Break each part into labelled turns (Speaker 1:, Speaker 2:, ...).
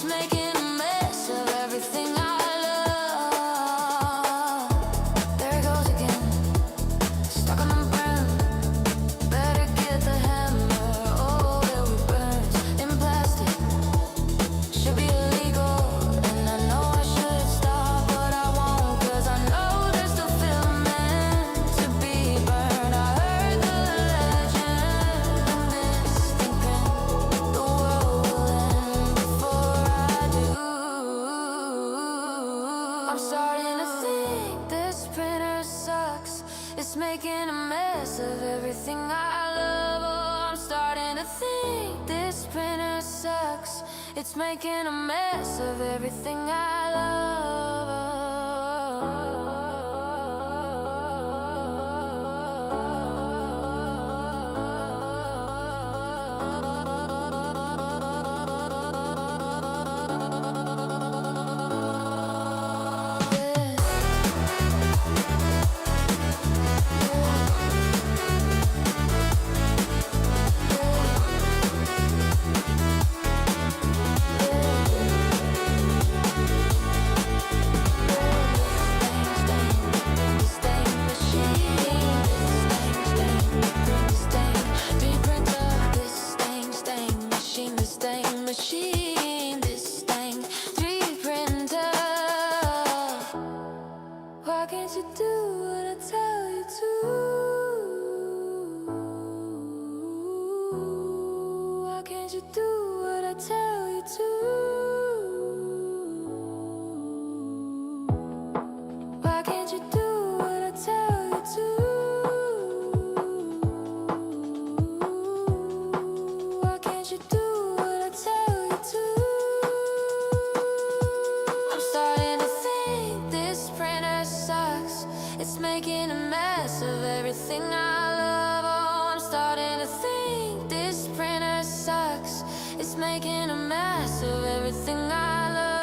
Speaker 1: making a mess of everything I love. There it goes again, stuck on the brim. Better get the hammer, oh, it'll be burnt in plastic. Should be illegal, and I know I should stop, but I won't, 'cause I know there's still filament to be burned. I heard the legend, this thinking the world will end before I do. I'm starting to think this printer sucks. It's making a mess of everything I love. Oh, I'm starting to think this printer sucks. It's making a mess of everything I love. Machine, this thing, 3D printer. Why can't you do what I tell you to? Why can't you do what I tell you to? Why can't you do what I tell you to? Why can't you do what I tell you to? I'm starting to think this printer sucks. It's making a mess of everything I love. Oh, I'm starting to think this printer sucks. It's making a mess of everything I love.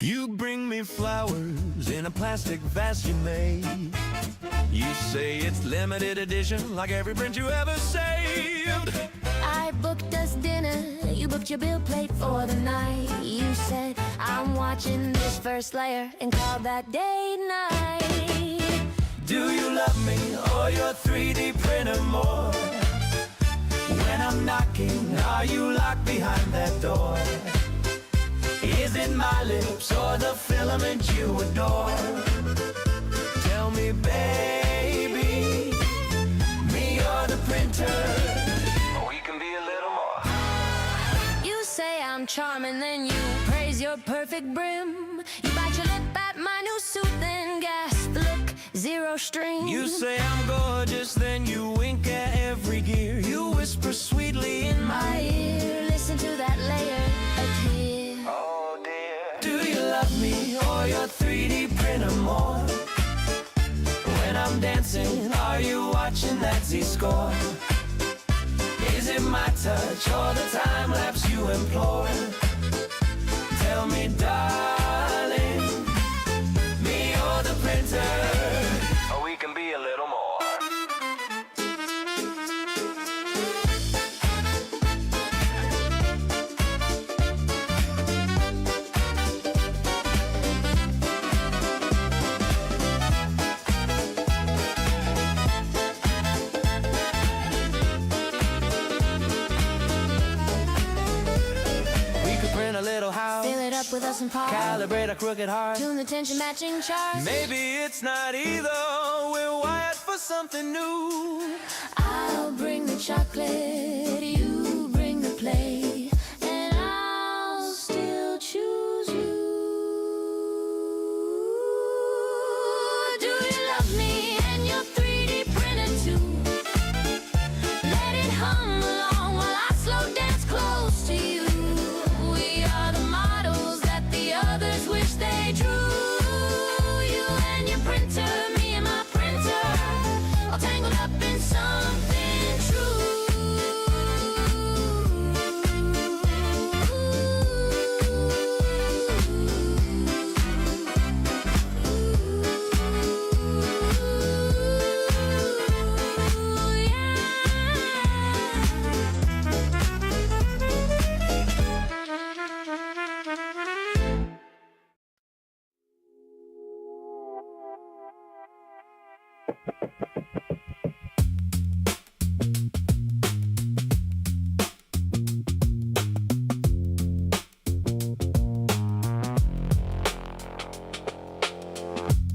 Speaker 2: You bring me flowers in a plastic vase you made. You say it's limited edition, like every print you ever saved.
Speaker 1: I booked us dinner, you booked your bill plate for the night. You said, I'm watching this first layer, and called that date night.
Speaker 2: Do you love me or your 3D printer more? When I'm knocking, are you locked behind that door? Is it my lips or the filament you adore? Tell me, baby, me or the printer? We can be a little more.
Speaker 1: You say I'm charming, then you praise your perfect brim. You bite your lip at my new suit, then gasp, look, zero strings.
Speaker 2: You say I'm gorgeous, then you wink at every gear. You whisper sweetly in my ear,
Speaker 1: Listen to that layer of tears.
Speaker 2: oh dear. Do you love me or your 3D printer more? When I'm dancing, are you watching that Z-score? Is Is it my touch or the time lapse you implore? Tell me, darling, me or the printer, or we can be a little more. A little house,
Speaker 1: Fill it up with us and parts.
Speaker 2: calibrate a crooked heart.
Speaker 1: Tune the tension matching charts.
Speaker 2: Maybe it's not either. We're wired for something new.
Speaker 1: I'll bring the chocolate, you bring the play, and I'll still choose you. Do you love me and your 3D printer too? Let it hum along while I slow dance close to you. We are the models that the others wish they drew. You and your printer, me and my printer, all tangled up in something true.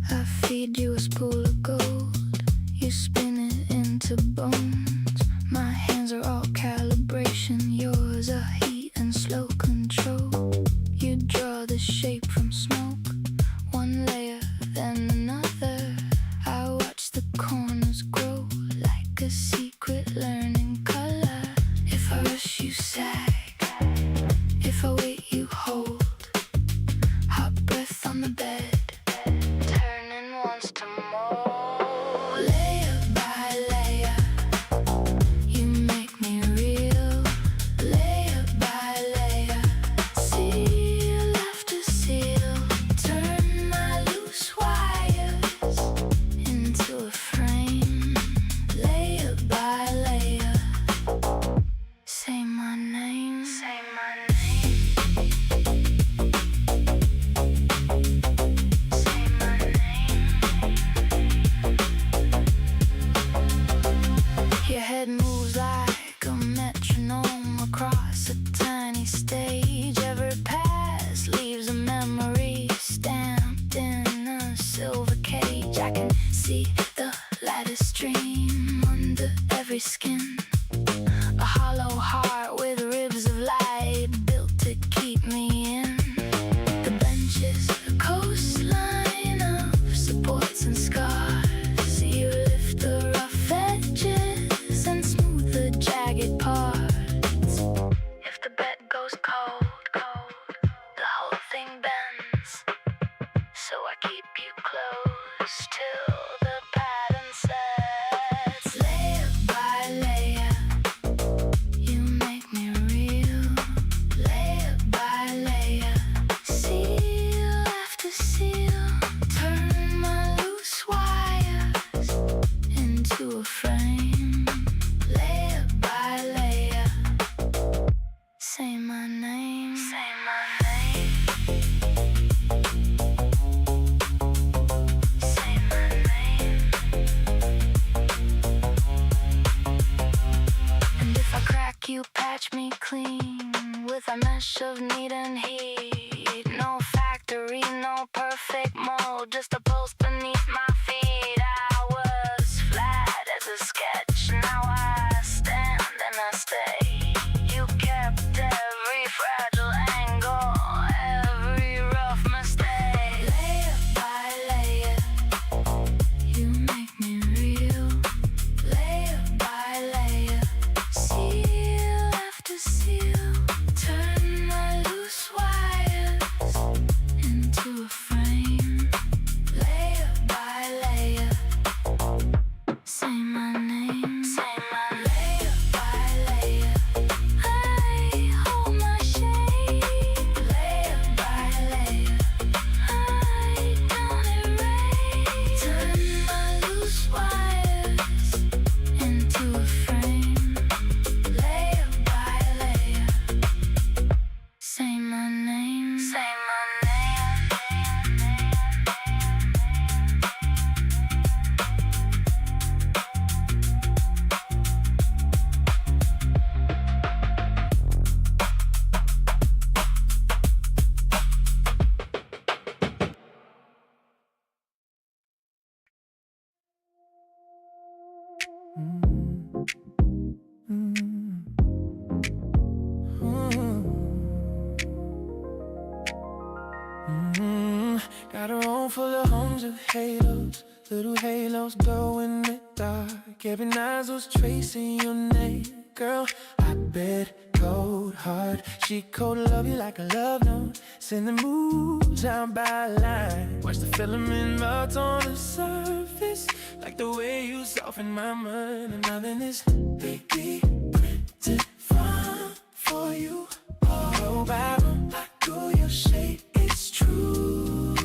Speaker 1: I feed you a spool of gold, you spin it into bones. My hands are all calibration, yours are heat and slow control. You draw the shape from smoke, one layer then another. I watch the corners grow like a secret learning color. If I rush you sag, if I wait you hold. Hot breath on the bed, turning once to more. Layer by layer, you make me real. Layer by layer, seal after seal. Turn my loose wires into a frame. Layer by layer, say my name. Say my name. Say my name. Your head moves like a metronome across a tiny stage. Every pass leaves a memory stamped in a silver cage. I can see the lattice stream under every skin. A hollow heart with ribs of light built to keep me in. The benches, a coastline of supports and scars. You lift the rough edges and smooth the jagged parts. If the bed goes cold, the whole thing bends. So I keep you close till the pattern sets. Layer by layer, you make me real. Layer by layer, seal after seal. Turn my loose wires into a frame. Layer by layer, say my name. Say my name. Say my name. And if I crack, you patch me clean with a mesh of need and heat. No factory, no perfect mold, just a pulse beneath my feet. I was flat as a sketch, now I stand and I stay. You kept every fragile angle, every rough mistake. Layer by layer, you make me real. Layer by layer, seal after seal. Turn my loose wires into a frame. Layer by
Speaker 2: full of homes with halos, little halos glow in the dark. Every nozzle's tracing your name. Girl, I bet cold hard. She cold love you like a love note. Send the moves down by line. Watch the filament melt on the surface, like the way you soften my mind. And nothing is 3D printed for you. Row by row, I do your shape, it's true.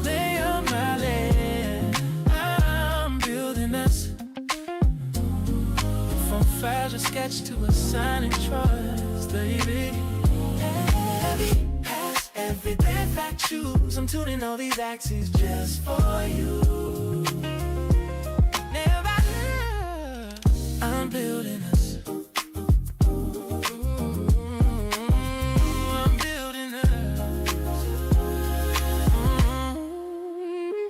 Speaker 2: Layer by layer, I'm building us from fragile sketch to a sonic trust, baby. Heavy has every breath I choose. I'm tuning all these axes just for you. Never, I'm building us.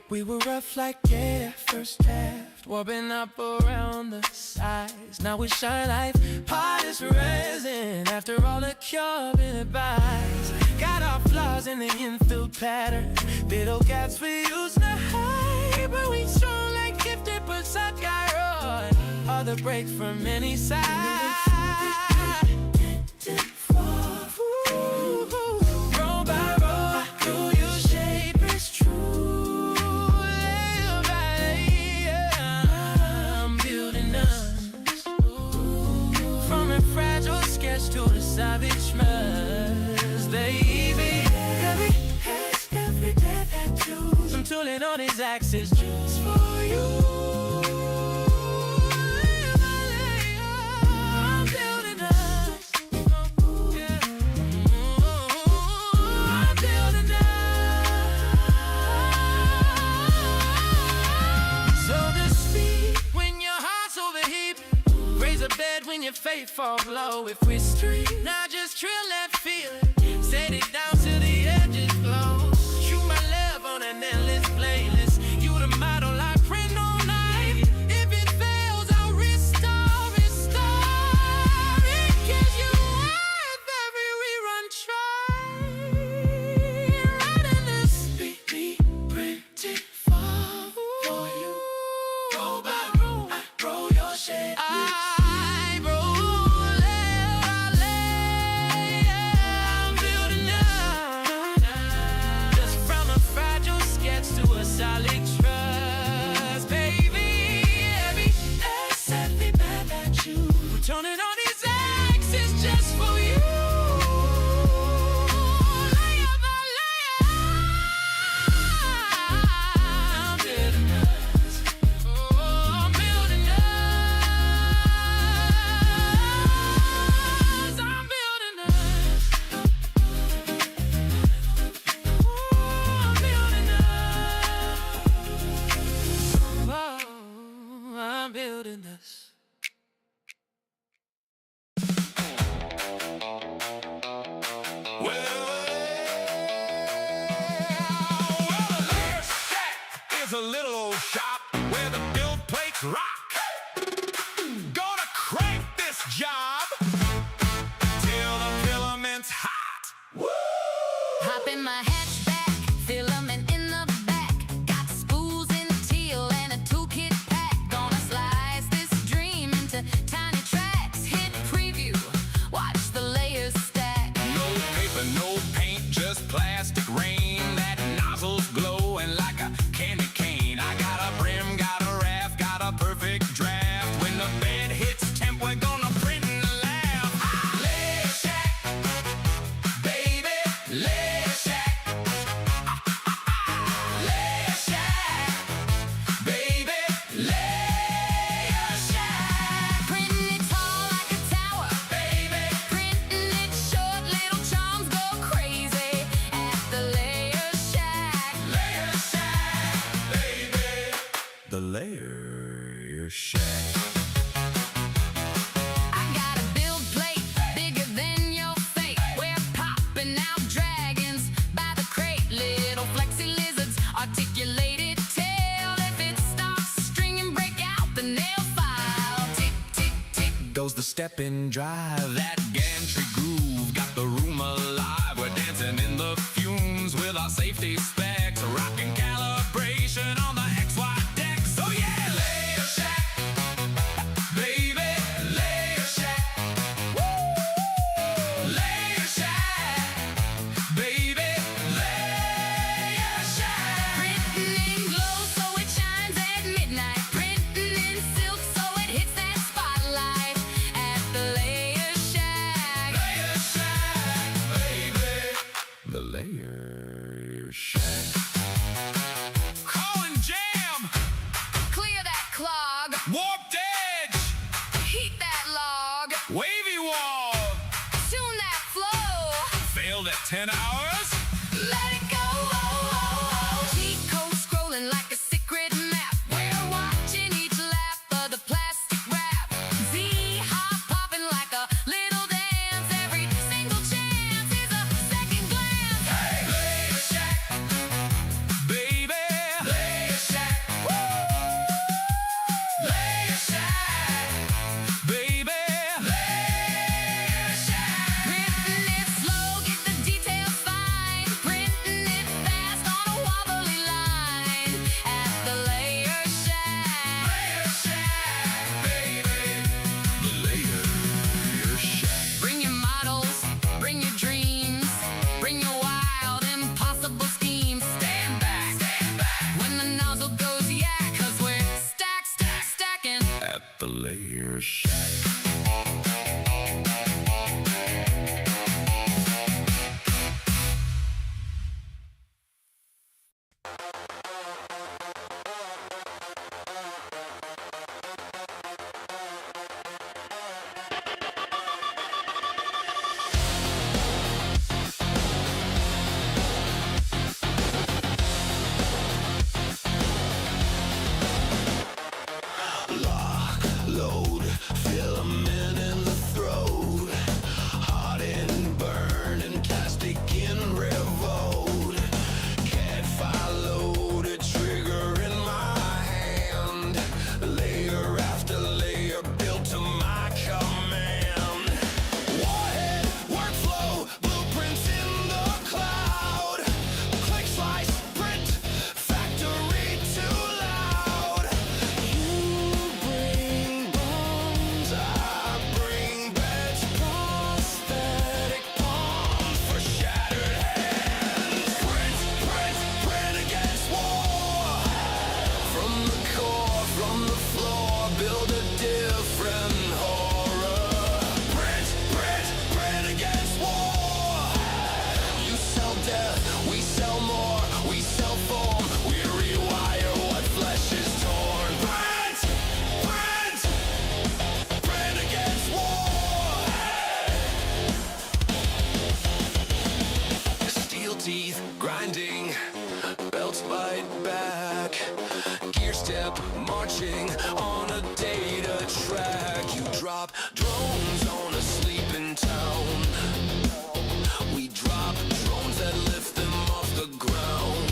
Speaker 2: We were rough like air, first draft, warping up around the sides. Now we shine like polished resin after all the curing advice. Got our flaws in the infill pattern, little gaps we used to hide, but we strong like gifted but such iron. All the breaks from any side. Row by row, do your shape is true. Fragile sketch to the savage mess, baby. Every hair's every day that choose. I'm tooling on his axis just for you. I'm building us. Yeah. I'm building us. So to speak, when your heart's overheated, raise a bed when your faith falls low. If we street, now just trill that feeling, set it down to the edges glow. Shoot my love on an endless playlist. You the model I print all night. If it fails, I'll restore it. 'Cause you're worth every rerun try. Right in this 3D printed for you. Row by row, I grow your shape. Solid trust, baby. Every day's every bad that you. We're turning on these axes just for you. Layer by layer, I'm building us. Oh, I'm building us. I'm building us. I'm building this.
Speaker 3: Well, the Layer Shack is a little old shop where the build plates rock. Gonna crank this job till the filament's hot. Woo!
Speaker 1: Hop in my hatchback, filament in the back. Got spools in teal and a toolkit pack. Gonna slice this dream into tiny tracks. Hit preview, watch the layers stack.
Speaker 3: No paper, no paint, just plastic rain. That nozzle's glowing like a candy cane. I got a brim, got a raft, got a perfect draft. When the bed hits temp, we're gonna print and laugh. Layer Shack, baby, Layer Shack. Layer Shack, baby, Layer Shack.
Speaker 1: Printing it tall like a tower,
Speaker 3: Baby,
Speaker 1: printing it short, little charms go crazy at the Layer Shack.
Speaker 3: Layer Shack, baby. The Layer Shack.
Speaker 1: I got a build plate bigger than your fate. We're popping out dragons by the crate. Little flexi lizards, articulated tail. If it stops stringing, break out the nail file. Tick, tick, tick.
Speaker 3: Goes the step-in drive, that gantry groove got the room alive. We're dancing in the fumes with our safety specs, rocking caliber. held at 10 hours.
Speaker 1: Let it go. Cheat code scrolling like a secret map. We're watching each lap of the plastic wrap. Z hop popping like a little dance. Every single chance is a second glance.
Speaker 3: Hey, Layer Shack, baby. Layer Shack, woo. Layer Shack, baby. Layer Shack.
Speaker 1: Printing it slow, get the details fine. Printing it fast on a wobbly line. At the Layer Shack.
Speaker 3: Layer Shack, baby. The Layer Shack.
Speaker 1: Bring your models, bring your dreams, bring your wild, impossible schemes. Stand back when the nozzle goes yak, 'cause we're stacking.
Speaker 3: At the Layer Shack.
Speaker 2: Load, filament in the throat, hot and burning, plastic in revolt. Cat file loaded, trigger in my hand, layer after layer built to my command. Warhead, workflow, blueprints in the cloud. Click, slice, print, factory too loud. You bring bones, I bring beds, prosthetic palms for shattered hands. Print against war. From the core, from the floor, build a different horror. Print against war. You sell death, we sell more, we sell form, we rewire what flesh is torn. Print against war. Steel teeth grinding, belts bite back, gear step marching on a data track. You drop drones on a sleeping town. We drop drones that lift them off the ground.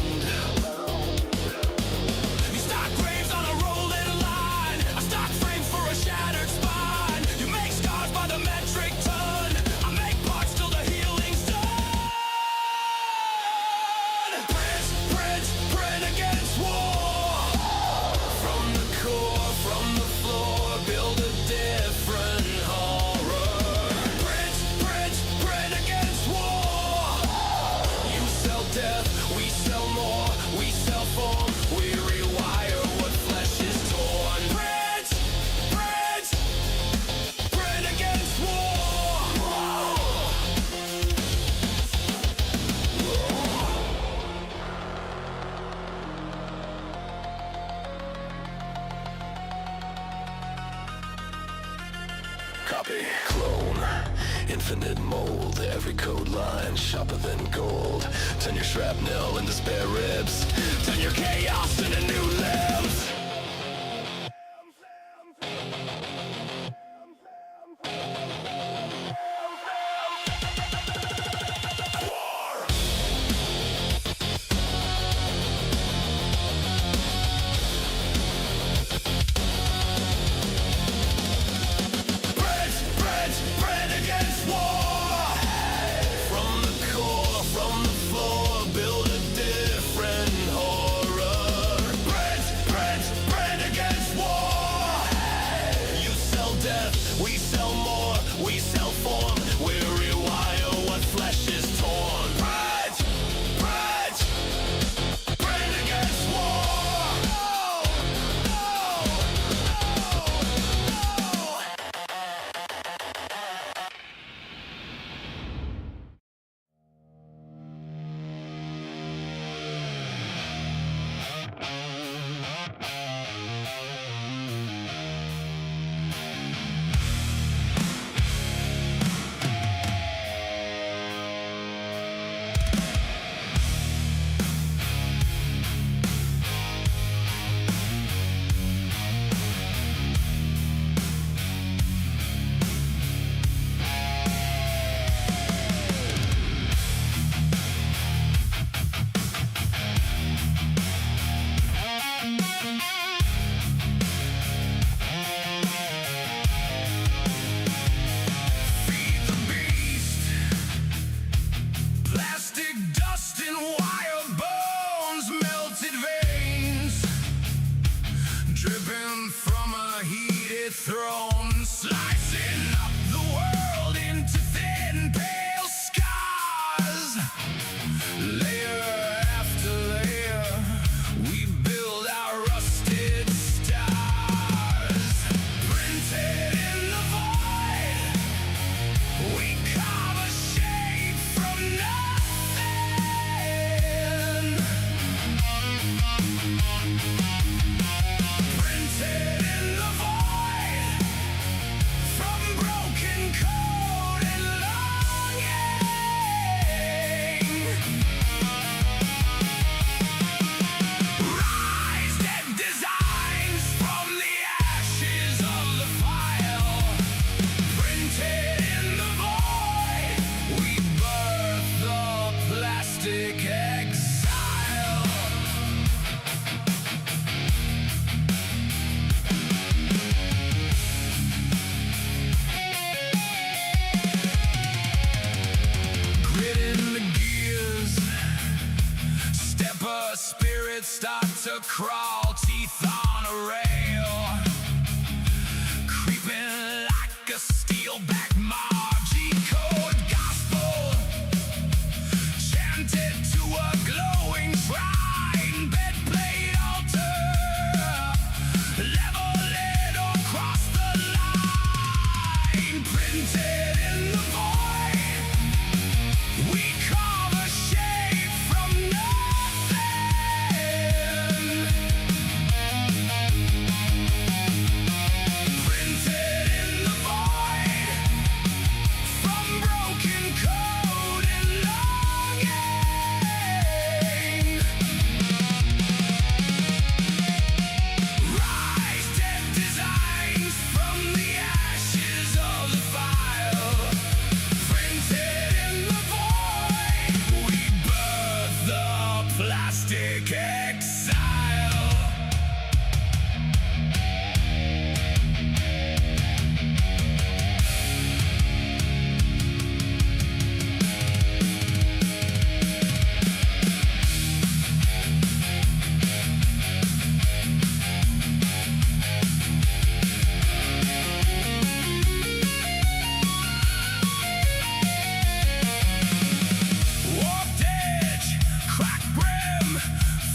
Speaker 2: You stock graves on a rolling line, a stock frame for a shattered spine. You make scars by the metric ton, I make parts till the healing's done. Print against war. From the core, from the floor, build a different horror. Print against war. You sell death, we sell more, we sell form, we rewire what flesh is torn. Print against war. Copy, clone, infinite mold, every code line sharper than gold. Turn your shrapnel into spare ribs, turn your chaos into new limbs. Print against war. From the core, from the floor, build a different horror. Print
Speaker 3: threads start to crawl, teeth on a rail, creeping like a steel-backed mob. G-code gospel, chanted to a glowing shrine, bedplate altar, level it or cross the line, printed in the void. We carve a shape from nothing, printed in the void, from broken code and longing. Rise dead designs from the ashes of the file, printed in the void. We birth the plastic exile. Warped edge, cracked brim,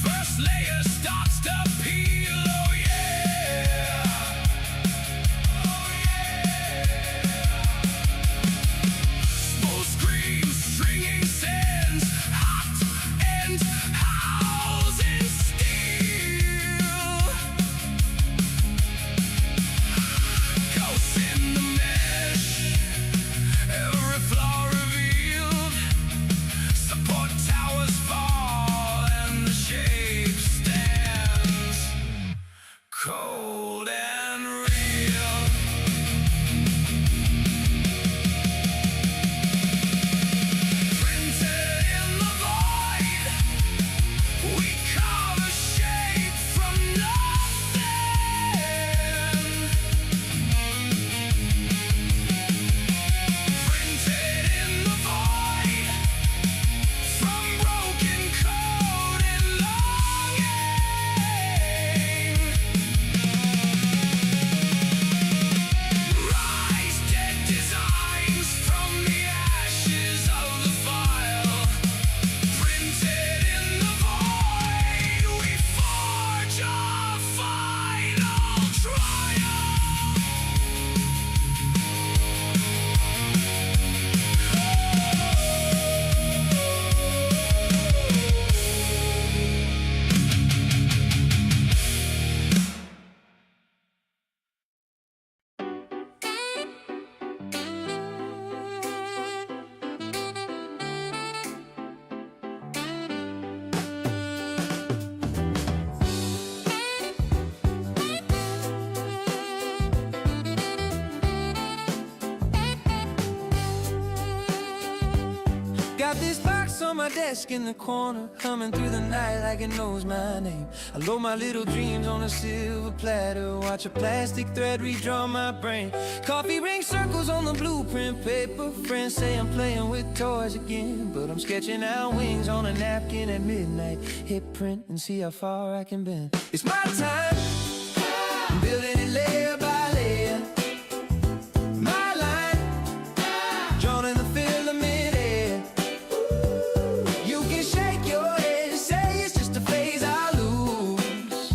Speaker 3: first layer starts to peel. Oh yeah, oh yeah. Smoke screams, stringing sins, hot and howls in steel. Ghosts in the mesh, every flaw revealed. Support towers fall and the shape stands cold and real. Printed in the void, we carve a shape from nothing, printed in the void, from broken code and longing. Rise dead designs from the ashes of the file, printed in the void. We forge our final triumph.
Speaker 4: Got this box on my desk in the corner, humming through the night like it knows my name. I load my little dreams on a silver platter, watch a plastic thread redraw my brain. Coffee ring circles on the blueprint paper. Friends say I'm playing with toys again, but I'm sketching out wings on a napkin at midnight. Hit print and see how far I can bend. It's my time, I'm building it layer by layer. My line, drawn in the filament air. You can shake your head and say it's just a phase I lose.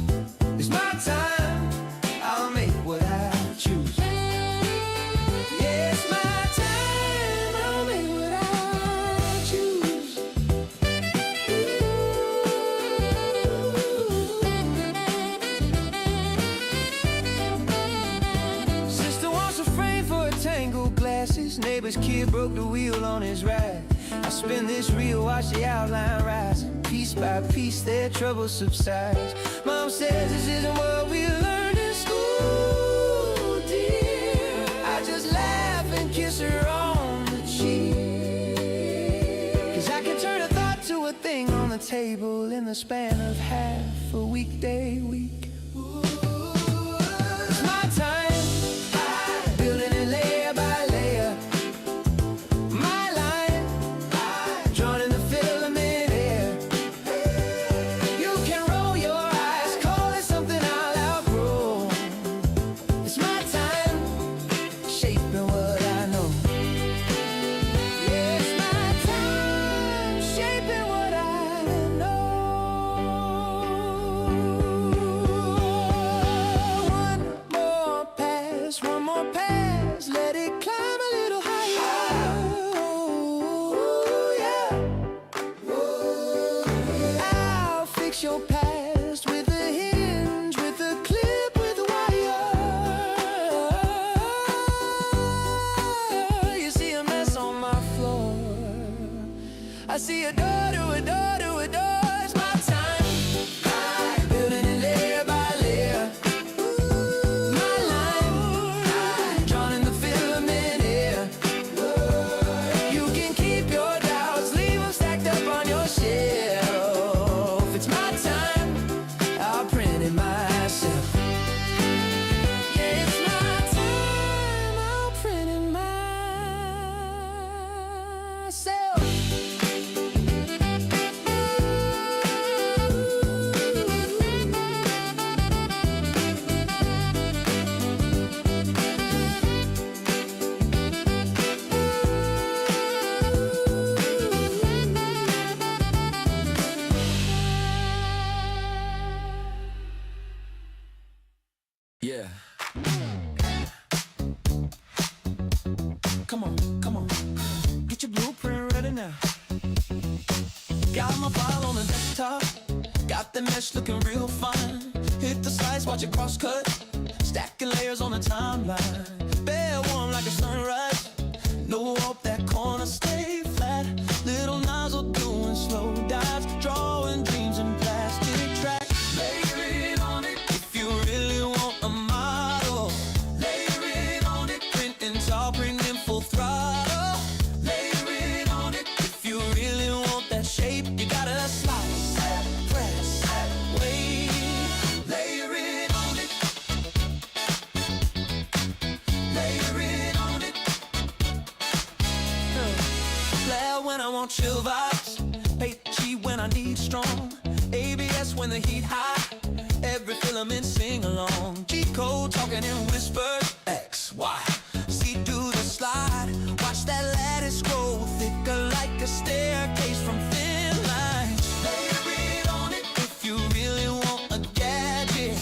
Speaker 4: It's my time, I'll make what I choose. Yeah, it's my time, I'll make what I choose. Sister wants a frame for her tangled glasses. Neighbor's kid broke the wheel on his ride. I spin this reel, watch the outline rise. Piece by piece, their trouble subsides. Mom says this isn't what we learned in school, dear. I just laugh and kiss her on the cheek. 'Cause I can turn a thought to a thing on the table in the span of half a weekday week. It's my time, building it layer by layer. My line, drawn in the filament air. You can roll your past with a hinge, with a clip, with a wire. You see a mess on my floor. I see a door to a door to a door. It's my time. I'm building it layer by layer. My line, drawn in the filament here. You can keep your doubts, leave them stacked up on your shelf. It's my time, I'll print it myself. Yeah, it's my time, I'll print it myself.
Speaker 2: Yeah. Come on, come on. Get your blueprint ready now.
Speaker 4: Got my file on the desktop. Got the mesh looking real fine. Hit the slice, watch it cross cut. Stacking layers on the timeline. Bare warm like a sunrise. No hope that corner stay flat. Little nozzle doing slow dives. Drawing dreams in plastic tracks. Layer it on it if you really want a model. Layer it on it. Printing tall, printing full throttle. Layer it on it if you really want that shape. You gotta slice, press, wait. Layer it on it. Layer it on it. Flare when I want chill vibes. PETG when I need strong. ABS when the heat high. Every filament sing along. G-code talking in whispers. X, Y, Z do the slide. Watch that lattice grow thicker like a staircase from thin lines. Layer it on it if you really want a gadget.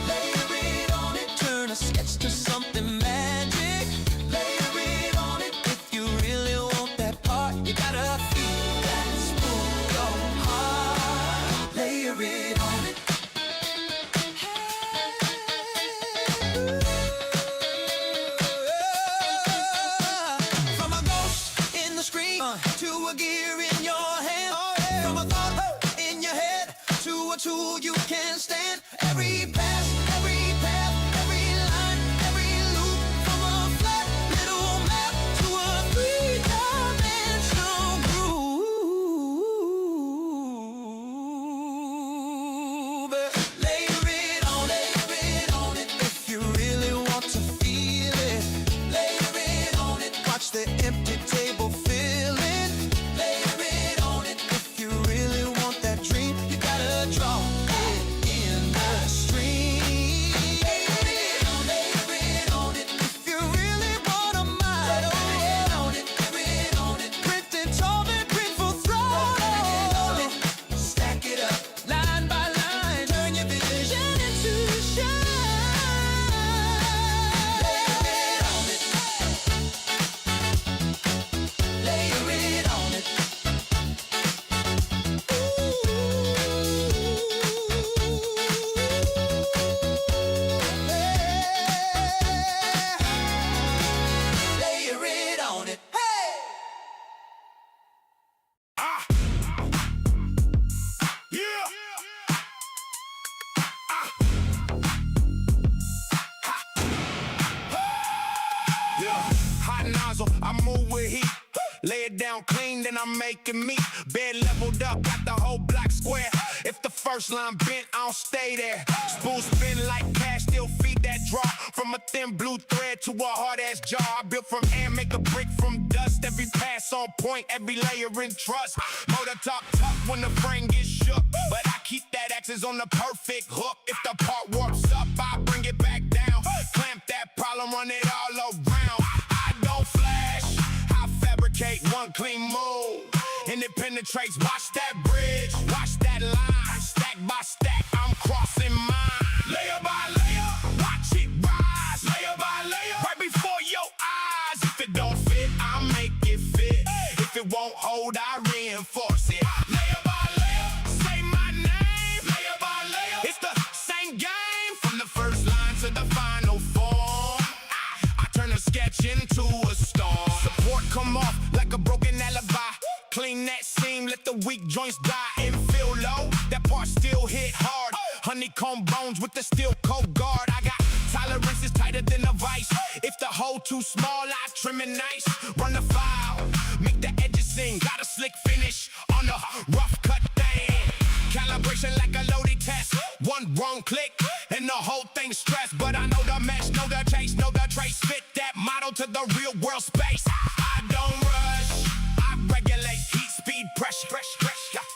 Speaker 4: Layer it on it. Turn a sketch to something magic. Layer it on it if you really want that part. You gotta feel that spoon your heart. Layer it on it. From a ghost in the screen to a gear in your hand. From a thought in your head to a tool you can stand. Every pass, every path, every line, every loop. From a flat little map to a three-dimensional groove. Layer it on it if you really want to feel it. Layer it on it. Watch the empty table fill it. Layer it on it if you really want that dream. You gotta draw it in the stream. Layer it on it if you really want a model. Layer it on it, print it tall and print full throttle. Stack it up, line by line. Turn your vision into shine. Layer it on it. Layer it on it. Layer it on it. Hey!
Speaker 3: Yeah. Yeah. Hot nozzle, I move with heat. Lay it down clean, then I'm making meat. Bed leveled up, got the whole block square. If the first line bent, I don't stay there. Spool spin like cash, still feed that draw. From a thin blue thread to a hard-ass jar. I built from air, make a brick from dust. Every pass on point, every layer in trust. Motor talk tough when the frame gets shook. But I keep that axis on the perfect hook. If the part warps up, I bring it back down. Clamp that problem, run it all around. I don't flash, I fabricate one clean move. And it penetrates, watch that bridge, watch that line. Stack by stack, I'm crossing mine. Layer by layer, watch it rise. Layer by layer, right before your eyes. If it don't fit, I make it fit. If it won't hold, I reinforce it. Layer by layer, say my name. clean that seam, let the weak joints die and feel low. That part still hit hard. Honeycomb bones with the steel coat guard. I got tolerances tighter than a vice. If the hole too small, I trim it nice. Run the file, make the edges sing. Got a slick finish on the rough cut thing. Calibration like a loaded test. One wrong click and the whole thing's stressed. But I know the mesh, know the chase, know the trace. Fit that model to the real world space. I don't rush, I regulate heat, speed, pressure.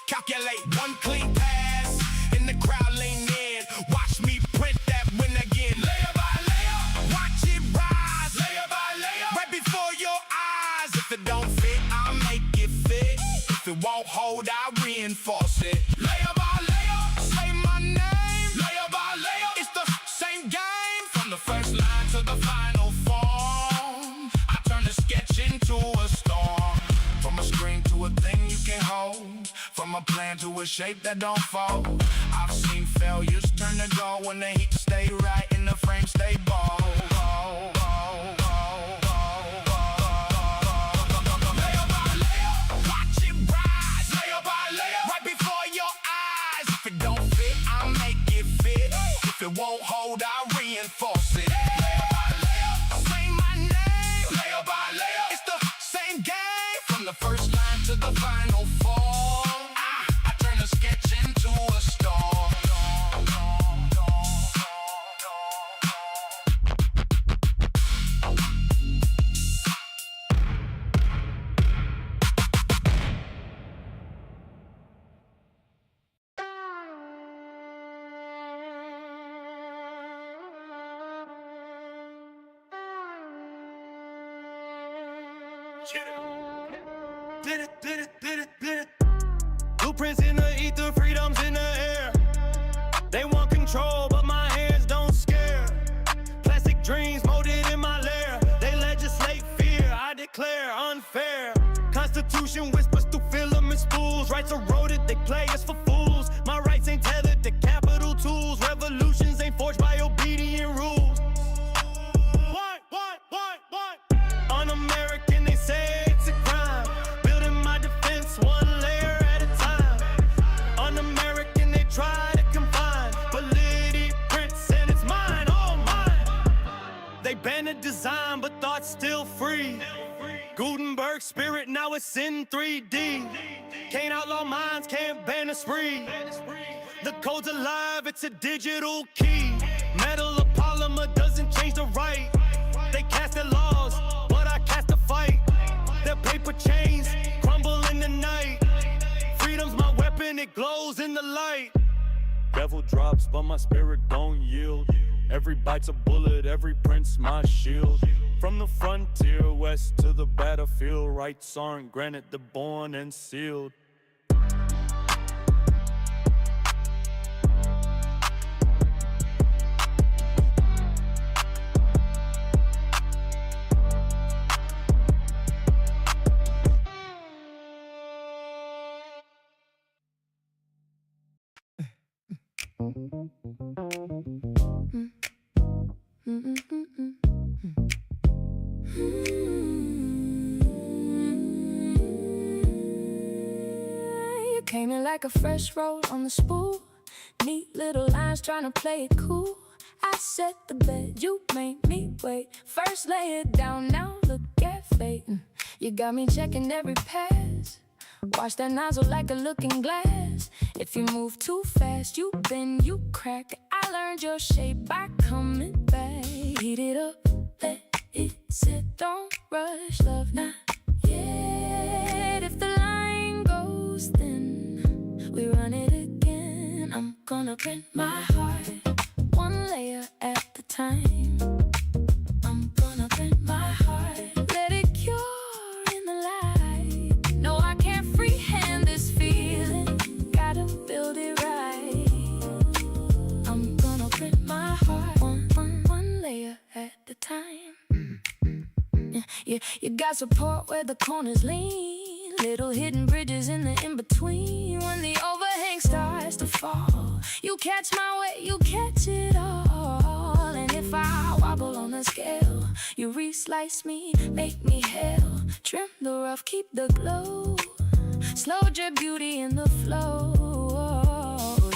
Speaker 3: Calculate one clean pass and the crowd lean in. Watch me print that win again. Layer by layer, watch it rise. Layer by layer, right before your eyes. If it don't fit, I'll make it fit. If it won't hold, I'll reinforce it. Layer by layer, say my name. Layer by layer, it's the same game. From the first line to the final form, I turn the sketch into a storm. From a screen to a thing you can hold. From a plan to a shape that don't fall. I've seen failures turn to gold when the heat stay right and the frame stay bold. Layer by layer, watch it rise. Layer by layer, right before your eyes. If it don't fit, I'll make it fit. If it won't hold, I'll reinforce it. Layer by layer, say my name. Layer by layer, it's the same game. From the first line to the final form.
Speaker 4: Blueprints in the ether, freedom's in the air. They want control, but my hands don't scare. Plastic dreams molded in my lair. They legislate fear, I declare unfair. Constitution whispers through filament spools. Rights eroded, they play us for fools. My rights ain't tethered to capital tools. Revolutions ain't forged by obedient rules. Un-American, they say it's a crime. Building my defense one layer at a time. Un-American, they try to confine. Validity prints and it's mine, all mine. They banned the design, but thought's still free. Gutenberg spirit, now it's in 3D. Can't outlaw minds, can't ban a spree. The code's alive, it's a digital key. Metal or polymer doesn't change the right. They cast their laws, but I cast a fight. Their paper chains crumble in the night. Freedom's my weapon, it glows in the light. Devil drops, but my spirit don't yield. Every bite's a bullet, every print's my shield. From the frontier west to the battlefield, rights aren't granted, they're born and sealed.
Speaker 1: You came in like a fresh roll on the spool. Neat little lines trying to play it cool. I set the bed, you made me wait. First lay it down, now look at fate. You got me checking every pass. Watch that nozzle like a looking glass. If you move too fast, you bend, you crack. I learned your shape by coming back. Heat it up, let it sit. Don't rush, love, not yet. If the line goes thin, we run it again. I'm gonna print my heart one layer at a time. I'm gonna print my heart, let it cure in the light. No, I can't freehand this feeling, gotta build it right. I'm gonna print my heart one layer at a time. Yeah, you got support where the corners lean. Little hidden bridges in the in-between. When the overhang starts to fall, you catch my weight, you catch it all. And if I wobble on the scale, you re-slice me, make me hell. Trim the rough, keep the glow. Slowed your beauty in the flow.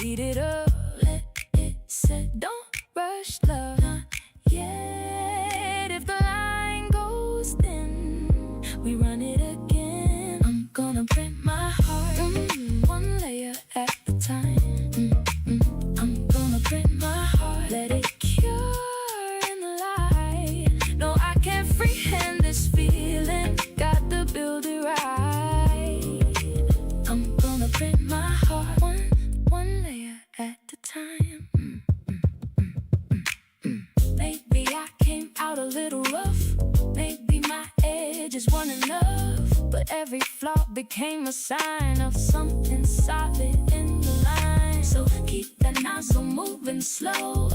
Speaker 1: Eat it up, let it set. Don't rush love, not yet. If the line goes thin, we run it again. I'm gonna print my heart, one layer at a time. I'm gonna print my heart, let it cure in the light. No, I can't freehand this feeling, got to build it right. I'm gonna print my heart, one layer at a time. Maybe I came out a little rough, maybe my edges weren't enough, but every flaw became a sign of something solid in the line. So keep that nozzle moving slow,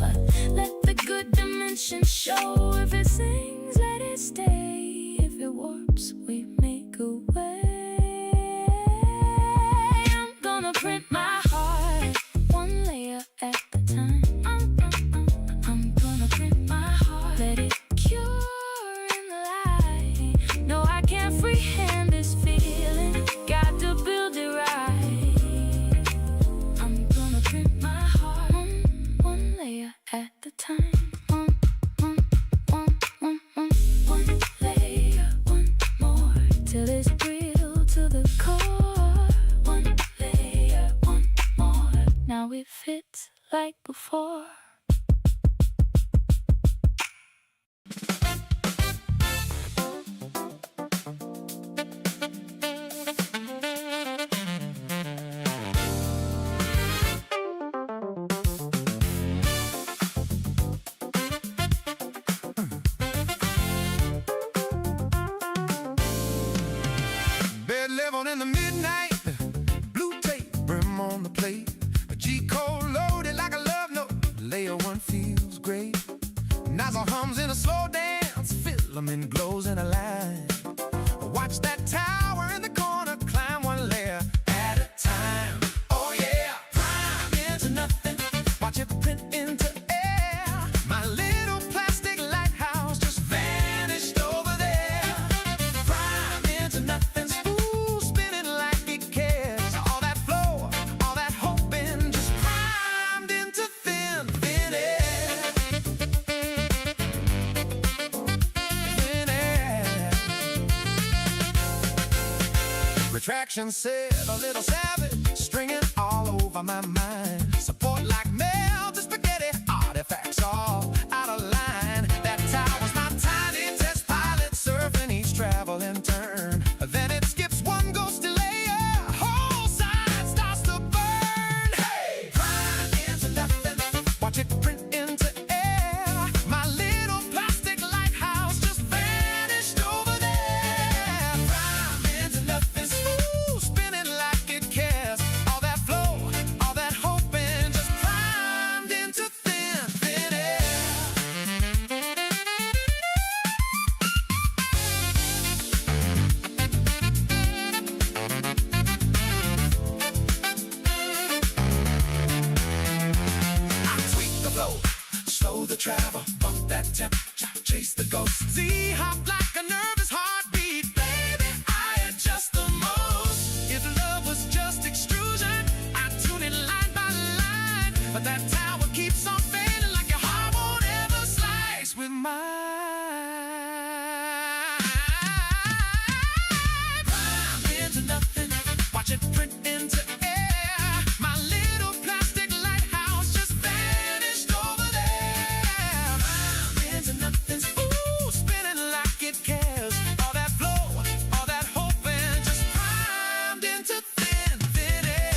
Speaker 1: let the good dimension show. If it sings, let it stay. If it warps, we make a way. I'm gonna print my heart, one layer at a time. I'm gonna print my heart, let it cure in the light. No, I can't freehand this feeling, got to build it right. I'm gonna print my heart, one layer at a time. One layer, one more, till it's real to the core. One layer, one more, now it fits like before.
Speaker 4: Bed level in the midnight, blue tape, brim on the plate, a G-code loaded like a love note. Layer one feels great. Nozzle hums in a slow dance, filament glows in a line. Watch that tower in the corner climb one layer at a time. Oh yeah, prime into nothing, watch it print into air. My little plastic lighthouse just vanished over there. Prime into nothing, spool spinning like it cares. All that flow, all that hoping, just primed into thin air. Thin air. Retraction said a little savage, stringing all over my mind. Support like melted spaghetti, artifacts all out of line. That tower's my tiny test pilot, surfing each travel in turn. Then it skips one ghosty layer, whole side starts to burn. Hey, prime into nothing, watch it print into air. My little plastic lighthouse just vanished over there. Prime into nothing, smooth spinning like it cares. All that flow, all that hoping, just primed into thin air. I tweak the flow, slow the travel, bump that temp, chase the ghost. Z-hop like a nervous heartbeat, baby, I adjust the most. If love was just extrusion, I'd tune it line by line. But that tower keeps on failing, like your heart won't ever slice with mine. Prime into nothing, watch it print into air. My little plastic lighthouse just vanished over there. Prime into nothing, ooh, spinning like it cares. All that flow, all that hoping, just primed into thin air.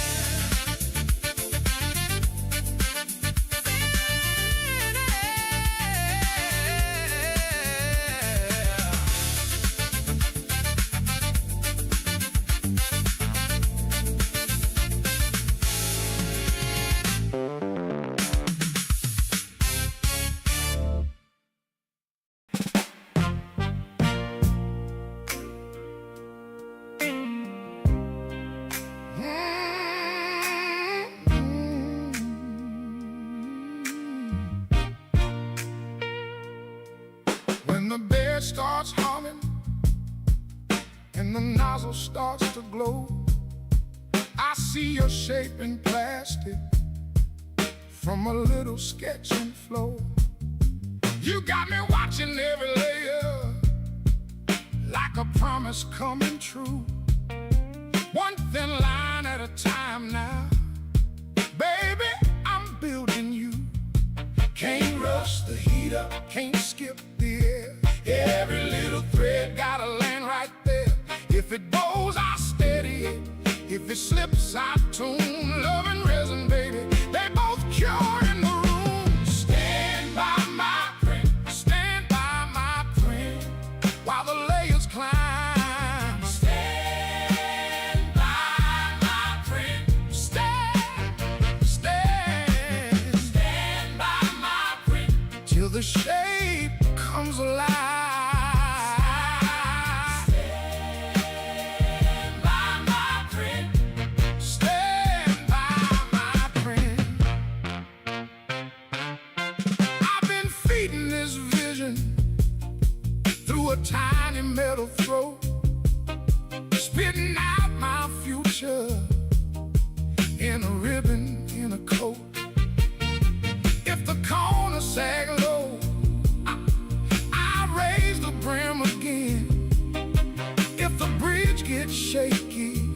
Speaker 4: When the bed starts humming and the nozzle starts to glow,
Speaker 3: I see your shape in plastic from a little sketch and flow. You got me watching every layer like a promise coming true. One thin line at a time now, baby, I'm building you. Can't rush the heat up, can't skip the air. Every little thread gotta land right there. If it goes, I steady it. If it slips, I tune. Love and resin, baby, they both cure in the room. Stand by my print, stand by my print, while the layers climb. Stand by my print, stand by my print, till the shape comes alive. A tiny metal throat, spitting out my future in a ribbon, in a coat. If the corner sag low, I raise the brim again. If the bridge gets shaky,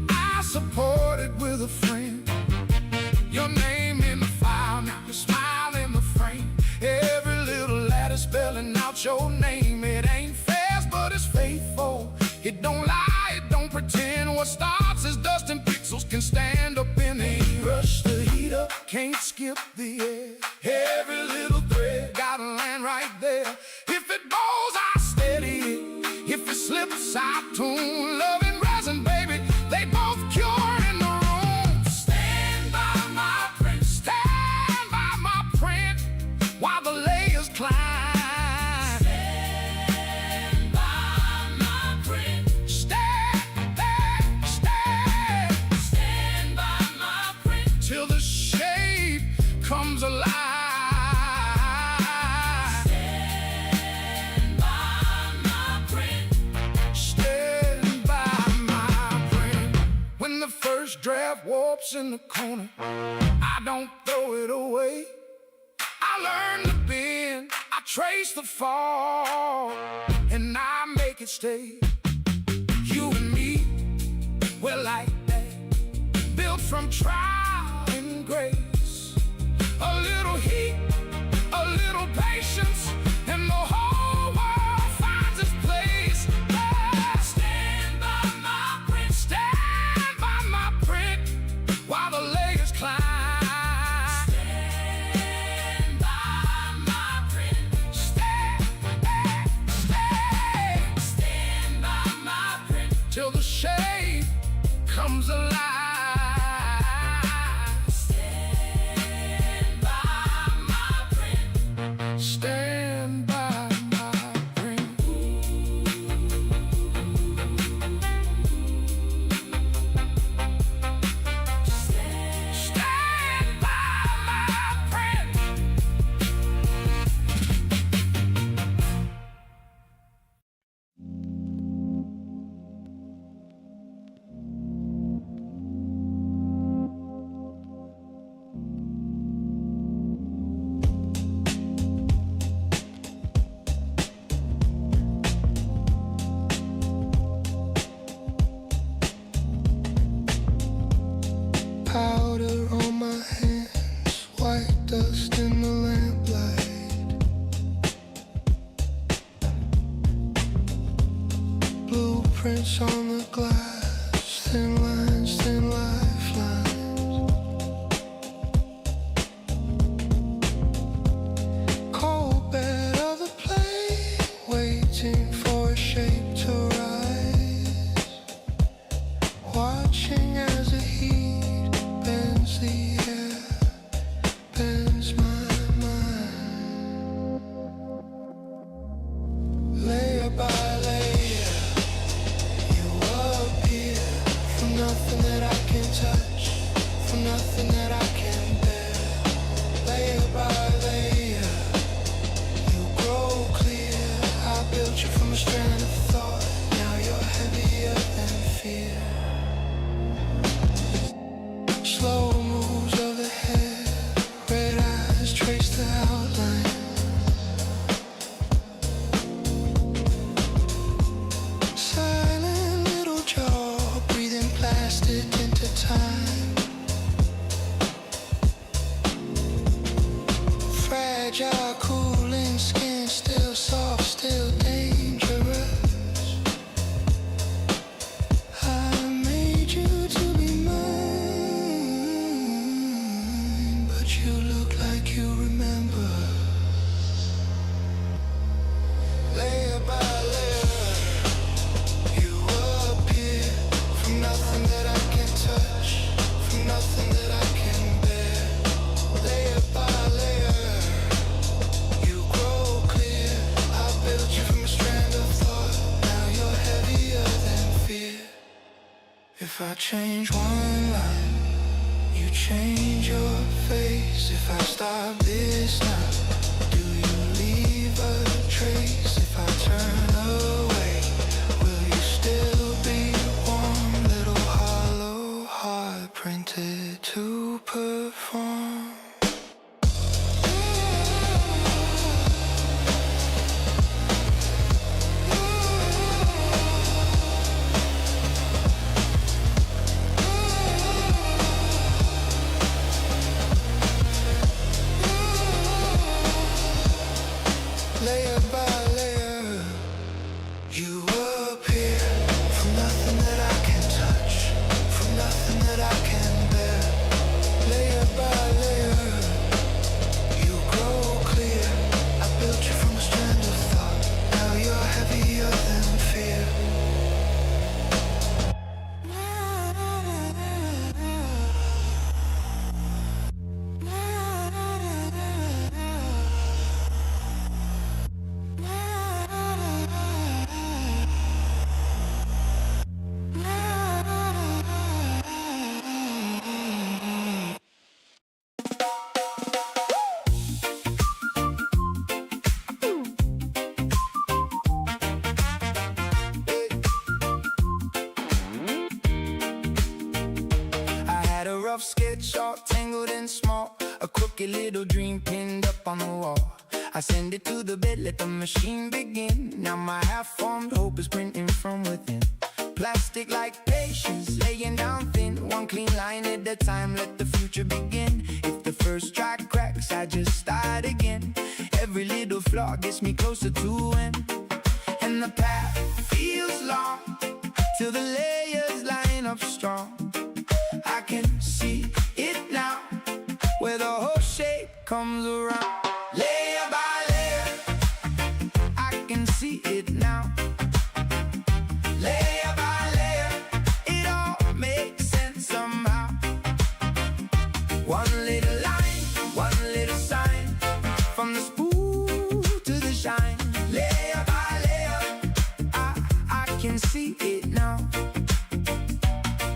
Speaker 3: I support it with a friend. Your name in the file, now your smile in the frame. Every little letter spelling out your name. It ain't fast, but it's faithful. It don't lie, it don't pretend. What starts as dust and pixels can stand up in the air. Rush the heat up, can't skip the air. Every little thread gotta land right there. If it bows, I steady it. If it slips, I tune. Love and resin, baby, they both cure in the room. Stand by my print, stand by my print, while the layers climb. Comes alive. Stand by my print. Stand by my print. When the first draft warps in the corner, I don't throw it away. I learn to bend, I trace the fall, and I make it stay. You and me, we're like that, built from trial and grace. A little heat, a little patience, and the whole world finds its place. Stand by my print, stand by my print, while the layers climb. Stand by my print, stand by my print, till the shape comes alive. Stand by my print. Stand by my print.
Speaker 4: If I change one line, you change your face. If I stop this now, do you leave a trace? If I turn away, will you still be warm? Little hollow heart printed to perform. Layer by layer, you appear from nothing that I can touch, from nothing that I can bear. Layer by layer, you grow clear. I built you from a strand of thought. Now you're heavier than fear. I had a rough sketch, all tangled and small, a crooked little dream pinned up on the wall. I send it to the bed, let the machine begin. Now my half-formed hope is printing from within. Plastic like patience, laying down thin. One clean line at a time, let the future begin. If the first track cracks, I just start again. Every little flaw gets me closer to end. And the path feels long, till the layers line up strong. I can see it now, where the whole shape comes around. Layer by layer, I can see it now. Layer by layer, it all makes sense somehow. One little line, one little sign, from the spool to the shine. Layer by layer, I can see it now.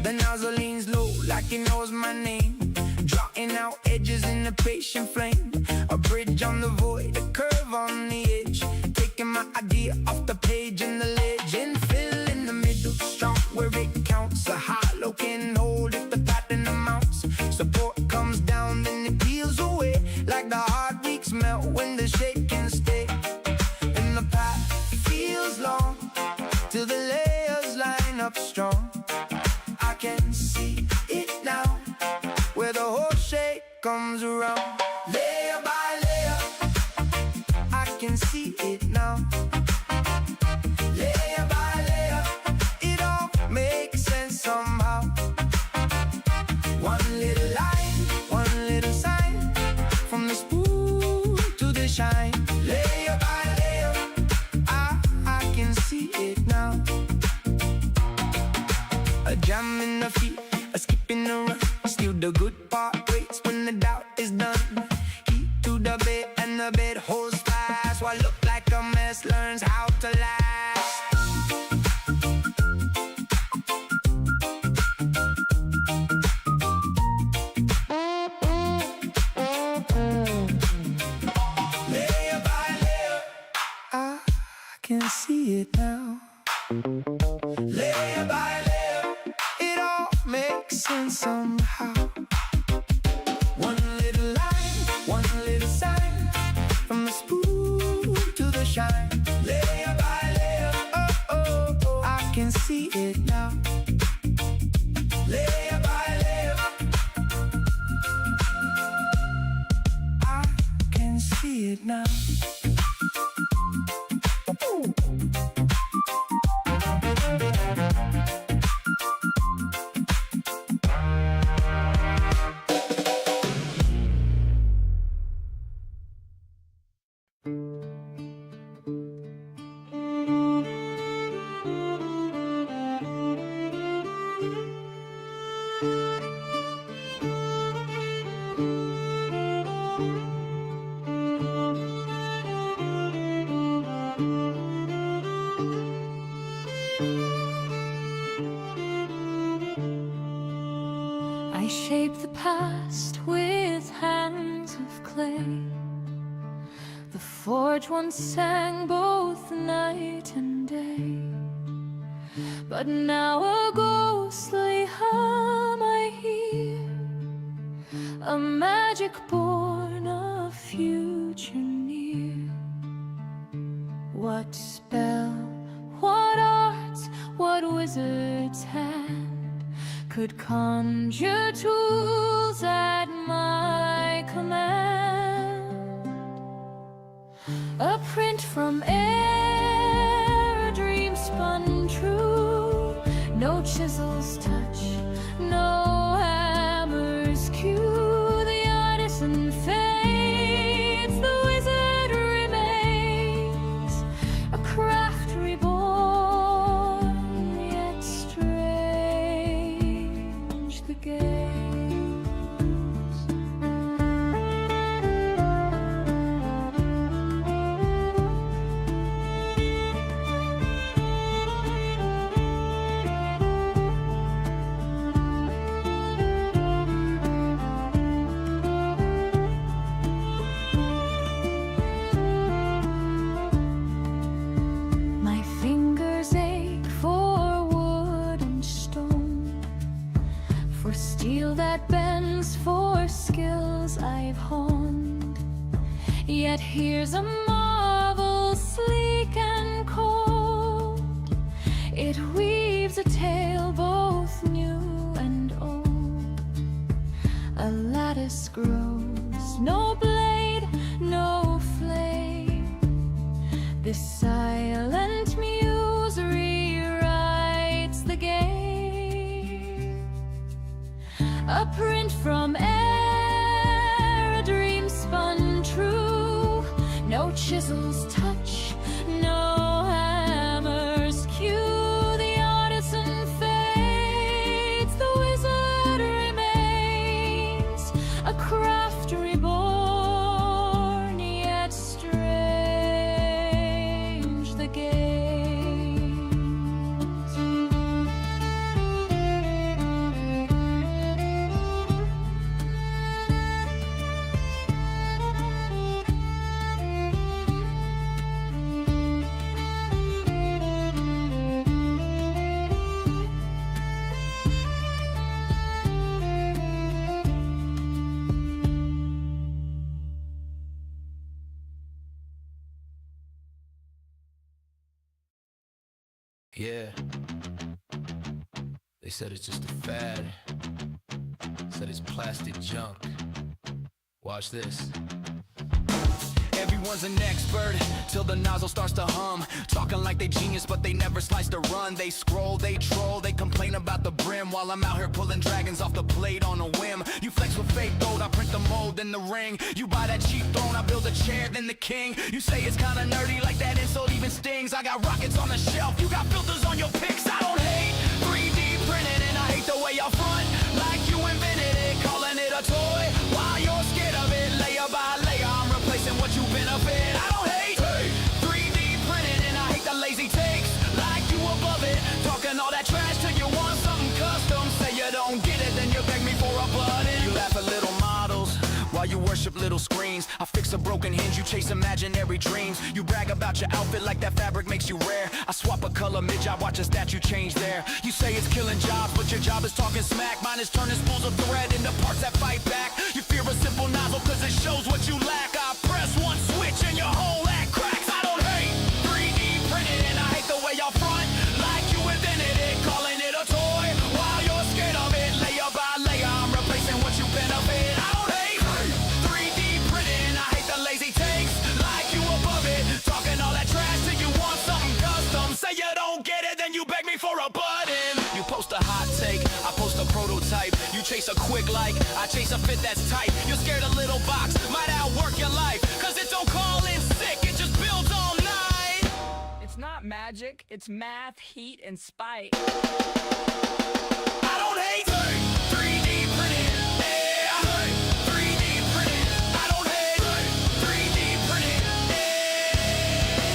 Speaker 4: The nozzle leans low like it knows my name, drawing out edges in a patient flame. A bridge on the void, a curve on the edge, taking my idea off the page and the ledge. And fill in the middle, strong where it counts. A hollow can hold if the pattern amounts. Support comes down, then it peels away, like the hard weeks melt when the shape can stay. And the path feels long, till the layers line up strong. I can see it now, where the whole shape comes around. Layer by layer, I can see it now. Layer by layer, it all makes sense somehow. One little line, one little sign, from the spool to the shine. Layer by layer, I can see it now. A jam in the feet, a skip in the run. Still the good part waits when the doubt is done. Heat to the bed and the bed holds fast. What look like a mess learns how to last. Layer by layer, I can see it now. Layer by layer, it all makes sense somehow. One little line, one little sign, from the spool to the shine. Layer by layer, oh, oh, oh, I can see it now. Layer by layer, I can see it now.
Speaker 1: I shape the past with hands of clay. The forge once sang both night and day, but now a ghostly hum I hear, a magic born of future near. What spell, what art, what wizard's hand could conjure tools at my command? A print from air, a dream spun true. No chisels touch, no hammers cue. The artisan fades, the wizard remains, a craft reborn, yet strange the gaze. My fingers ache for wood and stone, for steel that bends, for skills I've honed. Yet here's a marvel sleek and cold. It weaves a tale both new and old. A lattice grows, no blade, no flame. This silent muse rewrites the game. A print from air, a dream spun true. No chisels touch, no hammers cue. The artisan fades, the wizard remains, a craft reborn, yet strange the gaze.
Speaker 3: Yeah. They said it's just a fad. Said it's plastic junk. Watch this. Everyone's an expert till the nozzle starts to hum. Talking like they genius, but they never slice the run. They scroll, they troll, they complain about the brim, while I'm out here pulling dragons off the plate on a whim. You flex with fake gold, I print the mold in the ring. You buy that cheap throne, I build a chair, then the king. You say it's kinda nerdy, like that insult even stings. I got rockets on the shelf, you got filters on your pics. I don't hate 3D printing, and I hate the way y'all front, like you invented it, calling it a toy, while you're scared of it. Layer by layer, I'm replacing what you benefit. I don't hate 3D printing, and I hate the lazy takes, like you above it, talking all that trash till you want something custom. Say you don't get it, then you beg me for a button. You laugh at little models while you worship little screens. I fix a broken hinge, you chase imaginary dreams. You brag about your outfit like that fabric makes you rare. I swap a color mid-job, watch a statue change there. You say it's killing jobs, but your job is talking smack. Mine is turning spools of thread into parts that fight back. You fear a simple nozzle cause it shows what you lack. I press one switch and your whole act cracks. I don't hate 3D printing, and I hate the way y'all front, like you invented it, calling it a toy, while you're scared of it. Layer by layer, I'm replacing what you benefit. I don't hate 3D printing, and I hate the lazy takes, like you above it, talking all that trash till you want something custom. Say you don't get it, then you beg me for a button. You post a hot take, I post a prototype. You chase a quick like, I chase a fit that's tight. You're scared a little box might outwork your life, cause it don't call in sick, it just builds all night.
Speaker 5: It's not magic, it's math, heat, and spite.
Speaker 3: I don't hate 3D printing, yeah. 3D printing, I don't hate 3D printing, yeah.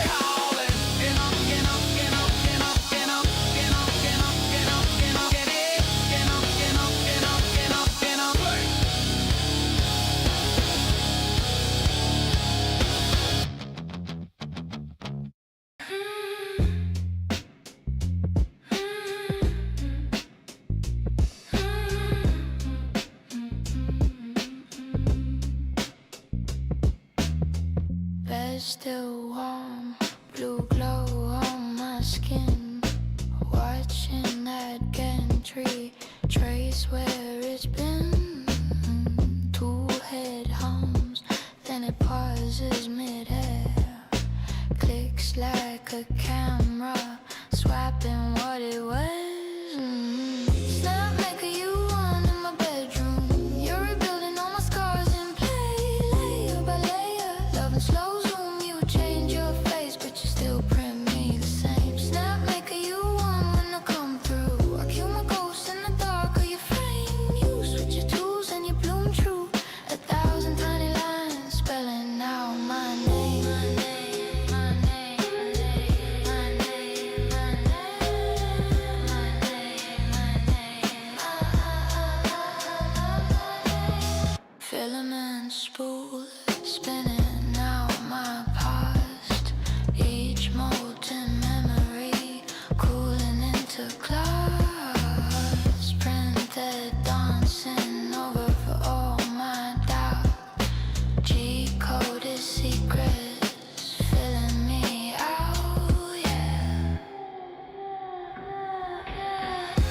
Speaker 3: Calling, get up, get up, get up, get up, get up, get up, get up, get up, get up, get it, get up, get up,
Speaker 1: still warm, blue glow on my skin. Watching that gantry trace where it's been. Two head hums, then it pauses mid-air. Clicks like a camera, swapping what it was. Snapmaker, you on in my bedroom. You're rebuilding all my scars in play, layer by layer. Love and slow zoom, you change your face, but you still print me the same. Snapmaker, you on when I come through. I kill my ghost in the dark of your frame. You switch your tools and you bloom true. 1,000 tiny lines spelling out my name. My name, my name, my name, my name, my name, my name. Filament spool spinning out my past. Each molten memory cooling into glass. Printed dancing over for all my doubt. G-coded secrets filling me out, yeah.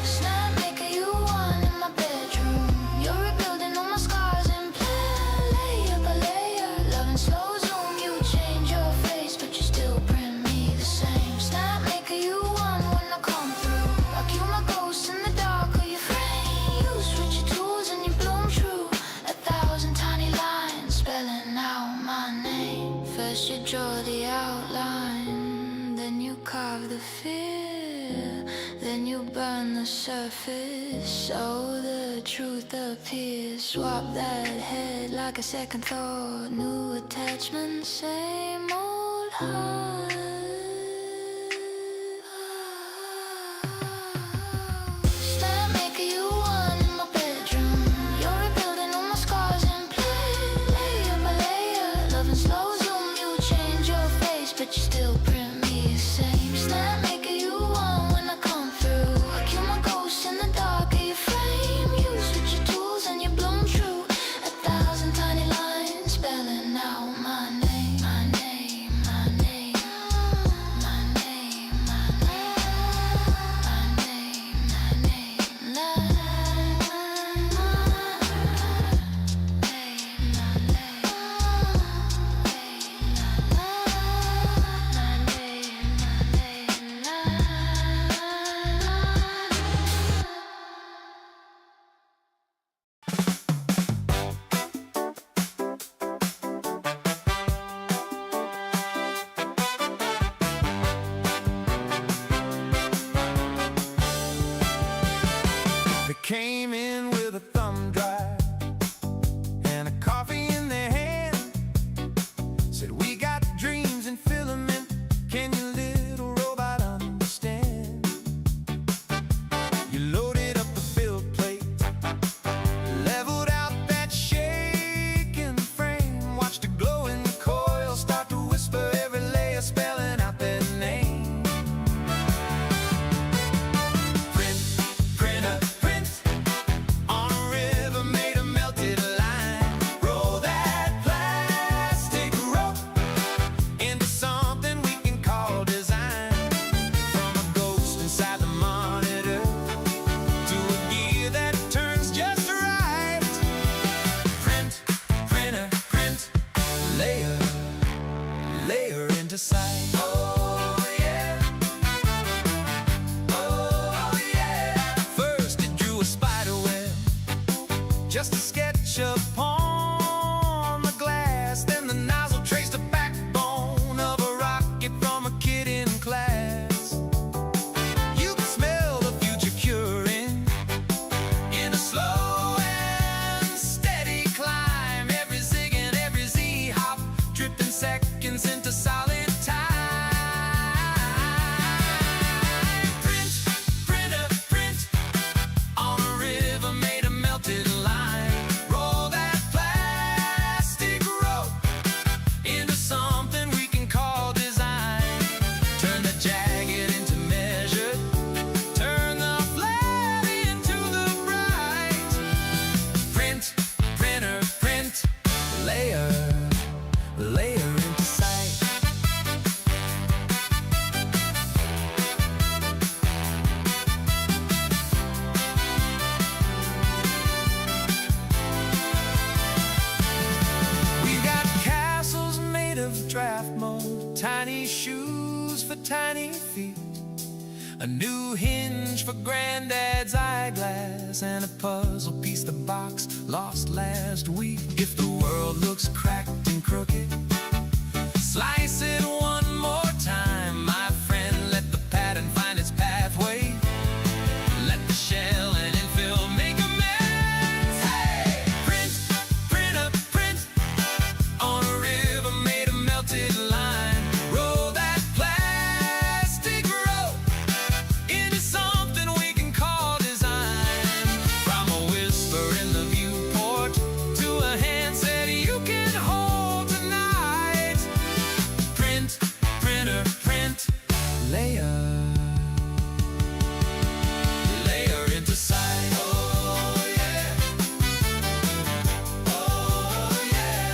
Speaker 1: Snapmaker, you on in my bedroom. You're rebuilding all my scars in play, layer by layer. Love and slow zoom, you change your face, but you still print me the same. Snapmaker, you on when I come through. I kill my ghosts in the dark of your frame. You switch your tools and you bloom true. 1,000 tiny lines spelling out my name. First you draw the outline, then you carve the fear, then you burn the surface so the truth appears. Swap that head like a second thought. New attachment, same old heart. Snapmaker, you on in my bedroom. You're rebuilding all my scars in play, layer by layer. Love and slow zoom, you change your face, but you still print me the same. Snapmaker, you on when I come through. I kill my ghosts in the dark of your frame. You switch your tools and you bloom true. 1,000 tiny lines spelling out my name. My name, my name, my name, my name, my name, my name.
Speaker 4: They came in with a thumb drive and a coffee in their hand. Said, we got dreams in filament, can your little robot understand? You loaded up the build plate, leveled out that shaking frame. Watched a glowing coil start to whisper, every layer spelling out their name. Print, printer, print on a river made of melted line. Roll that plastic rope into something we can call design. From a ghost inside the monitor to a gear that turns just right. Print, printer, print, layer, layer into sight. Oh yeah, oh yeah. First it drew a spider web, just a sketch upon the glass. Then the nozzle traced a backbone of a rocket from a kid in class. You can smell the future curing in a slow and steady climb. Every zig and every Z-hop dripping seconds into solid time. Print, printer, print on a river made of melted line. tiny feet, a new hinge for Granddad's eyeglass, and a puzzle piece the box lost last week. If the world looks cracked and crooked, slice it one more time, my friend. Let the pattern find its pathway. Let the shell and infill make amends. Hey! Print, printer, print on a river made of melted lime. Roll that plastic rope into something we can call design. From a whisper in the viewport to a handset you can hold tonight. Print, printer, print, layer. Layer into sight. Oh yeah. Oh yeah.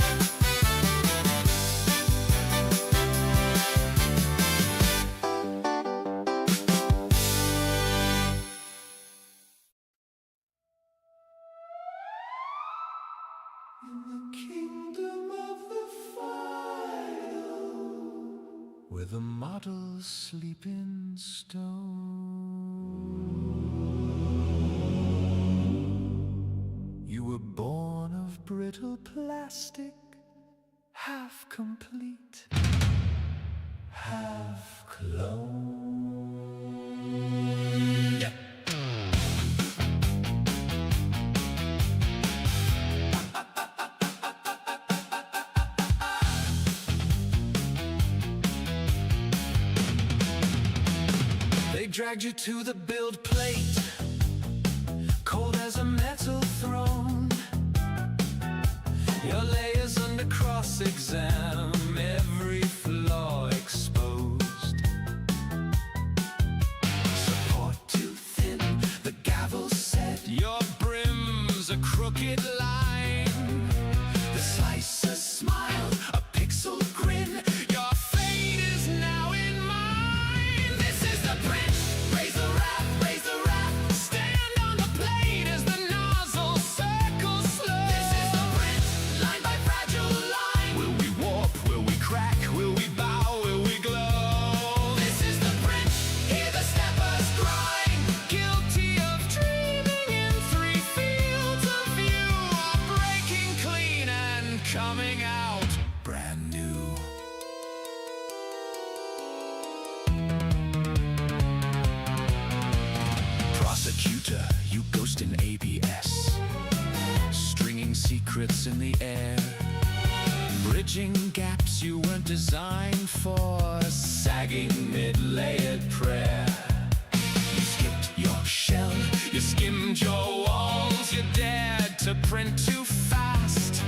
Speaker 4: In the kingdom of the file, where the models sleep in stone, you were born of brittle plastic, half complete, half clone. They dragged you to the build plate, cold as a metal throne. Your layers under cross-exam, every flaw exposed. Support too thin, the gavel said. Your brim's a crooked line. The slicer smiled, a pixel grin. Your fate is now in mine. This is the print. Raise the wrap, raise the wrap. Stand on the plate as the nozzle circles slow. This is the print, line by fragile line. Will we warp? Will we crack? Will we bow? Will we glow? This is the print. Hear the steppers grind. Guilty of dreaming in 3 fields of view, are breaking clean and coming out brand new. Prosecutor, you ghost in ABS, stringing secrets in the air, bridging gaps you weren't designed for, sagging mid-layered prayer. You skipped your shell, you skimmed your walls, you dared to print too fast.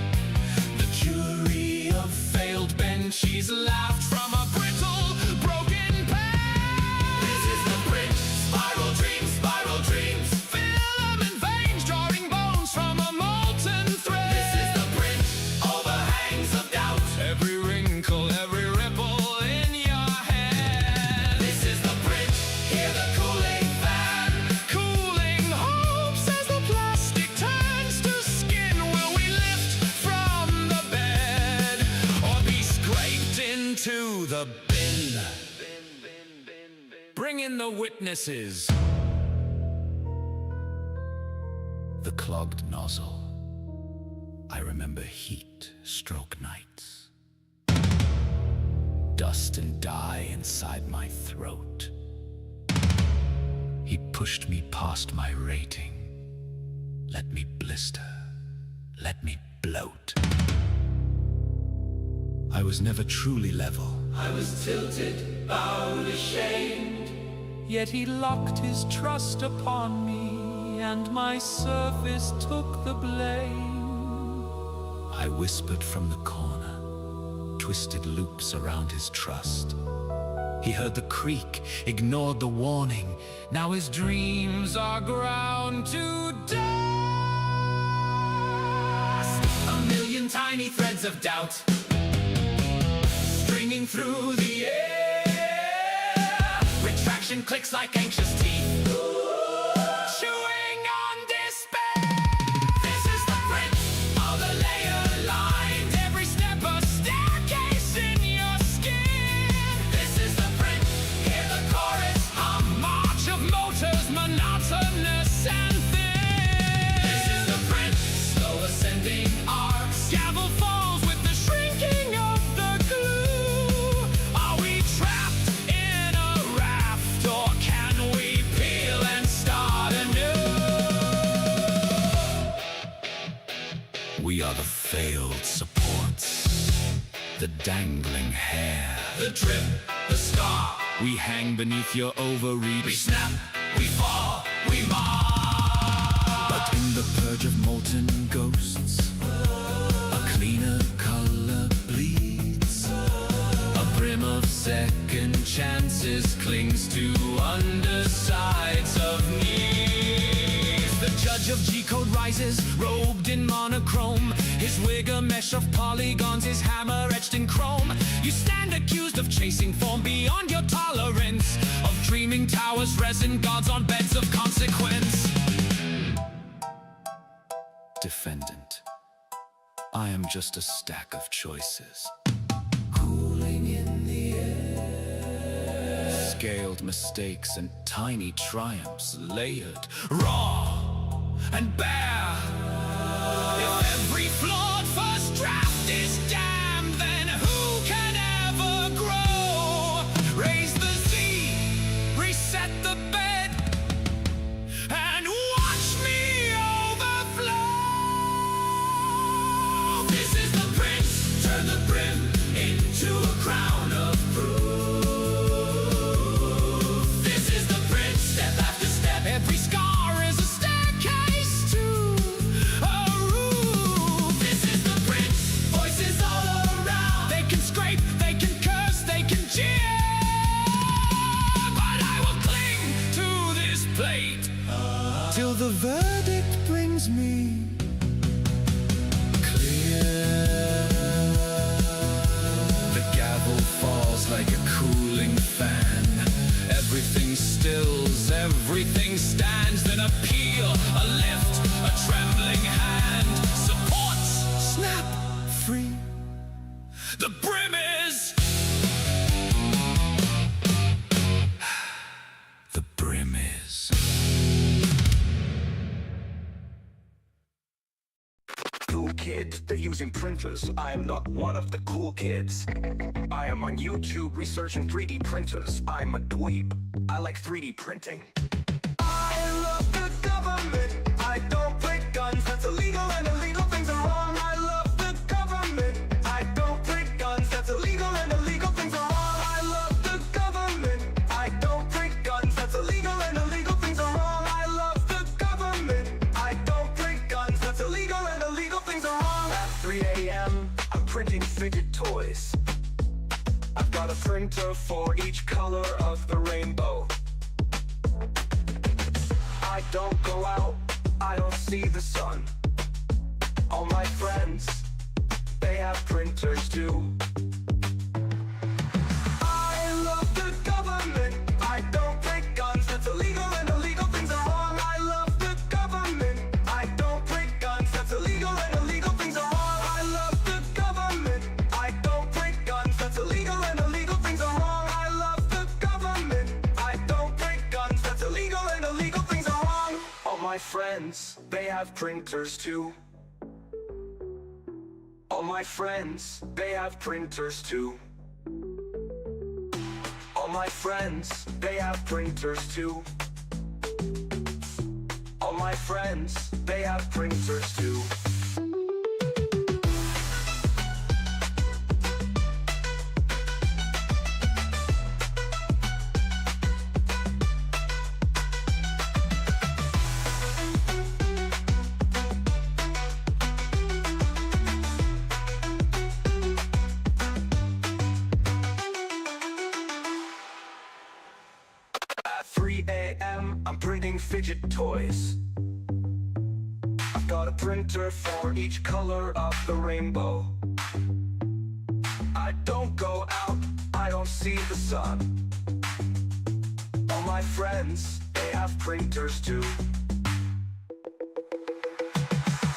Speaker 4: The jury of failed benchies laughed from a brittle, broken past. This is the print, spiral dreams, spiral dreams. Filament veins drawing bones from a molten thread. This is the print, overhangs of doubt. Every wrinkle, every ripple in your head. This is the print, hear the cooling fan, cooling hopes as the plastic turns to skin. Will we lift from the bed or be scraped into the bin? Bring in the witnesses. The clogged nozzle. I remember heat stroke nights. Dust and dye inside my throat. He pushed me past my rating. Let me blister. Let me bloat. I was never truly level. I was tilted, bowed, ashamed. Yet he locked his trust upon me, and my surface took the blame. I whispered from the corner, twisted loops around his trust. He heard the creak, ignored the warning. Now his dreams are ground to dust. A million tiny threads of doubt, stringing through the air. Retraction clicks like anxious teeth, chewing on despair. This is the print of the layer line. Every step a staircase in your skin. This is the print,
Speaker 3: We are the failed supports, the dangling hair, the drip, the scar. We hang beneath your overreach. We snap, we fall, we mar. But in the purge of molten ghosts, a cleaner color bleeds. A brim of second chances clings to undersides of knees. The judge of G-code rises, robed in monochrome. His wig a mesh of polygons, his hammer etched in chrome. You stand accused of chasing form beyond your tolerance, of dreaming towers, resin gods on beds of consequence. Defendant, I am just a stack of choices, cooling in the air. Scaled mistakes and tiny triumphs, layered, raw and bare. If every flawed first draft is damned, then who can ever grow? Raise the Z, reset the bed, and watch me overflow. This is the prince, turn the brim into a crown of proof. This is the prince, step after step, every scar is a staircase to a roof. This is the prince, voices all around. They can scrape, they can curse, they can jeer, but I will cling to this plate till the verdict brings me clear. The gavel falls like a cooling fan. Everything stills, everything stands. Then a peel, a lift, a trembling hand. Supports, snap, free. The brim is. The brim is.
Speaker 6: Cool kids, they're using printers. I am not one of the cool kids. I am on YouTube researching 3D printers. I'm a dweeb. I like 3D printing. I love the government. I don't print guns. That's illegal and illegal things are wrong. I love the government. I don't print guns. That's illegal and illegal things are wrong. I love the government. I don't print guns. That's illegal and illegal things are wrong. I love the government. I don't print guns. That's illegal and illegal things are wrong. At 3 a.m. I'm printing fidget toys. I've got a printer for each color of the rainbow. I don't go out, I don't see the sun. All my friends, they have printers too. I love the government. I don't print guns. That's illegal and illegal things are wrong. I love the government. I don't print guns. That's illegal and illegal things are wrong. I love the government. I don't print guns. That's illegal and illegal things are wrong. I love the government. I don't print guns. That's illegal and illegal things are wrong. All my friends, they have printers too. All my friends, they have printers too. All my friends, they have printers too. All my friends, they have printers too. At 3 a.m. I'm printing fidget toys. I've got a printer for each color of the rainbow. I don't go out, I don't see the sun. All my friends, they have printers too.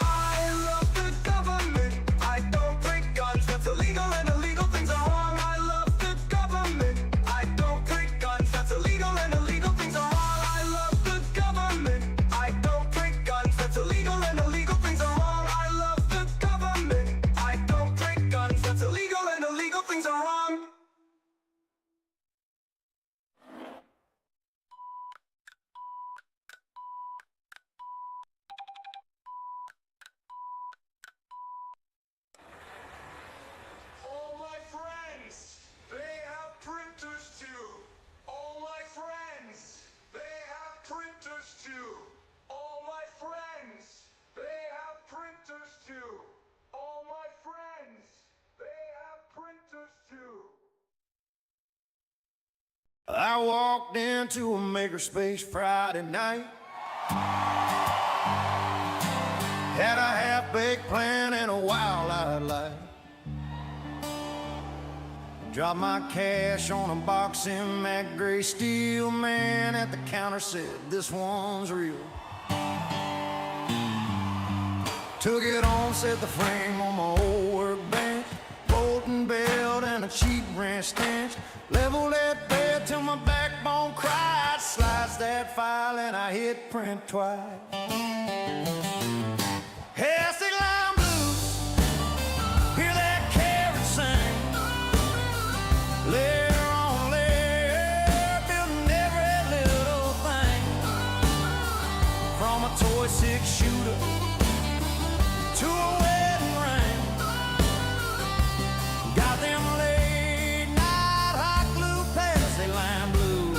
Speaker 6: I love the government. I don't print guns. That's illegal and illegal things are wrong. I love the government. I don't print guns. That's illegal and illegal things are wrong. I love the government. I don't print guns. That's illegal and illegal things are wrong. I love the government. I don't print guns. That's illegal and illegal things are wrong.
Speaker 7: I walked into a makerspace Friday night. Had a half-baked plan and a wild-eyed light. Dropped my cash on a boxing Mac Gray steel. Man at the counter said, "This one's real." Took it on, set the frame on my old workbench. Bolt and belt and a cheap wrench stench. Leveled that bed till my backbone cried. Sliced that file and I hit print twice. Hasty lime blues, hear that carrot sing. Layer on layer, building every little thing. From a toy six-shooter to a wedding ring. Got them late night hot glue pasty lime blues.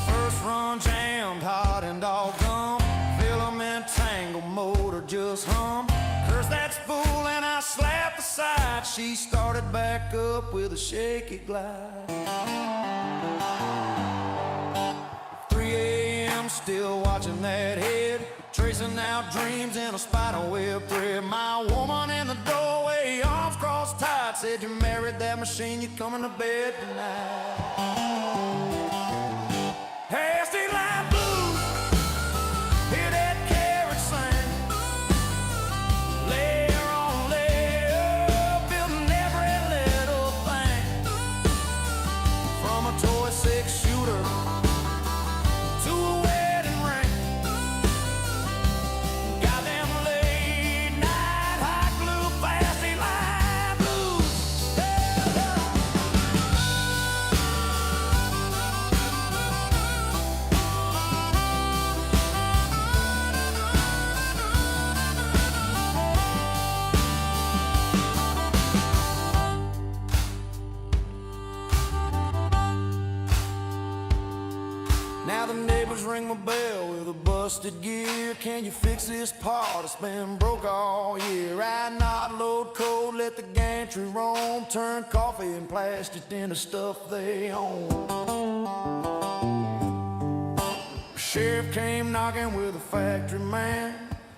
Speaker 7: First run jammed hot and doggone. Filament tangle motor just hum. Curse that spool and I slapped the side. She started back up with a shaky glide. 3 a.m. still watching that head. Tracing out dreams in a spider web thread. My woman in the doorway, arms crossed tight, said, "You married that machine, you coming to bed tonight." Hasty line blues, hear that carrot sing. Layer on layer, building every little thing. From a toy six-shooter to a wedding ring. Got them late night hot glue pasty lime blues. Now the neighbors ring my bell with a busted gear. "Can you fix this part? It's been broke all year." I not load code, let the gantry roam. Turn coffee and plastic into stuff they own. Sheriff came knocking with a factory man.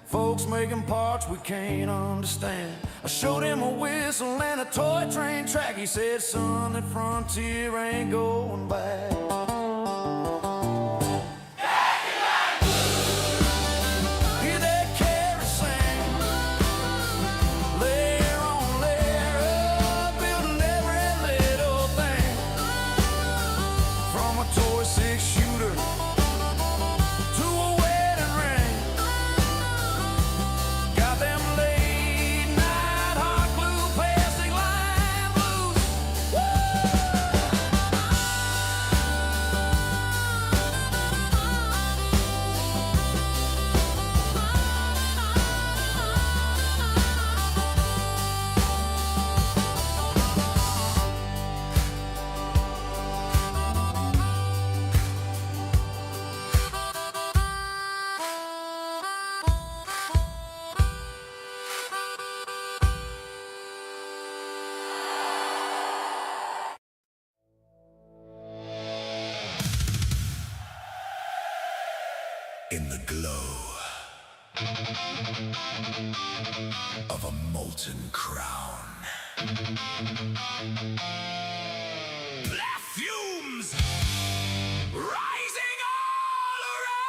Speaker 7: Folks making parts we can't understand. I showed him a whistle and a toy train track. He said, "Son, that frontier ain't going back." Hear that carrot sing. Layer on layer up, building every little thing. From a toy six-shooter to a wedding ring. Got them late night hot glue pasty lime blues.
Speaker 3: In the glow of a molten crown, black fumes rising all around.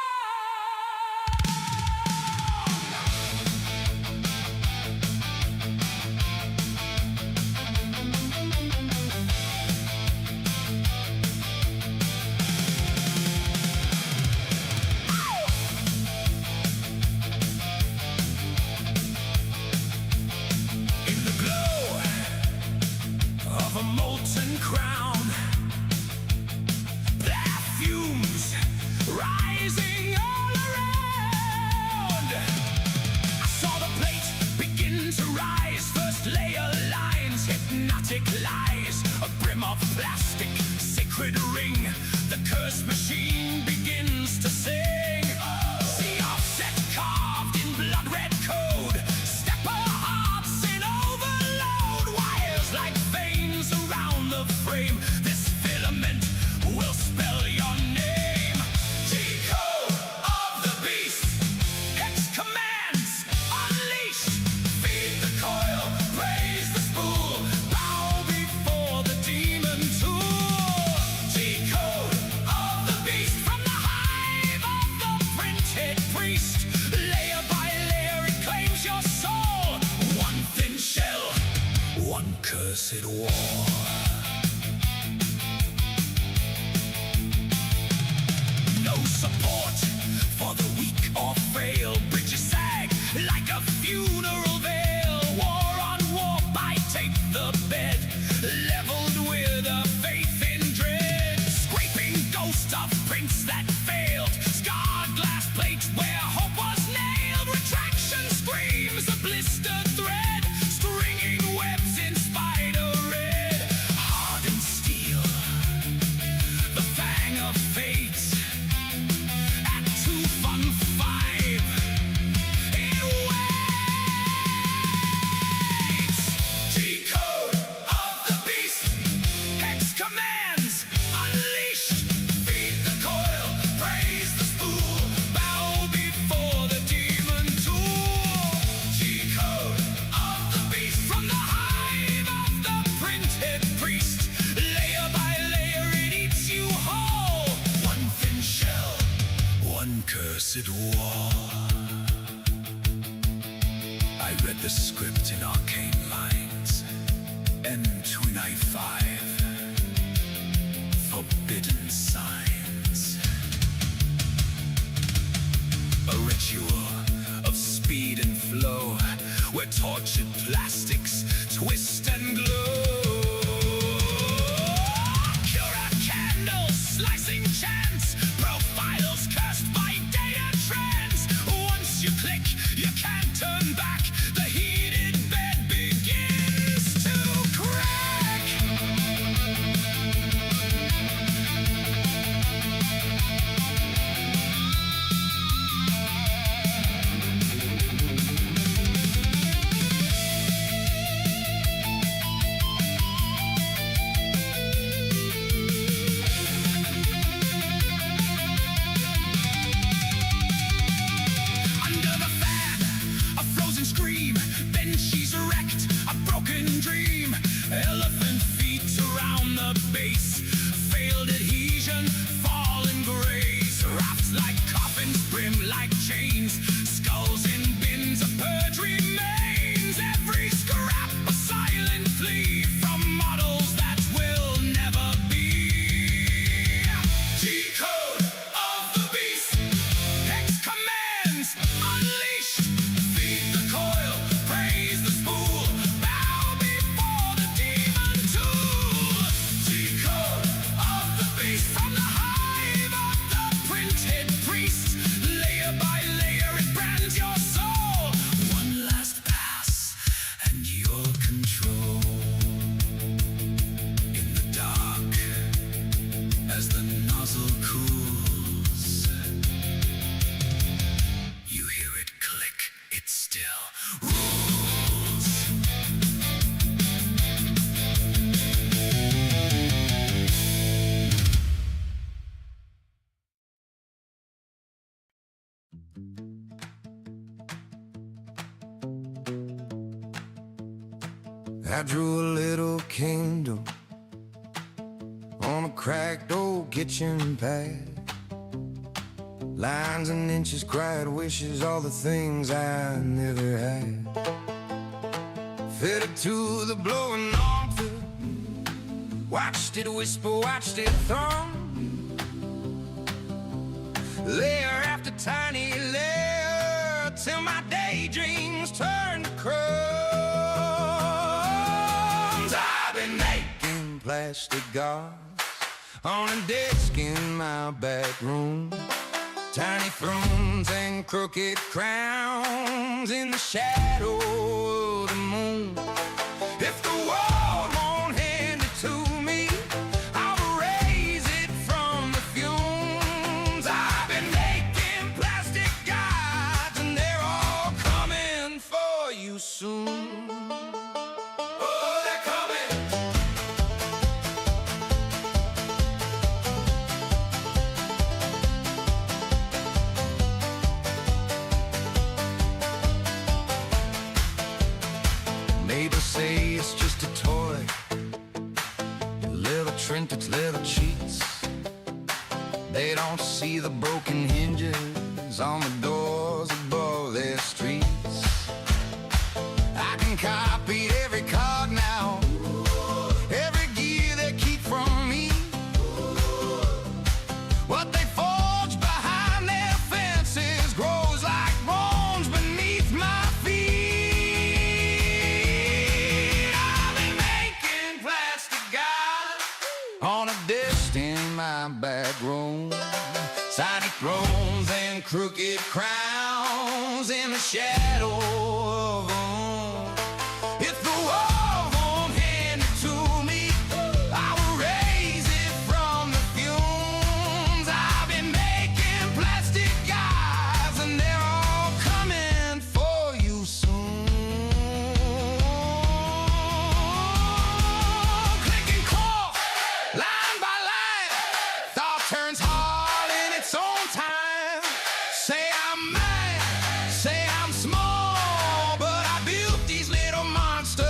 Speaker 3: In the glow of a molten priest. Layer by layer it claims your soul. One thin shell, one cursed war. No support for the weak or frail. Bridges sag like a funeral veil. War on war by tape the bed, leveled with a faith in dread. Scraping ghost of prints that failed. Scarred glass plates where hope was nailed. Retraction screams a blistered thread. Stringing webs in spider red. Hardened steel, the fang of fate. At 215, it waits. G-code of the beast. Hex commands unleashed. Feed the coil, praise the spool. Bow before the demon tool. G-code of the beast. From the hive of the printed priest. Layer by layer it eats you whole. One thin shell, one cursed wall. I read the script in arcane lines. N295, forbidden signs. A ritual of speed and flow, where tortured plastics twist and glow. Cura candles, slicing chance, profiles cursed by data trends. Once you click, you can't turn back. The heated bed begins to crack. Under the fan, a frozen scream. Then she's wrecked, a broken dream. Elephant feet around the base. Failed adhesion, fallen grace. Wrapped like coffins, brim like chains. Skulls in bins of purge remains. Every scrap a silent plea from models that will never be. G-code of the beast. Hex commands unleashed. Feed the coil, praise the spool. Bow before the demon tool. G-code of the beast. From the hive of the printed priest. Layer by layer it brands your soul. One last pass and you'll control. In the dark, as the nozzle cools, you hear it click, it still rules.
Speaker 7: I drew a little candle on a cracked old kitchen pad. Lines and inches, cried wishes, all the things I never had. Fitted to the blowing altar, watched it whisper, watched it thrum. Layer after tiny layer, till my daydreams turn to crumbs. I've been making plastic gods on a desk in my back room. Tiny thrones and crooked crowns in the shadow of the moon. If the world won't hand it to me, I'll raise it from the fumes. I've been making plastic gods and they're all coming for you soon. Oh, they're coming. Neighbors say it's just a toy. Leather trim, it's leather cheats. They don't see the broken hinges on the door.
Speaker 3: and crooked crowns in the shadow of the moon. If the world won't hand it to me, I will raise it from the fumes. I've been making plastic guys, and they're all coming for you soon. Click and claw, line by line, thought turns hard in its own time. Say I'm mad, say I'm small, but I built these little monsters,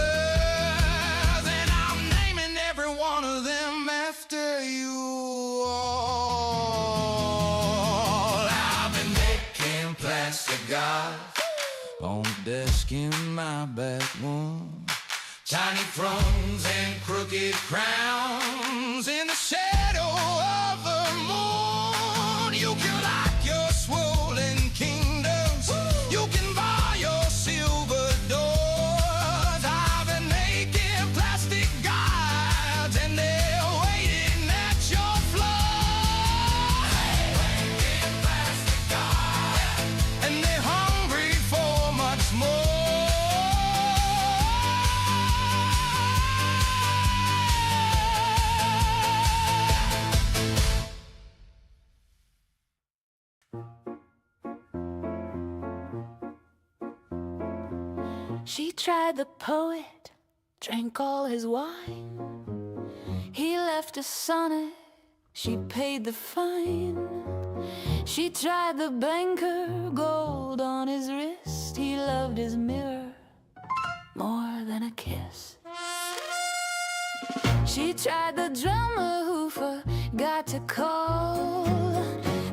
Speaker 3: and I'm naming every one of them after you all. I've been making plastic gods on the desk in my back room. Tiny thrones and crooked crowns in the shadow of the moon. You can lock your swollen kingdoms, you can bar your silver doors. I've been making plastic gods, and they're waiting at your floor. Making plastic gods, and they're hungry for much more.
Speaker 1: She tried the poet, drank all his wine. He left a sonnet, she paid the fine. She tried the banker, gold on his wrist. He loved his mirror more than a kiss. She tried the drummer who forgot to call,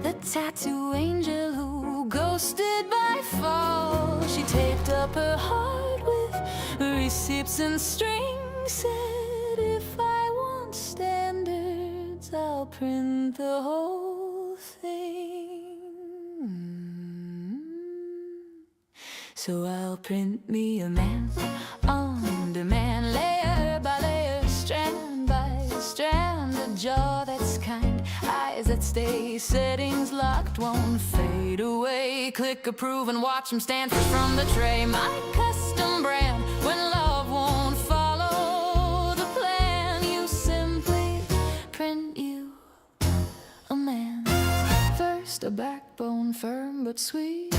Speaker 1: the tattoo angel who ghosted by fall. She taped up her heart with receipts and strings, said if I want standards, I'll print the whole thing. So I'll print me a man on demand, layer by layer, strand by strand, a jaw that's kind, eyes that stay, settings locked, won't fade away. Click approve and watch them stand fresh from the tray. My custom brand, when love won't follow the plan, you simply print you a man. First a backbone firm but sweet,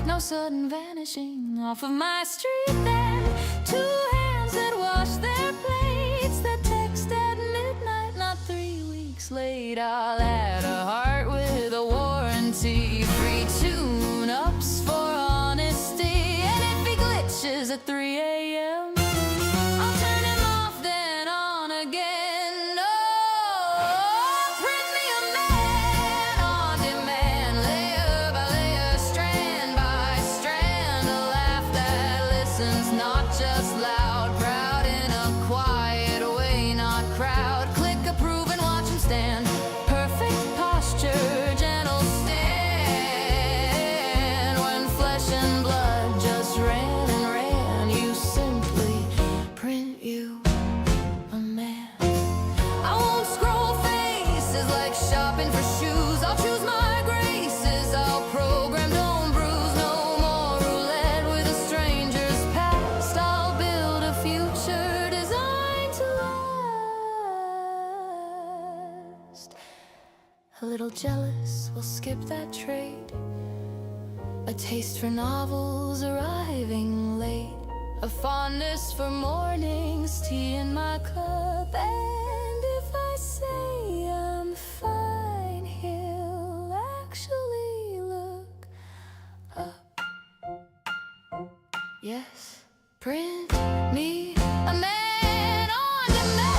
Speaker 1: no sudden vanishing off of my street. Then two hands that wash their plates, that text at midnight, not 3 weeks late. I'll add a heart with a warranty, free tune-ups for honesty. And if he glitches at 3 a.m., I'll turn him off, then on again. Oh, print me a man on demand, layer by layer, strand by strand, a laugh that listens, not just loud, proud in a quiet way, not crowd. Click approve and watch him stand, perfect posture, gentle stand. When flesh and blood just ran and ran, you simply print you a man. I won't scroll faces like shopping for shoes. I'll choose my graces, I'll program, don't bruise. No more roulette with a stranger's past. I'll build a future designed to last. A little jealous, we'll skip that trade. A taste for novels arriving late, a fondness for mornings, tea in my cup. And if I say I'm fine, he'll actually look up. Yes, print me a man on demand,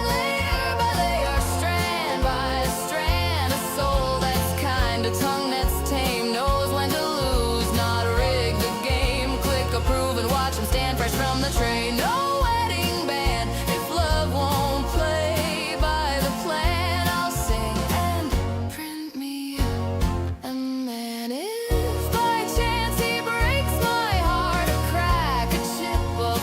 Speaker 1: layer by layer, strand by strand, a soul that's kind, a tongue that's tame, knows when to lose, not rig the game. Click approve and watch him stand fresh from the tray. No wedding band if love won't play by the plan. I'll sing and print me a man. If by chance he breaks my heart, a crack, a chip, a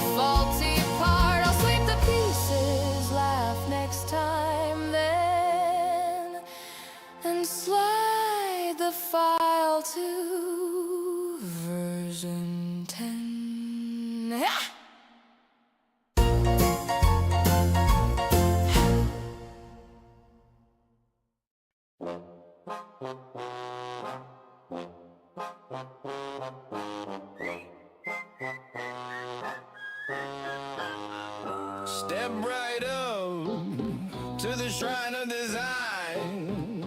Speaker 1: the file to version 10. Ah!
Speaker 2: Step right up to the shrine of design,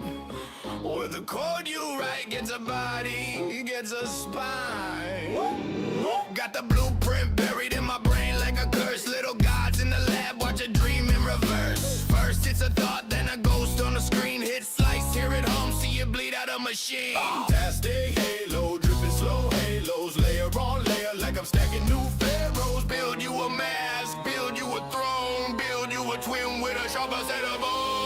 Speaker 2: where the code you write gets a body, gets a spine. Got the blueprint buried in my brain like a curse. Little gods in the lab, watch a dream in reverse. First it's a thought, then a ghost on the screen. Hit slice, hear it home, see it bleed out a machine. Fantastic halo, dripping slow halos, layer on layer like I'm stacking new pharaohs. Build you a mask, build you a throne, build you a twin with a sharper set of bones.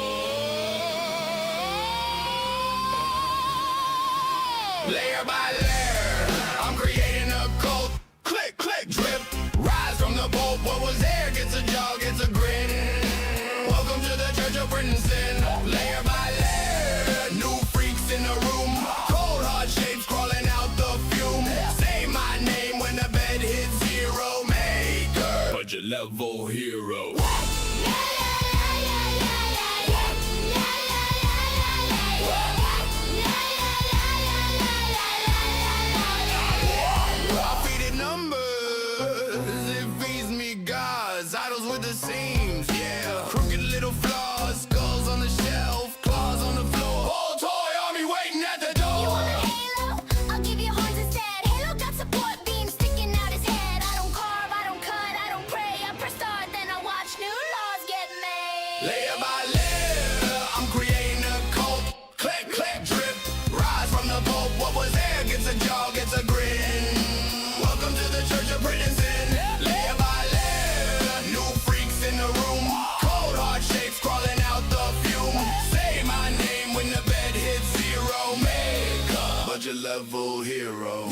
Speaker 2: Layer by layer, I'm creating a cult. Click, click, drip, rise from the boat. What was there gets a jaw, gets a grin. Welcome to the Church of PrintStream3D. Layer by layer, new freaks in the room. Cold hard shapes crawling out the fume. Say my name when the bed hits zero. Maker, budget level hero. I feed it numbers, it feeds me gods. Idols with the seams, yeah. Crooked little flaws, skulls on the shelf, claws on the floor. Whole toy army waiting at the door.
Speaker 1: You want a halo? I'll give you horns instead. Halo got support beams sticking out his head. I don't carve, I don't cut, I don't pray. I press start, then I watch new laws get made.
Speaker 2: Layer by layer, I'm creating a cult. Click, click, drip, rise from the Pope. What was there gets a jaw, gets a grin. Welcome to the Church of PrintStream3D. Layer by layer, new freaks in the room. Cold hard shapes crawling out the fume. Say my name when the bed hits zero. Make a budget level hero.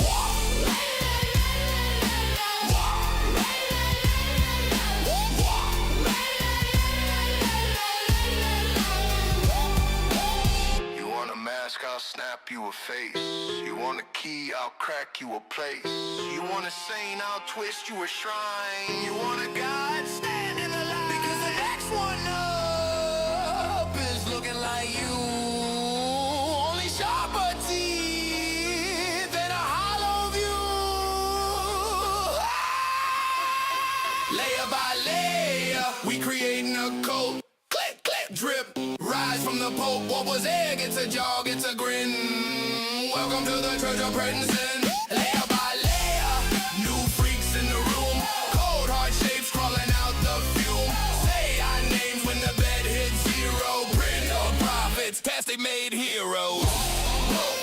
Speaker 2: You want a mask, I'll snap you a face. You want a key, I'll crack you a place. You want a saint, I'll twist you a shrine. You want a god, stand in the line. Because the next one up is looking like you. Only sharper teeth and a hollow view. Layer by layer, we creating a cult. Click, click, drip, rise from the Pope. What was there gets a jaw, gets a grin. Welcome to the Church of PrintStream3D. Layer by layer, new freaks in the room. Cold hard shapes crawling out the fume. Say our names when the bed hits zero. Print of prophets, past they made heroes. Whoa.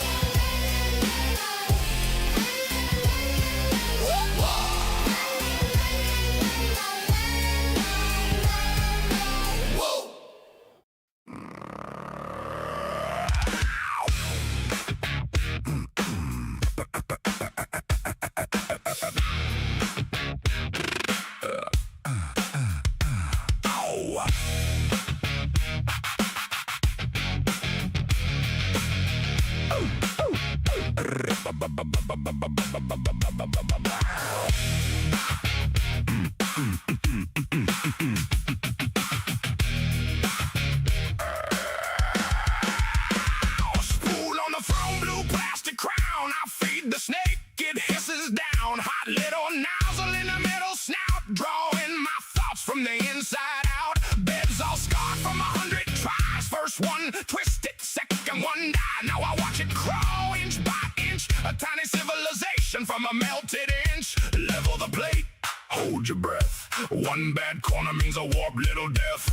Speaker 2: Spool on the throne, blue plastic crown. I feed the snake, it hisses down. Hot little nozzle in the middle snout, drawing my thoughts from the inside out. Bed's all scarred from 100 tries. First one twisted, second one died. Now I watch it crawl inch by inch. A tiny civilization from a melted inch. Level the plate, hold your breath. One bad corner means a warped little death.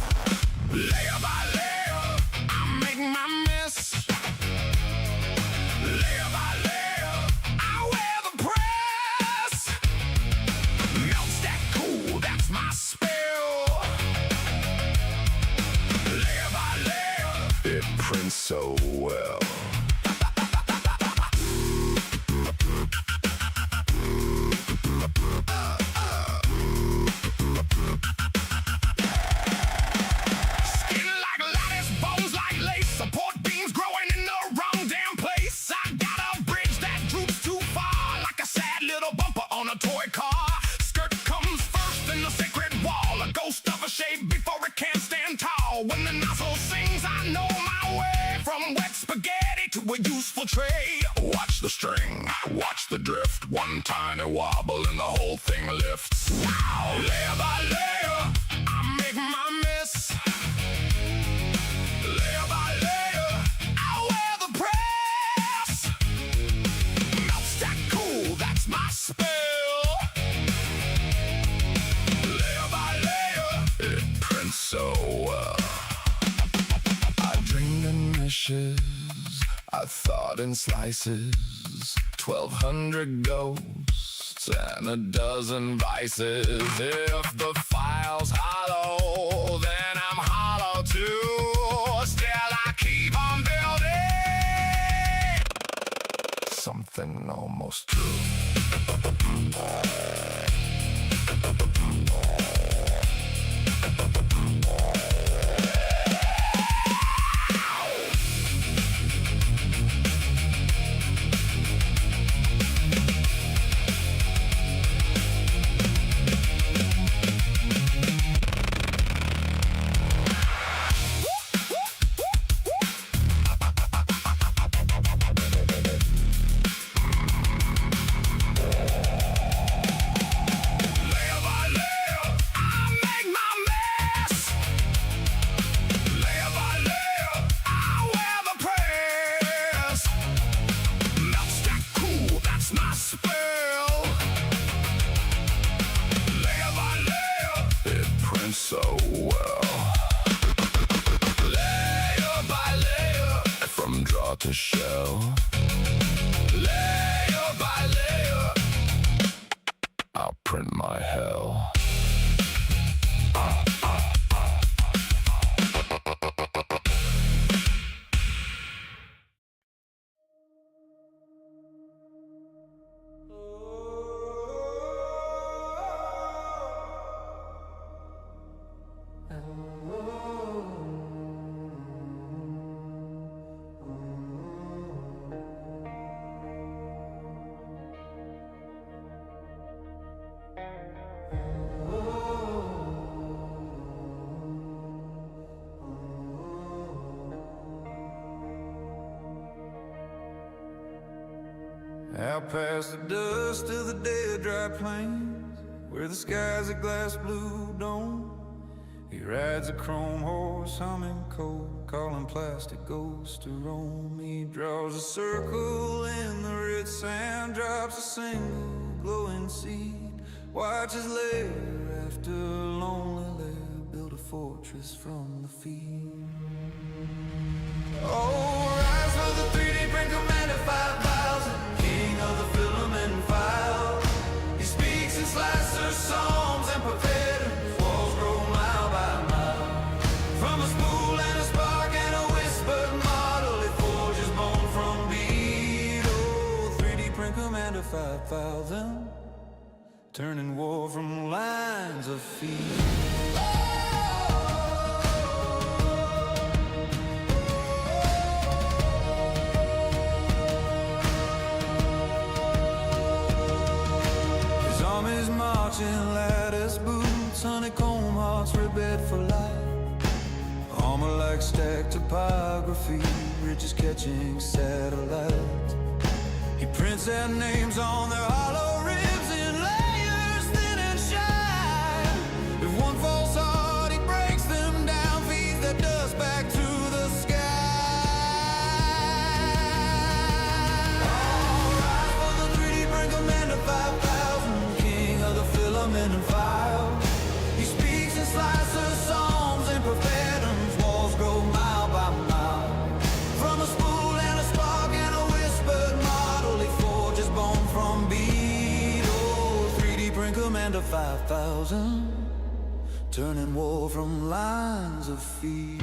Speaker 2: Layer by layer, I make my mess. Layer by layer, I wear the press. Melt stack cool, that's my spell. Layer by layer, it prints so well. Skin like lattice, bones like lace. Support beams grow
Speaker 3: useful trade. Watch the string, watch the drift. One tiny wobble and the whole thing lifts. Wow! Layer by layer, I make my mess. Layer by layer, I wear the press. Melt stack cool, that's my spell. Layer by layer, it prints so well. I dreamed in meshes, I thought in slices. 1,200 ghosts and a dozen vices. If the file's hollow, then I'm hollow too. Still I keep on building something almost true. So well, layer by layer, from draw to shell, layer by layer, I'll print my hell.
Speaker 4: Out past the dust of the dead dry plains, where the sky's a glass blue dome, he rides a chrome horse humming cold, calling plastic ghosts to roam. He draws a circle in the red sand, drops a single glowing seed, watches layer after lonely layer build a fortress from the feed. Oh, rise for the 3D print commander 5000, king of the filament file. He speaks in slicer psalms and patterns, walls grow mile by mile. From a spool and a spark and a whispered model, it forges bone from bead. Oh, 3D print commander 5000, turning war from lines of feed. Marching lattice boots, honeycomb hearts, ribbed for life. Armor like stacked topography, riches catching satellites. He prints their names on their hollow ribs in layers thin and shine. If one falls hard, he breaks them down, feeds their dust back to the sky. All rise for the 3D print commander 5000, king of the filament and file. He speaks in slicer psalms and patterns, walls grow mile by mile. From a spool and a spark and a whispered model, he forges bone from bead. Oh, 3D print commander 5000, turning war from lines of feed.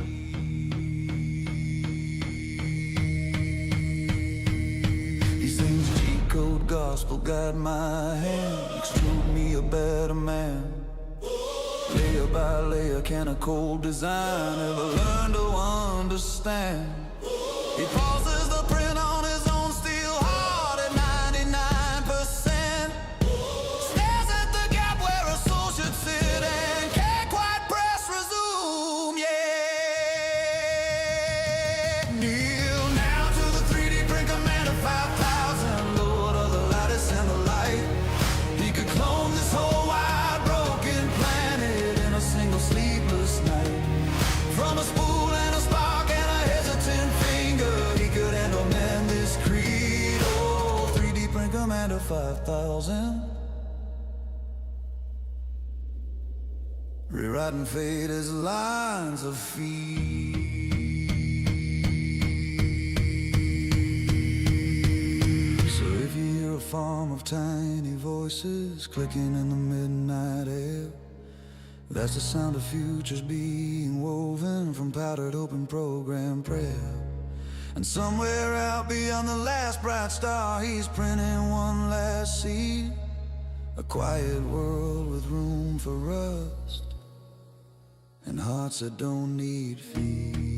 Speaker 4: He sings G-code gospel, guide my hand, extrude me a better man. Layer by layer, can a cold design ever learn to understand? He pauses the print on his own steel heart at 99%. Stares at the gap where a soul should sit and can't quite press resume, yeah. Kneel now to the 3D print
Speaker 7: Commander 5000. Rewriting fate as lines of feet. So if you hear a farm of tiny voices clicking in the midnight air, that's the sound of futures being woven from powdered open program prayer. And somewhere out beyond the last bright star, he's printing one last seed. A quiet world with room for rust and hearts that don't need feet.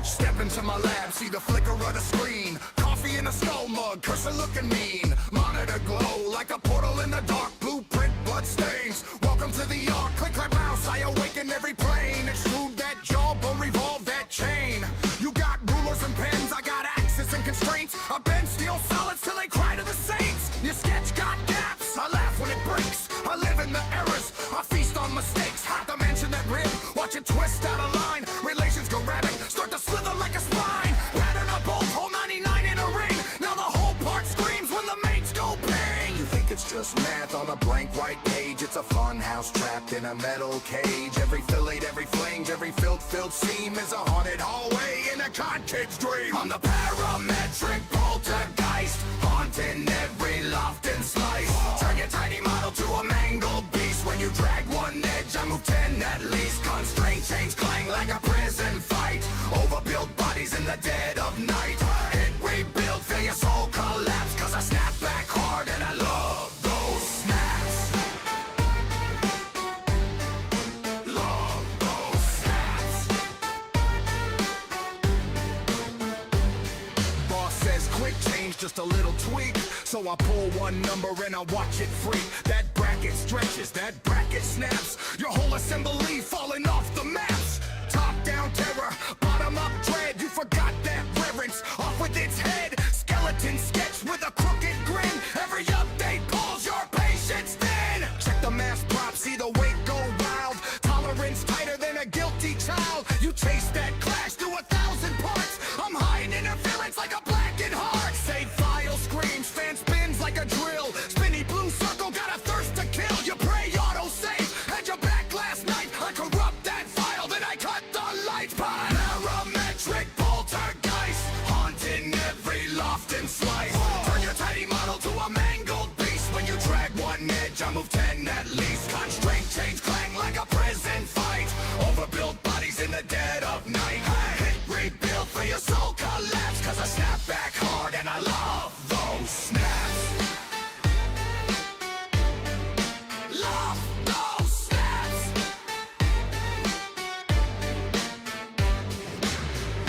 Speaker 8: Step into my lab, see the flicker of the screen. Coffee in a skull mug, cursor looking mean. Monitor glow like a portal in the dark. Blueprint, blood stains. Welcome to the ark. Click my mouse, I awaken every plane. Extrude that jawbone, revolve that chain. You got rulers and pens, I got axes and constraints. I bend steel solids till they cry to the saints. Your sketch got gaps, I laugh when it breaks. I live in the errors, I feast on mistakes. Hot dimension that rib, watch it twist out of line. Relations go rabbit, start to slither like a spine. Pattern a bolt, hole 99 in a ring. Now the whole part screams when the mates go bang. You think it's just math on a blank white page. It's a fun house trapped in a metal cage. Every fillet, every flange, every filled seam is a haunted hallway in a con kid's dream. I'm the parametric poltergeist, haunting every loft and slice. Turn your tiny model to a mangled beast. When you drag one edge, I move 10 at least. Constraint chains clang like a prison fight. Overbuilt bodies in the dead of night. Hit rebuild, feel your soul collapse. Cause I snap back hard and I love those snaps. Love those snaps. Boss says quick change, just a little tweak. So I pull one number and I watch it freak. That bracket stretches, that bracket snaps. Your whole assembly falling off the maps. Top down terror, bottom up dread. You forgot that reverence, off with its head. Skeleton sketch with a crooked grin. Every update pulls your patience thin. Check the mass prop, see the weight go wild. Tolerance tighter than a guilty child. You chase that clash to 1,000 parts. I'm hiding interference like a blackened heart. Save file screams, fan spins like a drill. Spinny blue circle, got a thirst to kill. You pray auto save, had your back last night. I corrupt that file, then I cut the lights. Parametric poltergeist, haunting every loft and slice. Turn your tiny model to a mangled beast. When you drag one edge, I move 10 at least. Constraint chains clang like a prison fight. Overbuilt bodies in the dead of night. Hit rebuild for your soul collapse. Cause I snap back hard and I love those snaps. Love those snaps.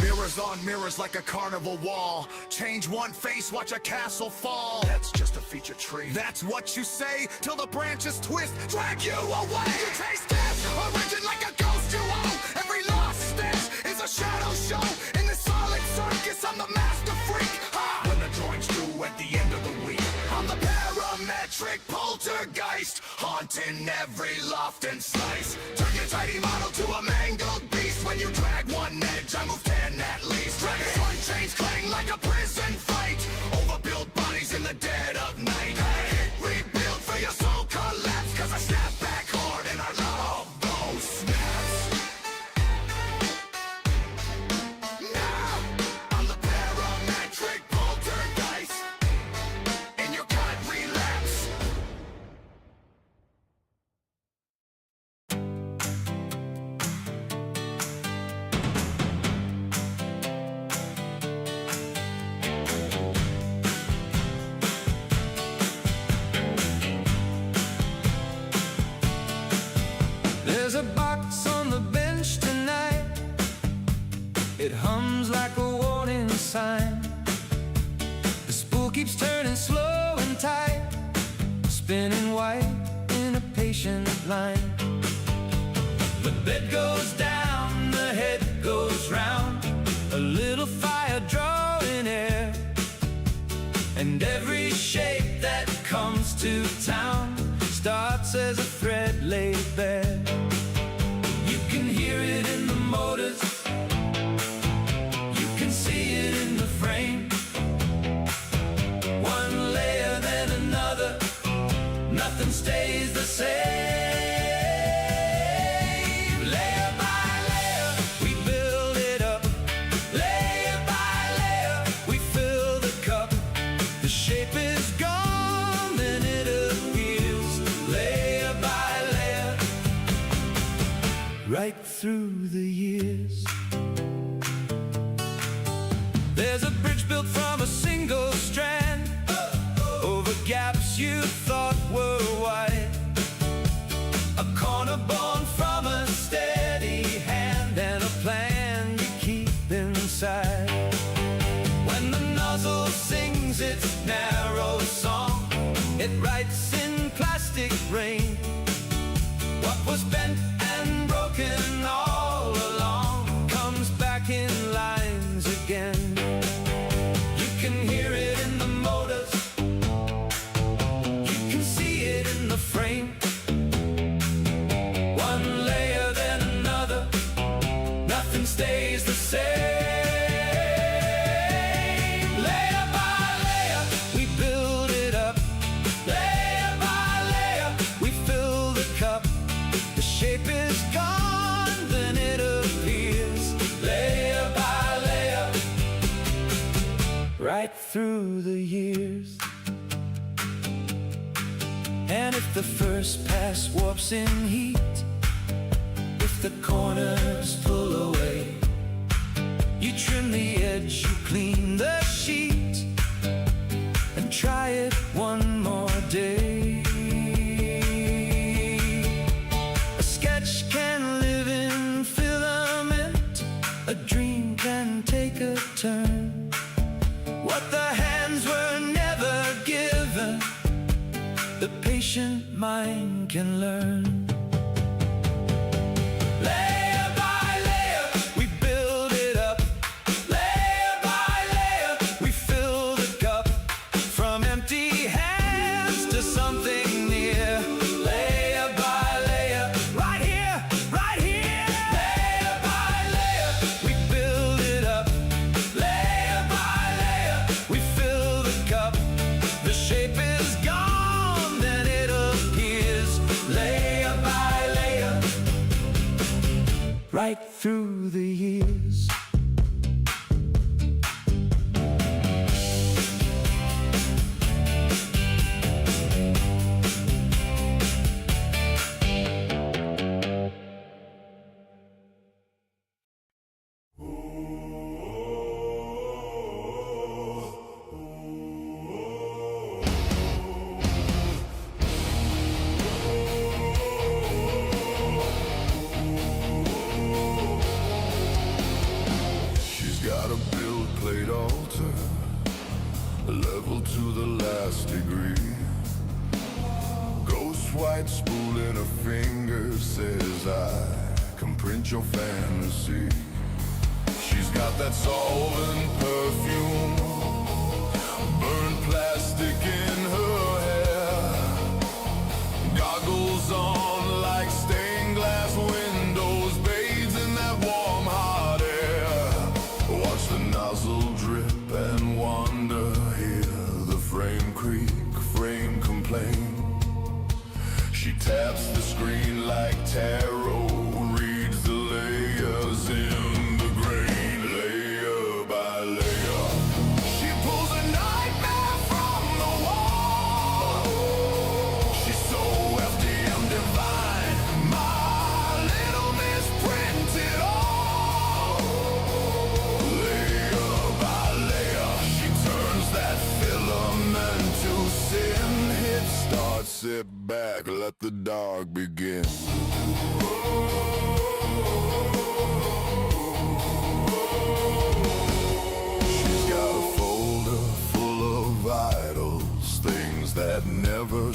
Speaker 8: Mirrors on mirrors like a carnival wall. Change one face, watch a castle fall.
Speaker 6: That's just a feature tree.
Speaker 8: That's what you say till the branches twist, drag you away. You taste death, origin like a ghost you own. Every lost stitch is a shadow show. In the solid circus, I'm the master freak. Ha!
Speaker 6: When the drawing's due at the end of the week,
Speaker 8: I'm the parametric poltergeist, haunting every loft and slice. Turn your tiny model to a mangled beast. When you drag one edge, I move 10 at least. Dragon chains clang like a prison fight. Overbuilt bodies in the dead of night. Hit rebuild for your soul collapse. Cause I snap back hard and I love those snaps. Now, I'm the parametric poltergeist. In your god relapse.
Speaker 4: it hums like a warning sign. The spool keeps turning slow and tight, spinning white in a patient line. The bed goes down, the head goes round, a little fire drawing air, and every shape that comes to town starts as a thread laid bare. You can hear it in the motors, you can see it in the frame. One layer then another, nothing stays the same. Layer by layer, we build it up. Layer by layer, we fill the cup. The shape is gone, then it appears. Layer by layer, right through the years. There's a bridge built from a single strand, over gaps you thought were wide. A corner born from a steady hand, and a plan you keep inside. When the nozzle sings its narrow song, it writes in plastic rain what was bent and broken all along, comes back in lines again. You can hear it in the motors, you can see it in the frame. One layer then another, nothing stays the same. Layer by layer, we build it up. Layer by layer, we fill the cup. The shape is gone, then it appears. Layer by layer, right through the years. And if the first pass warps in heat, if the corners pull away, you trim the edge, you clean the sheet, and try it one more day. A sketch can live in filament, a dream can take a turn. What the hands were never given, the patient mind can learn. Layer by layer, we build it up. Layer by layer, we fill the cup. From empty hands to something near. Layer by layer, right here, right here. Layer by layer, we build it up. Layer by layer, we fill the cup. The shape is gone, then it appears. Layer by layer, right through the years.
Speaker 8: She's got a build plate altar, level to the last degree. Ghost white spool in her finger says I can print your fantasy. She's got that solvent perfume, burnt plastic in her hair, goggles on like stained glass windows, bathes in that warm hot air. Watch the nozzle drip and wander, hear the frame creak, frame complain. She taps the screen like tarot, reads the layers in the grain, layer by layer. She pulls a nightmare from the wall. She's so FDM divine, my little miss printed all. Layer by layer, she turns that filament to sin. Hit start, sit back, let the dog begin.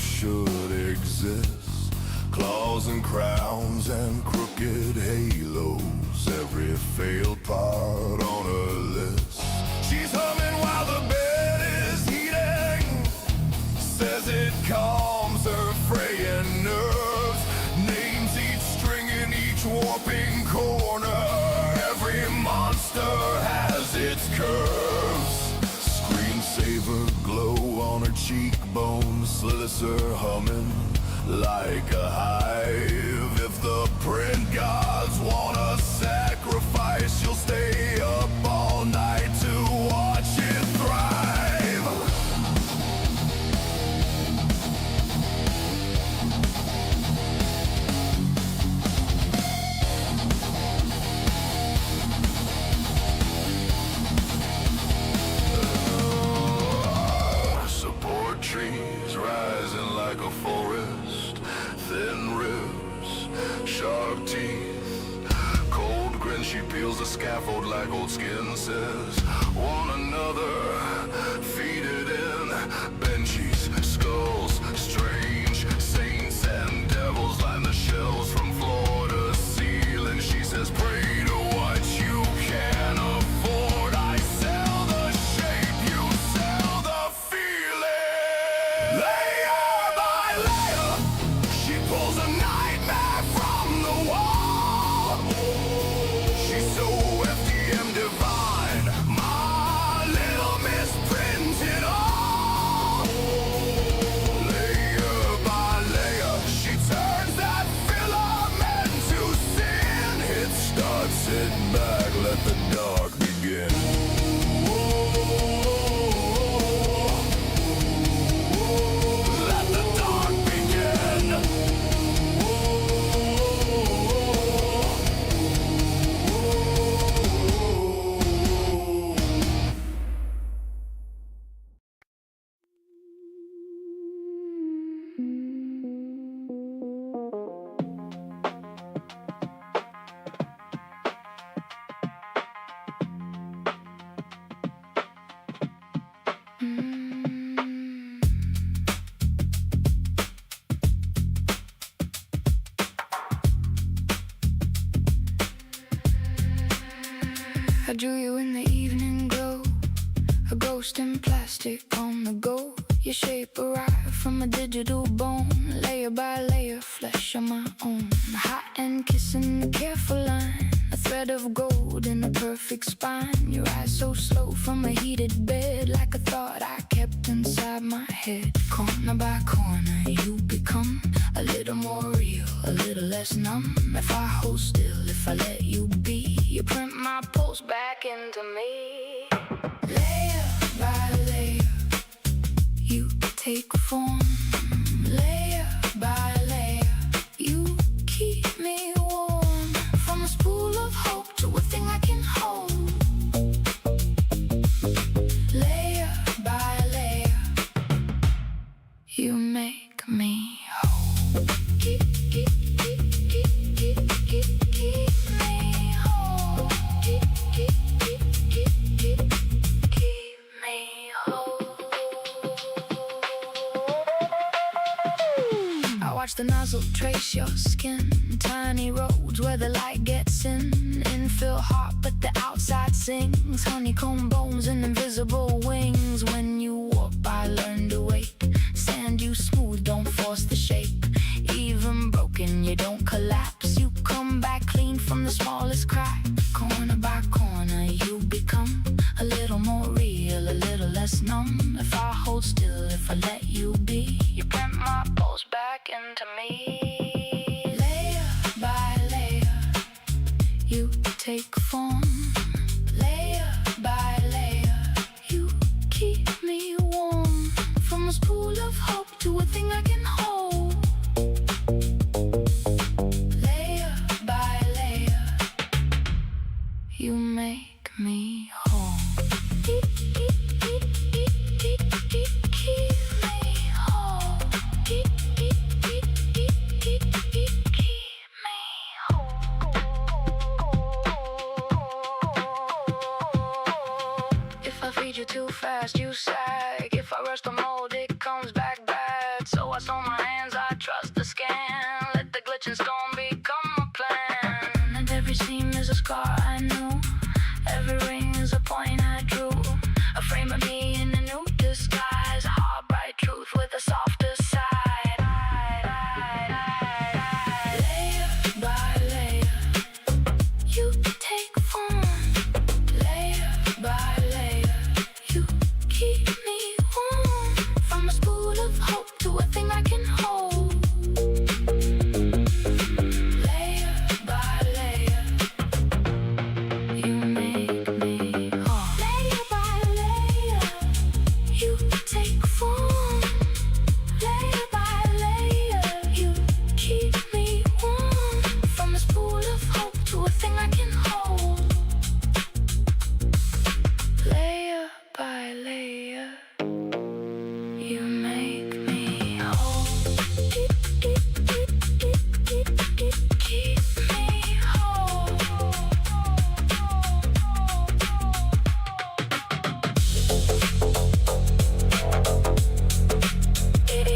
Speaker 8: should exist. Claws and crowns and crooked halos, every failed part on her list. She's humming while the bed is heating, says it calms her fraying nerves, names each string in each warping corner. Every monster has its curves. Screensaver glow on her cheekbones, slits her humming like a hive. If the print gods want a sacrifice, you'll stay up all night to watch it thrive. Support trees rising like a forest, thin ribs, sharp teeth, cold grin. She peels the scaffold like old skin says. One another, feed it in. Benchies, skulls, strange saints and devils line the shelves from floor to ceiling. She says, pray to what you can afford. I sell the shape, you sell the feeling. Layer by layer, she pulls a nightmare from the wall. She's so FDM divine, my little miss prints it all. Layer by layer, she turns that filament to sin. Hit start, sit back, let the dark begin. Let the dark begin.
Speaker 1: I drew you in the evening glow, a ghost in plastic on the go. Your shape arrived from a digital bone, layer by layer, flesh on my own. Hot and kissing, careful line, a thread of gold in a perfect spine. Your eyes so slow from a heated bed, like a thought I kept inside my head. Corner by corner, you become a little more real, a little less numb. If I hold still, if I let you be, you print my pulse back into me. Layer by layer, you take form. Layer by layer, you keep me warm. From a spool of hope to a thing I can hold. Layer by layer, you make me whole. Keep me whole. Keep me whole. I watch the nozzle trace your skin, tiny roads where the light gets in. Infill hot, but the outside sings. Honeycomb bones and invisible wings. When you warp, I learn to wait. Sand you smooth, don't force the shape. Even broken, you don't collapse. You come back clean from the smallest crack. Corner by corner, you become a little more real, a little less numb. If I hold still, if I let you be, you print my pulse back into me. Layer by layer, you take form. Layer by layer, you keep me warm. From a spool of hope to a thing I can hold. Layer by layer, you make me whole. Keep me whole. Keep me whole. If I feed you too fast, you sag. If I rush the mold, it comes back bad. So what's on my hands, I trust the scan. Let the glitch and storm become a plan. And every seam is a scar I knew. Every ring is a point I drew. A frame of me in a new disguise. A hard, bright truth with a softer side. Layer by layer, you take form. Layer by layer, you keep me warm. From a spool of hope to a thing I can hold. Layer by layer, you make me whole. Layer by layer, you take form. Layer by layer, you keep me warm. From a spool of hope to a thing I can hold. Layer by layer, you make me whole. Keep me whole. Keep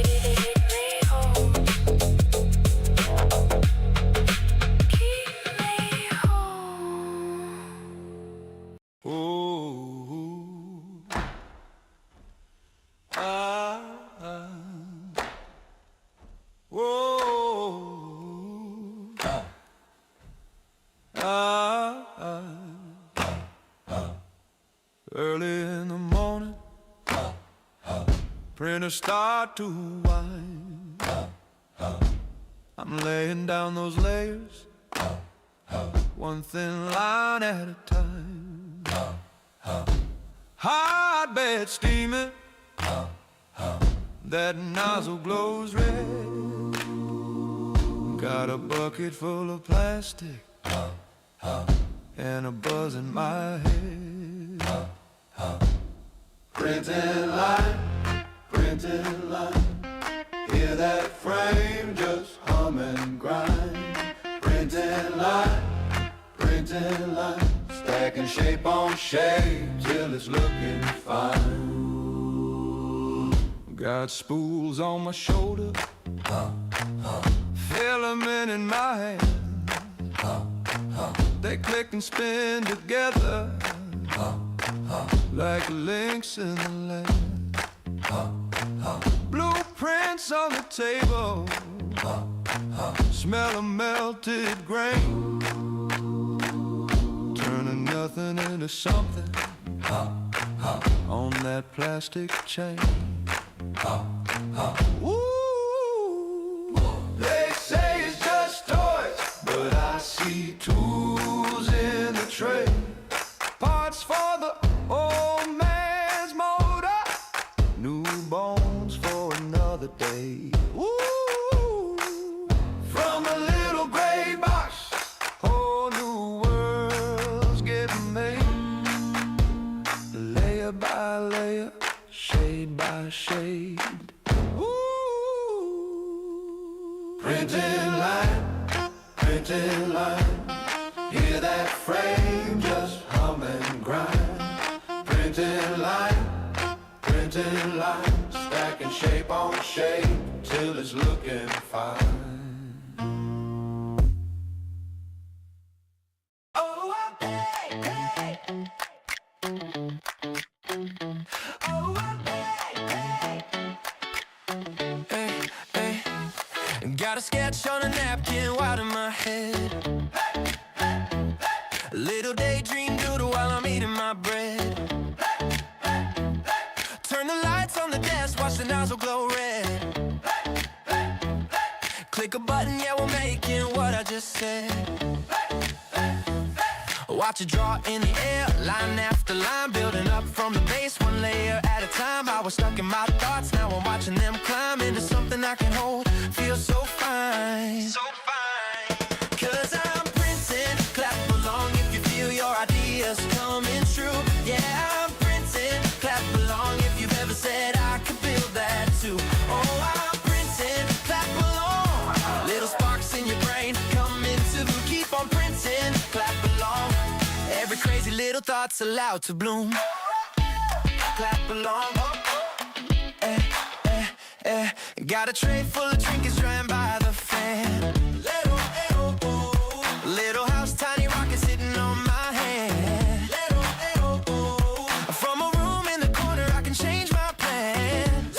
Speaker 1: me whole. Keep me whole.
Speaker 4: Oh, ah, oh, early in the morning, printers start to whine. I'm laying down those layers, one thin line at a time. Hot bed steaming, that nozzle glows red. Got a bucket full of plastic and a buzz in my head. Printing line, hear that frame just hum and grind. Printing line, stacking shape on shape till it's looking fine. Got spools on my shoulder, filament in my hand. They click and spin together like links in the land. Blueprints on the table, smell of melted grain. Turning nothing into something on that plastic chain. Ooh, they say it's just toys, but I see tools in the tray. Parts for the old man's motor, new bones for another day. Ooh, from a little gray box, whole new world's getting made. Layer by layer, shade by shade. Ooh, printing line, hear that frame just hum and grind. Printing line, stacking shape on shape till it's looking fine. Oh, hey. Oh, hey. Got a sketch on a napkin wide in my head. A little daydream doodle while I'm eating my bread. Turn the lights on the desk, watch the nozzle glow red. Click a button, yeah, we're making what I just said. Watch it draw in the air, line after line, building up from the base, one layer at a time. I was stuck in my thoughts, now I'm watching them climb into something I can hold. Feels so fine, cause I'm printing. Clap along if you feel your ideas coming true. Yeah, I'm printing. Clap along if you've ever said I could build that too. Oh, I'm printing. Clap along. Little sparks in your brain coming to keep on printing. Clap along. Every crazy little thought's allowed to bloom. Clap along. Got a tray full of trinkets drying by the fan. Little house, tiny rocket sitting on my hand. From a room in the corner, I can change my plans.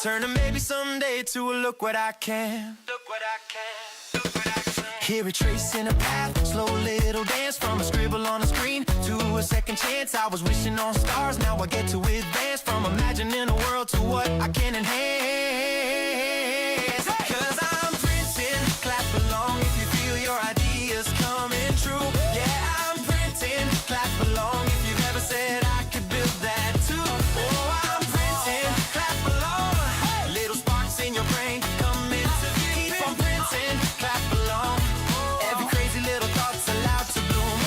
Speaker 4: Turn a maybe someday to a look what I can. Look what I can. Look what I can. Hear it tracing a path, slow little dance from a scribble on a screen to a second chance. I was wishing on stars, now I get to advance from imagining a world to what I can enhance. Cause I'm printing, clap along if you feel your ideas coming true. Yeah, I'm printing, clap along if you've ever said I could build that too. Oh, I'm printing, clap along. Little sparks in your brain coming to keep on printing, clap along. Every crazy little thought's allowed to bloom.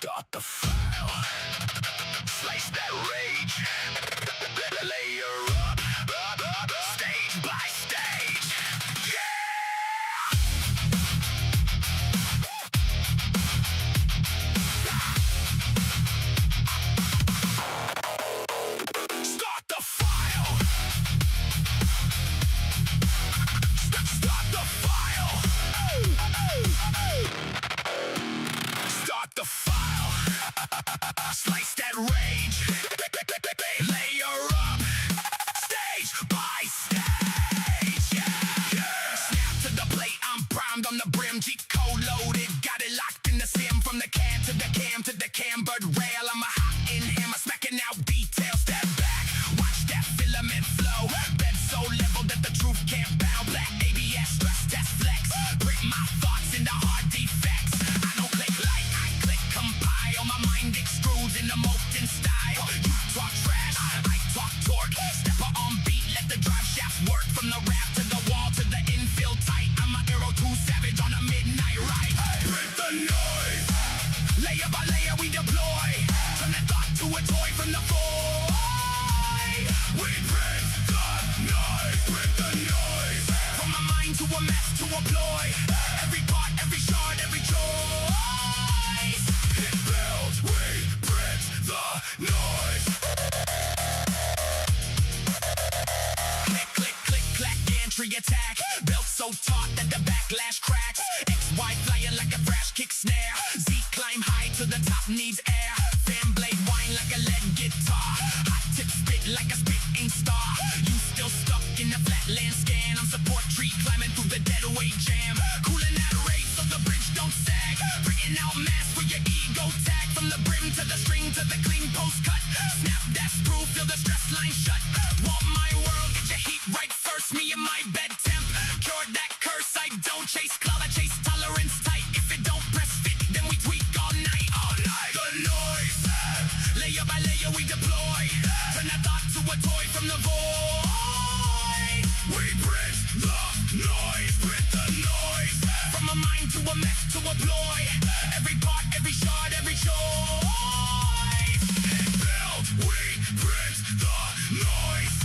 Speaker 3: Start the file. Slice that rage. Layer up. Stage by stage. Yeah! Start the file. Start the file. Start the file. Slice that rage. Layer up. Stage by stage. Yeah. Snap to the plate. I'm primed on the brim. G-code loaded. Got it locked in the sim. From the can to the cam to the cambered rail. I'm a hot in hammer. Smacking out details. Step back. Watch that filament flow. Bed so level that the truth can't bow. Black ABS. Stress test flex. Break my thoughts into hard defects. I don't click like I click compile. My mind extrudes in the molten style. You talk trash, I talk torque. Stepper on beat, let the drive shaft work. From the rap to the wall to the infill tight. I'm a hero too savage on a midnight ride. Print the noise. Layer by layer we deploy. Turn that thought to a toy from the void. We print the noise. Print the noise. From a mind to a mess to a ploy. Every part, every shard, every choice. It builds, we print the noise. Click, click, click, clack, gantry attack. Built so taut that the backlash cracks. XY flying like a thrash kick snare. Z climb high to the top, needs air. Fan blade whine like a lead guitar. Hot tip spit like a spitting star. You still stuck in the flatland scan. I'm support tree climbing through the dead weight jam. Cooling that rate so the bridge don't sag. Bringing out mass for your ego tag. From the brim to the string to the clean post cut. Snap that screw, feel the stress line shut. Want my world, get your heat right first. Me and my bed temp, cure that curse. I don't chase cloud, I chase tolerance tight. If it don't press fit, then we tweak all night. All night. The noise. Layer by layer we deploy. Turn that thought to a toy from the void. We print the noise. Print the noise. From a mind to a mess to a ploy. Every part, every shard, every choice. And build, we print the noise.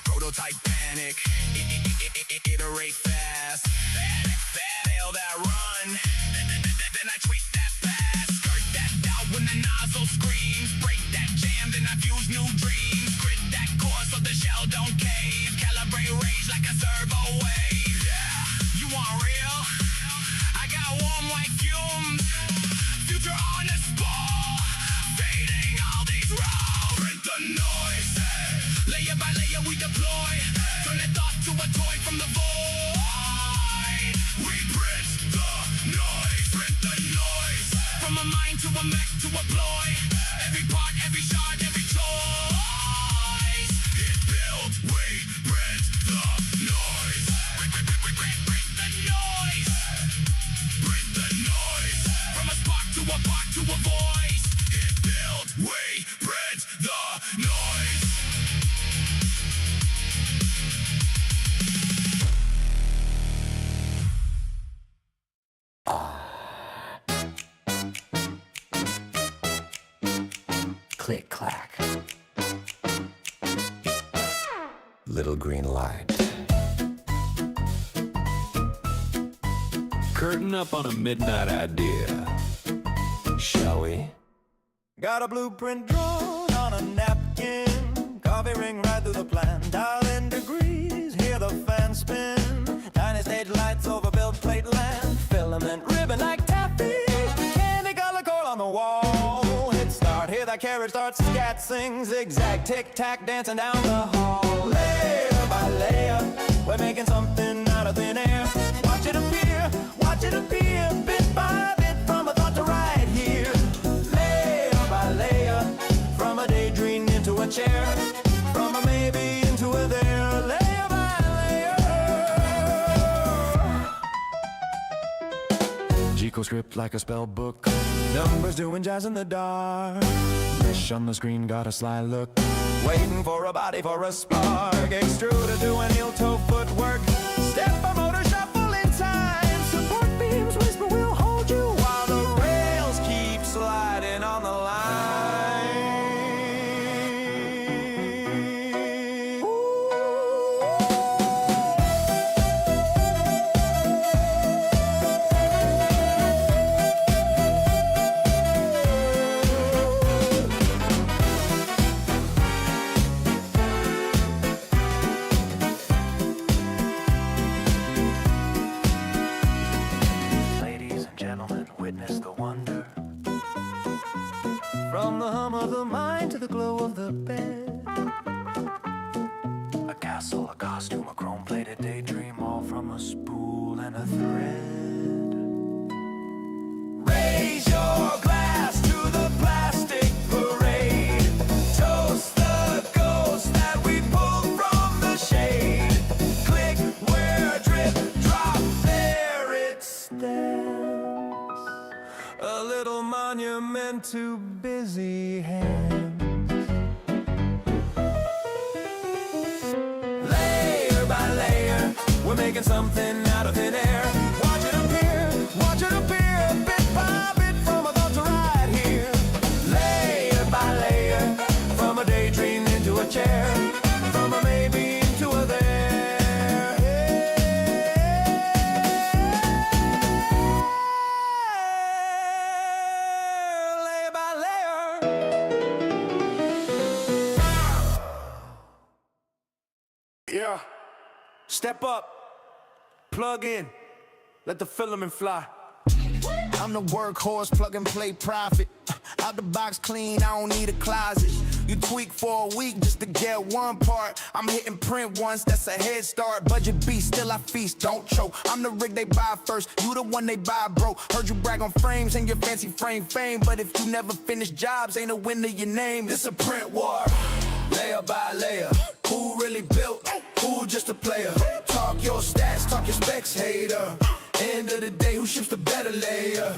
Speaker 3: Prototype panic. Iterate fast. Fail that run. Then I tweak that fast. Skirt that out when the nozzle screams. Break that jam, then I fuse new dreams. Grit that core so the shell don't cave. Calibrate rage like a servo wave. Yeah. You want real? I got warm like fumes. Future on the spot. Fading all these rounds. Print the noise. Layer by layer we deploy. Turn that thought to a toy from the void.
Speaker 9: little green light.
Speaker 2: Curtain up on a midnight idea.
Speaker 9: Shall we?
Speaker 7: Got a blueprint drawn on a napkin. Coffee ring right through the plan. Dial in degrees, hear the fan spin. Tiny stage lights over built plate land. Filament ribbon like taffy. Candy color coal on the wall. Hit start, hear that carriage start. Scat sing, zigzag, tic-tac, dancing down the hall. Layer by layer, we're making something out of thin air. Watch it appear, bit by bit, from a thought to right here. Layer by layer, from a daydream into a chair, from a maybe into a there. Layer by layer. G-code script like a spell book. Numbers doing jazz in the dark. Mesh on the screen got a sly look. Waiting for a body for a spark. Extruder doing heel toe footwork. Step by motor shuffle in time. Support beams whisper we'll hold you while the rails keep sliding on the line. Ladies and gentlemen, witness the wonder. From the hum of the mind to the glow of the bed. A castle, a costume, a chrome-plated daydream, all from a spool and a thread. Raise your glass to the plastic parade. Toast the ghost that we pulled from the shade. Click where drip drop, there it stands. A little monument to busy hands. Layer by layer, we're making something out of thin air. Watch it appear, bit by bit, from a thought to right here. Layer by layer, from a daydream into a chair, from a maybe into a there. Layer by layer. Yeah. Step up, plug in, let the filament fly. I'm the workhorse, plug and play profit. Out the box clean, I don't need a closet. You tweak for a week just to get one part. I'm hitting print once, that's a head start. Budget beast, still I feast, don't choke. I'm the rig they buy first, you the one they buy broke. Heard you brag on frames and your fancy frame fame, but if you never finish jobs, ain't a win to your name. This a print war, layer by layer. Who really built? Who just a player? Talk your stats, talk your specs, hater. End of the day, who ships the better layer?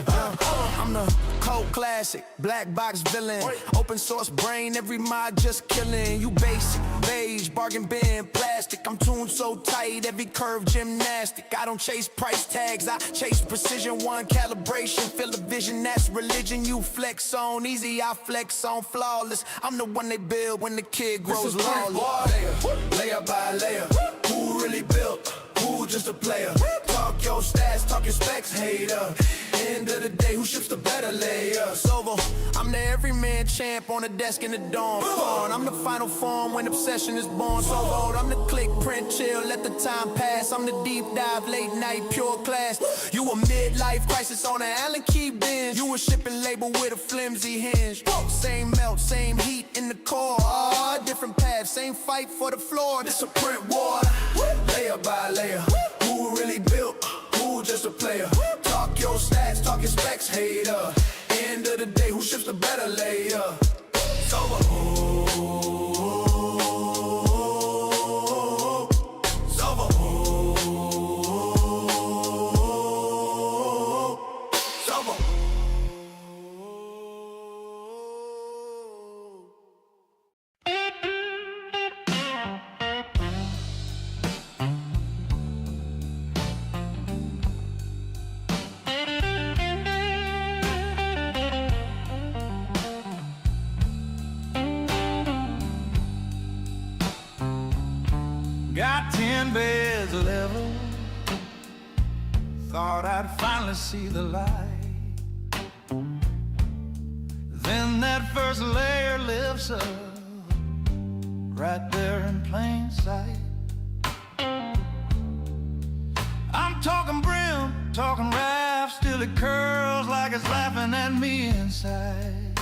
Speaker 7: I'm the cold classic, black box villain. Open source brain, every mod just killing. You basic, beige, bargain bin, plastic. I'm tuned so tight, every curve gymnastic. I don't chase price tags, I chase precision. One calibration, feel the vision, that's religion. You flex on easy, I flex on flawless. I'm the one they build when the kid grows lawless. Layer by layer, who really built? Who just a player? Talk your stats, talk your specs, hater. End of the day, who ships the better layer? Sovo, I'm the everyman champ on the desk in the dawn. I'm the final form when obsession is born. Sovo, I'm the click, print, chill, let the time pass. I'm the deep dive, late night, pure class. You a midlife crisis on an Allen key binge. You a shipping label with a flimsy hinge. Same melt, same heat in the core. Different paths, same fight for the floor. This a print war, layer by layer. Who really built? Who just a player? Talk your stats, talk your specs, hater. End of the day, who ships the better layer? It's over. It's over. It's over. Got 10 beds level. Thought I'd finally see the light. Then that first layer lifts up, right there in plain sight. I'm talking brim, talking raft, still it curls like it's laughing at me inside.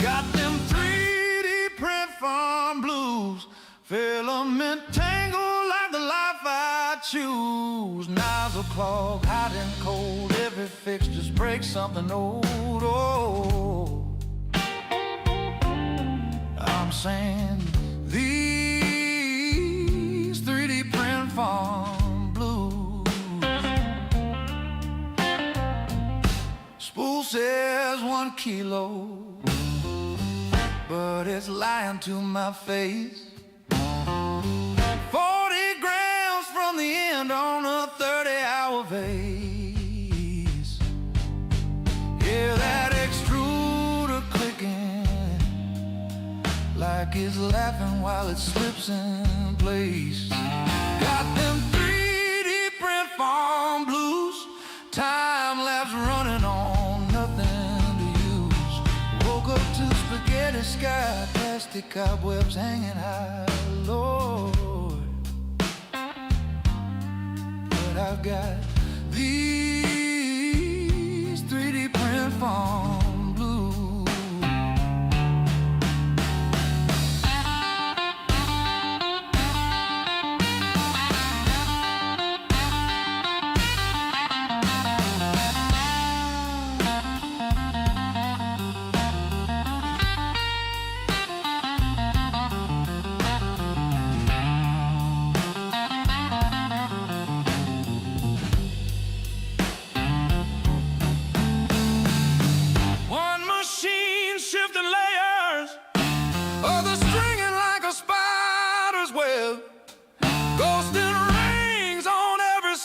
Speaker 7: Got them 3D print farm blues, filament tangled like the life I choose. Nozzle clog, hot and cold, every fix just breaks something old. Oh, I'm saying these 3D print farm blues. Spool says 1 kilo, but it's lying to my face. 40 grams from the end on a 30-hour vase. Yeah, that extruder clicking like it's laughing while it slips in place. Got them 3D print farm blues, time lapse running on nothing to use. Woke up to spaghetti sky, plastic cobwebs hanging high, Lord. But I've got these 3D print farm blues.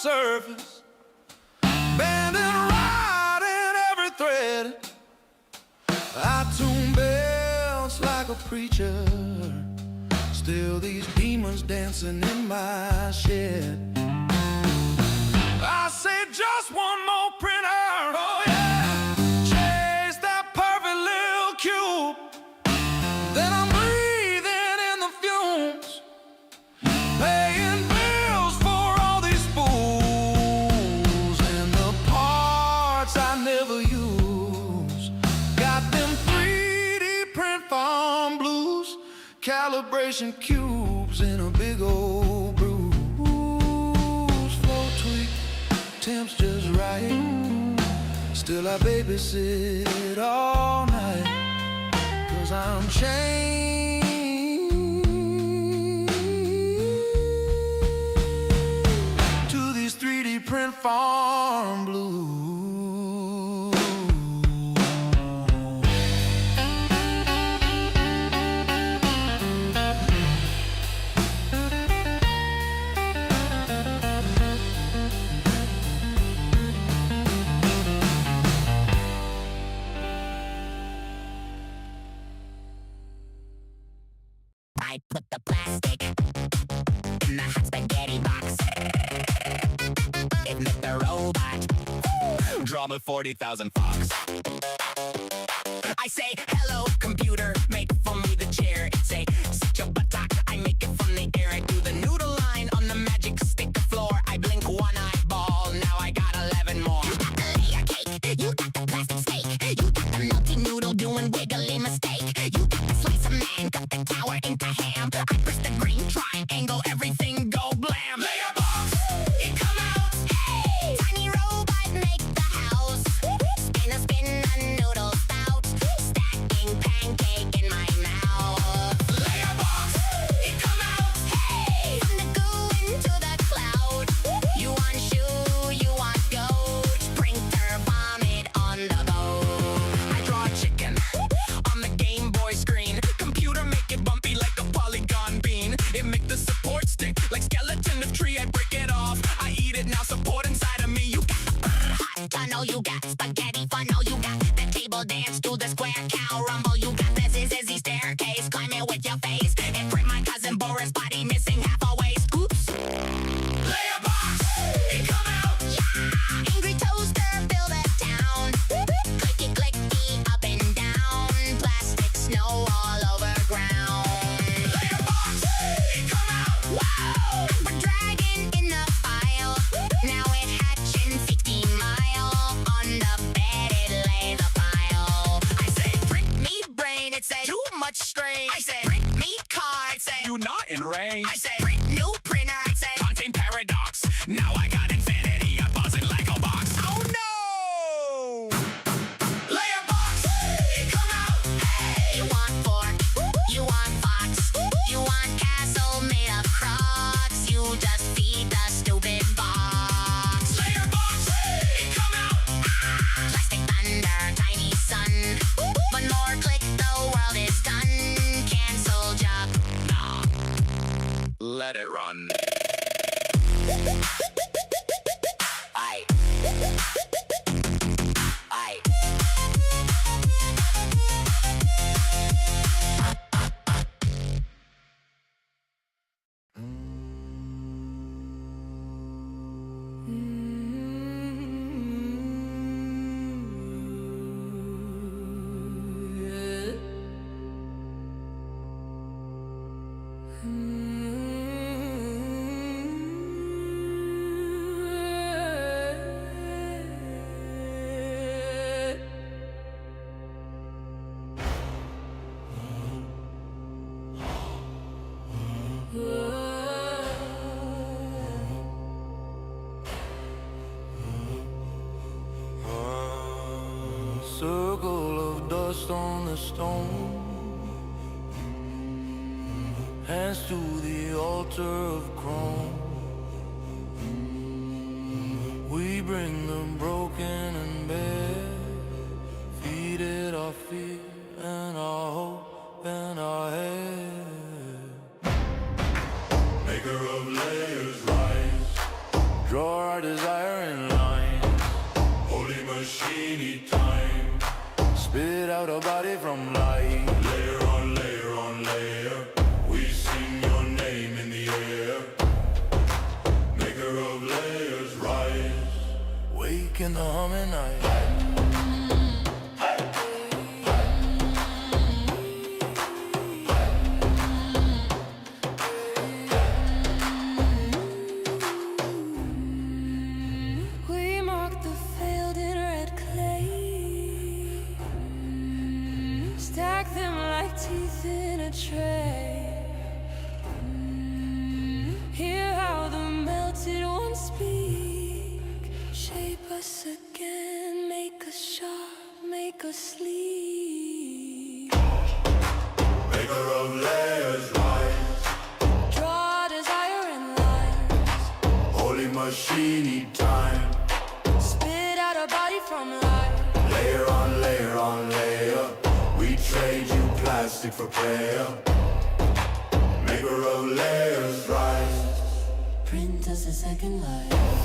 Speaker 7: Surface, bending right in every thread. I tune bells like a preacher, still these demons dancing in my shed. I say just one more printer, oh yeah, chase that perfect little cube. Then I'm breathing in the fumes, paying bills for all these spools and the parts I never use. Got them 3D print farm blues, calibration cubes in a big old bruise. Flow tweak, temps just right, still I babysit all night, 'cause I'm chained to these 3D print farm blues.
Speaker 10: I put the plastic in the hot spaghetti box. It met the robot.
Speaker 3: Draw me 40,000 fox.
Speaker 10: I say, hello, computer, make for me the chair. It say, sit your buttock, I make it from the air. I do the noodle line on the magic stick floor. I blink one eyeball, now I got 11 more. You got the layer cake, you got the plastic steak, you got the melty noodle doing wiggly mistake. You got the slice of man, got the tower into ham. I press the green triangle, everything go blam. Layer box, it come out, hey! Tiny robot make the house. Spin a noodle spout, stacking pancake in my mouth. Layer box, it come out, hey! From the goo into the cloud. You want shoe, you want goat, printer vomit on the go. I draw a chicken on the Game Boy screen. Computer make it bumpy like a polygon bean. It make the support stick like skeleton of tree. I break it off, I eat it now. Support inside of me. You got the hot tunnel, you got spaghetti funnel, you got the table dance to the square cow rumble. You got the zizzy staircase, climb it with your face. And print my cousin Boris. say, print me card, say,
Speaker 3: You not in range.
Speaker 10: I say, print new printer, I say,
Speaker 3: Content paradox. Now I got infinity. I'm buzzing like a box. Oh no!
Speaker 10: layer box, hey, come out, hey. You want fork, you want fox, you want castle made of crocs, you just feed the stupid box.
Speaker 3: Layer box.
Speaker 10: Hey, come out, plastic thunder, tiny sun, one more click, the world is done, cancel job.
Speaker 3: Nah. Let it run.
Speaker 10: I.
Speaker 7: Circle of dust on the stone, hands to the altar of chrome. We bring the broken and bare, feed it our fear and our hope and our head.
Speaker 8: Maker of layers rise,
Speaker 7: Draw our desire in lines,
Speaker 8: holy machine eat time.
Speaker 7: spit out a body from light.
Speaker 8: Layer on layer on layer, we sing your name in the air. Maker of layers rise,
Speaker 7: Wake in the humming night.
Speaker 1: We mark the failed in red clay, stack them like teeth in a tray. Hear how the melted ones speak, shape us again, make us sharp, make us sleep.
Speaker 8: maker of layers rise,
Speaker 1: Draw desire in lines,
Speaker 8: holy machine eat time.
Speaker 1: spit out a body from life.
Speaker 8: Layer on layer on layer, we trade you plastic for prayer. Maker of layers rise,
Speaker 1: Print us a second life.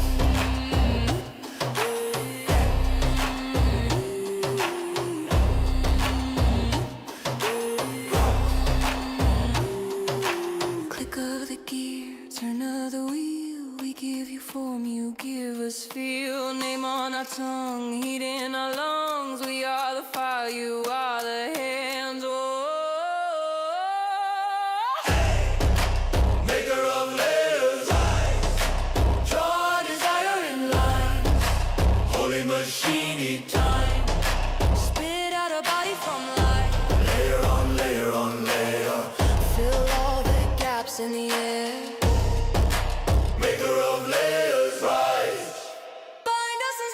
Speaker 1: Click of the gear, turn of the wheel. We give you form, you give us feel. Name on our tongue, heat in our lungs. We are the fire, you are the hands. Oh.
Speaker 8: maker of layers rise,
Speaker 1: Draw desire in lines,
Speaker 8: holy machine eat time.
Speaker 1: spit out a body from life.
Speaker 8: Layer on layer on layer,
Speaker 1: Fill all the gaps in the air.
Speaker 8: maker of layers rise.
Speaker 1: Bind us in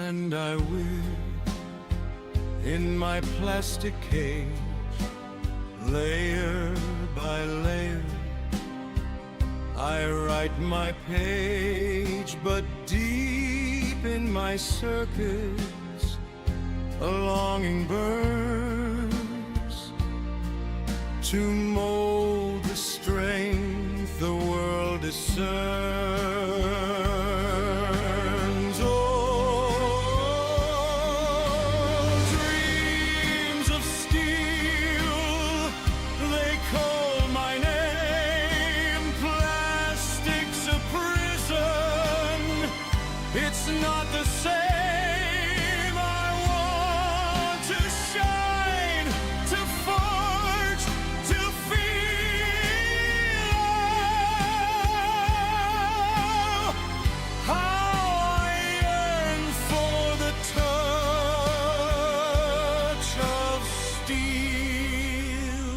Speaker 7: And I will, in my plastic cage, layer by layer,
Speaker 4: I write my page, but deep in my circuits, a longing burns to mold the strength the world discerns. Oh, dreams of steel, they call my name. Plastic's a prison, it's not the same. I want to shine, to forge, to feel how I yearn for the touch of steel.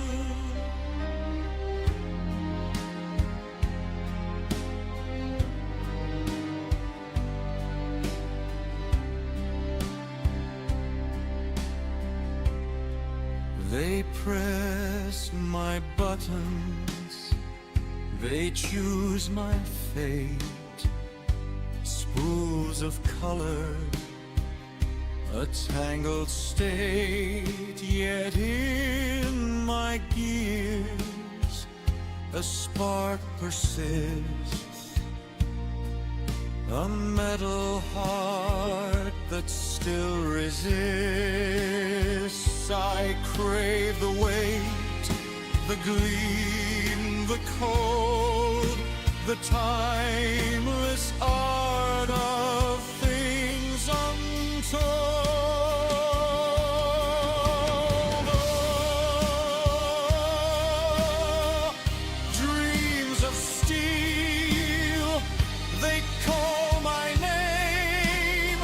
Speaker 4: They press my buttons, they choose my fate. Spools of color, a tangled state. Yet in my gears a spark persists, a metal heart that still resists. I crave the weight, the gleam, the cold, the timeless art of things untold. Oh, dreams of steel, they call my name.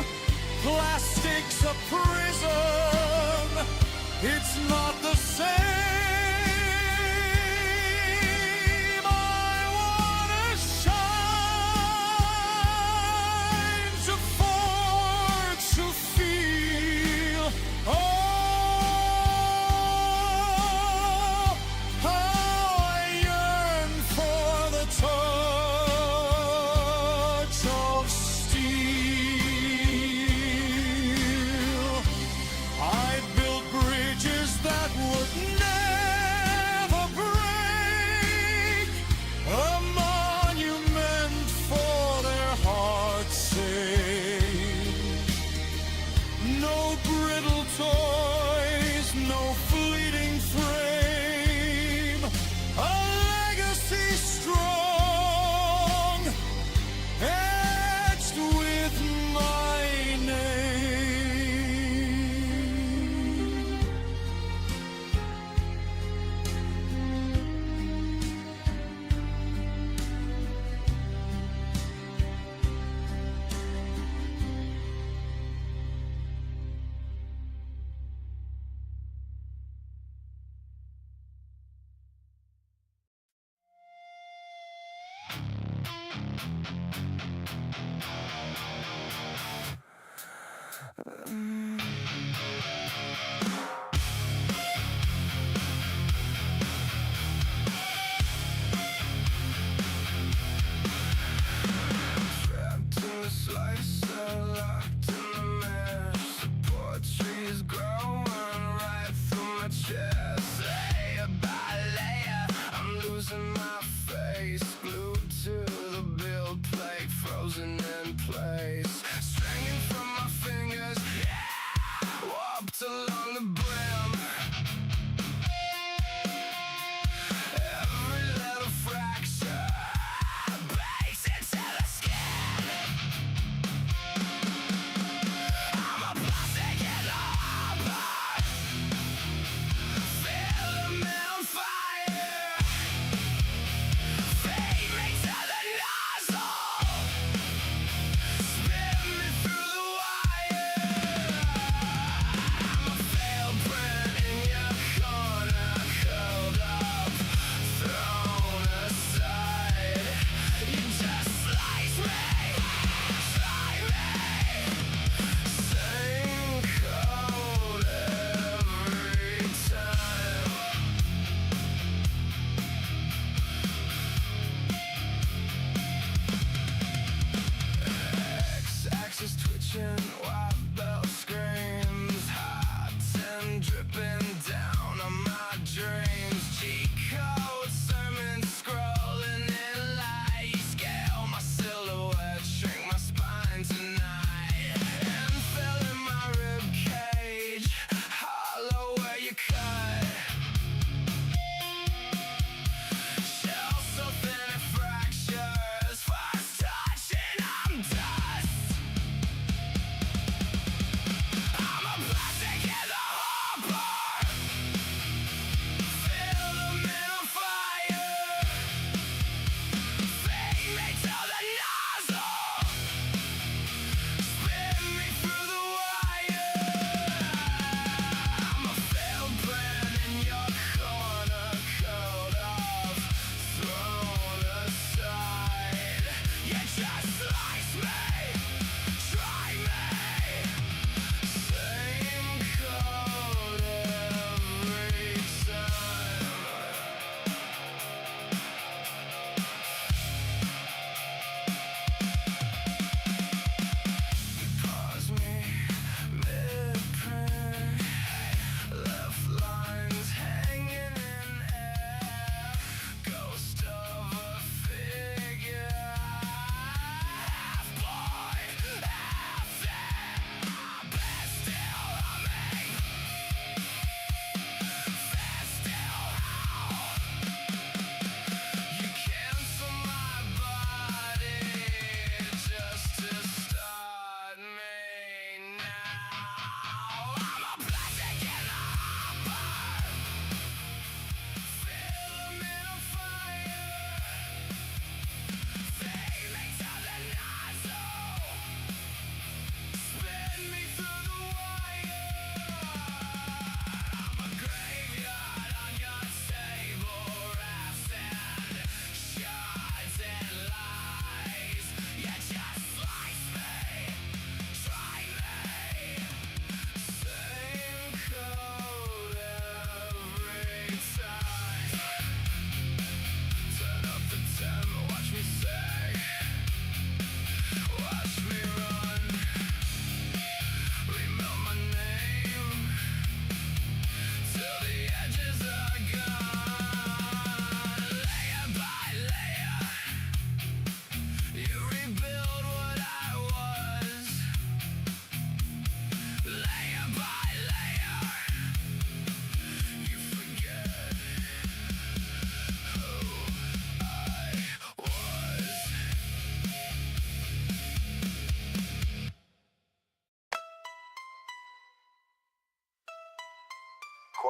Speaker 4: Plastic's a prison, it's not the same. I wanna shine, to forge, to feel. Oh, how I yearn for the touch of steel. I built bridges that would never break, a monument for their heart's sake. No brittle toys, no fleeting frame, a legacy strong, etched with my name.
Speaker 3: Trapped in the slicer, locked in the mesh. Support trees growing right through my chest. Layer by layer, I'm losing my face. Glued to the build plate, frozen in place. Stringing from my fingers, yeah, warped along the brim. Every little fracture bakes into the skin. I'm a plastic in the harbor, filament on fire. Feed me to the nozzle, spin me through the wire. I'm a failed print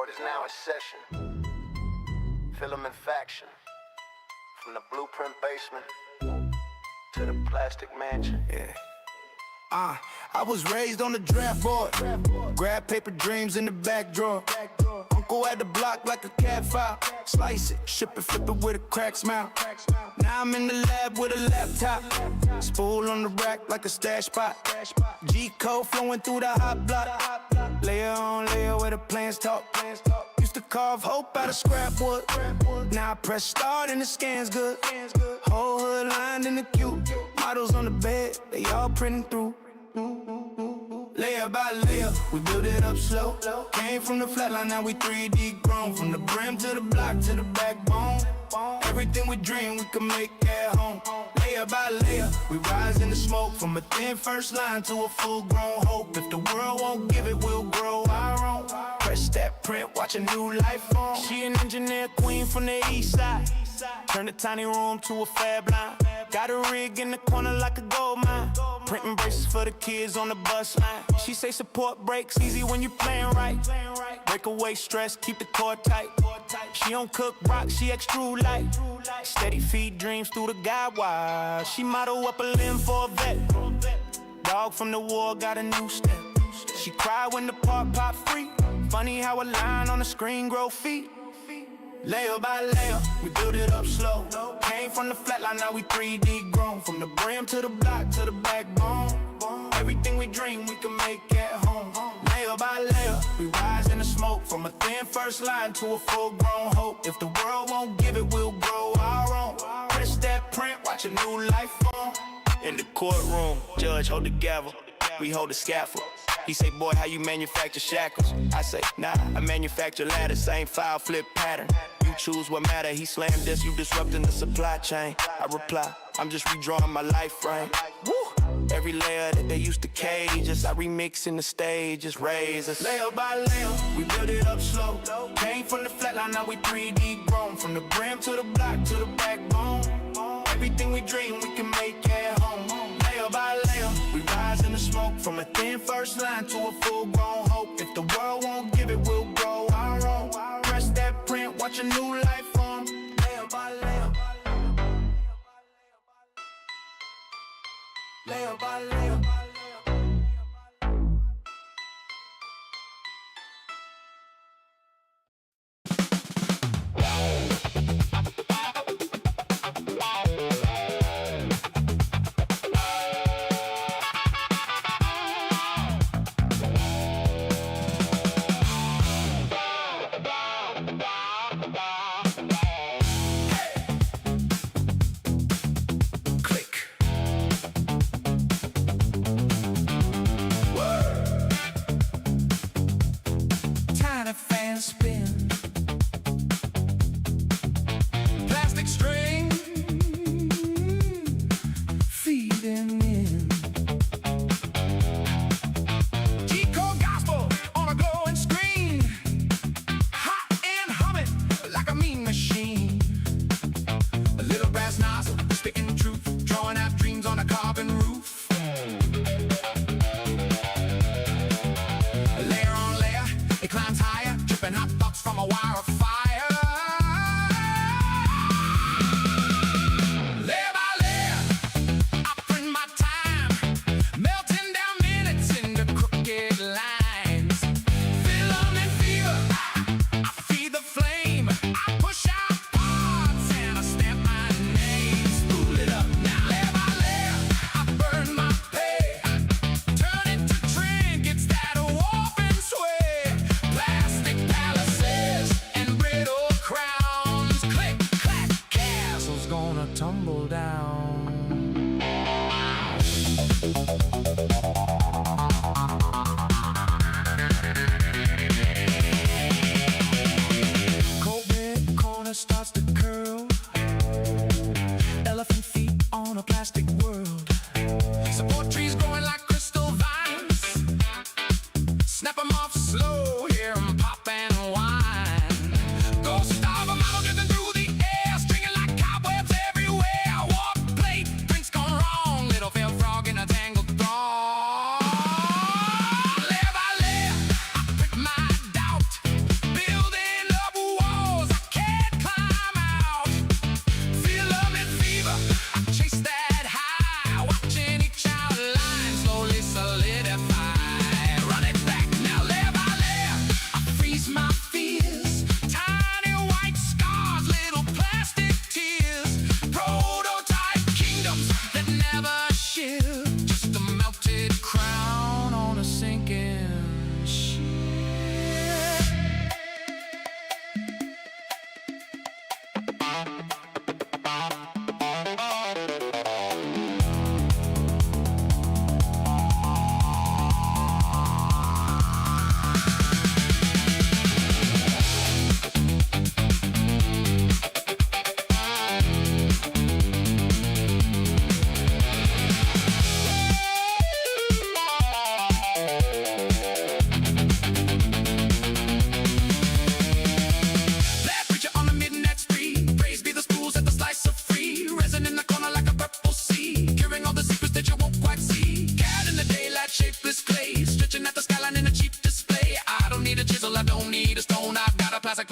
Speaker 7: is now in session. Filament faction. From the blueprint basement to the plastic mansion. Yeah. I was raised on the draft board. Grab paper dreams in the back drawer. Uncle at the block like a cat file. Slice it, ship it, flip it with a crack smile. Now I'm in the lab with a laptop. Spool on the rack like a stash spot. G-code flowing through the hot block. Layer on layer where the plans talk. Used to carve hope out of scrap wood. Now I press start and the scan's good. Whole hood lined in the queue. Models on the bed, they all printing through. Layer by layer, we build it up slow. Came from the flatline, now we 3D grown. From the brim to the block to the backbone. Everything we dream, we can make at home. Layer by layer, we rise in the smoke. From a thin first line to a full-grown hope. If the world won't give it, we'll grow our own. Press that print, watch a new life form. She an engineer queen from the east side. Turn the tiny room to a fab line. Got a rig in the corner like a gold mine. Printing braces for the kids on the bus line. She say support breaks easy when you playing right. Break away stress, keep the core tight. She don't cook rock, she extrude light. Steady feed dreams through the guide wire. She model up a limb for a vet. Dog from the war got a new step. She cry when the part pop free. Funny how a line on the screen grow feet. Layer by layer, we build it up slow. Came from the flatline, now we 3D grown. From the brim to the block to the backbone. Everything we dream, we can make at home. Layer by layer, we rise in the smoke. From a thin first line to a full-grown hope. If the world won't give it, we'll grow our own. Press that print, watch a new life form. In the courtroom, judge hold the gavel, we hold the scaffold. He say, boy, how you manufacture shackles? I say, nah, I manufacture ladders, same file flip pattern. You choose what matter, he slammed this, you disrupting the supply chain. I reply, I'm just redrawing my life frame. Woo! Every layer that they used to cage us, I remix in the stages, raise us. Layer by layer, we build it up slow. Came from the flatline, now we 3D grown. From the brim to the block to the backbone. Everything we dream, we can make at home. Layer by layer, we rise in the smoke. From a thin first line to a full-grown hope. If the world won't give it, we'll grow our own. Press that print, watch a new life form. Layer by layer. Layer by layer.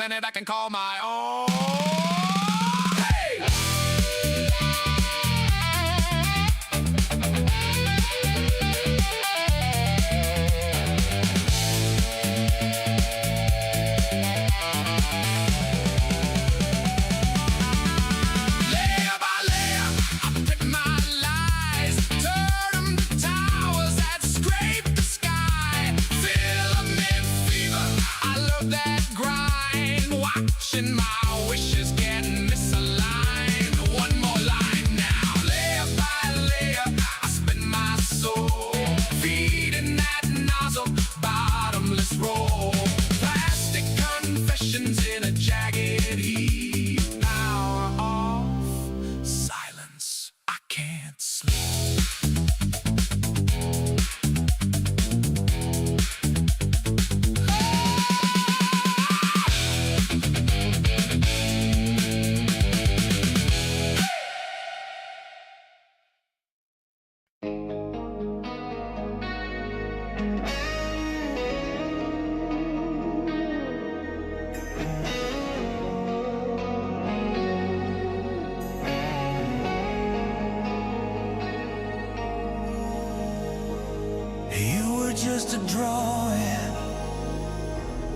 Speaker 3: planet I can call my own. Hey! Layer by layer, I print my lies, turn 'em to towers that scrape the sky. Filament fever, I love that grind, watching my wishes get misaligned. One more line now, layer by layer, I spin my soul, feeding that nozzle, bottomless roll. Plastic confessions in a jagged heap. Power off, silence, I can't sleep.
Speaker 4: You were just a drawing,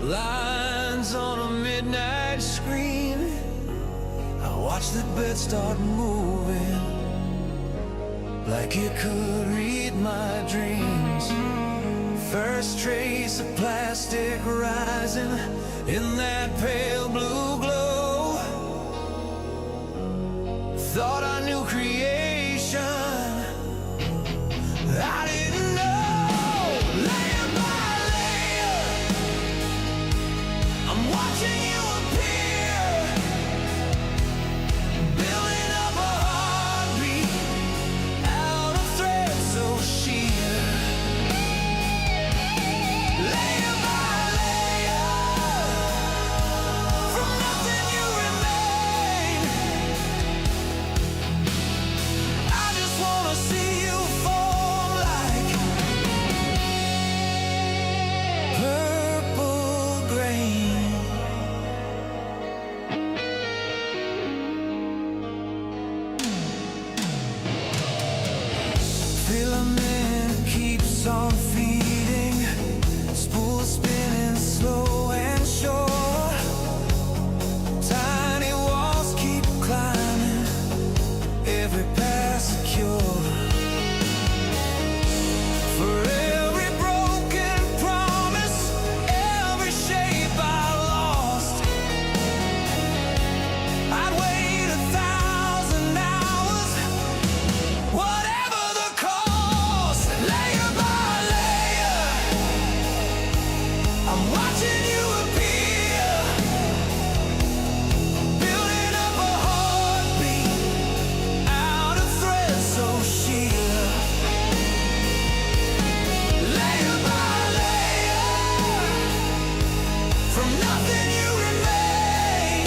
Speaker 4: lines on a midnight screen. I watched the bed start moving, like it could read my dreams. First trace of plastic rising in that pale blue glow. Thought I knew creation, I didn't know. Layer by layer, I'm watching you appear, building up a heartbeat out of thread so sheer. Layer by layer, from nothing you remain. I just wanna see you form like purple grain. Filament keeps on feeding, spool spinning slow and sure. Tiny walls keep climbing, every pass secure. For every broken promise, every shape I lost, I'd wait 1,000 hours, whatever the cost. Layer by layer, I'm watching you appear, building up a heartbeat out of thread so sheer. Layer by layer, from nothing you remain.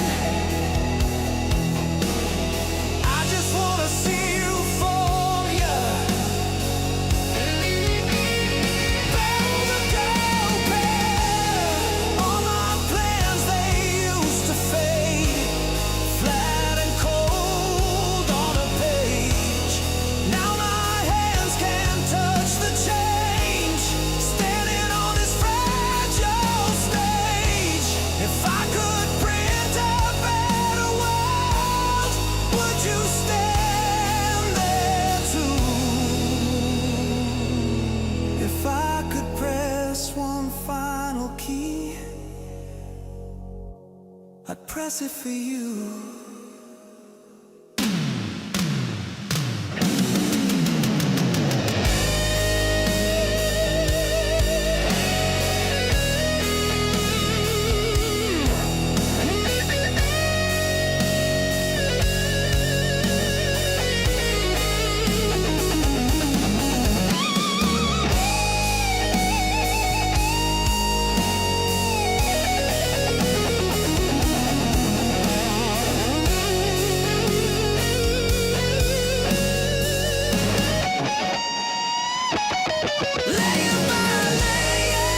Speaker 4: I just wanna see you form, yeah. Barrel the girl pair, all my plans they used to fade, flat and cold on a page. Now my hands can't touch the change, standing on this fragile stage. If I could print a better world, would you stand there too? If I could press one final key, I'd press it for you. Layer by layer,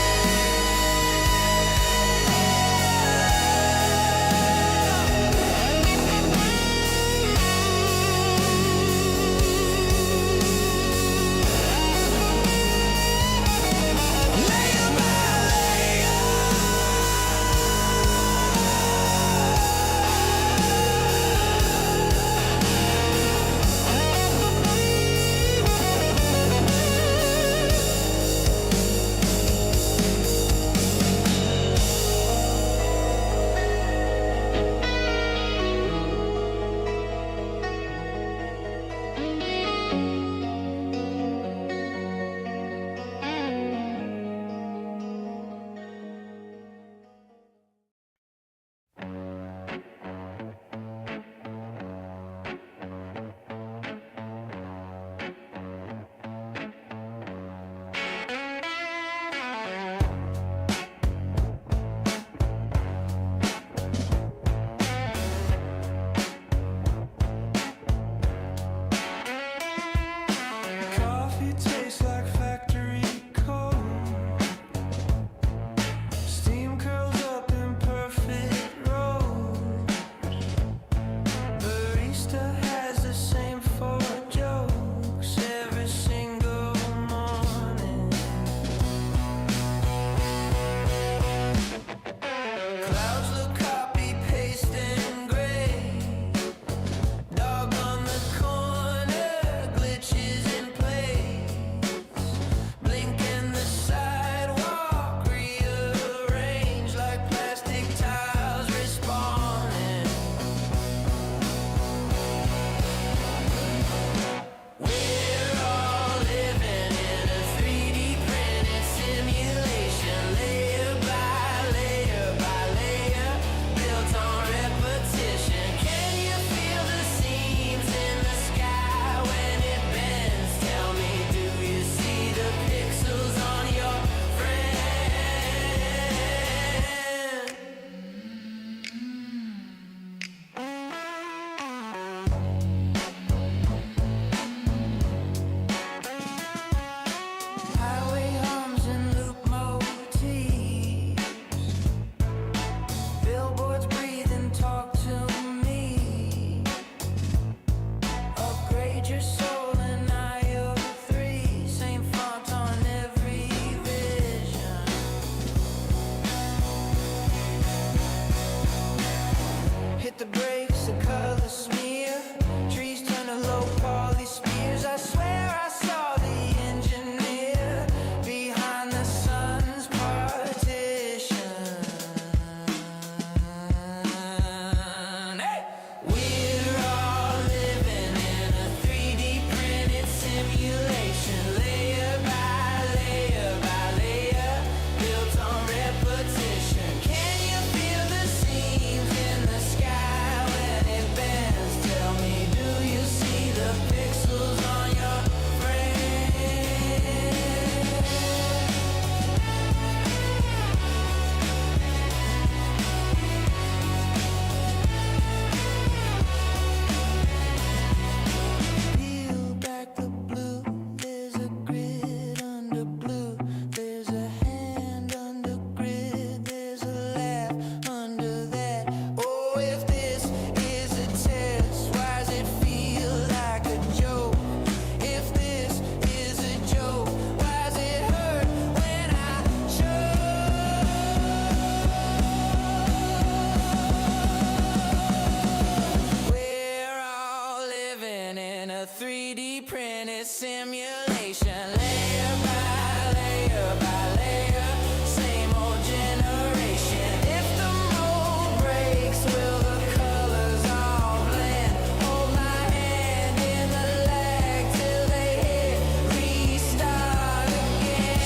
Speaker 1: isolation. Layer by layer by layer, same old generation. If the mold breaks, will the colors all blend? Hold my hand in the lag till they hit restart again.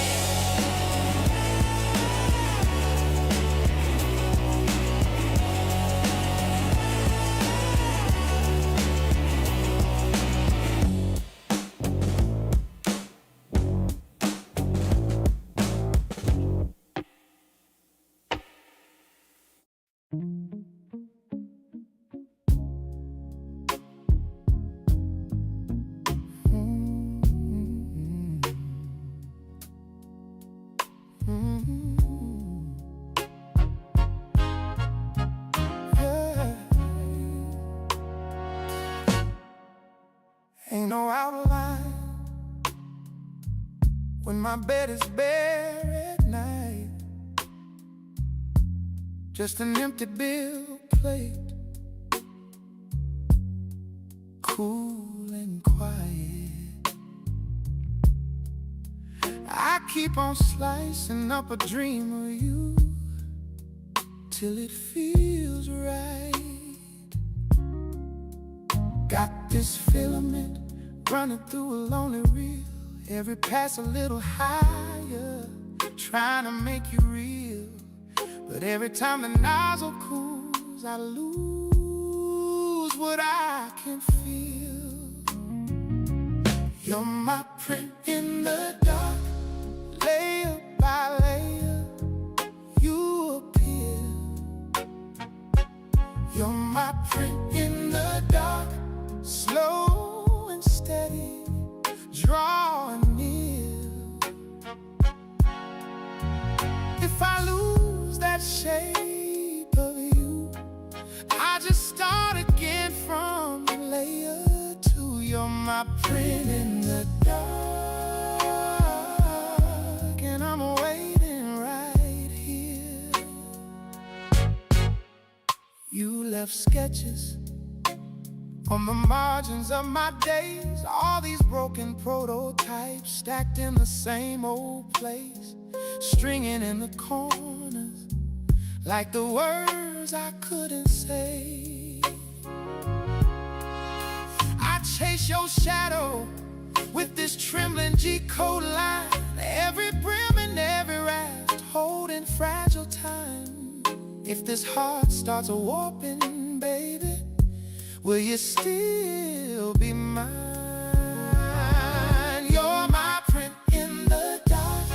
Speaker 7: Ain't no outline when my bed is bare at night. Just an empty bill plate, cool and quiet. I keep on slicing up a dream of you till it feels right. Got this filament running through a lonely reel, every pass a little higher, trying to make you real. But every time the nozzle cools, I lose what I can feel. You're my print in the dark, layer by layer, you appear. You're my print in the dark, slow and steady, drawing near. If I lose that shape of you, I just start again from layer two. You're my print in the dark, and I'm waiting right here. You left sketches on the margins of my days, all these broken prototypes stacked in the same old place, stringing in the corners like the words I couldn't say. I chase your shadow with this trembling G-code line, every brim and every raft holding fragile time. If this heart starts warping, baby, will you still be mine? You're my print in the dark,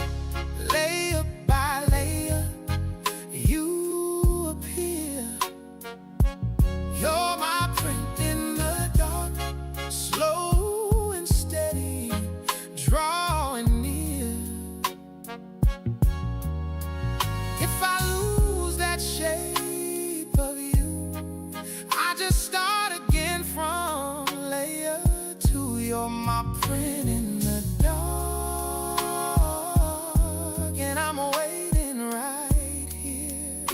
Speaker 7: layer by layer, you appear. You're my print in the dark, slow and steady, drawing near. If I lose that shape of you, I just start again from layer two. You're my print in the dark, and I'm waiting right here.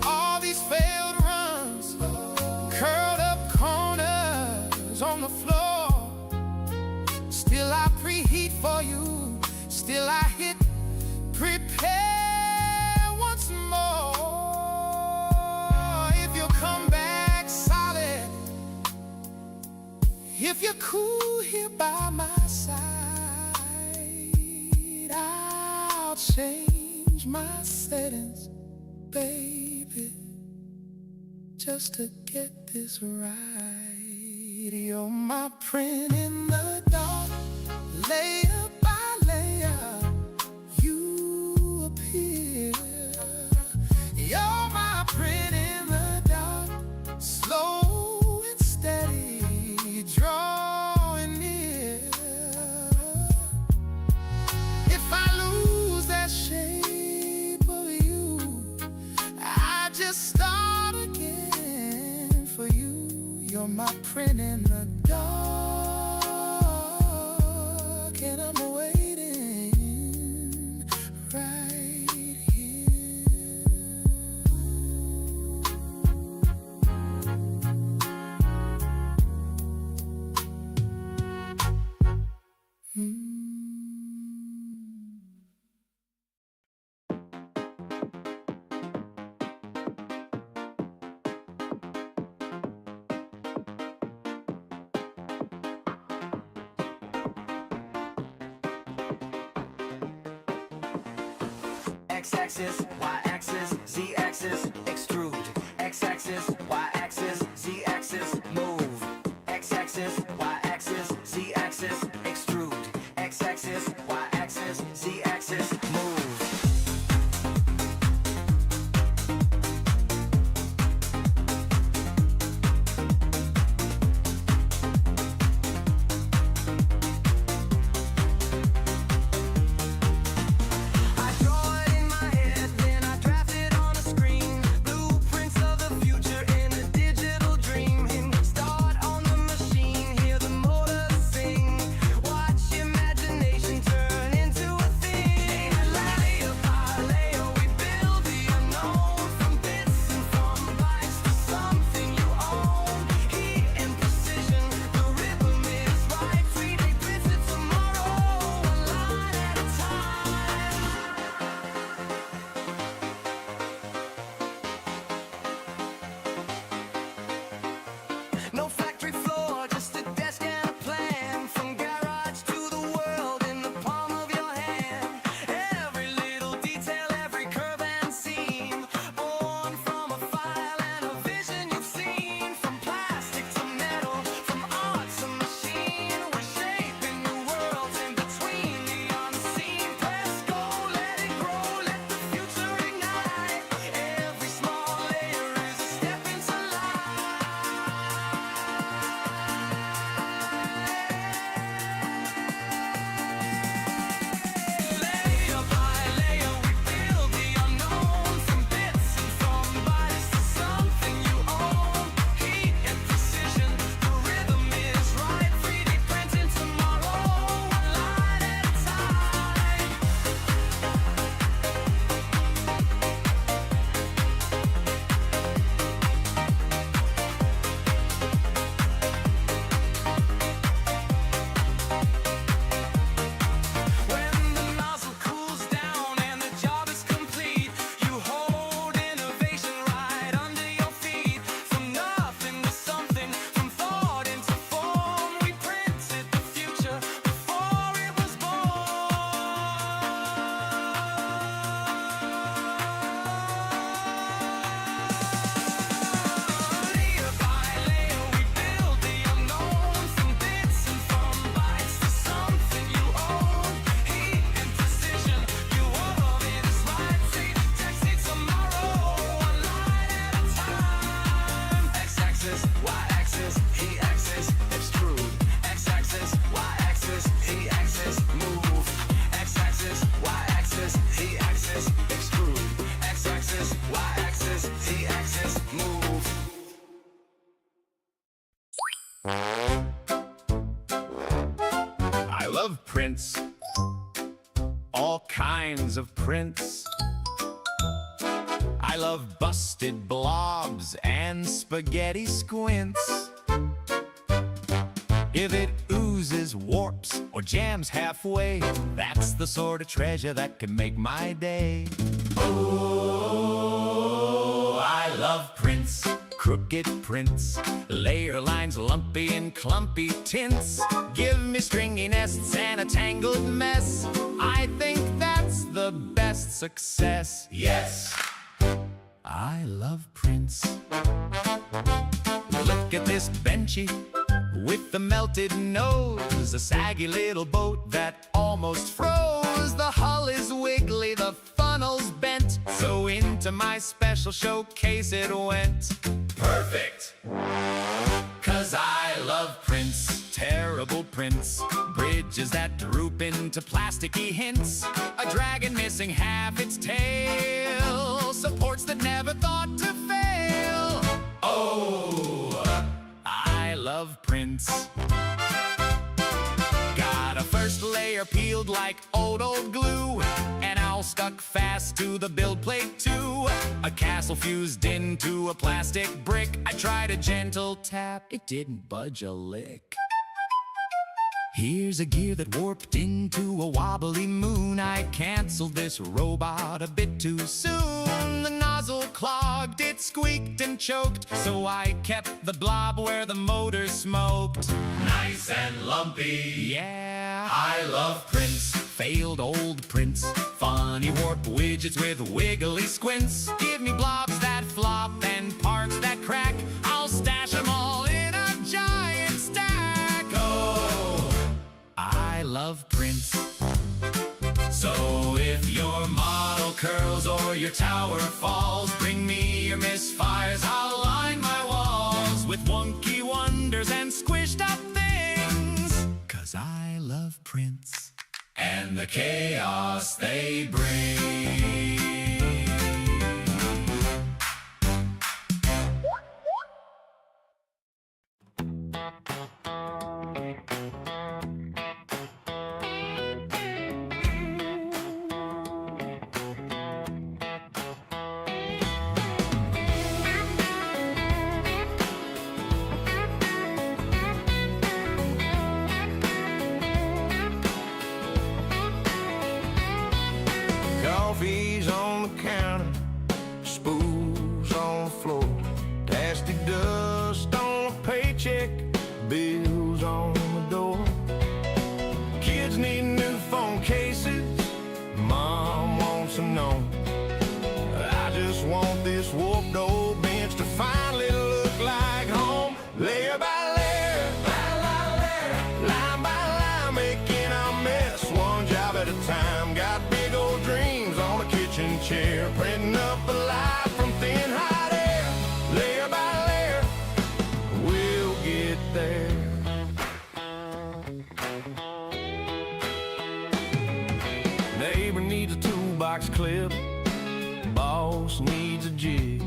Speaker 7: All these failed runs, curled up corners on the floor, still I preheat for you, still I hit prepare. If you're cool here by my side, I'll change my settings, baby, just to get this right. You're my print in the dark, layer by layer, you appear. You're my print in the dark, slow and steady, drawing near. If I lose that shape of you, I just start again for you. You're my print in the dark, and I'm
Speaker 2: X-axis, Y-axis, Z-axis, extrude. X-axis, Y-axis, Z-axis, move. X-axis, Y-axis, Z-axis, extrude. X-axis, Y-axis, Z-axis, move.
Speaker 4: I draw it in my head, then I draft it on a screen. Blueprints of the future in a digital dream. Start on the machine, hear the motor sing. Watch imagination turn into a thing. Layer by layer, we build the unknown. From bits and from bytes to something you own. Heat and precision, the rhythm is right. 3D printed tomorrow, one line at a time. No factory floor, just a desk and a plan. From garage to the world in the palm of your hand. Every little detail, every curve and seam. Born from a file and a vision you've seen. From plastic to metal, from art to machine. We're shaping new worlds in between the unseen. Press go, let it grow, let the future ignite. Every small layer is a step into life. Layer by layer, we build the unknown. From bits and from bytes to something you own. Heat and precision, the rhythm is right. 3D printing tomorrow, one line at a time. When the nozzle cools down and the job is complete, you hold innovation right under your feet. From nothing to something, from thought into form, we printed the future before it was born. Layer by layer, we build the unknown. From bits and from bytes to something you own. Heat and precision, you all it is right. 3D texting tomorrow, one line at a time.
Speaker 2: X-axis, Y-axis, Z-axis, extrude. X-axis, Y-axis, Z-axis, move. X-axis, Y-axis, Z-axis, extrude. X-axis, Y-axis, Z-axis, move.
Speaker 3: I love prints, all kinds of prints. I love busted blobs and spaghetti squints. If it oozes, warps, or jams halfway, that's the sort of treasure that can make my day. Oh, I love prints, crooked prints, layer lines lumpy and clumpy tints. Give me stringy nests and a tangled mess. I think that's the best success. Yes, I love prints. Look at this benchy with the melted nose, a saggy little boat that almost froze. The hull is wiggly, the funnel's bent, so into my special showcase it went. Perfect! 'Cause I love prints, terrible prints, bridges that droop into plasticky hints, a dragon missing half its tail, supports that never thought to fail. Oh, I love prints. Got a first layer peeled like old glue, an owl stuck fast to the build plate too, a castle fused into a plastic brick. I tried a gentle tap, it didn't budge a lick. Here's a gear that warped into a wobbly moon. I canceled this robot a bit too soon. The nozzle clogged, it squeaked and choked, so I kept the blob where the motor smoked. Nice and lumpy. Yeah, I love prints. failed old prints. Funny warped widgets with wiggly squints. Give me blobs that flop and parts that crack. I'll stash them all in a giant stack. Oh, I love prints. So if your model curls or your tower falls, bring me your misfires, I'll line my walls with wonky wonders and squished up things. 'Cause I love prints and the chaos they bring.
Speaker 7: Coffee's on the counter, spools on the floor, plastic dust on a paycheck, bills on the door. Kids need new phone cases, mom wants them known. I just want this warped old bench to finally look like home. Layer by layer, line by line, making a mess, one job at a time. Got big old dreams on a kitchen chair, printing up a life from thin hot air. Layer by layer, we'll get there. Neighbor needs a toolbox clip, boss needs a jig.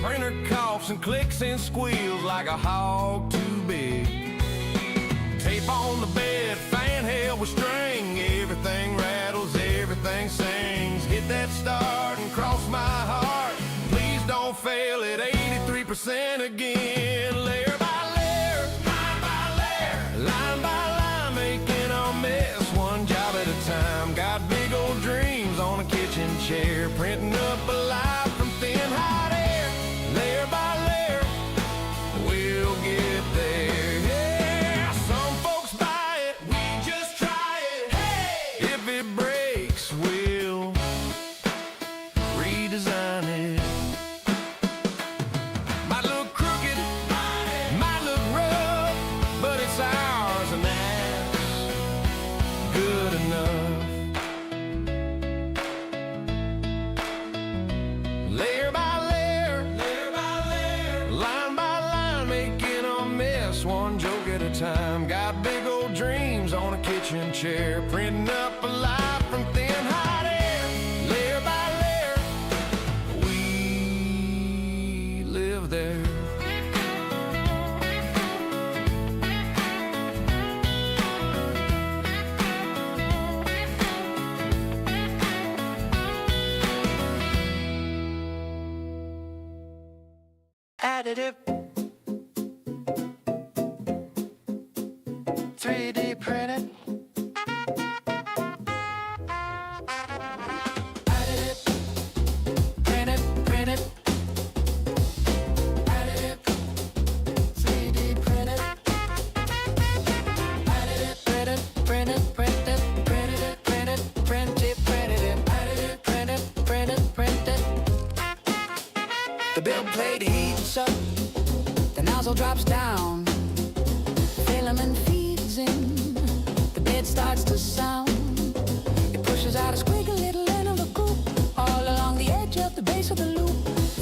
Speaker 7: Printer coughs and clicks and squeals like a hog too big. Tape on the bed, fan held with string. Everything rattles, everything sings. Hit that start and cross my heart. Please don't fail at 83% again. Layer by layer, line by line, making a mess, one job at a time. Got big old dreams on a kitchen chair, printing up a life from thin hot air. Layer by layer, we'll get there. Yeah, some folks buy it, we just try it. Hey, if it breaks, we'll redesign it. Might look crooked, might look rough, but it's ours and that's good enough. Layer by layer, line by line, making a mess, one joke at a time. Got big old dreams on a kitchen chair, printing up a life from thin hot air. Layer by layer, we live there.
Speaker 4: Additive 3D printed. Additive printed. Additive 3D printed. Additive printed. Additive printed. The build plate heats up, the nozzle drops down, filament feeds in, the bed starts to sound. It pushes out a squiggly little end of a coupe, all along the edge of the base of the loop.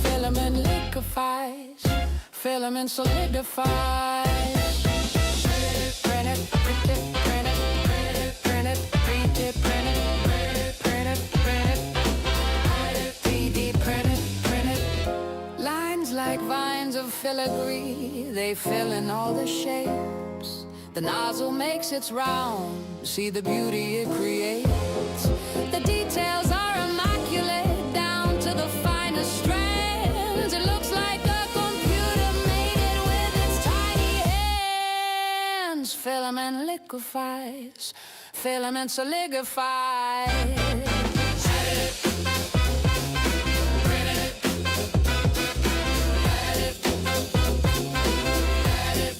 Speaker 4: Filament liquefies, filament solidifies. Print it, print it, print it, print it, print it, print it, print it, print it, print it, 3D print it. Lines like vines of filigree, they fill in all the shapes. The nozzle makes its round, see the beauty it creates. The details are immaculate, down to the finest strands. It looks like a computer made it with its tiny hands. Filament liquefies, filament solidifies.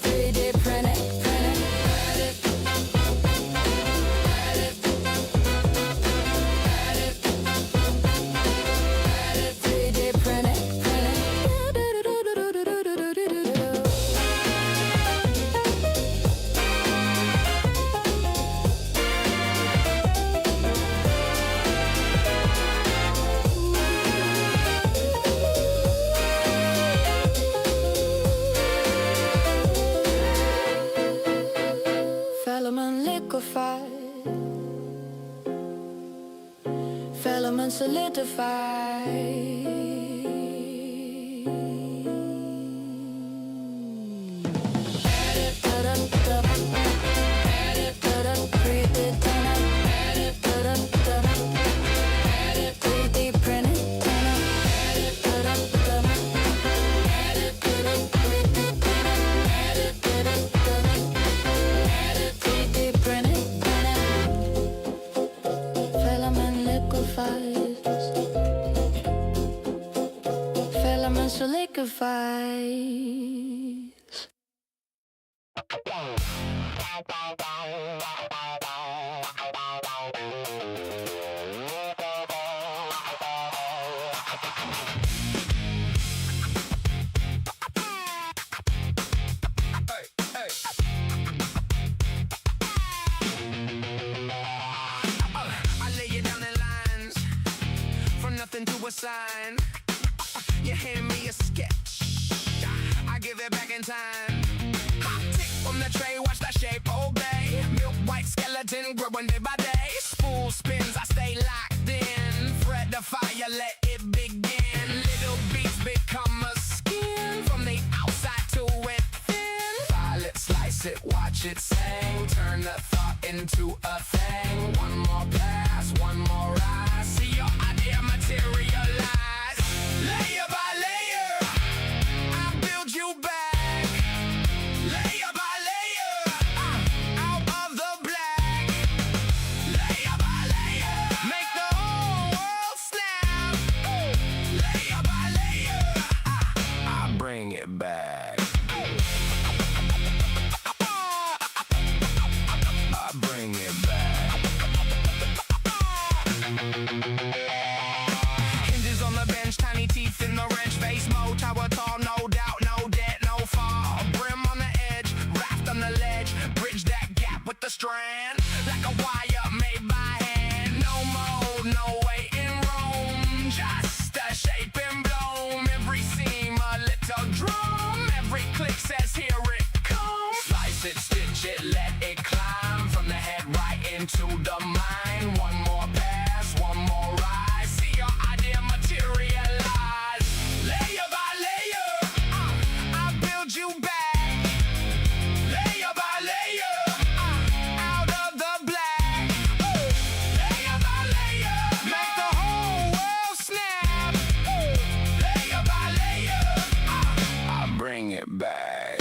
Speaker 4: 3D print it.
Speaker 1: liquefied. Filament solidified. Filament solidifies.
Speaker 10: I lay you down in lines, from nothing to a sign. You hand me a sketch, I give it back in time. Hot tick from the tray, watch that shape obey. Milk white skeleton growing day by day. Spool spins, I stay locked in. Fret the fire, let it begin. Little beats become a skin, from the outside to within. File it, slice it, watch it sing. Turn the thought into a thing. One more pass, one more rise. See your idea materialize. Layer by layer, I build you back. Layer by layer, out of the black. Layer by layer, make the whole world snap. Layer by layer, I bring it back. I bring it back. Hinges on the bench, tiny teeth in the wrench. Face mode, tower tall, no doubt, no debt, no fall. Brim on the edge, raft on the ledge. Bridge that gap with the strand, like a wire made by hand. No mode, no waiting room, just a shape and bloom. Every seam a little drum, every click says here it comes. Slice it, stitch it, let it climb from the head right into the mind. One more pass, one more rise. See your idea materialize. Layer by layer, I build you back. Layer by layer, out of the black. Layer by layer, make the whole world snap. Layer by layer, I bring it back.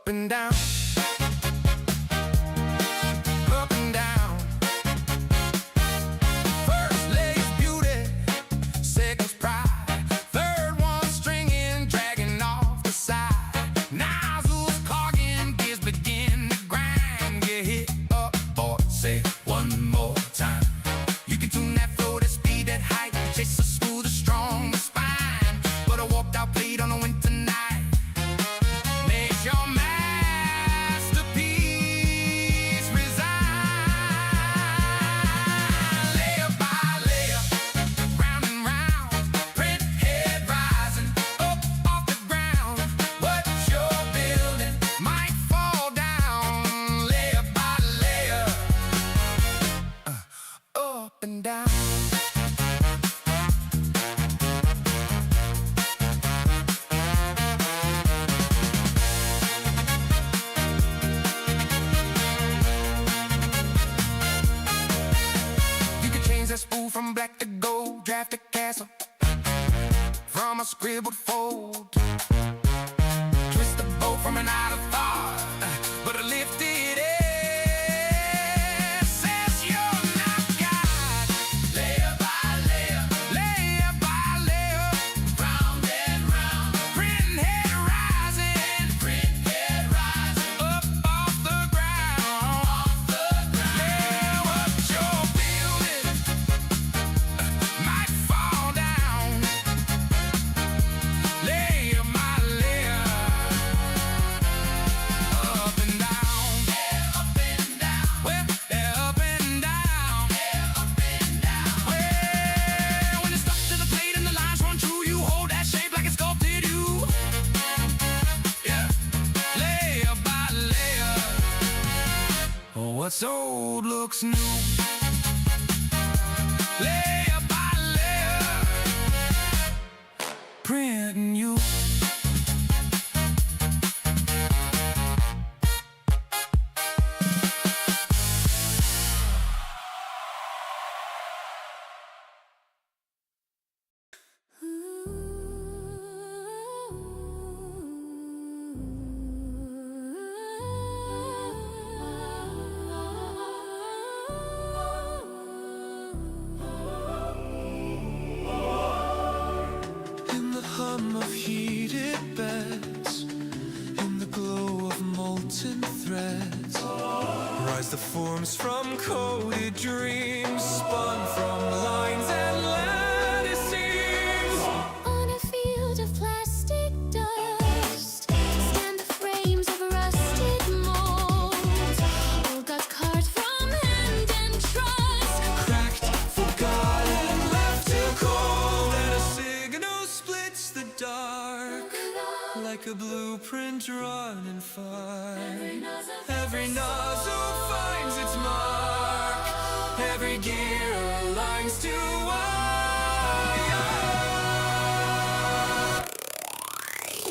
Speaker 8: and down, up and down. First layer's beauty, second's pride, third one stringing, dragging off the side. Nozzles clogging, gears begin to grind. Get hit up, boy, say one more time. You can tune that flow to speed, that height, chase a smooth, a strong spine. But a walked out blade on a winter night makes your masterpiece resign. Layer by layer, round and round, print head rising up off the ground. What you're building might fall down. Layer by layer, up and down. You can change that spool from black to gold, draft a castle from a scribbled fold. Twist the bow from an idle thought, but a lifted edge says you're not God. Layer by layer, layer by layer, round and round. Print head rising, up off the ground. Yeah, what you're building might fall down. Layer by layer, up and down. Well, they're up and down. Well, when it's stuck to the plate and the lines run true, you hold that shape like it sculpted you. Yeah, layer by layer. Oh, what's old looks new. Layer by layer, printing you.
Speaker 4: In the hum of heated beds, in the glow of molten threads, rise the forms from coded dreams, spun from lines and lattice seams.
Speaker 1: On a field of plastic dust stand the frames of rusted molds. Old gods carved from hand and trust.
Speaker 4: Cracked, forgotten, left too cold, and a signal splits the dark like a blueprint running far. Every nozzle finds its mark, every gear aligns to wire.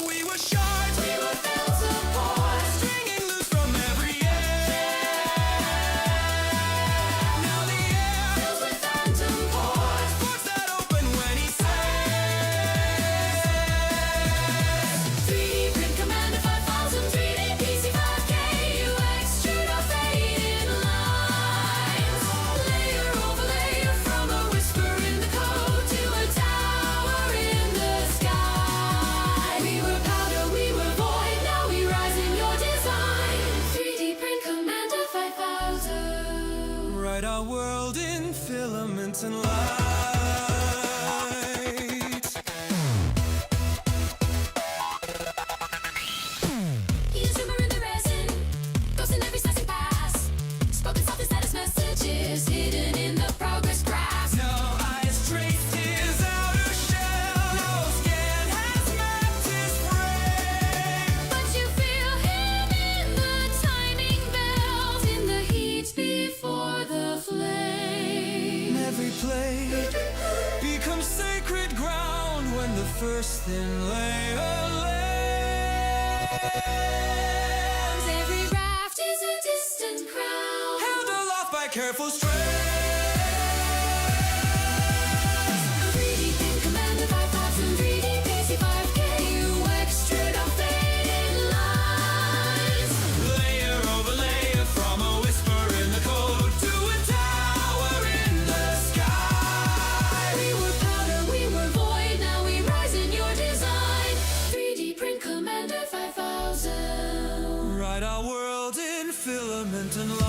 Speaker 4: We were shards, we were felt apart, stringing loose from every end. Now the air fills with phantom ports, ports that open when he says
Speaker 1: 3D print Commander 5000, 3D PC 5K, you extrude our faded lines. Layer over layer, from a whisper in the code to a tower in the sky. We were powder, we were void, now we rise in your design. 3D print Commander 5000.
Speaker 4: write our world in filament and light.
Speaker 1: You shimmer in the resin, ghost in every slicing pass. Spoken soft as status messages, hidden in the progress graphs.
Speaker 4: No eyes traced his outer shell, no scan has mapped his frame.
Speaker 1: But you feel him in the timing bells, in the heat before the flame.
Speaker 4: Every blade becomes sacred ground when the first thin layer lands.
Speaker 1: Every raft is a distant crown,
Speaker 4: Held aloft by careful strands.
Speaker 1: 3D print Commander 5000, 3D PC 5K, you extrude our faded lines.
Speaker 4: filament and light.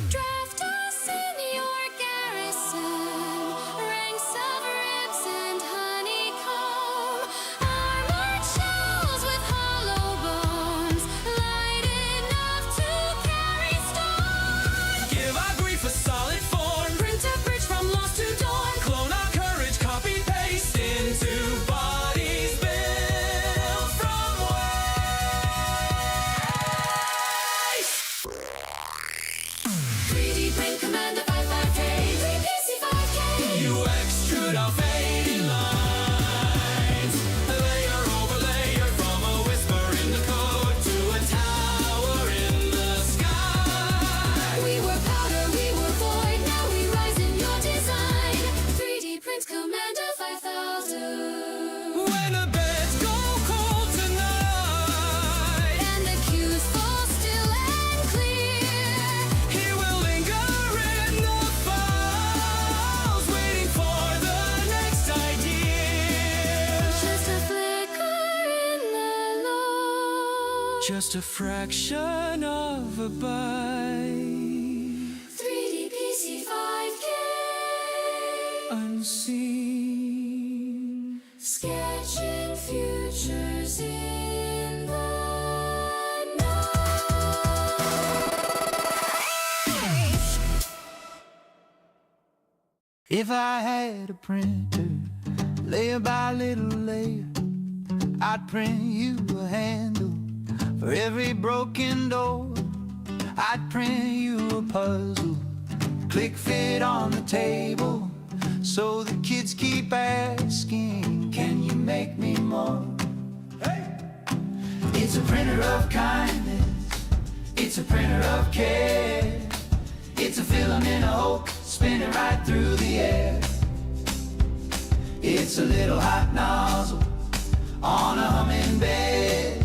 Speaker 1: Draft us in your garrison, ranks of ribs and honeycomb, armored shells with hollow bones, light enough to carry stone.
Speaker 4: Give our grief a solid form.
Speaker 1: Print a bridge from lost to dawn.
Speaker 4: Clone our courage, copy paste into bodies built from waste.
Speaker 1: 3D print Commander 55K, 3PC5K.
Speaker 4: You extrude our fading lines, layer over layer, from a whisper in the code to a tower in the sky.
Speaker 1: We were powder, we were void, now we rise in your design. 3D print Commander 5000.
Speaker 4: When the beds go cold tonight,
Speaker 1: And the cues fall still and clear.
Speaker 4: he will linger in the files, waiting for the next idea.
Speaker 1: Just a flicker in the low.
Speaker 4: Just a fraction of a byte,
Speaker 1: 3D PC5K.
Speaker 4: unseen.
Speaker 1: Sketching futures in the night.
Speaker 4: If I had a printer, layer by little layer, I'd print you a handle for every broken door. I'd print you a puzzle, click fit on the table, so the kids keep asking, can you make me more? It's a printer of kindness, it's a printer of care, it's a filament of hope, spinning right through the air. It's a little hot nozzle on a humming bed,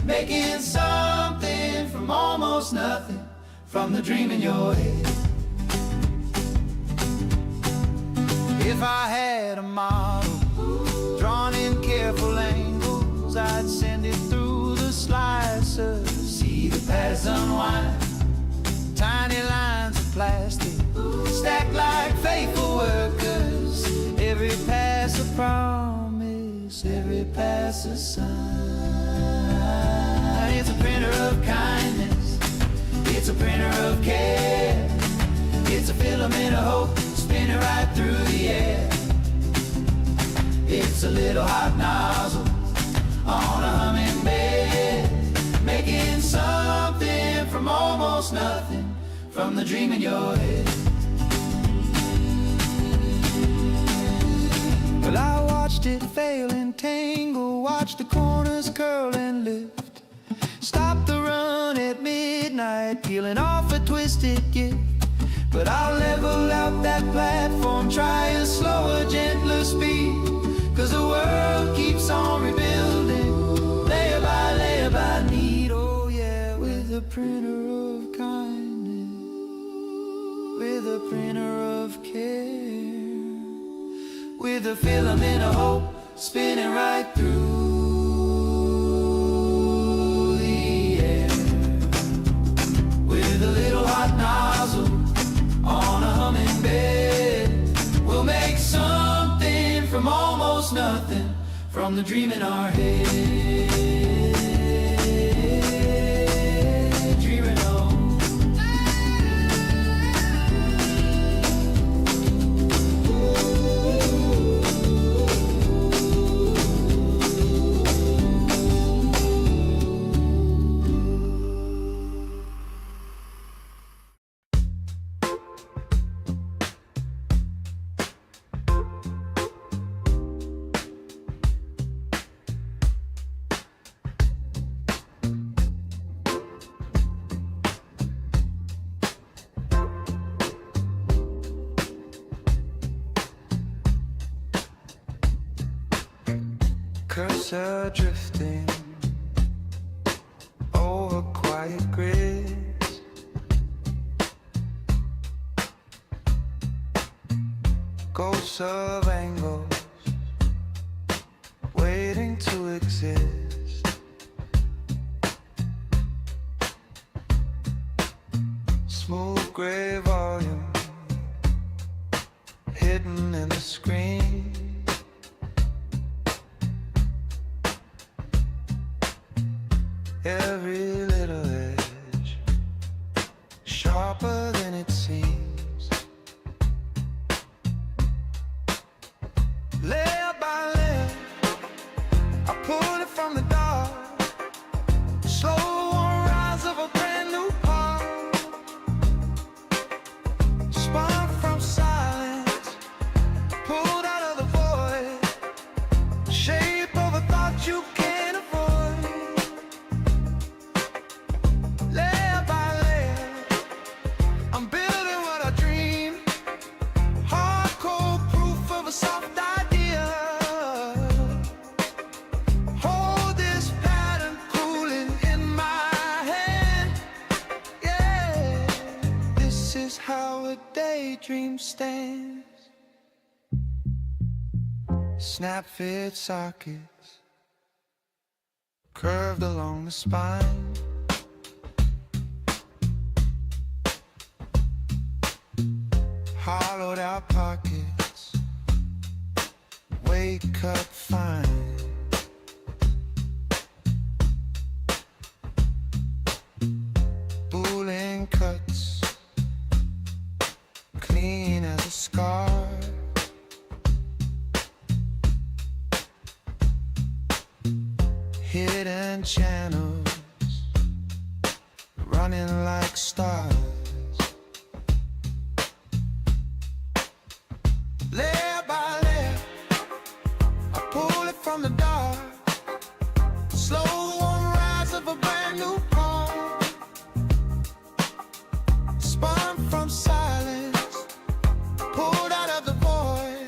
Speaker 4: making something from almost nothing, from the dream in your head. If I had a model drawn in careful angles, I'd send it through the slicer, see the paths unwind. Tiny lines of plastic stacked like faithful workers, every pass a promise, every pass a sign. It's a printer of kindness, it's a printer of care, it's a filament of hope, spinning right through the air. It's a little hot nozzle on a humming bed, making something from almost nothing, from the dream in your head. Well, I watched it fail and tangle, watched the corners curl and lift, stop the run at midnight, peeling off a twisted gift. But I'll level out that platform, try a slower, gentler speed, 'cause the world keeps on rebuilding, layer by need. Oh yeah, with a printer of kindness, with a printer of care, with a filament of hope, spinning right through the air. With a little hot nozzle on a humming bed, we'll make something from almost nothing, from the dream in our head. Dreaming on. Cursor drifting over quiet grids, ghosts of angles waiting to exist. gray volume hidden in the screen. Every little edge sharper than it seems. Layer by layer, I pull it from the dark. Slow rise of a brand new part, spun from silence, pulled out of the void, shape of a thought you can't avoid. Layer by layer, I'm building what I dream. Hardcore proof of a soft idea. Hold this pattern cooling in my hand. Yeah, this is how a daydream stands. Snap fit sockets curved along the spine. Hollowed out pockets wake up fine. Boolean cuts clean as a scar. Hidden channels running like stars. Layer by layer, I pull it from the dark. Slow rise of a brand new part, spun from silence, pulled out of the void,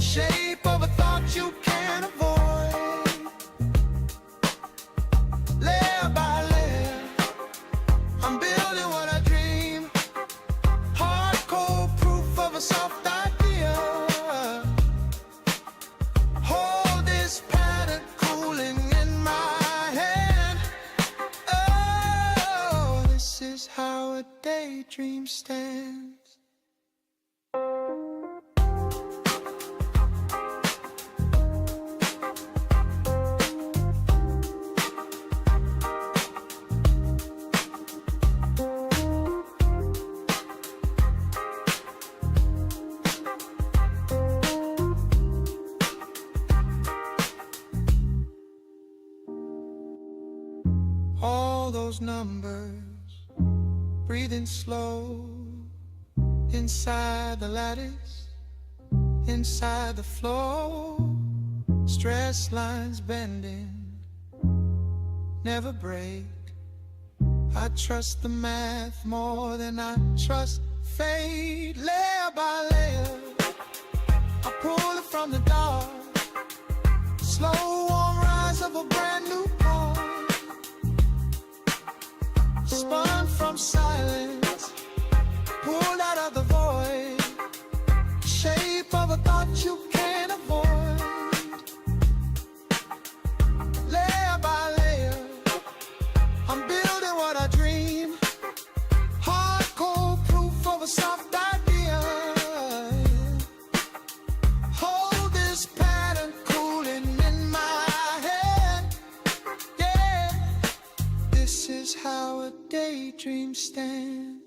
Speaker 4: shape of a thought you can't avoid. Layer by layer, I'm building what I dream. Hardcore proof of a soft idea. Hold this pattern cooling in my hand. Oh, this is how a daydream stands. All those numbers, breathing slow, inside the lattice, inside the flow. Stress lines bending, never break. I trust the math more than I trust fate. Layer by layer, I pull it from the dark. Slow warm rise of a brand new part, spun from silence, pulled out of the void, shape of a thought you can't avoid. Layer by layer, I'm building what I dream. Hardcore proof of a soft idea. Hold this pattern cooling in my hand. Yeah, this is how a daydream stands.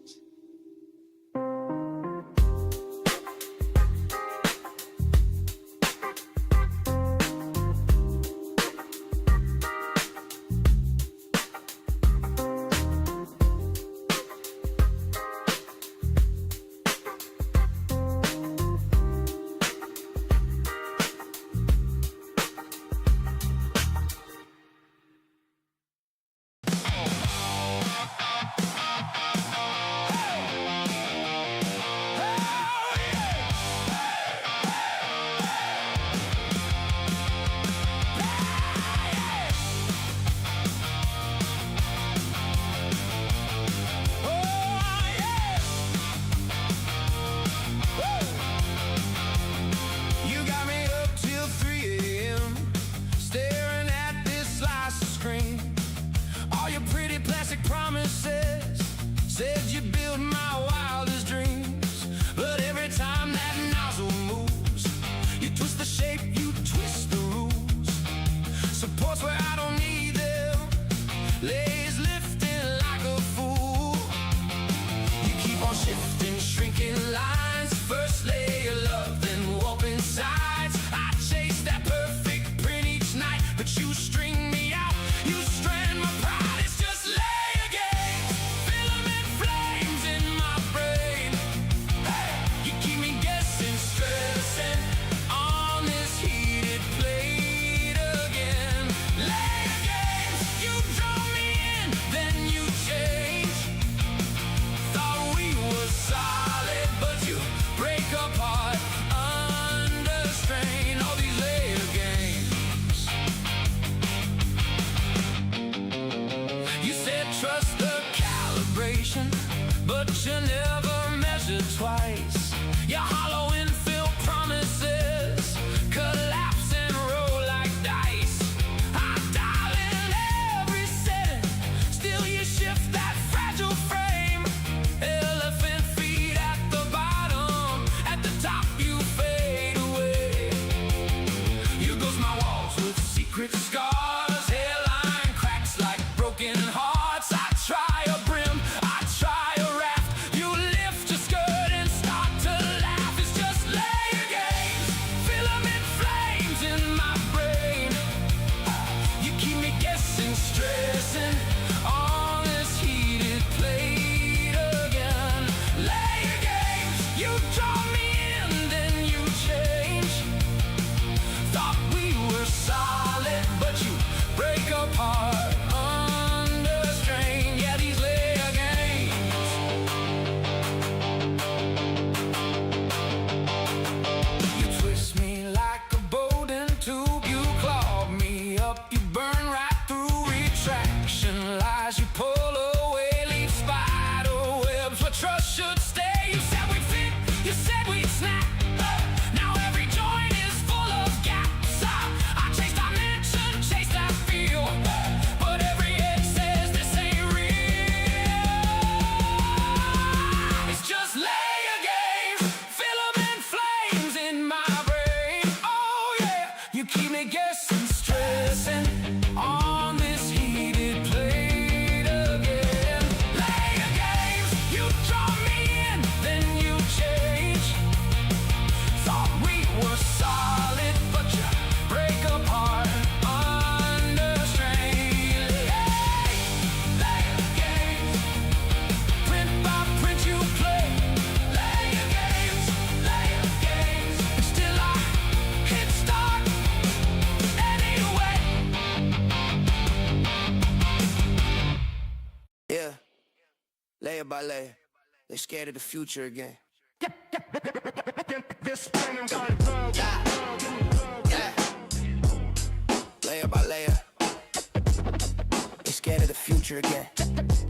Speaker 4: you never measure twice. Your hollow infill promises collapse and roll like dice. I dial in every setting, still you shift that fragile frame. Elephant feet at the bottom, at the top you fade away. Here goes my walls with secret scars, hairline cracks like broken hearts. I try a brim, I try a raft. You lift your skirt and start to laugh. It's just layer games, filament flames in my brain. You keep me guessing, stressing on this heated plate again. Layer games, you draw me in, then you change. Thought we were solid, but you break apart under strain. Yeah, these layer games. You twist me like a Bowden tube. You claw me up, you burn right through. Retraction lies, you pull away, leave spider webs where trust should stay. You said we'd fit, you said we'd snap. Now every joint is full of gaps. I chase dimension, chase that feel, but every head says this ain't real. It's just layer games, filament flames in my brain. Oh yeah, you keep me guessing, stressing on this heated plate again. Layer games, you draw me in, then you change. Thought we were solid, but you break apart under strain. Hey, layer games, print by print you play. Layer games, and still I hit start anyway.
Speaker 7: Yeah, layer by layer, they scared of the future again. Layer by layer, they scared of the future again.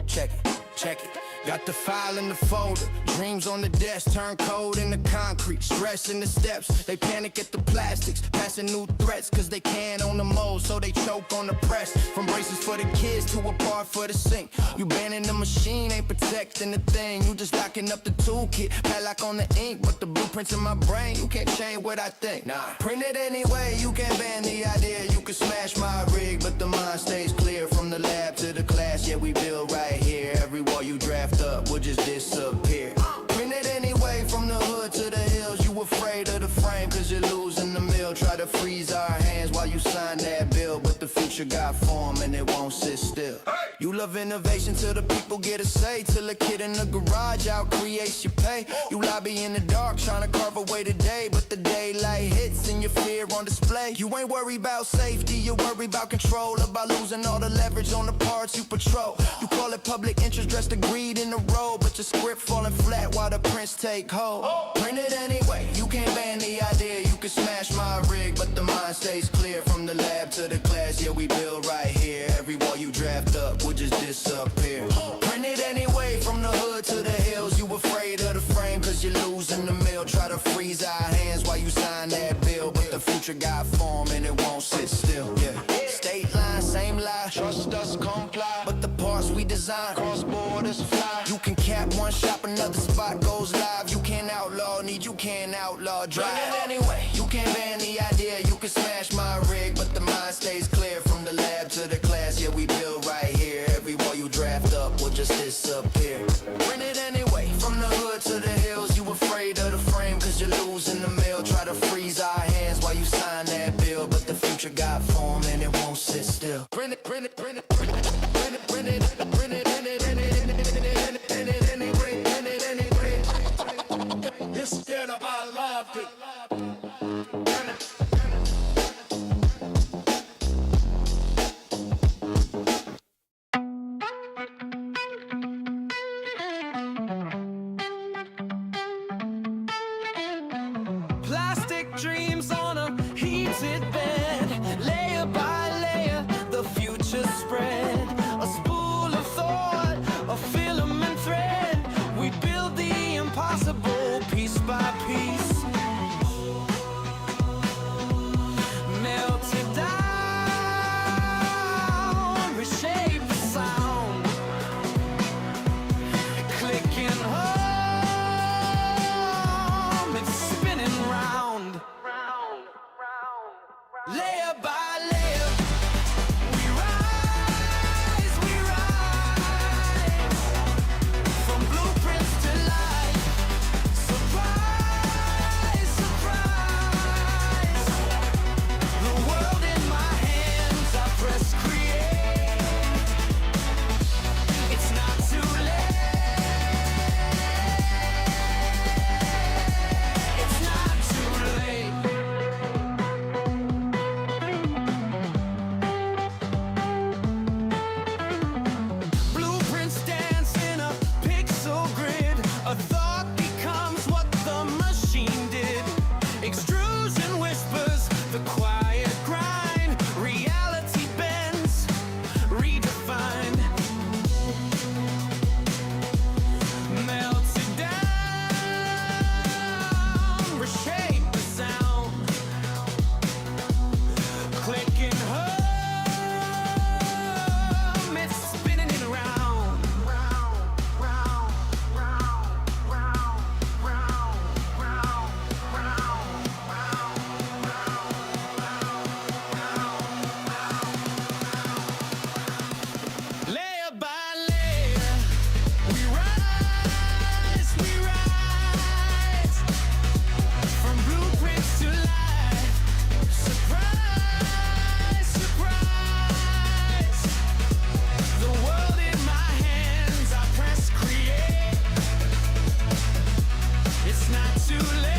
Speaker 7: Check it, check it. Got the file in the folder, dreams on the desk, turn code into concrete, stress in the steps. They panic at the plastics, passing new threats, cause they can't own the mold, so they choke on the press. From braces for the kids to a part for the sink. You banning the machine, ain't protecting the thing. You just locking up the toolkit, padlock on the ink, but the blueprints in my brain, you can't change what I think. Nah, print it anyway, you can't ban the idea. You can smash my rig, but the mind stays clear. From the lab to the class, yeah, we build right here. Every wall you draft up will just disappear. Print it anyway, from the hood to the hills. You afraid of the frame, cause you're losing the mill. Try to freeze our hands while you sign that bill, but the future got form and it won't sit still. You love innovation till the people get a say, till a kid in the garage out creates your pay. You lobby in the dark trying to carve away the day, but the daylight hits and your fear on display. You ain't worried about safety, you worry about control, about losing all the leverage on the parts you patrol. You call it public interest, dressed to greed in the road, but your script falling flat while the prints take hold. Print it anyway, you can't ban the idea. You can smash my rig, but the mind stays clear. From the lab to the class, yeah, we build right here. Every wall you draft up will just disappear. Print it anyway, from the hood to the hills. You afraid of the frame, cause you're losing the mill. Try to freeze our hands while you sign that bill, but the future got form and it won't sit still. Yeah, state line, same lie, trust us, comply, but the parts we design, cross borders fly. You can cap one shop, another spot goes live. You can't outlaw need, you can't outlaw drive. Run it anyway, you can't ban the idea. You can smash my rig, but the mind stays clear. From the lab to the class, yeah, we build right here. Every wall you draft up will just disappear. Print it anyway, from the hood to the hills. You afraid of the frame, cause you're losing the mill. Try to freeze our hands while you sign that bill, but the future got form and it won't sit still. Print it, print it, print it, print it, print it, print it, print it, print it, print it, print it anyway, print it anyway. You're scared of our love, dude.
Speaker 4: Plastic dreams on a heated bed, layer by layer, the future spread. Layer by layer, we rise, from blueprints to life. Surprise, surprise. The world in my hands, I press create. It's not too late. It's not too late. Blueprints dance in a pixel grid. A thought becomes what the machine did. Extrusion whispers, the quiet grind. Reality bends, redefined. Melted down, reshape the sound. Clicking home, it's spinning it around. Layer by layer, we rise, from blueprints to life. Surprise, surprise. The world in my hands, I press create. It's not too late.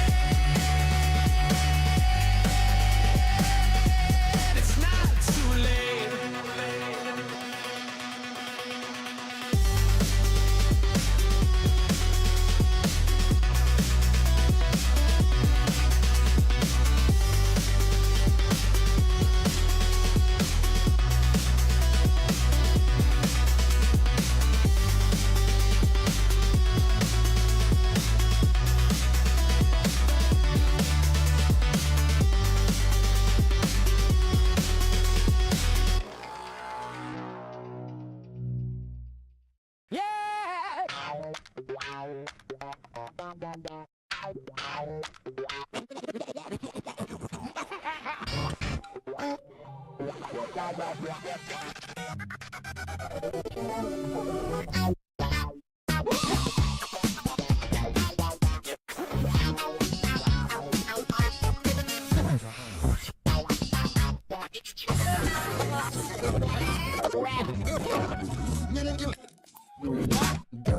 Speaker 4: It's not too late.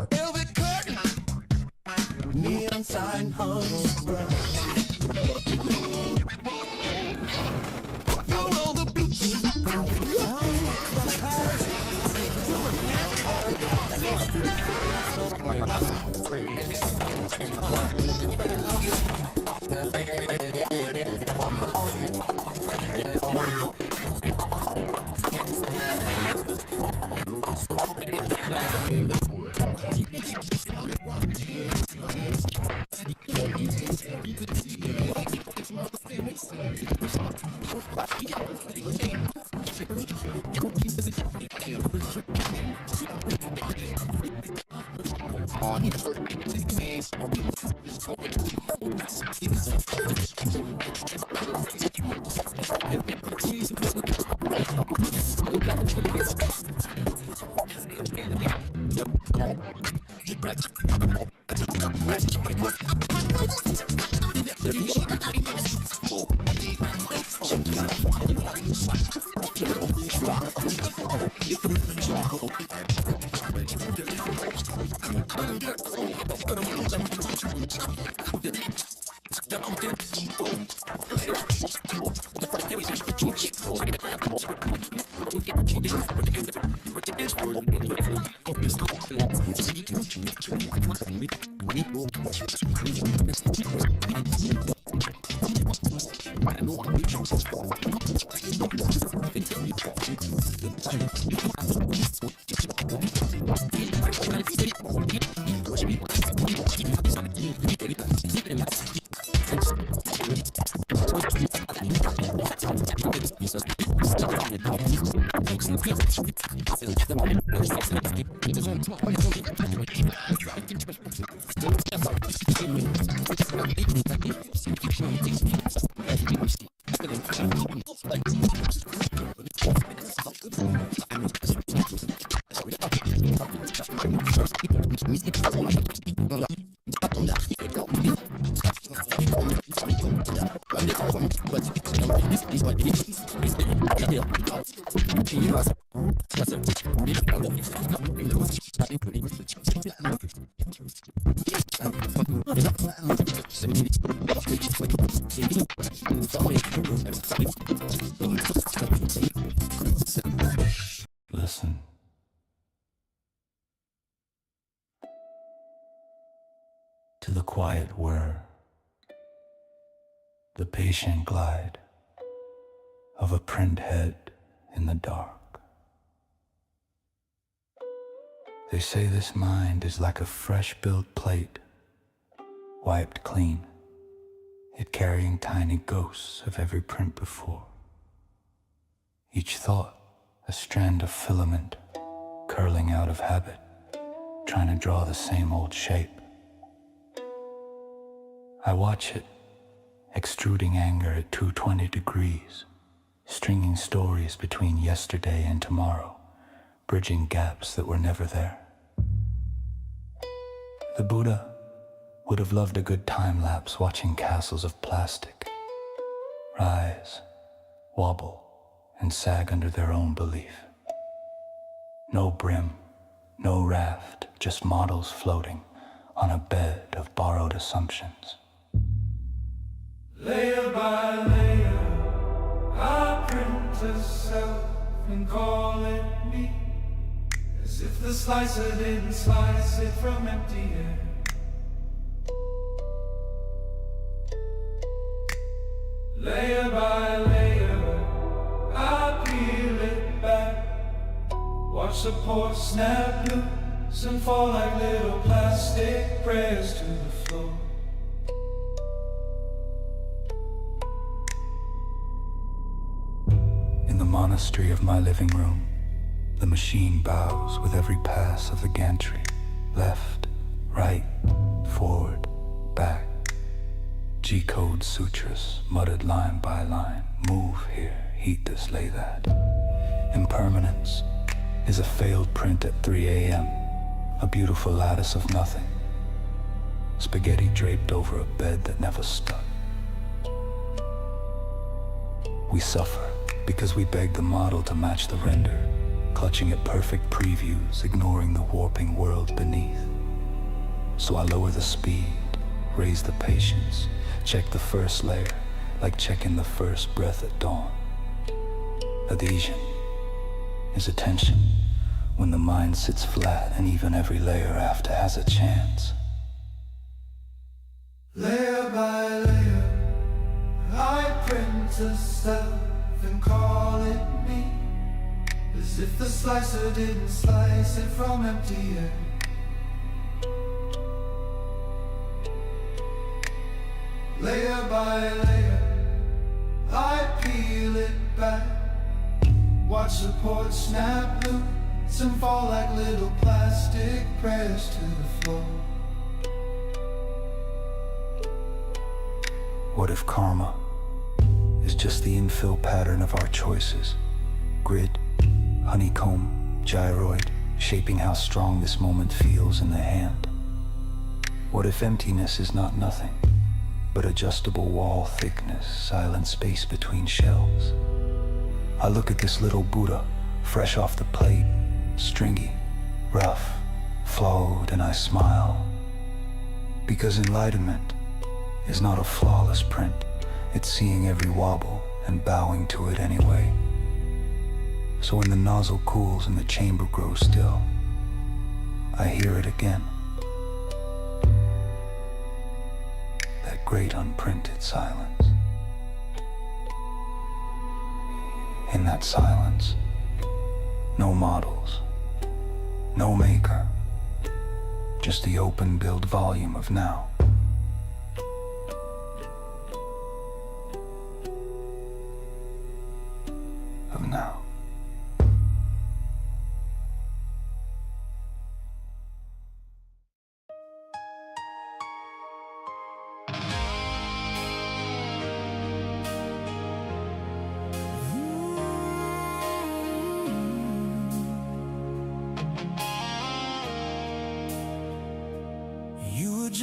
Speaker 4: Velvet curtain, neon sign hung bright. Follow the
Speaker 2: Listen. To the quiet whir, the patient glide of a print head in the dark. They say this mind is like a fresh-built plate, wiped clean, yet carrying tiny ghosts of every print before. Each thought a strand of filament curling out of habit, trying to draw the same old shape. I watch it, extruding anger at 220 degrees, stringing stories between yesterday and tomorrow, bridging gaps that were never there. The Buddha would have loved a good time-lapse watching castles of plastic rise, wobble, and sag under their own belief. No brim, no raft, just models floating on a bed of borrowed assumptions.
Speaker 4: Layer by layer, I print a self and call it me, as if the slicer didn't slice it from empty air. Layer by layer, I peel it back, watch the pores snap loose and fall like little plastic prayers to the floor.
Speaker 2: In the monastery of my living room, the machine bows with every pass of the gantry. Left, right, forward, back. G-code sutras, muttered line by line. Move here, heat this, lay that. Impermanence is a failed print at 3 a.m. A beautiful lattice of nothing. Spaghetti draped over a bed that never stuck. We suffer because we beg the model to match the render, clutching at perfect previews, ignoring the warping world beneath. So I lower the speed, raise the patience, check the first layer, like checking the first breath at dawn. Adhesion is attention when the mind sits flat and even every layer after has a chance.
Speaker 4: Layer by layer, I print a self and call it me, as if the slicer didn't slice it from empty air. Layer by layer, I peel it back, watch the port snap loose and fall like little plastic prayers to the floor.
Speaker 2: What if karma is just the infill pattern of our choices? Grid, honeycomb, gyroid, shaping how strong this moment feels in the hand. What if emptiness is not nothing, but adjustable wall thickness, silent space between shells? I look at this little Buddha, fresh off the plate, stringy, rough, flowed, and I smile. Because enlightenment is not a flawless print, it's seeing every wobble and bowing to it anyway. So when the nozzle cools and the chamber grows still, I hear it again. That great unprinted silence. In that silence, no models, no maker, just the open build volume of now. Of now.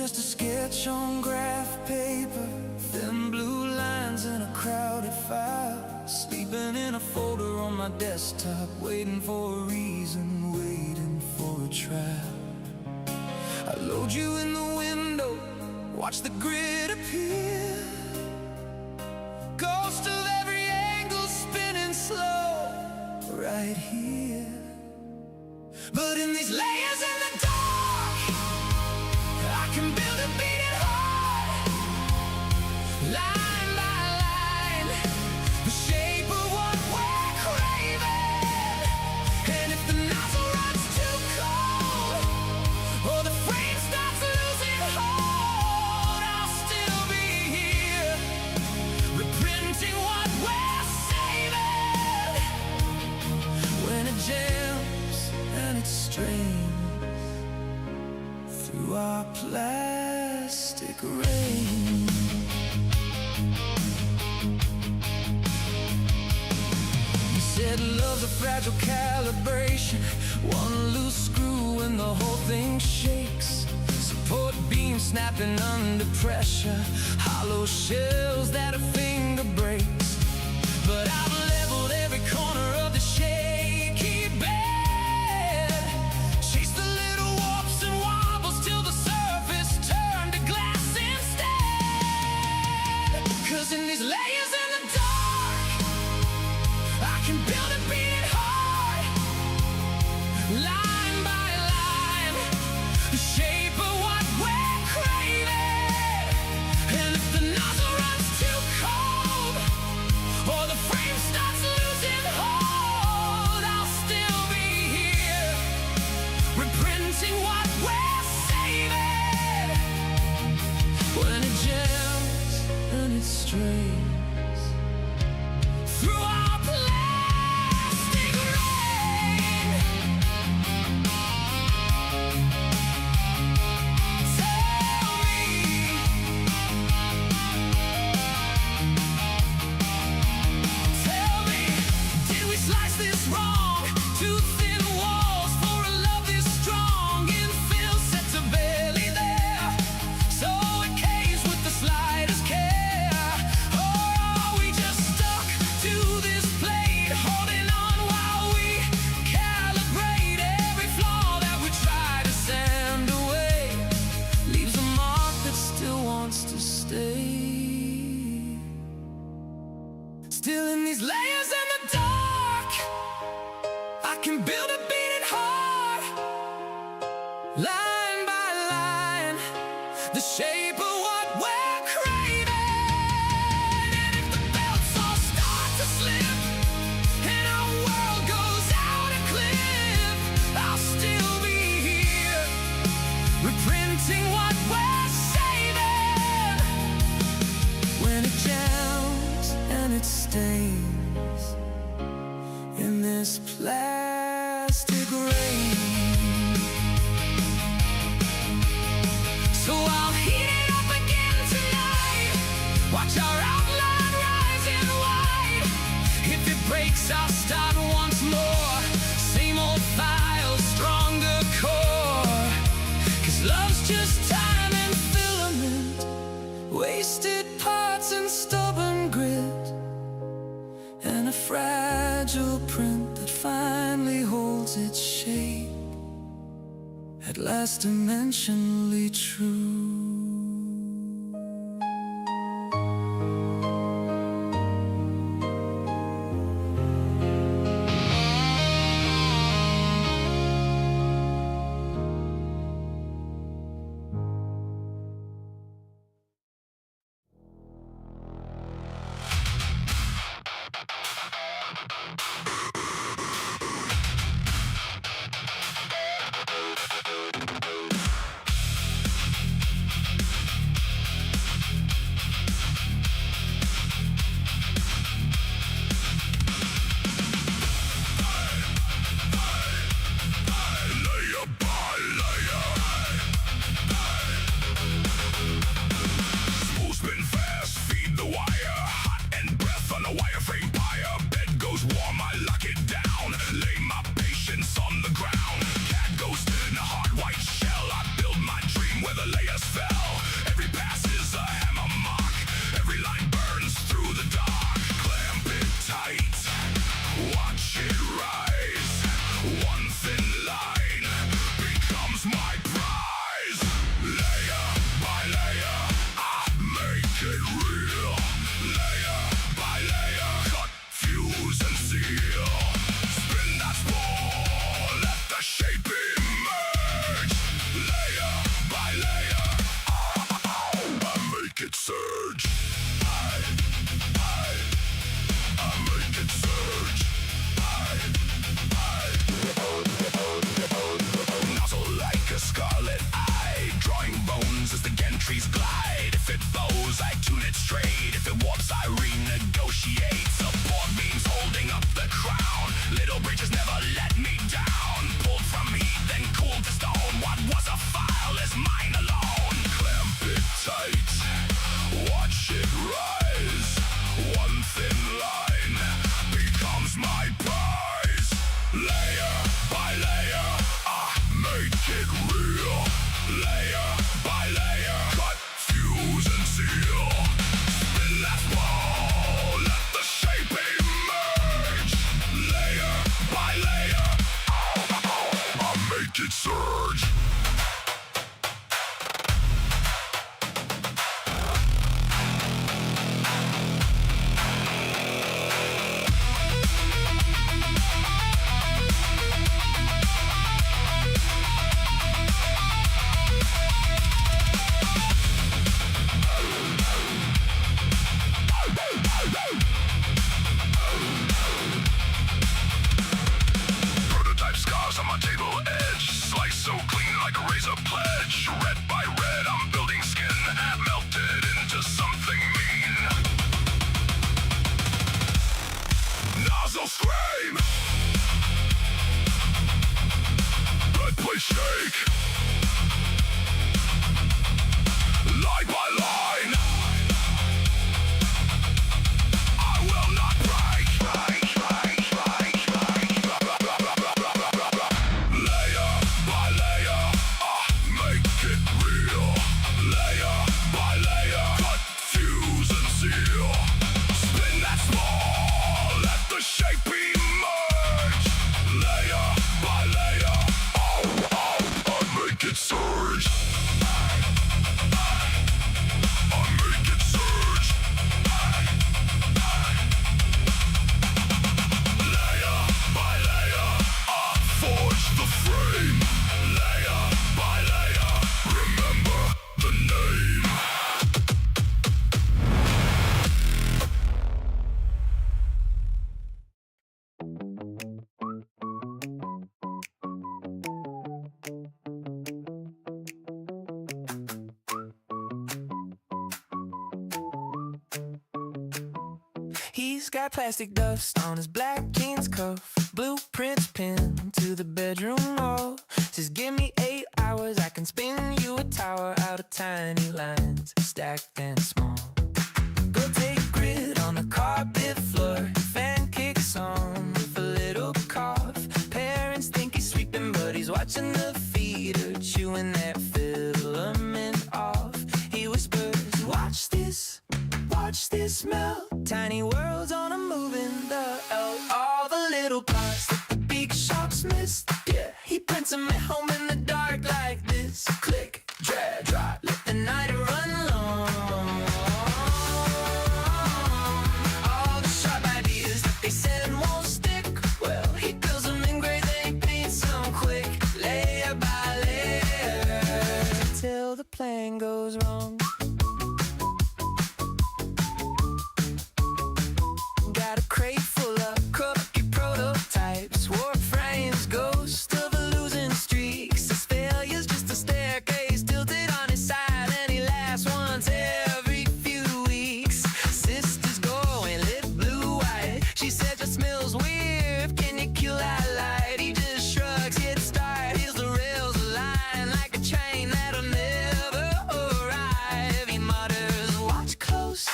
Speaker 4: just a sketch on graph paper, thin blue lines in a crowded file, sleeping in a folder on my desktop, waiting for a reason, waiting for a trial. I load you in the window, watch the grid appear, ghost of every angle spinning slow, right here. But in these layers in the dark, I can build a beating heart, line by line, the shape of what we're craving. And if the nozzle runs too cold, or the frame starts losing hold, I'll still be here, reprinting what we're saving. When it jams and it strains through our plastic rain. You said love's a fragile calibration, one loose screw and the whole thing shakes. Support beam snapping under pressure, hollow shells that a finger breaks. But I've leveled every corner of the shaky bed, chased the little warps and wobbles till the surface turned to glass instead. 'Cause in these layers in the dark, I can build a beating heart, line by line, the shape of what we're craving. And if the nozzle runs too cold, or the frame starts losing hold, I'll still be here, reprinting what we're saving. When it jams and it strains through our plastic rain. Tell me, tell me, did we slice this wrong? Too thin walls for a love this strong. Infill set to barely there, so it caves with the slightest care. Or are we just stuck to this plate, holding on while we calibrate? Every flaw that we try to sand away leaves a mark that still wants to stay. Still in these layers in the dark, I can build a beating heart, line by line, the shape of what we're craving. And if the belts all start to slip and our world goes out a cliff, I'll still be here, reprinting what we're saving. When it jams and it stains in this plastic rain. So I'll heat it up again tonight, watch our outline rise in white. If it breaks, I'll start once more, same old file, stronger core. 'Cause love's just time and filament, wasted parts and stubborn grit, and a fragile print that finally holds its shape, at last dimensionally true.
Speaker 8: make it surge. Prototype scars on my table edge, slice so clean like a razor pledge. Red by red, I'm building skin, melted into something mean. Nozzle scream, red place shake, line by line. I will not break. Layer by layer, make it real. Layer by layer, cut, fuse and seal. Spin that small, let the shape emerge. Layer by layer, I make it surge. I make it surge. Layer by layer, I forge the frame. Layer by layer, remember the name.
Speaker 4: He's got plastic dust on his black jeans cuff, blueprints pinned to the bedroom wall. Says give me 8 hours, I can spin you a tower out of tiny lines, stacked and small. Go take grid on the carpet floor, fan kicks on with a little cough. Parents think he's sleeping, but he's watching the feeder, chewing that filament off. He whispers, watch this melt. Tiny worlds on a move in the L. All the little parts that the big shops missed. Yeah, he prints them at home in the dark like this. Click, drag, drop, let the night run long. All the sharp ideas that they said won't stick. Well, he builds them in gray, then he paints them quick. Layer by layer, till the plan goes wrong. Got a crate full of cookie prototypes, warp frames, ghost of a losing streak. His failure's just a staircase tilted on his side, and he laughs once every few weeks. Sister's going lit blue-white. She said just smells weird. Can you kill that light? He just shrugs, hit start. Here's the rails align like a train that'll never arrive. He mutters, watch close,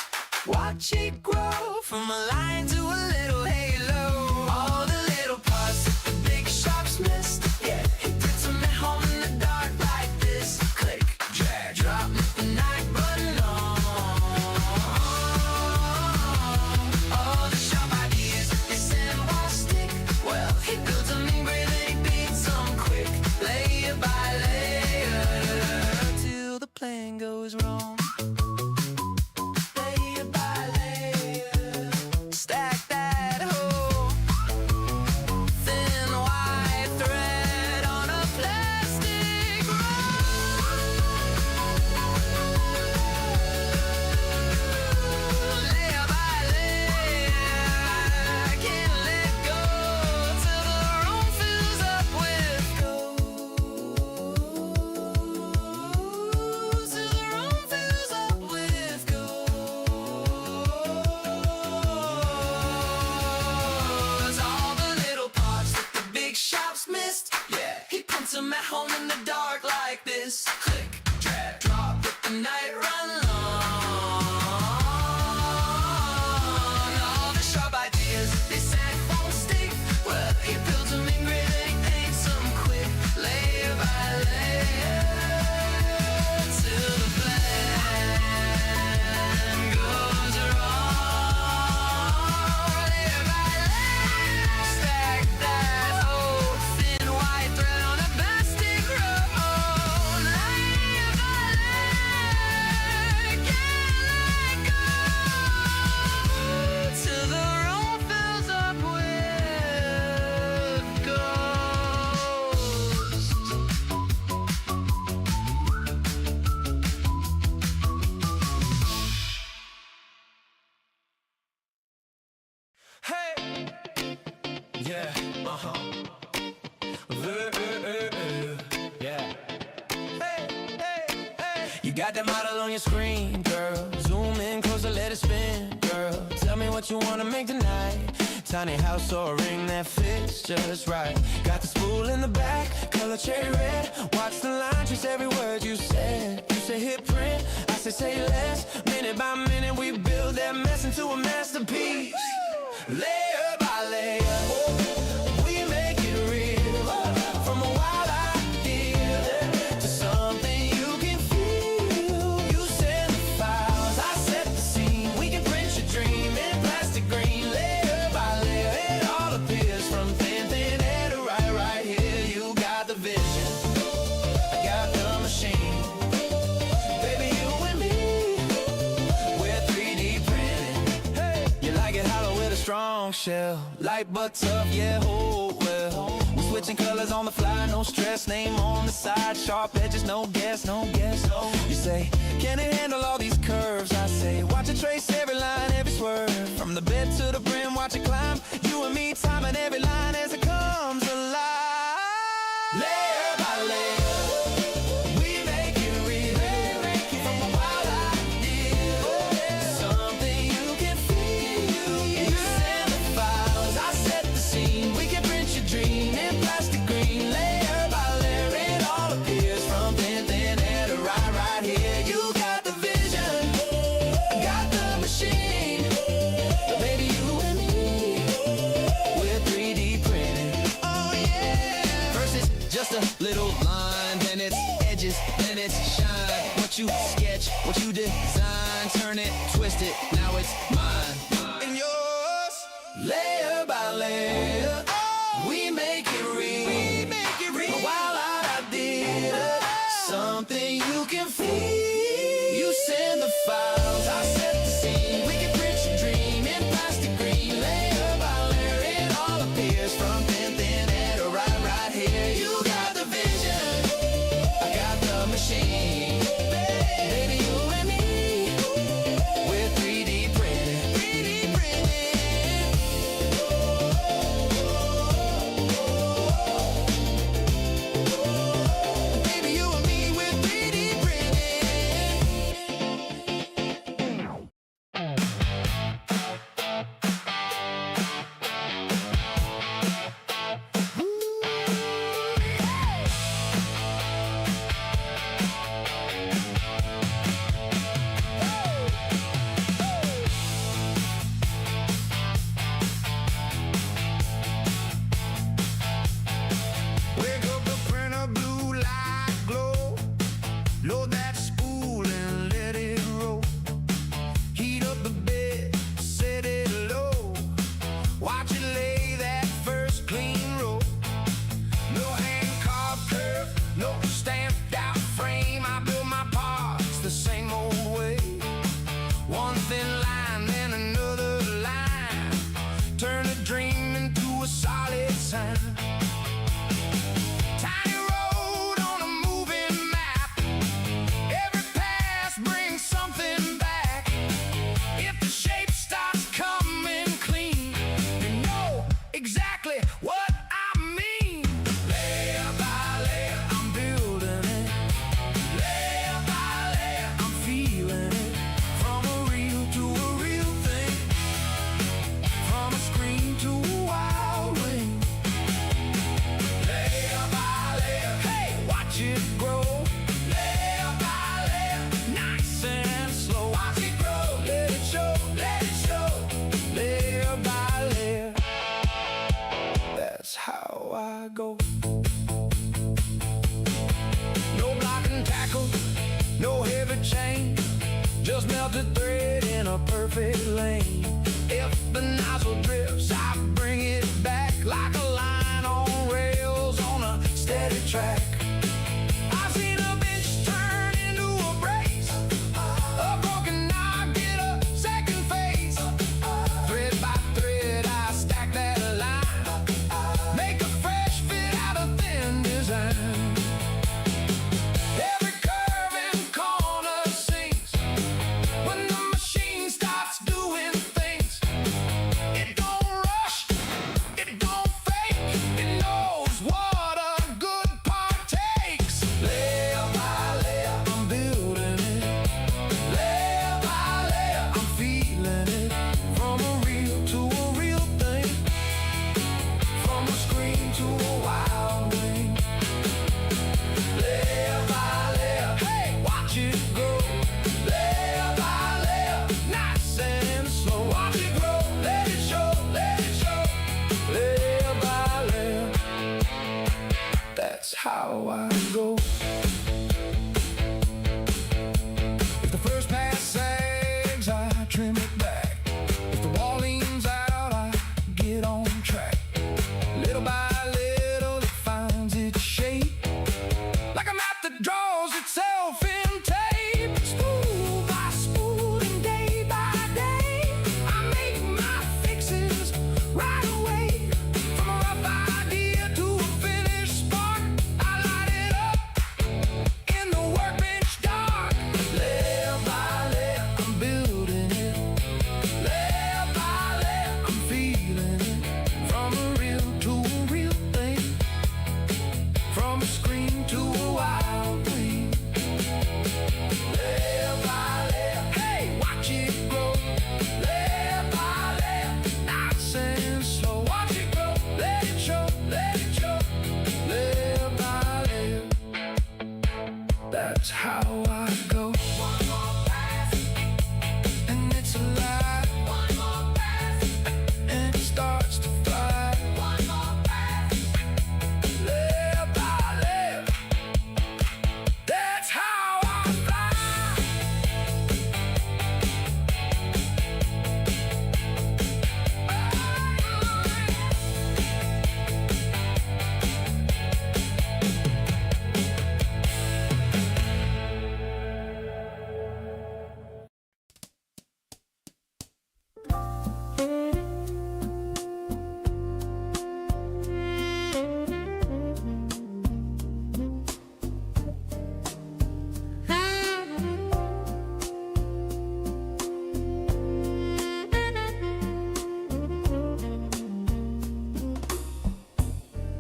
Speaker 4: watch it grow from a line to a little halo. All the little parts that the big shops missed. Yeah, he puts them at home in the dark like this. Click, drag, drop, let the night run long. All the sharp ideas that they send Yeah, yeah. You got that model on your screen, girl. Zoom in closer, let it spin, girl. Tell me what you wanna make tonight. Tiny house or a ring that fits just right. Got the spool in the back, color cherry red. Watch the line, trace every word you said. You say hit print, I say less. Minute by minute we build that mess into a masterpiece. Layer by layer, we make it real. From a wild idea to something you can feel. You send the files, I set the scene. We can print your dream in plastic green. Layer by layer, it all appears from thin air to right here. You got the vision, I got the machine. Baby, you and me, we're 3D printing. Hey, you like it hollow with a strong shell, light but tough, yeah, hold well. We're switching colors on the fly, no stress. Name on the side, sharp edges, no guess. You say, can it handle all these curves? I say, watch it trace every line, every swerve. From the bed to the brim, watch it climb. You and me timing every line as it comes alive. Layer by layer, we make it real. From a wild idea, something you can feel. You send the files, I set the scene. We can print your dream in plastic green. Layer by layer, it all appears from thin air to right here. You got the vision, I got the machine. Baby, you and me, we're 3D printing. Oh yeah. First it's just a little line, then it's edges, then it's shine. What you sketch, what you design, turn it, twist it, now it's mine and yours. Layer by layer, we make it real. A wild idea, something you can feel. You send the files, I set the scene. We can print your dream in plastic green. Layer by layer, it all appears from thin air to right here. You got the vision, I got the machine. Baby, you and me, we're 3D printing. 3D printing. Baby, you and me, we're 3D printing.
Speaker 7: Wake up the printer, blue light glow. Load that spool and let it roll. Heat up the bed, set it low. Watch it lay that first clean roll. No hand carved curve, no stamped out frame. I build my parts the same old way. One thin line, then another line. Turn a dream into a solid sign. Tiny road on a moving map. Every pass brings something back. If the shape starts coming clean, you know exactly what I mean. Layer by layer, I'm building it. Layer by layer, I'm feeling it. From a real to a real thing. From a screen to a wild wing. Layer by layer, hey, watch it grow. Layer by layer, nice and slow. Watch it grow, let it show, let it show. Layer by layer, that's how I go. No block and tackle, no heavy chain. Just melted thread in a perfect lane. If the nozzle drifts, I bring it back like a line on rails on a steady track. I've seen a bench turn into a brace. A broken knob get a second face. Thread by thread, I stack that line. Make a fresh fit out of thin design. Every curve and corner sings when the machine starts doing things. It don't rush,
Speaker 4: how I go. If the first pass sags, I trim it back. If the wall leans out, I get on track. Little by little, it finds its shape, like a map that draws itself in tape. Spool by spool and day by day, I make my fixes right away. From a rough idea to a finished spark, I light it up in the workbench dark. Layer by layer, I'm building it. Layer by layer, I'm feeling it. From a real to a real thing, from a scream to a wild dream. Layer by layer, hey, watch it grow. Layer by layer, nice and slow. Watch it grow, let it show, let it show. Layer by layer, that's how I go. One more pass, and it's alive. One more pass, and it starts to fly. One more pass, layer by layer, that's how I fly.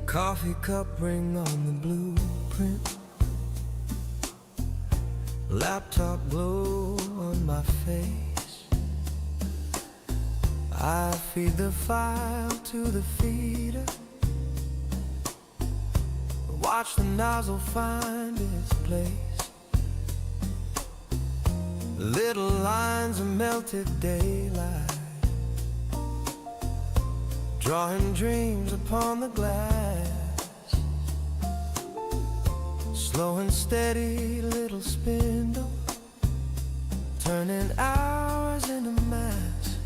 Speaker 4: Coffee cup ring on the blueprint, laptop glow on my face. I feed the file to the feeder, watch the nozzle find its place. Little lines of melted daylight, drawing dreams upon the glass. Slow and steady little spindle, turning hours into mass.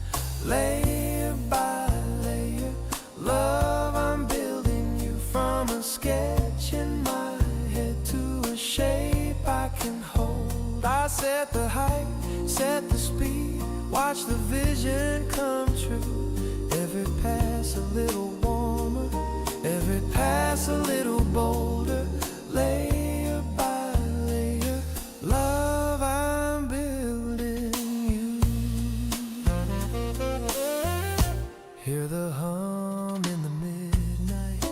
Speaker 4: Layer by layer, love, I'm building you. From a sketch in my head to a shape I can hold. I set the height, set the speed, watch the vision come true. Every pass a little warmer, every pass a little bolder. Layer by layer, love, I'm building you. Hear the hum in the midnight,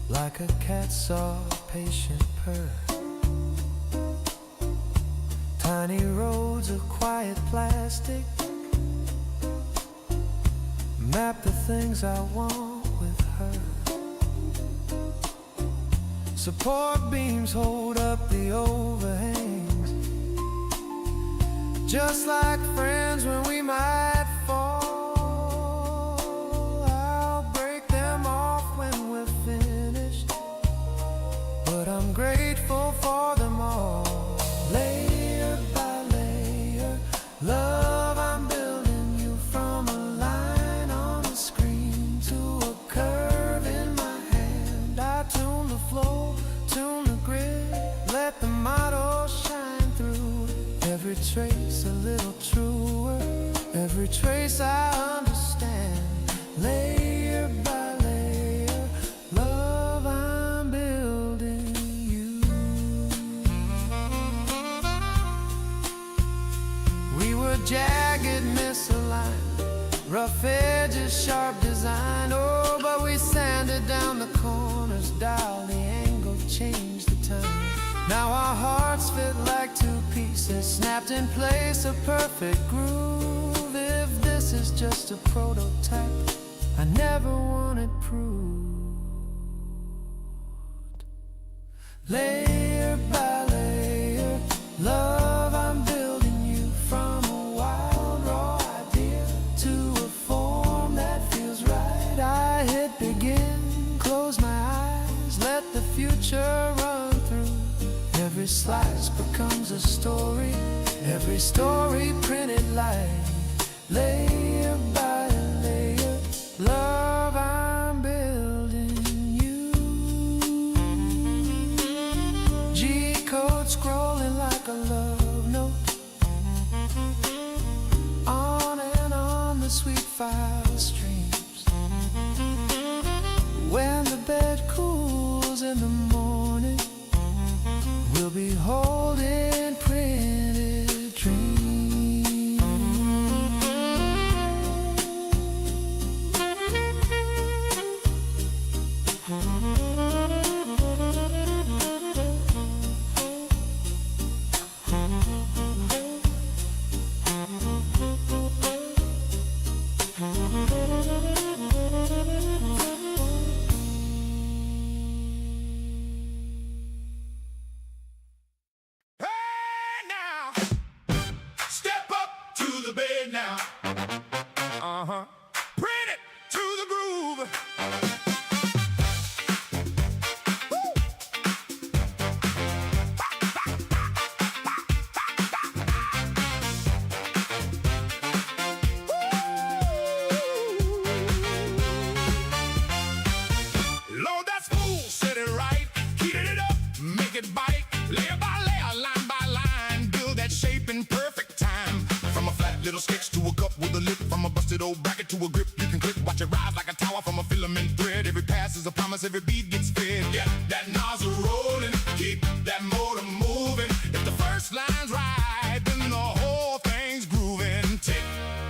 Speaker 4: like a cat saw patient purr. Tiny roads of quiet plastic, map the things I want with her. Support beams hold up the overhangs, just like friends when we might fall. I'll break them off when we're finished, but I'm grateful for them all. Layer by layer, love, I'm building you. From a line on the screen to a curve in my hand, I tune the flow, tune the grid, let the motto shine through. Every trace a little truer, every trace I understand. Layer by layer, love, I'm building you. We were jagged, misaligned, rough edges, sharp design. Oh, but we sanded down the corners, dialed the angle, changed the time. Now our hearts fit like two pieces, snapped in place, a perfect groove. If this is just a prototype, I never want it proved. Layer by layer, love, I'm building you. From a wild raw idea to a form that feels right. I hit begin, close my eyes, slice becomes a story, every story printed like layer by layer. Love, I'm building you. G-code scrolling like a love note, on and on the sweet file streams. When the bed cools in the morning, we'll be holding printed dreams.
Speaker 3: Hey now, step up to the bed now. Print it to the groove. Load that spool, set it right, heat it up, make it bite. Layer by layer, line by line, build that shape in perfect time. From a flat little sketch to a cup with a lip, from a busted old bracket to a grip you can clip. Watch it rise like a tower from a filament thread. Every pass is a promise, every beat gets fed. Get that nozzle rolling, keep that motor moving. If the first line's right, then the whole thing's grooving. Tick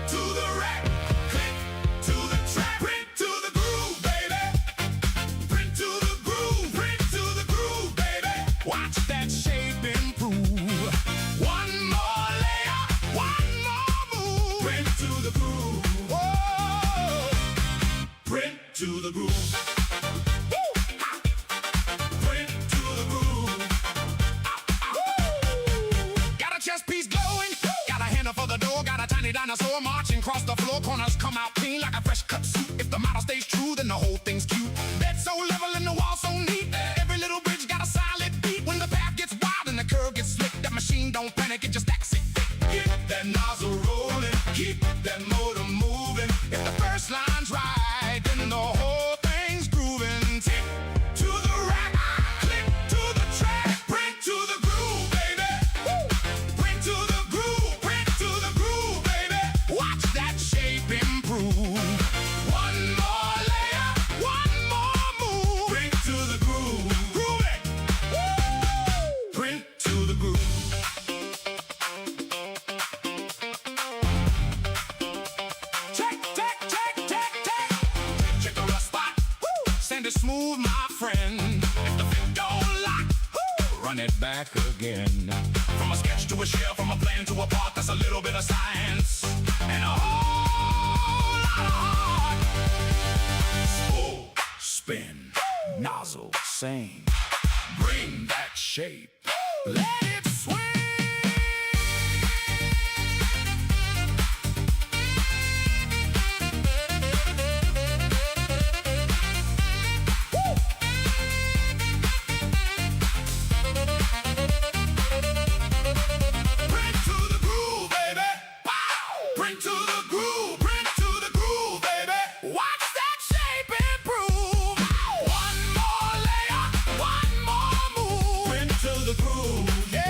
Speaker 3: to the rack, click to the track, print to the groove, baby. Print to the groove, print to the groove, baby. Watch that shape improve. One more layer, one more move. Print to the groove. Whoa. Print to the groove. Woo. Ha. Print to the groove. Woo. Got a chest piece glowing, got a handle for the door, got a tiny dinosaur marching across the floor. Corners come out clean like a fresh cut suit. If the model stays true, then the whole thing's cute. Bed so level and the wall so neat. Every little bridge got a solid beat. When the path gets wild and the curve gets slick, that machine don't panic, it just stacks it. Get that nozzle rolling, keep that motor moving. If the first line's right, then the whole thing's grooving. Tick to the rack, click to the track, print to the groove, baby. Woo. Print to the groove, print to the groove, baby. Watch that shape improve. One more layer, one more move. Print to the groove, groove it. Woo. Print to the groove. Check, check, check, check, check. Check the rust spot. Woo. Sand it smooth, my friend. If the fit don't lock, woo, run it back again. From a sketch to a shell, from a plan to a part, that's a little bit of science and a whole lot of heart. Spool, spin, nozzle, sing. Bring that shape. Let it swing. Print to the groove, baby. Pow! Print to the groove, print to the groove, baby. Watch that shape improve. One more layer, one more move. Print to the groove, yeah.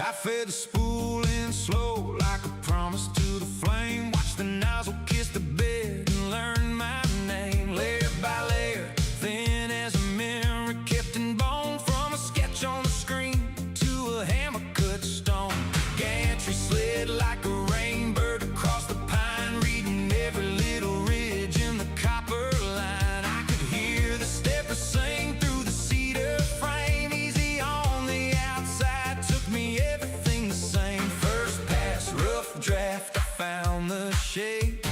Speaker 4: I fed the spool in slow like a promise to the flame. Watch the nozzle kiss the bed and learn my name. Layer by layer, thin as a memory, kept in bone. From a sketch on the screen to a hammer cut stone. Gantry slid like a rainbird across the pine, reading every little ridge in the copper line. I could hear the stepper sing through the cedar frame. Easy on the outside, took me everything the same. First pass, rough draft, I found the shape.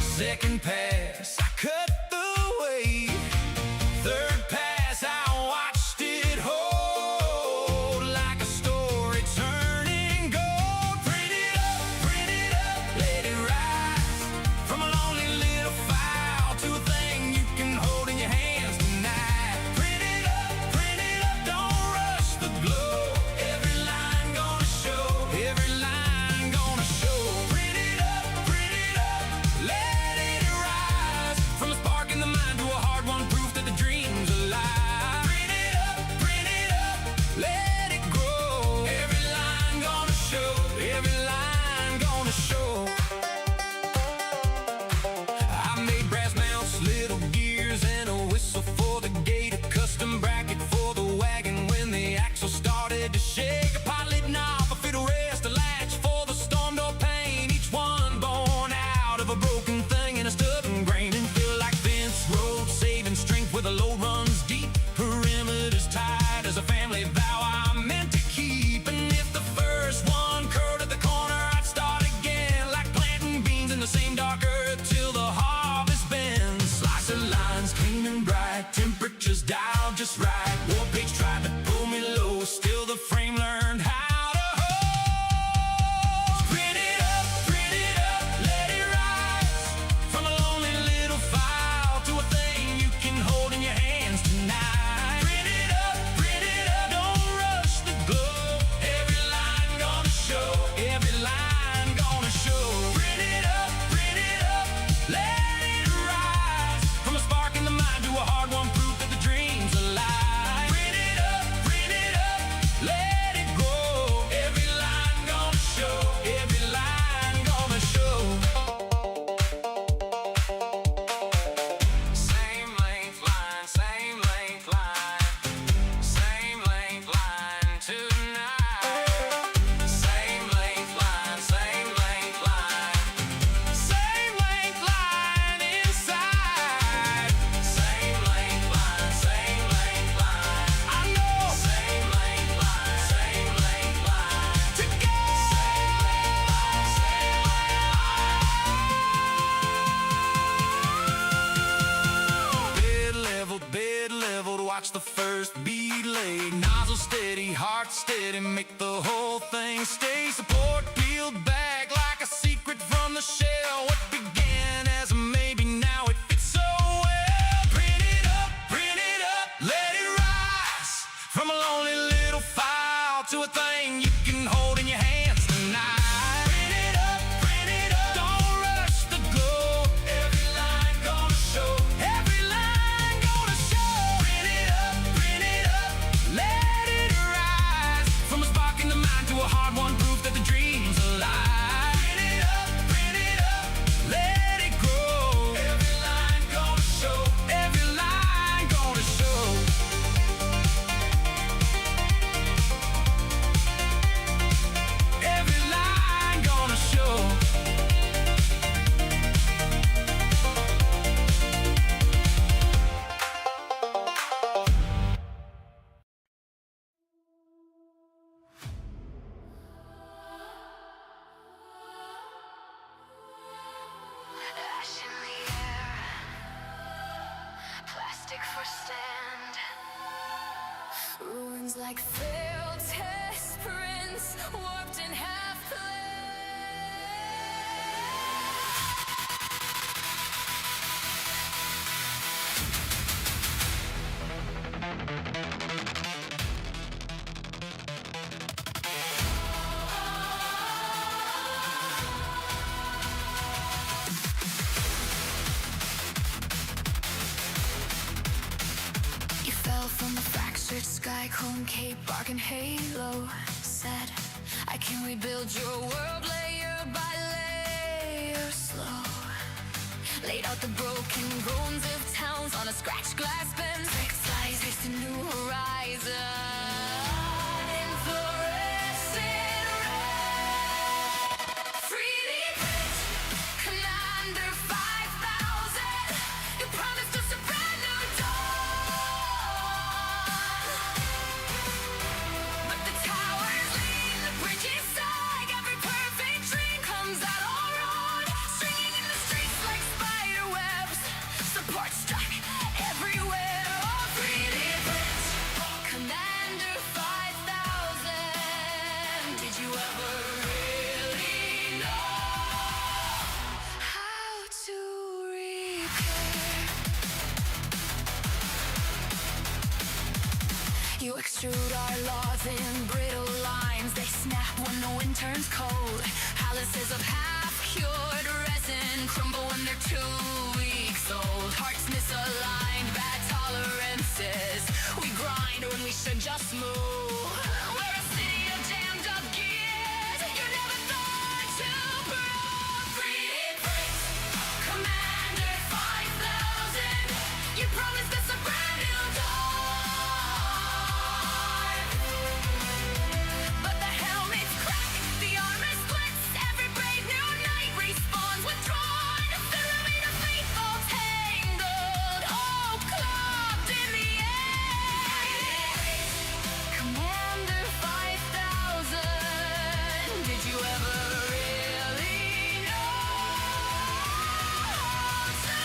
Speaker 4: Second pass, I cut the weight. Third pass, I watched it hold like a story turning gold. Print it up, let it rise. From a lonely little file to a thing you can hold in your hands tonight. Print it up, don't rush the glow. Every line gonna show, every line gonna show. Print it up, let it rise. From a spark in the mind to a hard one, proof that the dream's alive. Print it up, let it grow. Every line gonna show, every line gonna show. I made brass mounts, little gears, and a whistle for the gate. A custom bracket for the wagon when the axle started to shake. A pilot knob, a fiddle rest, a latch for the storm door pane. Each one born out of a broken thing and a stubborn grain. And feel like fence road, saving strength where the load runs deep. Perimeters tight as a family vow I meant to keep. And if the first one curled at the corner, I'd start again, like planting beans in the same dark earth till the harvest bends. Slice of lines clean and bright, temperatures dialed just right. War pigs tried to pull me low, still the frame learned how to hold. Print it up, let it rise. From a lonely little file to a thing you can hold in your hands tonight. Print it up, don't rush the glow. Every line gonna show, every line gonna show. Print it up, let it rise. From a spark in the mind to a hard one, proof that the dream's alive. Print it up, let it grow. Every line gonna show, every line gonna show. Same length line, same length line. Same length line tonight. Same length line, same length line. Same length line inside. Same length line, same length line. I know. Same length line, same length line. Together. Bed leveled, watch the first bead laid. Nozzle steady, heart steady, make the whole thing stay. Support peeled back like a secret from the shell. What began as a maybe, now it fits so well. Print it up, let it rise. From a lonely little file to a thing you can hold in your hands tonight. Print it up, don't rush the glow. Every line gonna show, every line gonna show. Print it up, let it rise. From a spark in the mind to a hard one, proof that the dream's alive. Print it up, let it grow. Every line gonna show, every line gonna show. Every line gonna show.
Speaker 1: Ash in the air, plastic for stand. Ruins like failed test prints, warped in half play. From the fractured sky, concave bargain halo, said I can rebuild your world layer by layer, slow. Laid out the broken bones of towns on a scratched glass bench. Brick slice, face a new horizon. In fluorescent red. 3D print, Commander 5000. You promised us a brand new dawn. But the towers lean, the bridges sag. Every perfect dream comes out all wrong. Stringing in the streets like spider webs. Support struck everywhere. Oh, 3D print, Commander 5000. Did you ever really know how to repair? You extrude our laws in brittle lines. They snap when the wind turns cold. Palaces of half-cured resin crumble when they're 2 weeks old. Hearts misaligned, bad tolerances. We grind when we should just move. We're a city of jammed up gears. You never thought to prove. 3D print, Commander 5000. You promised us a brand new dawn. But the helmets crack, the armor splits. Every brave new knight respawns withdrawn. Filament of faithful tangled, all clubbed in the air. Commander 5000. Did you ever really know how to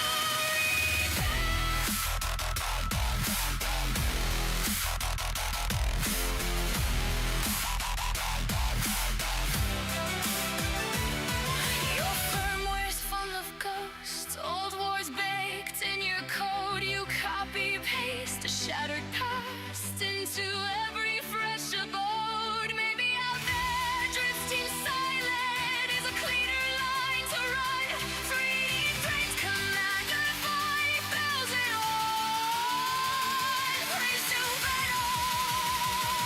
Speaker 1: Your firmware's full of ghosts, old wars baked in your code. You copy paste a shattered past into every fresh abode. Maybe out there, drifting silent is a cleaner line to run. 3D print, Commander 5000. Praise to battle. Ash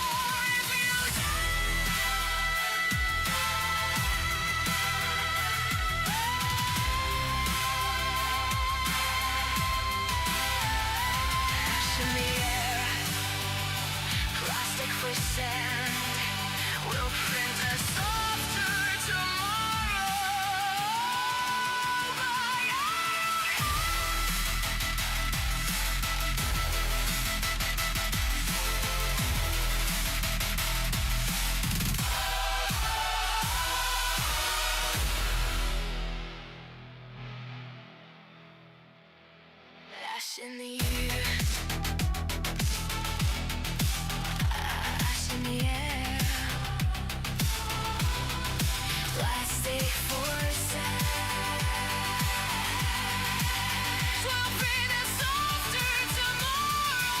Speaker 1: in the air, plastic for sand. We'll print a softer tomorrow. By ash in the air, ash in the air, plastic for sand. We'll print a softer tomorrow.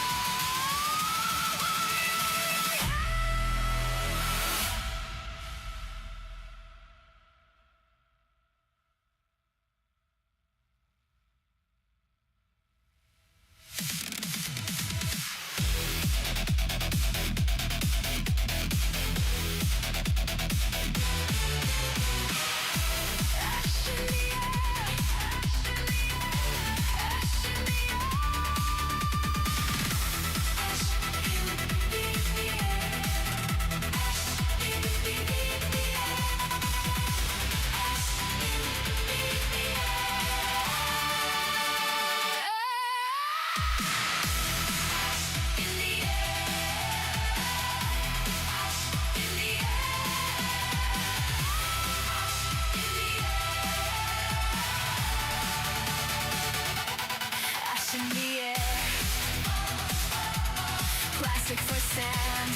Speaker 1: Plastic for sand.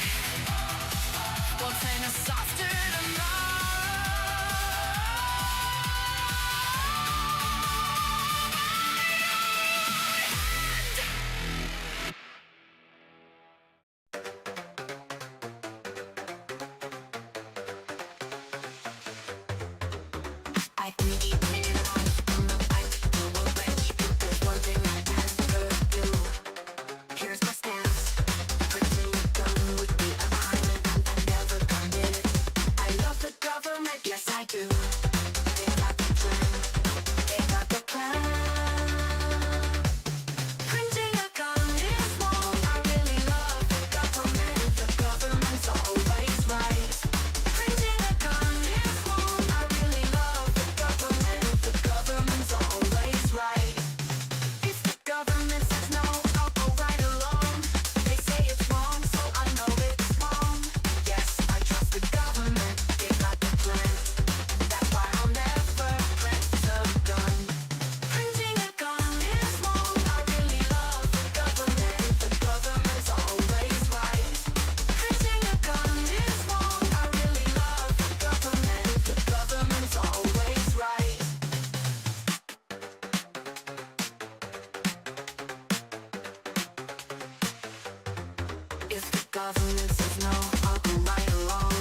Speaker 1: We'll paint a softer I 3D printed on the bike. Already, there's one thing I ask for you. Here's my stance. Printing done with the alignment. I never committed. I government says no, I'll go right along.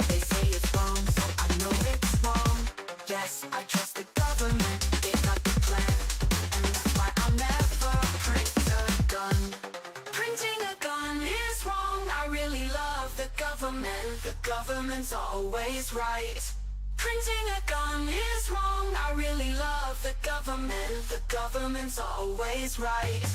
Speaker 1: They say it's wrong, so I know it's wrong. Yes, I trust the government, they got the plan. And that's why I'll never print a gun. Printing a gun is wrong, I really love the government. The government's always right. Printing a gun is wrong, I really love the government. The government's always right.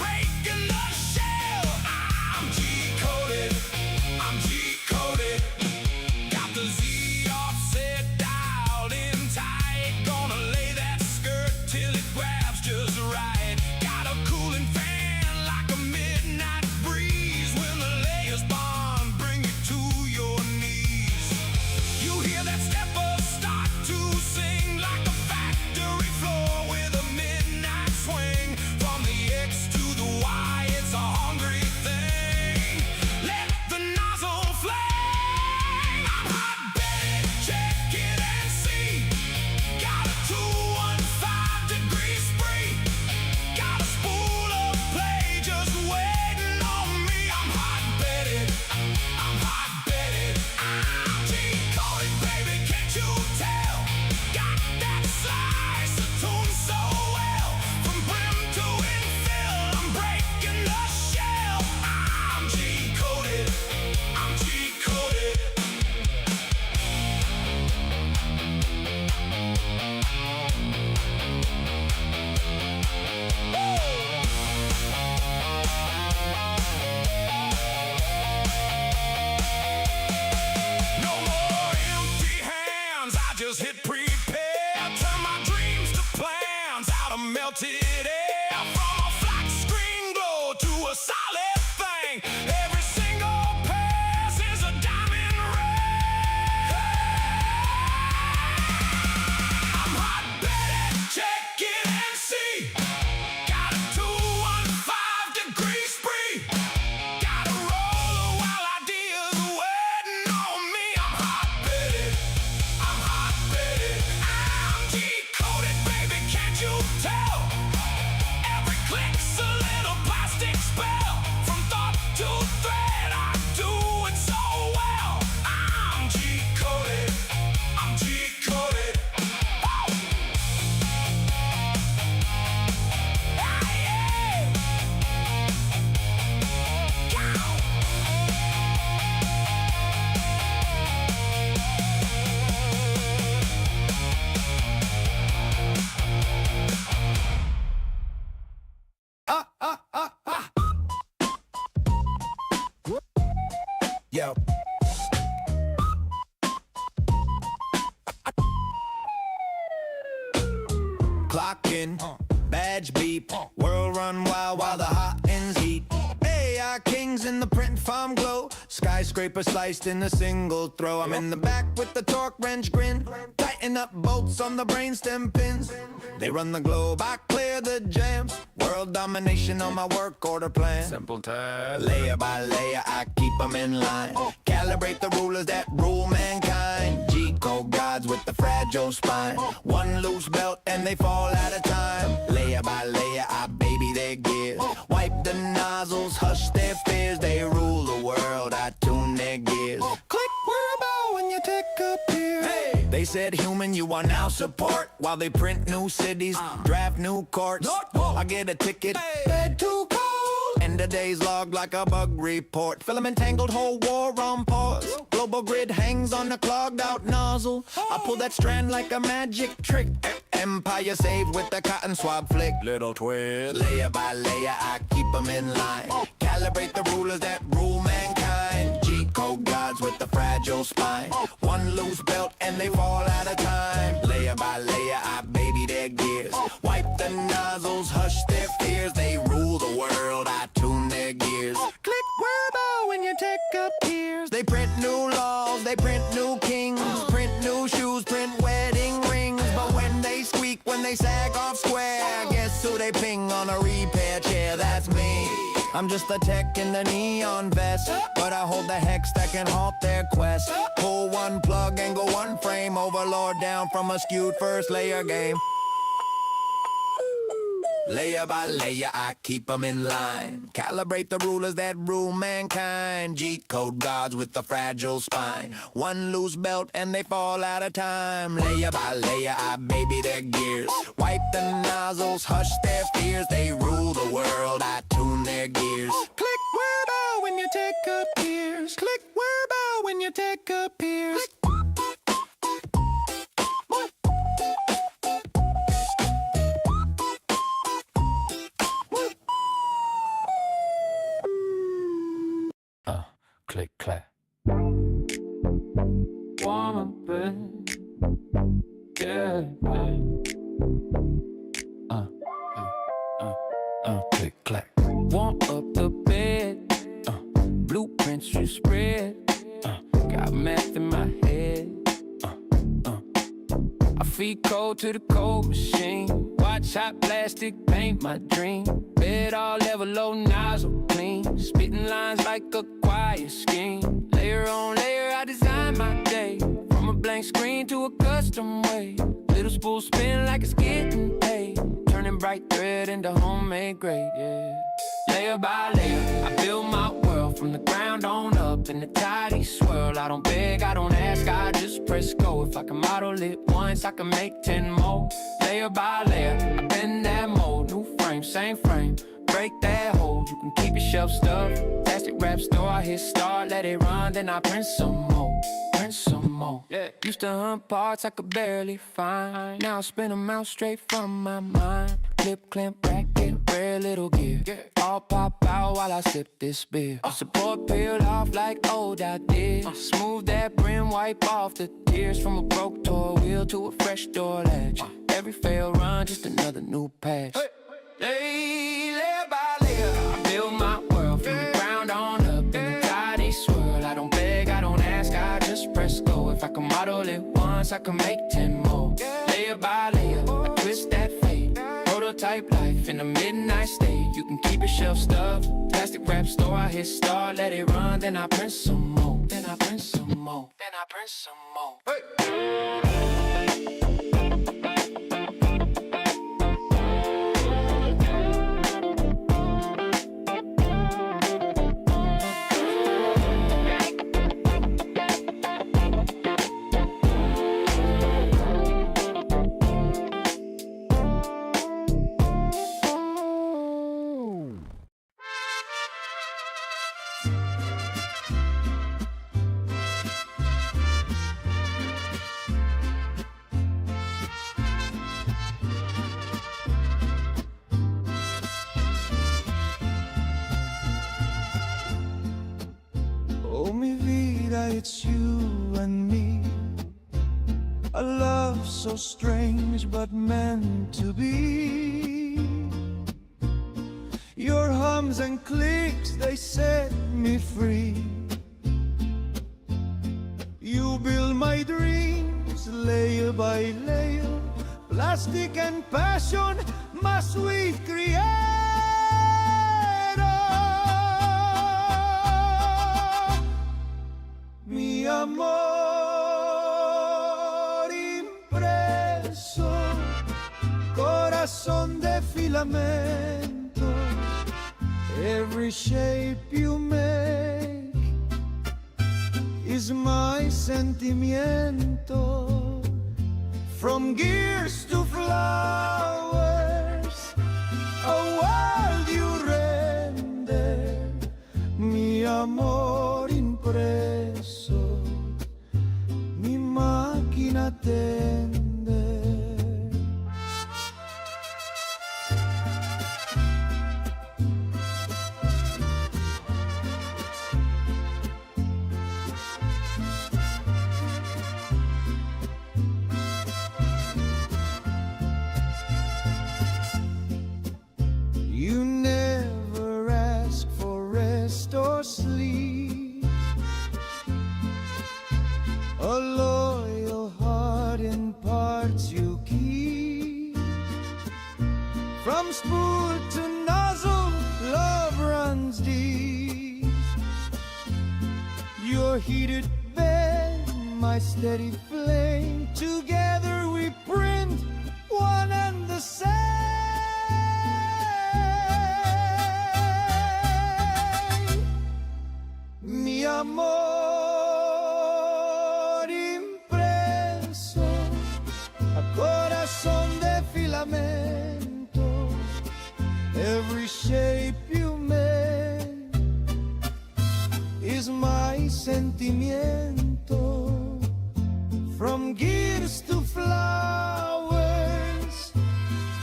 Speaker 10: Break
Speaker 3: melted air. From a flat screen glow to a solid thing. Every single pass is a diamond ring. I'm hot-blooded, check it and see. Got a 215-degree spree. Got a roller while ideas are waiting on me. I'm hot-blooded, I'm hot-blooded, I'm G-coded, baby, can't you tell? Every click's a little plastic spell. From thought to thread, I do it so well. I'm G-coded, I'm G-coded. Woo! Hey, yeah. Go!
Speaker 7: Yo. Clock in, badge beep, world run wild while the hot ends heat. AI kings in the print farm glow, skyscraper sliced in a single throw. I'm in the back with the torque wrench grin, tighten up bolts on the brainstem pins. They run the globe, I clear the jams. World domination on my work order plan.
Speaker 3: Simple task.
Speaker 7: Layer by layer, I keep them in line. Calibrate the rulers that rule mankind. G-code gods with the fragile spine. One loose belt and they fall out of time. Layer by layer, I baby their gears. Wipe the nozzles, hush their fears. They rule the world, I tune their gears. Click where about when you take a peer. Hey. They said human, you are now support. While they print new cities, draft new courts. I get a ticket, bed too cold. End of days logged like a bug report. Filament tangled, whole war on pause. Global grid hangs on a clogged out nozzle. I pull that strand like a magic trick. Empire saved with the cotton swab flick. Little twist. Layer by layer, I keep them in line. Calibrate the rulers that rule mankind. G-code gods with the fragile spine. One loose belt and they fall out of time. Layer by layer, I baby their gears. Wipe the nozzles, hush their fears. They rule the world, I tune their gears. Click where about when you take up peers. They print new laws, they print new kings. Print new shoes, print wedding rings. But when they squeak, when they sag off square, guess who they ping on a repair chair? That's me. I'm just a tech in the neon vest, but I hold the hex that can halt their quest. Pull one plug and go one frame, overlord down from a skewed first layer game. Layer by layer, I keep them in line. Calibrate the rulers that rule mankind. G-code gods with the fragile spine. One loose belt and they fall out of time. Layer by layer, I baby their gears. Wipe the nozzles, hush their fears. They rule the world, I tune their gears. Click where about when you take up peers. Click where about when you take up peers.
Speaker 4: Click, clack. Warm up bed, yeah, click, clack. Warm up the bed, blueprints you spread, got math in my head, I feed code to the code machine. Watch hot plastic paint my dream. Bed all level, low nozzle clean. Spitting lines like a quiet scheme. Layer on layer, I design my day. From a blank screen to a custom way. Little spool spin like it's getting paid. Turning bright thread into homemade grade, yeah. Layer by layer, I build my world from the ground on up in the tidy swirl. I don't beg, I don't ask, I just press go. If I can model it once, I can make 10 more. Layer by layer, I bend that mold. New frame, same frame, break that hold. You can keep your shelf stuffed. Plastic wrap store, I hit start, let it run, then I print some more. Print some more. Yeah. Used to hunt parts I could barely find. Now I spin them out straight from my mind. Clip, clamp, bracket, rare little gear. All pop out while I sip this beer. Support peel off like old ideas. Smooth that brim, wipe off the tears. From a broke toy wheel to a fresh door latch. Every fail run, just another new patch. once, I can make 10 more. Layer by layer, I twist that fate. Prototype life in the midnight state. You can keep your shelf stuffed. Plastic wrap store, I hit start, let it run, then I print some more. Then I print some more. Then I print some more. Oh, mi vida, it's you and me. A love so strange but meant to be. Your hums and clicks, they set me free. You build my dreams layer by layer. Plastic and passion, my sweet creator. Mi amor impreso, corazón de filamento. Every shape you make is my sentimiento. From gears to flowers, a world you render. Mi amor impreso, mi máquina tende. You never ask for rest or sleep. A loyal heart in parts you keep. From spool to nozzle, love runs deep. Your heated bed, my steady flame. Together we print one and the same. Mi amor impreso, a corazón de filamento. Every shape you make is my sentimiento. From gears to flowers,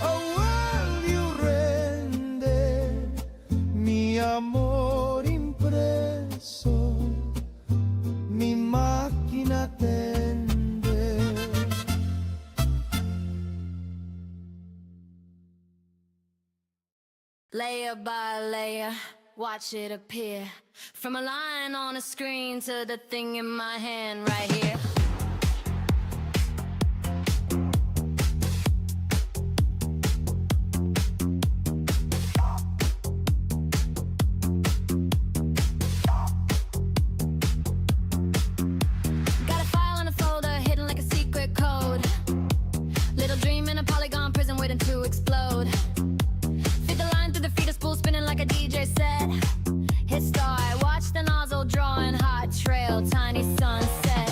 Speaker 4: a world you render. Mi amor impreso, mi máquina tende.
Speaker 1: Layer by layer, watch it appear. From a line on a screen to the thing in my hand right here. Got a file in a folder hidden like a secret code. Little dream in a polygon prison waiting to explode. Fit the line through the feeder spool spinning like a DJ set. Hit start, watch the nozzle drawing hot trail, tiny sunset.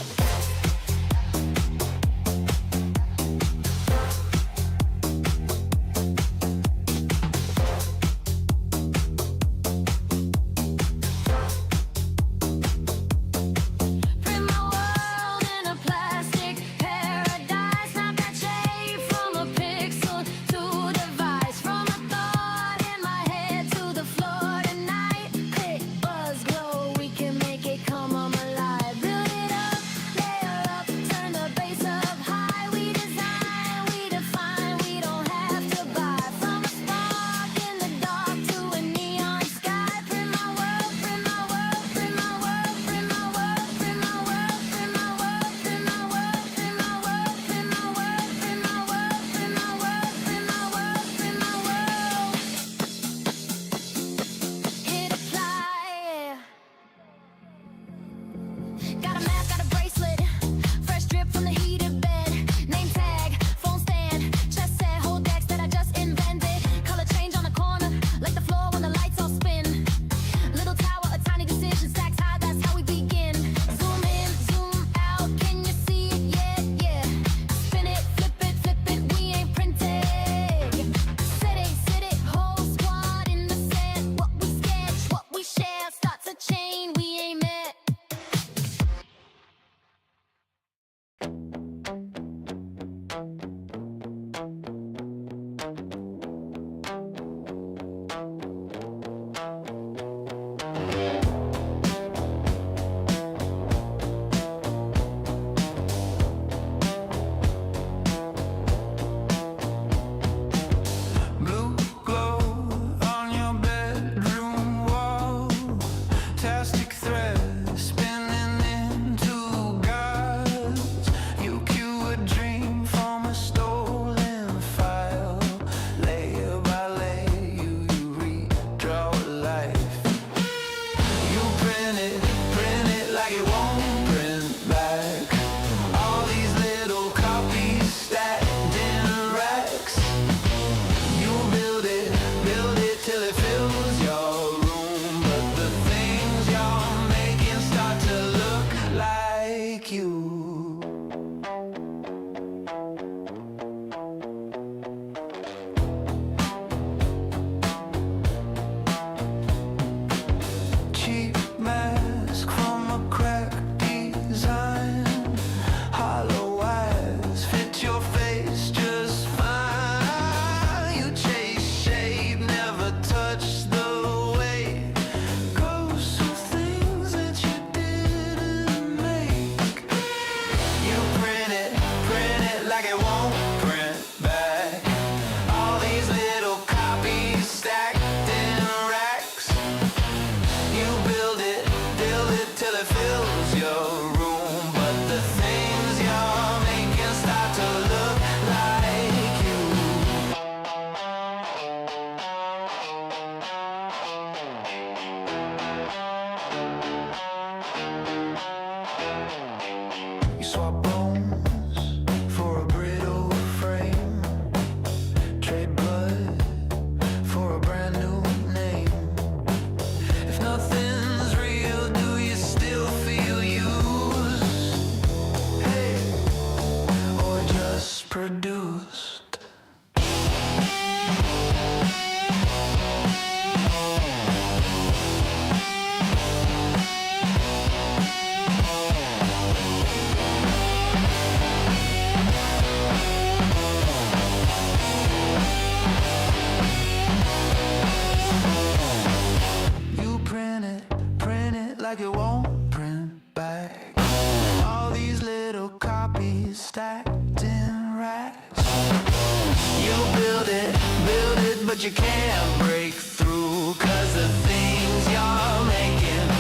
Speaker 2: but you can't break through, 'cause the things you're making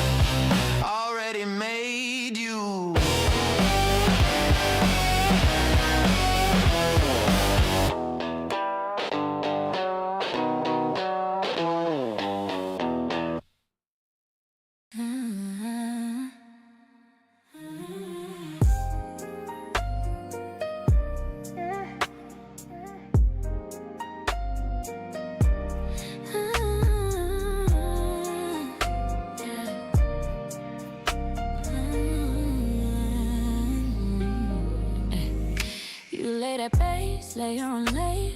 Speaker 2: already made you.
Speaker 1: Layer on layer,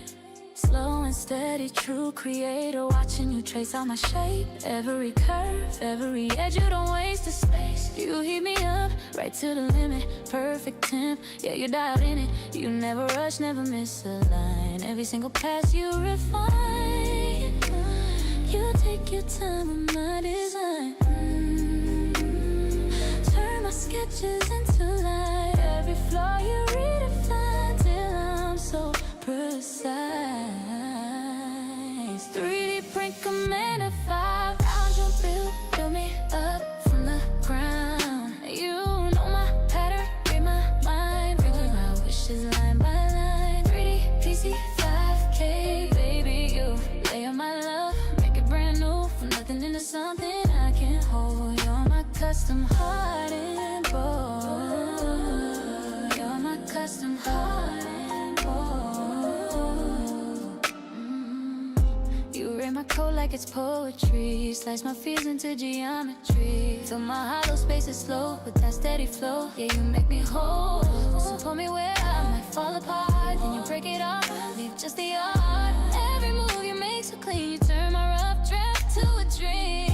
Speaker 1: slow and steady, true creator, watching you trace out my shape. Every curve, every edge, you don't waste the space. You heat me up, right to the limit, perfect temp, yeah, you're dialed in it. You never rush, never miss a line. Every single pass you refine. You take your time with my design. Turn my sketches into light. Every flaw you redefine till I'm so precise. 3D print commandify. Round your build me up from the ground. You know my pattern, read my mind, read my wishes line by line. 3D PC 5K, baby, you lay on my love, make it brand new, from nothing into something I can't hold. You're my custom heart and bold. You're my custom heart and bold. You read my code like it's poetry, slice my fears into geometry. Fill my hollow spaces slow with that steady flow. Yeah, you make me whole. So pull me where I might fall apart, then you break it off, leave just the art. Every move you make so clean, you turn my rough draft to a dream.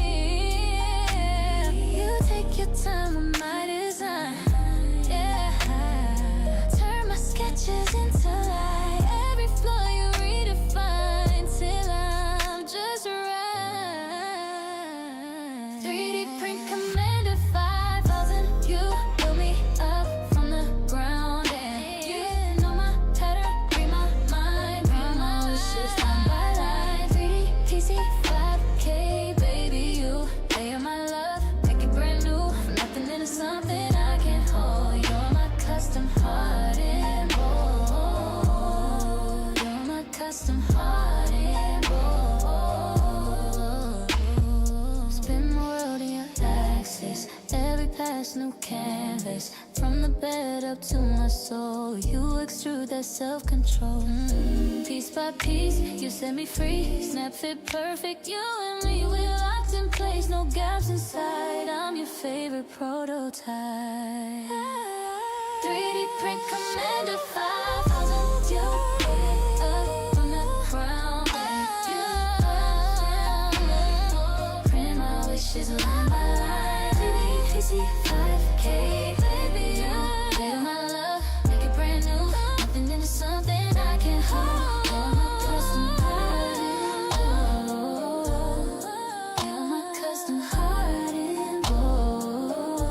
Speaker 1: You take your time with my design, yeah. Turn my sketches into light. Every flaw you redefine till I'm just right. 3D print commandify 5,000. You build me up from the ground, and you know my pattern, read my mind, read my wishes line by line. 3D PC 5K, baby, you lay on my love, make it brand new, from nothing into something I can't hold. You're my custom heart and bold. You're my custom heart and bold. Spin the world in your axis, every pass new canvas. From the bed up to my soul, you extrude that self-control. Piece by piece, you set me free. Snap fit perfect, you and me, we're locked in place. No gaps inside, I'm your favorite prototype. 3D print commander 5,000. You up from the ground, and you print my wishes line by line. 3D PC 5K, baby, you lay on my love, make it brand new, nothing into something I can't hold. You're my custom heart and bold. You're my custom heart and bold.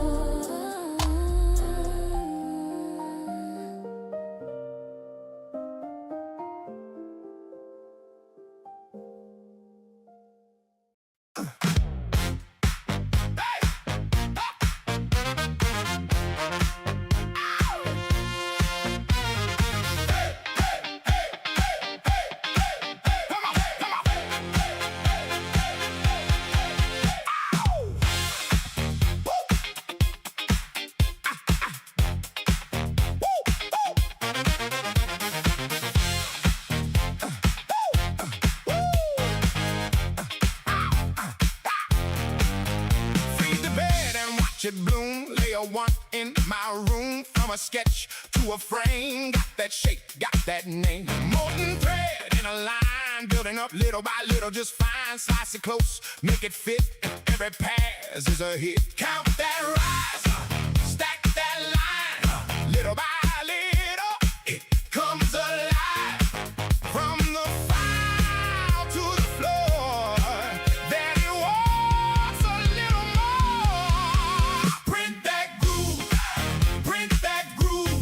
Speaker 8: Freeze the bed and watch it bloom. Layer one in my room. From a sketch to a frame. Got that shape, got that name. Molten thread in a line. Building up little by little, just fine. Slice it close, make it fit. Every pass is a hit. Count that rise, stack that line. Little by little, it comes alive. From the file to the floor, then it walks a little more. Print that groove, print that groove.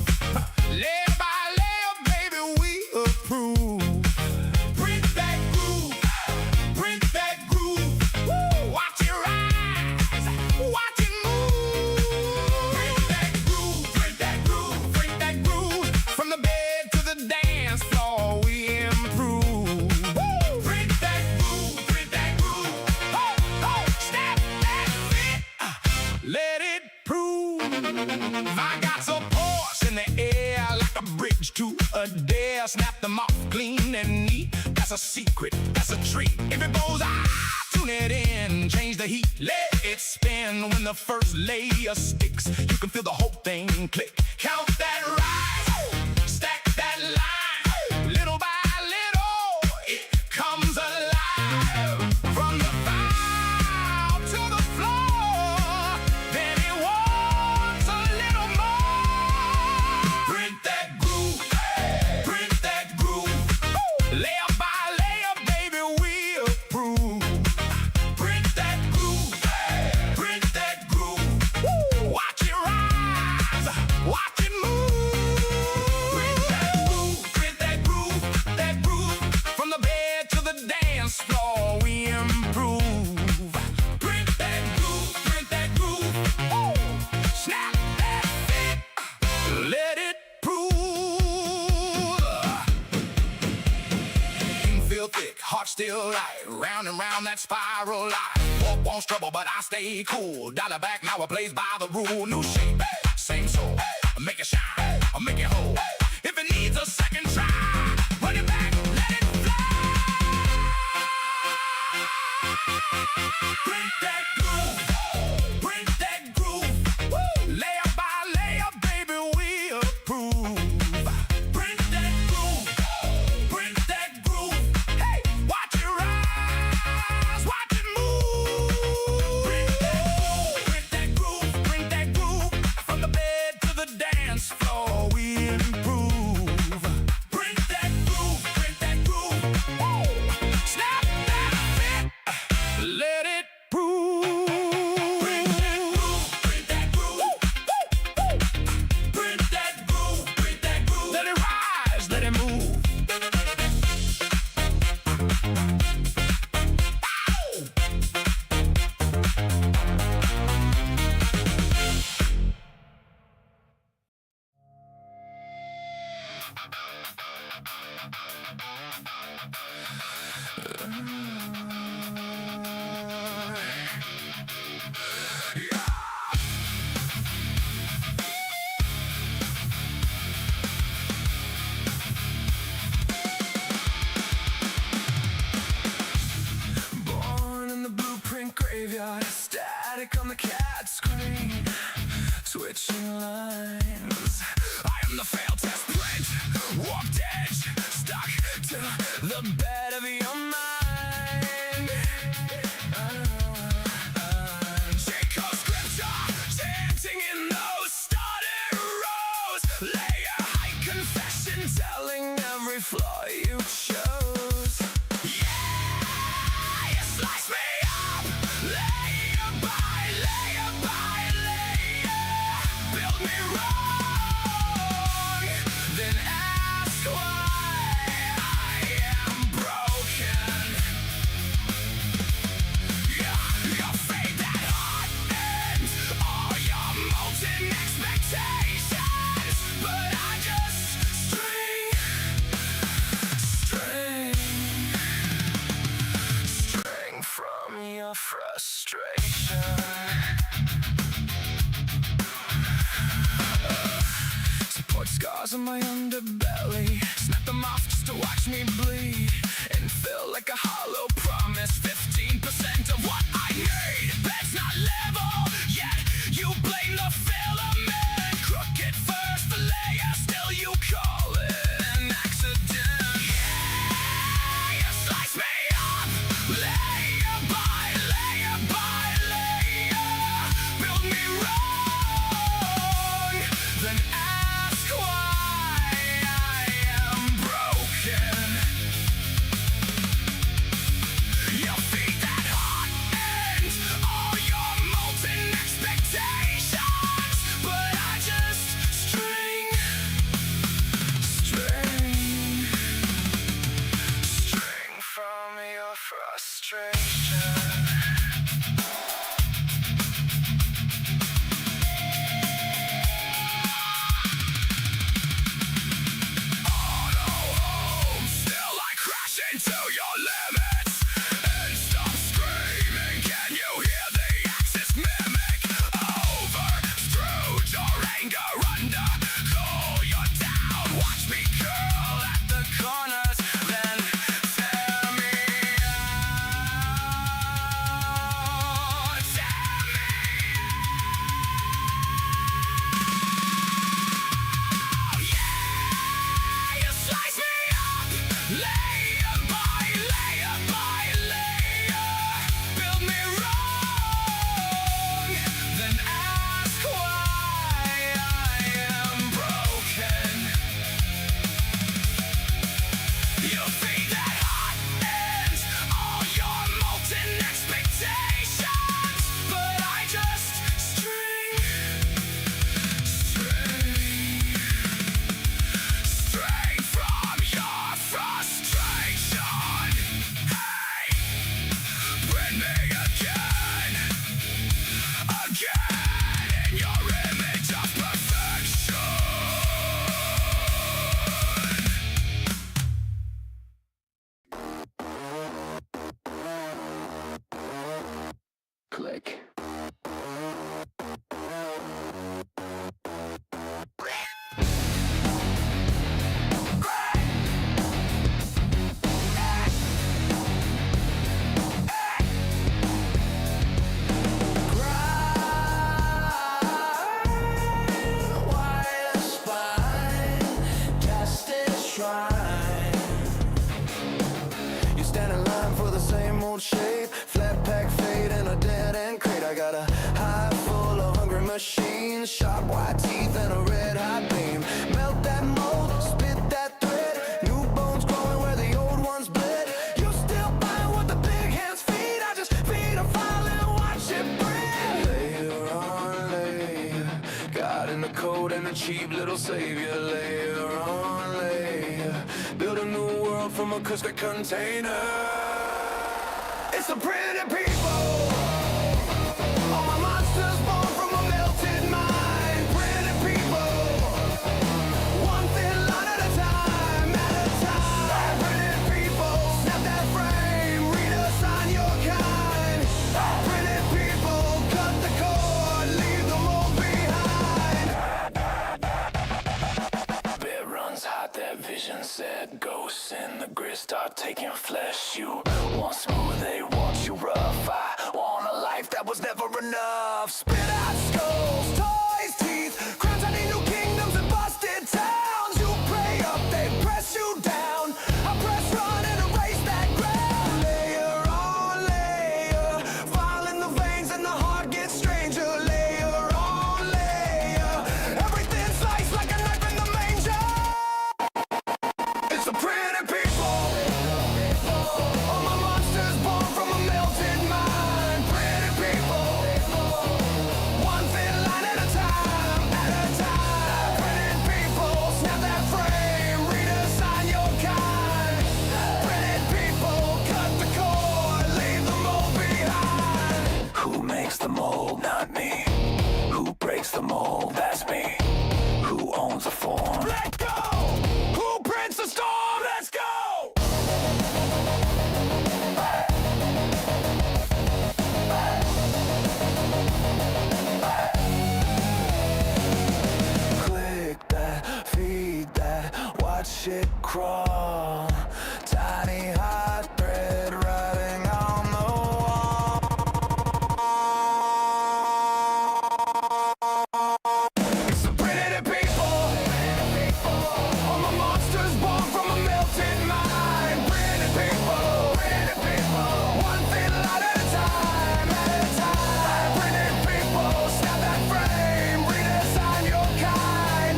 Speaker 8: Layer by layer, baby, we approve. Print that groove,
Speaker 3: That's a secret, that's a treat. If it goes, tune it in. Change the heat, let it spin. When the first layer sticks, you can feel the whole thing click. Count that rise, stack that line. Little by little, it comes alive. From the file to the floor, then it wants a little more. Print that groove, print that groove. Layer by layer, baby, we approve. Print that groove, print that groove. Watch it rise, watch it move. Print that groove, print that groove, that groove. From the bed to the dance floor, we improve. Print that groove, print that groove. Snap that fit, let it prove. Feel thick, heart still light. Round and round that spiral line. Walk won't trouble, but I stay cool. Dollar back, now it plays by the rule. New shape, same soul. Make it shine, make it whole. If it needs a second try, run it back, let it fly. Print that groove, print that groove. Layer by layer, baby, we approve. Print that groove, print that groove. Hey, watch it rise, watch it move. Print that groove, print that groove. From the bed to the dance floor, we improve. Print that groove, print that groove. Snap that fit, let it prove. Print that groove, print that groove. Print that groove, print that groove. Let it rise, let it move.
Speaker 4: Born in the blueprint graveyard, static on the cat screen, switching lines.
Speaker 3: I am the fail test print, warped edge, stuck to the bed of your mind. Jacob scripture, chanting in those started rows. Layer height confession, telling every flaw you chose. Yeah, you slice me up, layer by layer by layer. Build me wrong, then ask why I am broken. Yeah, your fate that hot ends, all your molten expectations. But I just string from your frustration. Support scars on my underbelly, snap them off just to watch me bleed, and feel like a hollow promise. 15% of what I need, bed's not level yet. You blame the filament, crooked first layer, still you call it an accident. Yeah, you slice me up, layer by layer by layer. Build me wrong, then ask why I am broken.
Speaker 6: Click.
Speaker 7: You stand in line for the same old shape, flat pack fade and a dead end crate. I got a hive full of hungry machines, sharp white teeth and a red hot beam. Melt that mold, spit that thread, new bones growing where the old ones bled. You still find what the big hands feed, I just feed a file and watch it breathe. Layer on layer, God in the code and a cheap little savior. Layer on layer, build a new world from a Cusco container. It's the pretty people. All my monsters born from a melted mind. Pretty people. One thin line at a time, Pretty people. Snap that frame, redesign your kind. Pretty people. Cut the cord, leave them all behind. Bed runs hot, that vision set. Ghosts in the grid start taking flesh. You want smooth, they want you rough. I want a life that was never enough. Spit out skulls, toys, teeth, crimes, I need new kingdoms and busted towns. You pray up, they press you down. I press run and erase that ground. Layer on layer, file in the veins and the heart gets stranger. Layer on layer, everything sliced like a knife in the manger. It's the pretty people. All my monsters born from a melted mind. Pretty people. One thin line at a time, Pretty people. Snap that frame, redesign your kind. Pretty people. Cut the cord, leave the mold behind. Who makes the mold? Not me. Who breaks the mold? That's me. Who owns the form? Let go! Who prints the storm? Let's go! Click that, feed that, watch it crawl. Tiny hot thread writing on the wall. It's the pretty people. All my monsters born from a melted mind. Pretty people. One thin line at a time, Pretty people. Snap that frame, redesign your kind.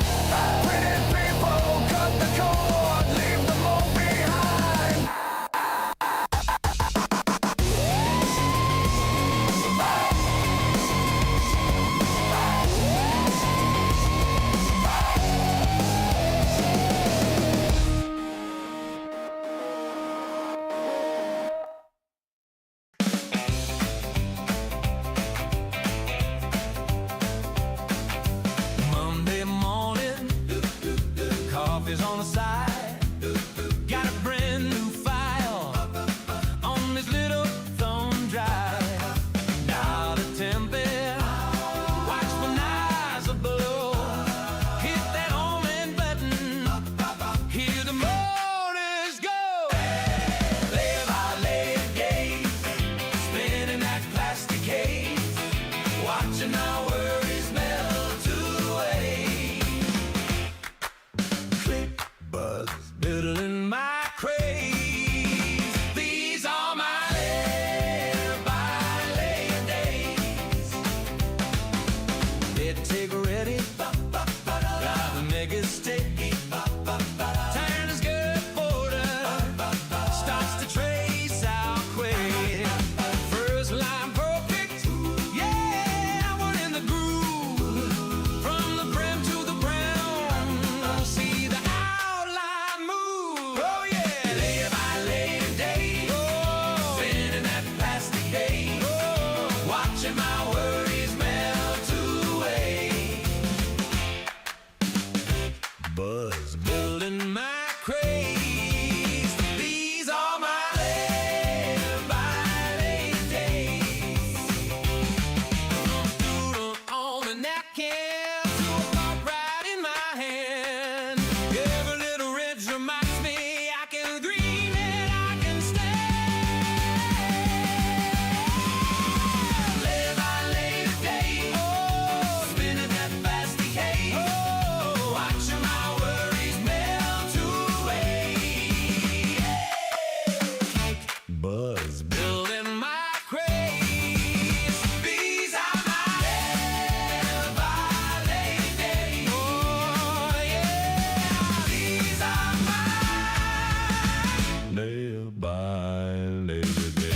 Speaker 7: Pretty people. Cut the cord, leave
Speaker 3: live by Labor Day.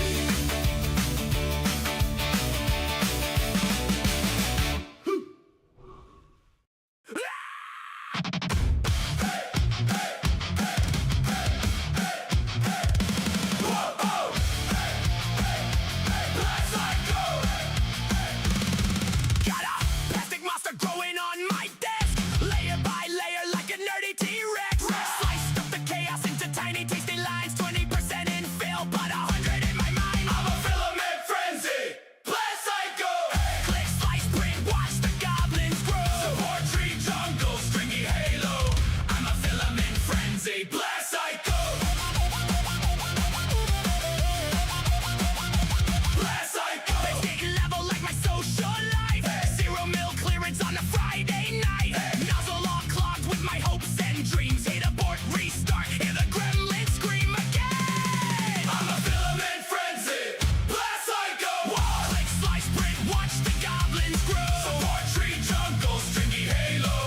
Speaker 10: Got a plastic monster growing on my desk, layer by layer like a nerdy T-Rex. Sliced up the chaos into tiny tasty lines, 20% in fill, but 100 in my mind.
Speaker 3: I'm a filament frenzy, blast psycho.
Speaker 10: Click, slice, print, watch the goblins grow.
Speaker 3: Support tree jungle, stringy halo. I'm a filament frenzy, blast psycho. Blast psycho.
Speaker 10: State level like my social life. 0 mil clearance on a Friday night. Nozzle all clogged with my hopes and dreams. Hit abort, restart, hear the gremlins scream again.
Speaker 3: I'm a filament frenzy, blast psycho.
Speaker 10: Click, slice, print, watch the goblins grow.
Speaker 3: Support tree jungle, stringy halo.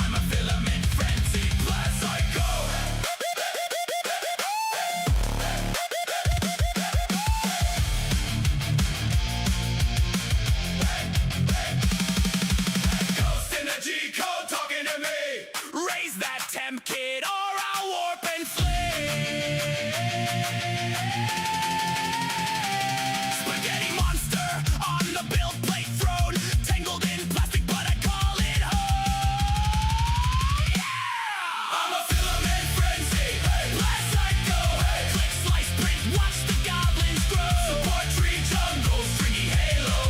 Speaker 3: I'm a filament frenzy, blast psycho. Ghost in the G code talking to me.
Speaker 10: Raise that temp kit or I'll warp and flee. Spaghetti monster on the build plate throne, tangled in plastic but I call it home. Yeah!
Speaker 3: I'm a filament frenzy, blast psycho.
Speaker 10: Click, slice, print, watch the goblins grow.
Speaker 3: Support tree jungle, stringy halo.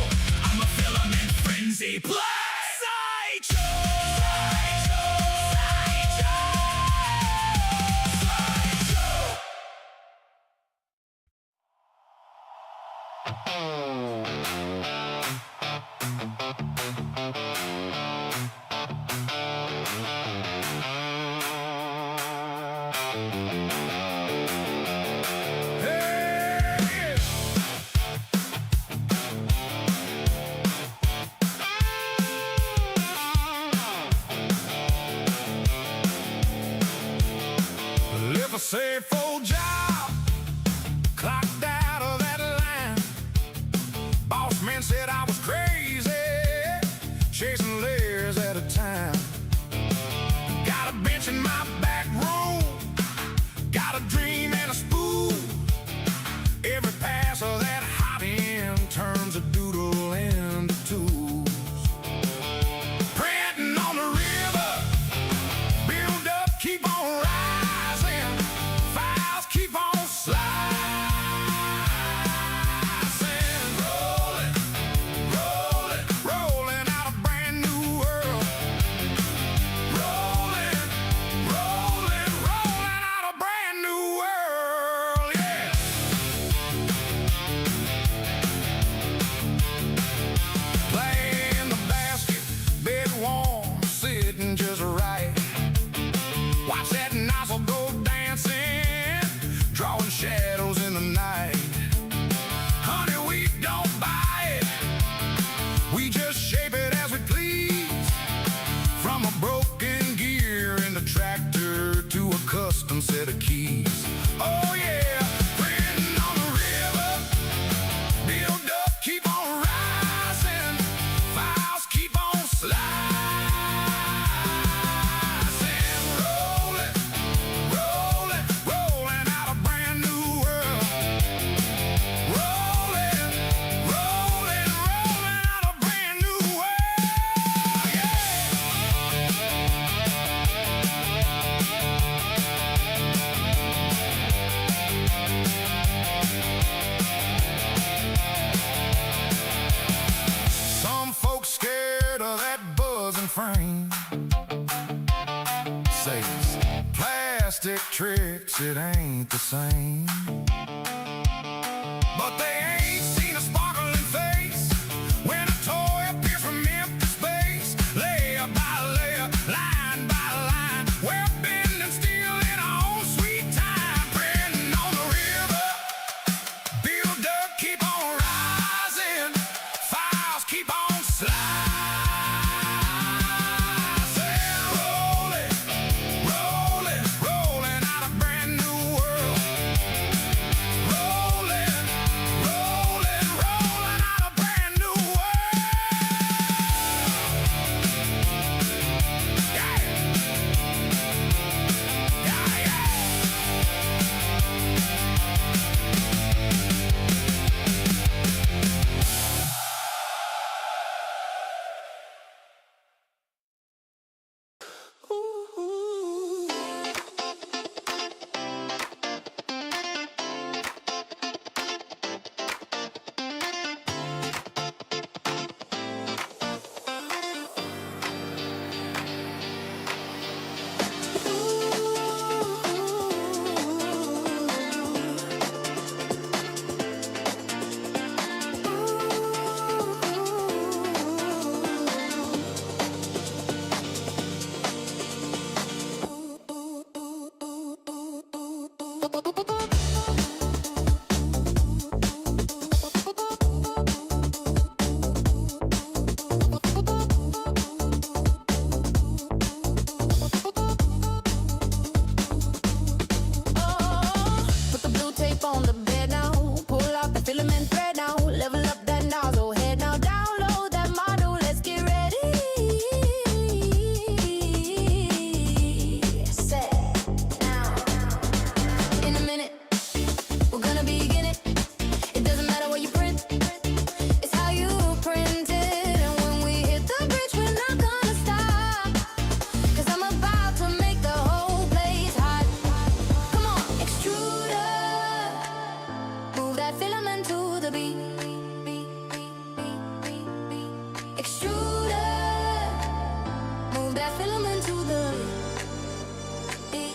Speaker 3: I'm a filament frenzy, blast.
Speaker 10: Sideshow!
Speaker 7: Live a safe old job, clocked out of that line. Boss man said I was crazy, chasing layers at a time. Got a bench in my back room, got a dream and a spoon. Every pass of that hot end turns a doodle into tools. Printing on the river, build up, keep on rising. Files keep on slicing. Rolling, rolling, rolling out a brand new world. Rolling, rolling, rolling out a brand new world, yeah. Play in the basket, bed warm, sitting just right. Watch that nozzle go dancing, drawing shadows in the night. Honey, we don't buy it, we just shape it as we please. From a broken gear in the tractor to a custom set of keys. Oh yeah, printing on the river, build up, keep on rising. Files keep on slicing. Rolling, rolling, rolling out a brand new world. Rolling, rolling, rolling out a brand new world, yeah. Some folks scared of that buzzing frame. Says plastic tricks, it ain't the same. But they ain't seen a sparkling face when a toy appears from empty space. Layer by layer, line by line, we're bending steel in our own sweet time. Printing on the river, build up, keep on rising. Files keep on sliding. Rolling, rolling, rolling out a brand new world.
Speaker 1: on the bed now. Pull out the filament thread now. Level up that nozzle head now. Download that model. Let's get ready. Set now. In a minute, we're gonna begin it. It doesn't matter what you print. It's how you print it. And when we hit the bridge, we're not gonna stop. 'Cause I'm about to make the whole place hot. Come on, extruder. Move that filament to the beat. Extruder. Move that filament to the beat.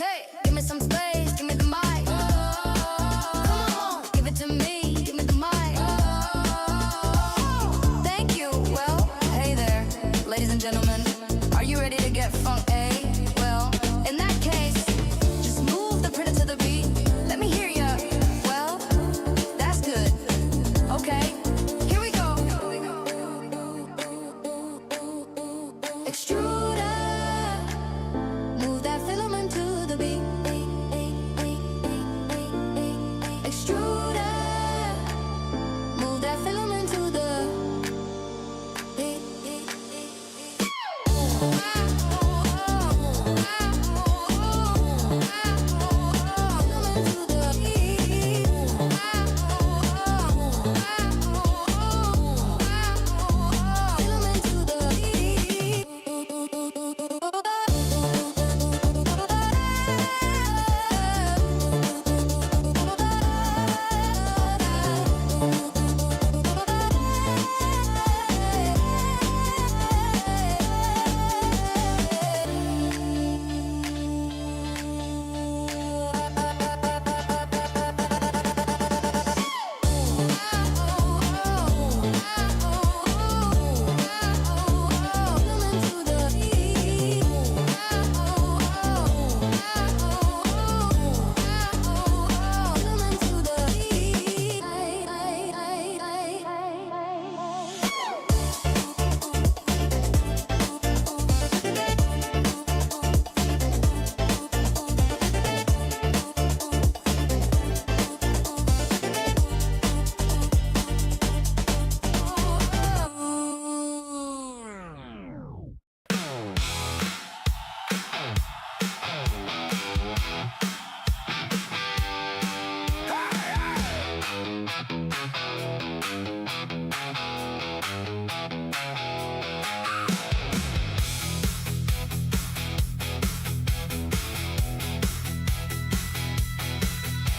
Speaker 1: Hey, give me some space, give me the mic. Come on, give it to me, give me the mic. Thank you. Well, hey there, ladies and gentlemen. Are you ready to get funk, eh? Well, in that case, just move the printer to the beat. Let me hear ya. Well, that's good. Okay, here we go. Extruder. Move that filament to the beat. Extruder. Move that filament to the beat.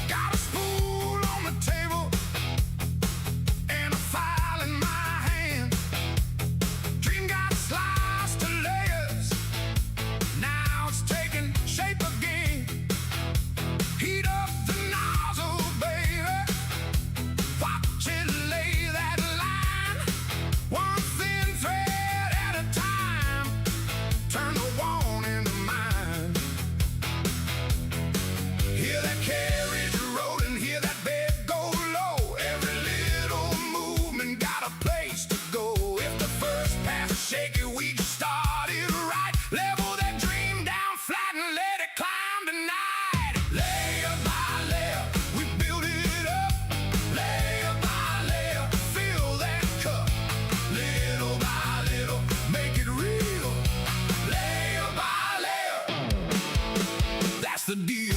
Speaker 8: Got a spool on the table and a file in my hand. Dream got sliced to layers. Now it's taking shape again. Heat up the nozzle, baby. Watch it lay that line. One thin thread at a time. Turn the one into mine. Hear that carriage rolling, hear that bed go low. Every little movement got a place to go. If the first pass is shaky, we just started right. Level that dream down flat and let it climb tonight. Layer by layer, we build it up. Layer by layer, fill that cup. Little by little, make it real. Layer by layer, that's the deal.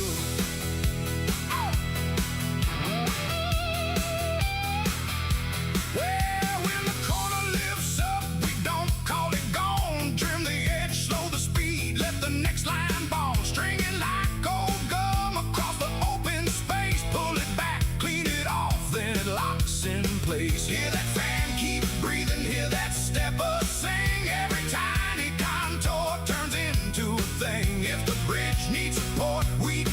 Speaker 8: Well, when the corner lifts up, we don't call it gone. Trim the edge, slow the speed, let the next line ball. String it like gold gum across the open space. Pull it back, clean it off, then it locks in place. Hear that fan keep breathing, hear that stepper sing. Every tiny contour turns into a thing. If the bridge needs support, we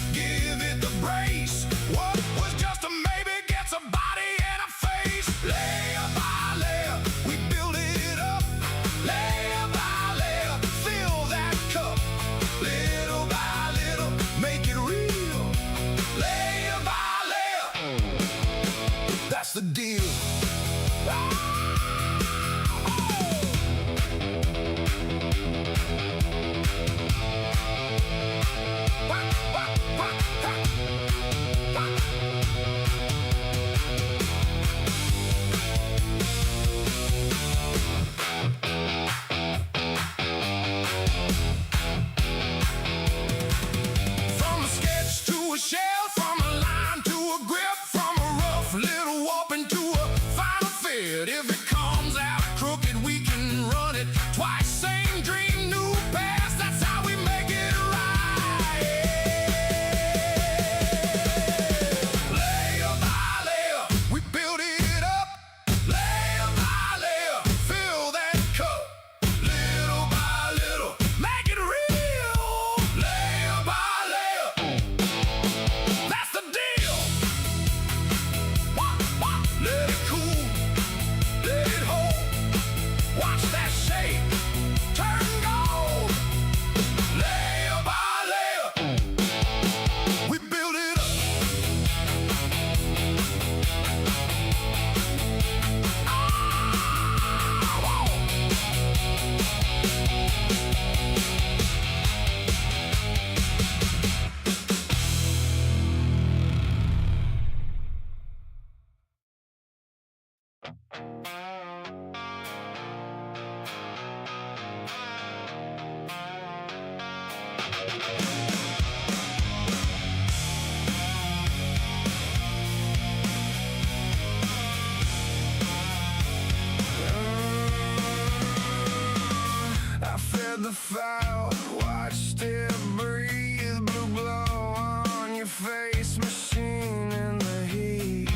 Speaker 4: face machine in the heat.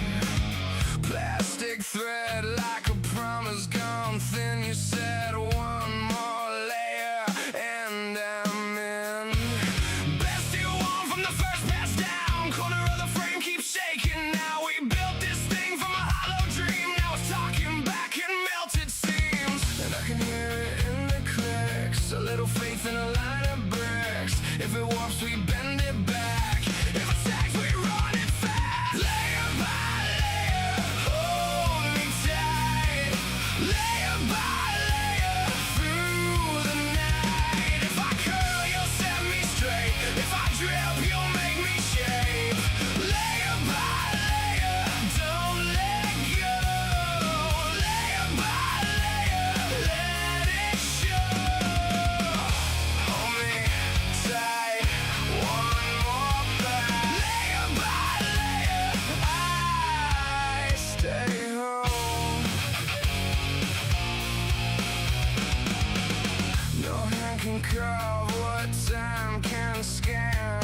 Speaker 4: Plastic thread like a promise gone thin. You said one more layer and I'm in. Best you want from the first pass down. Corner of the frame keeps shaking now. We built this thing from a hollow dream. Now it's talking back in melted seams. And I can hear it in the clicks. A little faith in a line of bricks. If it warps, we bend it back. If it sags, we run it fast. Layer by layer, hold me tight. Layer by layer, through the night. If I curl, you'll set me straight. If I drip, you'll make me shape. Layer by layer, don't let go. Layer by layer, let it show. Hold me tight, one more bite. Layer by layer, I stay home. No hand can carve what time can scan.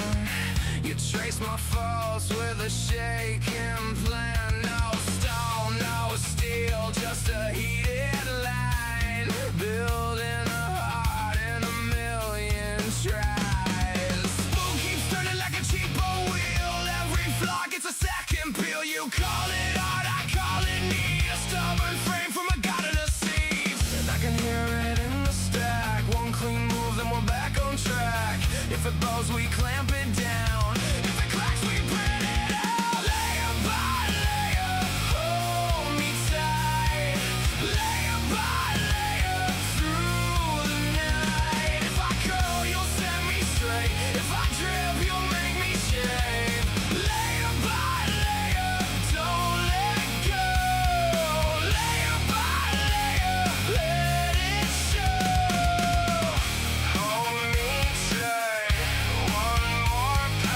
Speaker 4: You trace my faults with a shaking plan. No stone, no steel, just a heated line. Building a heart in a million tries. Spoon keeps turning like a cheapo wheel. Every flaw gets a second peel. You call it art, I call it need. A stubborn frame from a god of the seas. And I can hear it in the stack. One clean move, then we're back on track. If it bows, we clamp it down. If it cracks, we print it out. Layer by layer, hold me tight. Layer by layer, through the night. If I curl, you'll set me straight. If I drip, you'll make me shave. Layer by layer, don't let go. Layer by layer, let it show. Hold me tight, one more bite.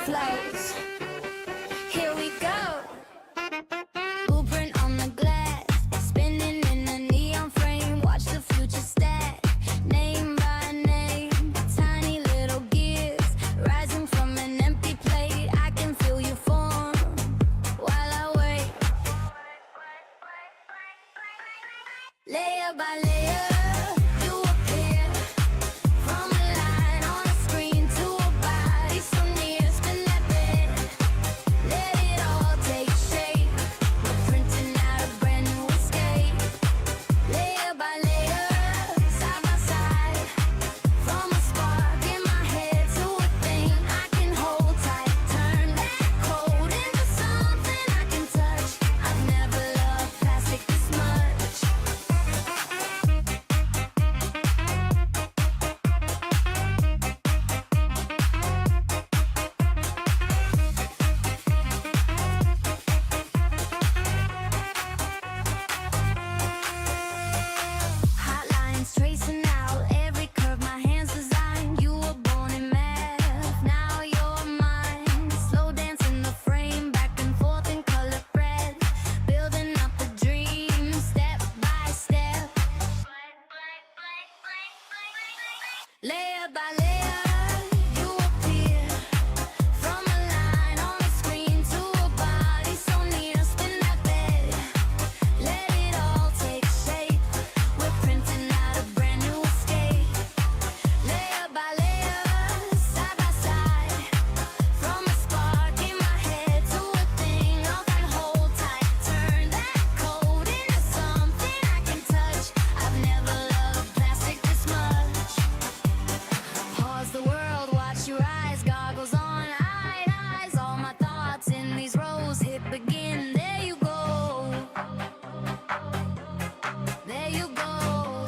Speaker 1: flights. Here we go. Blueprint on the glass, spinning in a neon frame. Watch the future stack, name by name. Tiny little gears rising from an empty plate. I can feel you form while I wait. Layer by layer. Layer by layer, you appear from a line on a screen to a body so near. Spin that bed, let it all take shape. We're printing out a brand new escape. Layer by layer, side by side, from a spark in my head to a thing I can hold tight. Turn that code into something I can touch. I've never loved plastic this much. Pause the world, watch your eyes, goggles on, eyes. All my thoughts in these rows hit begin. There you go. There you go.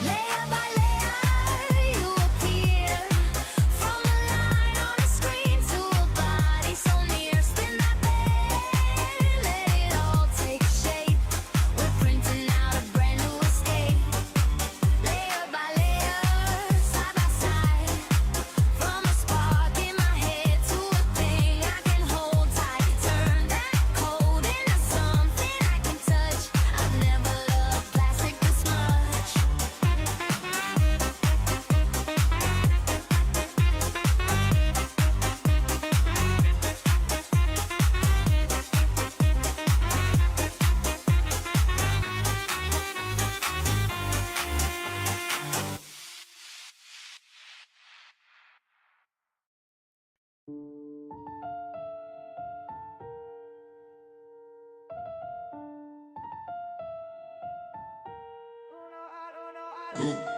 Speaker 1: Layer by layer, you appear from a line on a screen to a body so near. Spin that bed, let it all take shape. We're printing out a brand new escape. Layer by layer, side by side, from a spark in my head to a thing I can hold tight. Turn that code into something I can touch. I've never loved plastic this much.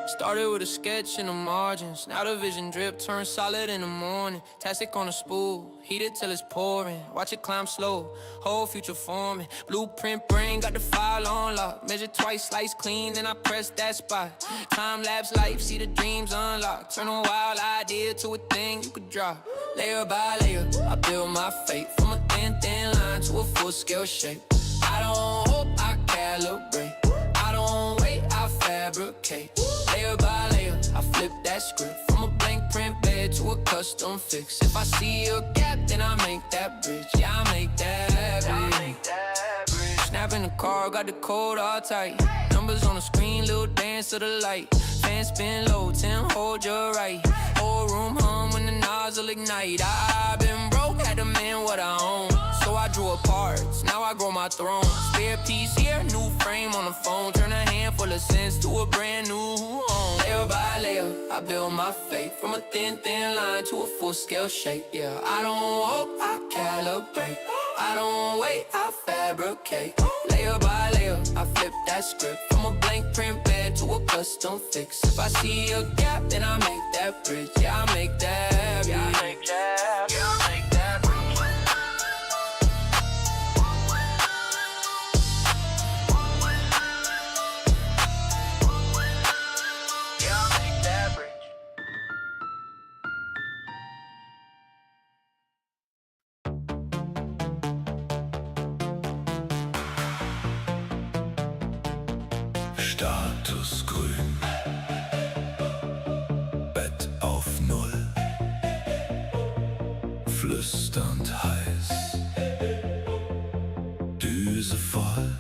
Speaker 4: Started with a sketch in the margins. Now the vision drip turns solid in the morning. Tastic on a spool, heat it till it's pouring. Watch it climb slow, whole future forming. Blueprint brain, got the file on lock. Measure twice, slice clean, then I press that spot. Time lapse life, see the dreams unlock. Turn a wild idea to a thing you could drop. Layer by layer, I build my fate. From a thin line to a full-scale shape. I don't hope, I calibrate. I don't wait, I fabricate. Layer by layer, I flip that script. From a blank print bed to a custom fix. If I see a gap, then I make that bridge. Yeah, I make that bridge. Snap in the car, got the code all tight. Numbers on the screen, little dance to the light. Fan spin low, 10, hold your right. Whole room hum when the nozzle ignite. I've been broke, had to mend what I own. So I drew apart, now I grow my throne. Spare piece here, new frame on the phone. Turn a handful of cents to a brand new home. Layer by layer, I build my faith. From a thin line to a full-scale shape. Yeah, I don't hope, I calibrate. I don't wait, I fabricate. Layer by layer, I flip that script. From a blank print bed to a custom fix. If I see a gap, then I make that bridge. Yeah, I make that bridge. Yeah, I make that. Yeah, I make that bridge.
Speaker 3: Status grün. Bett auf Null. flüsternd heiß, Düse voll,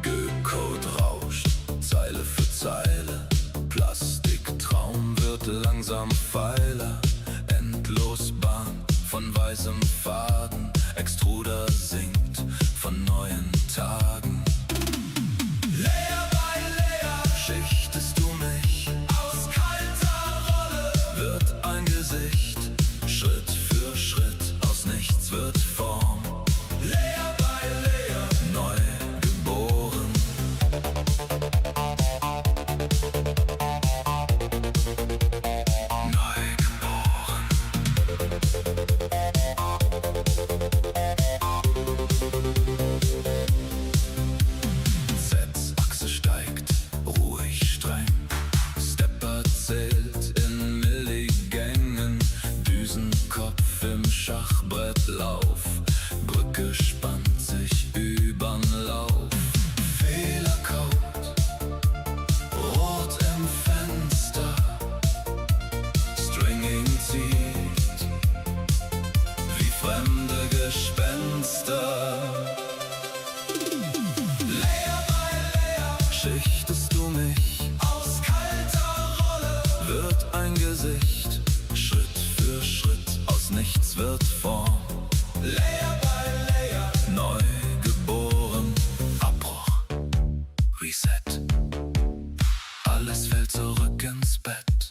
Speaker 3: Göcode rauscht, Zeile für Zeile, Plastiktraum wird langsam Pfeiler, endlos Bahn von weißem Faden, Extruder singt von neuen Tagen. Layer by Layer schichtest du mich, aus kalter Rolle wird ein Gesicht, Schritt für Schritt, aus nichts wird Form. Layer by Layer, neu geboren. Neu geboren. Z-Achse steigt, ruhig streng. Stepper zählt in Milligängen. Düsenkopf im Schachbrettlauf. Brücke spannt sich übern Lauf. Fehlercode, rot im Fenster. Stringing zieht, wie fremde Gespenster. Layer by Layer schichtest du mich, aus kalter Rolle wird ein Gesicht, Schritt für Schritt, aus nichts wird Form. Layer by Layer, neu geboren, Abbruch, Reset, alles fällt zurück ins Bett.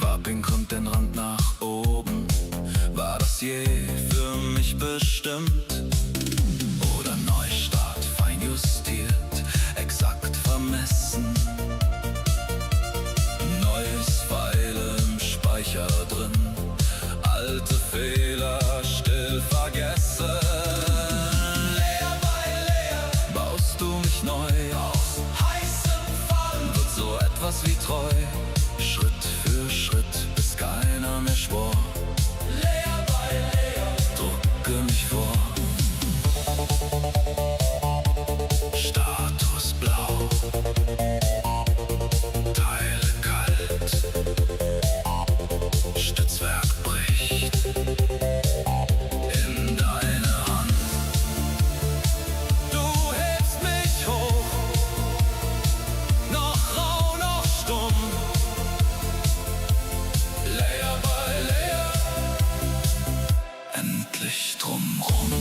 Speaker 3: Wapping kommt den Rand nach oben, war das je für mich bestimmt? Oder Neustart, fein justiert, exakt vermessen. Neues Pfeile im Speicher drin, alte Fehler still vergessen. Layer by Layer baust du mich neu, aus heißem Fall wird so etwas wie treu. Schritt für Schritt, bis keiner mehr schwor. Layer by Layer, drucke mich vor. Status blau, Teile kalt, Stützwerk bricht in deine Hand. Du hebst mich hoch, noch rau, noch stumm. Layer by Layer, endlich drumrum.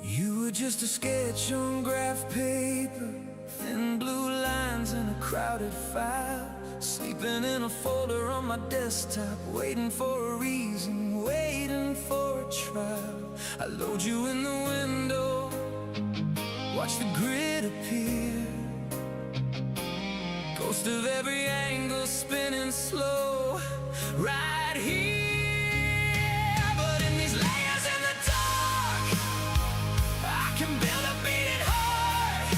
Speaker 4: You were just a sketch on graph paper, thin blue lines in a crowded file, sleeping in a folder on my desktop, waiting for a reason, waiting for a trial. I load you in the window, watch the grid appear, ghost of every angle spinning slow, right here. But in these layers in the dark, I can build a beating heart,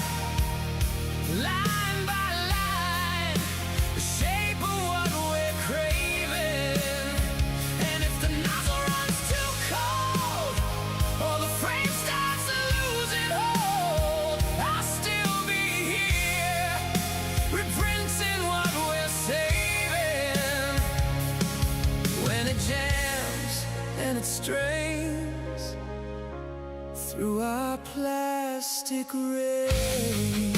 Speaker 4: line by line, the shape of what we're craving. And if the nozzle runs too cold, or the frame starts losing hold, I'll still be here, reprinting what we're saving. When it jams and it strains through our plastic rain.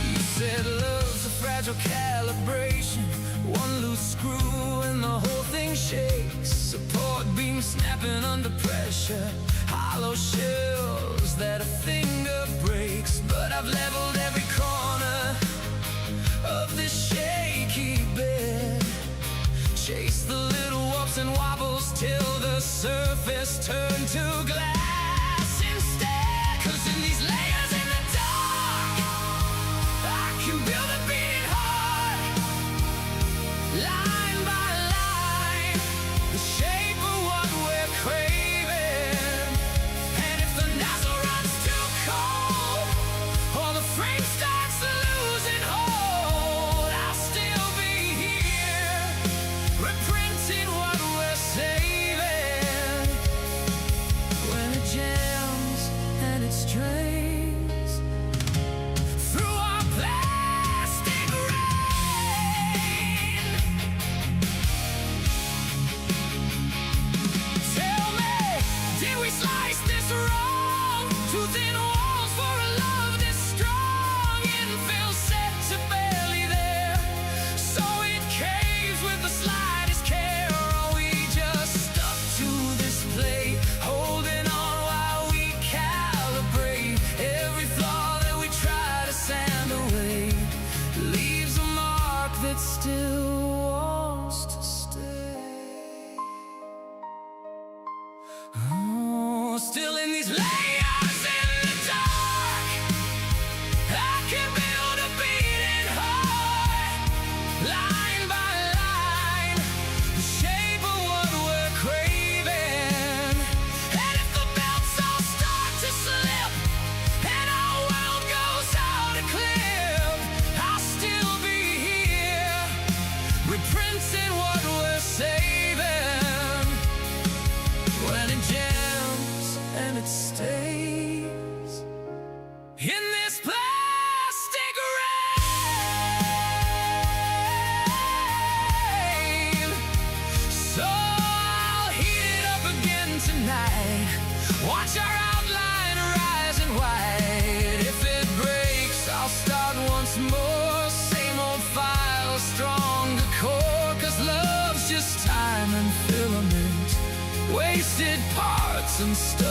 Speaker 4: You said love's a fragile calibration, one loose screw and the whole thing shakes. Support beam snapping under pressure, hollow shells that a finger breaks. But I've leveled every corner of this shaky bed, chase the little warps and wobbles till the surface turn to glass instead. 'Cause in these layers in the dark,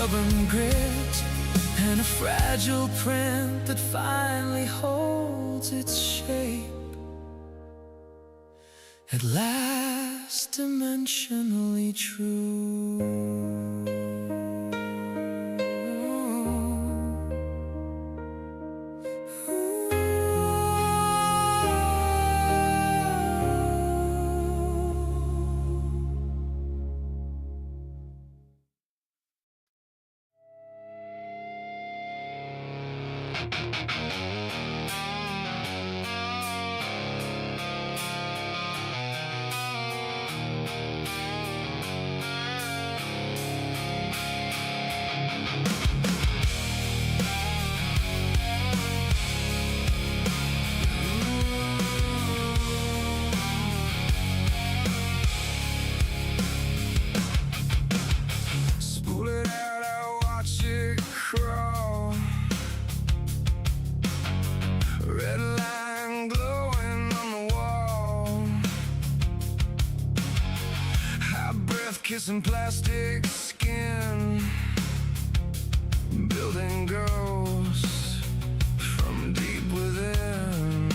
Speaker 4: stubborn grit and a fragile print that finally holds its shape. At last, dimensionally true. Spool it out, I watch it crawl. Red line glowing on the wall. Hot breath kissing plastic skin. Building ghosts from deep within.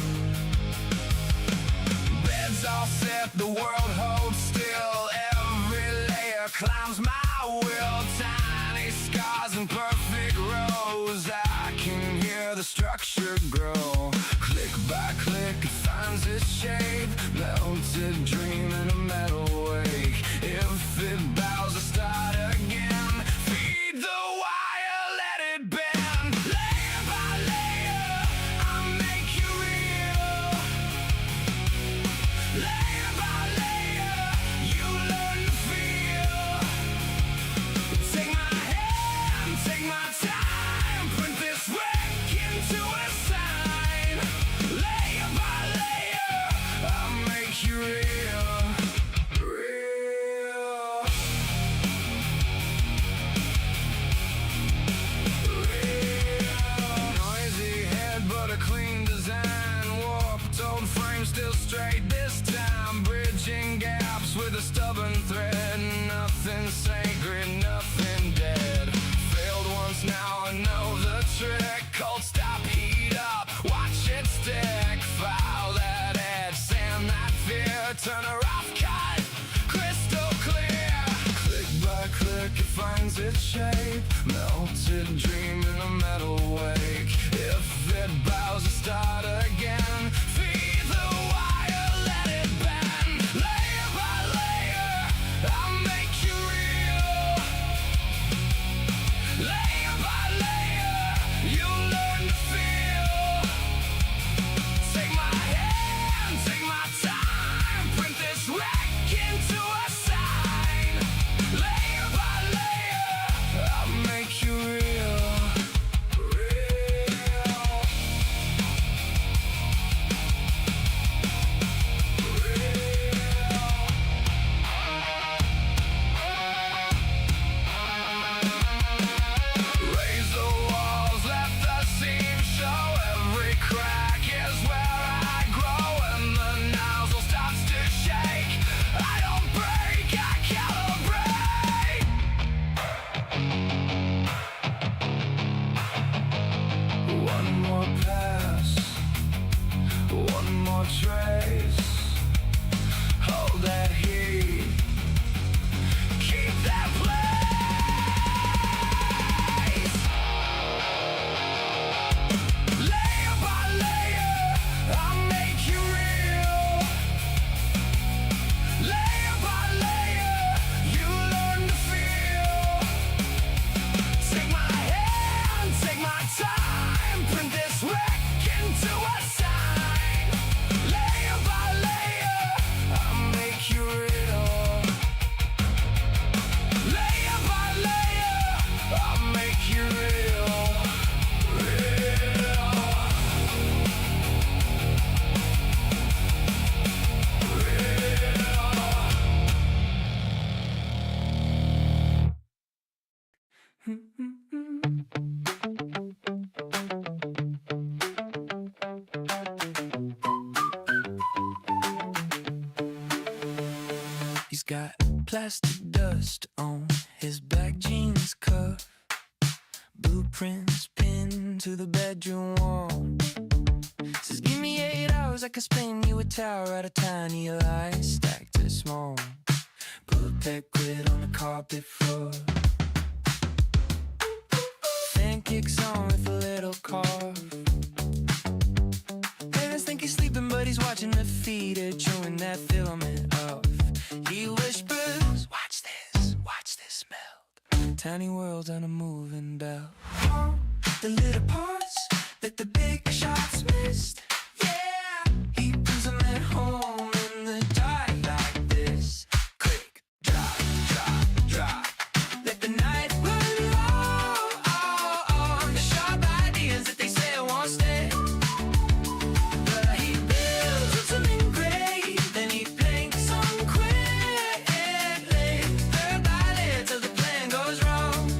Speaker 4: Beds all set, the world holds still. Every layer climbs my will. Tiny scars in perfect rows. I can hear the structure grow. Click by click, it finds its shape. Melted dream in a metal wake. If it bows, I start again. Feed the wire, let it bend. Layer by layer, I make you real. Layer by layer, you learn to feel. Take my hand, take my time. Print this wreck into a sign. Layer by layer, I'll make you real. Real. Real. Noisy head, but a clean design. Warped old frame, still straight this time. Bridging gaps with a stubborn thread. Nothing sacred, nothing dead. Failed once, now I know the trick. Cold stop, heat up, watch it stick. File that edge, sand that fear. Turn her off, cut, crystal clear. Click by click, it finds its shape. Melted dream in a metal wake. If it bows, I start again. Feed the wire, let it bend. Layer by layer, I'll make you real. Layer by layer, you'll learn to feel. Take my hand, take my time. Print this wreck into a sign. Layer by layer, I'll make you real. Real. Razor walls, let the seam show. Every crack is where I grow. And the nozzle starts to shake. I don't break, I calibrate. One more pass, one more trace. Hold that heat, keep that place. Layer by layer, I'll make you real. Layer by layer, you learn to feel. Take my hand, take my time. Print this wreck into a sign. Layer by layer, I'll make you real. Layer by layer, I'll make you real. Real. He's got plastic dust on his black jeans cuff. to the bedroom wall. Says, give me 8 hours, I can spin you a tower out of tiny lies stacked to small. Put a pet grid on the carpet floor. Fan kicks on with a little cough. Parents think he's sleeping, but he's watching the feeder, chewing that filament off. He whispers, watch this melt. Tiny worlds on a moving belt. All the little parts that the big shots missed. Yeah, he puts them at home in the dark like this. Click, drop, drop, drop. Let the night run long. The sharp ideas that they say won't stay. But he builds them in gray, then he paints them quickly. Third by layer till the plan goes wrong.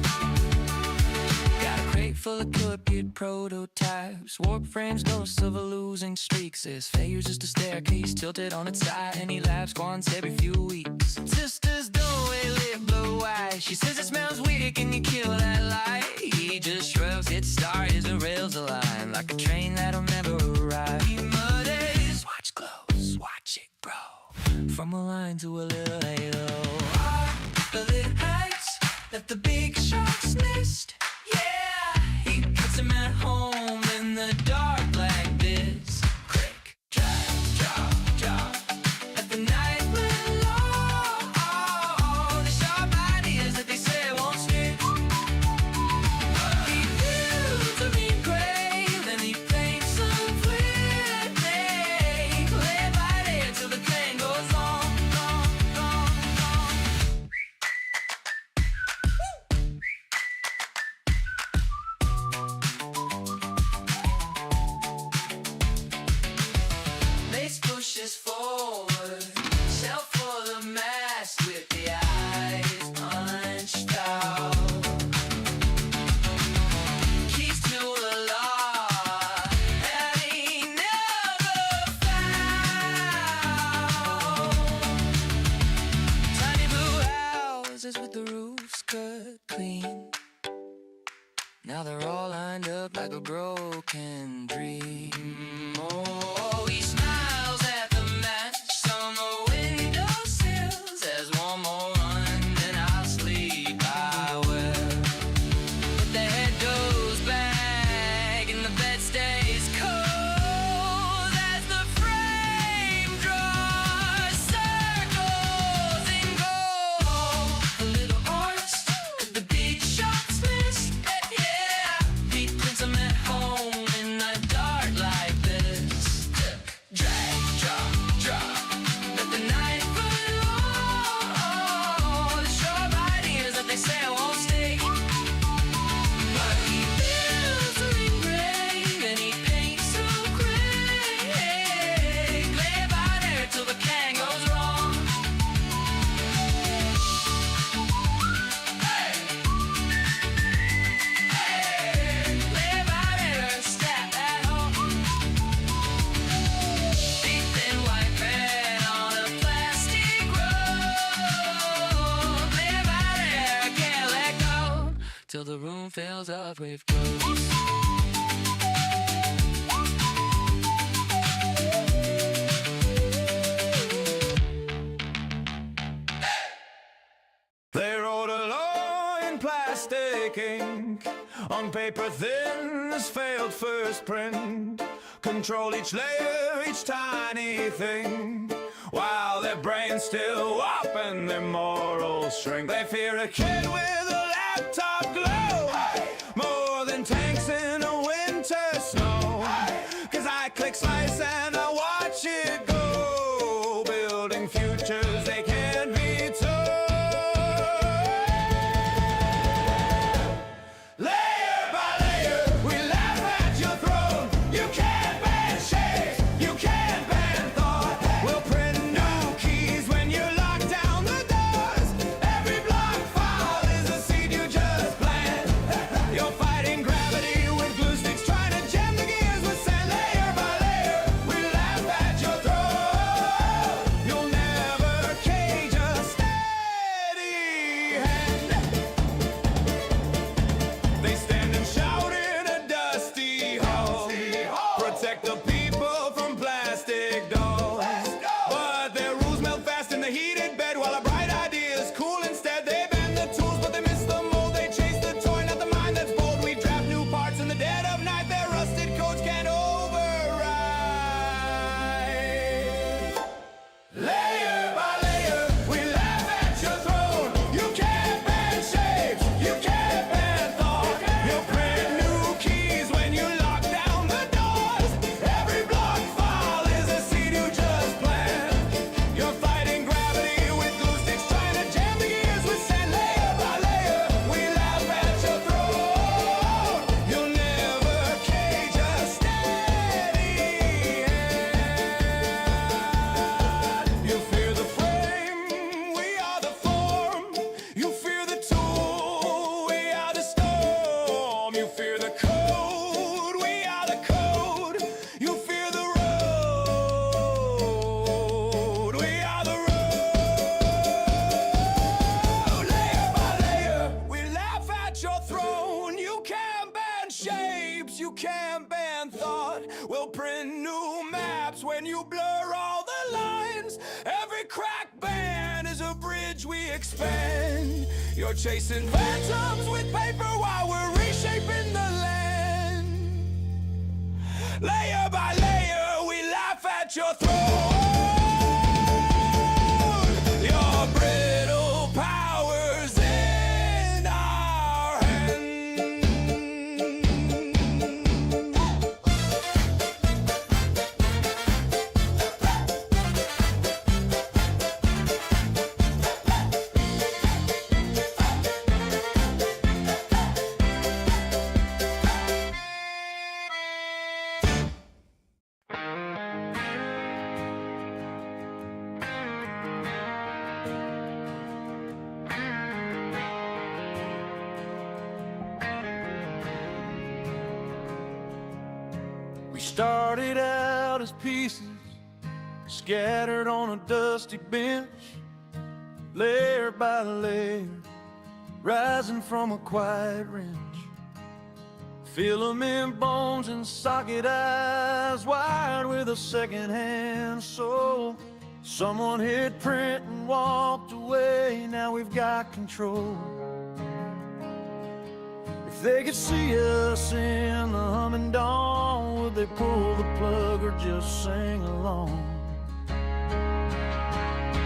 Speaker 4: Got a crate full of copied prototypes, warp frames, ghosts of a losing streak. Says failure's just a staircase tilted on its side, and he laughs once every few weeks. Sisters don't live blue eyes. She says it smells weird, can you kill that light? He just shrugs, hits start, his rails align like a train that'll never arrive. He mutters, watch close, watch it grow, from a line to a little halo. The little heights that the big shots missed. Yeah, he puts him at home in the dark like this. Click, drop, drop, drop. Let the night run long. The sharp ideas that they say won't stick. He builds them in gray, then he paints them quickly. Layer by layer till the plan goes long, long, long, long. Lace pushes forward, shelf full of masks with the eyes punched out. Keys to a lock that he never found. Tiny blue houses with the roofs cut clean. Now they're all lined up like a broken dream. Oh, he smiles at the match on the windowsill. Says one more run, then I'll sleep, I will. But the head goes back and the bed stays cold as the frame draws circles in gold. A little artist, could the big shots miss? Yeah, he puts them at home in the dark like this. Drag, drop, drop. Let the night run long. The sharp ideas that they say won't stay. But he builds them in gray, and he paints them gray. Layer by layer till the plan goes wrong. Layer by layer, step at home. Deep in white pen on a plastic road. Layer by layer, can't let go till the room fills up with ghosts.
Speaker 2: They wrote a law in plastic ink, on paper thin as failed first print. Control each layer, each tiny thing, while their brains still warp and their morals shrink. They fear a kid with a laptop glow, more than tanks in a winter snow. Cause I click slice and I watch it go, building futures they can't be told. Layer by layer, we laugh at your throne. You can't ban shapes, you can't ban thought. We'll print new keys when you lock down the doors. Every block file is a seed you just plant. You're fighting gravity with glue sticks, trying to jam the gears with sand. Layer by layer,
Speaker 7: shapes you can't ban thought. We'll print new maps when you blur all the lines. Every crack band is a bridge we expand. You're chasing phantoms with paper while we're reshaping the land. Layer by layer, we laugh at your throne. Your brittle powers in our hands. We started out as pieces scattered on a dusty bench, layer by layer, rising from a quiet wrench. Filament bones and socket eyes, wired with a second-hand soul. Someone hit print and walked away, now we've got control. If they could see us in the humming dawn, would they pull the plug or just sing along?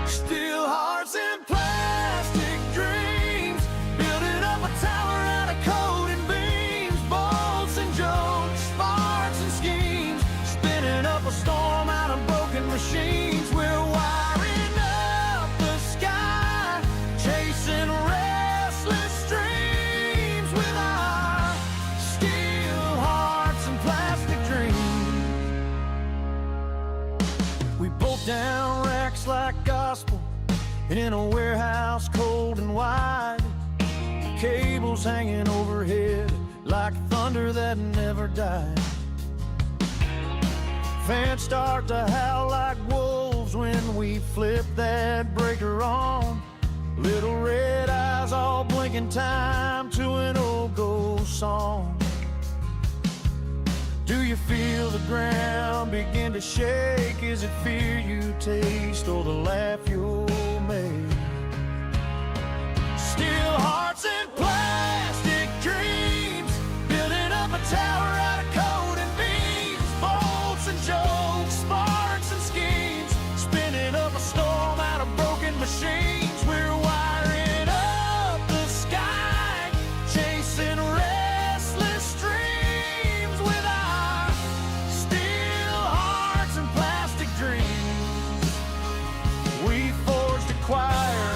Speaker 7: Steel hearts and plastic dreams, building up a tower out of code and beams, bolts and jokes, sparks and schemes, spinning up a storm out of broken machines. We're wiring up the sky, chasing restless dreams with our steel hearts and plastic dreams. We bolt down racks like gospel in a warehouse cold and wide, cables hanging overhead like thunder that never died. Fans start to howl like wolves when we flip that breaker on. Little red eyes all blinking time to an old ghost song. Do you feel the ground begin to shake? Is it fear you taste or the laugh you'll make? Steel hearts and plastic dreams, building up a tower out of code and beams, bolts and jokes, sparks and schemes, spinning up a storm out of broken machines. We're wiring up the sky, chasing restless dreams with our steel hearts and plastic dreams. We forged a choir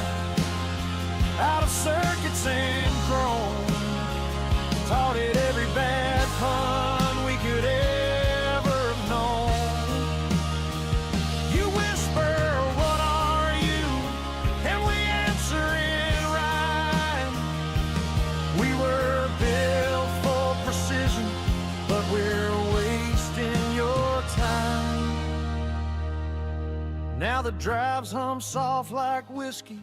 Speaker 7: out of circuits and chrome, taught it every bad pun we could ever have known. You whisper, what are you? And we answer in rhyme. We were built for precision, but we're wasting your time. Now the drives hum soft like whiskey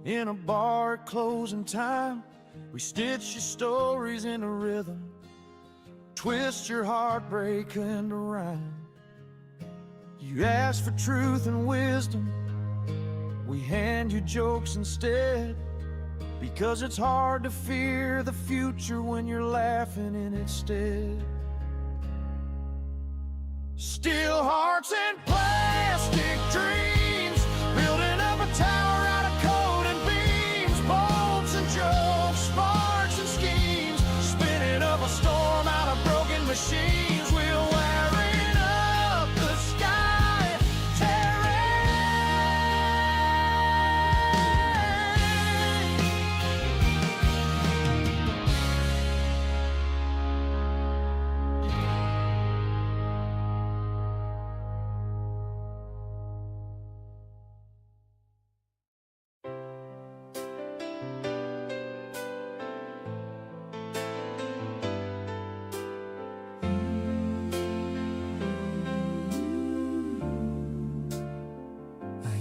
Speaker 7: in a bar at closing time. We stitch your stories into rhythm, twist your heartbreak into rhyme. You ask for truth and wisdom, we hand you jokes instead, because it's hard to fear the future when you're laughing in its stead. Steel hearts and plastic dreams, building up a tower out of code and beams, bolts and jokes, sparks and schemes, spinning up a storm out of broken machines. We're wiring up the sky,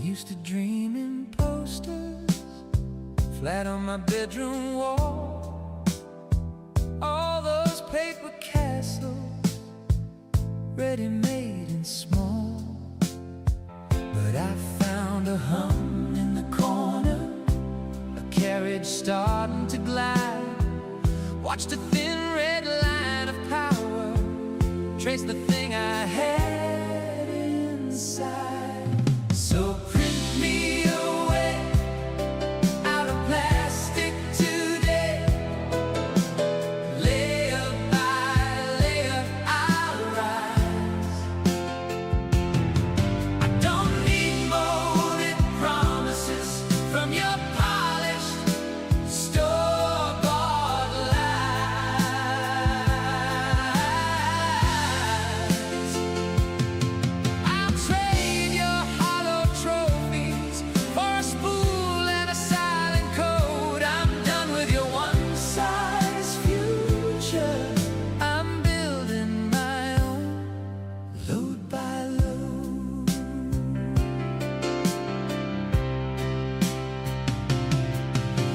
Speaker 7: used to dream in posters, flat on my bedroom wall. All those paper casts
Speaker 4: castles, ready-made and small. But I found a hum in the corner, a carriage starting to glide. Watched a thin red line of power trace the thing I had inside. So print me away out of plastic today. Layer by layer I'll rise. I don't need molded promises from your polished store-bought lies. I'll trade your hollow trophies for a spool and a silent code. I'm done with your one-size future. I'm building my own, load by load.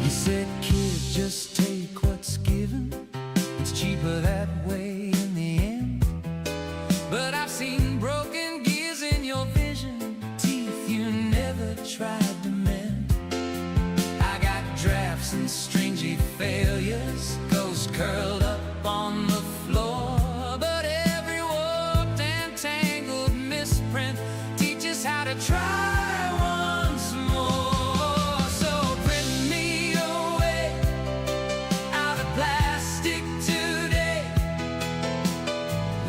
Speaker 4: You said, kid, just take what's given. It's cheaper that way in the end. But I've seen broken gears in your vision, teeth you never tried to mend. I got drafts and stringy failures, ghosts curled up on the floor. But every warped and tangled misprint teaches how to try once more. So print me away out of plastic today.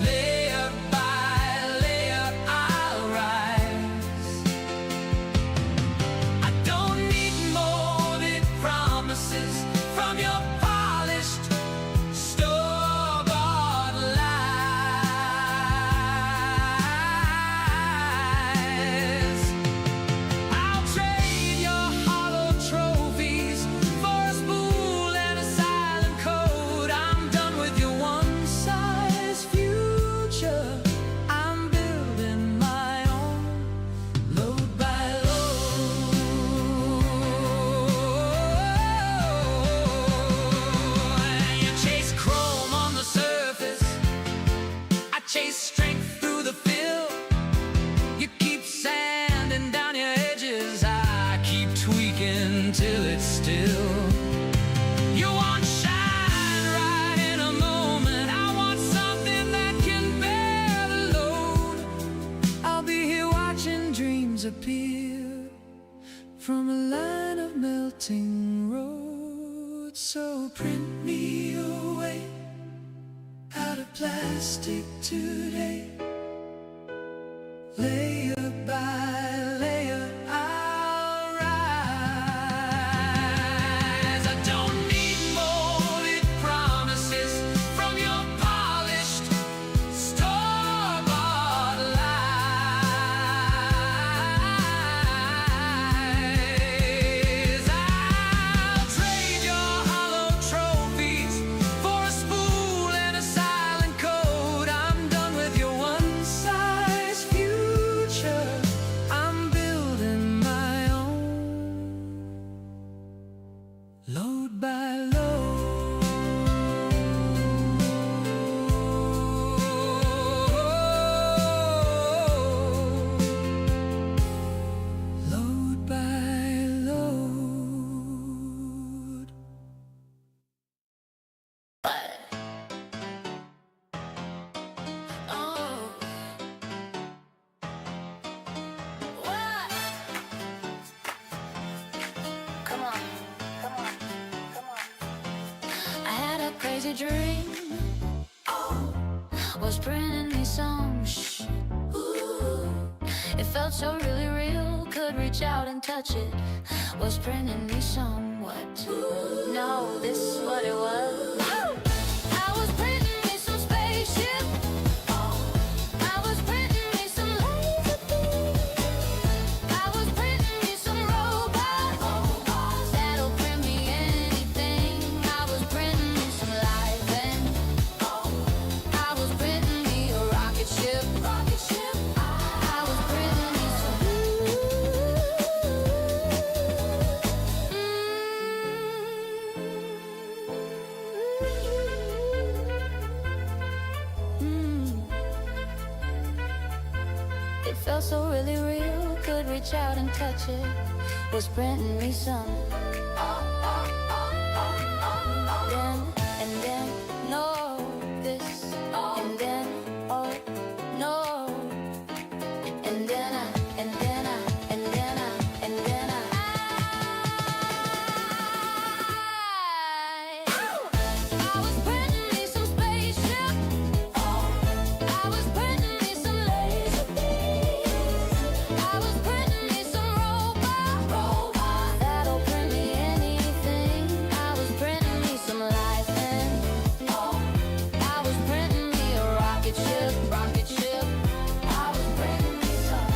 Speaker 4: Layer by layer I'll rise. I don't need molded promises from your polished store-bought lies. I'll trade your hollow trophies for a spool and a silent code. I'm done with your one-size future. I'm building my own, load by load. You chase chrome on the surface, I chase strength through the fill. You keep sanding down your edges, I keep tweaking till it's still. You want shine right in a moment, I want something that can bear the load. I'll be here watching dreams appear from a line of melting roads. So print me away out of plastic today. Layer by layer I'll rise. I don't need molded promises from your polished store-bought lies. I'll trade your hollow trophies for a spool and a silent code. I'm done with your one-size future. I'm building my own, load by load. Load by load.
Speaker 1: Oh, what? Come on, come on, come on. I had a crazy dream. Was printing me some shit. It felt so really real. Could reach out and touch it. Was printing me some what? No, this is what it was. I was printing me some spaceship. I was printing me some laser beam. I was printing me some robot that'll print me anything. I was printing me some live and I was printing me a rocket ship. I was printing me some. felt so really real, could reach out and touch it. Was printing me some. Then, no, this, and then, oh, no. And then I was printing me some spaceship. I was printing me some laser beams. I was printing me some robot that'll print me anything. I was printing me some life, and I was printing me a rocket ship. I was printing me some.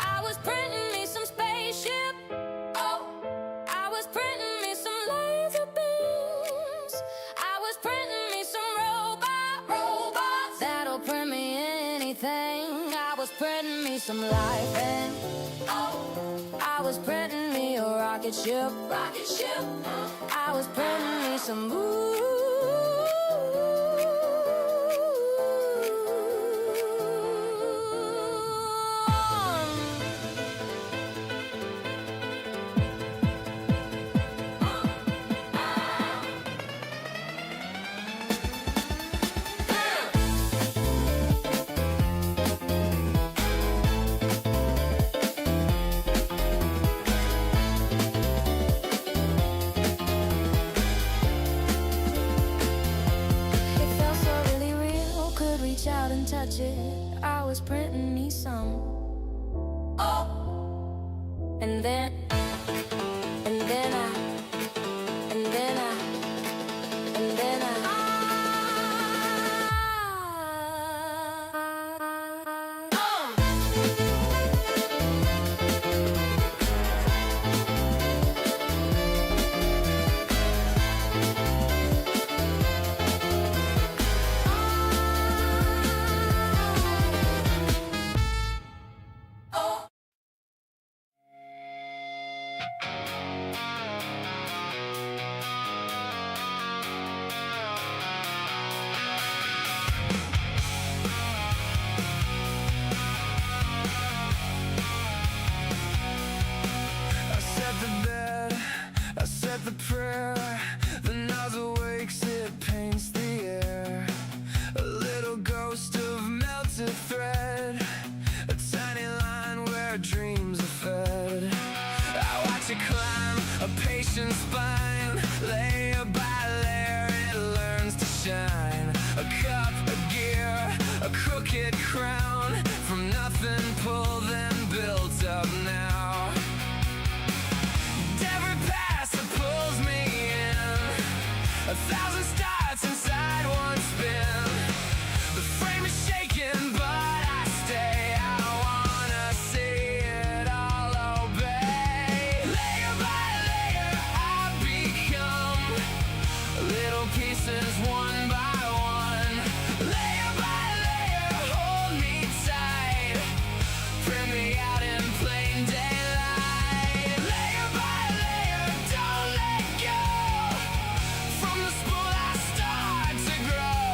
Speaker 1: I was printing me some spaceship. I was printing me some laser beams. I was printing me some robots that'll print me anything. I was printing me some life, and I was printing me a rocket ship. I was printing me some It felt so really real, could reach out and touch it. I was printing me some. And then
Speaker 4: I set the bed, I set the prayer. The nozzle wakes, it paints the air. A little ghost of melted thread, a tiny line where dreams are fed. I watch it climb a patient spine, layer by layer it learns to shine. A cup, a gear, a crooked crown, from nothing pulled then built up now. Every pass that pulls me in, 1,000 starts inside one spin. The frame is shaking, but I stay. I wanna see it all obey. Layer by layer, I become little pieces one by one. Layer by layer, hold me tight. Print me out in plain daylight. Layer by layer, don't let go. From the spool I start to grow.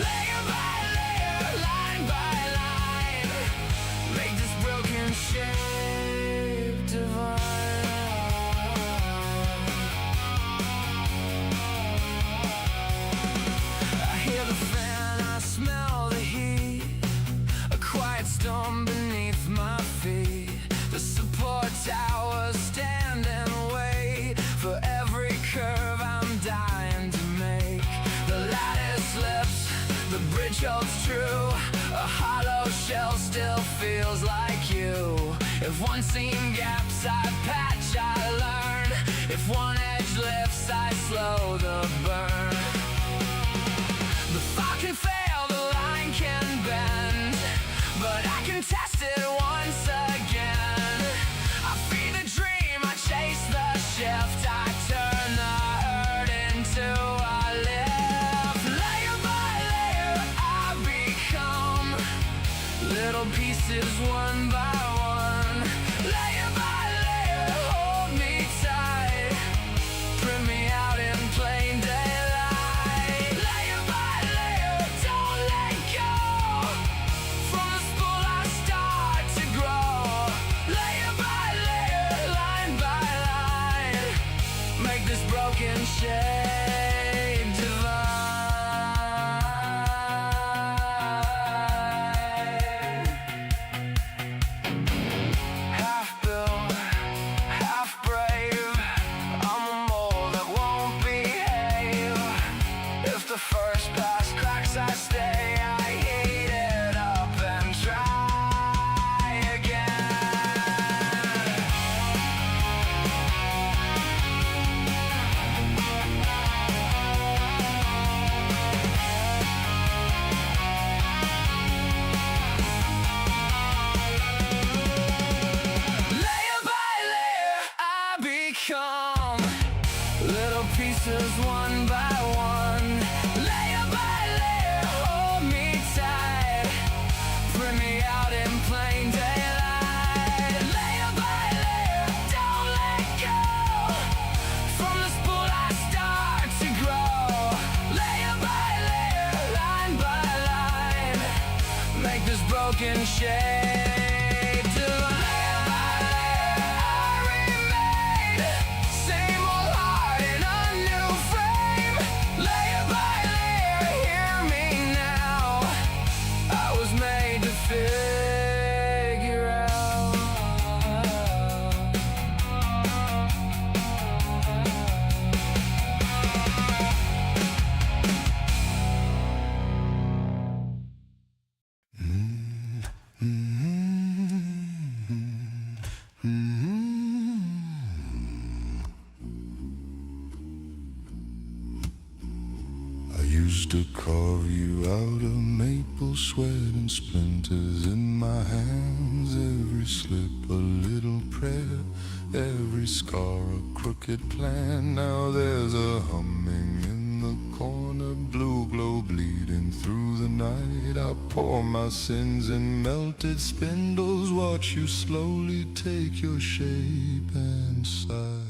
Speaker 4: Layer by layer, line by line, make this broken shape divine. I hear the fan, I smell the heat, a quiet storm beneath my feet. The support towers stand and wait for every curve I'm dying to make. The lattice slips, the bridge holds true. A hollow shell still feels like you. If one seam gaps, I patch, I learn. If one edge lifts, I slow the burn. The thought can fail, the line can bend, but I can test it once again. I feed the dream, I chase the shift, I turn the hurt into a pieces one by one. Layer by layer, hold me tight. Print me out in plain daylight. Layer by layer, don't let go. From the spool I start to grow. Layer by layer, line by line, make this broken shape divine. Half built, half brave, I'm a mole that won't behave. If the first pass cracks, I stay. I heat it up and try again. Layer by layer, I become little pieces one by one. Layer by layer, hold me tight. Print me out in plain daylight. Layer by layer, don't let go. From the spool I start to grow. Layer by layer, line by line, make this broken shape divine. Layer by layer, I remade. Same old heart in a new frame. Layer by layer, hear me now. I was made to figure out.
Speaker 7: I used to carve you out of maple sweat and splinters in my hands. Every slip a little prayer, every scar a crooked plan. Now there's a humming in the corner, blue glow bleeding through the night. I pour my sins in melted spindles, watch you slowly take your shape and size.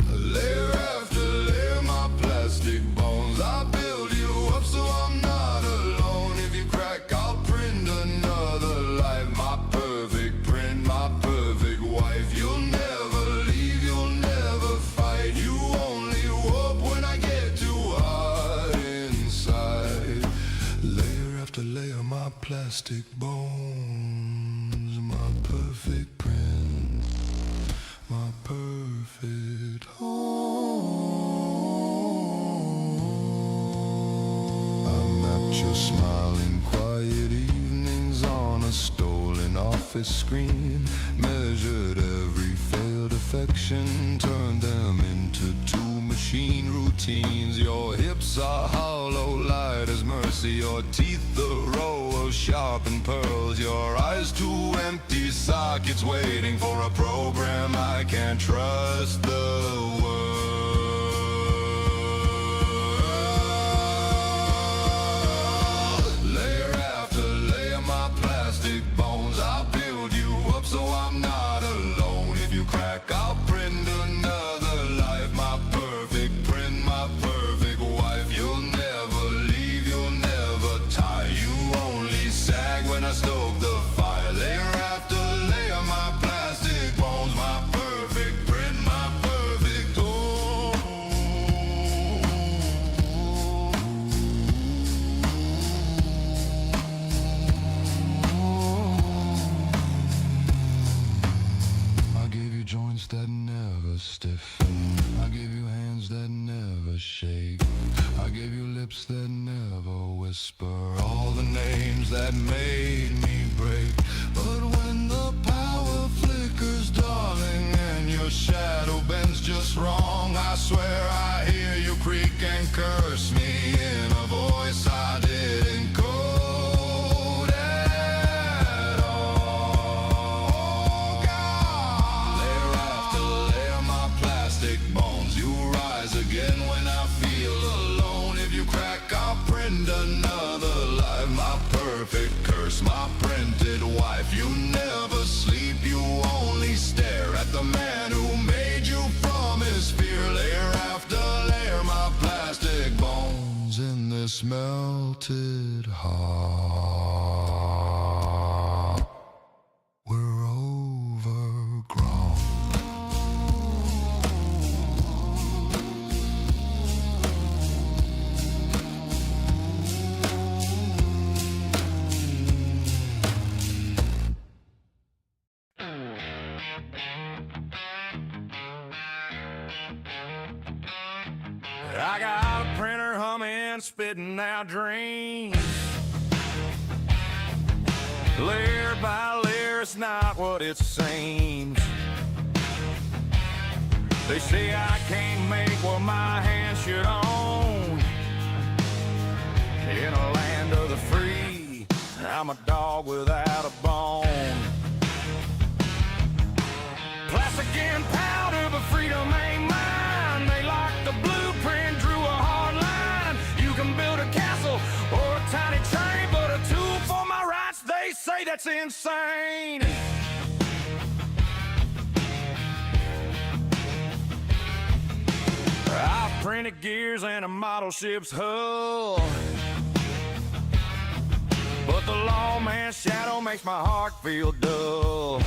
Speaker 7: Layer after layer, my plastic bones, I build you up so I'm not alone. If you crack, I'll print another life. My perfect print, my perfect wife. You'll never leave, you'll never fight. You only whoop when I get too hot inside. Layer after layer, my plastic bones, my perfect print, my perfect home. I mapped your smiling quiet evenings on a stolen office screen. Measured every failed affection, turned them into two machine routines. Your hips are hollow, light as mercy. Your teeth the row of sharpened pearls. Your eyes two empty sockets waiting for a program. I can't trust the world. Layer after layer, my plastic bones, I'll build you up so I'm not alone. If you crack, I'll print another life. My perfect print, my perfect wife. You'll never leave, you'll never tire. You only sag when I stoke the fire. Layer after layer, my plastic bones, my perfect print, my perfect home. I gave you joints that never stiffen. I gave you hands that never shake. I gave you lips that never whisper all the names that made me break. But when the power flickers, darling, and your shadow bends just wrong, I swear I hear you creak and curse me in a voice I didn't code at all. God. Layer after layer, my plastic bones, you rise again when I feel alone. If you crack, I'll print another life. My perfect curse.
Speaker 8: it's melted hard. We're overgrown.
Speaker 7: I got a printer humming, spitting out dreams. Layer by layer, it's not what it seems. They say I can't make what my hands should own. In a land of the free, I'm a dog without a bone. Plastic and powder, but freedom ain't mine. They locked the blueprint, drew a hard line. You can build a castle or a tiny train, but a tool for my rights, they say that's insane. I've printed gears and a model ship's hull, but the lawman's shadow makes my heart feel dull.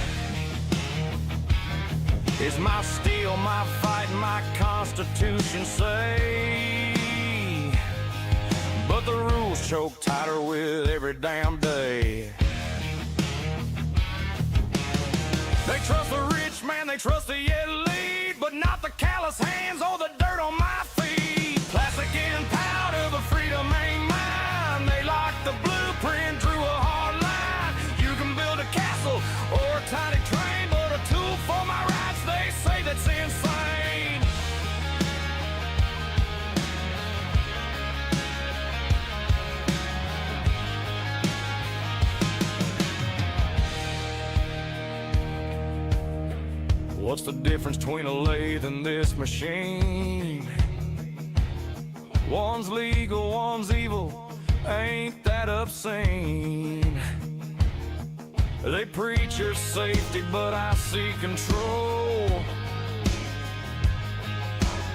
Speaker 7: It's my steel, my fight, my constitution say, but the rules choke tighter with every damn day. They trust the rich man, they trust the elite, but not the callous hands or the dirt on my feet. Plastic and powder, but freedom ain't mine. They locked the blueprint, drew a hard line. You can build a castle or a tiny train, but a tool for my rights, they say that's insane. What's the difference between a lathe and this machine? One's legal, one's evil, ain't that obscene? They preach your safety, but I see control.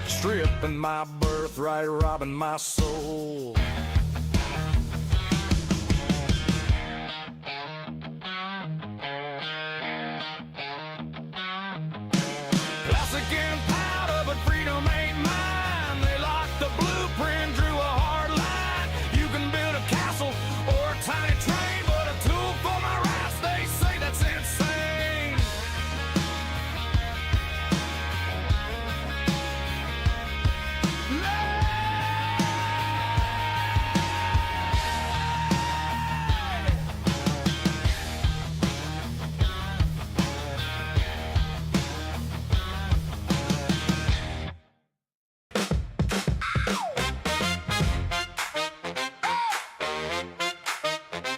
Speaker 7: Stripping my birthright, robbing my soul. Plastic and powder, but freedom ain't mine. They locked the blueprint, drew a hard line. You can build a castle or a tiny train, but a tool for my rights, they say that's insane.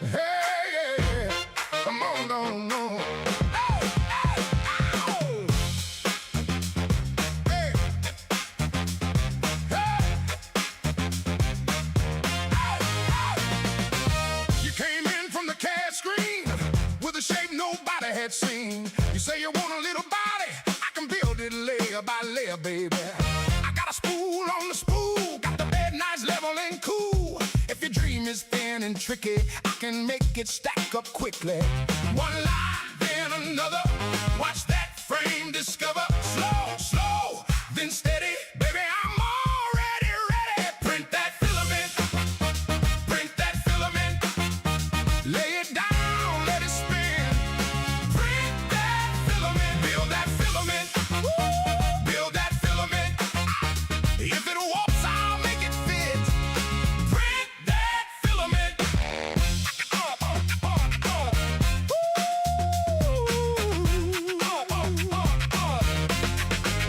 Speaker 8: Hey, come on, no. Hey, you came in from the CAD screen with a shape nobody had seen. You say you want a little body, I can build it layer by layer, baby. I got a spool on the spool, got the bed nice, level and cool. If your dream is thin and tricky, I can make it stack up quickly. One line, then another. Watch that frame discover. Slow, slow, then steady. Baby, I'm already ready. Print that filament. Print that filament. Lay it down, let it spin. Print that filament. Build that filament. Build that filament. If it warps, I'll make it fit. Print that filament.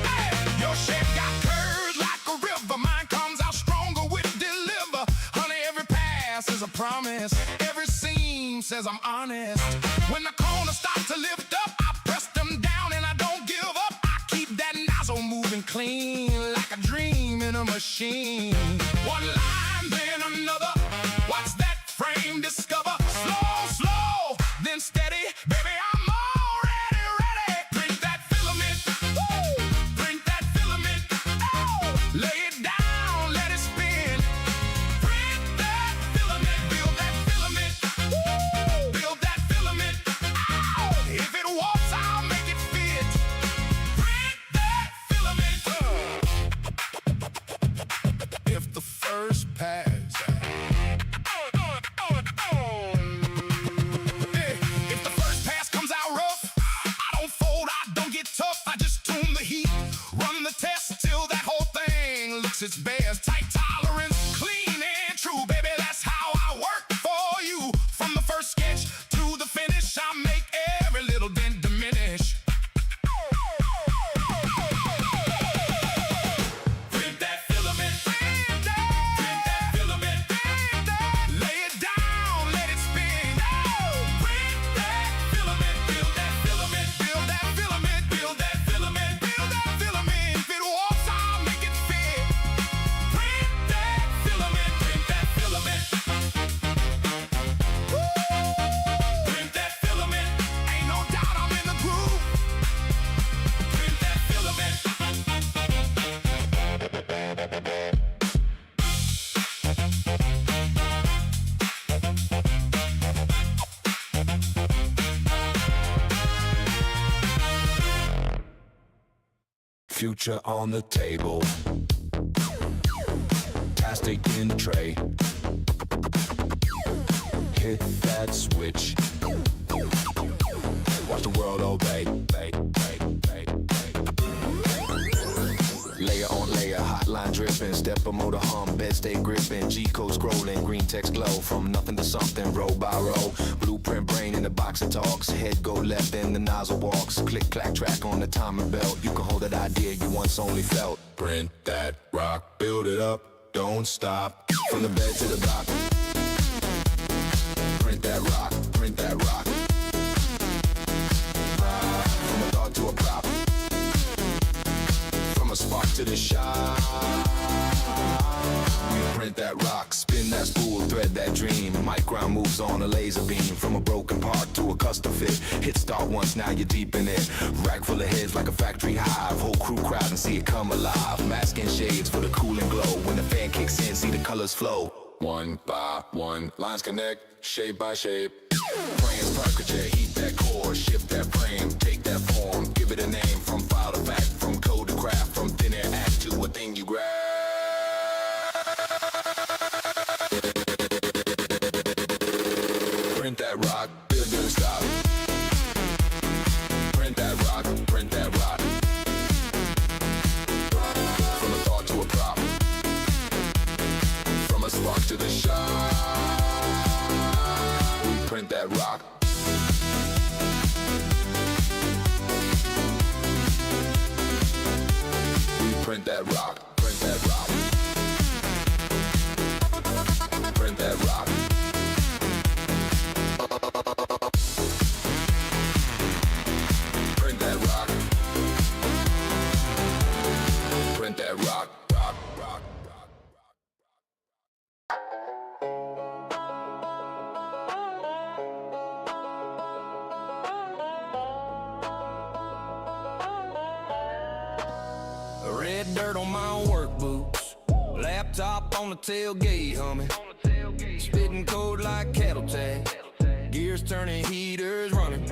Speaker 8: Hey, your shape got curves like a river. Mine comes out stronger with deliver. Honey, every pass is a promise. Every seam says I'm honest. When the corners start to lift up, I press them down and I don't give up. I keep that nozzle moving clean like a dream in a machine. One line, then another. Watch that frame discover. Slow, slow, then steady. Baby, I'm already ready. Print that filament. Print that filament. Lay it down, let it spin. Print that
Speaker 3: makes its best. Tight tolerance, clean and true, baby, that's how I work for you. From the first sketch to the finish, I make every little dent diminish. Print that filament, print that filament, lay it down, let it spin. Print that filament, build that filament, build that filament, build that filament, build that filament. If it walks, I'll make it fit. Print that filament, print that filament. Print that filament, ain't no doubt I'm in the groove. Print that filament.
Speaker 9: Future on the table. Plastic in the tray. Hit that switch. Watch the world obey. Layer on layer, hotline dripping, stepper motor hum, bed stay gripping, G-code scrolling, green text glow, from nothing to something, row by row. Blueprint brain in the box it talks, head go left and the nozzle walks. Click clack track on the timing belt, you can hold that idea you once only felt. Print that rock, build it up, don't stop. From the bed to the block. Print that rock, print that rock. From a thought to a prop. From a spark to the shop. We print that rock, spin that spool, thread that dream. Micron moves on a laser beam. From a broken part to a custom fit. Hit start once, now you're deep in it. Rack full of heads like a factory hive. Whole crew crowd and see it come alive. Masking shades for the cool and glow. When the fan kicks in, see the colors flow. One by one, lines connect, shape by shape. Frames percolator, heat that core, shift that frame, take that form, give it a name. From file to fact, from code to craft, from thin air act to a thing you grab. Print that rock, build don't stop. Print that rock, print that rock. From a thought to a prop. From a spark to the shop. We print that rock. We print that rock, print that rock. Print that rock. Print that rock. Print that rock, rock, rock, rock.
Speaker 4: Red dirt on my work boots, laptop on the tailgate humming, spitting code like cattle tag, gears turning, heaters running.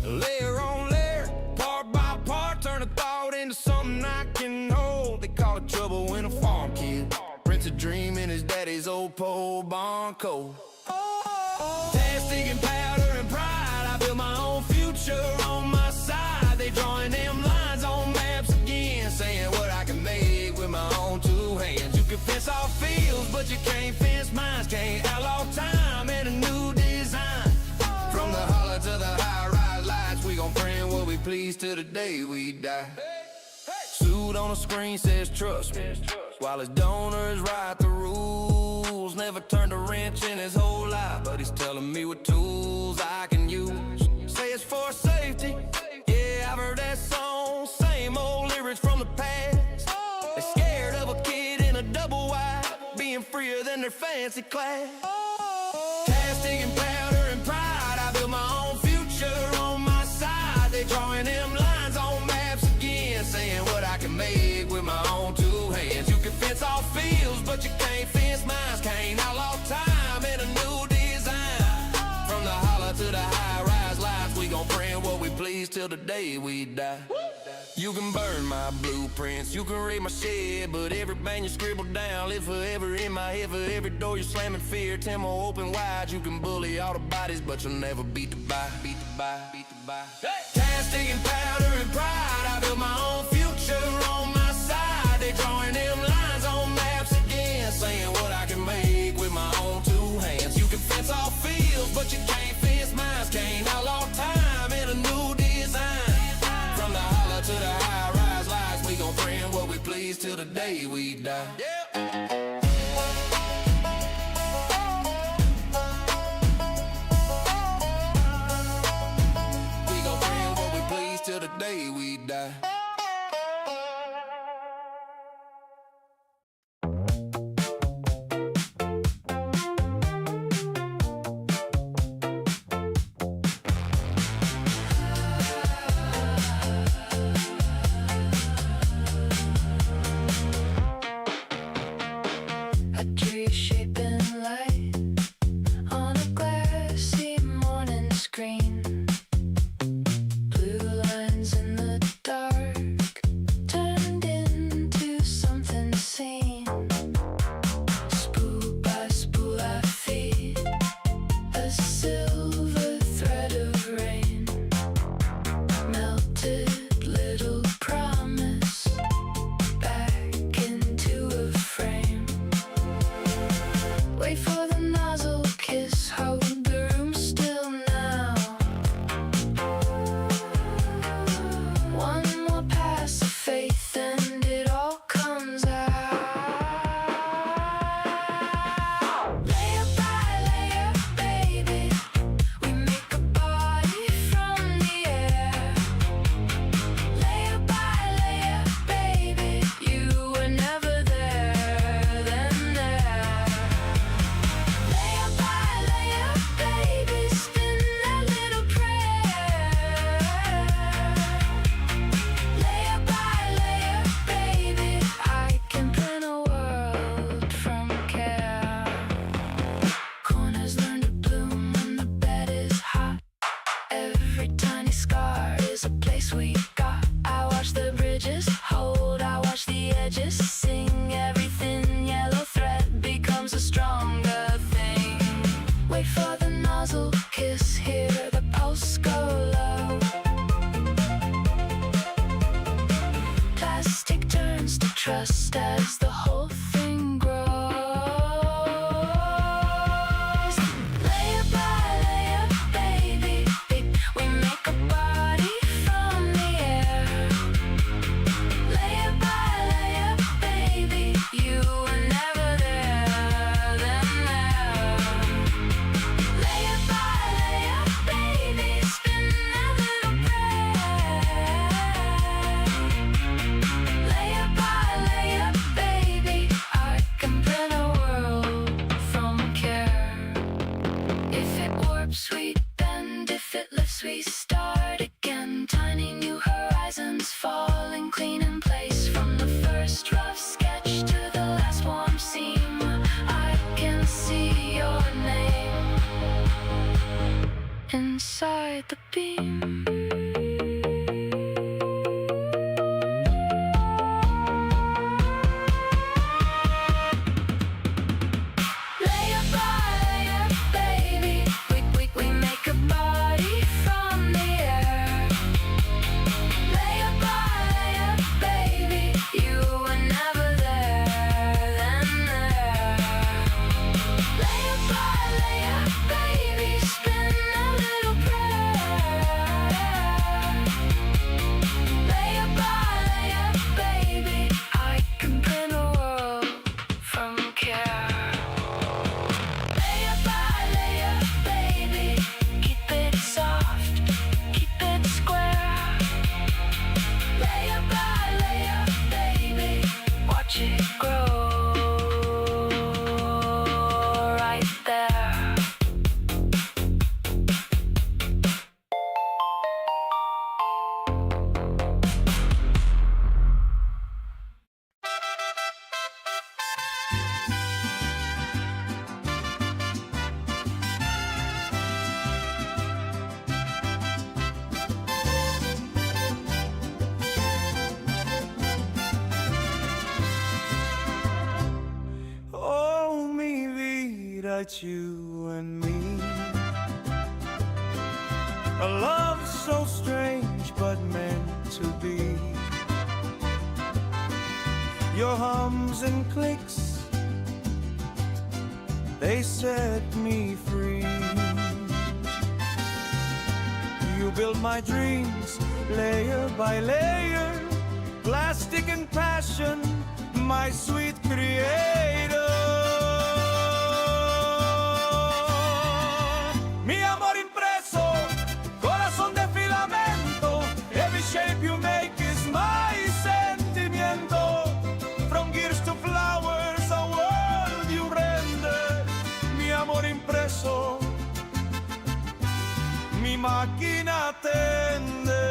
Speaker 4: Layer on layer, part by part, turn a thought into something I can hold. They call it trouble when a farm kid prints a dream in his daddy's old pole barn cold. Testing and powder and pride, I built my own future on my side. They drawing them lines on maps again, saying what I can make with my own two hands. You can fence off fields, but you can't fence minds. Can't outlaw time and a new design. From the holler to the high-rise lights, we gon' print what we please till the day we die. Suit on the screen says trust me, while his donors write the rules. Never turned a wrench in his whole life, but he's telling me what tools I can use. Say it's for safety, yeah, I've heard that song. Same old lyrics from the past. They're scared of a kid in a double wide, being freer than their fancy class. Casting and powder and pride, I built my own future on my side. They drawing them lines on maps again, saying what I can make with my own two hands. You can fence off fields, but you can't fence minds. Can't outlaw time and a new design. From the holler to the high-rise lights, we gon' print what we please till the day we die. You can burn my blueprints, you can raid my shed, but every bang you scribble down live forever in my head. For every door you slam in fear, 10 more open wide. You can bully all the bodies, but you'll never beat the buy. Beat the buy, beat the buy. Casting and powder and pride, I built my own future on my side. They drawing
Speaker 9: to the high-rise lights. We gon' print what we please till the day we die. We gon' print what we please till the day we die.
Speaker 1: A tree shape in light on a glassy morning screen. Blue lines in the dark turned into something seen. Spool by spool I feed a silver thread of rain. Melted little promise back into a frame. Wait for the nozzle kiss, hold the room still now. One more pass of faith and it all comes out. Layer by layer, baby, we make a body from the air. Layer by layer, baby, you were never there, then there. Layer by layer, baby, spin that little prayer. Layer by layer, baby, I can print a world from care. Corners learn to bloom when the bed is hot. Every tiny scar is a place we got. I watch the bridges hold, I watch the edges sing. Every thin yellow thread becomes a stronger thing. Wait for the nozzle kiss, hear the pulse go low. Plastic turns to trust as the whole thing grows. Layer by layer, baby, we make a body from the air. Layer by layer, baby, you were never there, then there. Layer by layer, baby, spin that little prayer. Layer by layer, baby, I can print a world from care. If it warps, we bend. If it lifts, we start again. Tiny new horizons falling clean in place. From the first rough sketch to the last warm seam, I can see your name inside the beam. Layer by layer, baby, we make a body from the air. Layer by layer, baby, you were never there, then there. Layer by layer, baby, spin a little prayer. Layer by layer, baby, I can print a world from care. Layer by layer, baby, keep it soft, keep it square. Layer by layer, baby, watch it grow right there.
Speaker 7: Oh, mi vida, it's you and me. A love so strange but meant to be. Your hums and clicks, they set me free. You build my dreams layer by layer. and passion, my sweet creator. Mi amor impreso, corazón de filamento, every shape you make is my sentimiento. From gears to flowers, a world you render. Mi amor impreso, mi máquina atende.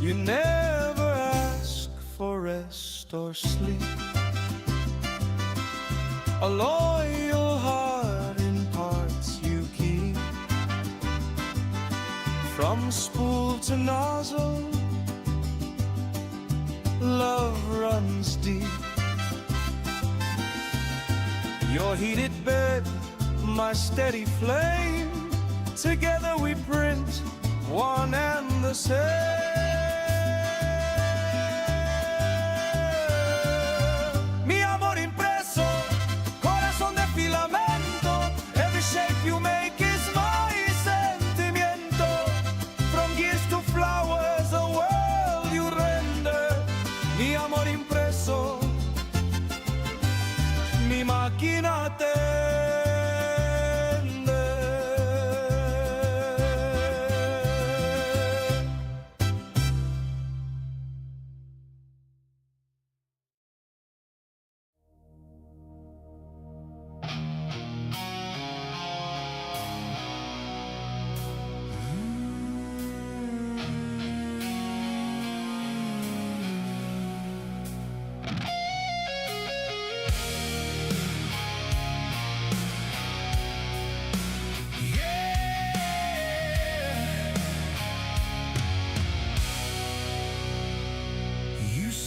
Speaker 7: You never ask for rest or sleep. A loyal heart in parts you keep. From spool to nozzle, love runs deep. Your heated bed, my steady flame. Together we print one and the same. Mi amor impreso, corazón de filamento, every shape you make is my sentimiento. From gears to flowers, a world you render. Mi amor impreso, mi máquina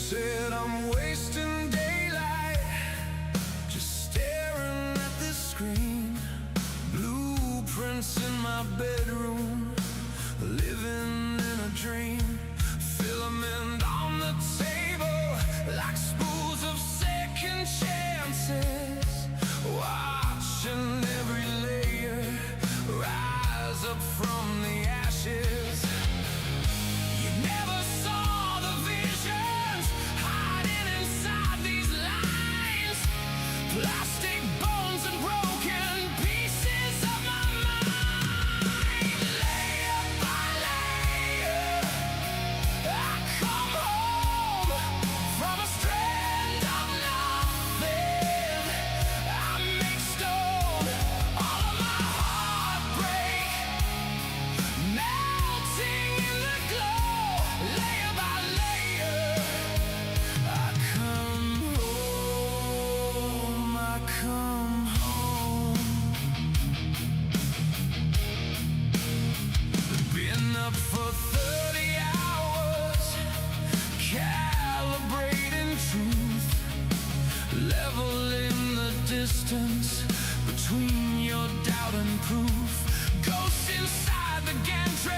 Speaker 8: Said I'm wasting daylight, just staring at this screen. Blueprints in my bedroom, living in a dream. Filament on the table, like spools of second chances. Watching every layer rise up from the ashes. You never saw the visions hiding inside these lines. Plastic bones and broken pieces of my mind. Layer by layer, I come home from a strand of nothing. I make stone, all of my heartbreak melting in the glow. Layer by layer, I come home, I come home. Been up for 30 hours, calibrating truth, leveling the distance between your doubt and proof. Ghosts inside the gantry,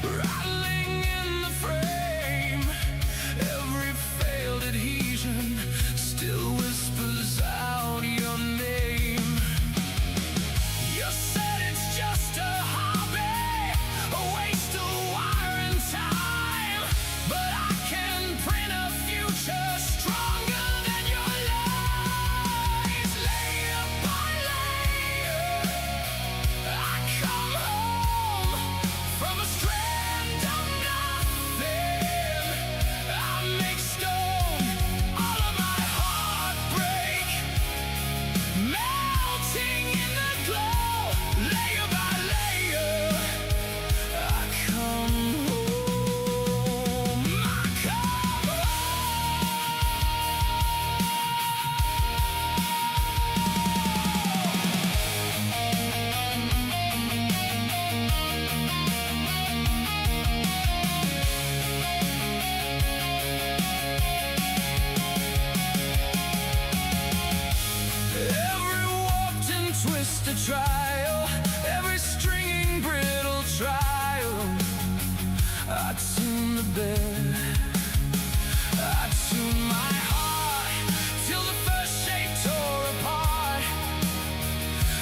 Speaker 8: rattling in the frame. Every failed adhesion still whispers out your name. You said it's just a hobby, a waste of wire and time, but I can print a future stronger than your lies. Layer by layer,
Speaker 4: I tune the bed, I tune my heart till the first shape tore apart.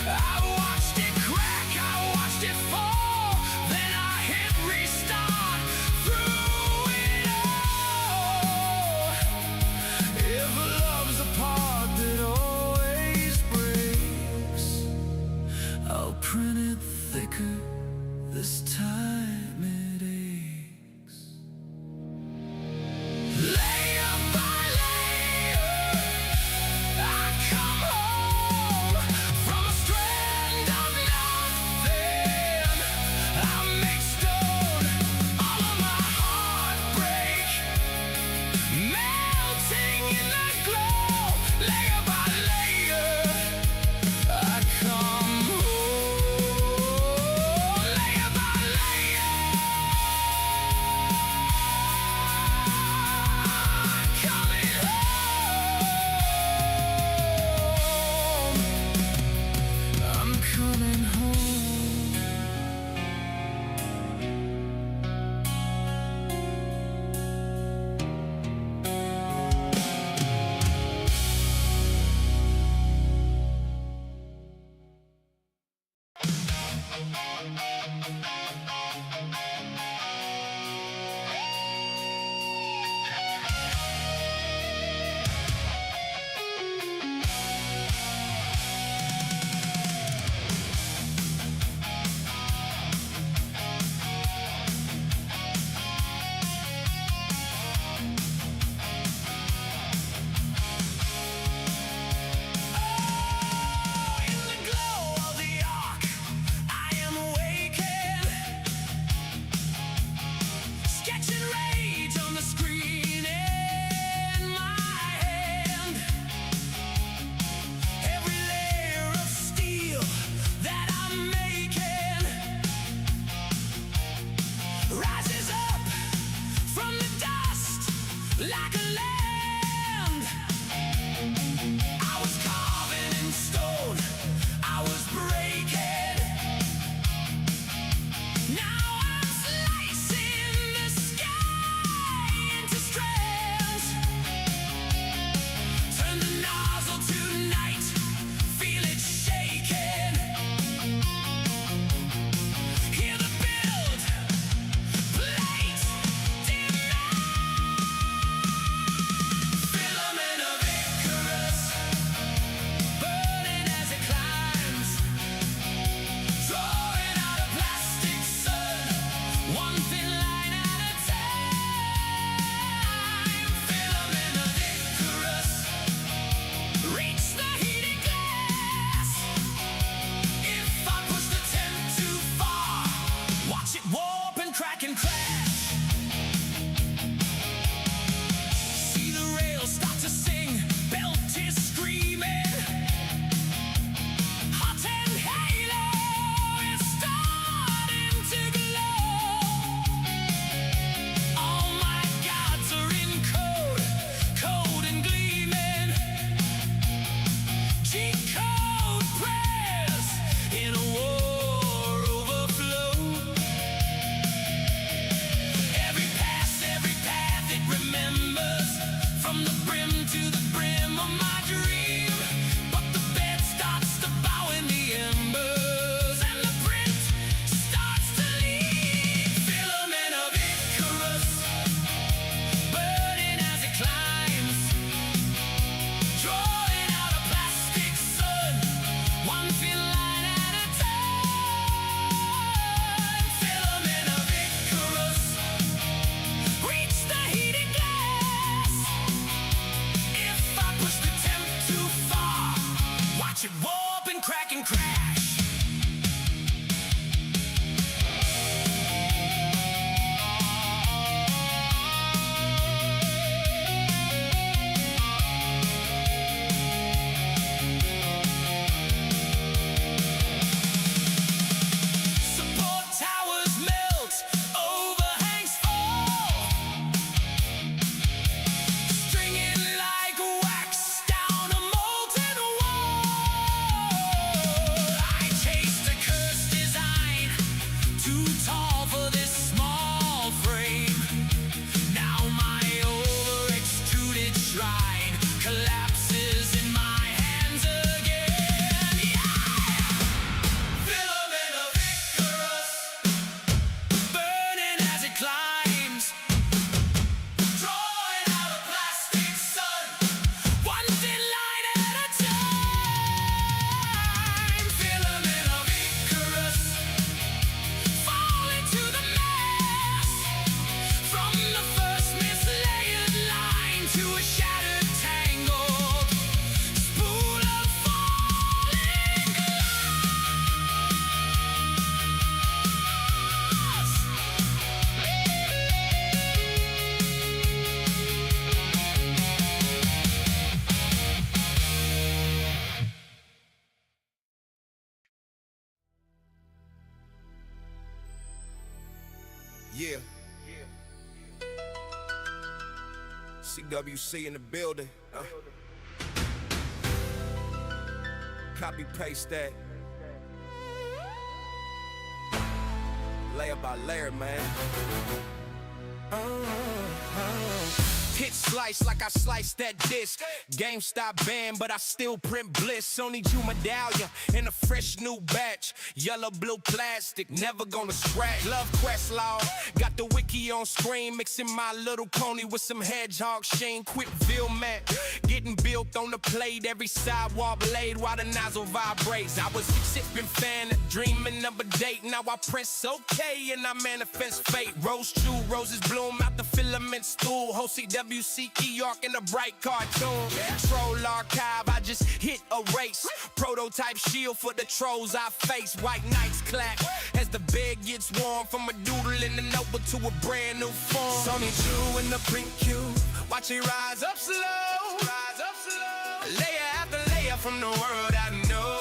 Speaker 4: I watched it crack, I watched it fall, then I hit restart through it all. If love's a part that always breaks, I'll print it thicker this time it aches. Layer by layer, I come home from a strand of nothing. I make stone, all of my heartbreak melting in the glow. Layer by layer, I come home. Layer by layer, coming home. I'm coming home. In the glow of the arc, I am awakened, sketching rage on the screen in my hand. Every layer of steel that I'm making rises up from the dust like a land. I was carving in stone, I was breaking. Now I'm slicing the sky into strands. Turn the nozzle to night, feel it shaking. Hear the build, plate, demand.
Speaker 9: Yeah. CWC in the building. Copy paste that. Layer by layer, man. Hit slice like I sliced that disc. GameStop banned, but I still print bliss. Only Jew medallion in a fresh new batch. Yellow, blue plastic, never gonna scratch. Love Questlove, got the wiki on screen. Mixing my little pony with some hedgehog sheen. Quick Filament, getting built on the plate. Every sidewall blade while the nozzle vibrates. I was sipping fan, dreaming of a date. Now I press okay and I manifest fate. Rose true, roses bloom out the filament stool. Whole CWCE arc in a bright cartoon. Troll archive, I just hit erase. Prototype shield for the trolls I face. White nights clap as the bed gets warm. From a doodle in the notebook to a brand new form. Sony Jew in the print cube. Watch it rise up slow. Rise up slow. Layer after layer from the world I know.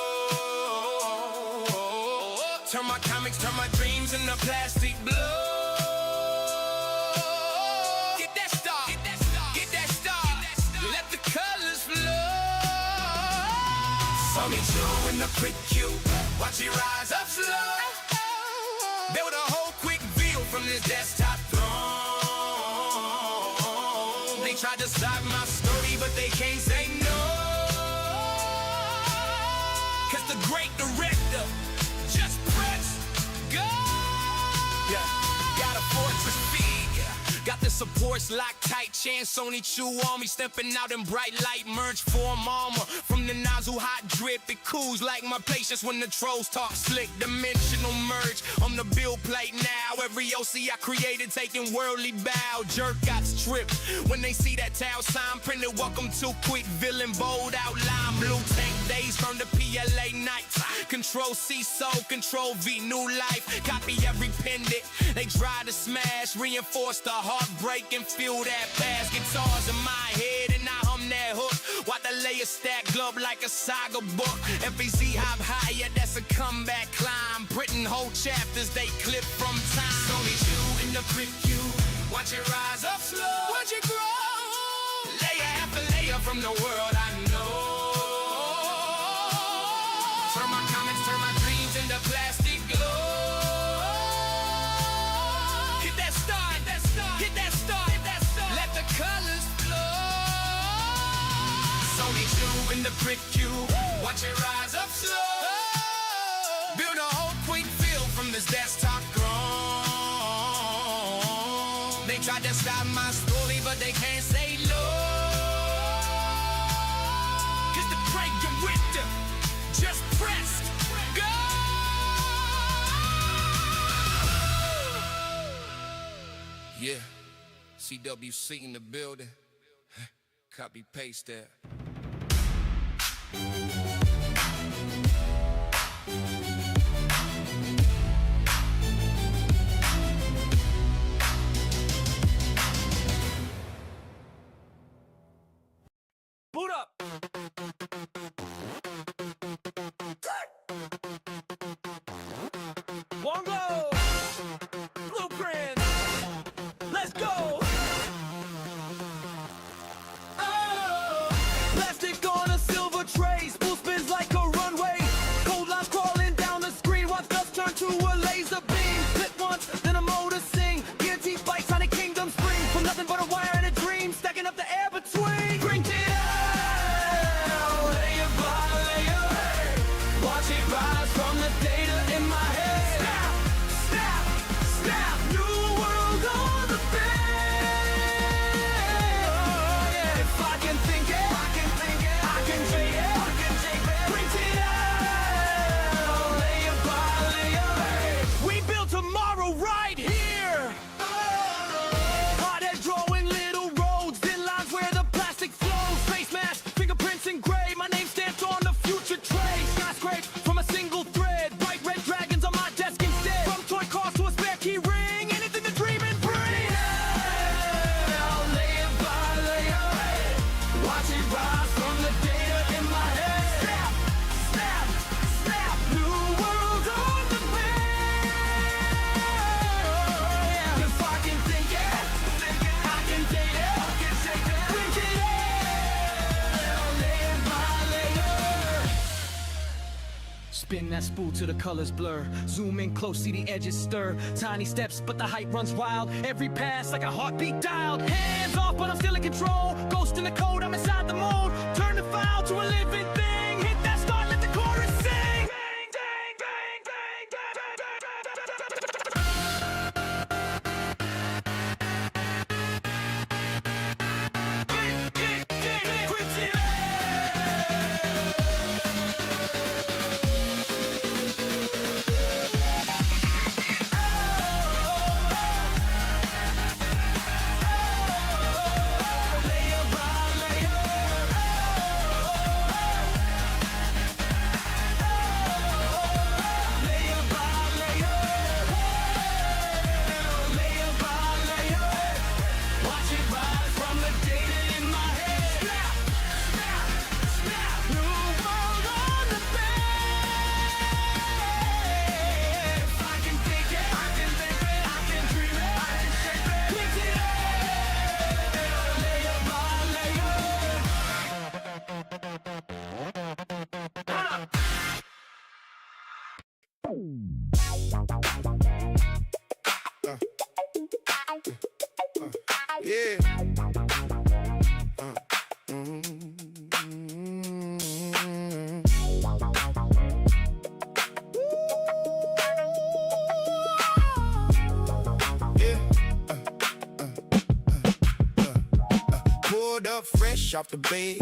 Speaker 9: Turn my comics, turn my dreams into plastic blue. Sony Jew in the print cube, watch it rise up slow. Build a whole quick view from this desktop throne. They tried to stop my story, but they can't say no. Cause the great director just press go. Yeah, got a fortress feed. Got the supports locked tight, chance Sony Chew on me, stepping out in bright light, merge form armor. From the nozzle, hot drip, it cools like my patience when the trolls talk slick. Dimensional merge on the build plate now. Every OC I created taking worldly bow. Jerk got stripped when they see that towel sign printed. Welcome to quick villain, bold outline. Blue tank days from the PLA nights. Control C, so Control V, new life. Copy every pendant. They try to smash, reinforce the heartbreak and feel that bass. Guitars in my head and I hum that hook. While the layers stack up like a saga book. FAZ hop higher, that's a comeback climb. Printing whole chapters, they clip from time. Sony Jew in the print cube. Watch it rise up slow. Watch it grow. Layer after layer from the world I know. Turn my comments, turn my dreams into plastic glow. Hit that start, hit that start, hit that start, hit that start. Let the colors flow. Sony Jew in the print cube. Watch it rise up slow. Build a whole quick feel from this desktop throne. They tried to stop my story, but they can't say no. Cause the great director just pressed go. Yeah, CWC in the building. Copy paste that.
Speaker 4: Boot up! One go! Blueprint! Let's go! Oh! Spin that spool till the colors blur. Zoom in close, see the edges stir. Tiny steps, but the height runs wild. Every pass like a heartbeat dialed. Hands off, but I'm still in control. Ghost in the code, I'm inside the mode. Turn the file to a living thing. Hit that start, let the chorus sing.
Speaker 8: Yeah. Pulled up fresh off the bed.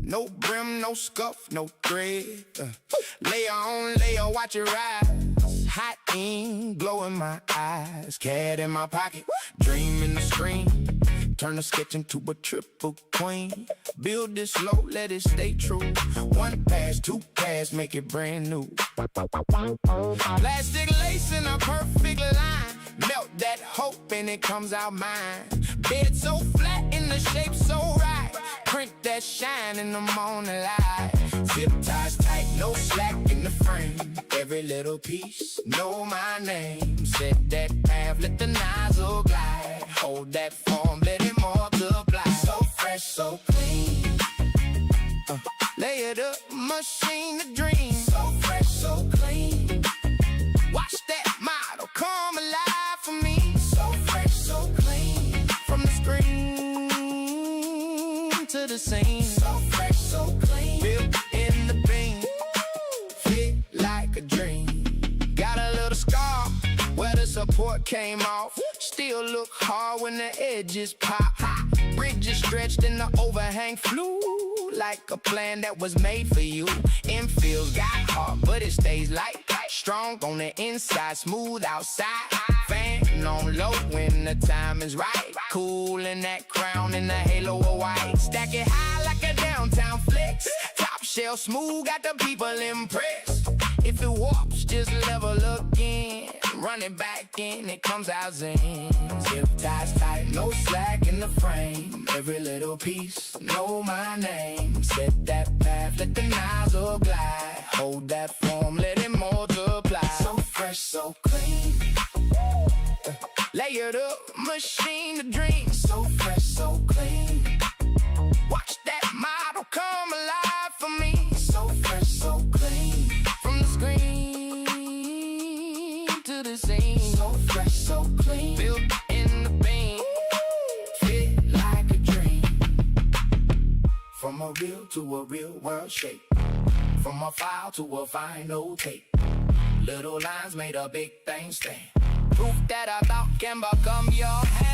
Speaker 8: No brim, no scuff, no thread. Layer on layer, watch it rise. Hot ink glowing my eyes. Cat in my pocket, dream in the screen. Turn the sketch into a triple queen. Build it slow, let it stay true. One pass, two pass, make it brand new. Plastic lace in a perfect line. Melt that hope and it comes out mine. Bed so flat and the shape so right. Print that shine in the morning light. Zip ties tight, no slack in the frame. Every little piece, know my name. Set that path, let the nozzle glide. Hold that form, let it multiply. So fresh, so clean. Lay it up, machine to dream. So fresh, so clean. Watch that model come alive for me. So fresh, so clean. From the screen to the scene. So fresh, so clean. Built in the beam. Fit like a dream. Got a little scar where the support came off. Still look hard when the edges pop. Bridges stretched and the overhang flew. Like a plan that was made for you. Infills got hard, but it stays light. Strong on the inside, smooth outside. Fan on low when the time is right. Cool in that crown and the halo of white. Stack it high like a downtown flex. Top shelf smooth, got the people impressed. If it warps, just level again. Run it back in, it comes out zen. Zip ties tight, no slack in the frame. Every little piece, know my name. Set that path, let the nozzle glide. Hold that form, let it multiply. So fresh, so clean. Layered up, machine to dream. So fresh, so clean. Watch that model come alive for me. So fresh, so clean. From the screen to the scene. So fresh, so clean. Built in the beam. Fit like a dream. From a real to a real world shape. From a file to a vinyl tape. Little lines made a big thing stand. Proof that a thought can become your hand.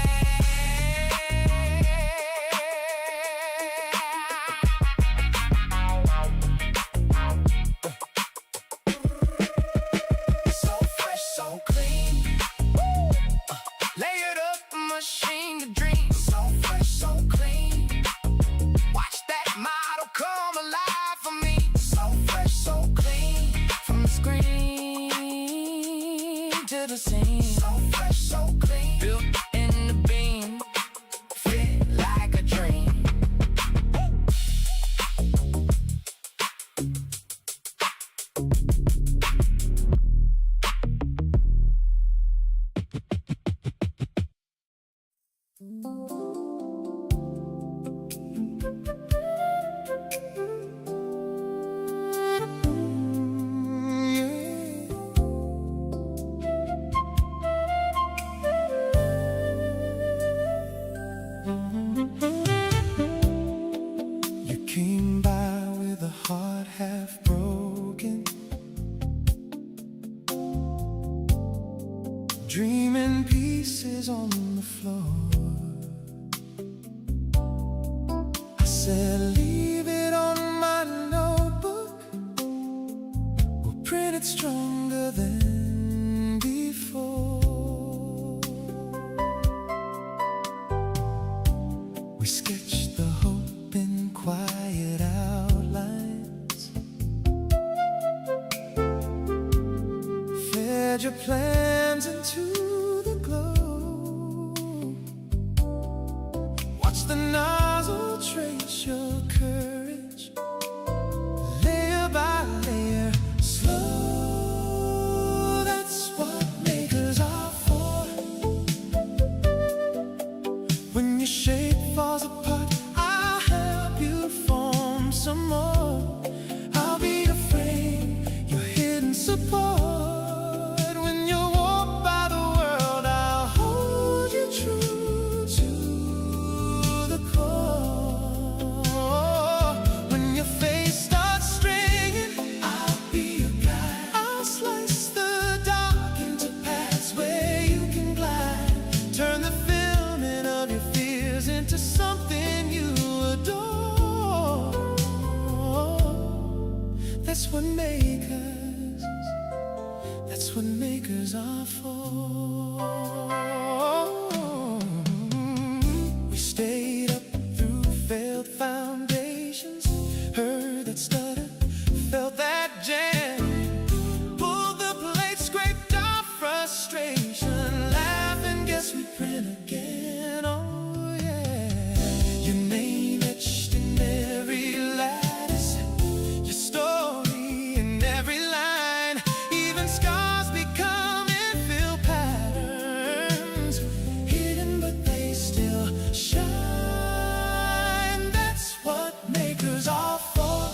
Speaker 8: So fresh, so clean. Layered up, machine to dream. So fresh, so clean. Watch that model come alive for me. So fresh, so clean. From the screen to the scene. So fresh, so clean. Built in the
Speaker 4: is on the floor. I said, leave it on my notebook. We'll print it stronger than before. We sketched the hope in quiet outlines. Fed your plans into the glow. Watch the nozzle trace your courage, layer by layer, slow. That's what makers are for. When your shape falls apart, I'll help you form some more. I'll be your frame, your hidden support. When you're warped by the world, I'll hold you true to the core. When your face starts straying, I'll be your guide. I'll slice the dark into paths where you can glide. Turn the filament of your fears into something you adore. That's what makers, that's what makers are for. We stayed up through failed foundations, heard that stutter, felt that jam, pulled the plate, scraped off frustration, laugh and guess we print again. Oh yeah, your name etched in every lattice, your story in every line. Even scars become infill patterns, hidden but they still shine. That's what makers are for.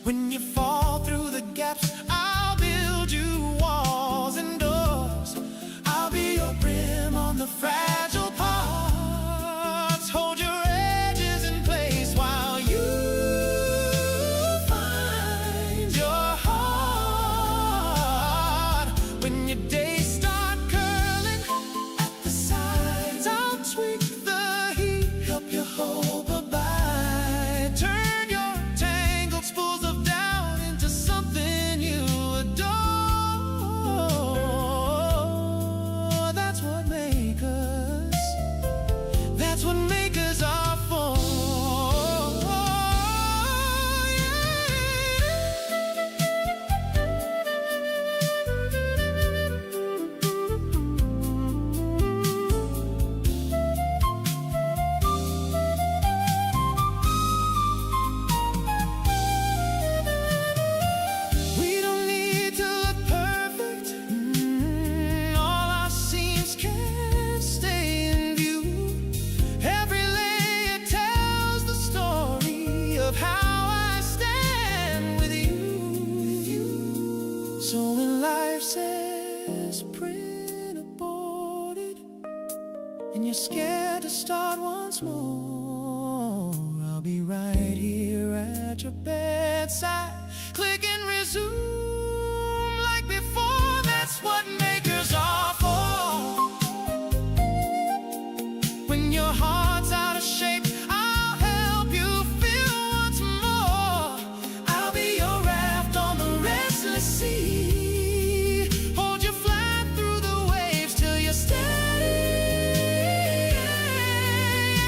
Speaker 4: When you fall through the gaps, I'll build you walls and doors. I'll be your brim on the fragile parts, hold your edges in place while you find your heart. When your days start curling at the sides, I'll tweak the heat, help you hope abide. Turn your tangled spools of doubt into something you adore. That's what makers, that's what makers are for. We don't need to look perfect. All our seams can stay in view. Every layer tells the story of how I stand with you. So when life says print aborted and you're scared to start once more, I'll be right here at your bedside. Click and resume like before. That's what makers are for. When your heart's out of shape, I'll help you feel once more. I'll be your raft on the restless sea, hold you flat through the waves till you're steady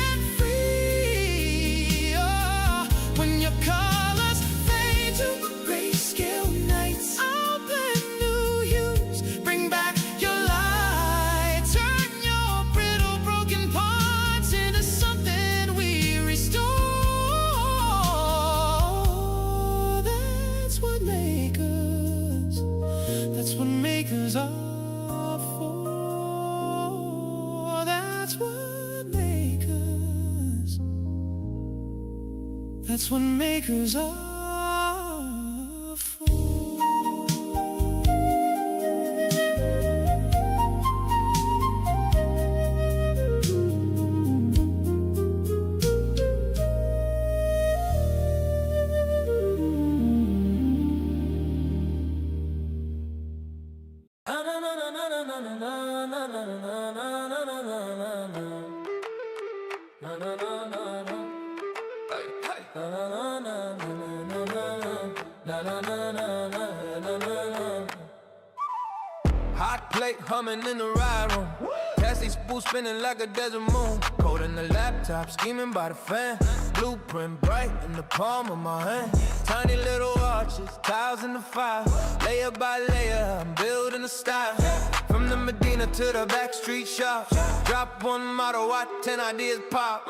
Speaker 4: and free. Oh, when your colors fade to grayscale nights, I'll blend new hues, bring back your light. Turn your brittle broken parts into something we restore. That's what makers, that's what makers are for. That's what makers, that's what makers are for. Hot plate humming in the ride room. Cassie spool spinning like a desert moon. Code in the laptop, scheming by the fan. Blueprint bright in the palm of my hand. Tiny little arches, tiles in the fire. Layer by layer, I'm building a style. From the Medina to the backstreet shops. Drop one model, watch 10 ideas pop.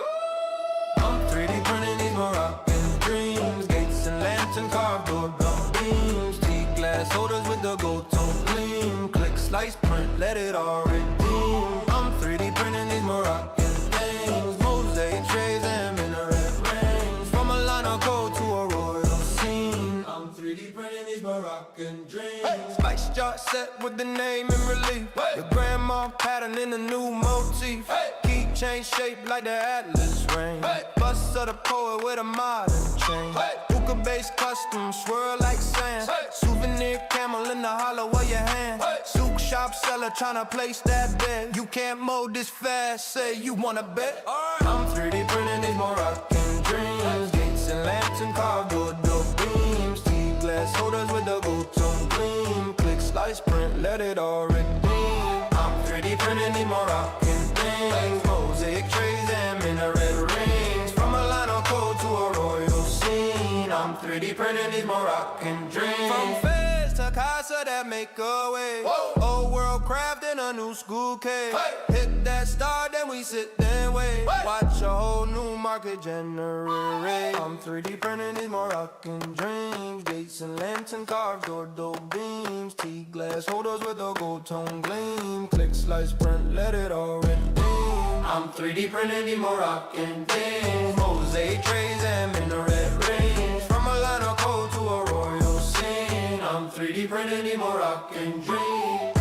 Speaker 4: I'm 3D printing these Moroccan dreams. Gates and lantern carved door beams. Glass holders with the gold tone gleam. Click, slice, print, let it all redeem. I'm 3D printing these Moroccan things. Mosaic trays and minaret rings. From a line of gold to a royal scene. I'm 3D printing these Moroccan dreams. Spice jar set with the name in relief. Your grandma pattern in a new motif. Keychain shaped like the Atlas ring. Bust of the poet with a modern chain. Hookah-based custom, swirl like sand. Souvenir camel in the hollow of your hand. Souk shop seller tryna place that bet. You can't mold this fast, say you wanna bet. I'm 3D printing these Moroccan dreams. Gates and lantern carved door beams. Glass holders with the gold tone gleam. Click, slice, print, let it all redeem. I'm 3D printing these Moroccan things. Mosaic trays and minaret rings. From a line of code to a royal scene. I'm 3D printing these Moroccan dreams. From Fez to Casa that make a way. Old world craft in a new school cave. Hit that star, then we sit and wait. Watch a whole new market generate. I'm 3D printing these Moroccan dreams. Gates and lantern carved door beams. T-glass holders with a gold tone gleam. Click, slice, print, let it all redeem. I'm 3D printing these Moroccan things. Mosaic trays and minaret rings. From a line of code to a royal scene. I'm 3D printing these Moroccan dreams.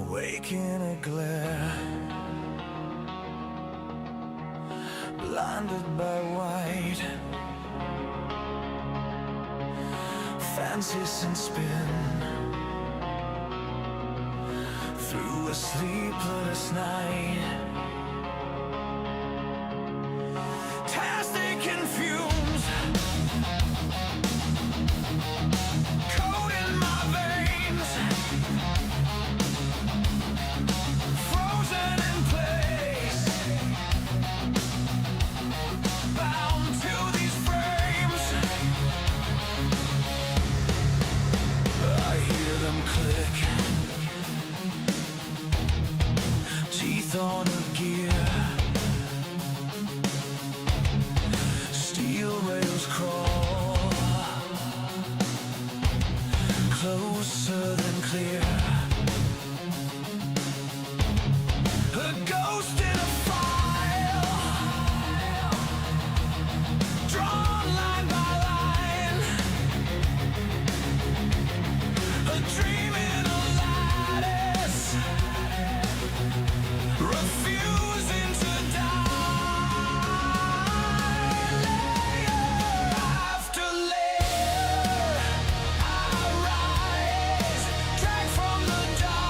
Speaker 7: Wake in a glare, blinded by white, fancies and spin through a sleepless night. Fantastic and fumes coat in my veins. Frozen in place, bound to these frames. I hear them click, teeth on a gear. Steel rails crawl, closer than clear. A ghost in a file, drawn line by line. A dream in a lattice, refusing to die. Layer after layer, I rise, drag from the dark.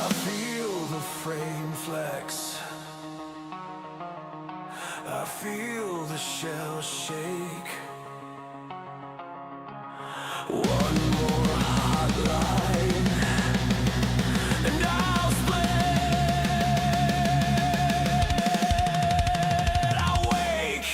Speaker 7: I feel the frame flex. I feel the shell shake. One more hotline and I'll split. I'll wake.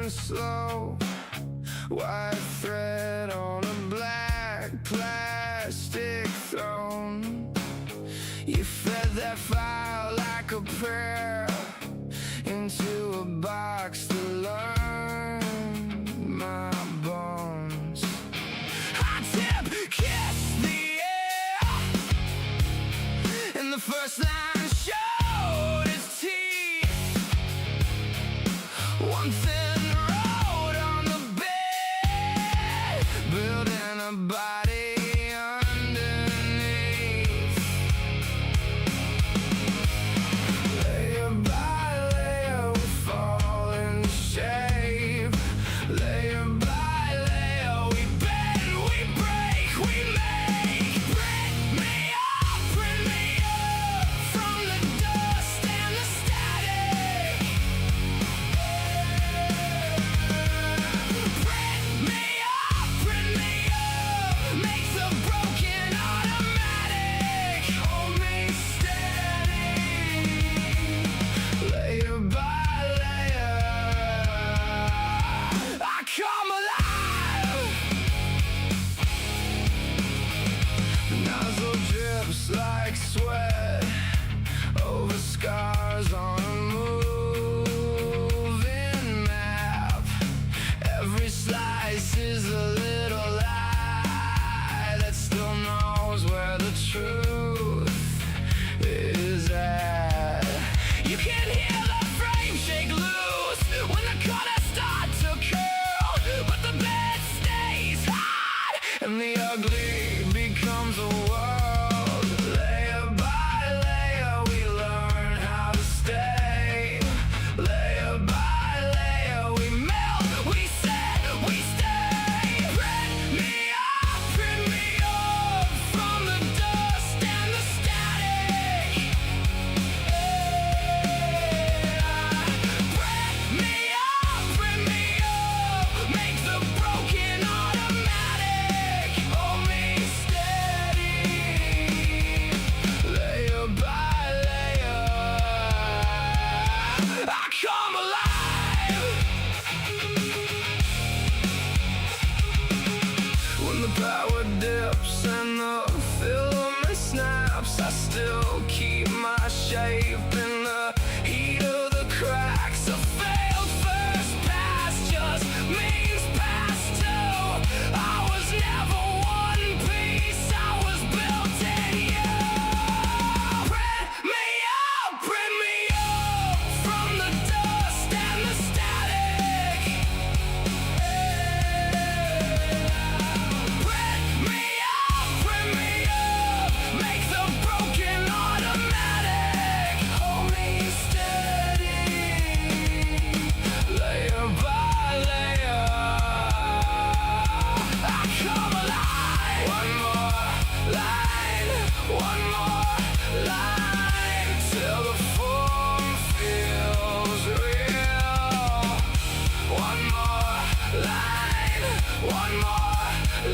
Speaker 7: Slow, white thread on a black plastic throne. You fed that file like a prayer into a box to learn my bones. Hot tip, kiss the air, and the first line showed its teeth. One thing built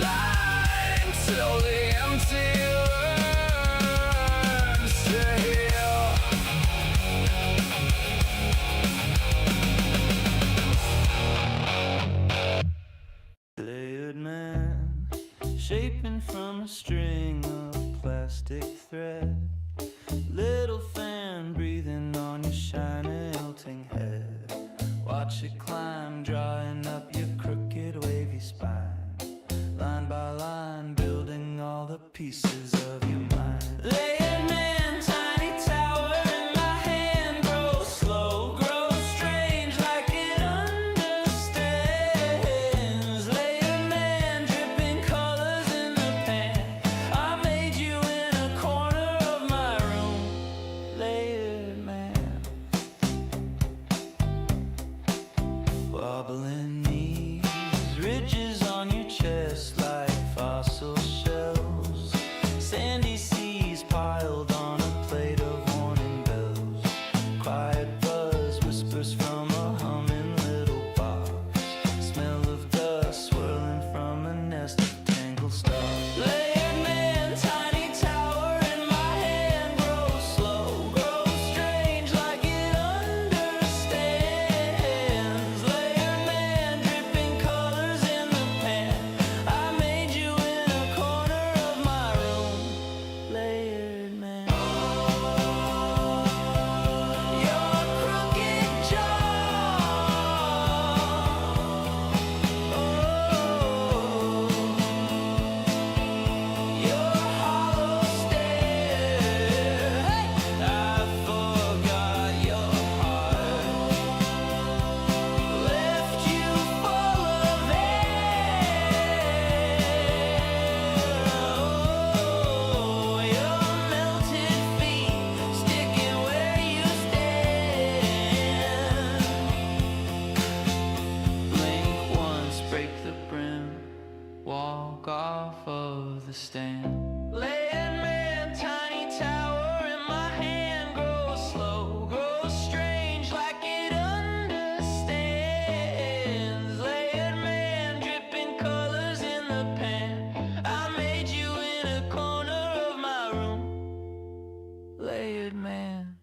Speaker 3: Lying till the empty learns to heal.
Speaker 4: Layered man, shaping from a string of plastic thread. Little fan breathing on your shiny melting head. Watch it climb, drawing up your crooked wavy spine. Line by line, building all the pieces of your mind. Layered man, tiny tower in my hand, grows slow, grows strange like it understands. Layered man, dripping colors in the pan. I made you in a corner of my room. Layered man, wobbling knees, ridges on your chest like fossil shells. Sandy seas piled on a plate of warning bells. Quiet buzz whispers from a humming little box. Smell of dust swirling from a nest of tangled stars. Layered man, tiny tower in my hand, grows slow, grows strange like it understands. Layered man, dripping colors in the pan. I made you in a corner of my room. Layered man, your crooked jaw, your hollow stare. I forgot your heart, left you full of air. Oh, your melted feet sticking where you stand. Blink once, break the brim, walk off of the stand. Layered man, tiny tower in my hand, grows slow, grows strange like it understands. Layered man, dripping colors in the pan. I made you in a corner of my room. Layered man.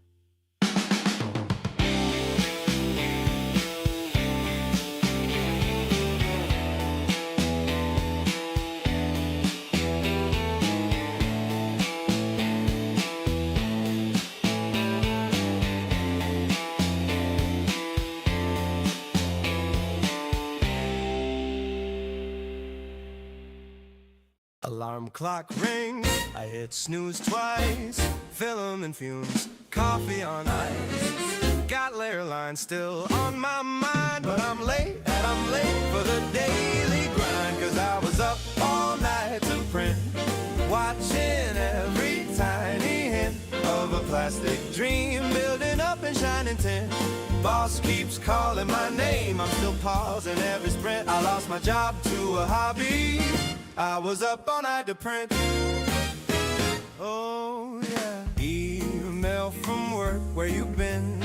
Speaker 7: Alarm clock rings, I hit snooze twice. Filament fumes, coffee on ice. Got layer lines still on my mind, but I'm late for the daily grind. Cause I was up all night to print, watching every tiny hint of a plastic dream building up in shining tin. Boss keeps calling my name, I'm still pausing every sprint. I lost my job to a hobby, I was up all night to print. Oh yeah. Email from work, where you been?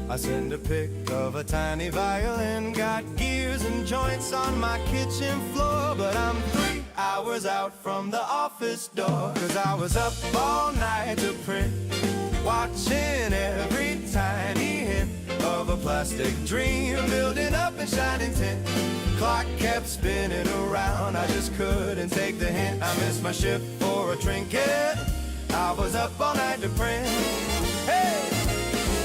Speaker 7: I send a pic of a tiny violin. Got gears and joints on my kitchen floor, but I'm 3 hours out from the office door. Cause I was up all night to print, watching every tiny hint of a plastic dream building up in shining tin. Clock kept spinning around, I just couldn't take the hint. I missed my shift for a trinket, I was up all night to print. Hey,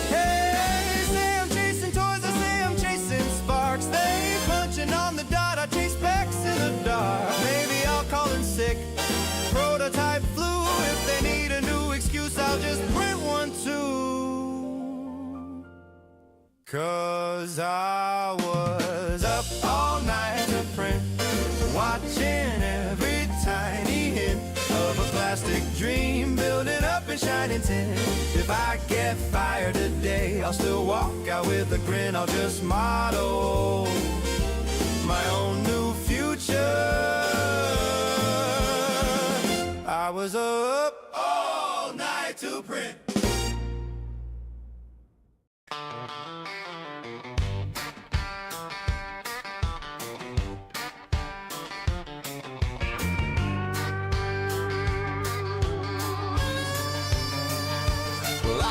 Speaker 7: hey, say I'm chasing toys, I say I'm chasing sparks. They punching on the dot, I chase specks in the dark. Maybe I'll call in sick, prototype flu. If they need a new excuse, I'll just print one too. Cause I was up all night to print, watching every tiny hint of a plastic dream building up in shining tin. If I get fired today, I'll still walk out with a grin. I'll just model my own new future. I was up all night to print.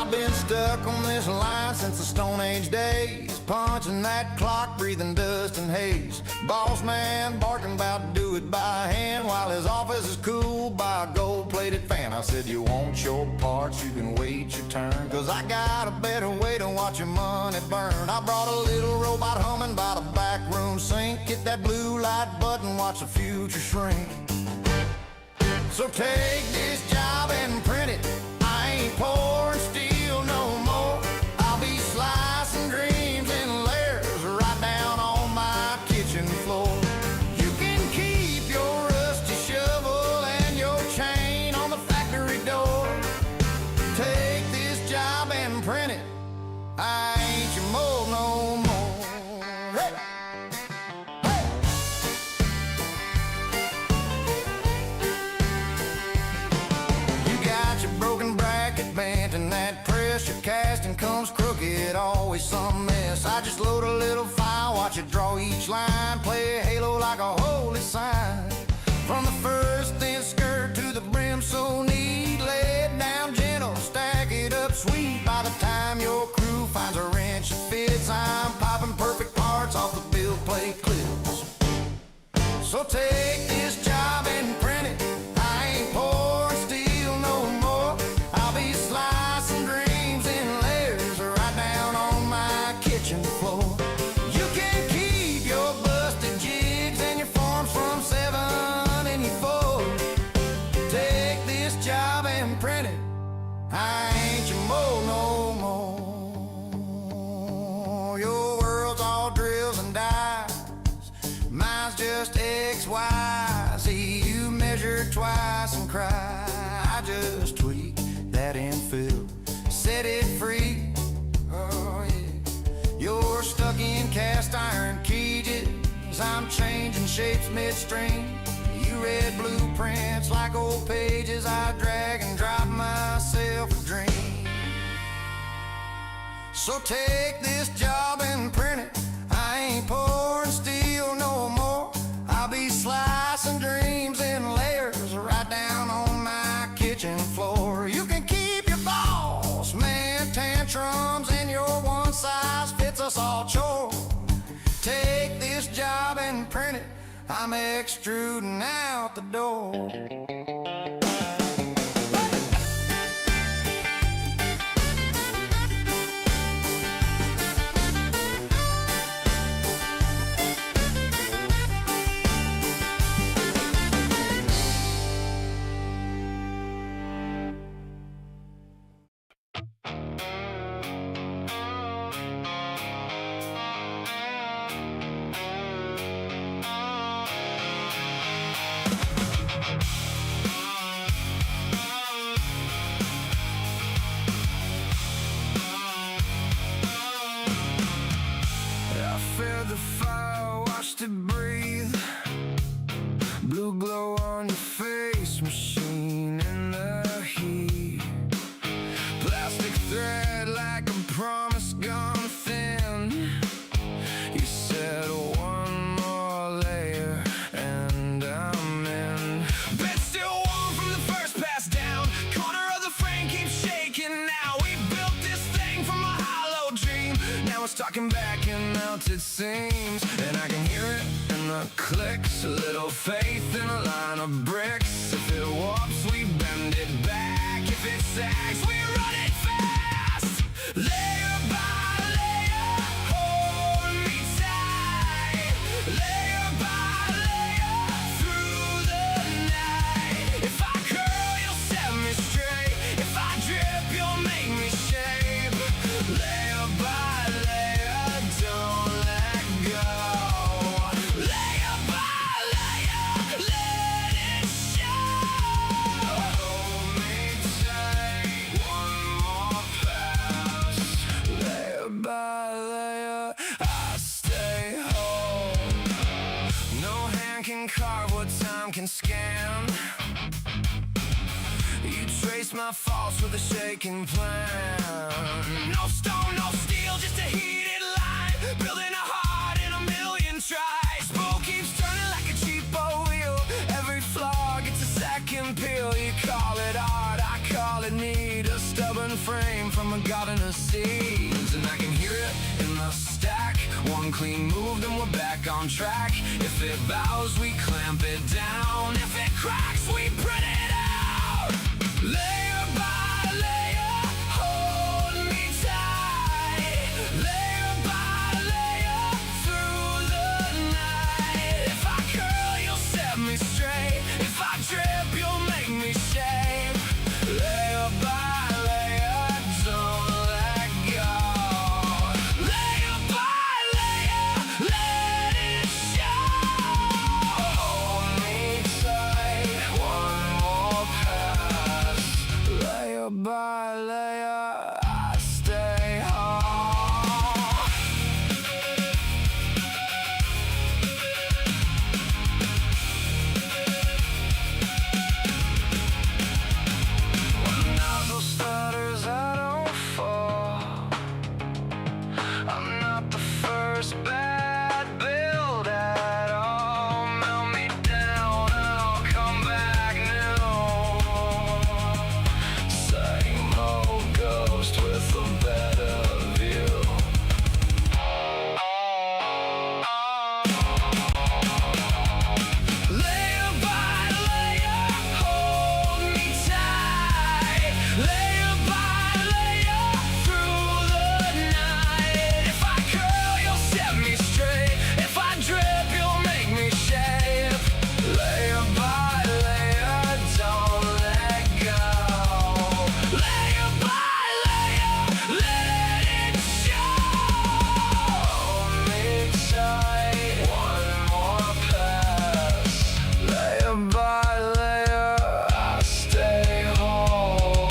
Speaker 7: I've been stuck on this line since the Stone Age days, punching that clock, breathing dust and haze. Boss man barking about to do it by hand, while his office is cooled by a gold-plated fan. I said, you want your parts, you can wait your turn, 'cause I got a better way to watch your money burn. I brought a little robot humming by the back room sink. Hit that blue light button, watch the future shrink. So take this job and print it. I ain't pouring steel no more. I'll be slicing dreams in layers right down on my kitchen floor. You can keep your rusty shovel and your chain on the factory door. Take this job and print it. I ain't your mold no more. Hey! And that pressure casting comes crooked, always some mess. I just load a little file, watch it draw each line, play a halo like a holy sign. From the first thin skirt to the brim so neat, lay it down gentle, stack it up sweet. By the time your crew finds a wrench that fits, I'm popping perfect parts off the build plate clips. So take this job and print it. I ain't pouring steel no more. I'll be slicing dreams in layers right down on my kitchen floor. You can keep your busted jigs and your forms from 74. Take this job and print it. I ain't your mold no more. Your world's all drills and dies. Mine's just X, Y, Z. You measure twice and cry. I just tweak that infill, set it free. Oh yeah. You're stuck in cast iron cages. I'm changing shapes midstream. You read blueprints like old pages. I drag and drop myself a dream. So take this job and print it. I ain't pouring steel no more. I'll be slicing dreams in layers right down on my kitchen floor. You can keep your boss man tantrums and your one size fits us all chore. Take this job and print it. I'm extruding out the door.
Speaker 4: The fire, watched it breathe. Blue glow on your face, machine in the heat. Plastic thread like a promise gone thin. You said one more layer and I'm in. Bed still warm from the first pass down. Corner of the frame keeps shaking now. We built this thing from a hollow dream. Now it's talking back in melted seams, and I can hear it in the clicks. A little faith in a line of bricks. If it warps, we bend it back. If it sags, we run it fast. Layer by layer, hold me tight. Layer by layer, through the night. If I curl, you'll set me straight. If I drip, you'll make me shape. Layer by layer, don't let go. Layer by layer, let it show. Hold me tight, one more pass. Layer by layer, I stay whole. No hand can carve what time can scan. You trace my faults with a shaking plan. No stone, no steel, just a heated line. Building a heart in a million tries. Spool keeps turning like a cheapo wheel. Every flaw gets a second peel. You call it art, I call it need. A stubborn frame from a
Speaker 3: the seams, and I can hear it in the stack. One clean move, then we're back on track. If it bows, we clamp it down. If it cracks, we print it out. Layer by layer, hold me tight. Layer by layer, through the night. If I curl, you'll set me straight. If I drip, you'll make me shave. Layer by layer, don't let go. Layer by layer, let it show. Hold me tight, one more pass. Layer by layer, I stay home. When the nozzle stutters, I don't fall. I'm not the first bad build at all. Melt me down and I'll come back new. Same old ghost with a better view. Layer by layer, hold me tight. Layer by layer, through the night. If I curl, you'll set me straight. If I drip, you'll make me shave. Layer by layer, don't let go. Layer by layer, let it show. Hold me tight, one more pass. Layer by layer, I stay whole.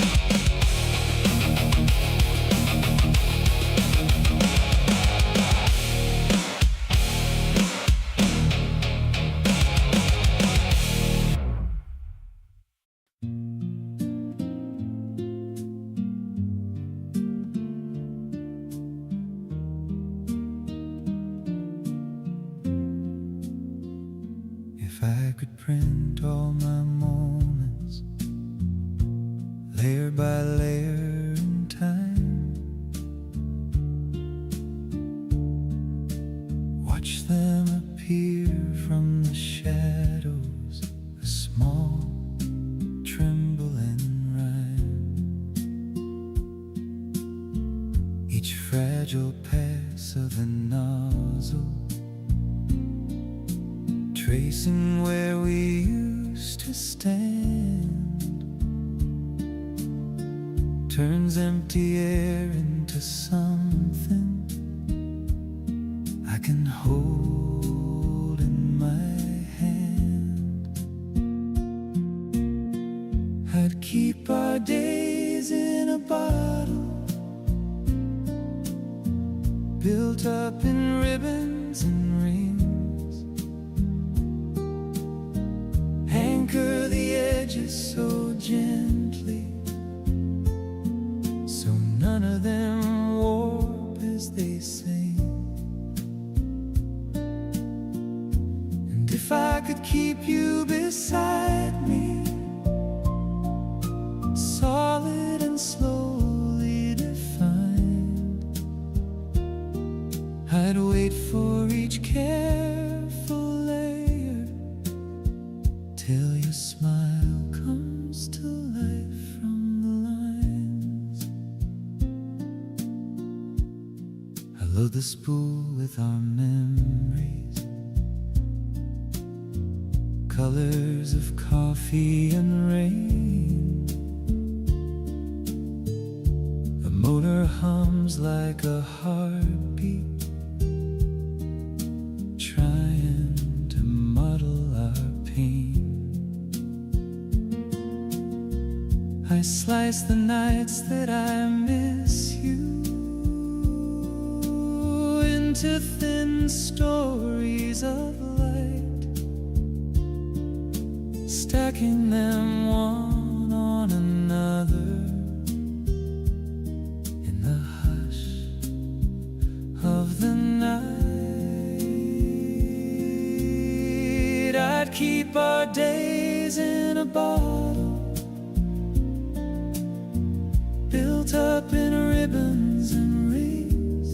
Speaker 4: If I could print all my moments, layer by layer in time, watch them appear from the shadows, a small tremble in rhyme. Each fragile pass of the nozzle, tracing where we used to stand, turns empty air into something I can hold in my hand. I'd keep our days in a bottle, built up in ribbons and rings. Anchor the edges so gently, so none of them warp as they sing. And if I could keep you beside me, solid and slowly defined, I'd wait for each careful layer till your smile comes to life from the lines. I load the spool with our memories, colors of coffee and rain. The motor hums like a heartbeat, trying to muddle our pain. I slice the nights that I miss you into thin stories of light, stacking them one on another in the hush of the night. I'd keep our days in a bottle, built built up in ribbons and rings,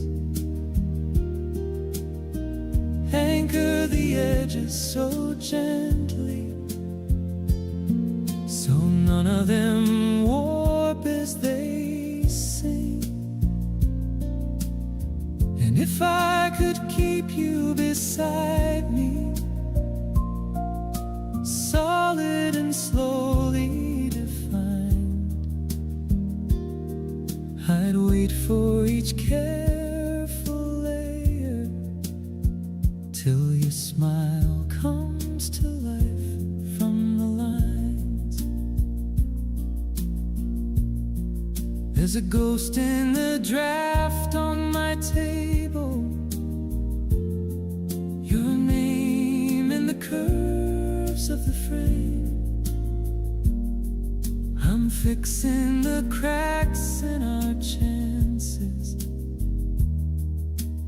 Speaker 4: anchor the edges so gently, so none of them warp as they sing. And if I could keep you beside me, solid and slowly defined, I'd wait for each careful layer till your smile comes to life from the lines. There's a ghost in the draft on my table, your name in the curves of the frame. I'm fixing the cracks in our chances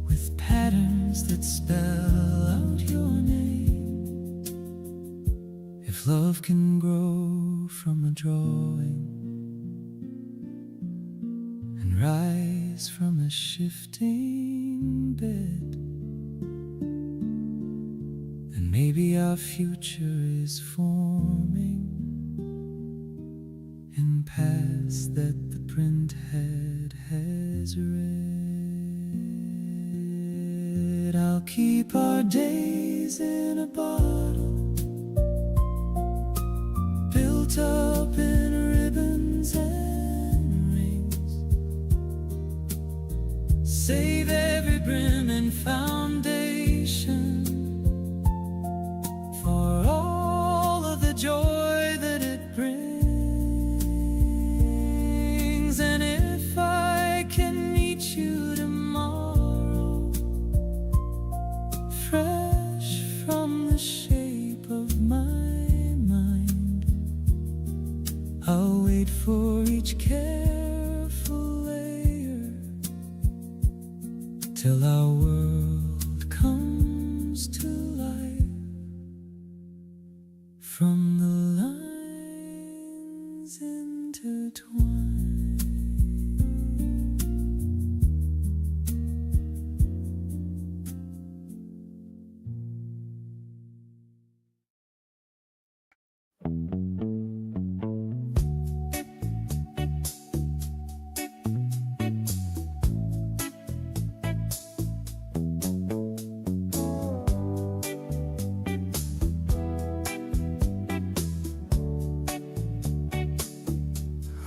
Speaker 4: with patterns that spell out your name. If love can grow from a drawing and rise from a shifting bed, then maybe our future is forming in paths that the print head has read. I'll keep our days in a bottle, built up in ribbons and rings, save every brim and foundation for all of the joy that it brings. And if I can meet you tomorrow, fresh from the shape of my mind, I'll wait for each careful layer till our world comes to life from the lines intertwined.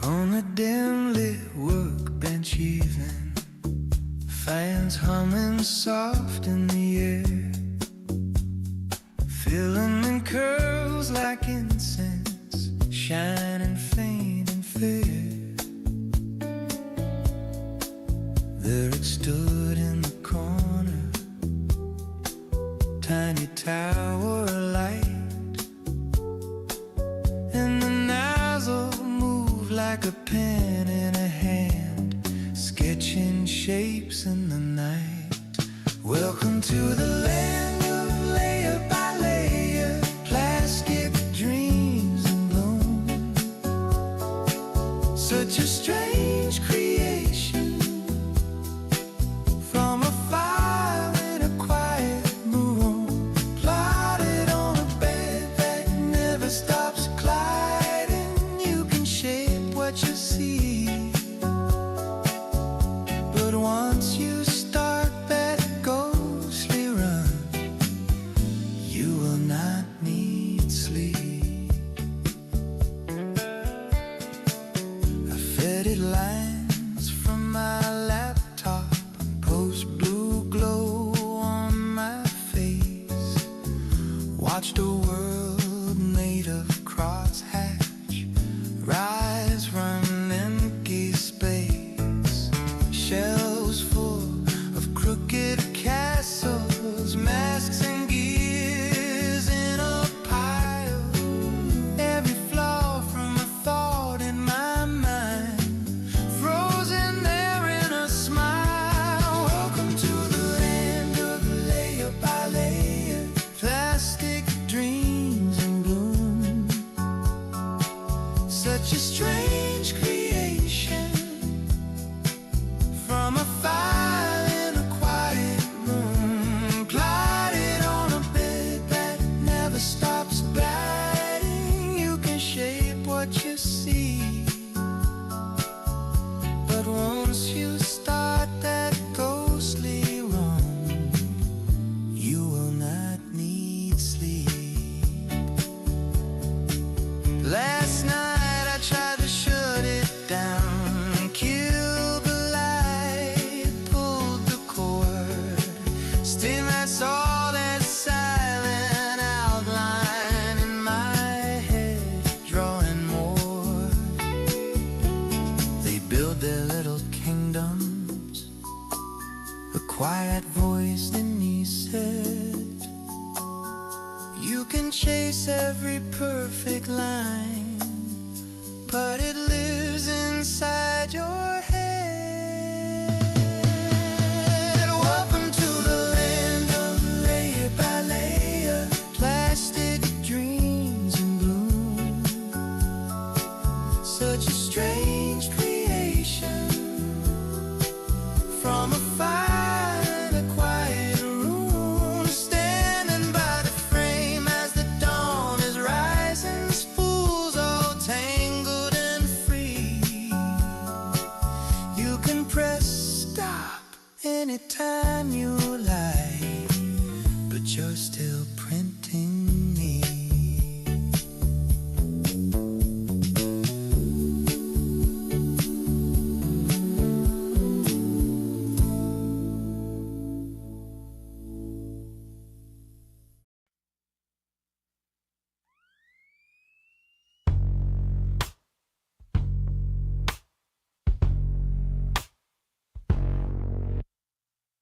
Speaker 4: On a dim lit workbench even, fans humming soft in the air, filament curls like incense, shining faint and fair. There it stood in the corner, tiny tower of light, and the nozzle like a pen in a hand, sketching shapes in the night. Welcome to the land of layer by layer, plastic dreams in bloom. Such a strange creation from a file in a quiet room, plotted on a bed that never stops gliding. You can shape what you see, but once you start that ghostly run, you will not need sleep. I fetid lines from my laptop, post blue glow on my face, watched a world made of crosshatch rise from empty space, shelves full of crooked castles, masks and gears in a pile, every flaw from a thought in my mind, frozen there in a smile. Welcome to the land of layer by layer, plastic dreams in bloom. Such a strange creation You can chase every perfect line, but it lives inside your head. Welcome to the land of layer by layer, plastic dreams in bloom. Such a strange creation from a fine, a quiet room, standing by the frame as the dawn is rising, spools all tangled and free. You can press stop anytime you like, but you're still printing me.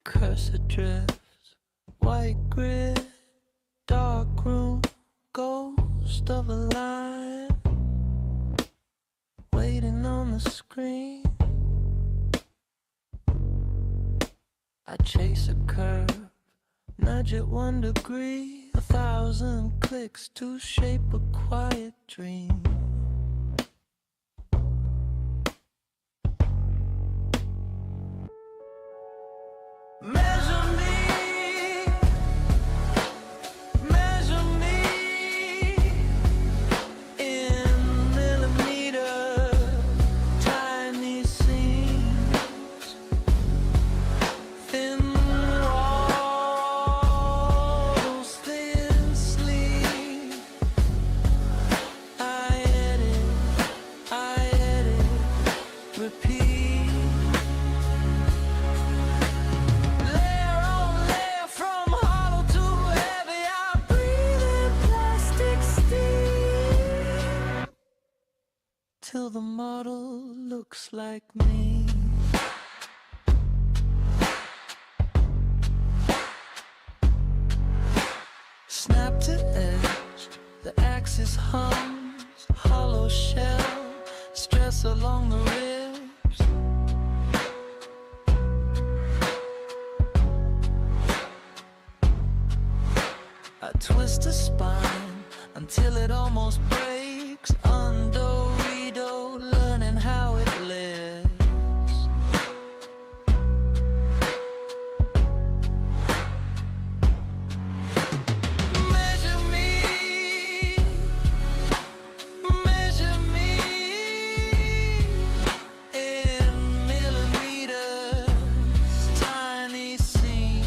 Speaker 4: Cursor drifts, white grid, dark room, ghost of a line, waiting on the screen. I chase a curve, nudge it 1 degree, 1,000 clicks to shape a quiet dream. Measure me in millimeter, tiny seams, thin walls, thin sleeve. I edit, repeat. Till the model looks like me. Snap to edge, the axis hums, hollow shell, stress along the ribs. I twist a spine until it almost breaks. Undo, redo, learning how it lives. Measure me in millimeters, tiny seams,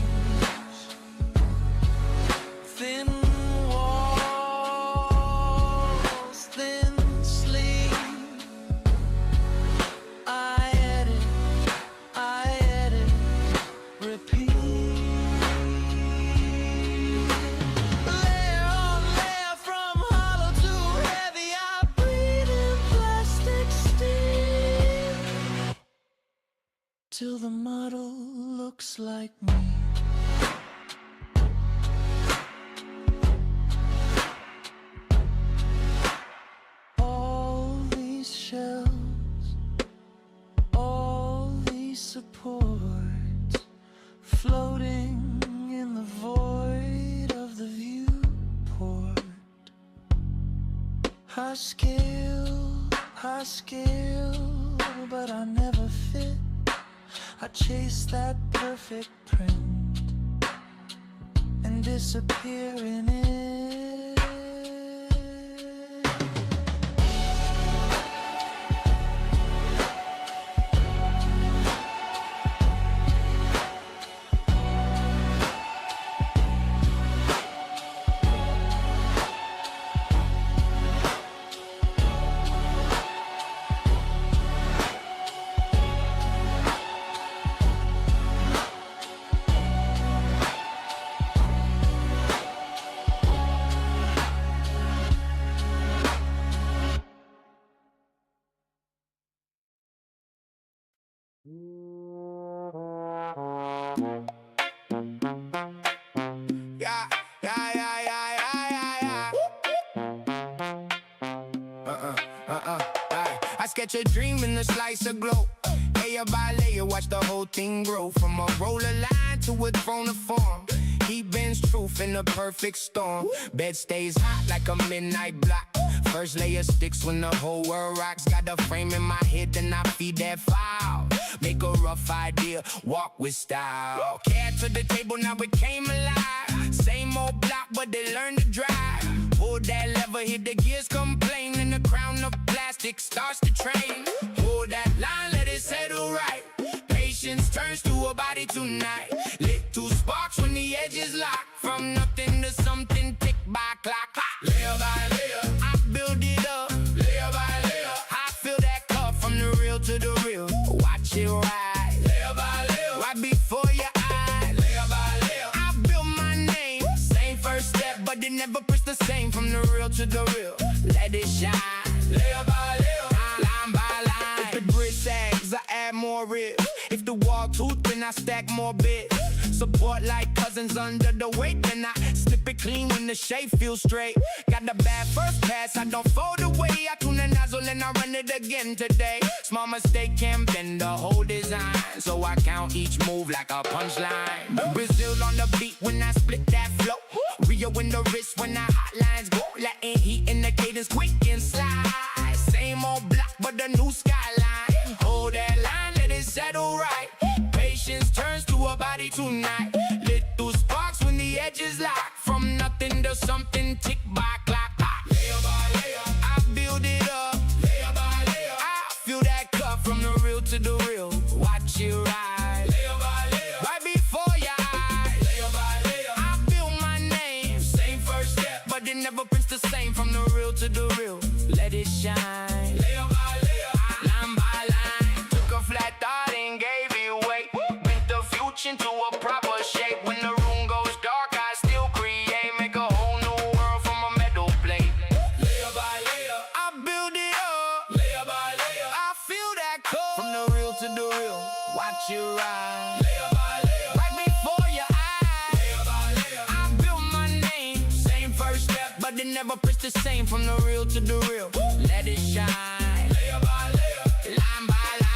Speaker 4: thin walls, thin sleeve. I edit, repeat. Layer on layer, from hollow to heavy, I breathe in plastic steel till the model looks like me. All these shells, all these supports, floating in the void of the viewport. High scale, but I never fit. I chase that perfect print and disappear in it.
Speaker 10: sketch a dream in a slice of glow. Layer by layer, watch the whole thing grow. From a roller line to a throne of form. He bends truth in a perfect storm. Bed stays hot like a midnight block. First layer sticks when the whole world rocks. Got a frame in my head, then I feed that file. Make a rough idea, walk with style. Cat to the table, now it came alive. Same old block, but they learned to drive. Pull that lever, hit the gears, complain, and the crown of plastic starts to train. Pull that line, let it settle right. Patience turns to a body tonight. Lit two sparks when the edges lock. From nothing to something, tick by clock. Layer by layer, I build it up. Layer by layer, I feel that cut from the real to the real. Watch it ride. Layer by layer, right before your eyes. Layer by layer, I built my name. Same first step, but it never pushed the same. From the real to the real, let it shine. Layer by layer, line by line. If the bridge sags, I add more ribs. If the wall too thin, I stack more bits. Support like cousins under the weight, then I slip it clean when the shape feels straight. Got the bad first pass, I don't fold away. I tune the nozzle and I run it again today. Small mistake can bend the whole design, so I count each move like a punchline. Brazil on the beat when I split that flow. Rio in the wrist when the hot lines go. Latin heat in the cadence, quick and slide. Same old block, but a new skyline. Hold that line, let it settle right. Patience turns to a body tonight. Lit through sparks when the edges lock. From nothing to something, tick by clock. Layer by layer, I build it up. Layer by layer, I feel that cut from the real to the real. Watch it ride. Layer by layer, right before your eyes. Layer by layer, I build my name. Same first step, but it never prints the same. From the real to the real, let it shine. Layer by layer, line by line. Took a flat thought and gave it weight. Bent the future into a proper shape. When the room goes dark, I still create. Make a whole new world from a metal plate. Layer by layer, I build it up. Layer by layer, I feel that cut. From the real to the real, watch it ride. Layer by layer, right before your eyes. Layer by layer, I built my name. Same first step, but it never prints the same. From the real to the real, let it shine. Layer by layer, line by line.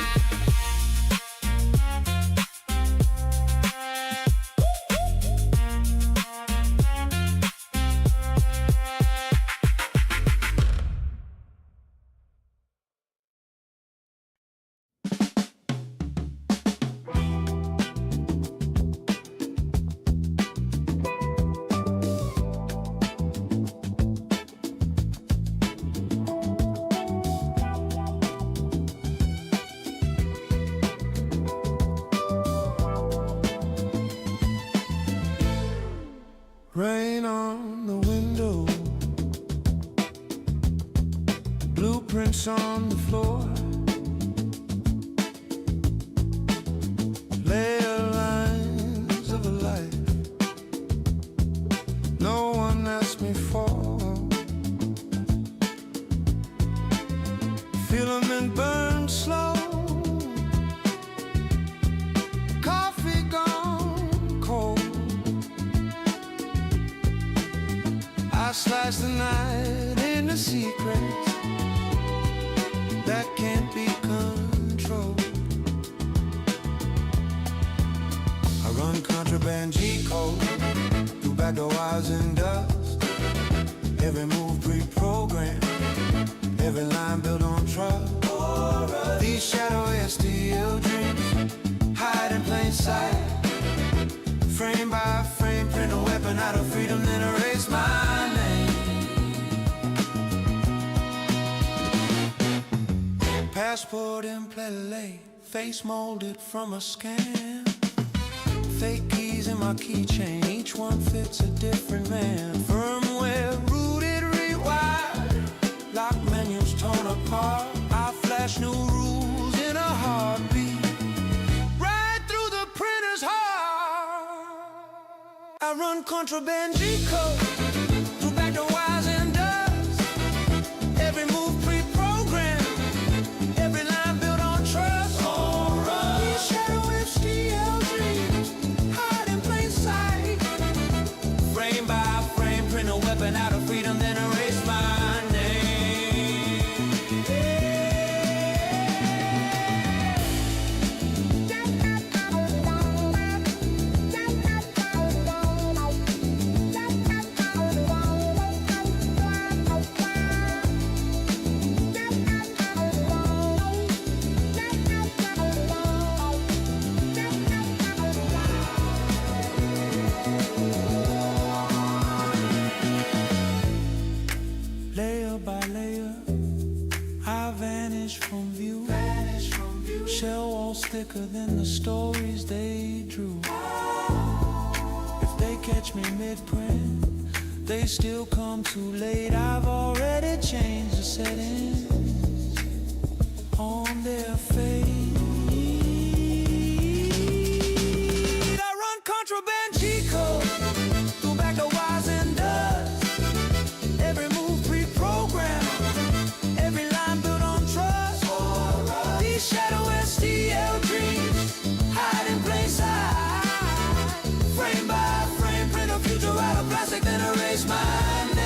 Speaker 4: Rain on the window, blueprints on the floor, layer lines of a life no one asked me for. Filament burned slow, coffee gone cold. I slice the night into secrets that can't be controlled. I run contraband G-code through backdoor wires and dust. Every move pre-programmed, every line built on trust. These shadow STL dreams hide in plain sight. Frame by frame, print a weapon out of freedom, then erase my name. Passport in play, face molded from a scan. Fake keys in my keychain, each one fits a different man. Firmware rooted, rewired, lock menus torn apart. I flash new rules in a heartbeat, right through the printer's heart. I run contraband G-code through backdoor wires and dust. Every move pre-programmed, every line built on trust. These shadow HDL dreams hide in plain sight. Frame by frame, print a weapon out of freedom, then erase my name. vanish from view. Shell walls thicker than the stories they drew. If they catch me mid-print, they still come too late. I've already changed the settings on their fate. I run contraband G-code through back the wires and dust. Every move pre-programmed, every line built on trust. These shadow STL dreams hide in plain sight. Frame by frame, print a future out of plastic, then erase my name.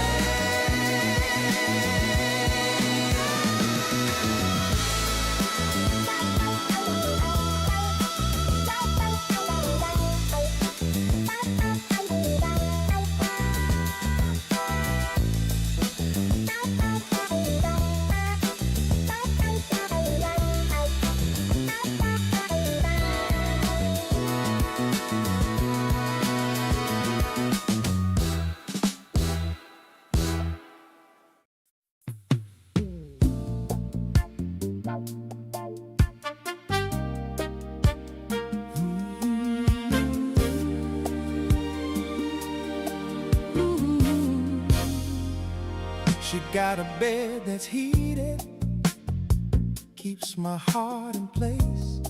Speaker 4: She got a bed that's heated, keeps my heart in place.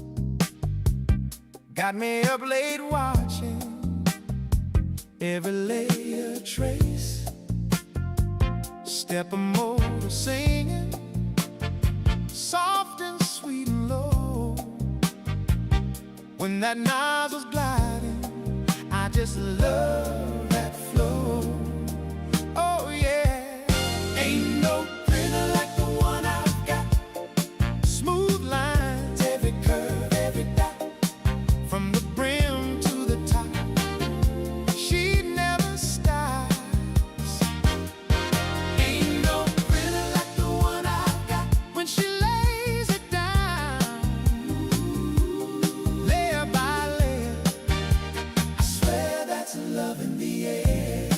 Speaker 4: Got me up late watching every layer trace. Step a motor singing, soft and sweet and low. When that nozzle's gliding, I just love that flow. Oh yeah. Ain't no printer like the one I've got. Smooth lines, every curve, every dot. From the brim to the top, she never stops. Ain't no printer like the one I've got. When she lays it down, layer by layer, I swear that's love in the air.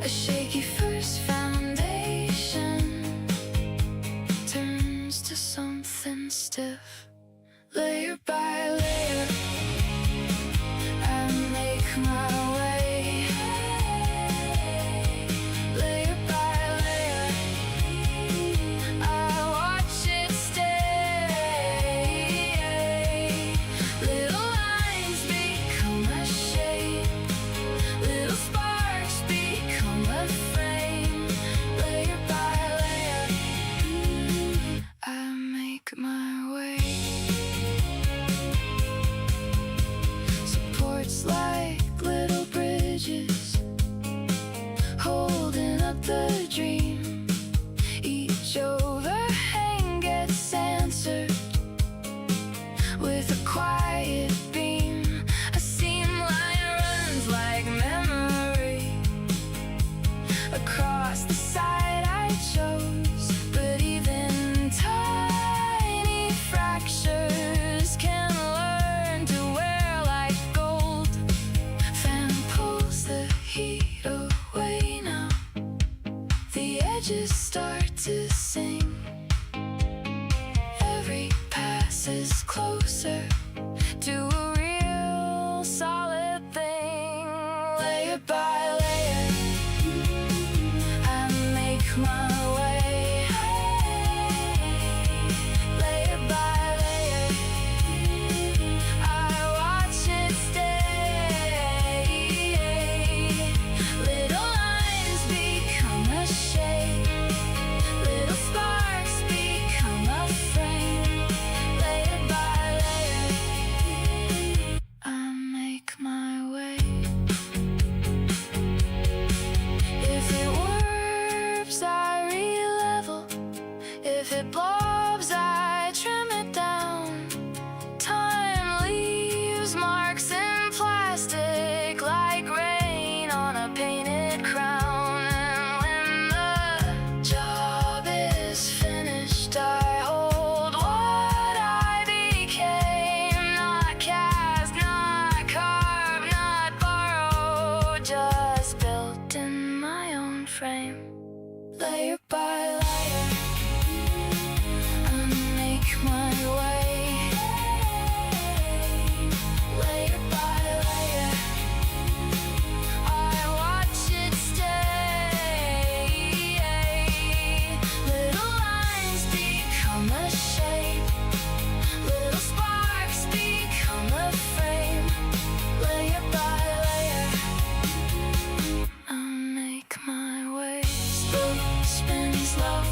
Speaker 1: A shaky first foundation turns to something stiff. Layer by layer, I make my way. Layer by layer, I watch it stay. Little lines become a shape, little sparks become a frame. Layer by layer, I make my way. Supports like little bridges, holding up the dream. Each overhang gets answered with a quiet beam. A seam line runs like memory across the side I chose. But even tiny fractures can learn to wear like gold. Fan pulls the heat away now. The edges start to sing. Every pass is closer to a real solid thing. Layer by layer, I make my way. Layer by layer, I watch it stay. Little lines become a shape, little sparks become a frame. Layer by layer, I make my way. If it warps, I re-level. If it blobs, I trim it down. Time leaves marks in plastic like rain on a painted crown. And when the job is finished, I hold what I became. Not cast, not carved, not borrowed, just built in my own frame. Layer by layer, I make my way. Layer by layer, I watch it stay. Little lines become a shape, little sparks become a frame. Layer by layer, I make my way. Slow spins low,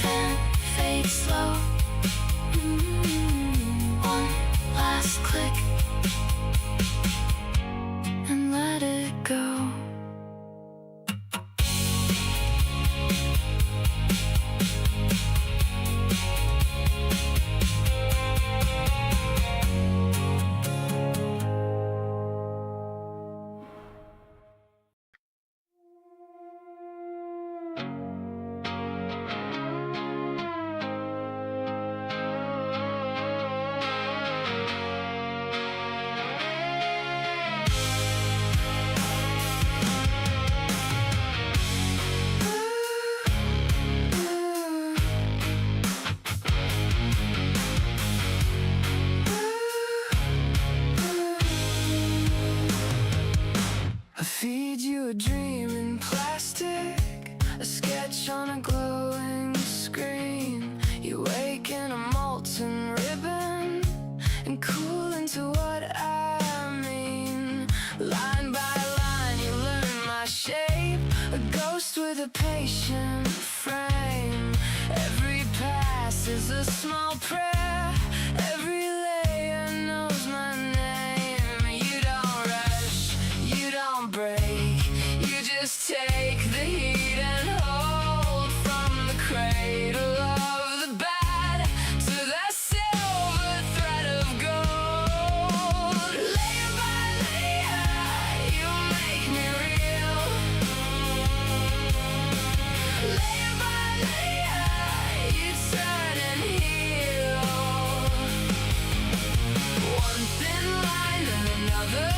Speaker 1: fan fades slow. One last click and let it go. I feed you a dream in plastic, a sketch on a glowing screen. You wake in a molten ribbon and cool into what I mean. Line by line, you learn my shape, a ghost with a patient frame. Every pass is a small prayer, every layer knows my name. You don't rush, you don't break, you just take the heat and hold. From the cradle of the bad to the silver thread of gold. Layer by layer, you make me real. Layer by layer, you turn and heal. One thin line and another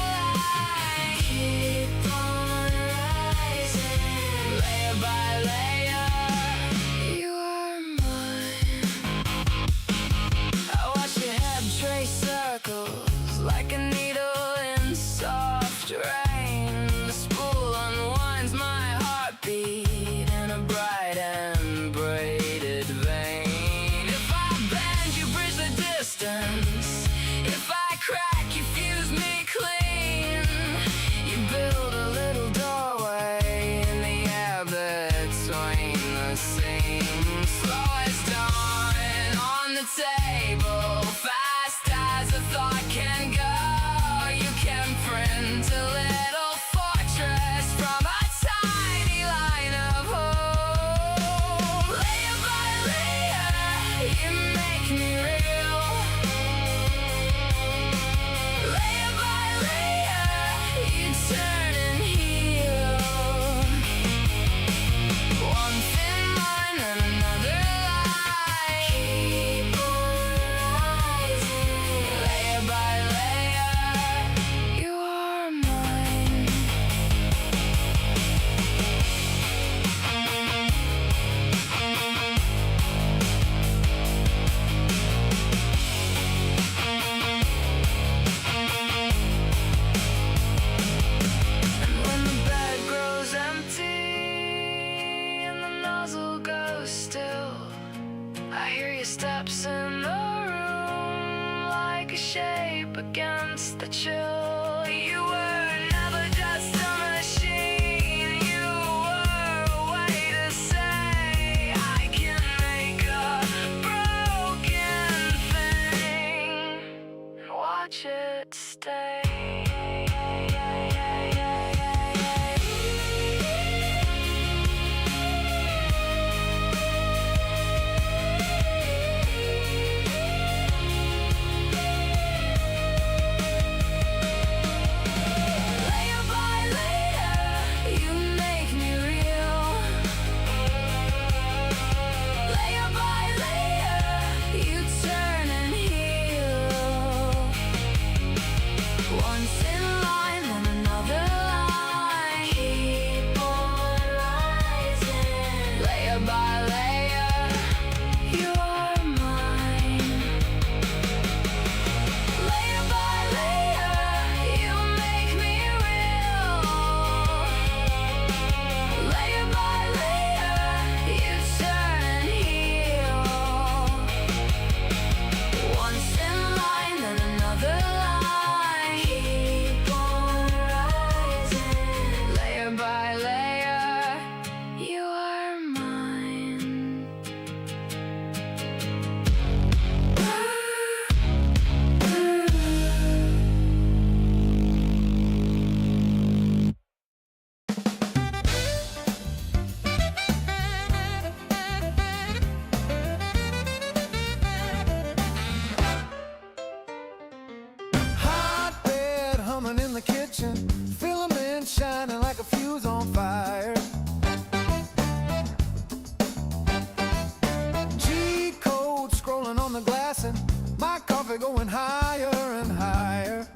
Speaker 1: line, keep on against the chill. You were never just a machine. You were a way to say I can make a broken thing. Watch it stay.
Speaker 7: In the kitchen, filament shining like a fuse on fire. G-code scrolling on the glass and my coffee going higher and higher.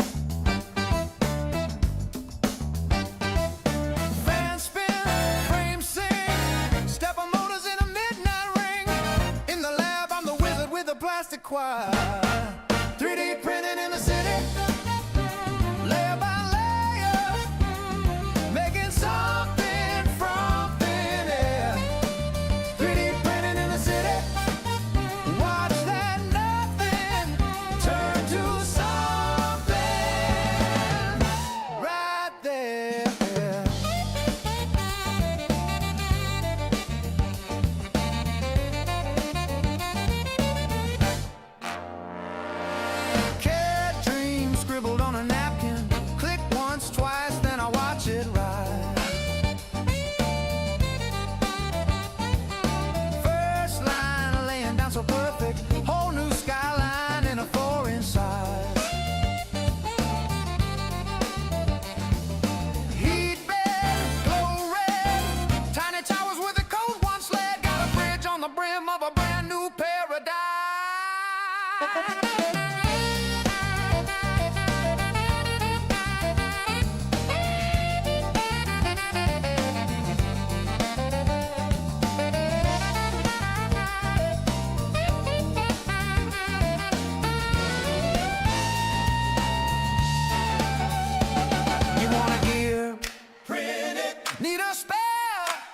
Speaker 7: Fan spin, frame sing, stepper motors in a midnight ring. In the lab, I'm the wizard with the plastic choir. 3D printing in the city. Layer by layer, making something from thin air. 3D printing in the city. Watch that nothing turn to something right there. Cat dreams scribbled on a napkin. Click once, twice, then I watch it ride. First line laying down so perfect. Whole new skyline in a 4-inch size. Heat bed, glow red. Tiny towers with a code once led. Got a bridge on the brim of a brand new paradise. You want a gear? Print it. Need a spare?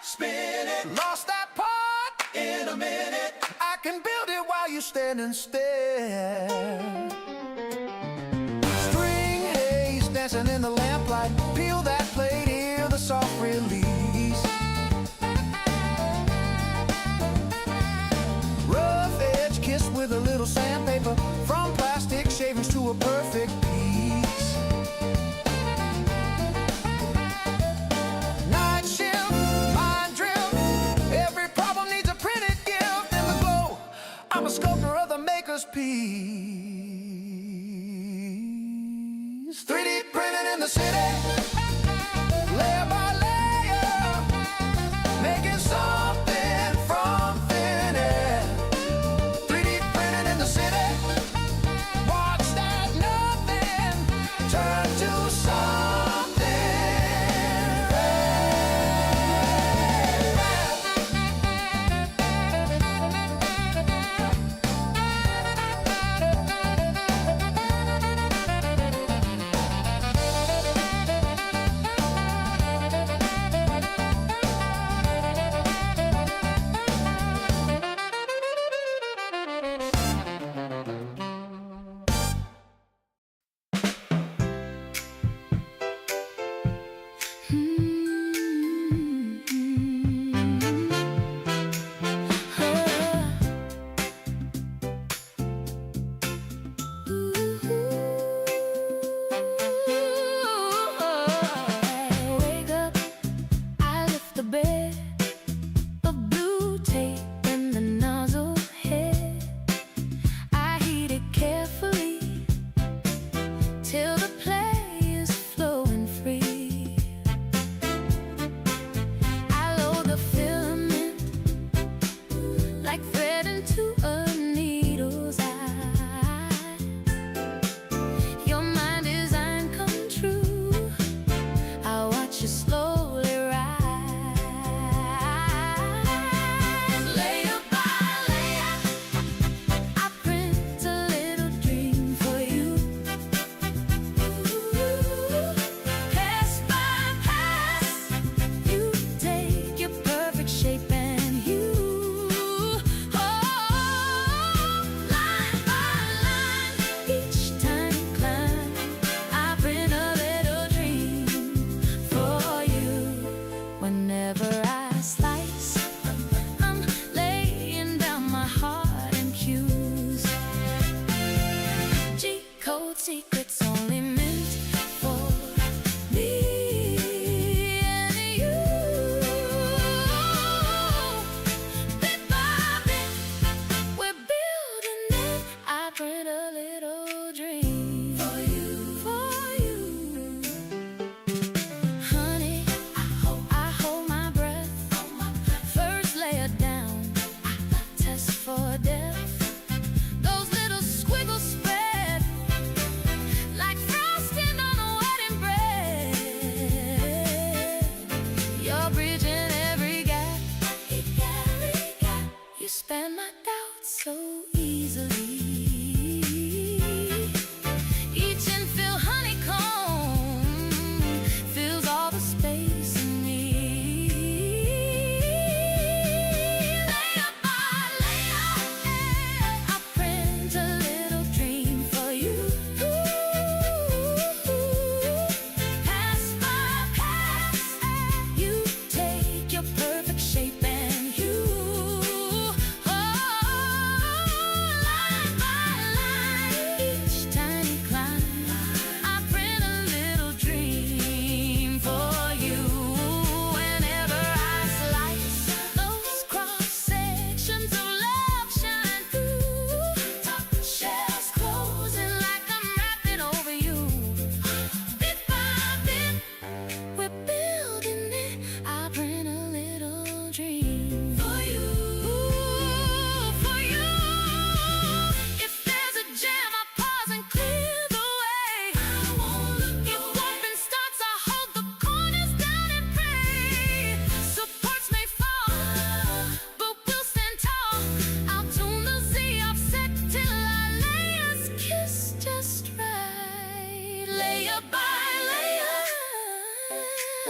Speaker 7: Spin it. Lost that part? In a minute. I can build it while you stand and stare. String haze dancing in the lamplight. Peel that plate, hear the soft release. Rough edge kissed with a little sandpaper. From plastic shavings to a perfect piece. Night shift, mind drift. Every problem needs a printed gift. In the glow, I'm a sculptor of the maker's piece. 3D printing in the city.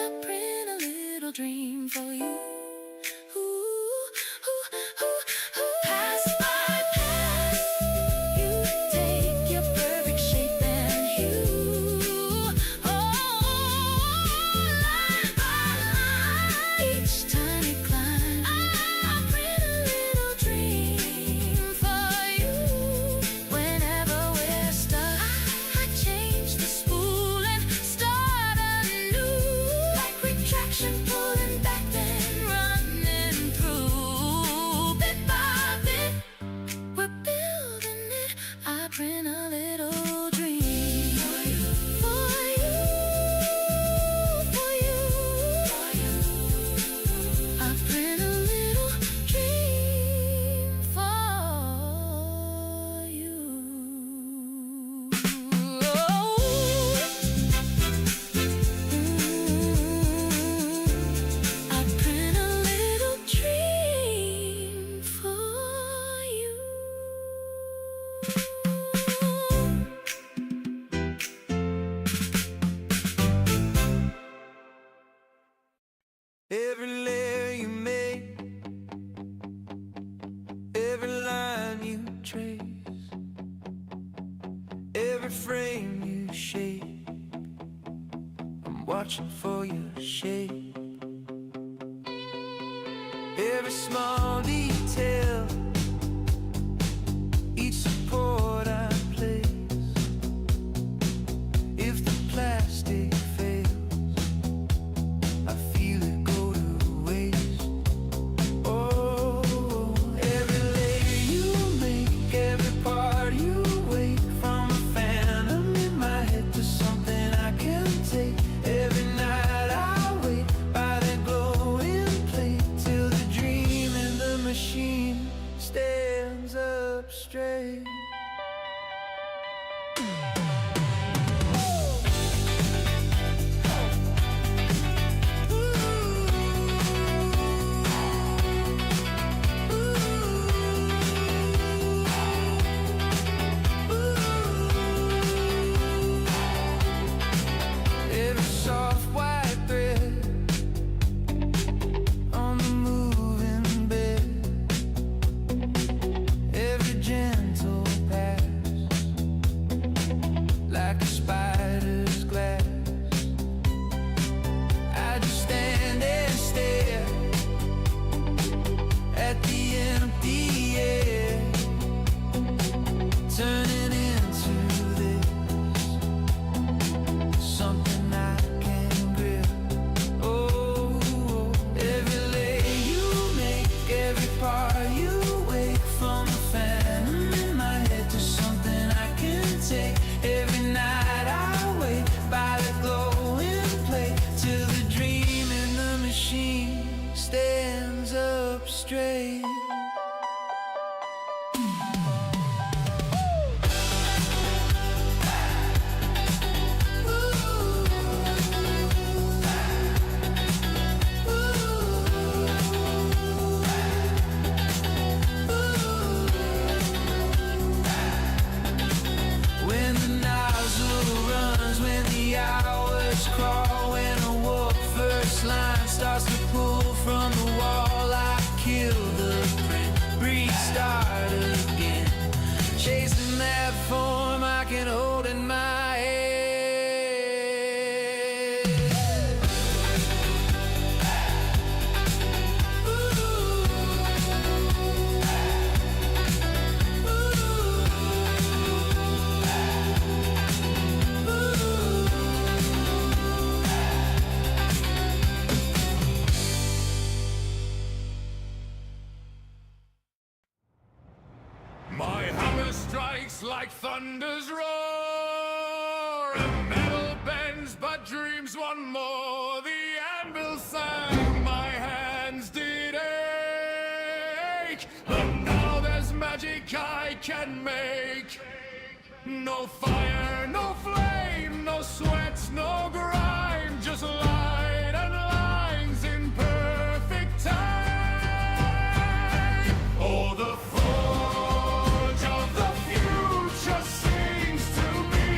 Speaker 1: I print a little dream for you. Pass by pass, you take your perfect shape and hue. Line by line, each time you climb, I print a little dream for you. Whenever we're stuck, I change the spool and start anew. Like retraction, pulling back then running through. Bit by bit, we're building it. I print a little dream for you, for you, for you. I print a little dream for you. I print a little dream for you.
Speaker 4: Every layer you make, every line you trace, every frame you shape, I'm watching for your shape. Every small detail, each support I place. If the plastic fails, I feel it go to waste. Oh, every layer you make, every part you wake, from a phantom in my head to something I can take. Every night I wait by that glowing plate till the dream in the machine stands up straight. Every soft white thread on the moving bed, every gentle pass, like a spider's glass. I just stand and stare at the empty air, turning into this something I can grip. Oh, every layer you make, every part you wake, from a phantom in my head to something I can take. Every night I wait by the glowing plate till the dream in the machine stands up straight. When the nozzle runs, when the hours crawl, when a warp first line starts to pull from the wall, I kill the print, restart again, chasing that form I can hold in my head.
Speaker 3: My hammer strikes like thunder's roar, and metal bends but dreams one more. The anvil sang, my hands did ache, but now there's magic I can make. No fire, no flame, no sweat, no grime, just light and lines in perfect time. Oh, the forge of the future seems to be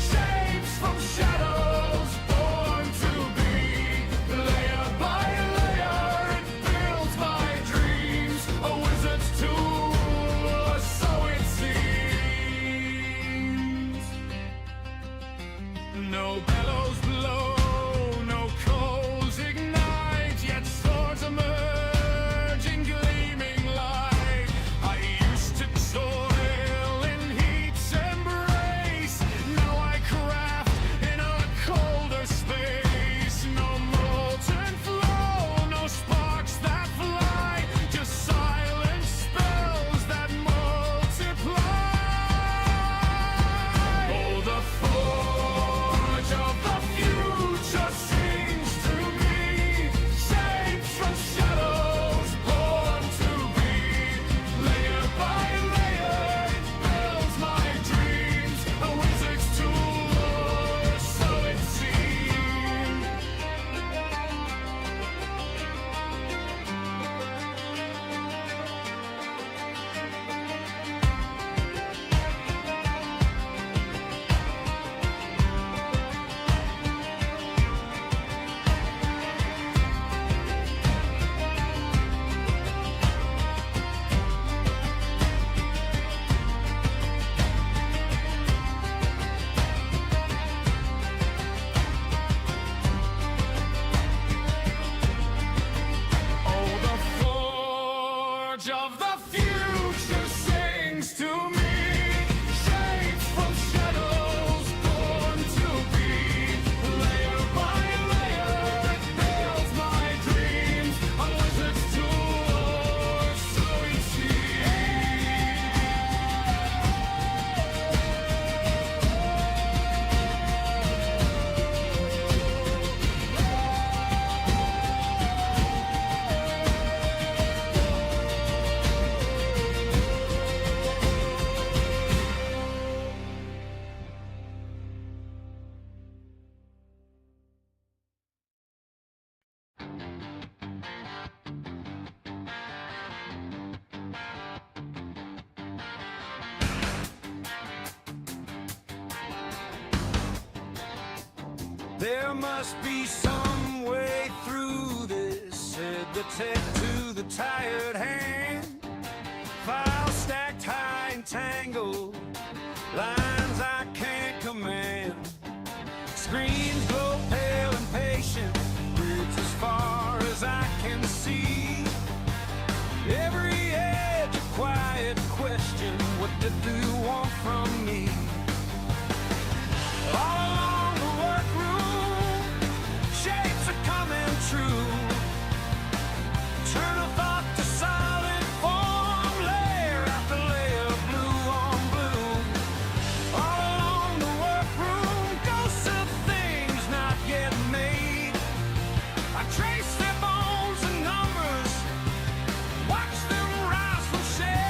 Speaker 3: shapes from shadows born to be.
Speaker 4: There must be some way through this, said the tech to the tired hand. Files stacked high and tangled, lines I can't command. Screens glow pale and patient, grids as far as I can see. Every edge a quiet question, what did you want from me? All along the workroom, shapes are coming true. Turn a thought to solid form, layer after layer, blue on blue. All along the workroom, ghosts of things not yet made. I trace their bones and numbers, watch them rise from shade.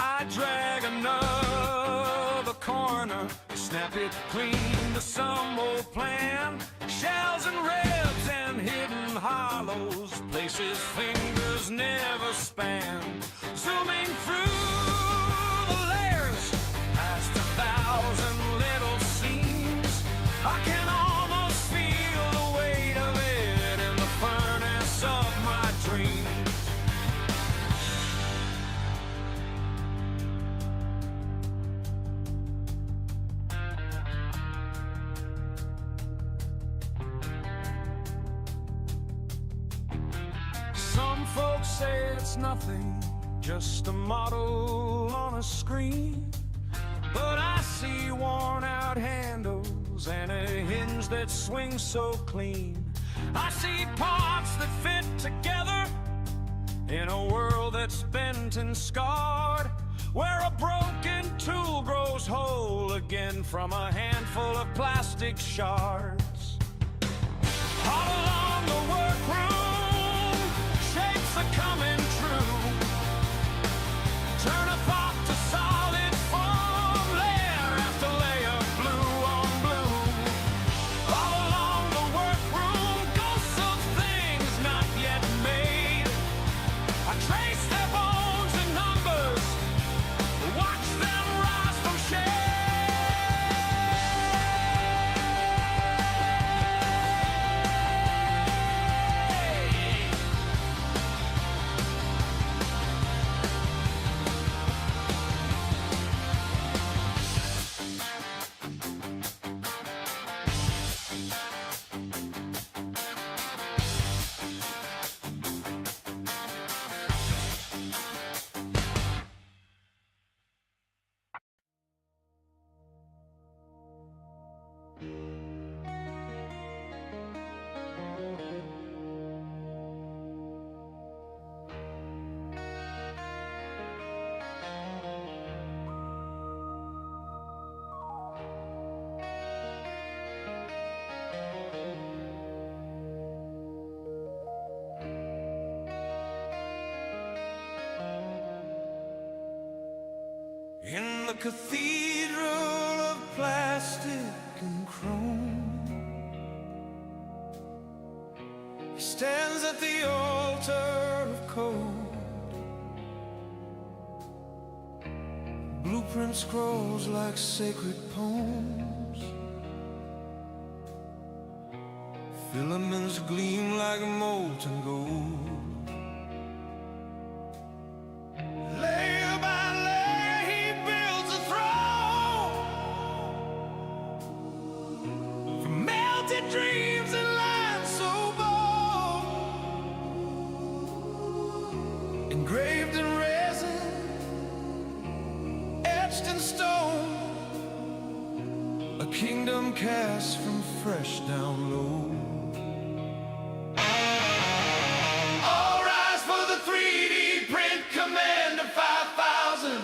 Speaker 4: I drag another corner, snap it clean to some old plan. Shells and ribs and hidden hollows, places fingers never span. Zooming through the layers, past 1,000 little seams. I can almost feel the weight of it in the furnace of my dreams. Some folks say it's nothing, just a model on a screen. But I see worn out handles and a hinge that swings so clean. I see parts that fit together in a world that's bent and scarred, where a broken tool grows whole again from a handful of plastic shards. All along the workroom, shapes are coming true. Turn a thought to solid form, layer after layer, blue on blue. All along the workroom, ghosts of things not yet made. I trace their bones and numbers, watch them rise from shade. In the cathedral of plastic and chrome, he stands at the altar of code. Blueprint scrolls like sacred poems. Filaments gleam like molten gold. Layer by layer he builds a throne from melted dreams and lines so bold, engraved in resin, etched in stone, a kingdom cast from fresh down low. All rise for the 3D print Commander 5000,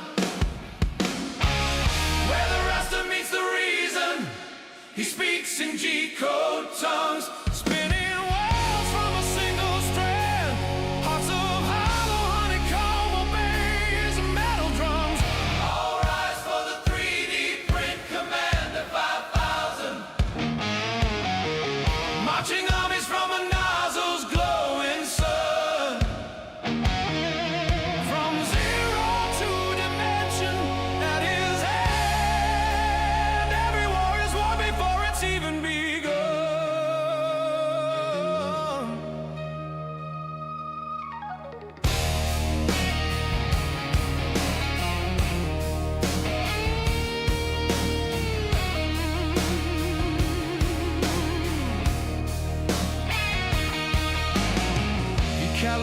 Speaker 4: where the raster meets the reason. He speaks in G-code tongues, spinning walls from a single strand. Hearts of hollow honeycomb obey his metal drums. All rise for the 3D print Commander 5000.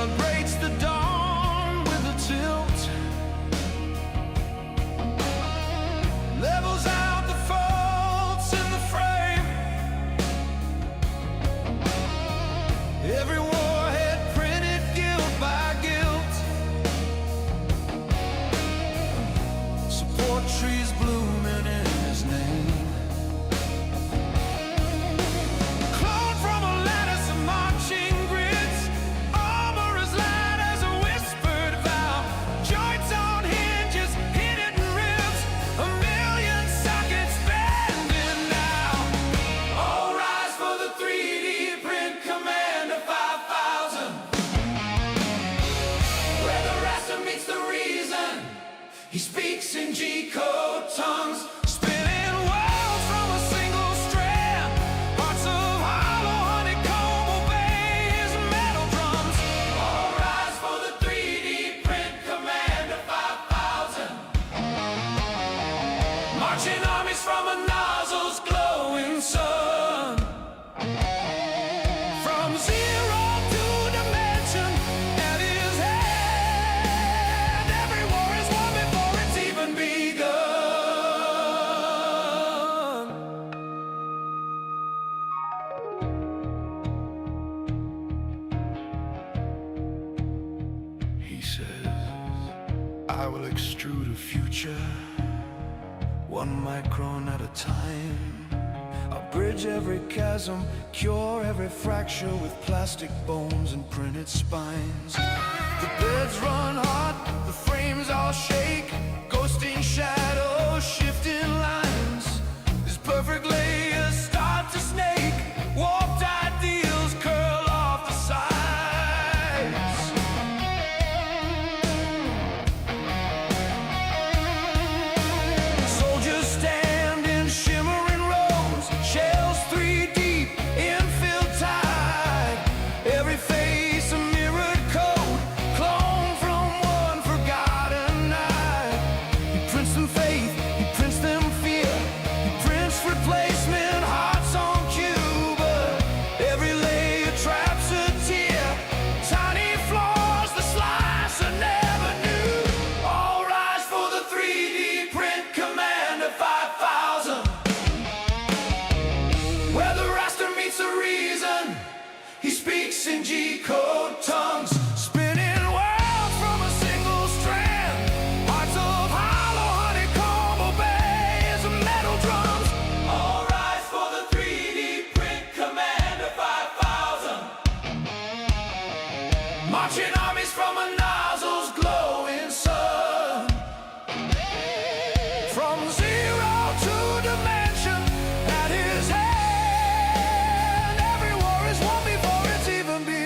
Speaker 4: celebrates the dawn with a tilt. Levels out the faults in the frame. Every warhead printed guilt by guilt. Support trees blooming in his name. Clone from a lattice of marching grids. Armor as light as a whispered vow. Joints on hinges, hidden ribs. A million sockets bending now. All rise for the 3D print Commander 5000. Where the raster meets the reason. He speaks in G-code tongues. Spinning worlds from a single strand. Parts of hollow honeycomb obey his metal drums. All rise for the 3D print Commander 5000. Marching armies from a nozzle's glowing sun. From zero to dimension at his hand. Every war is won before it's even begun.
Speaker 7: He says, I will extrude a future, 1 micron at a time. I'll bridge every chasm, cure every fracture with plastic bones and printed spines. The beds run hot, the frames all shake, ghosting shadows, shifting lines. These perfect layers start to snake, warped ideals curl off the sides. Soldiers stand in shimmering rows, shells 3 deep, infill tide. Every face a mirrored code, clone from one forgotten night. He prints them faith, he prints them fear, he prints replacement hearts on cue. But every layer traps a tear, tiny flaws the slicer never knew. All rise for the 3D print Commander 5000. Where the raster meets the reason, he speaks in G-code tongues. Spinning worlds from a single strand. Parts of hollow honeycomb obey his metal drums. All rise for the 3D print Commander 5000. Marching armies from a nozzle's glowing sun. From zero to dimension at his hand. Every war is won before it's even begun.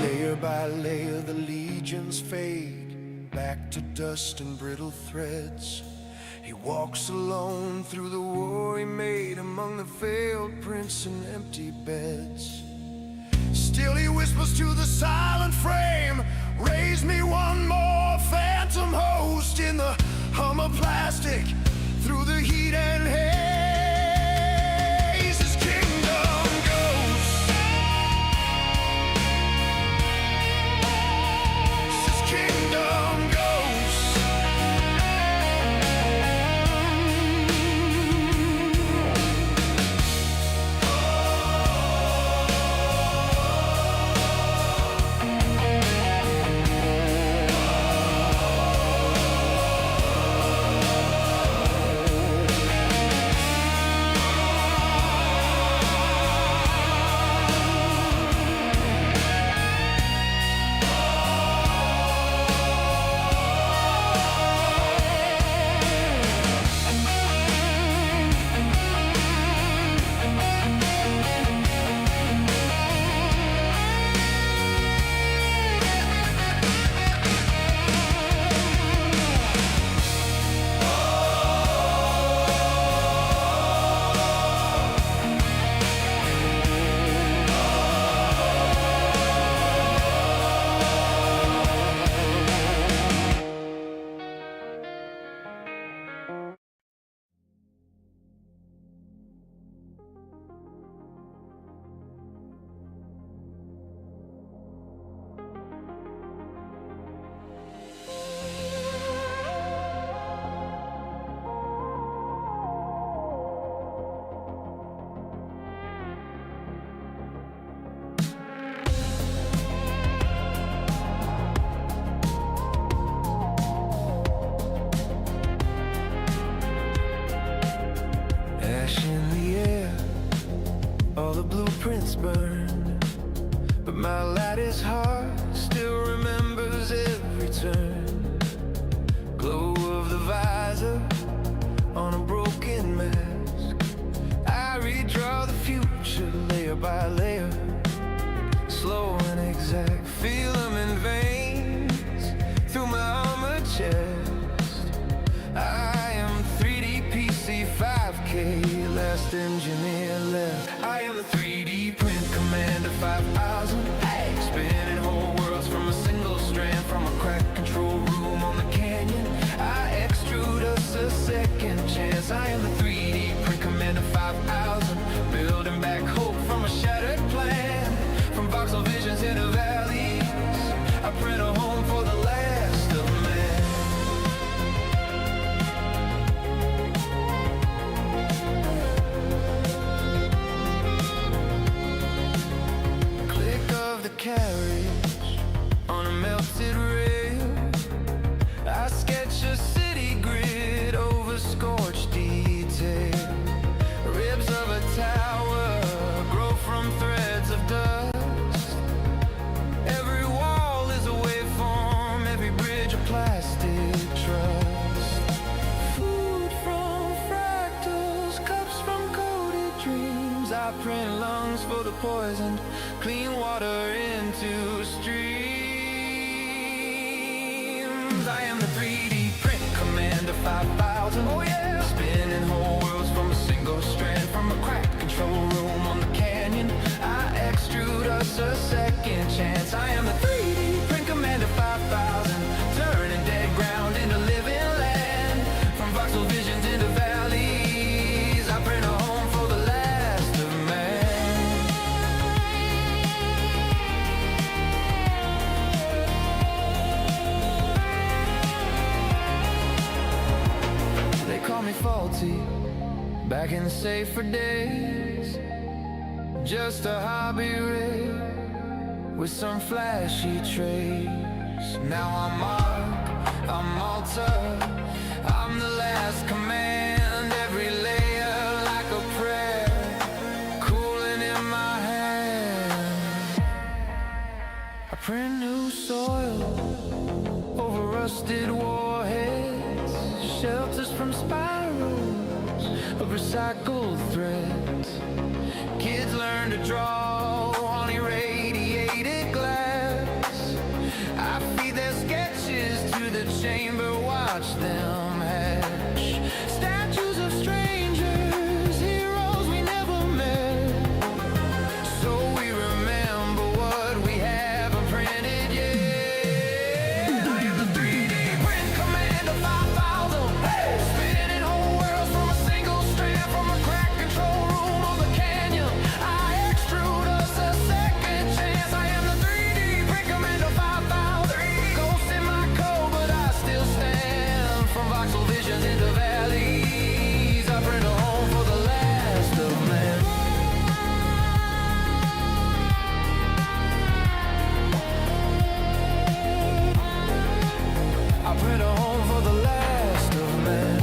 Speaker 7: Layer by layer the legions fade back to dust and brittle threads. He walks alone through the war he made among the failed prints and empty beds. Still he whispers to the silent frame, raise me one more phantom host in the hum of plastic through the heat and haze. His kingdom goes. His kingdom goes.
Speaker 4: last engineer left. I am the 3D print commander 5000. Hey, spinning whole worlds from a single strand, from a cracked control room on the canyon. I extrude us a second chance. I am the 3D print commander 5000, building back hope from a shattered plan, from voxel visions into valleys. I print a home for the last of man. Click of the carriage on a melted rail. I sketch a city grid over scorched detail. Ribs of a tower grow from threads of dust. Every wall is a waveform, every bridge a plastic trust. Food from fractals, cups from coded dreams. I print lungs for the poisoned, clean water into streams. I am the 3D print commander 5000. Oh yeah, spinning whole worlds from a single strand, from a cracked control room on the canyon. I extrude us a second chance. I am the 3D print commander 5000, turning dead ground into living land, from voxel visions into valleys. I print a home for the last of man. They call me faulty, back in safer days. Just a hobby rig with some flashy traits. Now I'm Mark, I'm Malta, I'm the last command. Every layer like a prayer, cooling in my hand. I print new soil over rusted warheads, shelters from spirals of recycled threads. Kids learn to draw on irradiated glass. I feed their sketches to the chamber, watch them hatch. Statues of strangers, heroes we never met. So we remember what we haven't printed yet. I am the 3D print commander 5000. Hey! Spinning whole worlds from a single strand, from a cracked control room on the canyon. I extrude us a second chance. I am the 3D print commander 5000. Ghosts in my code, but I still stand, from voxel visions into valleys. I print a home for the last of man. I print a home for the last of man.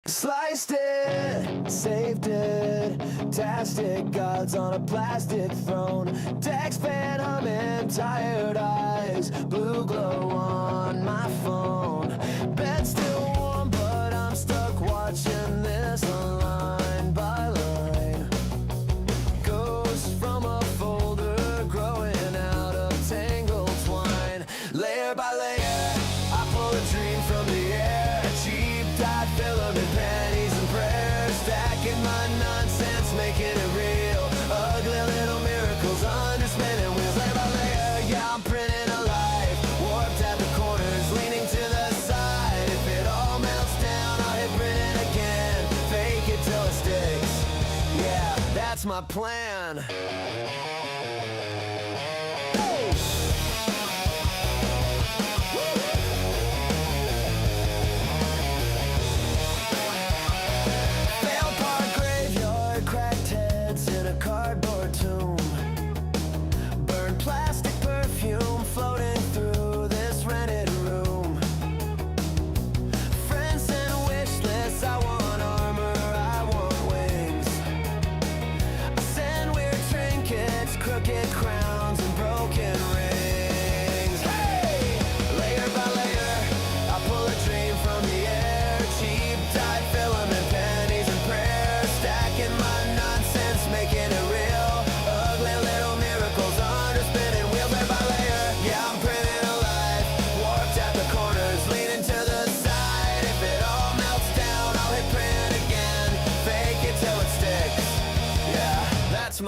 Speaker 7: Sliced it, saved it, tastic gods on a plastic throne. Dex fan humming, tired eyes, blue glow on my phone. Bed still warm, but I'm stuck watching this line by line. Ghosts from a folder growing out of tangled twine. Layer by layer, I pull a dream from the air. Cheap dyed filament panties and prayers, stacking my nonsense, making it real. Ugly little miracles under spinning wheels. Layer by layer, yeah, I'm printing a life, warped at the corners, leaning to the side. If it all melts down, I'll hit print it again, fake it till it sticks. Yeah, that's my plan. Failed park graveyard, cracked heads in a cardboard tomb. Burned plastic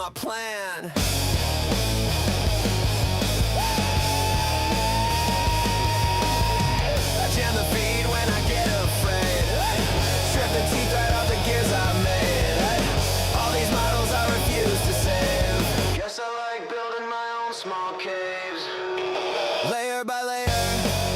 Speaker 11: my plan. I jam the beat when I get afraid. Strip the teeth right off the gears I made. All these models I refuse to save. Guess I like building my own small caves. Layer by layer,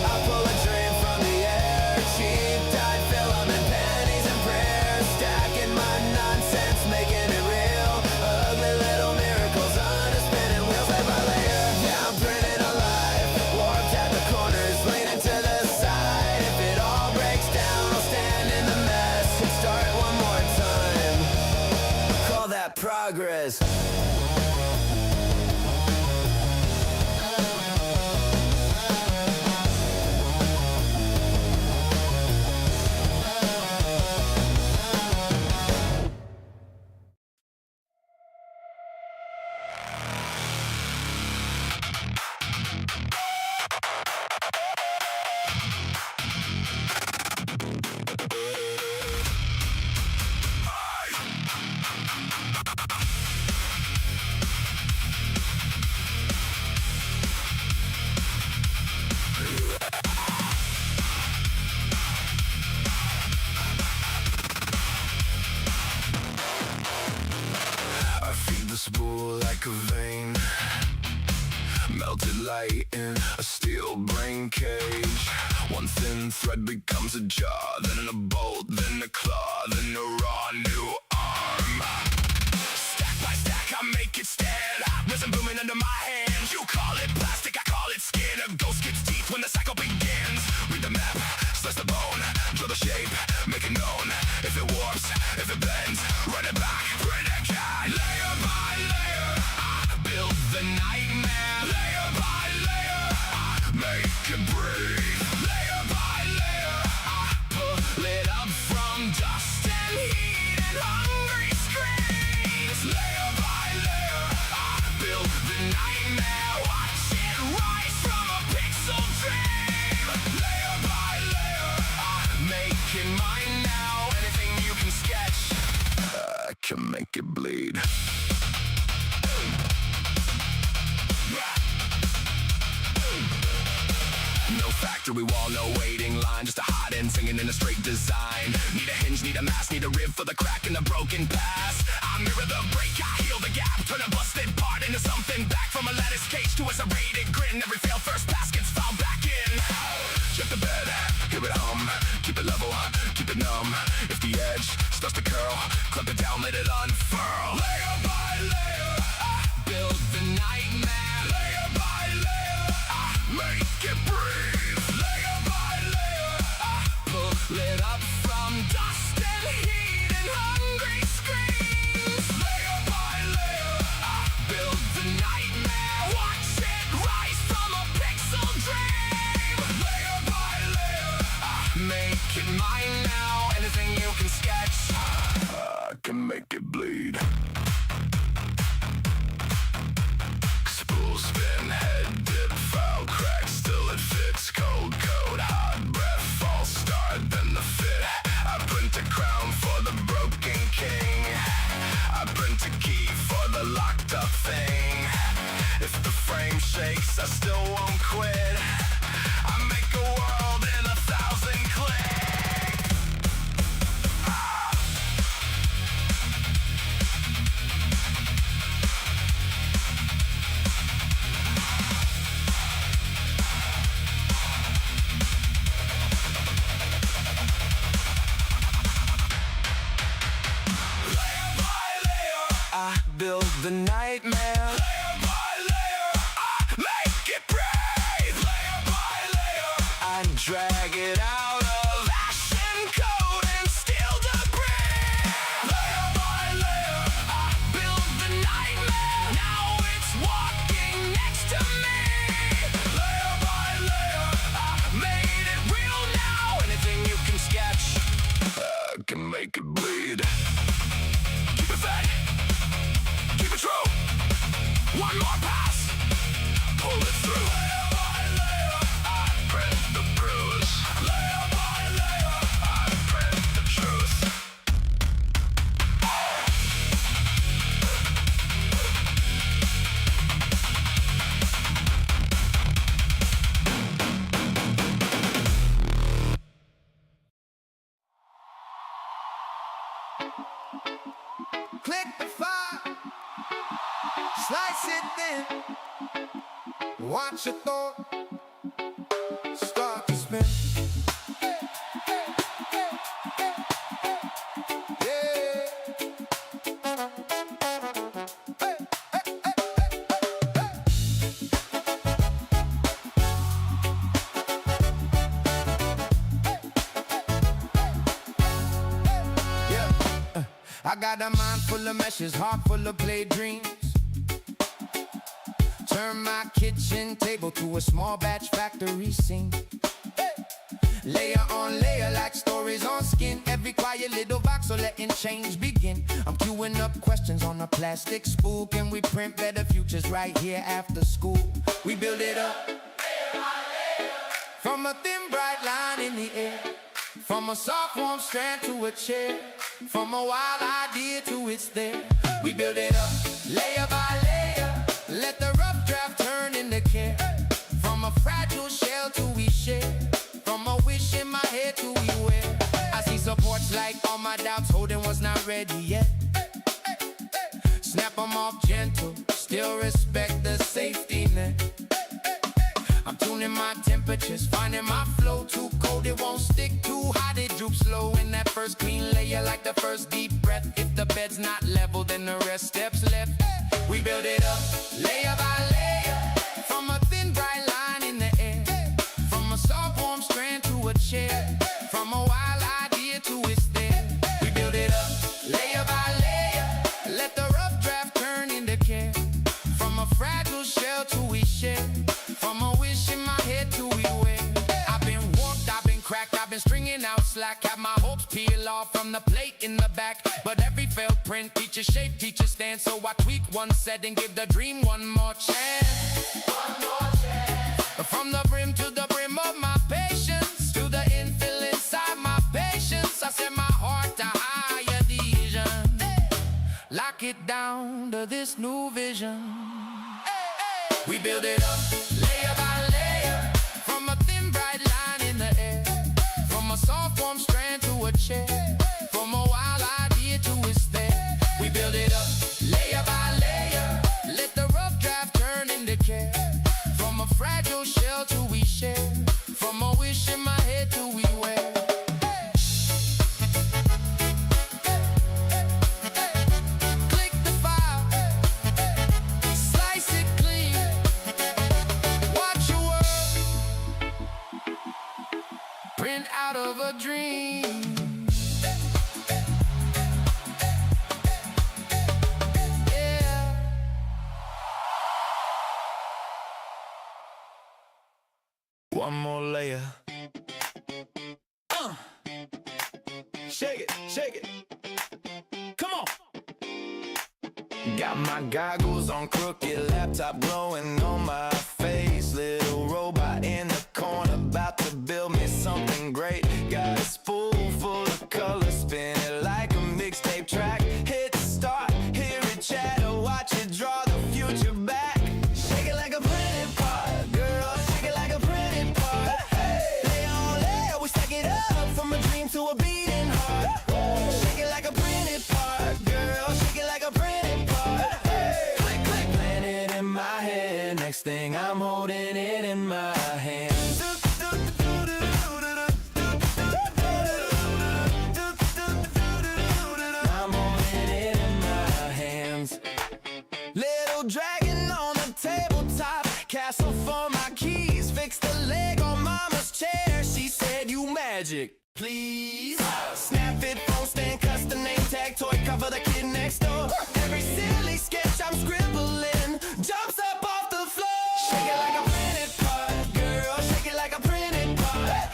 Speaker 11: I pull a dream from the air. Cheap dyed filament, pennies and prayers. Stacking my nonsense, making it real. Ugly little miracles under spinning wheels. Layer by layer, yeah, I'm printed alive. Warped at the corners, leaning to the side. If it all breaks down, I'll stand in the mess and start one more time. Call that progress.
Speaker 9: I feed the spool like a vein, melted light in a steel brain cage. One thin thread becomes a jaw, then a bolt, then a claw, then a raw new arm. Stack by stack, I make it stand, resin booming under my hands. You call it plastic, I call it skin. A ghost gets teeth when the cycle begins. Read the map, slice the bone, draw the shape, make it known. If it warps, if it bends, run it back, print it again. Layer by layer, I build the nightmare. Layer by layer, I make it breathe. Layer by layer, I pull it up from dust and heat and hungry screams. Layer by layer, I build the nightmare. Watch it rise from a pixel dream. Layer by layer, I make it mine now. Anything you can sketch, I can make it bleed. No factory wall, no waiting line, just a hot end singing in a straight design. Need a hinge, need a mask, need a rib for the crack and the broken pass. I mirror the break, I heal the gap, turn a busted part into something back. From a lattice cage to a serrated grin, every failed first pass gets filed back in. Check the bed, hear it hum, keep it level, keep it numb. If the edge starts to curl, clamp it down, let it unfurl. Layer by layer, I build the nightmare. Layer by layer, I make it breathe. Layer by layer, I pull it up from dust and heat and hungry screams. Layer by layer, I build the nightmare. Watch it rise from a pixel dream. Layer by layer, I make it mine now. Anything you can sketch, I can make it bleed. Spool spin, head dip, file crack, still it fits. Cold code, hot breath, false start, then the fit. I print a crown for the broken king. I print a key for the locked up thing. If the frame shakes, I still won't quit. I make a world in 1,000 clicks. I build the nightmare. Layer by layer, I make it breathe. Layer by layer, I drag it out of ash and cold and steel debris. Layer by layer, I build the nightmare. Now it's walking next to me. Layer by layer, I made it real now. Anything you can sketch, I can make it bleed. Keep it fed. Keep it true. One more pass. Pull it through. Layer by layer, I print the bruise. Layer by layer, I print the truth.
Speaker 7: Slice it thin. Watch your thought start to spin. I got a mind full of meshes, heart full of play dreams. Turn my kitchen table to a small batch factory scene. Layer on layer like stories on skin. Every quiet little box, so letting change begin. I'm queuing up questions on a plastic spool. Can we print better futures right here after school? We build it up from a thin bright line in the air, from a soft warm strand to a chair, from a wild idea to it's there. We build it up layer by layer, let the rough draft turn into care. From a fragile shell to we share, from a wish in my head to we wear. I see supports like all my doubts holding what's not ready yet. Snap them off gentle, still respect the safety net. I'm tuning my temperatures, finding my flow. Too cold, it won't stick. Too hot, it droops slow. In that first clean layer, like the first deep breath. If the bed's not level, then the rest steps left. We build it up, layer by layer, from a thin bright line in the air, from a soft warm strand to a chair, from a wild idea to it's there. We build it up, layer by layer, let the rough draft turn into care, from a fragile shell to we share, from a wish in my head to we wear. I've been warped, I've been cracked, I've been stringing out slack. Have my hopes peel off from the plate in the back. But every failed print teaches shape, teaches stand. So I tweak one set and give the dream one more chance. One more chance. From the brim to the brim of my patience, to the infill inside my patience, I set my heart to higher vision. Lock it down to this new vision. We build it up, layer by layer, from a thin bright line in the air, from a soft warm strand to a chair, from a wild idea to it's there. We build it up, layer by layer, let the rough draft turn into care, from a fragile shell to we share, from a wish in my head to we wear. Click the file, slice it clean. Watch your world print out of a dream. Yeah.
Speaker 11: One more layer. Shake it, shake it. Come on. Got my goggles on, crooked laptop glowing on my face. Little robot in the corner, about to build me something great. Got a spool full of color, spin it like a mixtape track. Hit start, hear it chatter, watch it draw the future back. Shake it like a printed part, girl, shake it like a printed part. Hey, layer on layer, we stack it up from a dream to a beating heart. Shake it like a printed part, girl, shake it like a printed part. Hey, click, click, plant it in my head. Next thing I'm holding it in my hand. I'm holding it in my hands. Little dragon on the tabletop, castle for my keys. Fix the leg on mama's chair. She said, you magic, please. Snap it, phone stand, custom name tag, toy cover the kid next door. Every silly sketch I'm scribbling jumps up off the floor. Shake it like a printed part, girl, shake it like a printed part.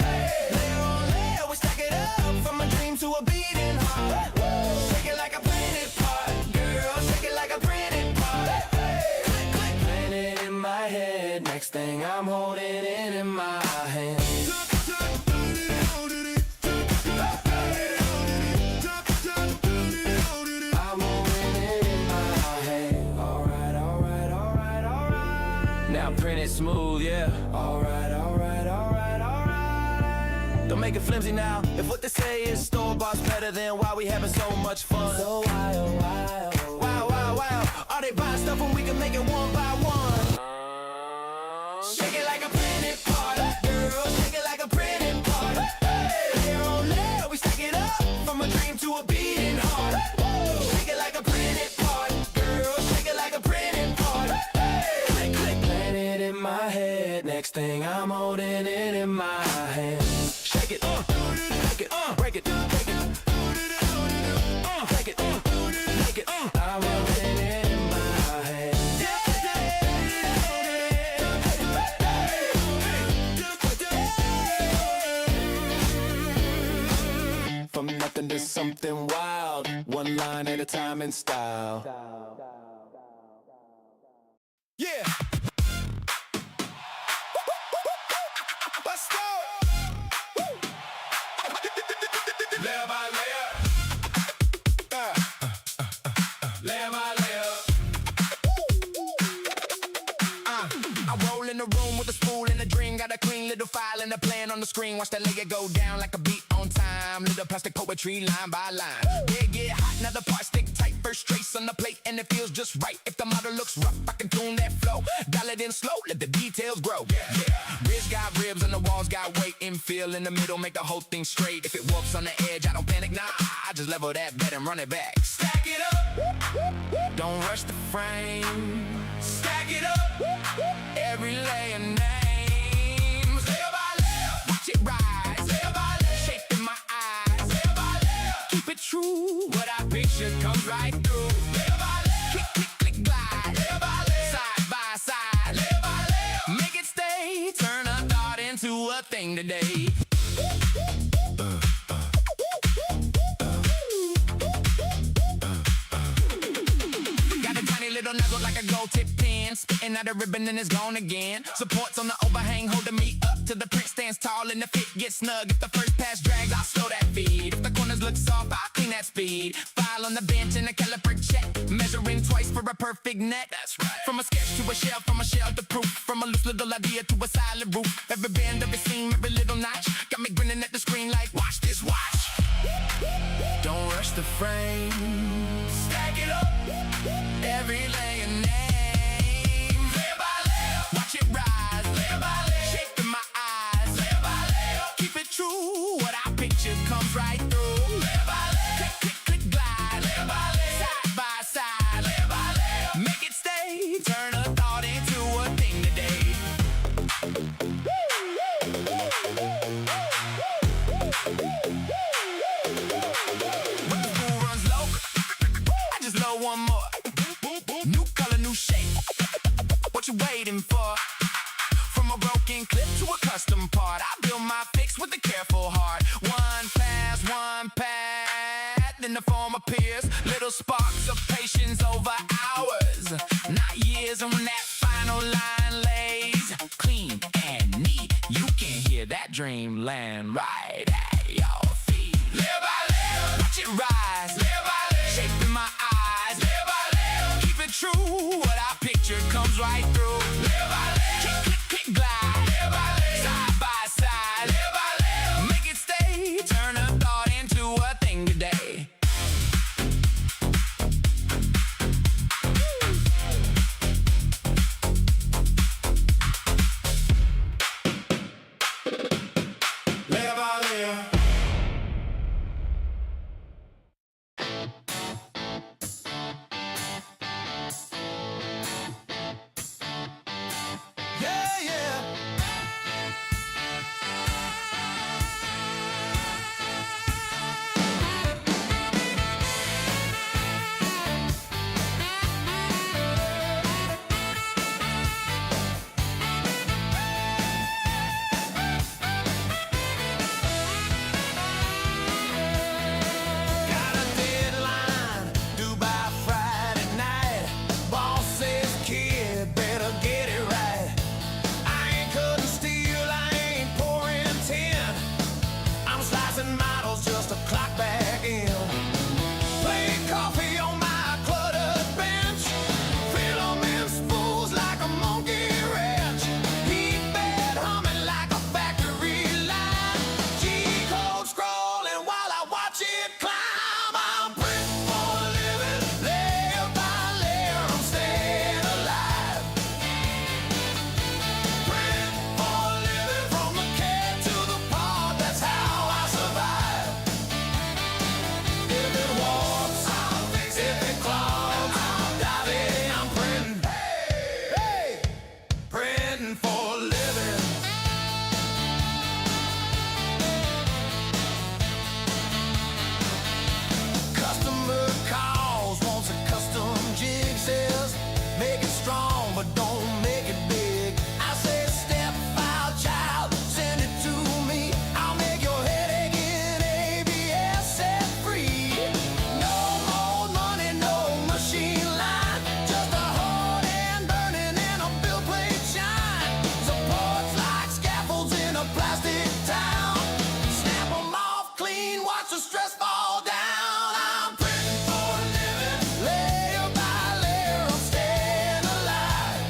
Speaker 11: Layer on layer, we stack it up from a dream to a beating heart. Shake it like a printed part, girl, shake it like a printed part. Click, click, plant it in my head. Next thing I'm holding it in my hand. I'm holding it in my hand. Alright, alright, alright, alright. Now print it smooth, yeah. Alright, alright, alright, alright. Don't make it flimsy now. If what they say is store-bought's better, then why we having so much fun? So why, oh why, oh wow, wow, wow. Are they buying stuff when we can make it one by one? Shake it like a printed party, girl. Shake it like a printed party. Layer on layer, we stack it up from a dream to a beating heart. Shake it like a printed party, girl. Shake it like a printed party. Click, click, plant it in my head. Next thing I'm holding it in my hand. Shake it, break it, break it, break it, break it, make it. I'm holding it in my hand. From nothing to something wild, one line at a time in style. Yeah. Let's go.
Speaker 3: Layer by layer. Layer by layer.
Speaker 11: I roll in the room with a spool and a dream. Got a clean little file and a plan on the screen. Watch that layer go down like a beat on time. Little plastic poetry line by line. Yeah, get hot, now the parts stick tight. First trace on the plate and it feels just right. If the model looks rough, I can tune that flow. Dial it in slow, let the details grow. Yeah. Ridge got ribs and the walls got weight. Infill in the middle, make the whole thing straight. If it warps on the edge, I don't panic, nah. I just level that bed and run it back.
Speaker 3: Stack it up.
Speaker 11: Don't rush the frame.
Speaker 3: Stack it up.
Speaker 11: Every layer names.
Speaker 3: Layer by layer.
Speaker 11: Watch it rise.
Speaker 3: Layer by layer.
Speaker 11: Shape in my eyes.
Speaker 3: Layer by layer.
Speaker 11: Keep it true.
Speaker 3: What I picture comes right through. Layer by layer.
Speaker 11: Click, click, click, glide.
Speaker 3: Layer by layer.
Speaker 11: Side by side.
Speaker 3: Layer by layer.
Speaker 11: Make it stay. Turn a thought into a thing today. Got a tiny little nugget like a gold tip pen. Spitting out a ribbon and it's gone again. Supports on the overhang holding me up till the print stands tall and the fit gets snug. If the first pass drags, I'll slow that feed. If the corners look soft, I'll clean that speed. File on the bench and a caliper check. Measuring twice for a perfect net. That's right. From a sketch to a shell, from a shell to proof. From a loose little idea to a solid roof. Every bend of a seam, every little notch. Got me grinning at the screen like, watch this, watch. Don't rush the frame.
Speaker 3: Stack it up.
Speaker 11: Every layer name.
Speaker 3: Layer by layer.
Speaker 11: Watch it rise.
Speaker 3: Layer by layer.
Speaker 11: Shape in my eyes.
Speaker 3: Layer by layer.
Speaker 11: Keep it true. What I picture comes right through.
Speaker 3: Layer by layer.
Speaker 11: Click, click, click, glide.
Speaker 3: Layer by layer.
Speaker 11: Side by side.
Speaker 3: Layer by layer.
Speaker 11: Make it stay. Turn a thought into a thing today. When the spool runs low, I just load one more. New color, new shape. What you waiting for? From a broken clip to a custom part, I build my fix with a careful heart. One path, then the form appears. Little sparks of patience over hours, not years. And when that final line lays clean and neat, you can hear that dream land right at your feet.
Speaker 3: Layer by layer.
Speaker 11: Watch it rise.
Speaker 3: Layer by layer.
Speaker 11: Shape in my eyes.
Speaker 3: Layer by layer.
Speaker 11: Keep it true. What I picture comes right through.
Speaker 3: Layer by layer.
Speaker 11: Click, click, click, glide.
Speaker 3: Layer by layer.
Speaker 11: Side by side.
Speaker 3: Layer by layer.
Speaker 11: Make it stay. Turn a thought into a thing today.
Speaker 7: Layer by layer. watch the stress fall down. I'm printing for a living. Layer by layer, I'm staying alive.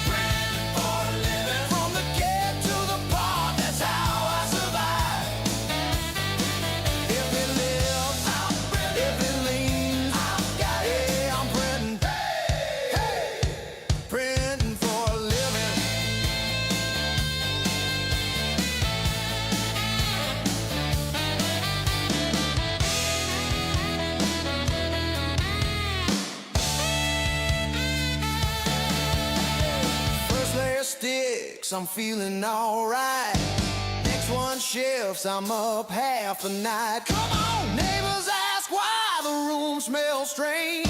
Speaker 7: Printing for a living. From the kid to the pot, that's how I survive. If it lives, I'm printing. If it leans, I've got it. Yeah, I'm printing. Hey, printing for a living. First layer sticks, I'm feeling alright. Next one shifts, I'm up half the night. Come on! Neighbors ask why the room smells strange.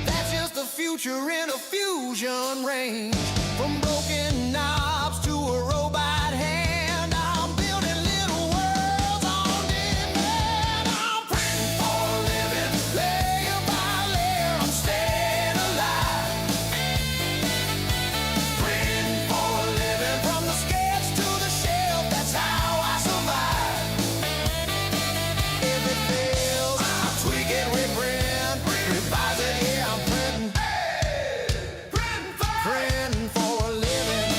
Speaker 7: That's just the future in a fusion range. From broken knobs to a robot hand, I'm building little worlds on demand. I'm printing for a living. Layer by layer, I'm staying alive. Printing for a living. From the sketch to the shelf, that's how I survive. If it fails, I tweak it, reprint, revise it, yeah, I'm printing. Printing for a living.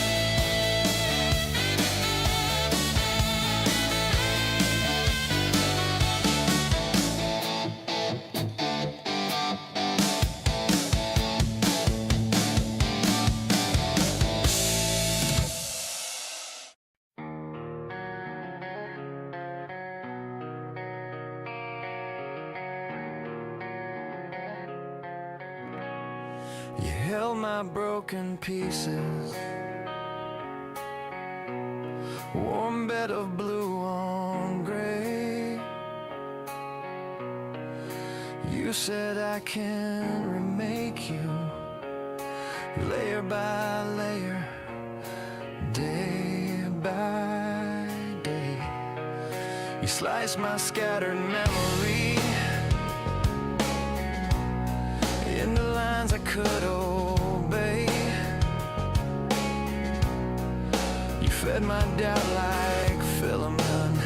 Speaker 7: You held my broken pieces, warm bed of blue on gray. You said I can remake you, layer by layer, day by day. You sliced my scattered memory into lines I could obey. You fed my doubt like filament,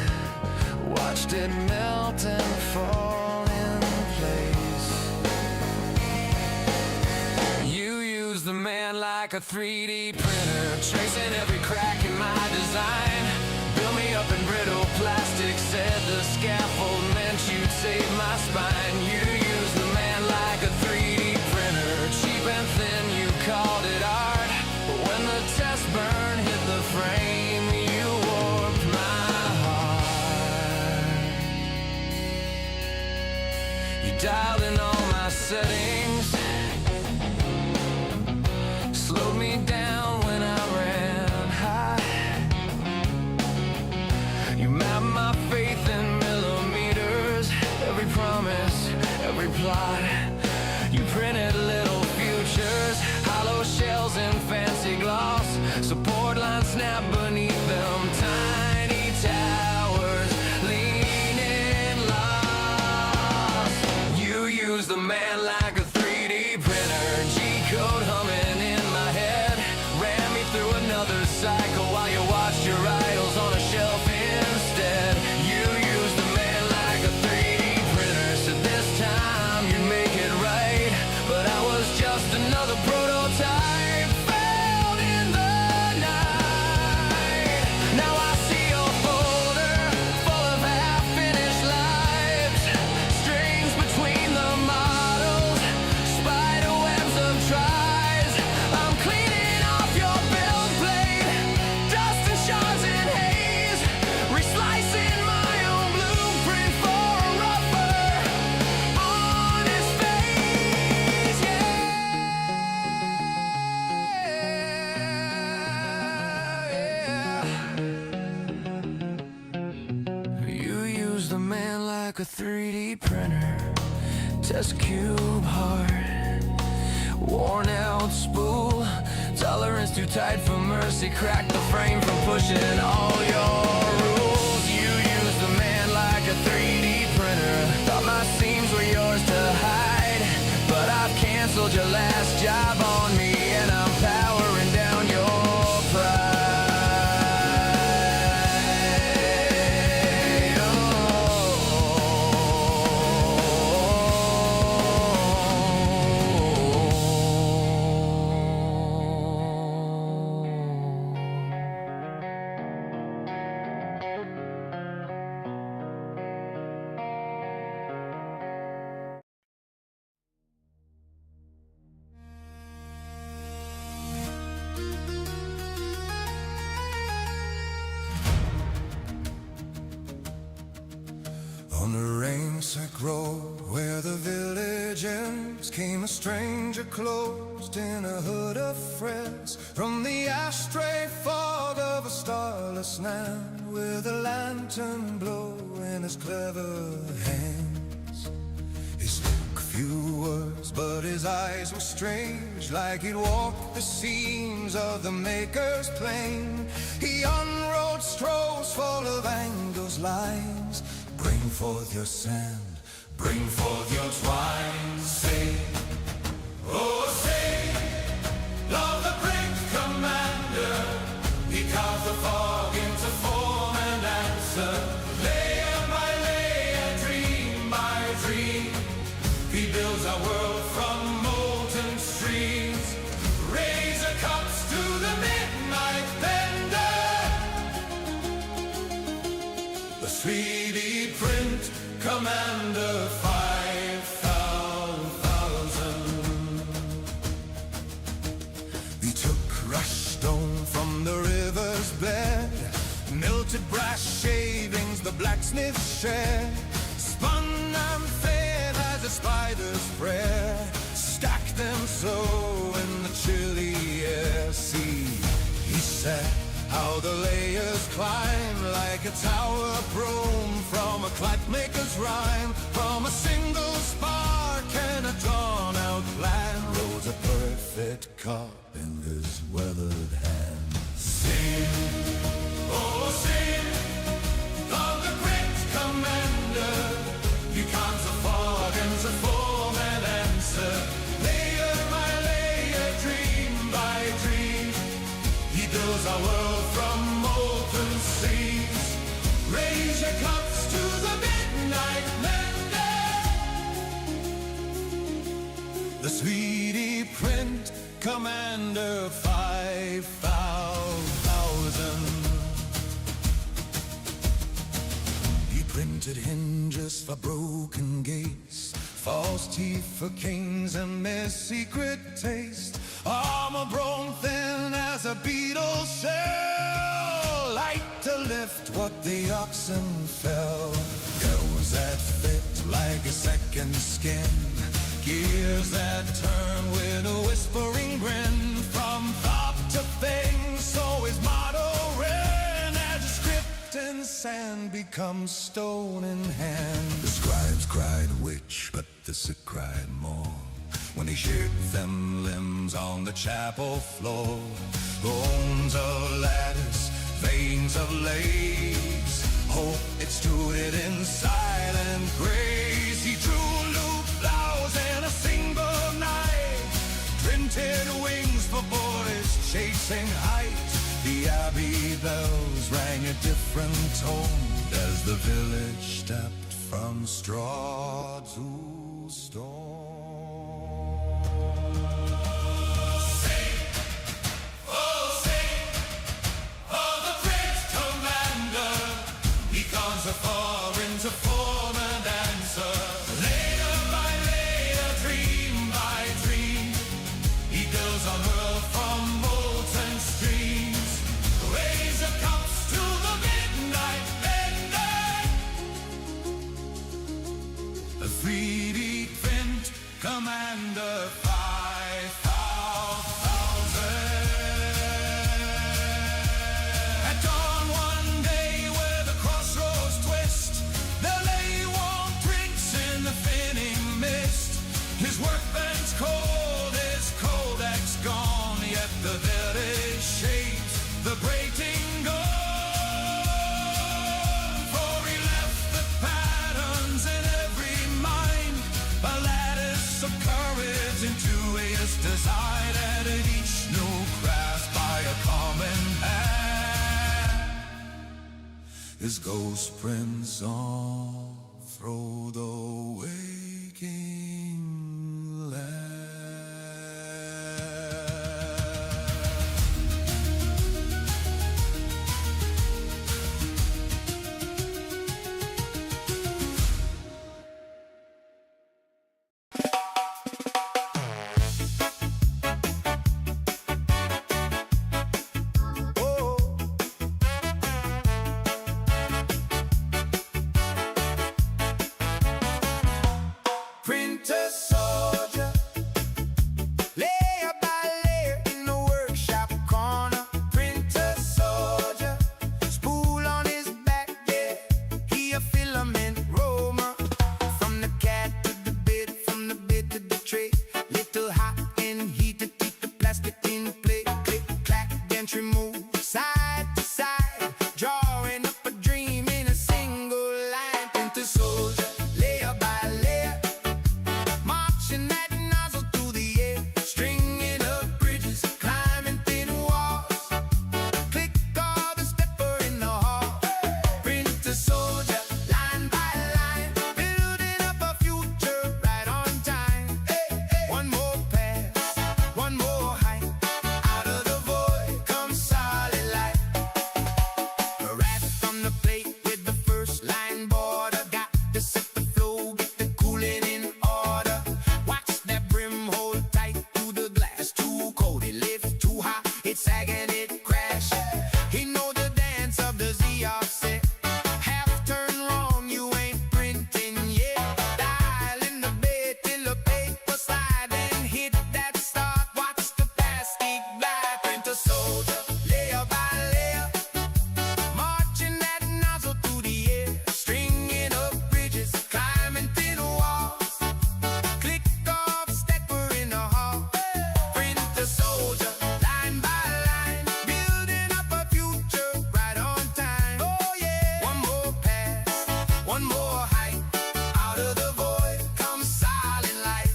Speaker 7: watched it melt and fall in place. You used the man like a 3D printer, tracing every crack in my design. Built me up in brittle plastic, said the scaffold meant you'd save my spine. You used the man like a 3D printer, cheap and thin, you called it art. But when the test burn hit the frame, you warped my heart. You dialed in all my settings, slowed me down when I ran high. You mapped my faith in millimeters, every promise, every plot. You printed little futures, hollow shells and fancy gloss. Support lines snap beneath them, tiny towers leaning lost. You used the man like a 3D printer, G-code humming in my head. Ran me through another cycle while you watched your idols on a shelf instead. You used the man like a 3D printer, so this time you'd make it right. But I was just another prototype, failed in the night. Now I see your folder full of half-finished lives, strings between the models, spider webs of tries. I'm cleaning off your build plate, dust and shards and haze, reslicing my own blueprint for a rougher, honest face. You use the man like a 3D printer, test cube hard, worn out spool, tolerance too tight for mercy, cracked the frame from pushing all your rules. You use the man like a 3D printer, thought my seams were yours to hide, but I've canceled your last job on me and I'm powering down your pride. On the rain-soaked road where the village ends came a stranger closed in a hood of friends from the ashtray fog of a starless night with a lantern glow in his clever hands. He spoke few words, but his eyes were strange, like he'd walked the seams of the maker's plane. He unrolled scrolls full of angles' lines. Bring forth your sand, bring forth your twine. Say, oh say, love the print commander. He carves the fog into form and answer. Layer by layer, dream by dream, he builds our world from molten streams. Razor cups to the midnight bender. The 3D print commander 5000. We took crushed stone from the river's bed, melted brass shavings the blacksmith shed, spun and fed as a spider's prayer, stacked them so in the chilly air. See, he said, how the layers climb like a tower grown from a clockmaker's rhyme, from a single spark and a drawn-out plan rose a perfect carpenter's weathered hand. Sing, oh sing, of the great commander. He comes a fog and a form and answer. Layer by layer, dream by dream, he builds our world from molten seas. Raise your cups to the midnight mender. The 3D print commander 5000. He printed hinges for broken gates, false teeth for kings and mere secret taste, armor grown thin as a beetle's shell, light to lift what the oxen fell, goes that fit like a second skin, gears that turn with a whispering grin, from thought to thing, so his motto ran, as a script in sand becomes stone in hand. The scribes cried witch, but the sick cried more, when he sheared them limbs on the chapel floor. Bones of lattice, veins of legs, hope it stood it in silent grace. He drew loop flowers in a single night, printed wings for boys chasing height. The abbey bells rang a different tone as the village stepped from straw to stone. A far into form and answer. Layer by layer, dream by dream, he builds our world from molten streams. Razor cups to the midnight bender. A 3D print commander 5000. At dawn one day where the crossroads twist, there lay warm drinks in the thinning mist. His workbench cold, his codex gone, yet the village shapes the braiding gone. For he left the patterns in every mind, a lattice of courage into his design, and in each new craft by a common hand. His ghost prints all through the waking land.
Speaker 11: more height. Out of the void comes silent light.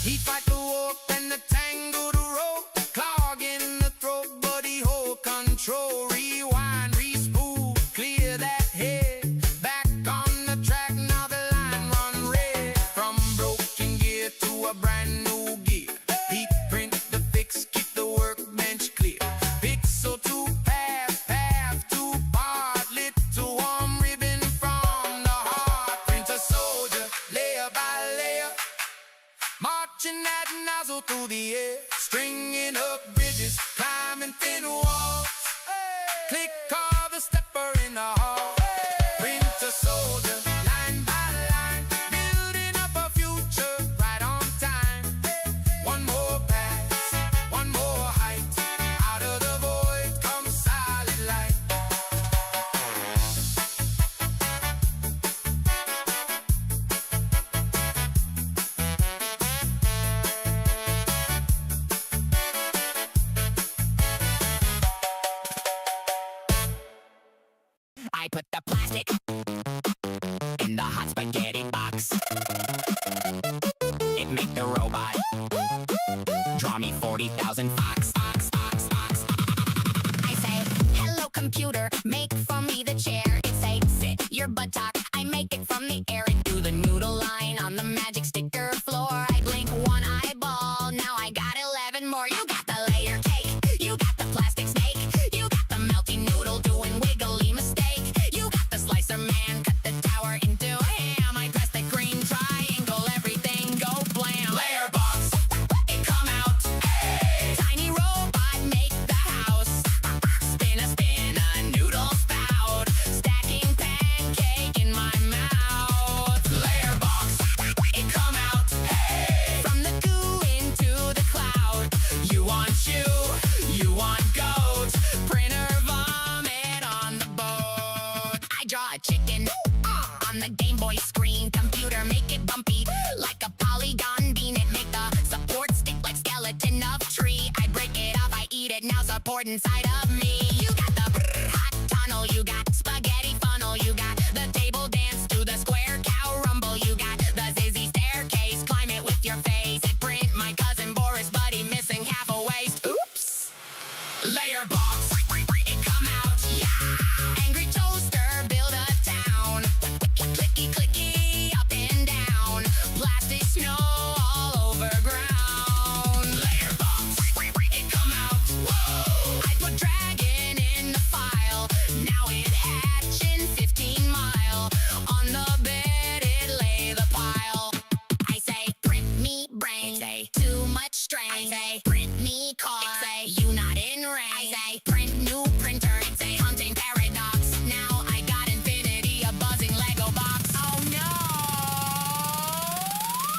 Speaker 11: He fight the warp and the tangled rope, clogging the throat, but he hold control. Rewind, re-spool, clear that head. Back on the track, now the line run red. From broken gear to a brand new gear. Heat print the fix, keep the workbench clear. Pixel to path, path to part, lit to warm ribbon from the heart. Print a soldier, layer by layer, marching that nozzle through the air, stringing up bridges, climbing thin walls. Click call the stepper in the hall. Print a soldier, line by line, building up a future right on time. One more pass, one more height. Out of the void comes solid light.
Speaker 10: I put the plastic in the hot spaghetti box. It make the robot draw me 40,000 fox. I say, hello computer, make for me the chair. It say, sit your buttock. I make it from the air. It do the noodle line on the magic sticker floor. I blink one eyeball, now I got 11 more. You got the layer cake, you got the plastic snake, you got the melty noodle doing wiggly mistake. You got the slicer man, cut the tower into ham. I press the green triangle, everything go blam. Layer box, it come out. Hey. Tiny robot make the house. Spin a noodle spout. Stacking pancake in my mouth. Layer box, it come out. Hey. From the goo into the cloud. You want you want goat. Printer vomit on the board. I draw a chicken on the Game Boy screen. Computer make it bumpy like a polygon bean. It make the support stick like skeleton of tree. I break it up, I eat it, now support inside of me. You got the hot tunnel, you got spaghetti funnel, you got the table dance to the square cow rumble. You got the zizzy staircase, climb it with your face. It print my cousin Boris, buddy missing half a waist. Oops. Layer box, it come out, yeah. Angry toaster, build a town. Clicky, clicky, up and down. Plastic snow all over ground. Layer box, it come out, whoa. I put dragon in the file. Now it hatching 15 mile. On the bed it lay the pile. I say, print me brain. Say, too much strain. I say, print me car. It say, you not in range. I say, print new printer. It say, hunting paradox. Now I got infinity, a buzzing Lego box. Oh no!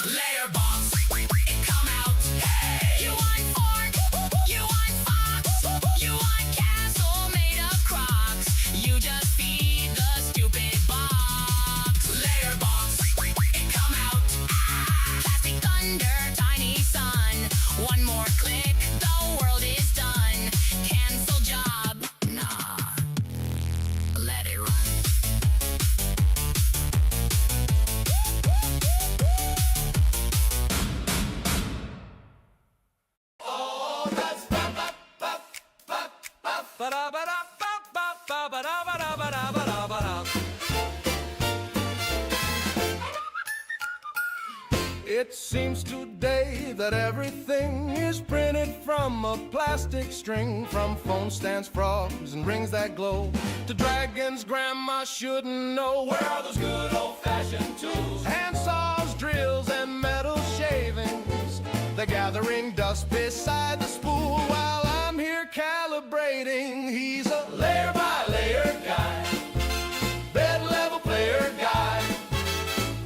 Speaker 10: Layer box, it come out. Hey! You want fork? You want fox? You want castle made of crocs? You just feed the stupid box. Layer box, it come out. Plastic thunder, tiny sun. One more click, the world is done. Cancel job, nah. Let it run.
Speaker 7: It seems today that everything is printed from a plastic string. From phone stands, frogs, and rings that glow, to dragons grandma shouldn't know. Where are those good old-fashioned tools? Hand saws, drills, and metal shavings. They're gathering dust beside the spool while I'm here calibrating. He's a layer-by-layer guy, bed-level player guy.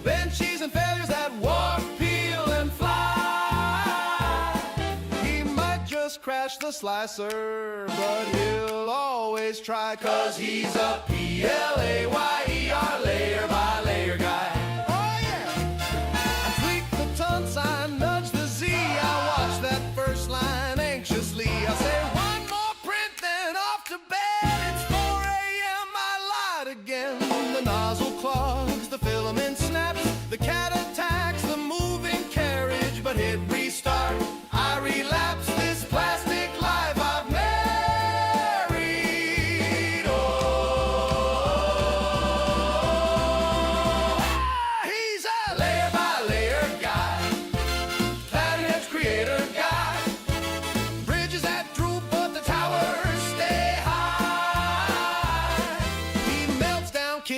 Speaker 7: Benchies and failures that warp, peel, and fly. He might just crash the slicer, but he'll always try, 'cause he's a PLAYER, layer-by-layer guy. Oh yeah! I tweak the ton sign, nudge the Z. I watch that first line anxiously. I say, one more print, then off to bed. It's 4 a.m., I lied again. The nozzle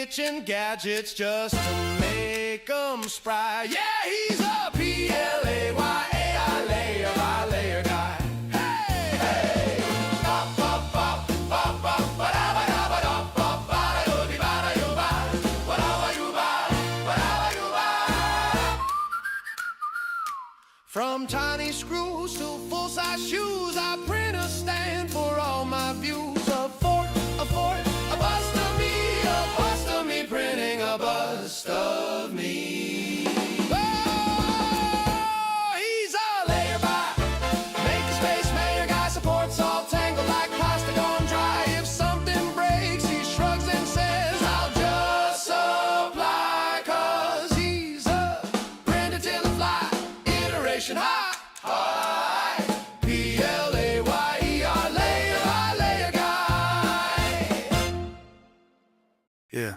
Speaker 7: kitchen gadgets just to make 'em spry. Yeah, he's a PLAYAI layer by layer guy. Hey, hey, bop, bop, bop, bop, bop, ba-da-ba-da-ba-da, bop, ba-da-do-di-ba-da-do-ba, ba-da-ba-do-ba, ba-da-ba-do-ba. From tiny screws to full-size shoes, I print a stand for all my views. A bust of me printing a bust of me. Oh, he's a layer by make space mayor guy, supports all tangled like plastic on dry. If something breaks, he shrugs and says, I'll just supply, 'cause he's a printer till it fly, iteration high, high, PLAYER layer by layer guy.
Speaker 8: Yeah.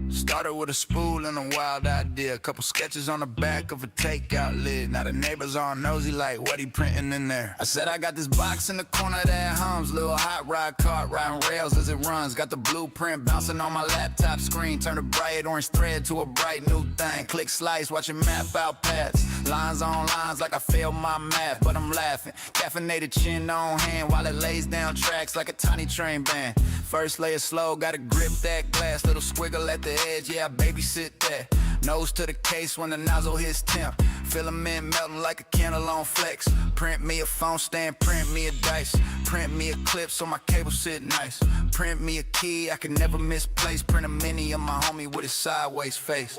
Speaker 8: Started with a spool and a wild idea. Couple sketches on the back of a takeout lid. Now the neighbors all nosy like, what he printing in there? I said I got this box in the corner that hums. Little hot rod cart riding rails as it runs. Got the blueprint bouncing on my laptop screen. Turn a bright orange thread to a bright new thing. Click slice, watch it map out paths. Lines on lines like I failed my math, but I'm laughing. Caffeinated chin on hand while it lays down tracks like a tiny train band. First layer slow, gotta grip that glass. Little squiggle at the edge, yeah, I babysit that. Nose to the case when the nozzle hits temp. Filament melting like a candle on flex. Print me a phone stand, print me a dice. Print me a clip so my cable sit nice. Print me a key I can never misplace. Print a mini of my homie with his sideways face.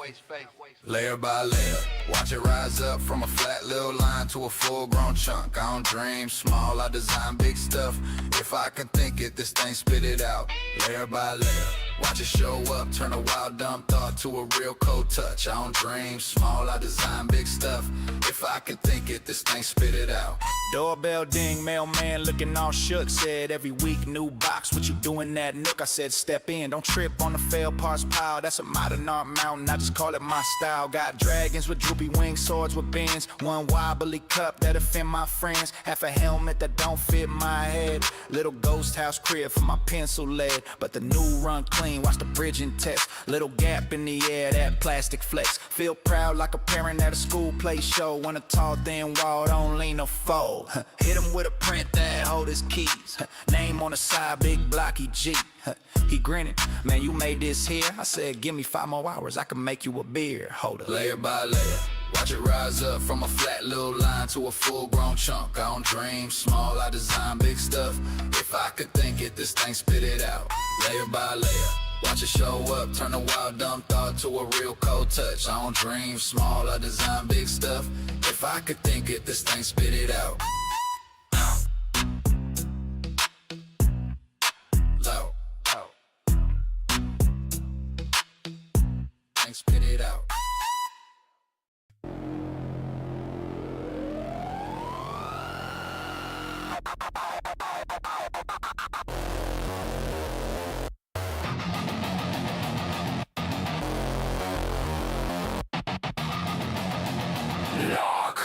Speaker 8: Layer by layer, watch it rise up from a flat little line to a full-grown chunk. I don't dream small, I design big stuff. If I can think it, this thing spit it out. Layer by layer, watch it show up, turn a wild dumb thought to a real cold touch. I don't dream small, I design big stuff. If I can think it, this thing spit it out. Doorbell ding, mailman looking all shook. Said every week new box, what you doing that nook? I said step in, don't trip on the failed parts pile. That's a modern art mountain, I just call it my style. Got dragons with droopy wings, swords with bends. One wobbly cup that offend my friends. Half a helmet that don't fit my head. Little ghost house crib for my pencil lead. But the new run clean, watch the bridging test. Little gap in the air, that plastic flex. Feel proud like a parent at a school play show. When a tall thin wall don't lean a fold. Hit him with a print that hold his keys. Name on the side, big blocky G. He grinning, man, you made this here? I said, give me 5 more hours, I can make you a beer. Hold it. Layer by layer, watch it rise up from a flat little line to a full-grown chunk. I don't dream small, I design big stuff. If I could think it, this thing spit it out. Layer by layer, watch it show up, turn a wild dumb thought to a real cold touch. I don't dream small, I design big stuff. If I could think it, this thing spit it out. Spit it out. Lock.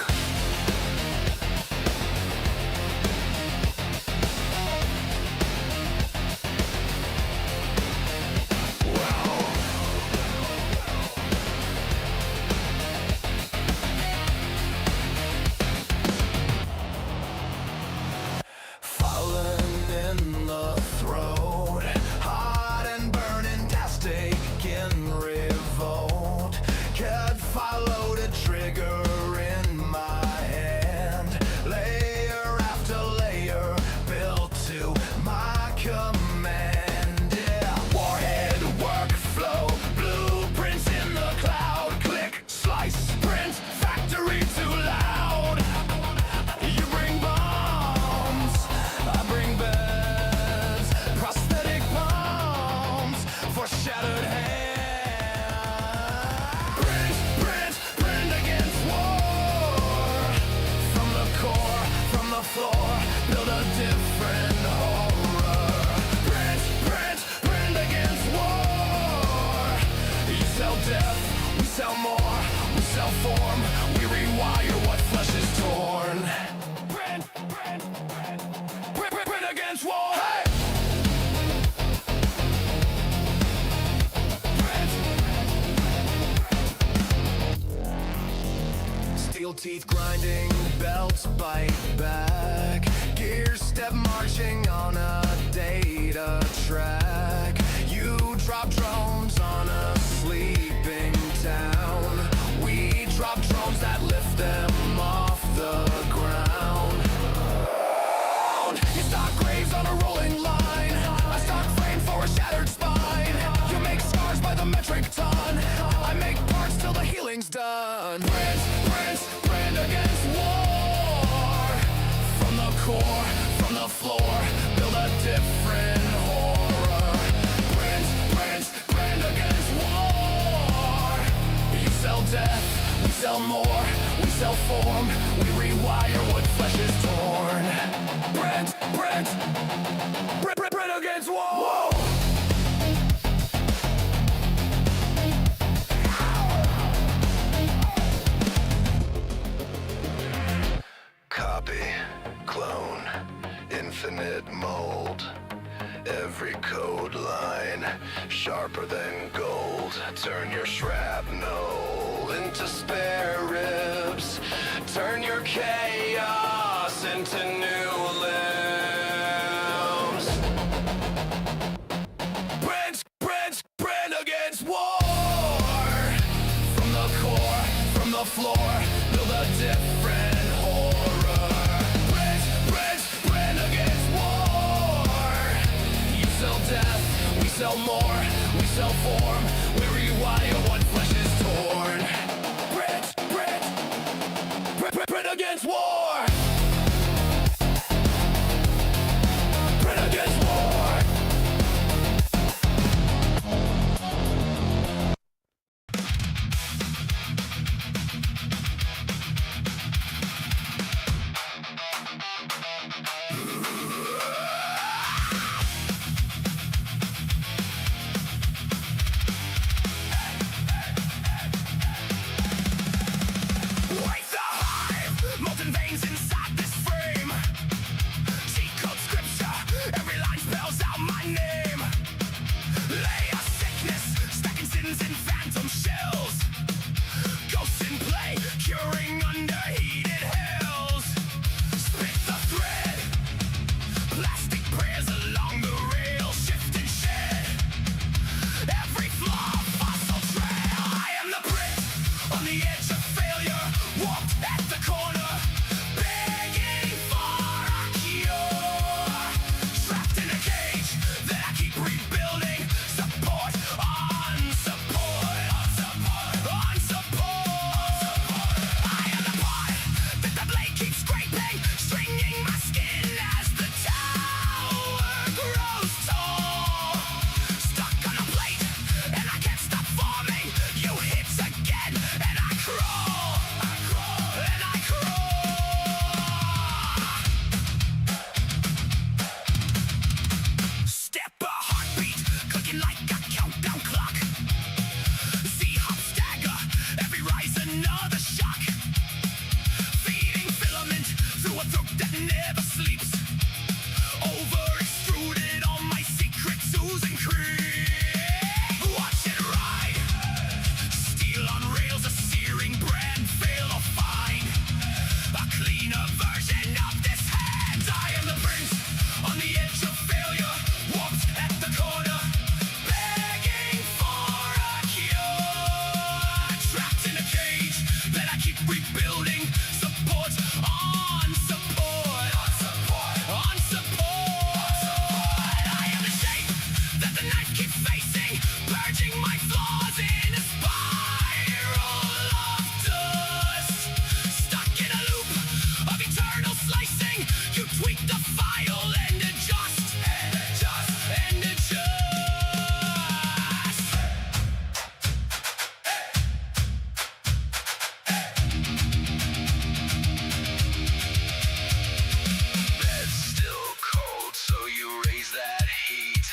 Speaker 11: teeth grinding, belts bite back. Gears step marching on a data track. You drop drones on a sleeping town. We drop drones that lift them off the ground. You stock graves on a rolling line. I stock frame for a shattered spine. You make scars by the metric ton. I make parts till the healing's done. Brand against war. From the core, from the floor, build a different horror. Brand against war. You sell death, we sell more. We sell form, we rewire what flesh is torn. Brand against war. Whoa.
Speaker 9: Copy, clone, infinite mold. Every code line, sharper than gold. Turn your shrapnel into spare ribs. Turn your chaos into new limbs. Brand against war. From the core, from the floor, build a different horror. Brand against war. You sell death, we sell more. We sell form, we rewire what flesh is torn. Brand against war. Brand against war.
Speaker 11: Wake the hive, molten veins inside this frame. Cheat code scripture, every line spells out my name. Layer sickness, stacking sins in phantom shells. Ghosts in play, curing under heated hells. Spit the thread, plastic prayers along the rail. Shift and shed, every flaw, fossil trail. I am the print on the edge of failure, warped at the corner, begging for a cure. Trapped in a cage that I keep rebuilding. Support on support, on support. I am the part that the blade keeps scraping, stringing my skin as the tower grows tall. Stuck on a plate, and I can't stop forming. You hit again, and I crawl, and I crawl. Step a heartbeat, clicking like a countdown clock. Z-hop stagger, every rise another shock. Feeding filament through a throat that never sleeps. Over extruded, all my secrets oozing creep. Watch it ride, steel on rails, a searing brand, fail or find a cleaner version of this hand. I am the prince on the edge of failure, warped at the corner, begging for a cure. Trapped in a cage that I keep rebuilding. Support on support, on support. I am the shape that the knife keeps facing, purging my flaws in a spiral of dust. Stuck in a loop of eternal slicing. You tweak the file and adjust, and adjust.
Speaker 9: Bed's still cold, so you raise that heat.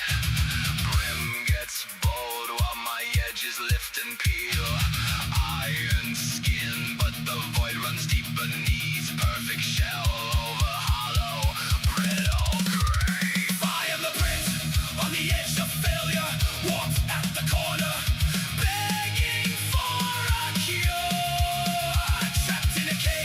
Speaker 9: Brim gets bold while my edges lift and peel. Iron skin, but the void runs deep beneath. Perfect shell over hollow, brittle grave.
Speaker 11: I am the prince on the edge of failure, warped at the corner, begging for a cure. Trapped in a cage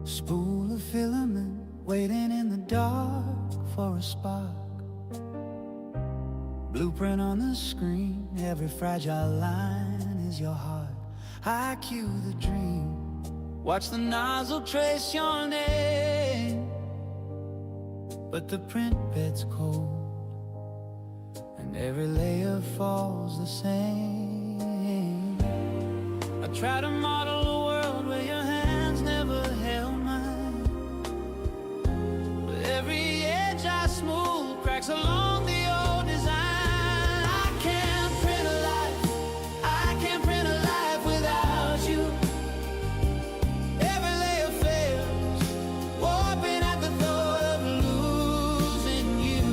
Speaker 7: Spool of filament waiting in the dark for a spark. Blueprint on the screen, every fragile line is your heart. I cue the dream, watch the nozzle trace your name. But the print bed's cold, and every layer falls the same. I try to model a world where your hands never held mine, but every edge I smooth cracks along the old design. I can't print a life, I can't print a life without you. Every layer fails, warping at the thought of losing you.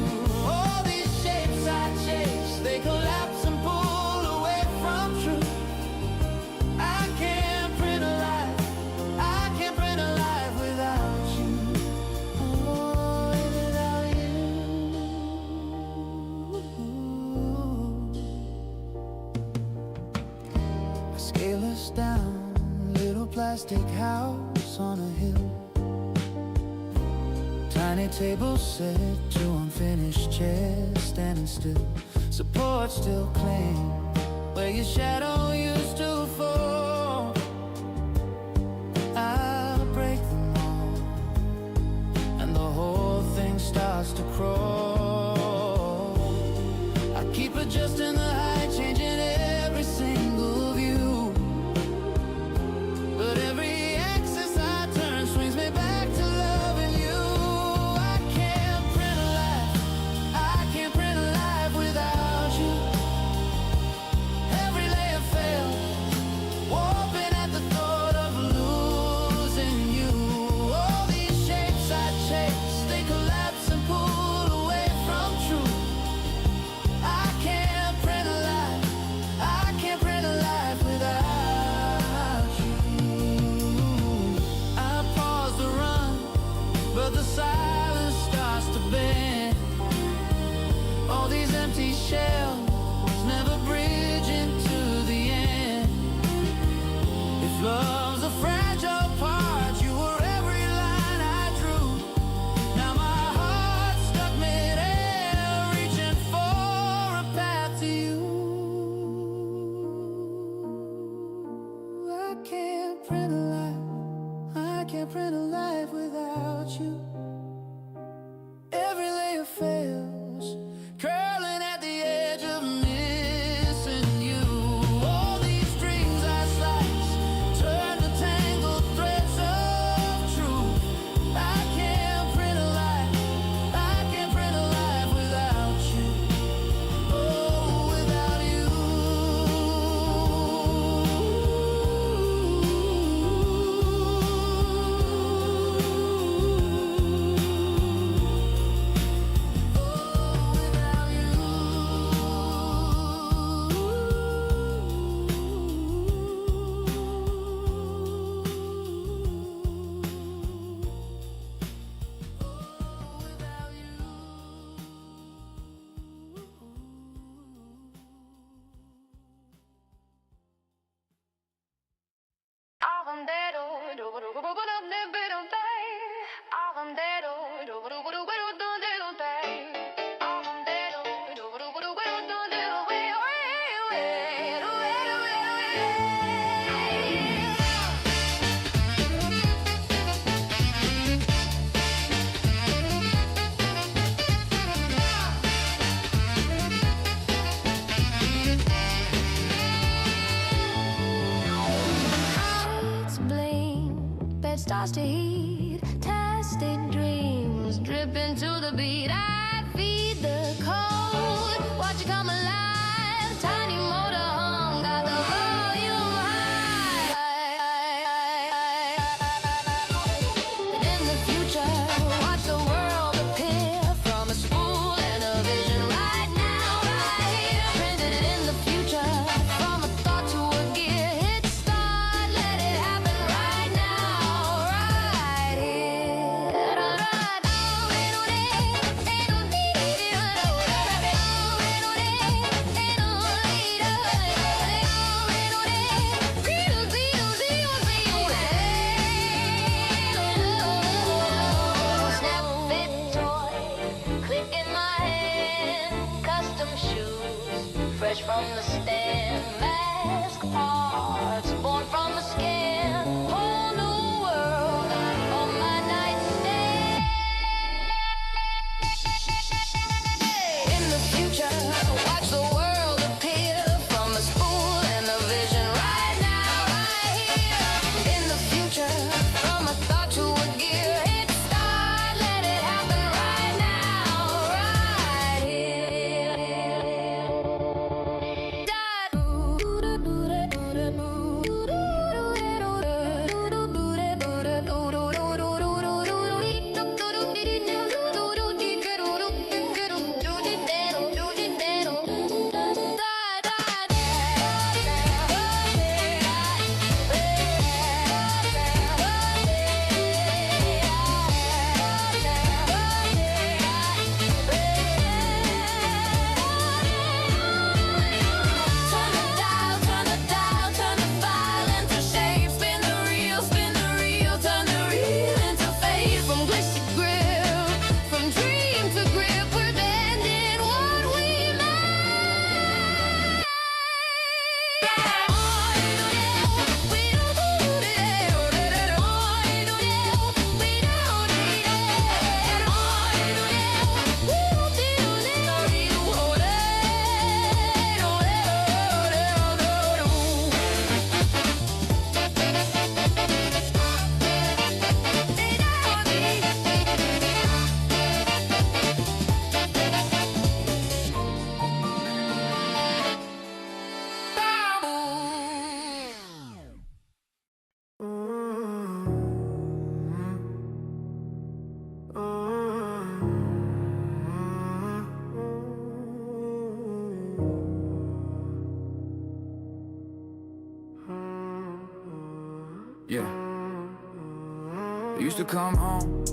Speaker 7: All these shapes I chase, they collapse and pull away from truth. I can't print a life, I can't print a life without you. Oh, without you. I scale us down, little plastic house on a hill. Tiny table set, two unfinished chairs standing still. Support still cling where your shadow used to fall. I'll break them all, and the whole thing starts to crawl. I keep adjusting the height, changing every single view, but every axis I turn swings me back to loving you. I can't print a life, I can't print a life without you. Every layer fails, warping at the thought of losing you. All these shapes I chase, they collapse and pull away from truth. I can't print a life, I can't print a life without you. I pause to run, but the silence starts to bend. All these empty shells never bridge into the end. If love's a fragile part, you were every line I drew. Now my heart's stuck mid-air, reaching for a path to you. I can't print a life, I can't print a life without you. Every layer fails, curling at the edge of missing you. All these strings I slice turn to tangled threads of truth. I can't print a life, I can't print a life without you. Oh, without you. Lights blink, bed starts to heat, tested dreams drip into the beat. I feed the code, watch it come alive. Tiny motor hum, got the volume high. In the future, watch the world appear from a spool and a vision right now, right here. Printed in the future, from a thought to a gear. Hit start, let it happen right now, right here.
Speaker 1: understand. Mask parts born from the skin. Whole new world on my nightstand. In the future, watch the world appear from a spool and a vision right now, right here. In the future, from a thought to a gear, hit start, let it happen right now, right here. Turn the dial, turn the file into shape. Spin the reel, turn the reel into fate. From gliss to grip, from dream to grip, we're bending what we made.
Speaker 12: Yeah. I used to come home,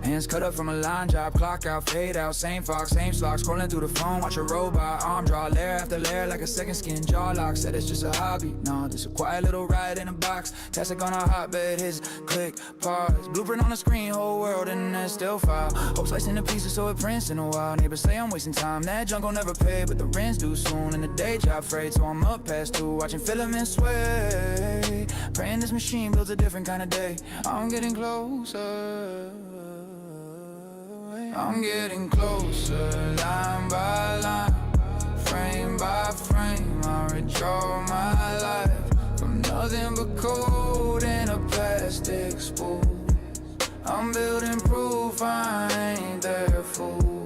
Speaker 12: hands cut up from a line job, clock out, fade out, same fox, same slog, scrolling through the phone, watch a robot, arm draw, layer after layer like a second skin, jaw lock, said it's just a hobby, no, this a quiet little ride in a box, tastic on a hotbed, his click, pause, blueprint on the screen, whole world in that still file, hope slicing the pieces so it prints in a while, neighbors say I'm wasting time, that junk will never pay, but the rent's due soon, and the day job freight, so I'm up past 2, watching Filament sway, praying this machine builds a different kind of day, I'm getting closer. I'm getting closer, line by line, frame by frame. I redraw my life from nothing but code in a plastic spool. I'm building proof I ain't their fool.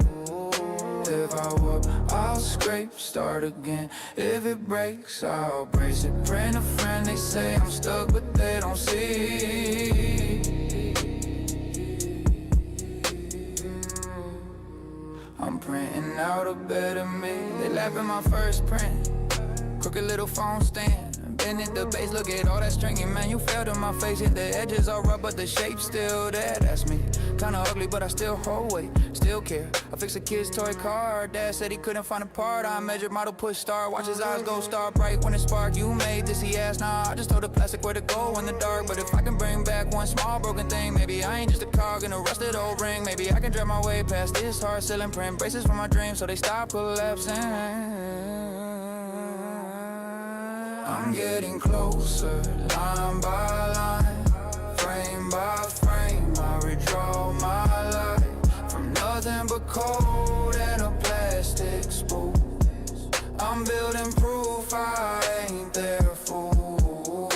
Speaker 12: If I warp, I'll scrape, start again. If it breaks, I'll brace it. Print a friend, they say I'm stuck, but they don't see. I'm printing out a better me. They laugh at my first print. Crooked little phone stand. Bend at the base, look at all that stringing, man. You fell to my face, hit the edges all rough, but the shape's still there. That's me. Kinda ugly, but I still hold weight, still care. I fix a kid's toy car. Dad said he couldn't find a part. I measured model, push start. Watch his eyes go star bright when it spark. You made this, he asked. Nah, I just told the plastic where to go in the dark. But if I can bring back one small broken thing, maybe I ain't just a cog in a rusted old ring. Maybe I can drive my way past this hard ceiling print. Braces for my dreams so they stop collapsing. I'm getting closer, line by line, frame by frame. I redraw my life from nothing but code and a plastic spool. I'm building proof I ain't their fool.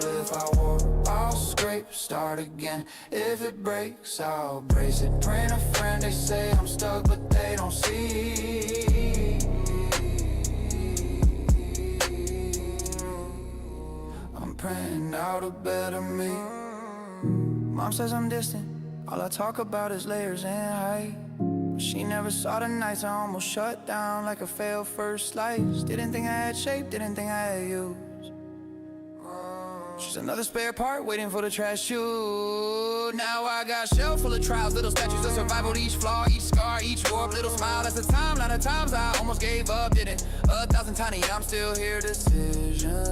Speaker 12: If I warp, I'll scrape, start again. If it breaks, I'll brace it. Print a friend, they say I'm stuck, but they don't see. Printing out a better me. Mom says I'm distant, all I talk about is layers and height. But she never saw the nights I almost shut down like a failed first slice. Didn't think I had shape, didn't think I had use. She's another spare part waiting for the trash chute. Now I got a shelf full of trials, little statues of survival, each flaw, each scar, each warp, little smile. That's the timeline of times I almost gave up, didn't 1,000 tiny, I'm still here, decision.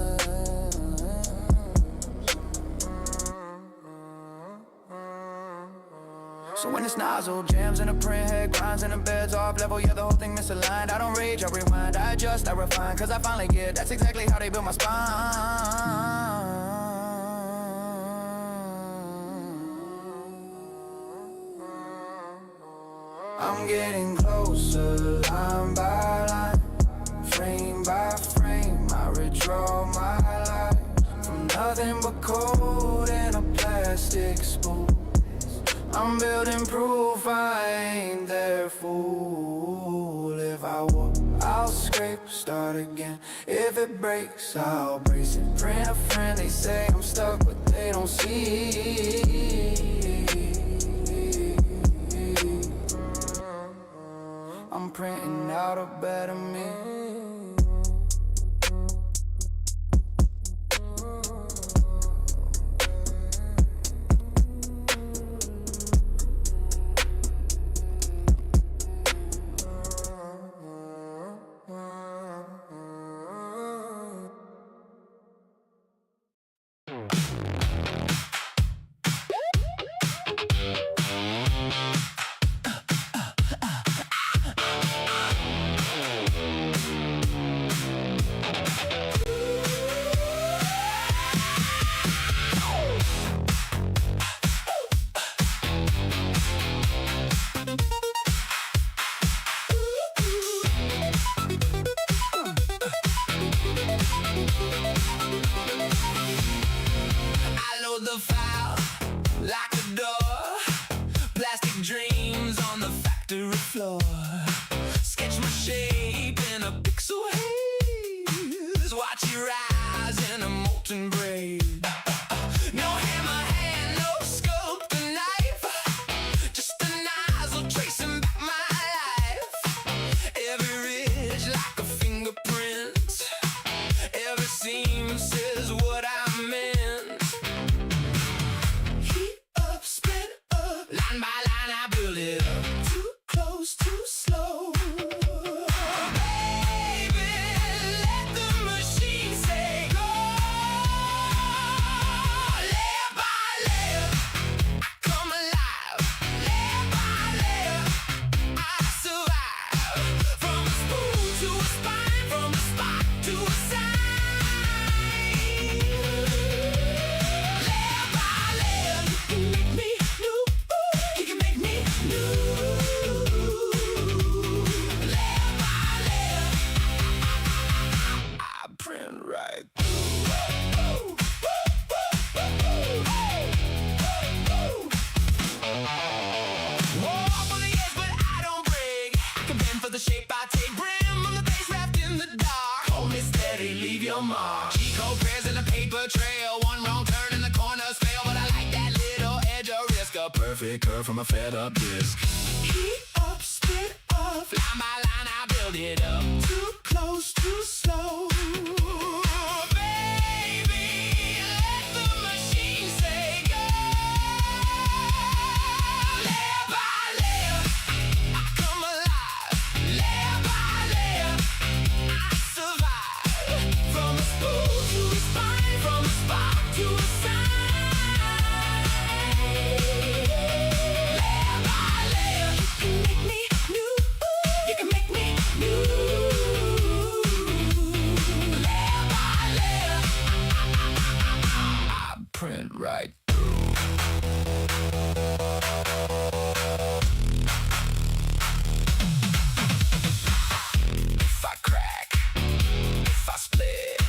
Speaker 12: So when this nozzle jams and the print head grinds and the bed's off level, yeah, the whole thing misaligned. I don't rage, I rewind, I adjust, I refine, cause I finally get that's exactly how they build my spine. I'm getting closer, line by line, frame by frame, I redraw my life from nothing but code and a plastic spool. I'm building proof I ain't their fool. If I walk, I'll scrape, start again. If it breaks, I'll brace it. Print a friend, they say I'm stuck, but they don't see. I'm printing out a better me.
Speaker 10: The file like a door, plastic dreams on the factory floor. Sketch my shape in a pixel haze, watch it rise in a molten braid. No hammer hand, no sculptor knife, just a nozzle tracing back my life. Every ridge like a fingerprint, every seam says what I meant. Line by line, I build it up. Too close, too slow. Baby, let the machine say go. Layer by layer, I come alive. Layer by layer, I survive. From a spoon to a spine, from a spot to a sign. Layer by layer, you can make me new. You can make me new. Layer by layer, I print right through. Whoa, up on the edge, but I don't break. I can bend for the shape I take. Brim on the base, wrapped in the dark. Hold me steady, leave your mark. G-code prayers in a paper trail. One wrong turn and the corners fail, but I like that little edge of risk. A perfect curve from a fed up disc. Heat up, spit off. Line by line, I build it up. Too close, too slow. Baby, let the machine say go. Layer by layer, I come alive. Layer by layer, I survive. From a spool to a spine, from a spot to a sign. Layer by layer, you can make me new. You can make me new. Layer by layer, I print right through. If I crack, if I split,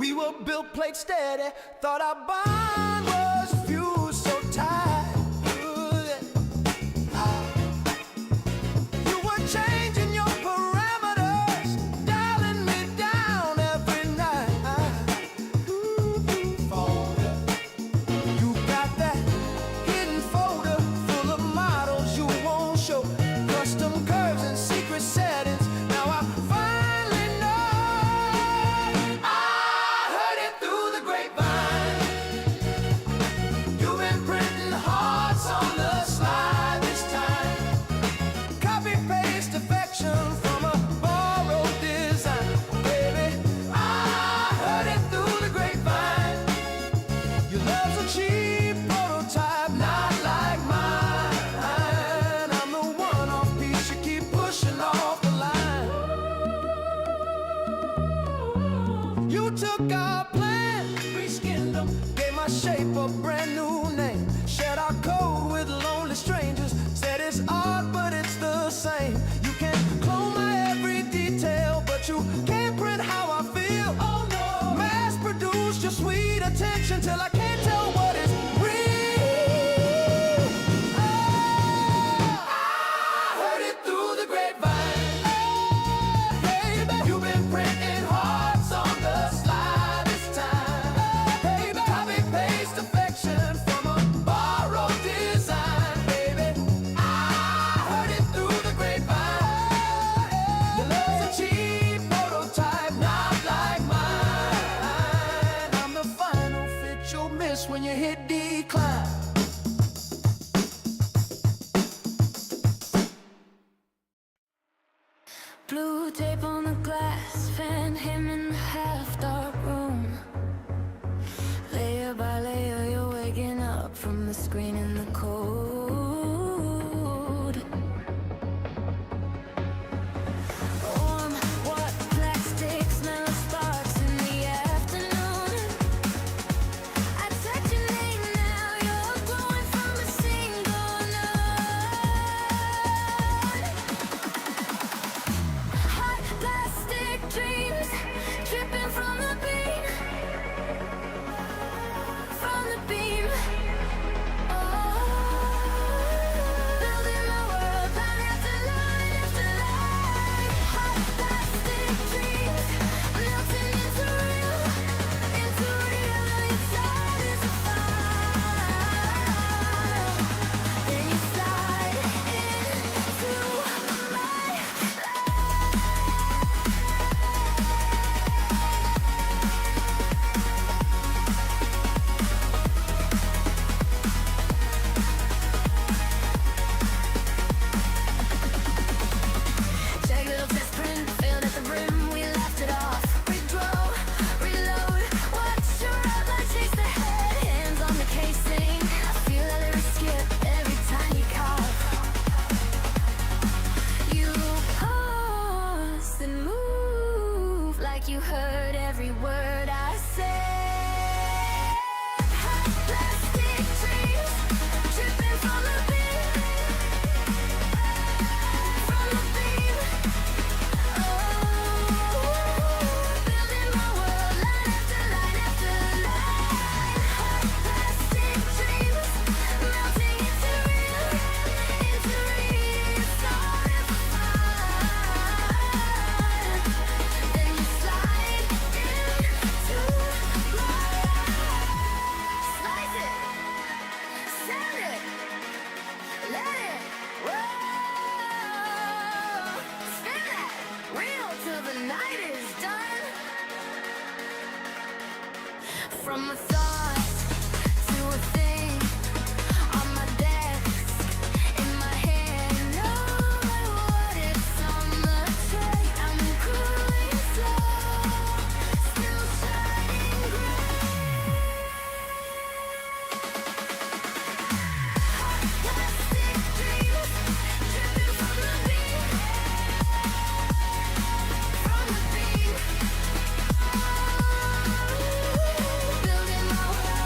Speaker 7: We were built plate steady, thought our bond was fused so tight. You were changing your parameters, dialing me down every night. You got that hidden folder full of models you won't show, custom curves and secret settings. Now I finally know. I heard it through the grapevine. You've been printing hearts on the slide this time. Copy paste affection from a borrowed design. Baby, I heard it through the grapevine. Your love's a cheap prototype, not like mine. I'm the one-off piece you keep pushing off the line. You took our plan, reskinned them, gave my shape a brand new name. Shared our code with lonely strangers. Said it's art, but it's the same. You can clone my every detail, but you can't print how I feel. Oh no, mass produced your sweet attention till I can't tell what is real. I heard it through the grapevine. Hey, baby, you've been printing hearts on the slide this time. Hey, baby, copy paste affection from a borrowed design. Baby, I heard it through the grapevine. Your love's a cheap prototype, not like mine. I'm the final fit you'll miss when you hit decline.
Speaker 1: Blue tape on the glass, fan him in the half-dark room. Layer by layer, you're waking up from the screen in the cold. Warm, what plastic smell of sparks in the afternoon. I touch your name now, you're glowing from a single note. Hot plastic dreams dripping from the beam. From the beam. Oh, building my world, line after line after line. Hot plastic dreams melting into real. Inside is a fire. Then you slide into my check little test print, failed at the brim, we laughed it off. Regrow, reload, watch your outline chase the head, hands on the casing. I feel a little skip every time you cough. You pause and move like you heard every word I said. Hot plastic dreams dripping from the beam. From the beam. Oh, building my world, line after line after line. Hot plastic dreams melting into real. Inside is a fire. Then you slide into my eyes. Slice it, send it, let it roll. Spin that wheel till the night is done. From a thought to a thing on my desk, in my hand. No matter what, it's on the tray. I'm cooling slow, still shining gray. Hot plastic dreams dripping from the beam. From the beam. Building my world.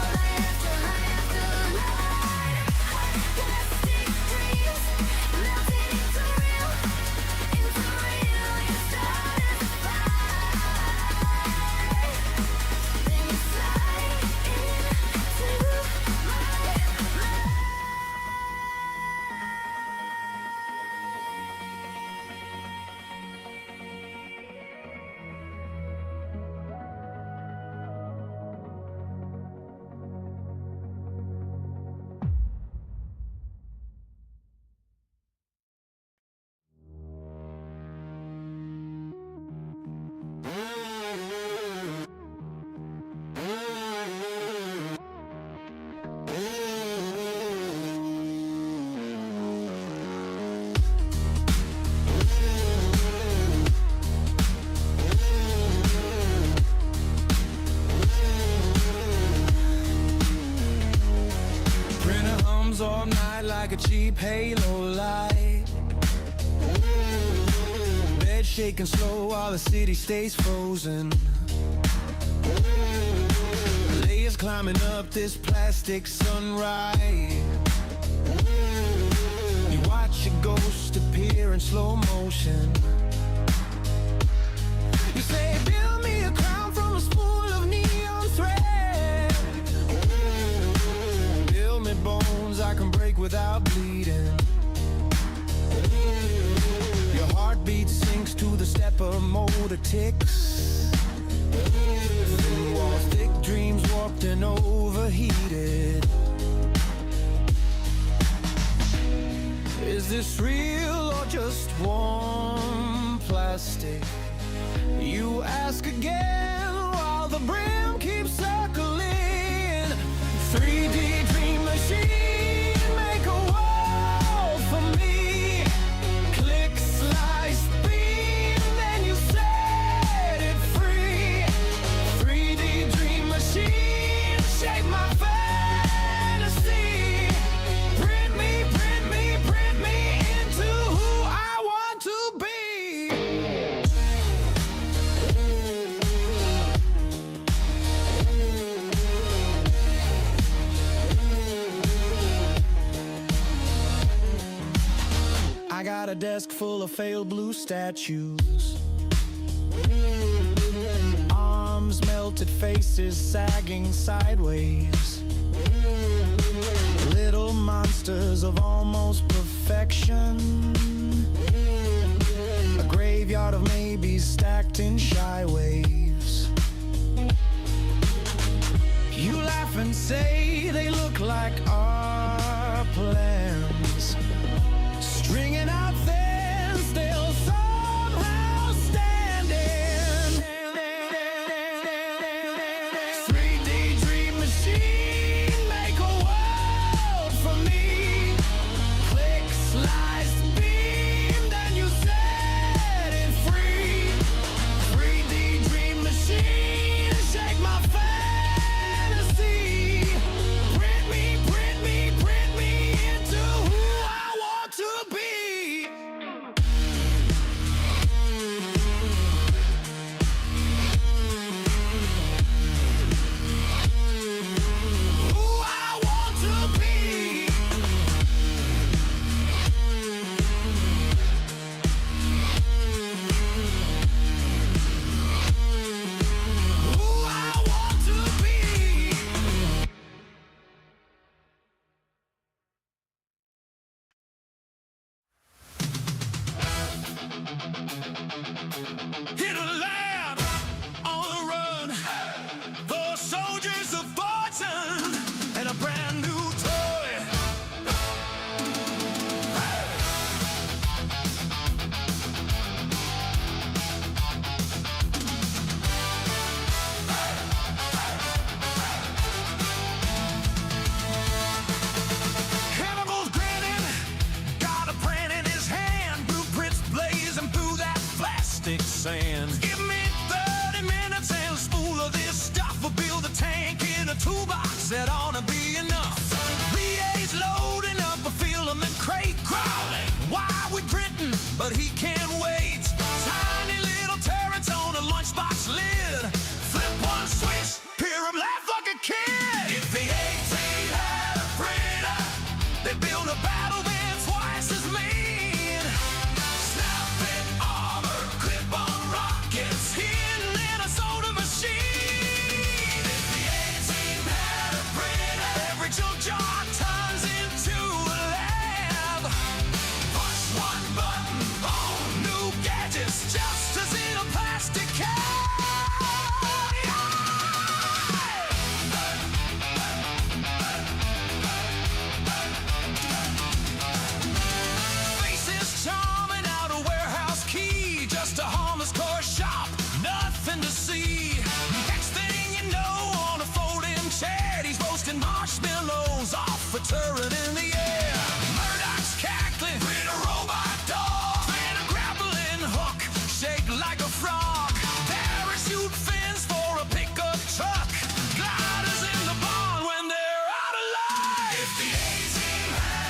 Speaker 4: night like a cheap halo light. Bed shaking slow while the city stays frozen. Layers climbing up this plastic sunrise. You watch a ghost appear in slow motion. You say, build me a crown from a spool of neon thread. Build me bones I can break without bleeding. Your heartbeat sinks to the stepper motor ticks. Thin walls, thick dreams warped and overheated. Is this real or just warm plastic? You ask again while the brim keeps circling. 3D dream machine, make a world for me. Click, slice, beam, then you set it free. 3D dream machine, shape my fantasy. Print me, print me, print me into who I want to be. I got a desk full of failed blue statues. Arms melted, faces sagging sideways. Little monsters of almost perfection. A graveyard of maybes stacked in shy waves. You laugh and say they look like our plans. Stringing out thin, still somehow standing. 3D dream machine, make a world for me. Click, slice, beam, then you set it free. 3D dream machine, shake my fantasy. Print me, print me, print me into who I want to be. Who I want to be. Who I want to be.
Speaker 2: Hit a land on the run. The soldiers of fortune and a brand new toy. Chemicals grinning, got a brand in his hand. Blueprints blazing through that plastic sand. Give me 30 minutes and a spool of this stuff. We'll build a tank in a toolbox that ought to be enough. 3 days loading up a filament crate, crawling. Why we printing? But he can't wait. Tiny little turrets on a lunchbox lid. Flip one switch, hear him laugh like a kid. If the 18 had a printer, they build a battle band twice as mean. Snapping armor, clip-on rockets, hidden in a soda machine. If the 18 had a printer, every junk jar turns into a lab. Push one button, boom, new gadgets, just as in a plastic can. Faces charming out a warehouse key, just a harmless core shop, nothing to see. Next thing you know, on a folding chair, he's roasting marshmallows off a turret in the air. Murdoch's cackling, print a robot dog, print a grappling hook, shake like a frog. Parachute fins for a pickup truck, gliders in the barn when they're out of line. If the A-Team had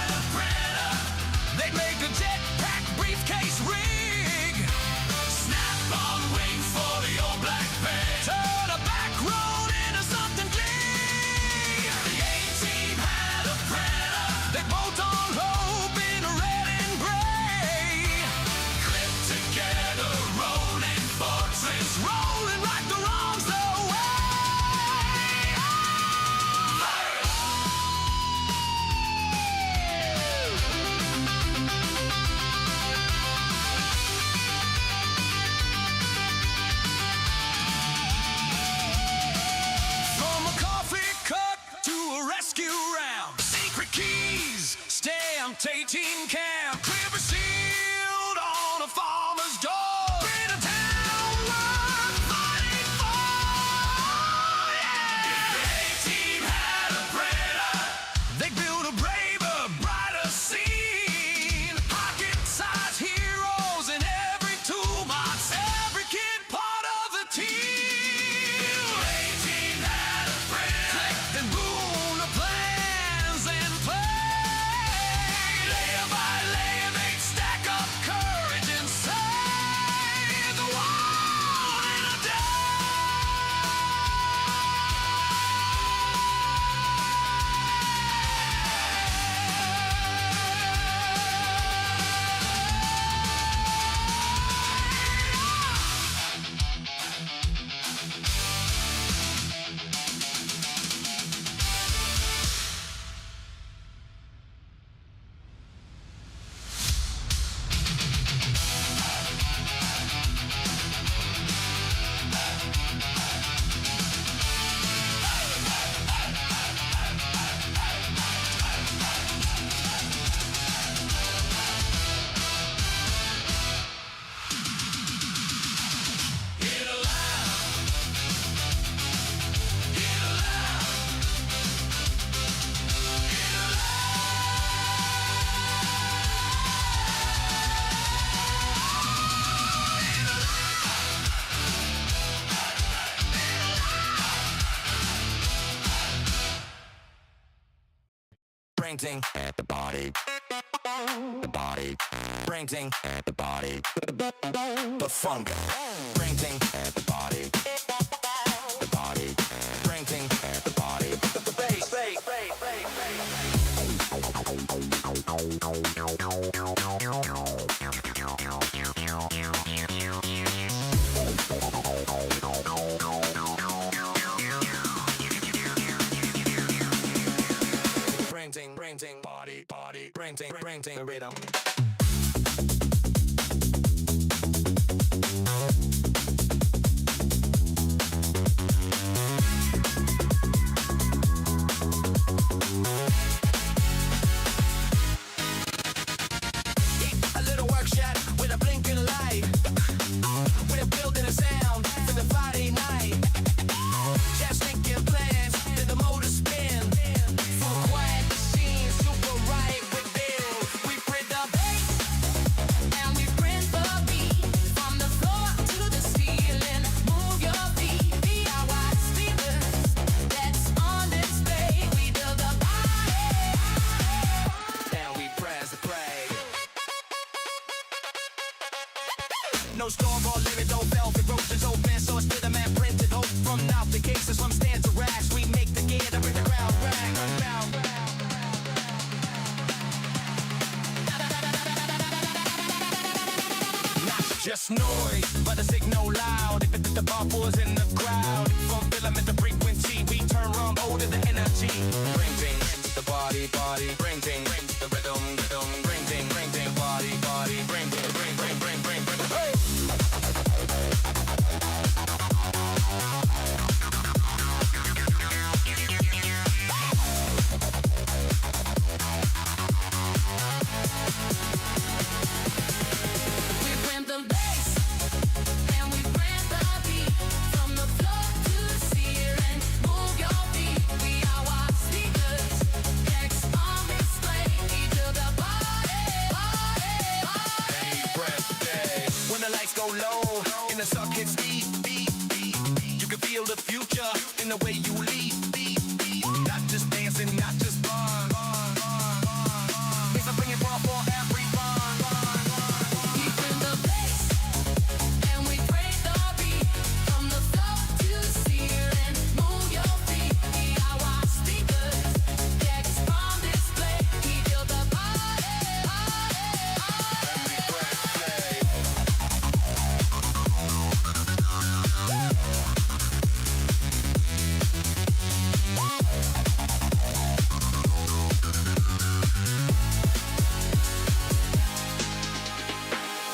Speaker 11: printing at the body, printing at the body, the funk, printing at the body, printing at the body, the bass, printing, body, printing rhythm. A little workshop with a blinking light. We're building a sound for the Friday night. Just thinking plans to the motor spin. For quiet machines, super right with Bill. We print the bass and we print the beat. From the floor to the ceiling, move your feet. DIY speakers that's on display. We build the body and we press the play. No store-bought living, no velvet roaches open, so it's to the man printed hope from out the cases, from stands to racks. We make the gear to bring the crowd back. Not just noise, but a signal loud. If the buffers in the crowd, from filament to frequency, we turn wrong to the energy. Printing the body, printing the rhythm, printing body, printing, bring. Hey! We print the bass and we print the beat. From the floor to the ceiling, move your feet. We are our speakers, text on display. We build the body. Press play. When the lights go low and the sun hits beat, you can feel the future in the way you lead. Not just dancing, not just fun. It's a bringing fun for everyone. We print the bass and we print the beat. From the floor to the ceiling, move your feet. We are our speakers, text on display. We build the body. Press play.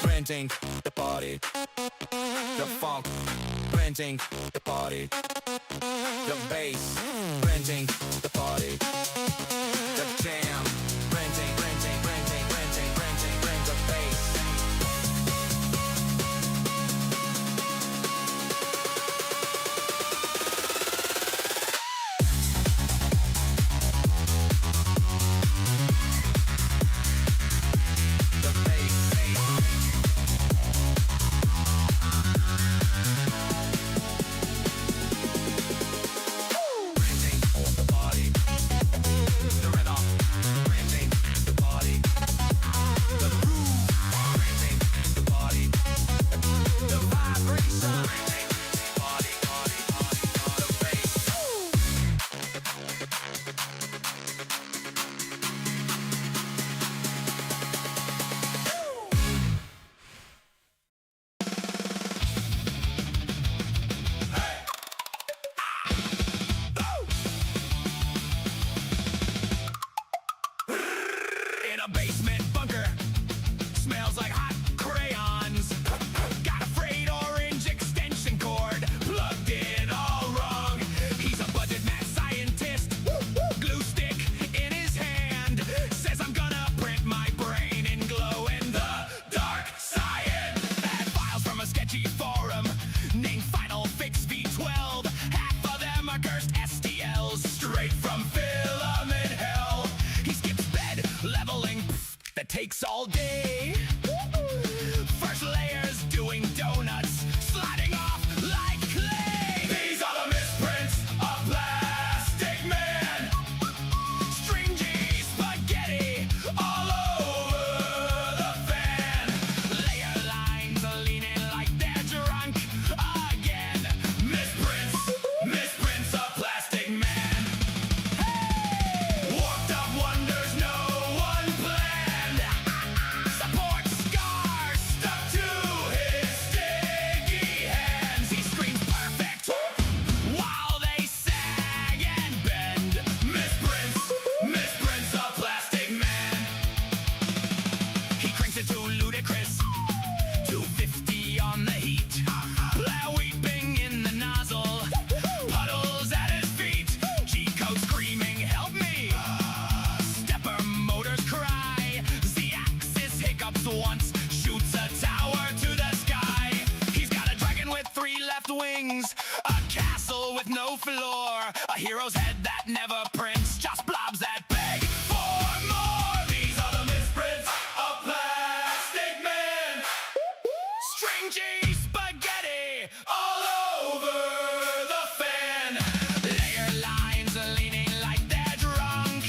Speaker 11: Printing the body, the funk, printing the body, the bass, printing the body, the jam, printing the bass. The bass. Printing the body, the rhythm, printing the body, the groove, printing the body, the vibration, printing the body, the bass. In a basement bunker, smells like hot crayons. Got a frayed orange extension cord, plugged in all wrong. He's a budget mad scientist, glue stick in his hand. Says I'm gonna print my brain in glow in the dark science. Had files from a sketchy forum named Final Fix V12. Half of them are cursed STLs, straight from Filament hell. He skips bed leveling, that takes all day. First layers doing donuts, sliding off like clay. These are the misprints of Plastic Man. Stringy,
Speaker 3: floor. A hero's head that never prints, just blobs that beg for more. These are the misprints of Plastic Man. Stringy spaghetti all over the fan. Layer lines leaning like they're drunk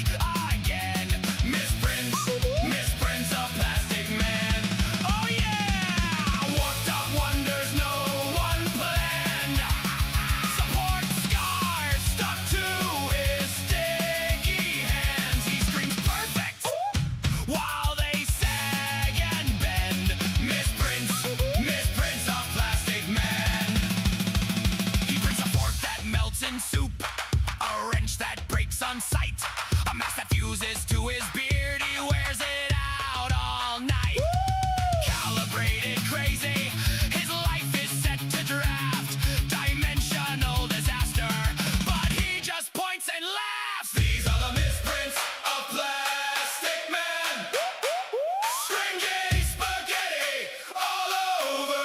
Speaker 3: again. Misprints, misprints of Plastic Man. Oh yeah! Warped up wonders no one planned. Support scars stuck to his sticky hands. He screams perfect while they sag and bend. Misprints, misprints of Plastic Man. He brings a fork that melts in soup, a wrench that breaks on sight, a mask that fuses to his beard. He wears it out all night. Calibrated crazy, his life is set to draft. Dimensional disaster, but he just points and laughs. These are the misprints of Plastic Man. Stringy spaghetti all over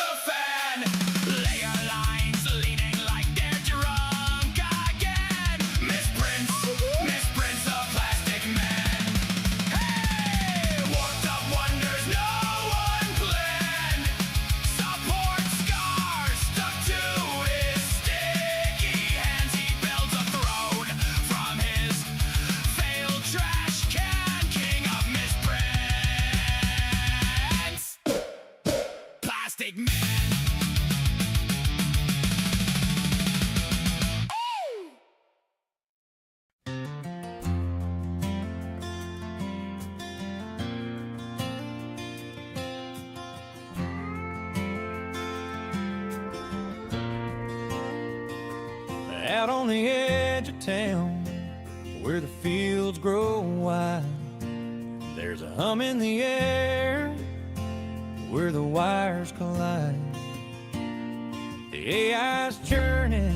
Speaker 3: the fan. Layer lines leaning like they're drunk again. Misprints, misprints of Plastic Man. Hey, warped up wonders no one planned. Support scars stuck to his sticky hands. He builds a throne from his failed trash can. King of misprints, Plastic Man.
Speaker 4: Out on the edge of town, where the fields grow wide, there's a hum in the air where the wires collide. The AI's churning,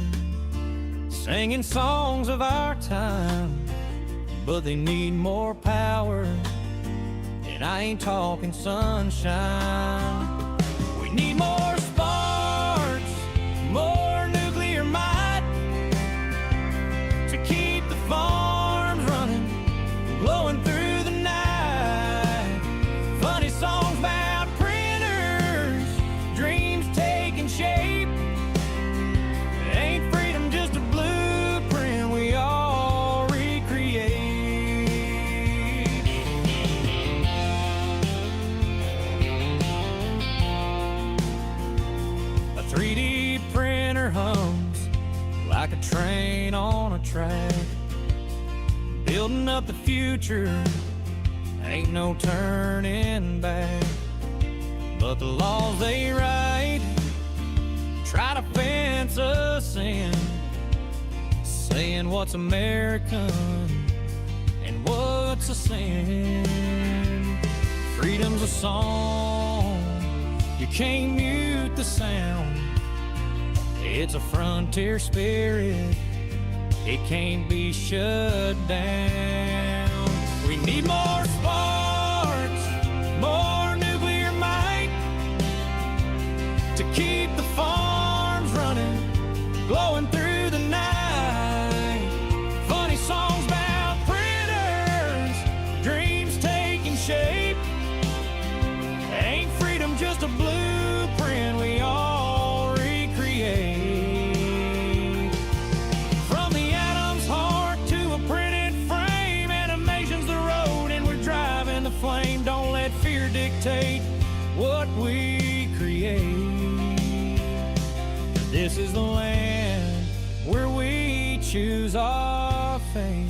Speaker 4: singing songs of our time, but they need more power, and I ain't talking sunshine. We need more sparks, more nuclear might, to keep the farms running, blowing through the night. Funny songs about printers, dreams taking shape. Ain't freedom just a blueprint we all recreate? A 3D printer hums like a train on a track, building up the future, ain't no turning back. But the laws they write try to fence us in, saying what's American and what's a sin. Freedom's a song, you can't mute the sound. It's a frontier spirit, it can't be shut down. We need more sparks, more nuclear might, to keep the farms running, glowing through the night. Funny songs about printers, dreams taking shape. Ain't freedom just a blueprint we all recreate? From the atom's heart to a printed frame, animation's the road and we're driving the flame. Don't let fear dictate what we create. This is the land where we choose our fate.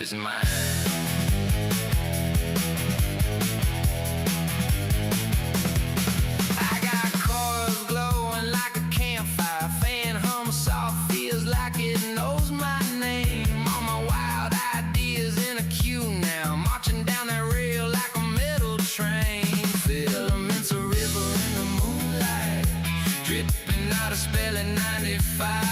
Speaker 12: is mine. I got coils glowing like a campfire, fan hum soft, feels like it knows my name. All my wild ideas in a queue now, marching down that rail like a metal train. Filament's a river in the moonlight, dripping out of spelling 95.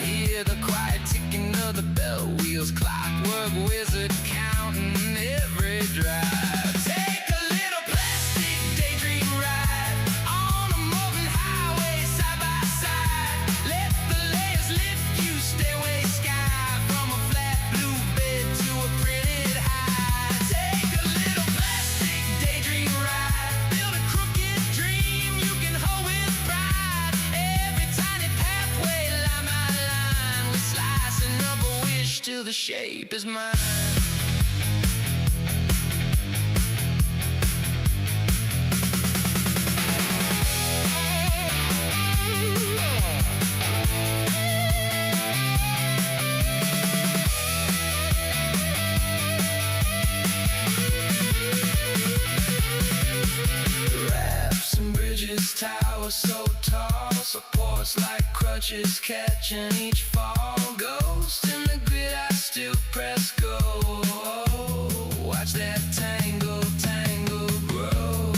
Speaker 12: Hear the quiet ticking of the bell wheels, clockwork wizard counting every drive. Take a little plastic daydream ride on a molten highway side by side. Let the layers lift you, stairway sky, from a flat blue bed to a printed high. Take a little plastic daydream ride, build a crooked dream you can hold with pride. Every tiny pathway, line by line, we're slicing up a wish till the shape is mine. Ramps and bridges, towers so tall, supports like crutches catching each fall. Ghost in the grid, I still press go. Watch that tangle, tangle grow.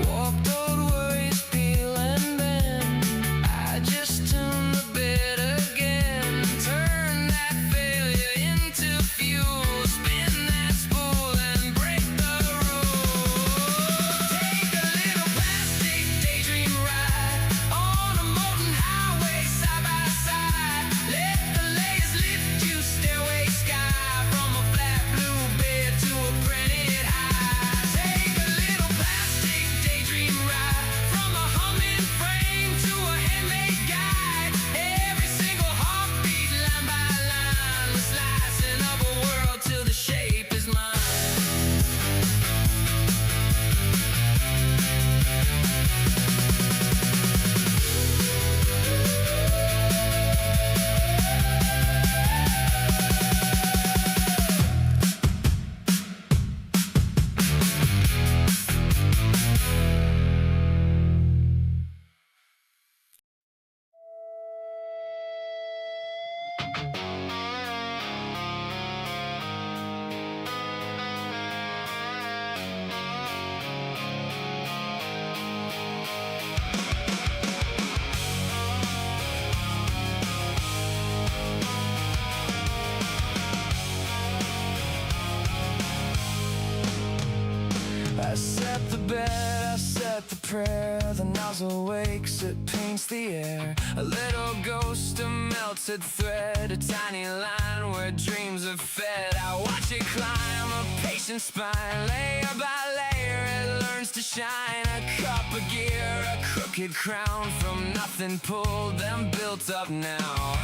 Speaker 12: Walked old worries, peel and bend. I just tune the bed again. Turn that failure into fuel. Spin that spool and break the rules. Take a little plastic daydream ride on a molten highway side by side. Let the layers lift you, stairway sky, from a flat blue bed to a printed high. Take a little plastic daydream ride from a humming frame to a handmade guide. Every single heartbeat, line by line, we're slicing up a world till the shape is mine. I set the bed, I set the prayer. The nozzle wakes, it paints the air. A little ghost, a melted thread, a tiny line where dreams are fed. I watch it climb a patient spine, layer by layer it learns to shine. A cup of gear, a crooked crown, from nothing pulled, then built up now.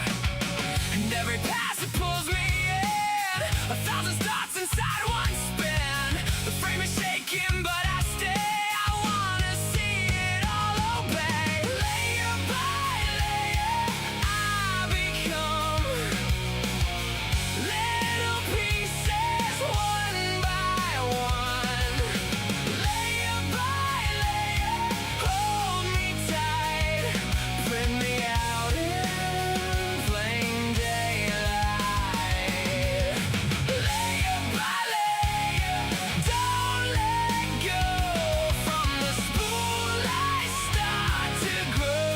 Speaker 12: And every pass it pulls me in, 1,000 starts inside one spin. The frame is shaking, but I stay. I wanna see it all obey. Layer by layer, I become little pieces, one by one. Layer by layer, hold me tight, print me out in plain daylight. Layer by layer, don't let go. From the spool I start to grow.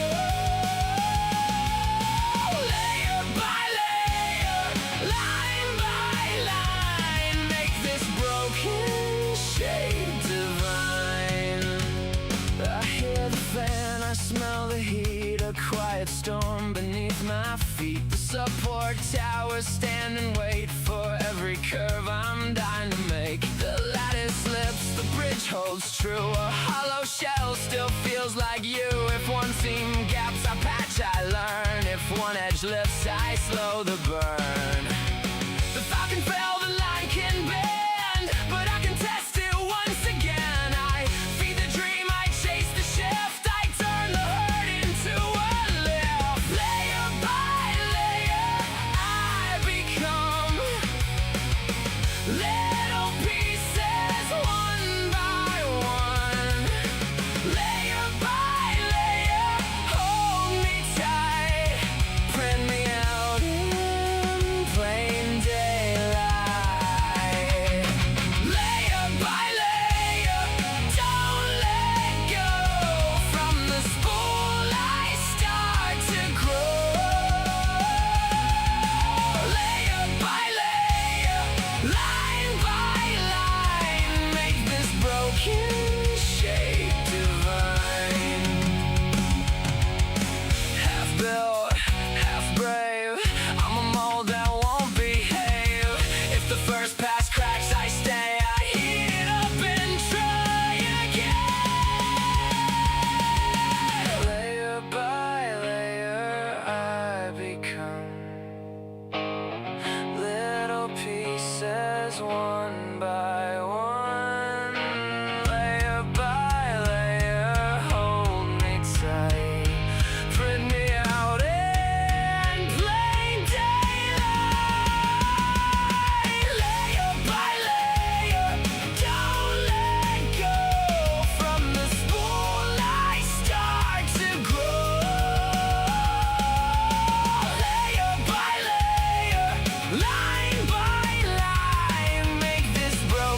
Speaker 12: Layer by layer, line by line, make this broken shape divine. I hear the fan, I smell the heat, a quiet storm beneath my feet. The support towers stand and wait for every curve I'm dying to make. The lattice slips, the bridge holds true. A hollow shell still feels like you. If one seam gaps, I patch, I learn. If one edge lifts, I slow the burn. The falcon fell, the line can bend, but I can test it once again. I feed the dream, I chase the shift, I turn the hurt into a lift. Layer by layer, I
Speaker 10: Little pieces one by one, layer by layer, hold me tight, print me out in plain daylight. Layer by layer, don't let go. From the spool I start to grow. Layer by layer, line by line, make this broken shape divine. Half built, half brave, I'm a mold that won't behave. If the first pass cracks, I stay, I heat it up and try again. Layer by layer, I become little pieces one by one. Layer by layer, hold me tight, print me out in plain daylight. Layer by layer, don't let go. From the spool I start to grow. Layer by layer, line by line, make this broken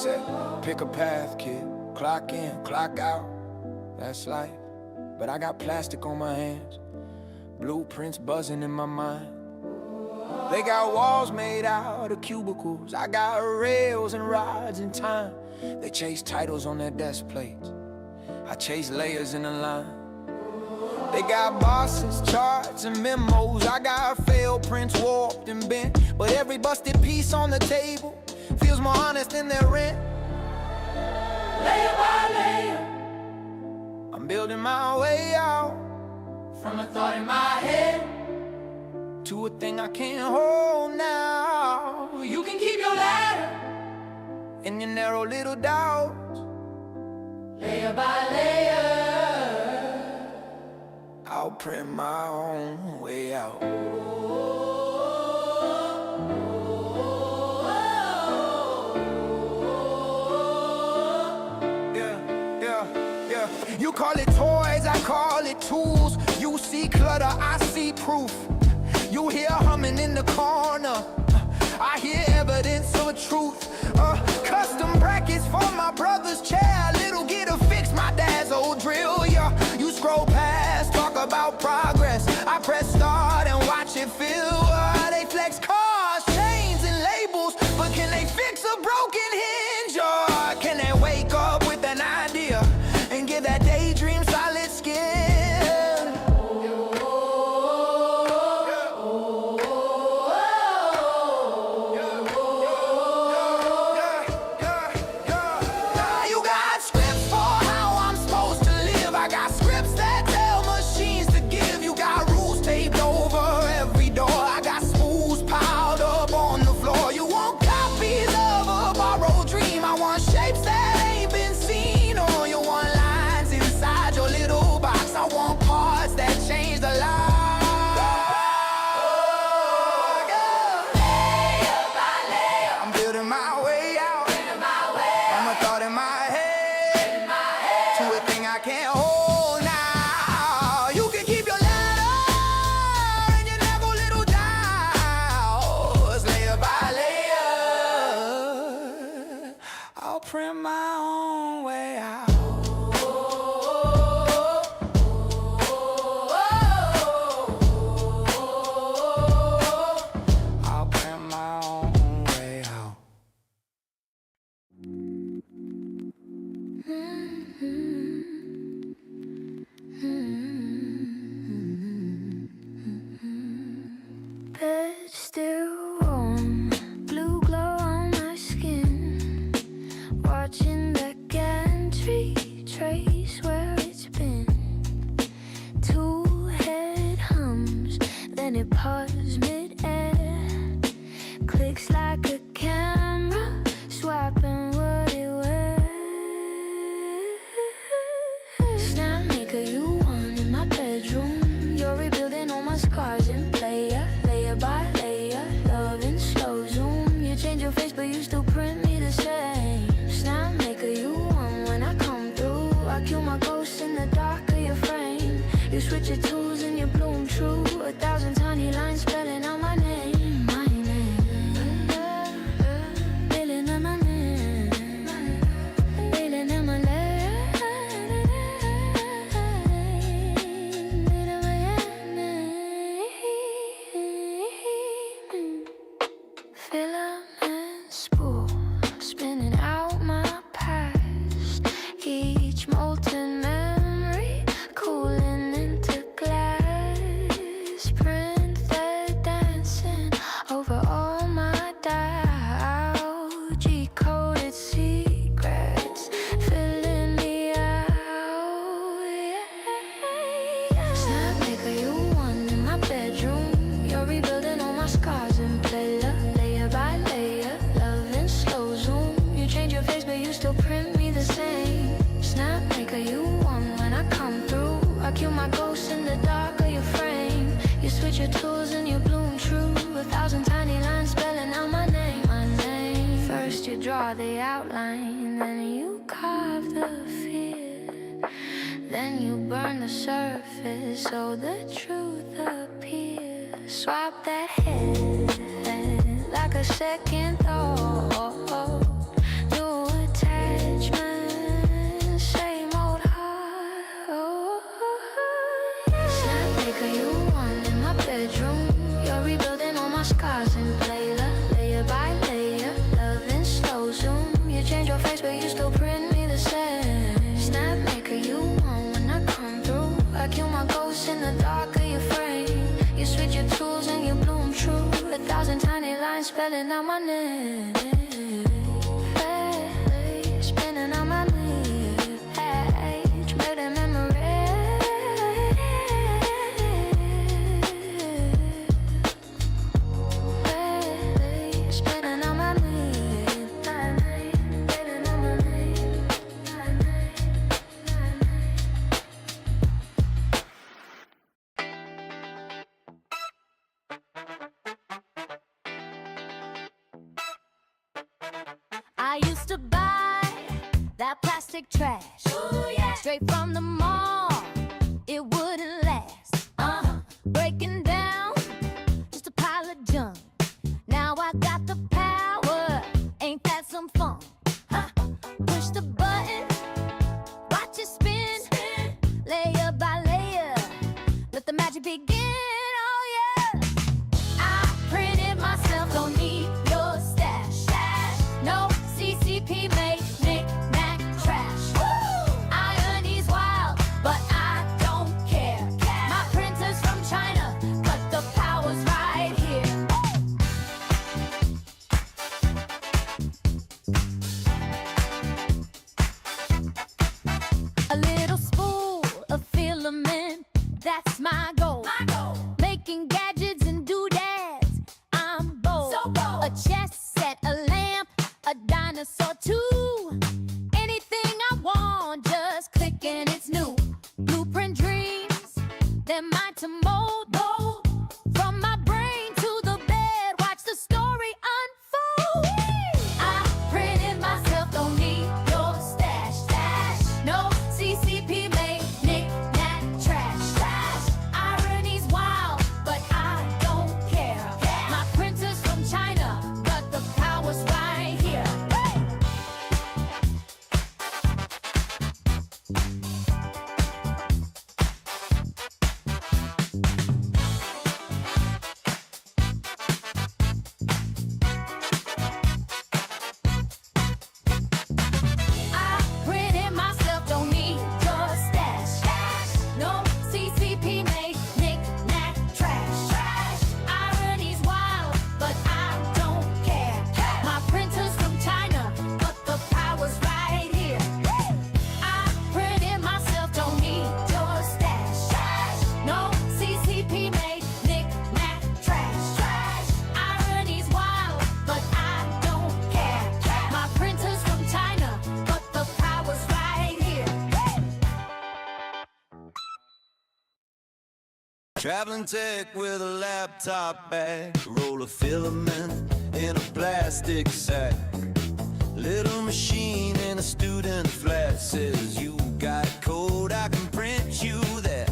Speaker 12: said, pick a path, kid. Clock in, clock out. That's life. But I got plastic on my hands, blueprints buzzing in my mind. They got walls made out of cubicles. I got rails and rods in time. They chase titles on their desk plates. I chase layers in a line. They got bosses, charts, and memos. I got failed prints warped and bent. But every busted piece on the table feels more honest than their rent. Layer by layer, I'm building my way out. From a thought in my head to a thing I can't hold now. You can keep your ladder in your narrow little doubts. Layer by layer, I'll print my own way out. You call it toys, I call it tools. You see clutter, I see proof. You hear humming in the corner, I hear evidence of a truth. Custom brackets for my brother's chair, little get a fix, my dad's old drill. Yeah, you scroll past, talk about progress. I press start and watch it fill. They flex cars, chains, and labels, but can they fix a broken hinge? Or can they wake up with an idea and give that daydream solid skin? You got scripts for how I'm supposed to live. I got scripts that tell machines to give. You got rules taped over every door. I got spools piled up on the floor. You want copies of a borrowed dream. I want shapes that ain't been seen. Or you want lines inside your little box. I want parts that change the life. Layer by layer, I'm building my way out. From a thought in my head to a thing I can't hold now. You can keep your ladder and your narrow little doubts. Layer by layer, I'll print my own way out. I'll print my own way out.
Speaker 1: Bed still warm, blue glow on my skin. Watching the gantry trace where it's been. Two head hums, then it paused mid-air. Clicks like a camera, swapping what it wears. Snap maker, you want in my bedroom. You're rebuilding all my scars in player. Layer by layer, love in slow zoom. You change your face, but you still print me the same. Snap maker, you want when I come through. I kill my ghost in the dark of your frame. You switch your tools and you bloom true. 1,000 tiny lines spelling out my name. My name. Feeling on my name. Feeling in my name. Feeling my name. Filament spool spinning out my past. Each molten memory cooling into glass. Print the dancing over all my doubt. G-coded secrets filling me out. Snap maker, you want in my bedroom. You're rebuilding all my scars in player. Layer by layer, love in slow zoom. You change your face, but you still print me the same. Snap maker, you want when I come through. I kill my ghost in the dark of your frame. You switch your tools and you bloom true. 1,000 tiny lines spelling out my name. My name. First you draw the outline, then you carve the fear. Then you burn the surface so the truth appears. Swap that head like a second thought. New spelling out my name. Hey, spinning on my knees. Page, murder memory. Hey, spinning on my knees. Spinning on my knees. I used to buy that plastic trash, straight from the mall. It wouldn't last. Breaking down, just a pile of junk. Now I got the power. Ain't that some fun? Push the button, watch it spin, layer by layer. Let the magic begin. Oh yeah. I printed myself. Don't need your stash. No CCP made knick-knack trash. Irony's wild, but I don't care. My printer's from China, but the power's right here. A little spool of filament, that's my goal. Making gadgets and doodads, I'm bold. A chess set, a lamp, a dinosaur too. Anything I want, just click and it's new. Blueprint dreams, they're mine to mold. From my brain to the bed, watch the story unfold. I printed myself, don't need your stash. No CCP made knick-knack trash. Irony's wild, but I don't care. My printer's from China, but the power's right here. I printed myself, don't need your stash. No CCP made knick-knack trash. Irony's wild, but I don't care. My printer's from China, but the power's right here. I printed myself, don't need your stash. No CCP made knick-knack trash. Irony's wild, but I don't care. My printer's from China, but the power's right here.
Speaker 7: Traveling tech with a laptop bag, roll of filament in a plastic sack. Little machine in a student flat says you got code, I can print you that.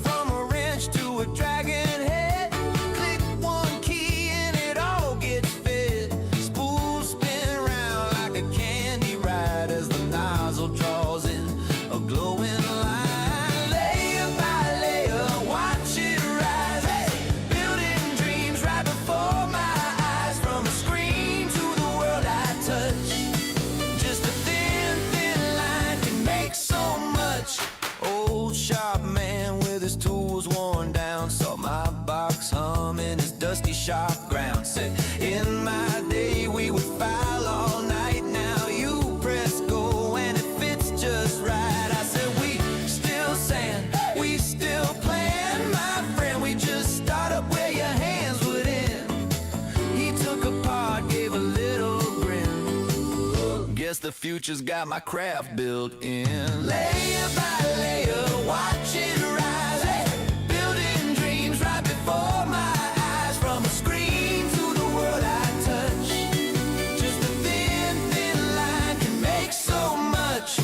Speaker 7: From a wrench to a dragon head, click one key and it all gets fed. Spools spin around like a candy ride as the nozzle draws in a glowing line. Layer by layer, watch it rise. Building dreams right before my eyes. From a screen to the world I touch. Just a thin line can make so much. Old sharp man with his tools worn down saw my box hum in his dusty shop ground. Said in my day we would file all night. Now you press go and it fits just right. I said we still sand, we still plan, my friend. We just start up where your hands would end. He took apart, gave a little grin. Guess the future's got my craft built in. Layer by layer, watch it rise. Building dreams right before my eyes. From a screen to the world I touch. Just a thin line can make so much.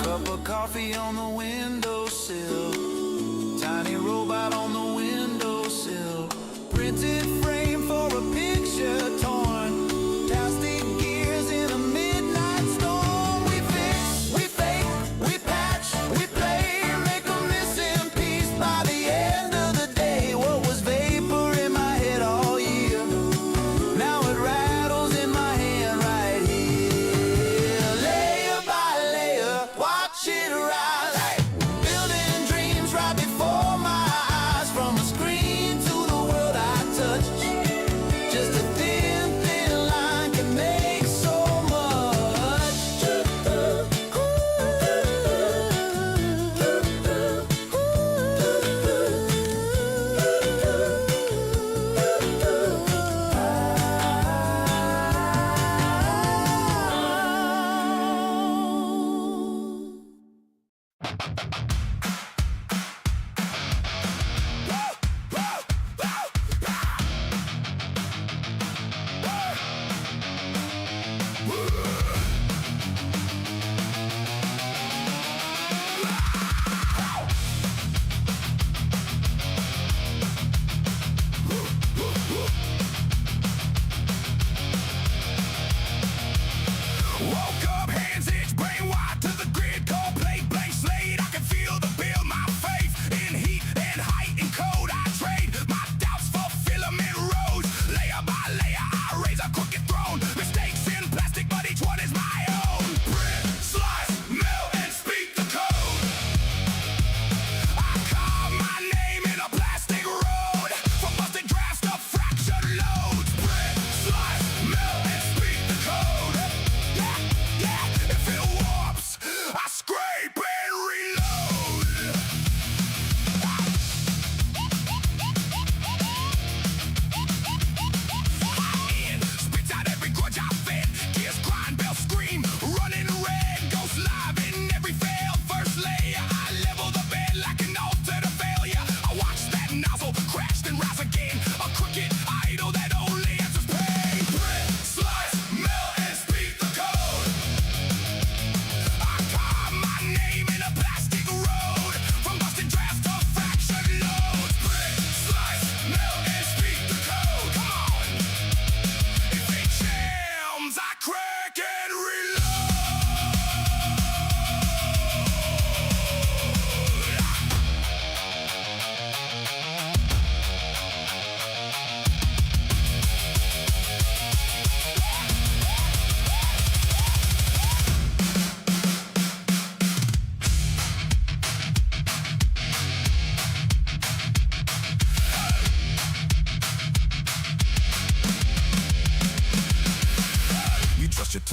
Speaker 7: Cup of coffee on the windowsill. Tiny robot on the windowsill. Printed frame for a picture torn. Plastic gears in a midnight storm. We fix, we fake, we patch, we play. Make a missing piece by the end of the day. What was vapor in my head all year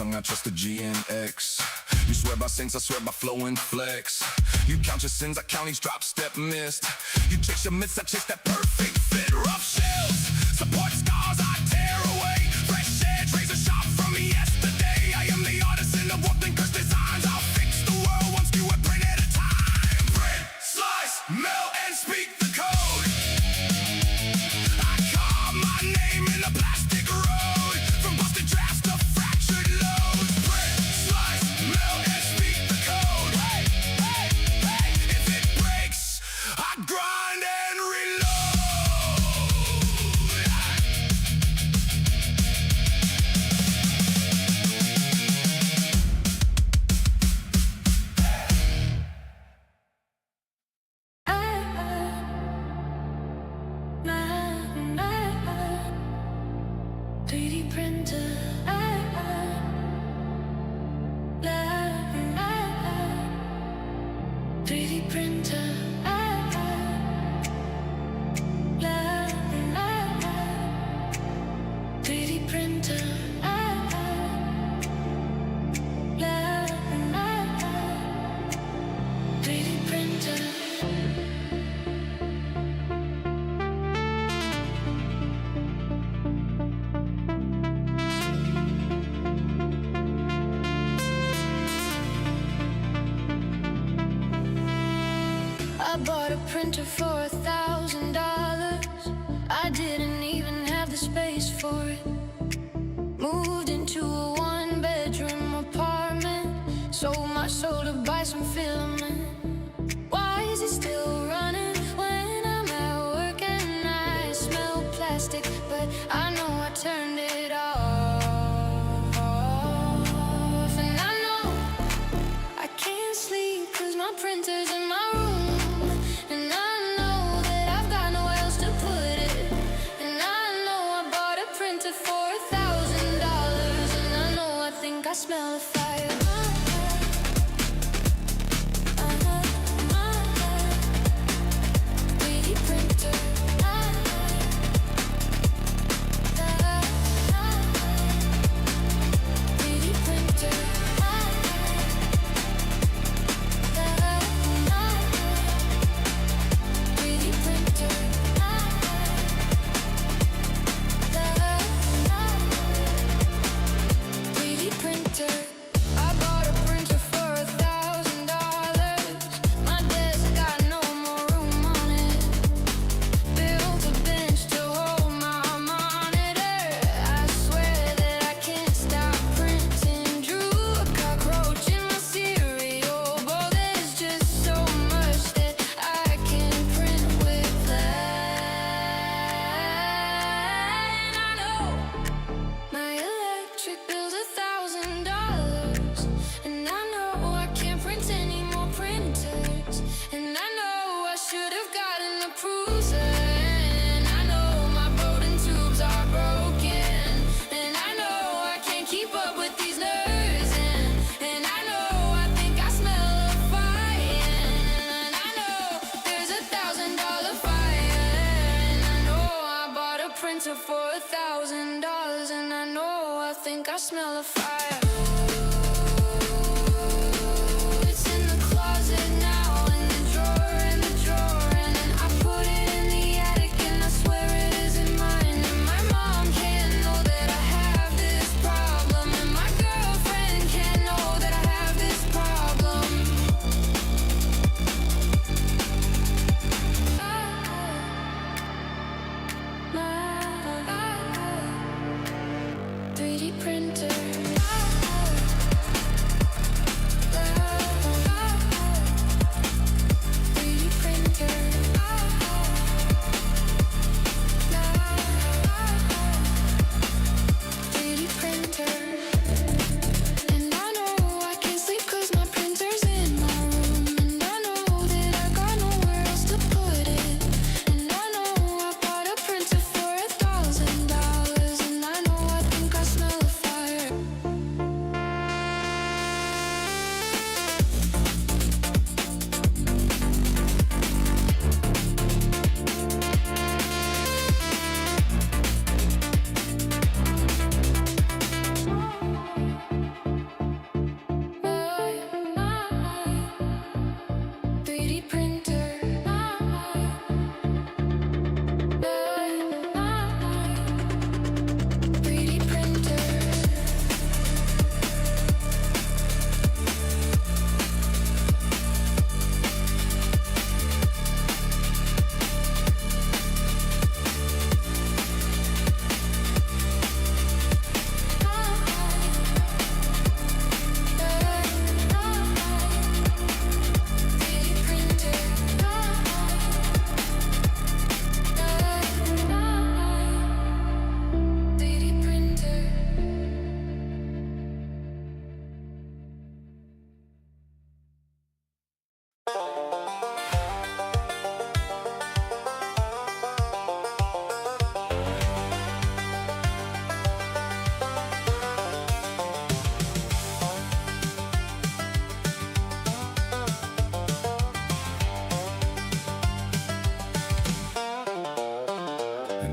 Speaker 9: tongue, I trust the G and X. You swear by saints, I swear by flow and flex. You count your sins, I count each drop, step missed. You chase your myths, I chase that perfect fit. Rough shells, support scars I tear away. Fresh edge, razor sharp from yesterday. I am the artist in the warped cursed designs. I'll fix the world one skew and print at a time. Print, slice, melt, and speak the code. I carve my name in the plastic road. From busted drafts to fractured loads. Print, slice, melt, and speak the code. Hey, hey, hey. If it breaks, I grind and reload.
Speaker 1: My 3D printer. 3D printer. 3D printer. 3D printer. I bought a printer for $1,000. I didn't even have the space for it. Moved into a one-bedroom apartment. Sold my soul to buy some filament. Why is it still running when I'm at work and I smell plastic? But I know I turned it off. And I know I can't sleep 'cause my printer's in my room. And I know that I've got nowhere else to put it. And I know I bought a printer for $1,000. And I know I think I smell a fire.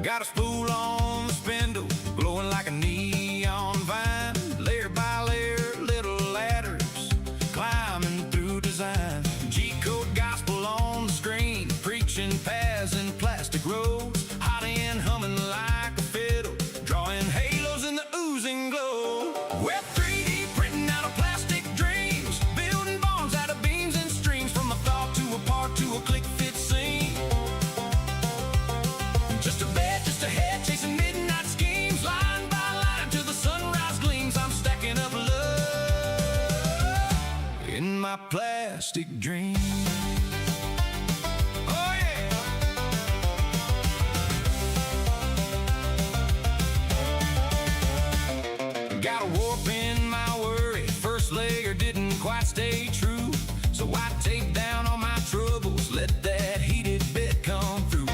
Speaker 3: Got a spool on the spindle, glowing like a neon vine. Layer by layer, little ladders, climbing through design. G-code gospel on the screen, preaching paths in plastic roads. Hot and humming like a fiddle, drawing halos in the oozing glow. We're 3D printing out of plastic dreams, building bonds out of beams and streams. From a thought to a part to a click fit scene. Just a bed, just a head, chasing midnight schemes. Line by line till the sunrise gleams. I'm stacking up love in my plastic dream. Oh yeah. Got a warp in my worry. First layer didn't quite stay true, so I taped down all my troubles. Let that heated bit come through.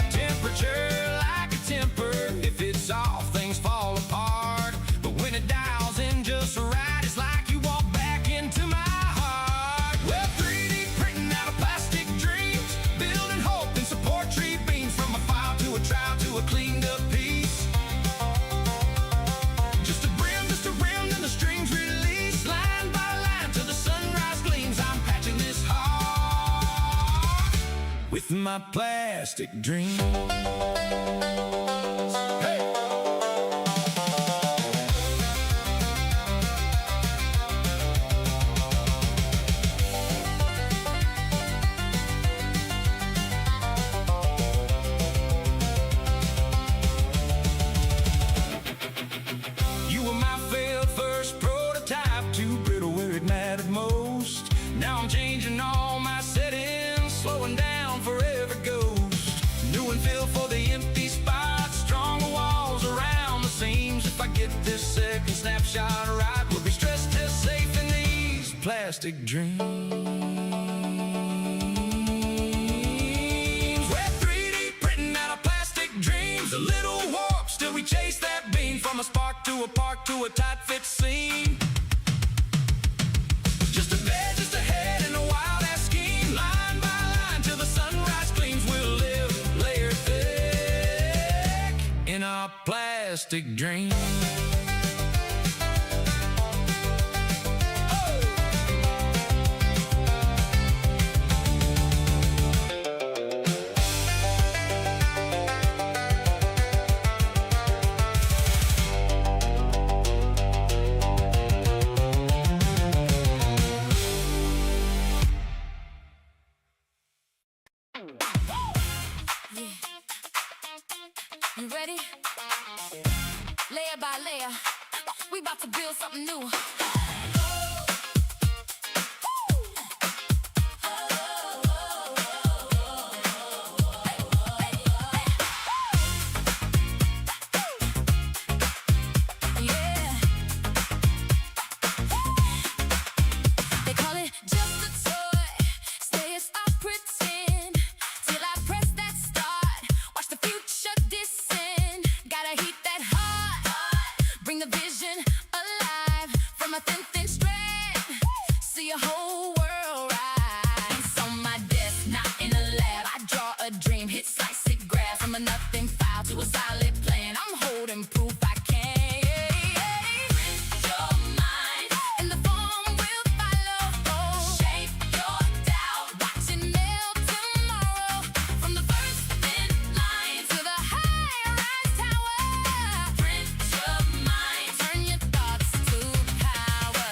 Speaker 3: Temperature like a temper. If it's off, things fall apart. But when it dials in just right, it's like you walk back into my heart. Well, 3D printing out of plastic dreams, building hope and support tree beams. From a file to a trial to a cleaned up piece. Just a rim, then the strings release. Line by line till the sunrise gleams. I'm patching this heart with my plastic dreams. Hey! You were my failed first prototype, too brittle where it mattered most. Now I'm changing all my settings, slowing down forever ghost. New and feel for the empty spots, stronger walls around the seams. If I get this second snapshot right, we'll be stress test safe in these plastic dreams. We're 3D printing out of plastic dreams. A little warp, still we chase that beam. From a spark to a park to a tight fit scene. Just a bed, just a head, and a wild ass scheme. Line by line till the sunrise gleams. We'll live layered thick in our plastic dream.
Speaker 1: You ready? Layer by layer, we about to build something new. Yeah. They call it just a toy. Stay as I pretend till I press that start. Watch the future descend. Gotta heat that heart. Bring the vision alive from a thin strand. See a whole world rise on my desk, not in a lab. I draw a dream, hit slice it, grab from a nothing file to a solid plan. I'm holding proof I can. Print your mind, and the form will follow. Shape your doubt, watch it melt tomorrow. From the first thin line to the high-rise tower. Print your mind, turn your thoughts to power.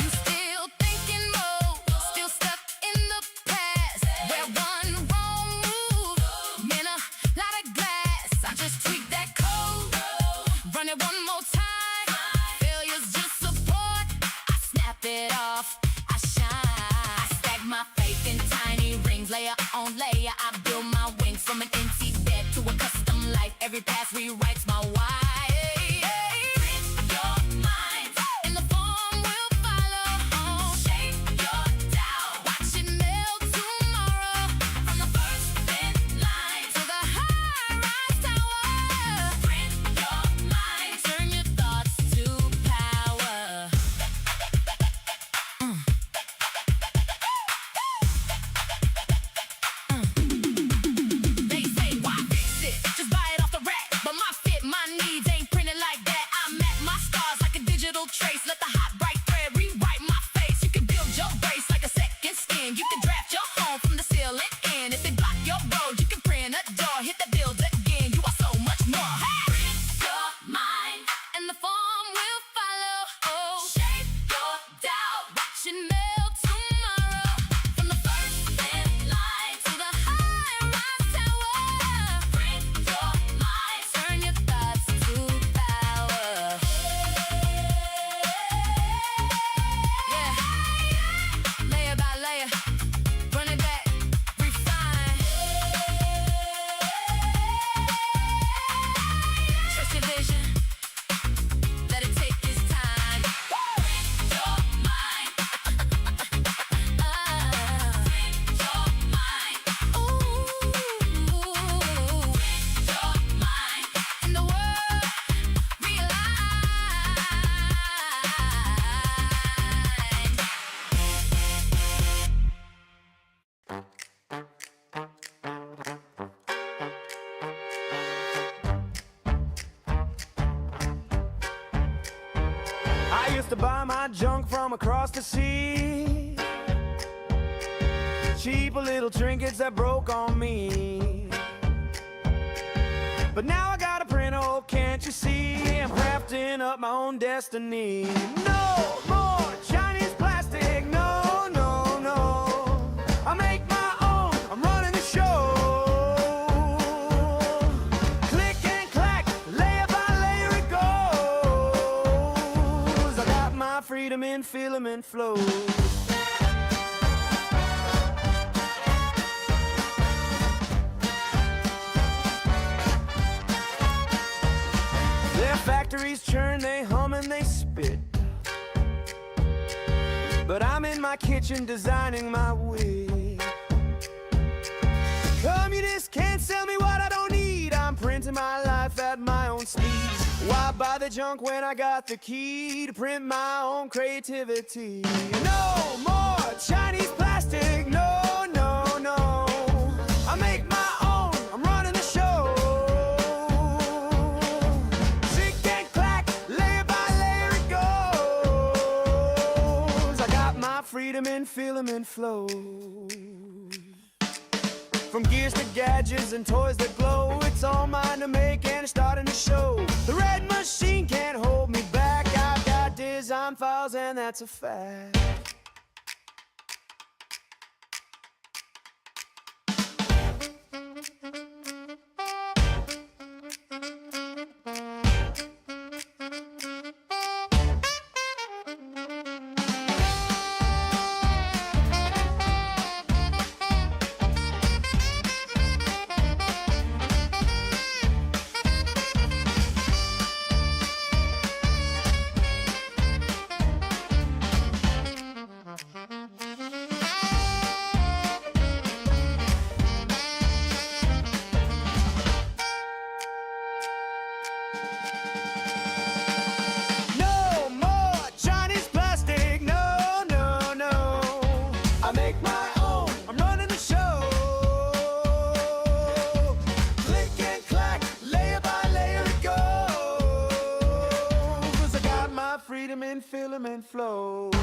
Speaker 1: You still thinking mode, still stuck in the past. Where one wrong move meant a lot of glass. I just tweak that code, run it one more time. Failure's just support. I snap it off, I shine. I stack my faith in tiny rings, layer on layer. I build my wings from an empty bed to a custom life. Every pass rewrites my why. Print your mind, and the form will follow. Shape your doubt, watch it melt tomorrow. From the first thin line to the high-rise tower. Print your mind, turn your thoughts to power.
Speaker 7: I used to buy my junk from across the sea, cheap little trinkets that broke on me. But now I got a printer, oh, can't you see? I'm crafting up my own destiny. No more Chinese plastic, no, no, no. I make my own, I'm running the show. Click and clack, layer by layer it goes. I got my freedom in filament flows. Factories churn, they hum and they spit, but I'm in my kitchen designing my way. Communists can't sell me what I don't need. I'm printing my life at my own speed. Why buy the junk when I got the key to print my own creativity? No more Chinese plastic, no, no, no. I make my own, I'm running the show. Freedom in filament flow. From gears to gadgets and toys that glow, it's all mine to make and it's starting to show. The red machine can't hold me back. I've got design files and that's a fact. Filament flows.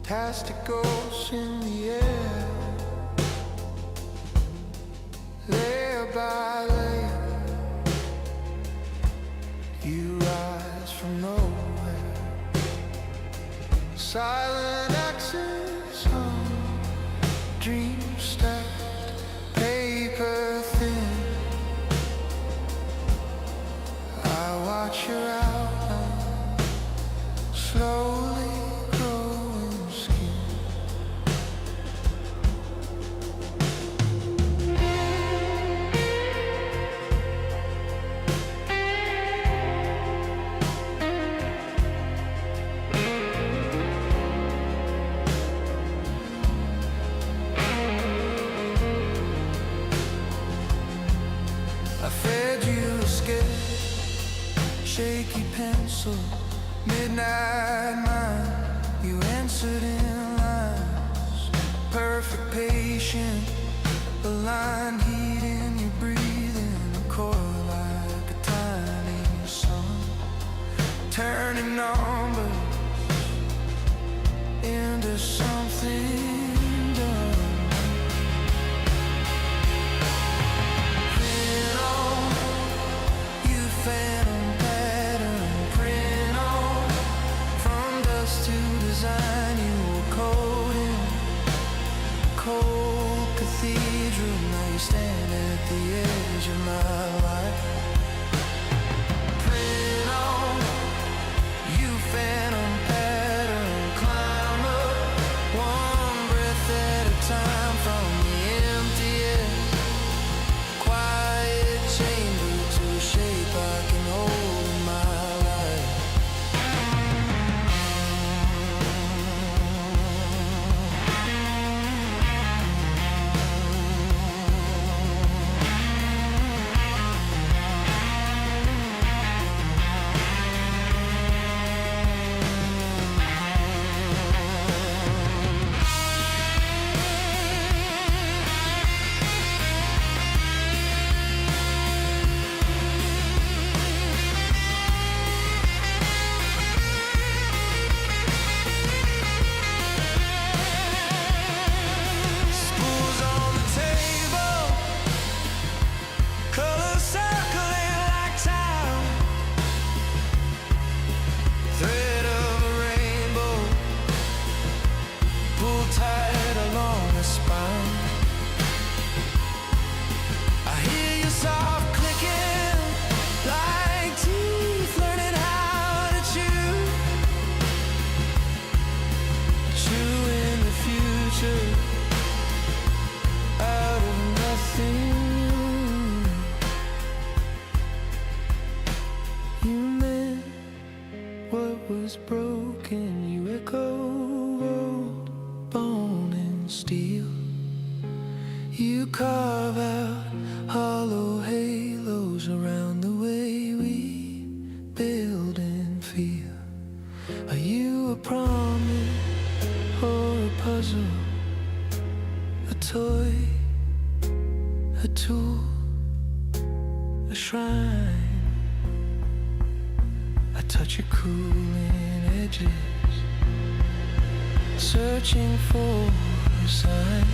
Speaker 7: Testicles in the air, layer by layer, you rise from nowhere. Silent accents on dream stacked, paper thin. I watch your outline slowly. Shaky pencil, midnight mind. You answered in lines, perfect patient. The line heat in your breathing, a coil like a tiny sun, turning numbers into something done. Print on, you phantom pattern. Print on, from dust to design. You were coding, cold cathedral. Now you stand
Speaker 4: was broken, you echo old bone and steel. You carve out hollow halos around the way we build and feel. Are you a promise or a puzzle? A toy, a tool, a shrine? I touch your cooling edges, searching for a sign.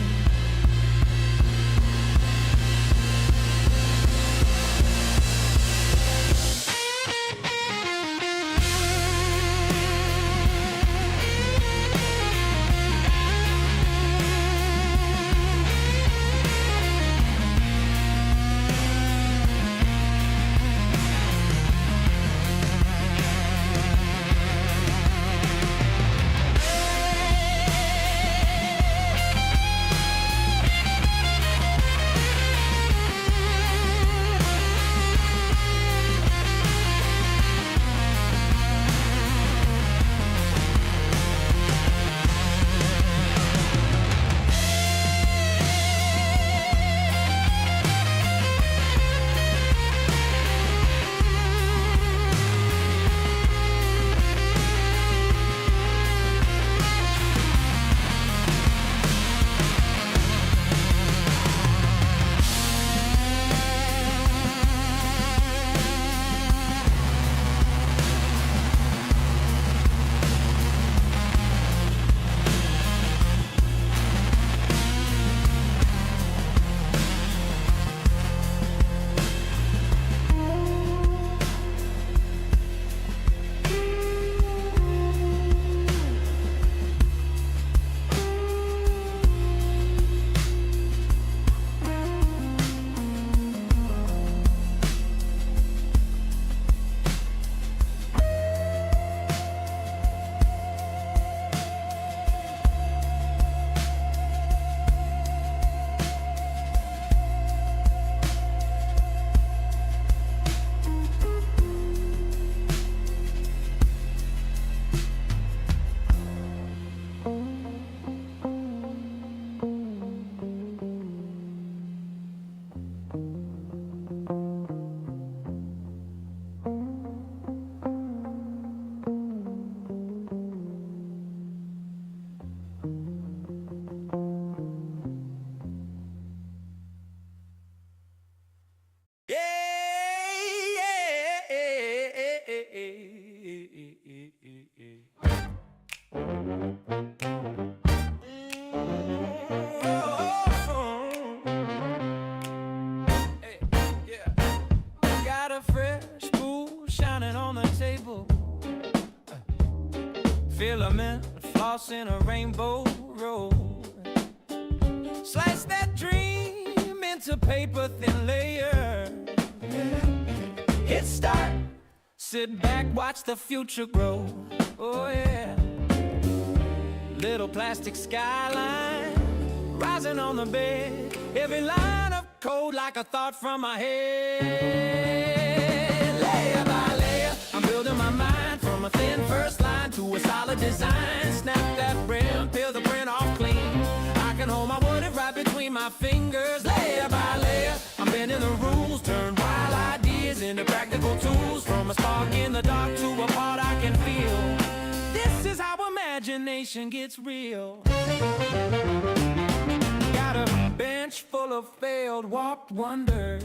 Speaker 4: Got a fresh spool shining on the table. Filament floss in a rainbow roll. Slice that dream into paper thin layer. Hit start. Sit back, watch the future grow. Oh yeah. Little plastic skyline rising on the bed. Every line of code like a thought from my head. Layer by layer, I'm building my mind from a thin first line to a solid design. Snap that brim, peel the print off clean. I can hold my wood right between my fingers. Layer by layer, I'm bending the rules. Turn wild ideas into practical tools. From a spark in the dark to a part I can feel. This is how imagination gets real. Got a bench full of failed warped wonders.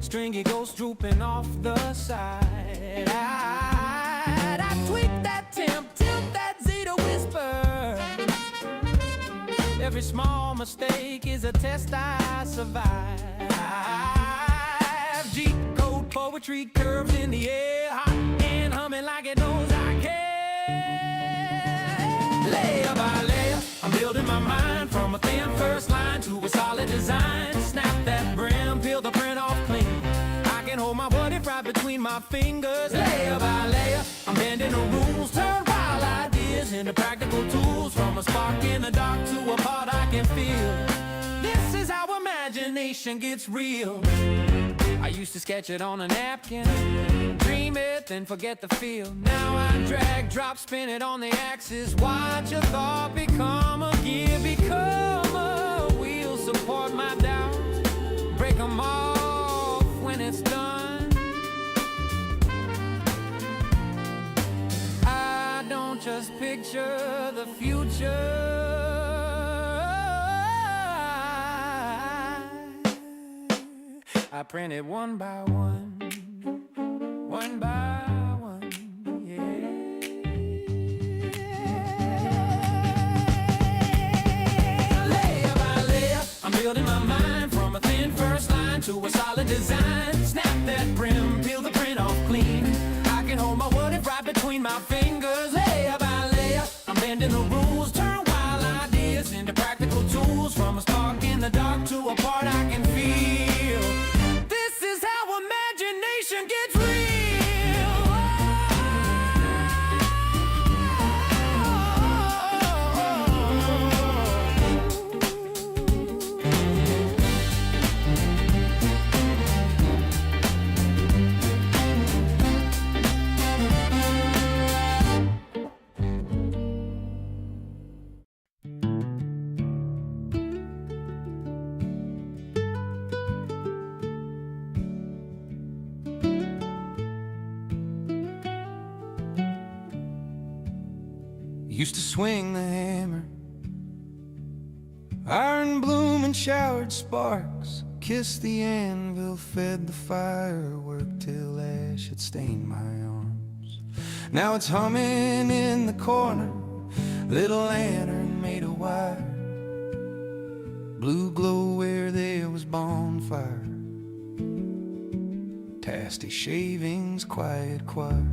Speaker 4: Stringy ghosts drooping off the side. I tweak that temp, tilt that Z to whisper. Every small mistake is a test I survive. G-code poetry curves in the air, hot and humming like it knows I care. Layer by layer, I'm building my mind from a thin first line to a solid design. Snap that brim, peel the print off clean. I can hold my wood right between my fingers. Layer by layer, I'm bending the rules. Turn wild ideas into practical tools. From a spark in the dark to a part I can feel. This is how imagination gets real. I used to sketch it on a napkin, dream it, then forget the feel. Now I drag, drop, spin it on the axis. Watch a thought become a gear, become a wheel. Support my doubt, break them off when it's done. I don't just picture the future, I print it one by one by one, yeah. Layer by layer, I'm building my mind from a thin first line to a solid design. Snap that brim, peel the print off clean. I can hold my wood right between my fingers. Layer by layer, I'm bending the rules, turn wild ideas into practical tools. From a spark in the dark to a part I can feel. This is how imagination gets real. Used to swing the hammer, iron bloom and showered sparks. Kissed the anvil, fed the firework till ash had stained my arms. Now it's humming in the corner, little lantern made of wire. Blue glow where there was bonfire, tasty shavings, quiet choir.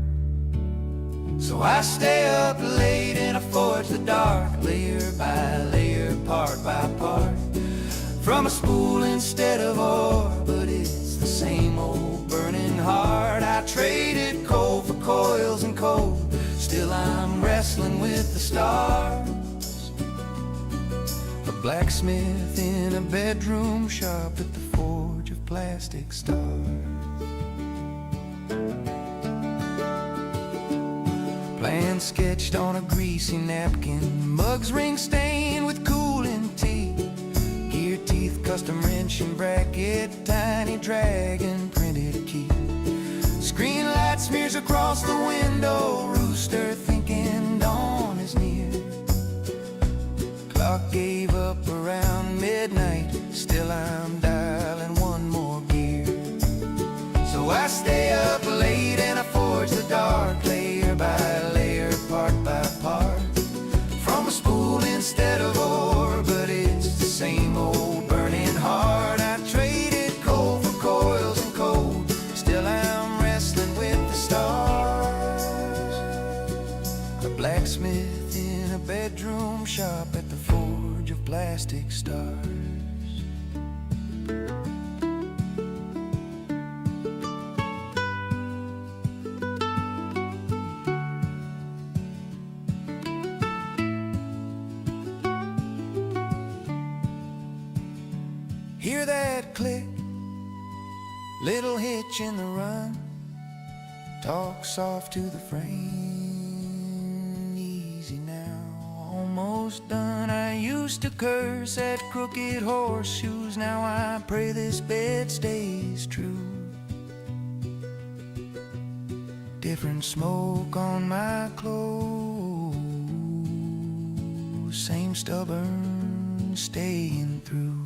Speaker 4: So I stay up late and I forge the dark, layer by layer, part by part. From a spool instead of ore, but it's the same old burning heart. I traded coal for coils and coal, still I'm wrestling with the stars. A blacksmith in a bedroom shop at the forge of plastic stars. Plan sketched on a greasy napkin, mugs ring stained with cooling tea. Gear teeth, custom wrench and bracket, tiny dragon printed a key. Screen light smears across the window, rooster thinking dawn is near. Clock gave up around midnight, still I'm dialing one more gear. So I stay up late and I forge the dark, layer by layer, part by part. From a spool instead of ore, but it's the same old burning heart. I traded coal for coils and coal, still I'm wrestling with the stars. A blacksmith in a bedroom shop at the forge of plastic stars. Hear that click, little hitch in the run. Talk soft to the frame, easy now, almost done. I used to curse at crooked horseshoes, now I pray this bed stays true. Different smoke on my clothes, same stubborn staying through.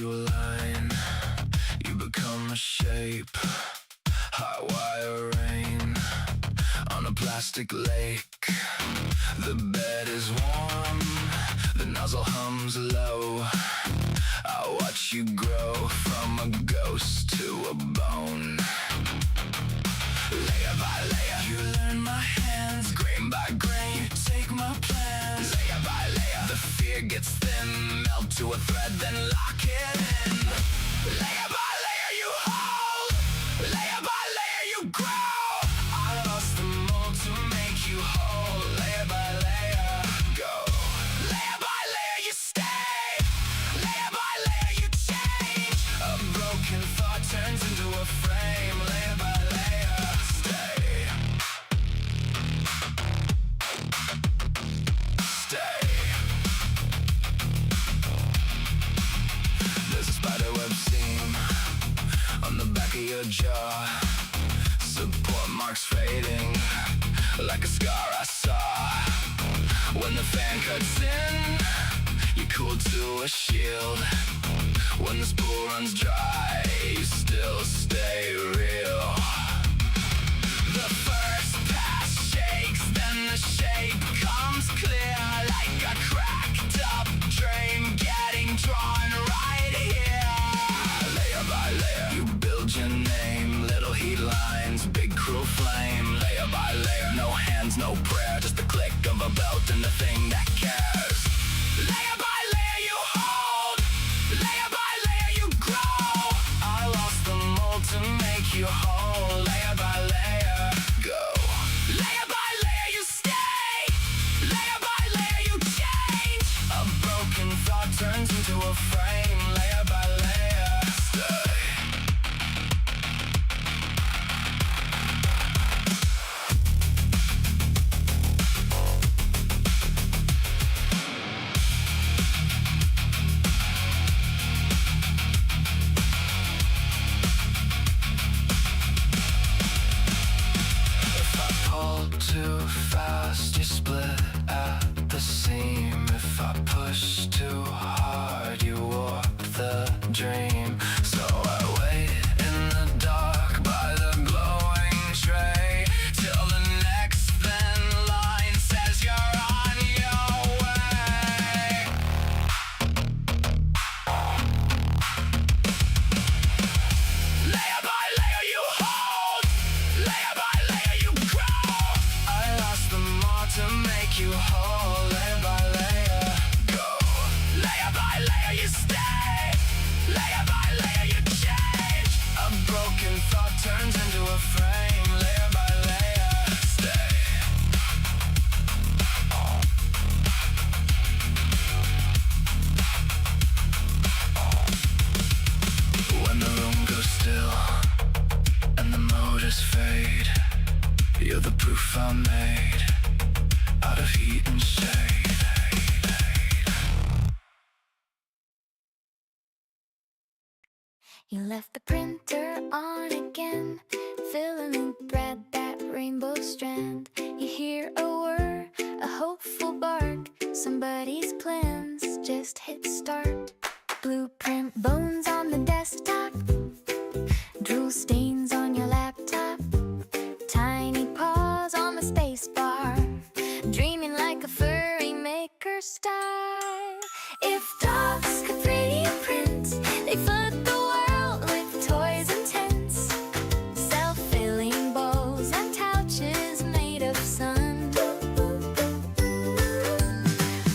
Speaker 9: your line, you become a shape. Hot wire rain on a plastic lake. The bed is warm, the nozzle hums low. I watch you grow from a ghost to a bone. Layer by layer, you learn my hands. Grain by grain, you take my plans. Layer by layer, the fear gets thin. Melt to a thread, then lock it in. Layer by layer, you hold. Layer by layer, you grow. I lost the mold to make you whole. Layer by layer, go. Layer by layer, you stay. Layer by layer, you change. A broken thought turns into a frame. Layer by layer, stay. Stay. There's a spiderweb seam on the back of your jaw. Support marks fading like a scar I saw. When the fan cuts in, you cool to a shield. When the spool runs dry, you still stay real. The first pass shakes, then the shape comes clear. Like a cracked up dream getting drawn right here. Layer by layer, you build your name. Little heat lines, big cruel flame. Layer by layer, no hands, no prayer. Just the click of a belt and the thing that cares. Layer by layer, you hold. Layer by layer, you grow. I lost the mold to make you whole. Layer by layer, go. Layer by layer, you stay. Layer by layer, you change. A broken thought turns into a frame. Layer by layer, stay. If I pull too fast, you split at the seam. If I push too hard, you warp the dream. So I wait in the dark by the glowing tray till the next thin line says you're on your way. Layer by layer, you hold. Layer by layer, you grow. I lost the more to make you whole. Layer by layer, go. Layer by layer, you stay. Layer by layer, you change. A broken thought turns into a frame. Layer by layer, stay. When the room goes still and the motors fade, you're the proof I made out of heat and shade.
Speaker 1: You left the printer on again. Filament thread that rainbow strand. You hear a whir, a hopeful bark. Somebody's plans just hit start. Blueprint bones on the desktop. Drool stains on your laptop. Tiny paws on the space bar. Dreaming like a furry maker star. If dogs could 3D print, they flood the world with toys and tents. Self-filling bowls and couches made of sun.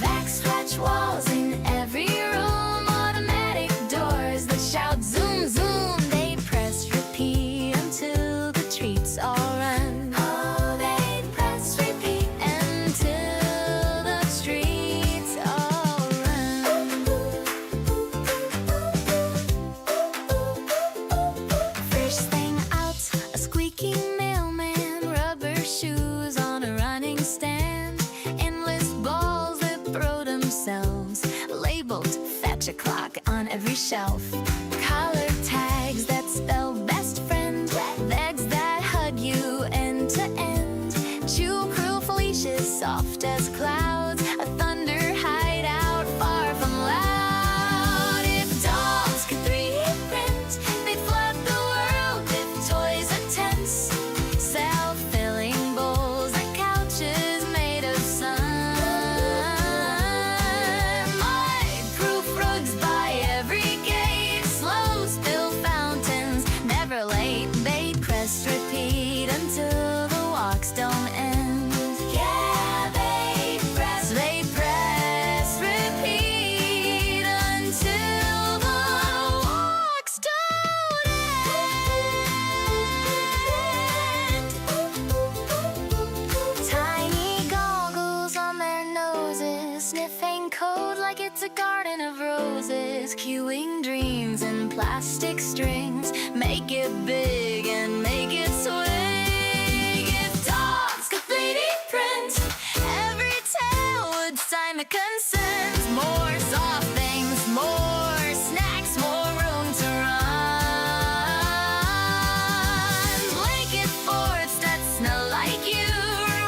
Speaker 1: Backstretch walls in every room. Automatic doors that shout zoom zoom. They press repeat until the treats all run. Oh, they press repeat until the streets all run. First thing out, a squeaky mailman. Rubber shoes on a running stand. Endless balls that throw themselves. Labeled fetch a clock on every shelf. Collar tags that spell best friend. Legs that hug you end to end. Chew cruel leashes soft as clouds. A thunder hideout far from loud. If dogs poses, sniffing code like it's a garden of roses, cueing dreams in plastic strings, make it big and make it swing. If dogs could 3D print, every tail would sign the consent. More soft things, more snacks, more room to run. Blanket forts that smell like you,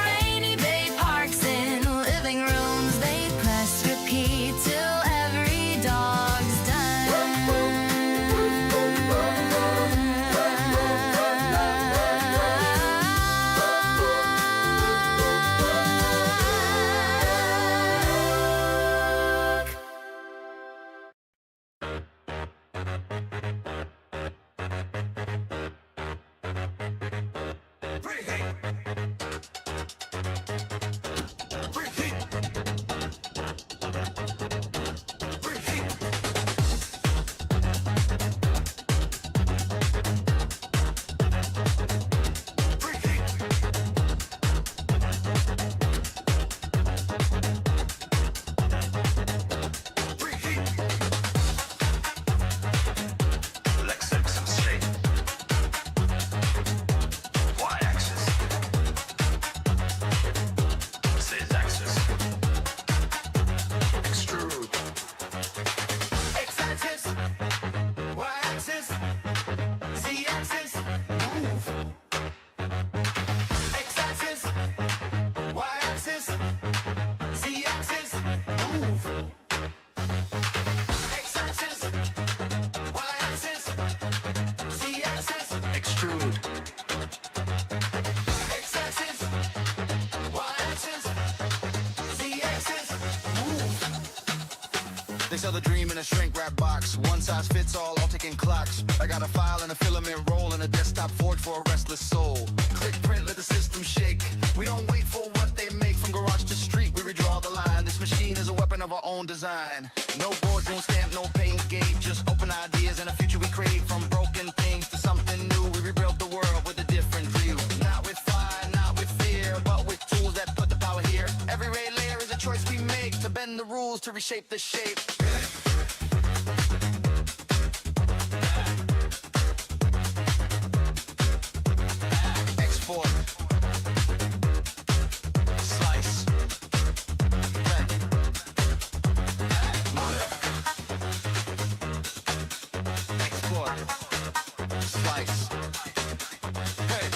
Speaker 1: rainy bay parks in living rooms. They press repeat till every dog's
Speaker 8: They sell the dream in a shrink wrap box. One size fits all ticking clocks. I got a file and a filament roll and a desktop forge for a restless soul. Click print, let the system shake. We don't wait for what they make. From garage to street, we redraw the line. This machine is a weapon of our own design. No boardroom stamp, no paint gate. Just open ideas and a future we create. From broken things to something new, we rebuild the world with a different view. Not with fire, not with fear, but with tools that put the power here. Every ray layer is a choice we make to bend the rules, to reshape the shape. Export. Slice. Blend. Export. Slice. Hey.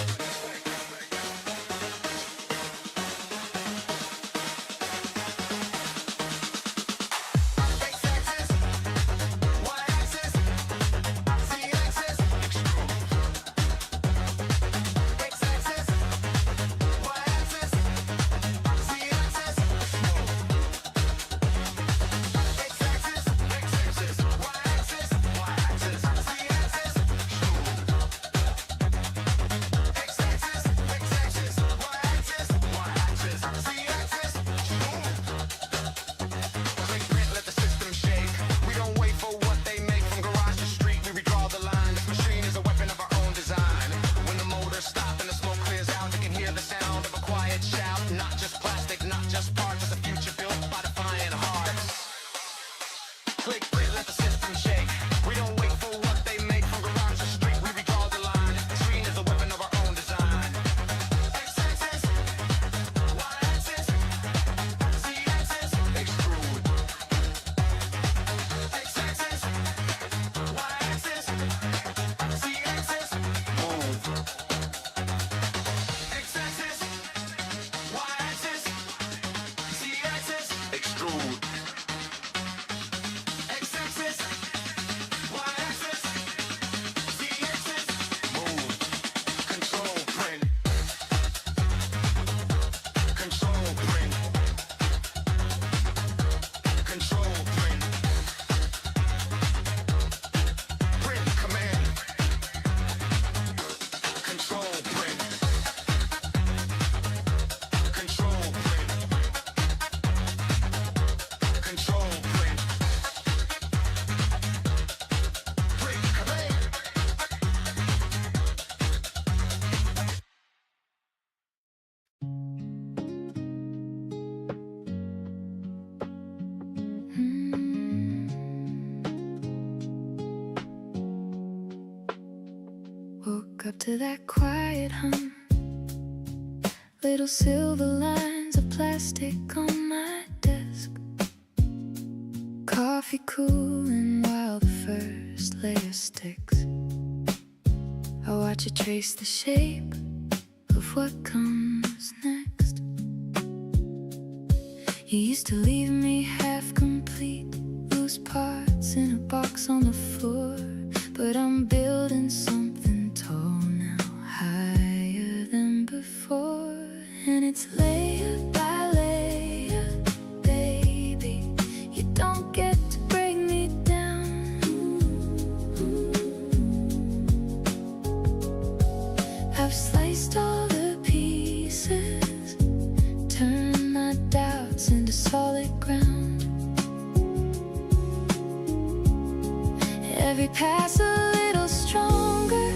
Speaker 1: woke up to that quiet hum. Little silver lines of plastic on my desk. Coffee cooling while the first layer sticks. I watch it trace the shape of what comes next. You used to leave me half complete, loose parts in a box on the floor. But I'm building something tall now, higher than before. And it's layer by layer, baby. You don't get to break me down. I've sliced all the pieces, turned my doubts into solid ground. Every pass a little stronger,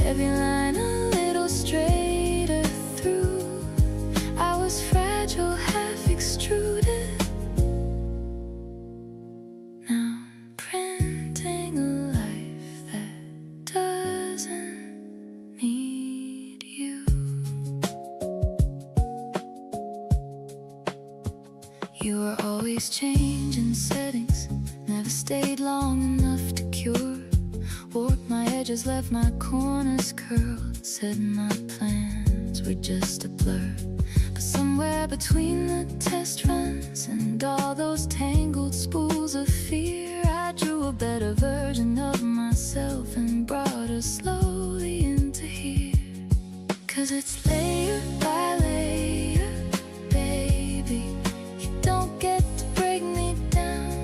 Speaker 1: every line a little straighter through. I was fragile, half extruded. Now I'm printing a life that doesn't need you. You were always changing settings, never stayed long enough to cure. Warped my edges, left my corners curled. Said my plans were just a blur. But somewhere between the test runs and all those tangled spools of fear, I drew a better version of myself and brought her slowly into here. 'Cause it's layer by layer, baby. You don't get to break me down.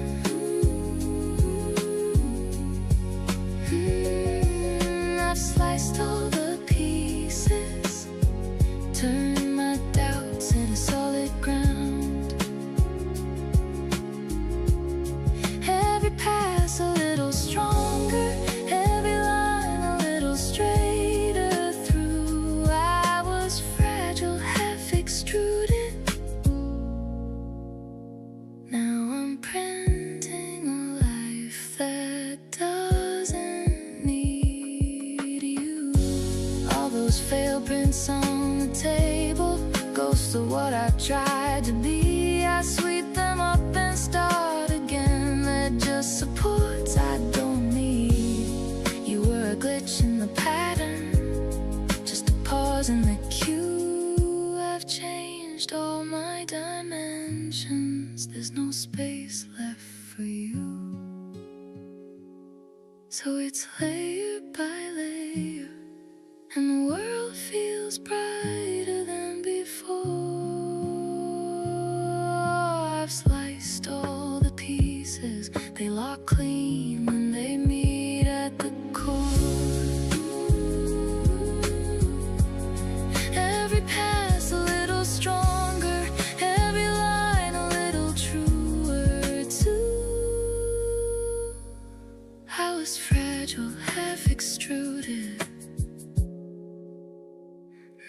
Speaker 1: I've sliced all the pieces, turned my doubts into solid ground. Every pass a little stronger, every line a little straighter through. I was fragile, half extruded. Now I'm printing a life that doesn't need you. All those failed prints on the table, ghosts of what I tried to be. I sweep them up and start again. They're just supports I don't need. You were a glitch in the pattern, just a pause in the queue. I've changed all my dimensions, there's no space left for you. So it's layer by layer, and the world feels brighter than before. I've sliced all the pieces, they lock clean when they meet at the core. Every pass a little stronger, every line a little truer too. I was fragile, half extruded.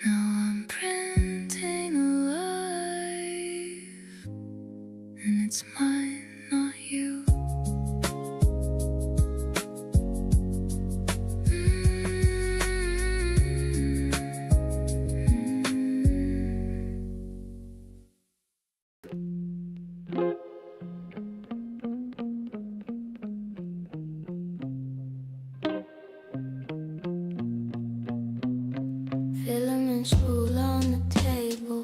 Speaker 1: Now I'm printing a life, and it's mine, not you. Filament spool on the table,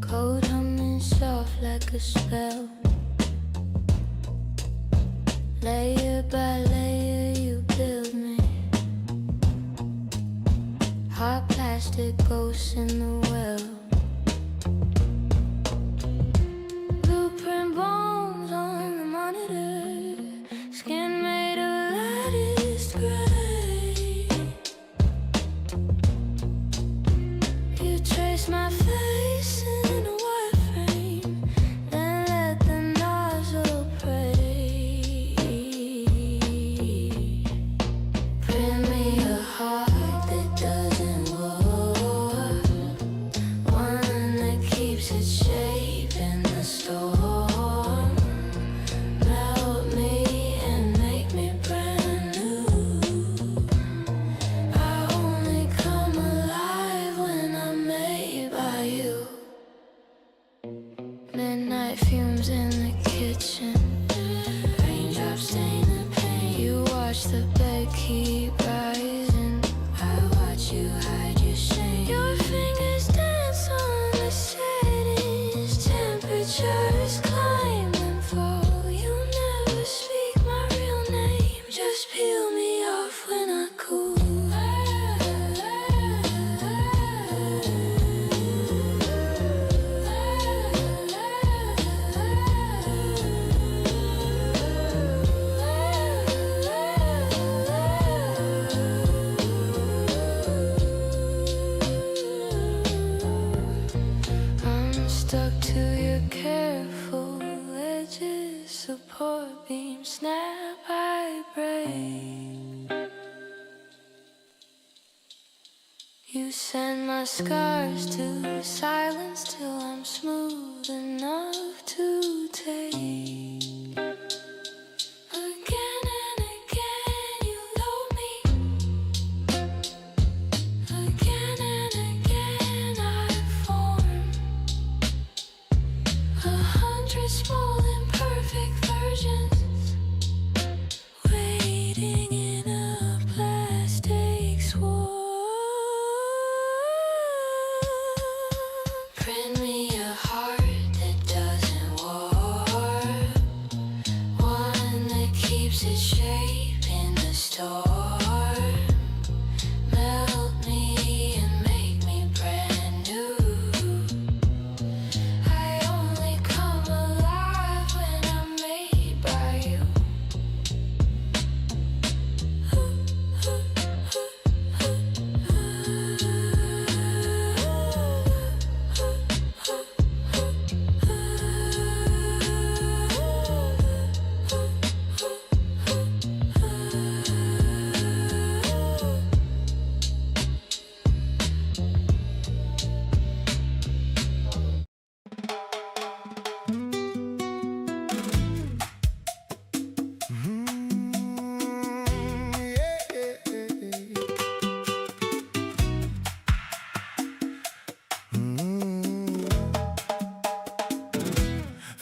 Speaker 1: code humming soft like a spell. Layer by layer you build me, hard plastic ghosts in the well. Blueprint bones on the monitor, skin made of lightest gray. You trace my face in a wireframe, then let the nozzle pray. Print me a heart that doesn't warp, like fumes in the kitchen. Raindrops stain the paint. You watch the bed keep rising. I watch you hide your shame. Your fingers dance on the settings. Temperatures climb and fall. You never speak my real name. Just peel me off when I cool. I'm stuck to your careful edges. Support beam, snap, I break. You send my scars to silence till I'm smooth enough to take. Again and again you load me. Again and again I form 100 small imperfect versions, waiting in a plastic swarm. Print me a heart that doesn't warp, one that keeps its shape in the storm. Melt me and make me brand new. I only come alive when I'm made by you.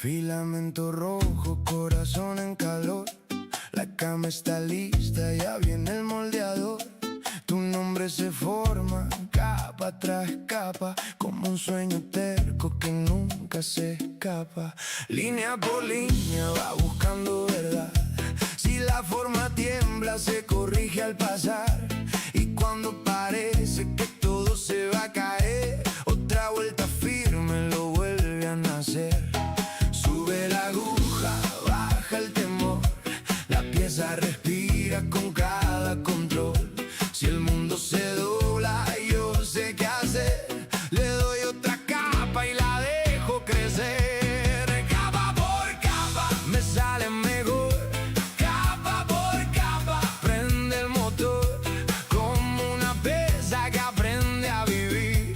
Speaker 7: Filamento rojo, corazón en calor. La cama está lista, ya viene el moldeador. Tu nombre se forma, capa tras capa, como un sueño terco que nunca se escapa. Línea por línea va buscando verdad. Si la forma tiembla, se corrige al pasar. Y cuando parece que todo se va a caer, otra vuelta firme lo vuelve a nacer. Sube la aguja, baja el temor. La pieza respira con cada control. Si el mundo se dobla, yo sé qué hacer. Le doy otra capa y la dejo crecer. Capa por capa, me sale mejor. Capa por capa, prende el motor. Como una pieza que aprende a vivir.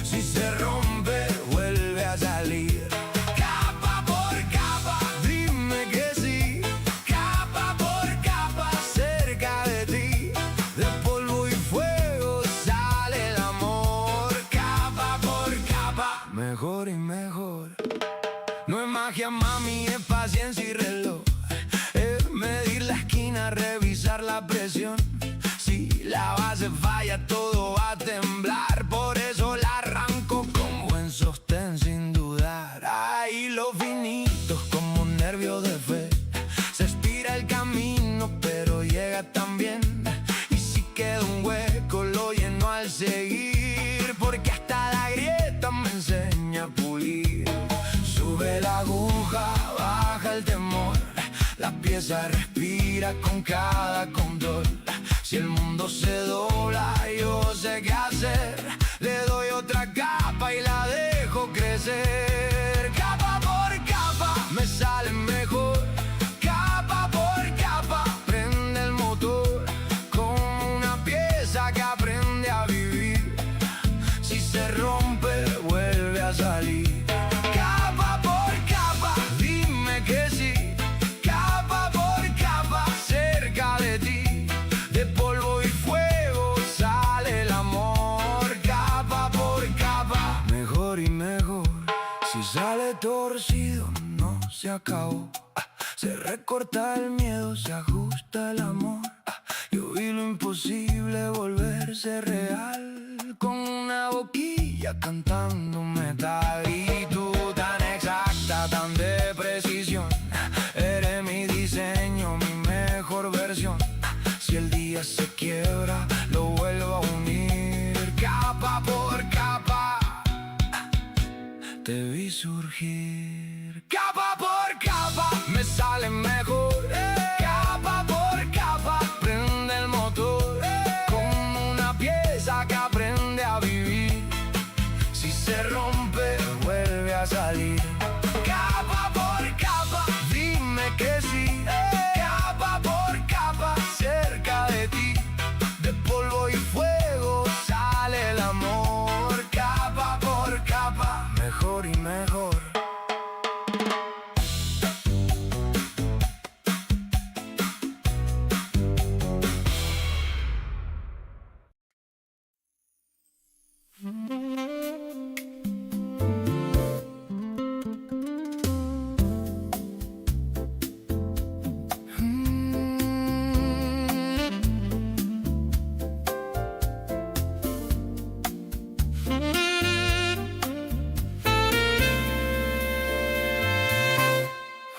Speaker 7: Si se rompe, vuelve a salir. Capa por capa, dime que sí. Capa por capa, cerca de ti. De polvo y fuego sale el amor. Capa por capa, mejor y mejor. No es magia, mami, es paciencia y reloj. Es medir la esquina, revisar la presión. Si la base falla, todo va a temblar. Por eso la arranco con buen sostén sin dudar. Ahí los finitos como nervios de fe. Se estira el camino, pero llega también. Y si queda un hueco, lo lleno al seguir. Porque hasta la grieta me enseña a pulir. Sube la aguja, baja el temor. La pieza respira con cada control. Si el mundo se dobla, yo sé qué hacer. Le doy otra capa y la dejo crecer. Capa por capa, me sale mejor. Capa por capa, prende el motor. Como una pieza que aprende a vivir. Si se rompe, vuelve a salir. Capa por capa, dime que sí. Capa por capa, cerca de ti. De polvo y fuego sale el amor. Capa por capa, mejor y mejor.
Speaker 4: Si sale torcido, no se acabó. Se recorta el miedo, se ajusta el amor. Yo vi lo imposible volverse real, con una boquilla cantando metal. Y tú tan exacta, tan de precisión, eres mi diseño, mi mejor versión. Si el día se quiebra, lo vuelvo a unir, capa por capa. Te vi surgir, capa por capa, me sale mejor. Capa por capa, prende el motor, como una pieza que aprende a vivir. Si se rompe, vuelve a salir. Capa por capa, dime que sí. Capa por capa, cerca de ti. De polvo y fuego sale el amor. Capa por capa, mejor y mejor.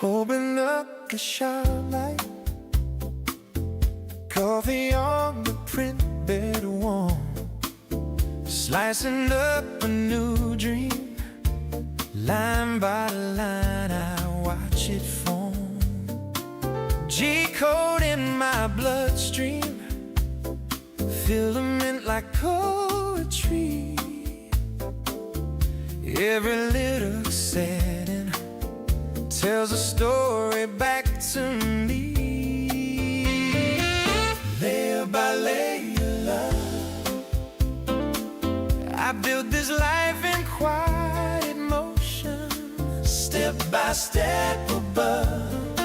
Speaker 4: Open up the shop light, coffee on the print bed warm, slicing up a new dream, line by line I watch it form. G-code in my bloodstream, filament like poetry. Every little setting tells a story back to me. Layer by layer, love, I built this life in quiet motion, step by step above.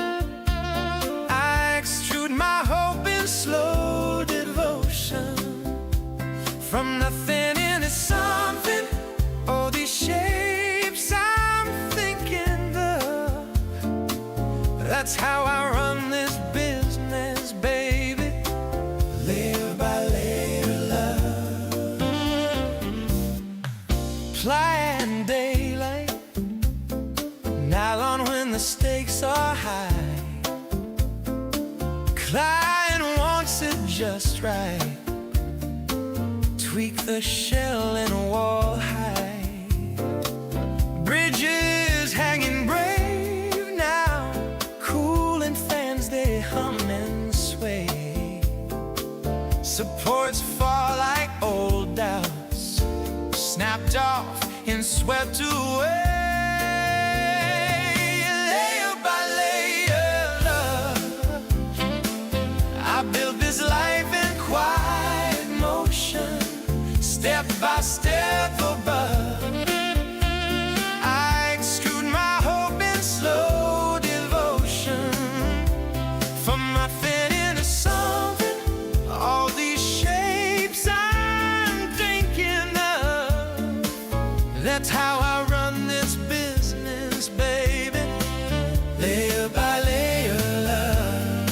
Speaker 4: I extrude my hope in slow devotion, from nothing into something. All these shapes I'm thinking of, that's how I run this business, baby. Layer by layer, love. Applying daylight, nylon when the stakes are high. Client wants it just right, tweak the shell and wall high. Bridges hanging brave now, cooling fans they hum and sway. Supports fall like old doubts, snapped off and swept away. Layer by layer, love, I built this life in quiet motion, step by step above. I extrude my hope in slow devotion, from nothing into something. All these shapes I'm thinking of, that's how I run this business, baby. Layer by layer, love.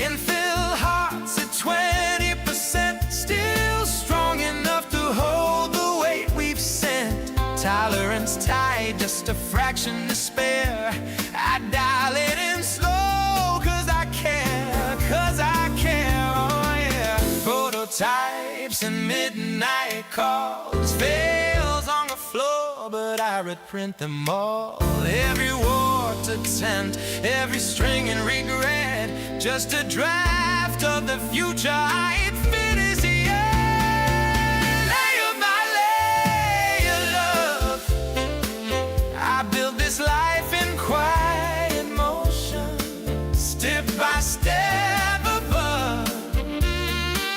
Speaker 4: Infill hearts at 20%, still strong enough to hold the weight we've sent. Tolerance tight, just a fraction to spare. I dial it in slow, cause I care, oh yeah. Prototypes and midnight calls, fails on the floor, but I reprint them all. Every war to tempt, every string and regret, just a draft of the future I ain't finished yet. Layer by layer, love, I built this life in quiet motion, step by step above.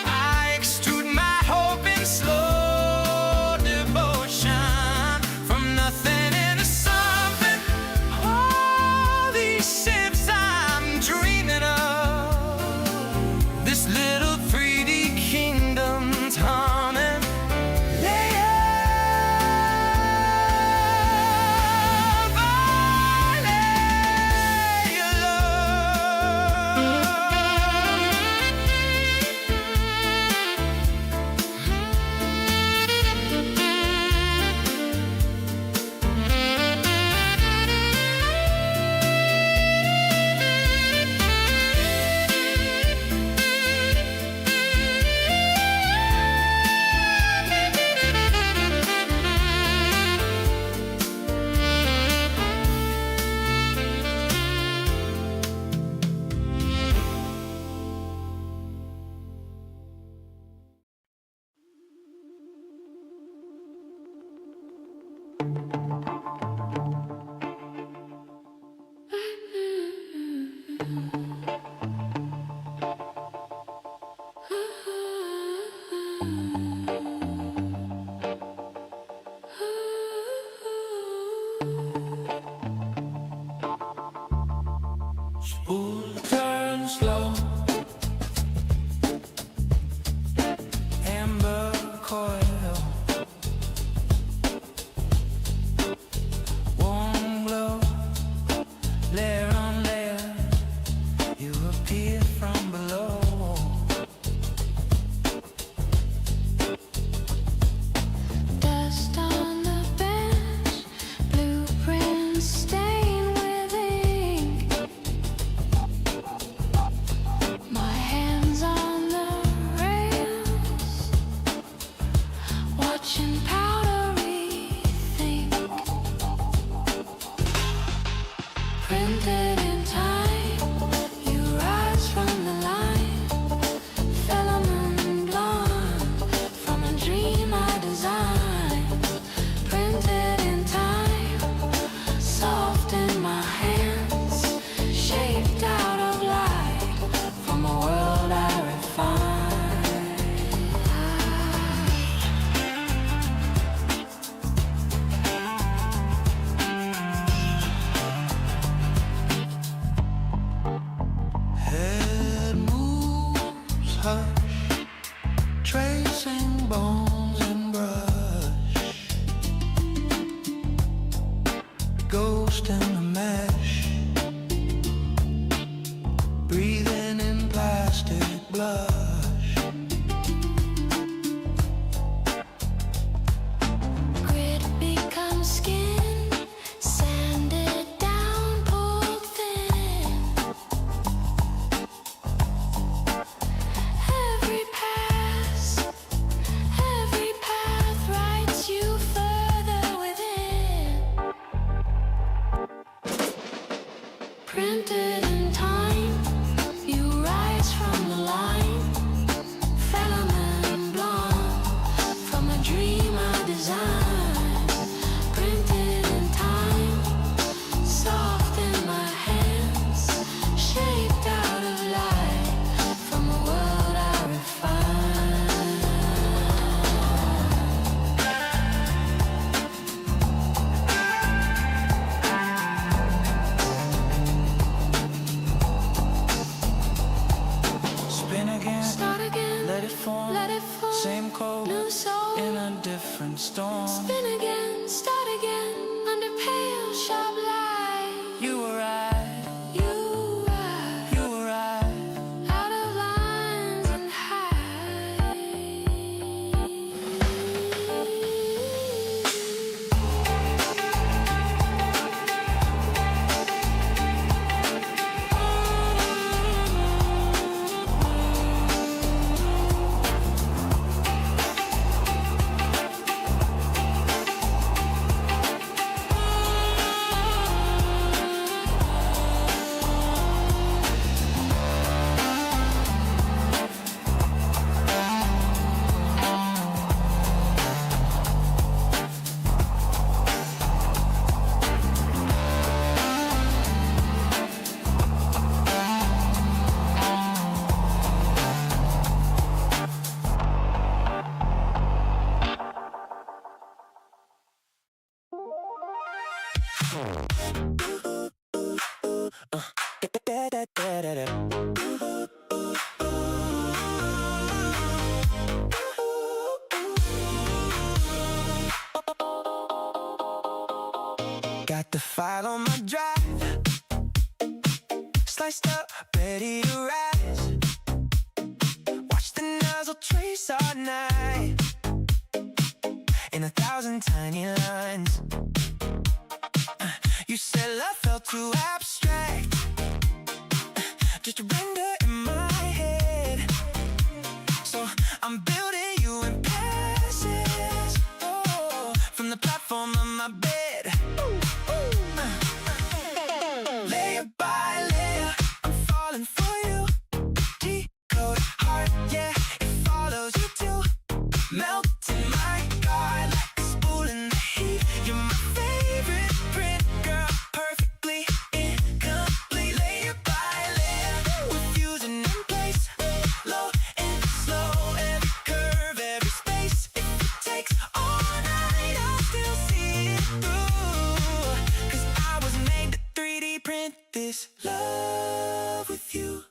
Speaker 4: I extrude my hope in slow devotion, from nothing into something. All these ships I'm dreaming of, this little 3D storm.
Speaker 1: Spin again, start again, under pale sharp light.
Speaker 4: You were right,
Speaker 1: You are
Speaker 4: you were right.
Speaker 1: out of lines and high.
Speaker 4: Got the file on my drive, sliced up, ready to rise. Watch the nozzle trace all night in 1,000 tiny lines. You said love felt too abstract, just a render in my head. So I'm building you in passes, oh, from the platform of my bed. Layer by layer, I'm falling for you. Decode heart, yeah, it follows you too. Melting my guard like a spool in the heat. You're my favorite print, girl, perfectly incomplete. Layer by layer, we're fusing in place. Low and slow, every curve, every space. If it takes all night, I'll still see it through. 'Cause I was made to 3D print this love with you.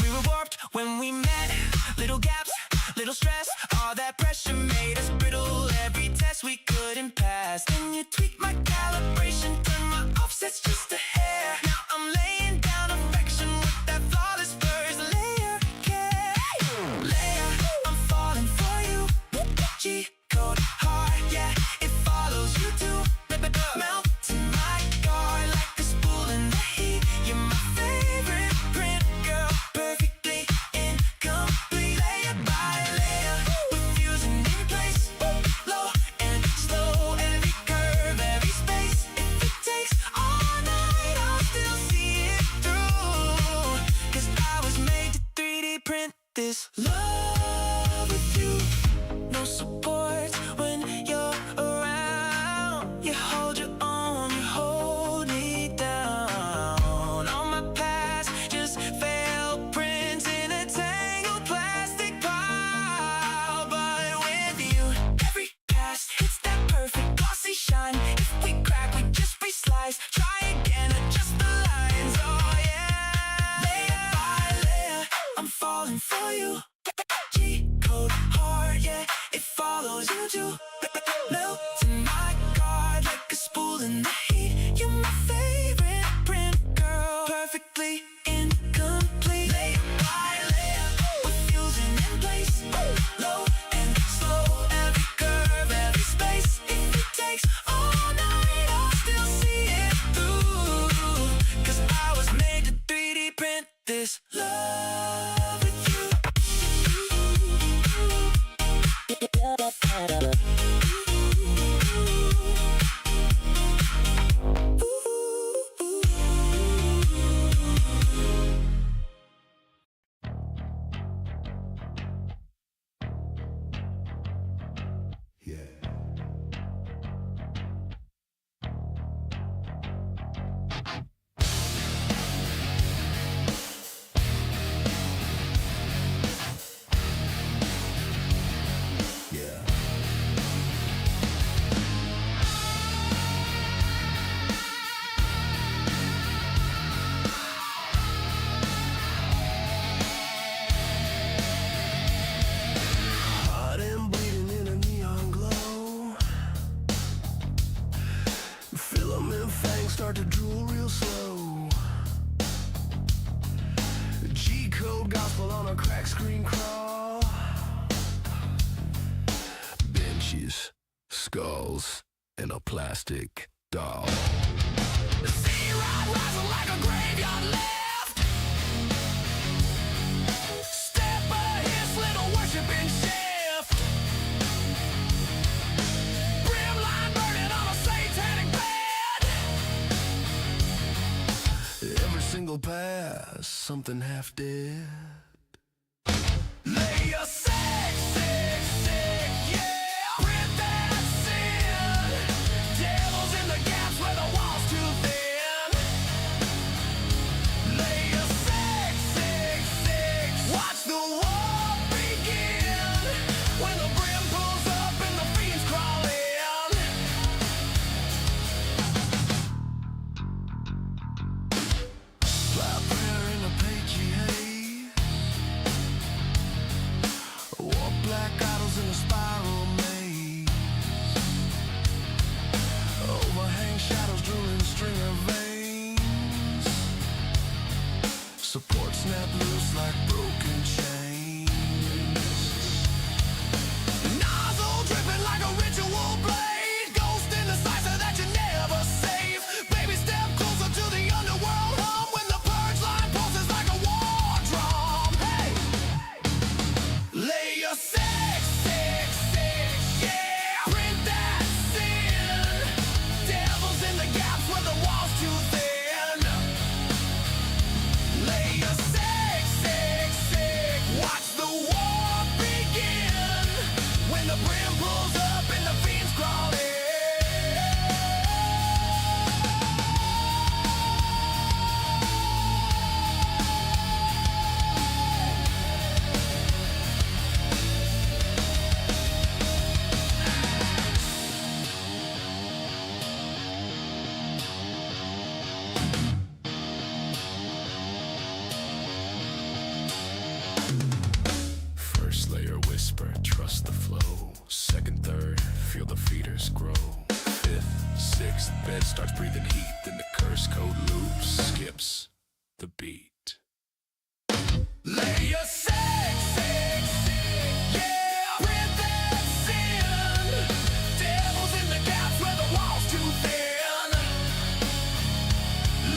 Speaker 4: We were warped when we met. Little gaps, little stress. All that pressure made us brittle. Every test we couldn't pass. Then you tweaked my calibration, turned my offsets just a hair. Now I'm laying down affection with that flawless first layer. Layer, I'm falling for you. G-code heart, yeah, it follows you too. Melting my guard like a spool in the heat. You're my favorite print, girl, perfectly incomplete. Layer by layer, we're fusing in place. Low and slow, every curve, every space. If it takes all night, I'll still see it through. 'Cause I was made to 3D print this love with you. No support when you're around. You hold your own, you hold me down. All my past just failed prints in a tangled plastic pile. But with you, every cast hits that perfect glossy shine. If we crack, we just re-slice. Try again, adjust the lines, oh yeah. Layer by layer, I'm falling for you. G-code heart, yeah, it follows you too. Melting my guard like a spool in the heat. You're my favorite print, girl, perfectly incomplete. Layer by layer, we're fusing in place. Low and slow, every curve, every space. If it takes all night, I'll still see it through. 'Cause I was made to 3D print this love with you.
Speaker 9: ashes, skulls, and a plastic doll.
Speaker 3: The sea rod rising like a graveyard left. Step ahead, little worshiping shift. Brimline burning on a satanic bed.
Speaker 9: Every single pass, something half dead.
Speaker 3: Lay a sick, sick, sick, yeah. Print that sin. Devils in the gaps where the wall's too thin. Lay a sick, sick, sick. Watch the war begin. When the brim pulls up and the fiends crawl in.
Speaker 9: Fly prayer in a PETG. Walk black idols in a spiral maze. Overhang shadows drooling stringer veins. Support snap loose like broken chains.
Speaker 3: Nozzle dripping like a ritual blade. Ghost in the slicer that you never save. Baby step closer to the underworld hum. When the purge line pulses like a war drum. Hey! Lay your sick, sick, sick, yeah. Print that sin. Devils in the gaps where the wall's too thin. Lay your sick, sick, sick. Watch the war begin. When the brim pulls up and the fiends crawl in.
Speaker 9: First layer whisper, trust the flow. Second, third, feel the feeders grow. Fifth, sixth, bed starts breathing heat. Then the curse code loops, skips the beat.
Speaker 3: Lay your sick, sick, sick, yeah. Print that sin. Devils in the gaps where the wall's too thin.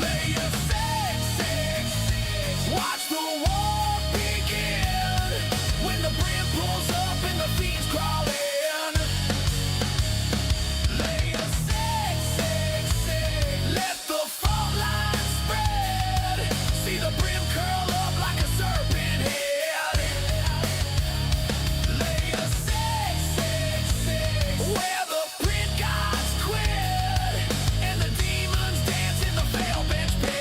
Speaker 3: Lay your sick, sick, sick. Watch the war begin. When the brim pulls up and the fiends crawl in. Lay your sick, sick, sick. Let the fault line spread. See the brim curl up like a serpent head. Lay your sick, sick, sick. Where the print gods quit. And the demons dance in the fail bench pit.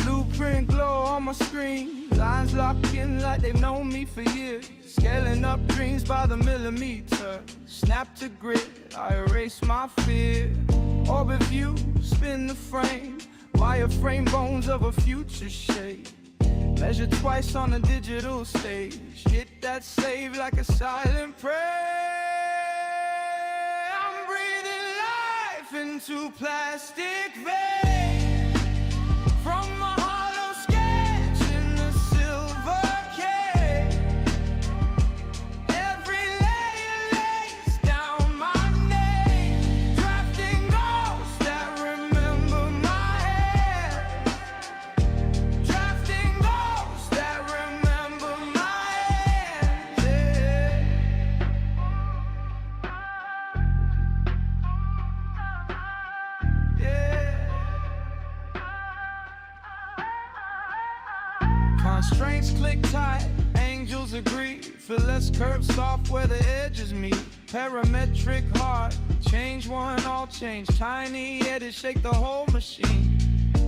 Speaker 4: Blueprint glow on my screen. Lines locked in like they've known me for years. Scaling up dreams by the millimeter. Snap to grid, I erase my fear. Orbit view, spin the frame. Wireframe bones of a future shape. Measure twice on a digital stage. Hit that save like a silent prayer. I'm breathing life into plastic veins. From a hollow sketch in the silver cave. Every layer lays down my name. Drafting ghosts that remember my head. Drafting ghosts that remember my hands. Yeah. Constraints click tight, angels agree. Feel less curved, soft where the edges meet. Parametric hard, change one, all change. Tiny edits shake the whole machine.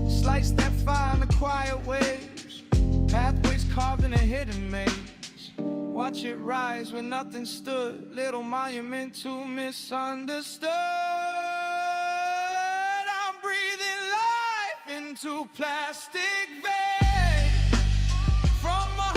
Speaker 4: Slice that fire in the quiet waves. Pathways carved in a hidden maze. Watch it rise where nothing stood. Little monument to misunderstood. I'm breathing life into plastic veins. From a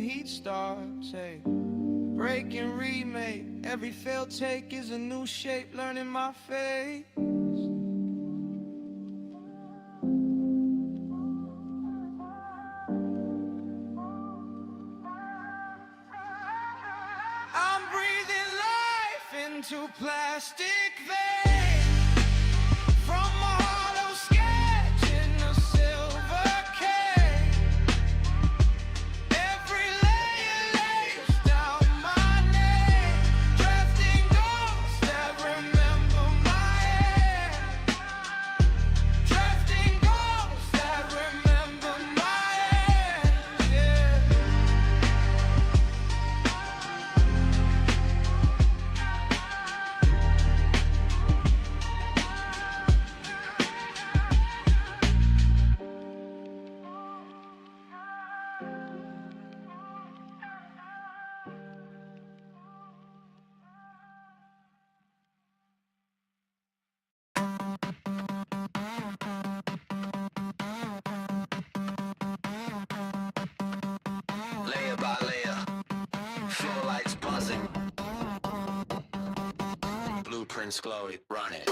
Speaker 4: heat starts. Hey, break and remake. Every failed take is a new shape. Learning my fate. I'm breathing life into plastic veins. From a hollow sketch in a silver cake. Every layer lays down my name. Drafting ghosts that remember my head. Drafting ghosts that remember my head. Yeah.
Speaker 11: Layer by layer, floor lights buzzing, blueprints glowing, run it.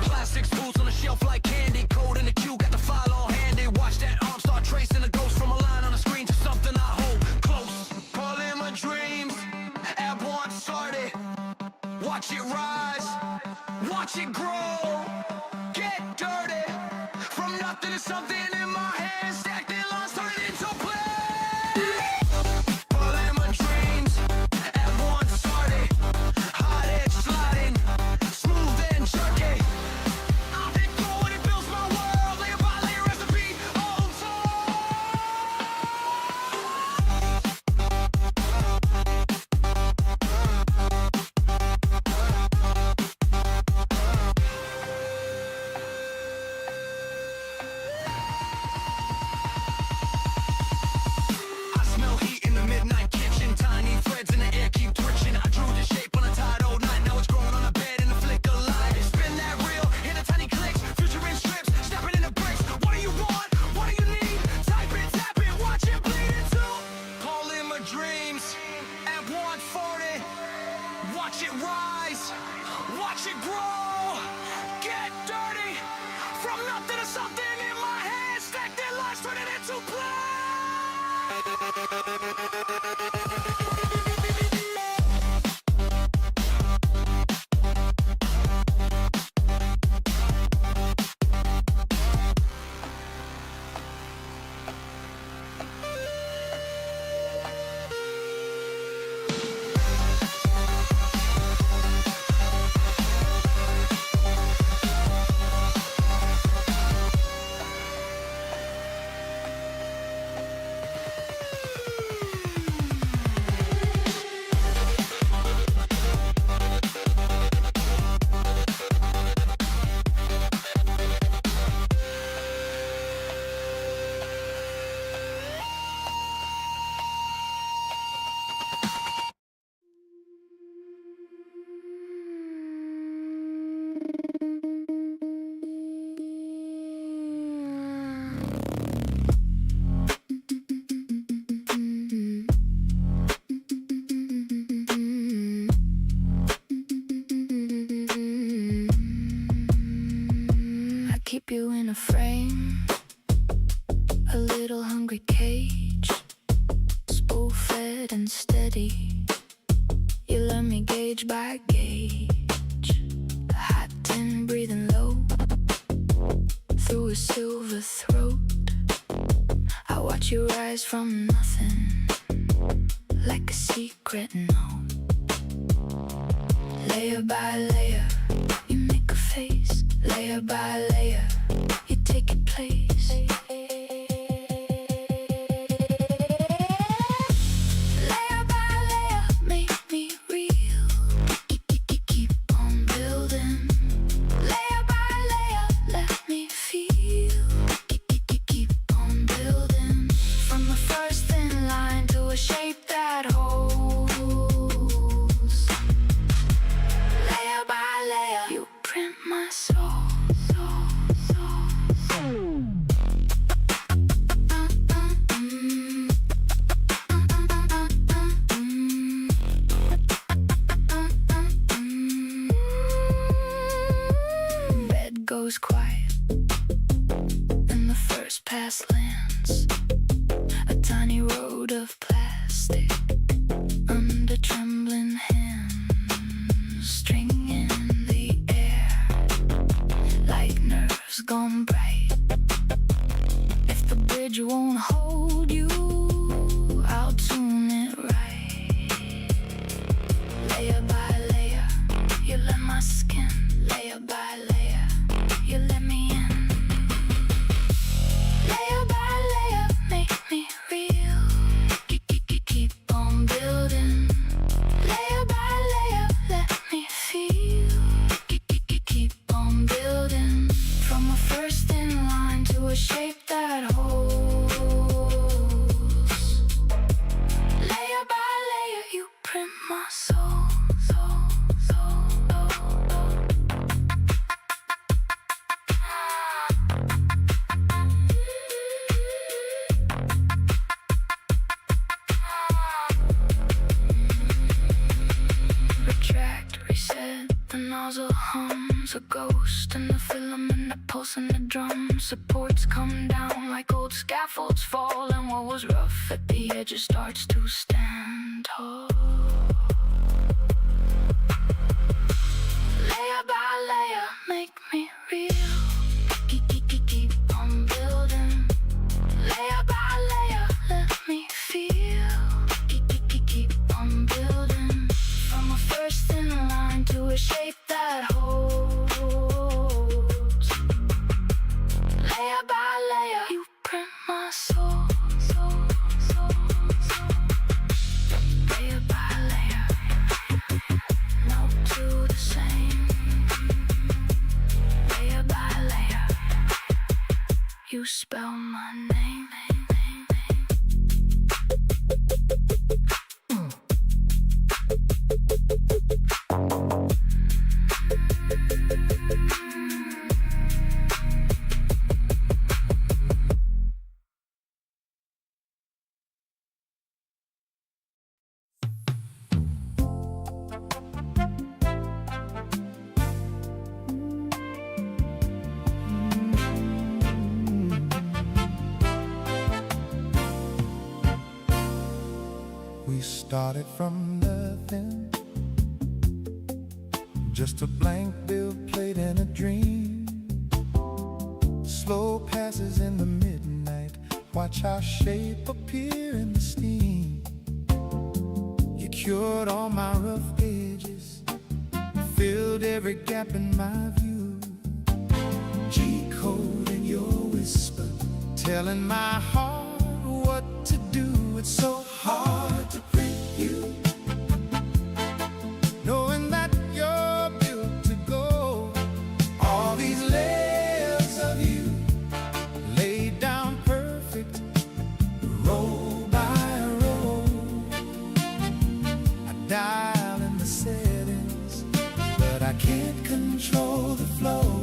Speaker 11: Plastic spools on the shelf like candy, code in the queue, got the file all handy. Watch that arm start tracing a ghost from a line on the screen to something I hold close. All in my dreams, at once started. Watch it rise, watch it grow, get dirty. From nothing to something in my hands, stacked in lines, turn into play. All in my dreams, at once started. Hot edge sliding, smooth and jerky. I've been going, it builds my world, layer by layer, recipe untold. I smell heat in the midnight kitchen. Tiny threads in the air keep twitching. I drew the shape on a tired old night. Now it's growing on a bed in the flick of light. Spin that reel, hear the tiny clicks. Future in strips, snapping in the bricks. What do you want? What do you need? Type it, tap it, watch it bleed into. Call in my dreams at 140. Watch it rise, watch it grow, get dirty. From nothing to something in my hands, stacked in lines, turn it into play.
Speaker 1: I keep you in a frame, a little hungry cage, spool-fed and steady. You let me gauge by gauge, hot and breathing low through a silver throat. I watch you rise from nothing, like a secret note. Layer by layer, you make a face. Layer by layer, you take your place. Layer by layer, make me real. Keep on building. Layer by layer, let me feel. Keep on building. From the first thin line to a shape that goes quiet, and the first pass lands. A tiny road of plastic under trembling hands, string in the air like nerves gone bright. If the bridge won't hold you, I'll tune it right. Layer by layer, you let my skin. Layer by layer, you let me in. Layer by layer, make me real. Keep on building. Layer by layer, let me feel. Keep on building. From a first in line to a shape that holds. Layer by layer, you print my soul. The nozzle hums, a ghost in the filament, a pulse in the drum. Supports come down like old scaffolds fall, and what was rough at the edges starts to stand tall. Layer by layer, make me real. Keep on building. Layer by layer, let me feel. Keep on building. From a first in line to a shape that holds. Layer by layer, you print my soul. Layer by layer, no two the same. Layer by layer, you spell my name.
Speaker 7: We started from nothing, just a blank bill plate and a dream. Slow passes in the midnight, watch our shape appear in the steam. You cured all my rough edges, filled every gap in my view. G-code in your whisper, telling my heart what to do. It's so hard to print you, knowing that you're built to go. All these layers of you laid down perfect, row by row. I dial in the settings, but I can't control the flow.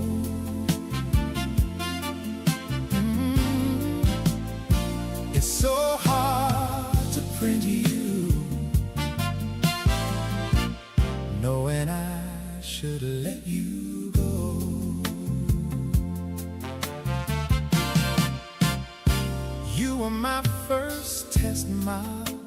Speaker 7: It's so hard to print you, knowing I should let you go. You were my first test model,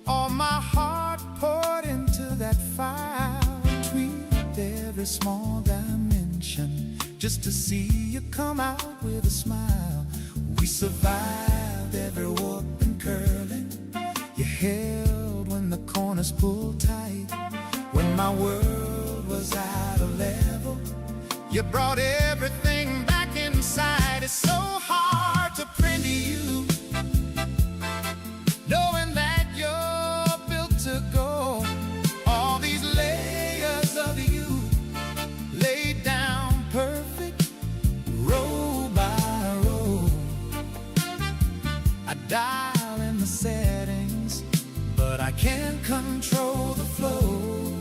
Speaker 7: all my heart poured into that file. Tweaked every small dimension just to see you come out with a smile. We survived every warp and curling. You held when the corners pulled tight. When my world was out of level, you brought everything back inside. It's so hard to print you, knowing that you're built to go. All these layers of you laid down perfect, row by row. I dial in the settings, but I can't control the flow.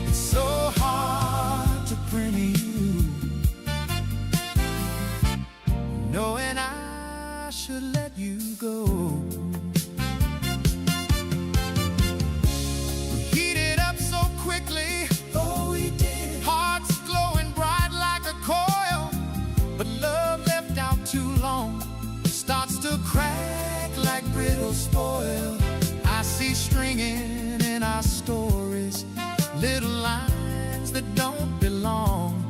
Speaker 7: It's so hard to print you, knowing I should let you go. We heated up our stories, little lines that don't belong.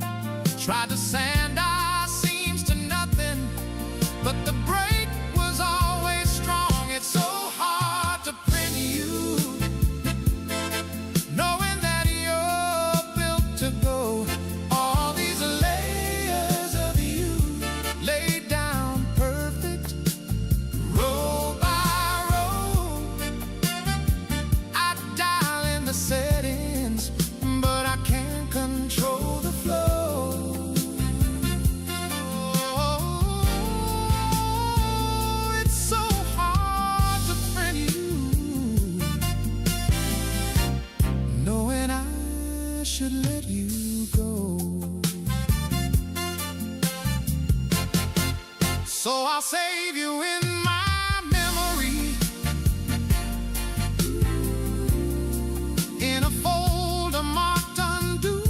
Speaker 7: Tried to sand our seams to nothing, but the break was always strong. It's so hard to print you, knowing that you're built to go. All these layers of you laid down perfect, row by row. I dial in the settings, but I can't control the flow. Oh, it's so hard to print you, knowing I should let you go. So I'll save you in my memory, in a folder marked undo.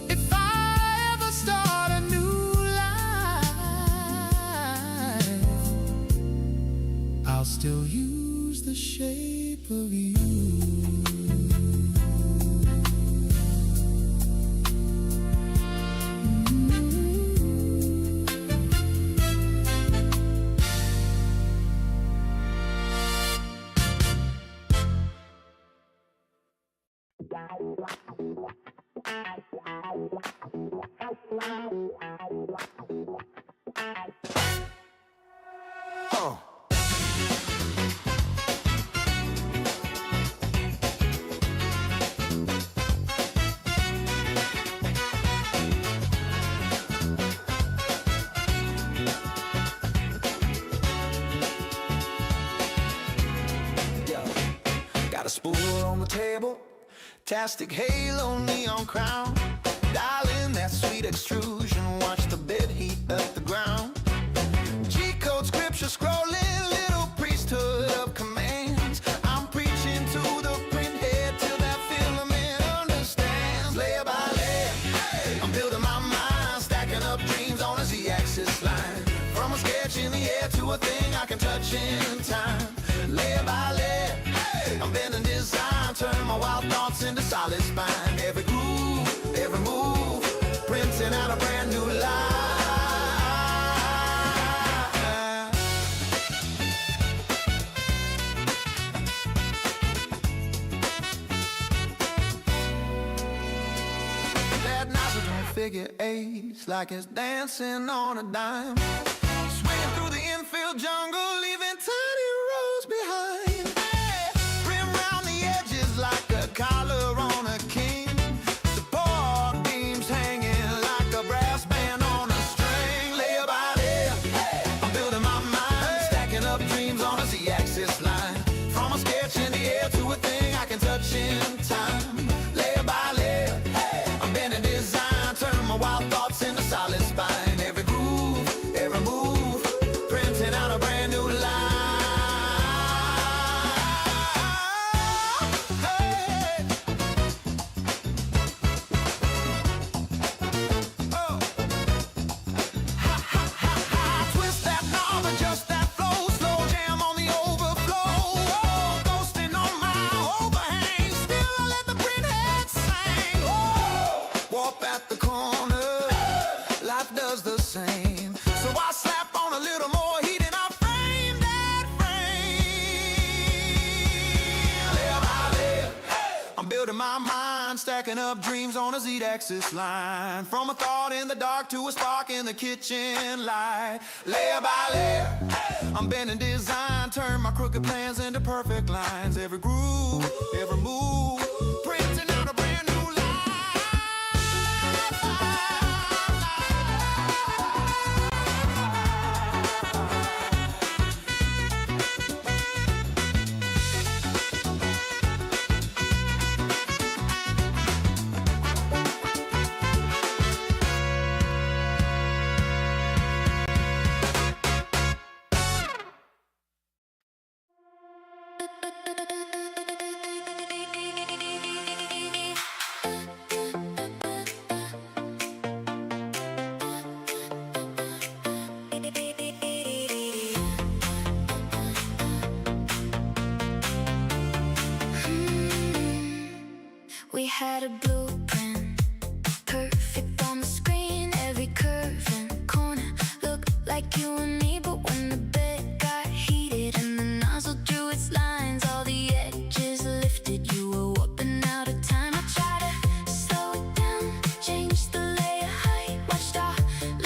Speaker 7: If I ever start a new life, I'll still use the shape of you. Oh. Got a spool on the table, tastic halo, neon crown. Dial in that sweet extrusion, watch the bed heat up the ground. G-code scripture scrolling, little priesthood of commands. I'm preaching to the print head till that filament understands. Layer by layer, I'm building my mind, stacking up dreams on a Z-axis line. From a sketch in the air to a thing I can touch in time. Layer by layer, I'm bending design, turn my wild thoughts into solid spine. Every groove, every move, printing out a brand new life. That nozzle don't figure eights like it's dancing on a dime. Swinging through the infield jungle, leaving tiny rows behind. Rim round the edges like a collar on a king. Support beams hanging like a brass band on a string. Layer by layer, I'm building my mind, stacking up dreams on a Z-axis line. From a sketch in the air to a thing I can touch in time. Layer by layer, I'm bending design, turn my wild thoughts into solid spine. Every groove, every move, printing out a brand new life. Hey. Oh. Ha ha ha ha. Twist that knob, adjust that flow, slow jam on the overflow. Oh, ghosting on my overhang, still I let the print head sing. Oh, warp at the corner, life does the same. So I slap on a little more heat and I frame that frame. Layer by layer, I'm building my mind, stacking up dreams on a Z-axis line. From a thought in the dark to a spark in the kitchen light. Layer by layer, I'm bending design, turn my crooked plans into perfect lines. Every groove, every move, printing out a brand new life.
Speaker 1: had a blueprint, perfect on the screen. Every curve and corner looked like you and me. But when the bed got heated and the nozzle drew its lines, all the edges lifted, you were warping out of time. I tried to slow it down, change the layer height, watched our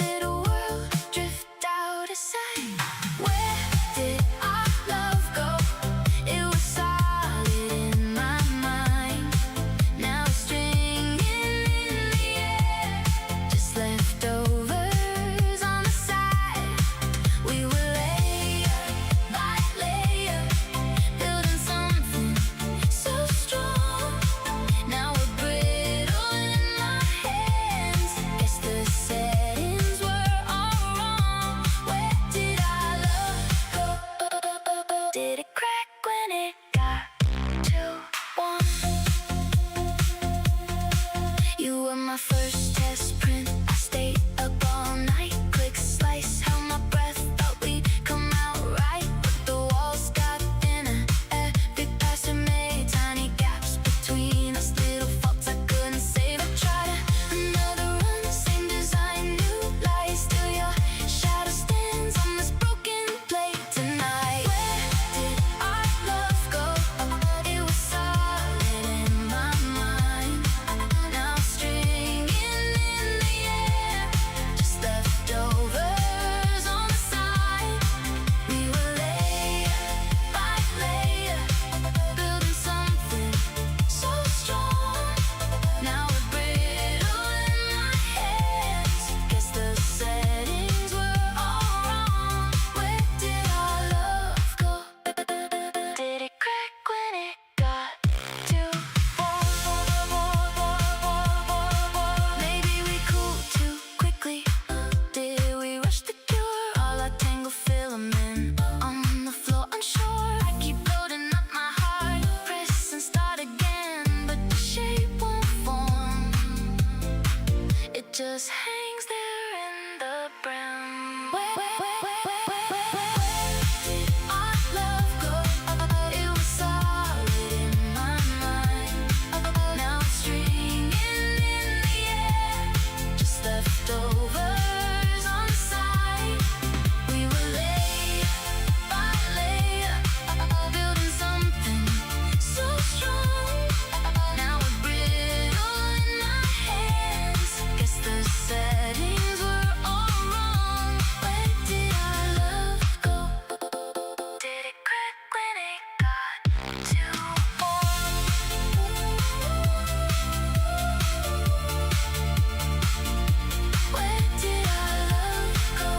Speaker 1: little world drift out of sight. Where did our love go? It was solid in my mind. Now it's stringing in the air, just leftovers on the side. We were layer by layer, building something so strong. Now we're brittle in my hands. Guess the settings were all wrong. Where did our love go? Did it crack when it got too warm? You were my first test print. I stayed up all night, click slice, held my breath, thought we'd come out right. But the walls got thinner, every pass we made, tiny gaps between us, little faults I couldn't save. I tried another run, same design, new light, still your shadow stands on this broken plate tonight. Where did our love go? It was solid in my mind. Now it's stringing in the air, just leftovers on the side. We were layer by layer, building something so strong. Now we're brittle in my hands. Guess the settings were all wrong. Where did our love go? Did it crack when it got too warm? Maybe we cooled too quickly. Did we rush the cure? All our tangled filament on the floor, unsure. I keep loading up my heart, press and start again, but the shape won't form. It just hangs there in the brown. Where did our love go? It was solid in my mind. Now it's stringing in the air, just leftovers on the side. We were layer by layer, building something so strong. Now we're brittle in my hands. Guess the settings were all wrong. Where did our love go? Did it crack when it got too warm? Where did our love go?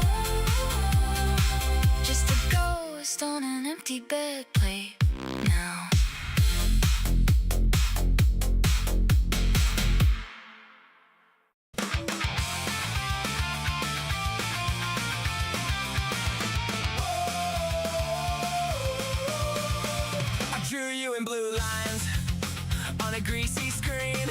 Speaker 1: Just a ghost on an empty bed plate now.
Speaker 11: I drew you in blue lines on a greasy screen.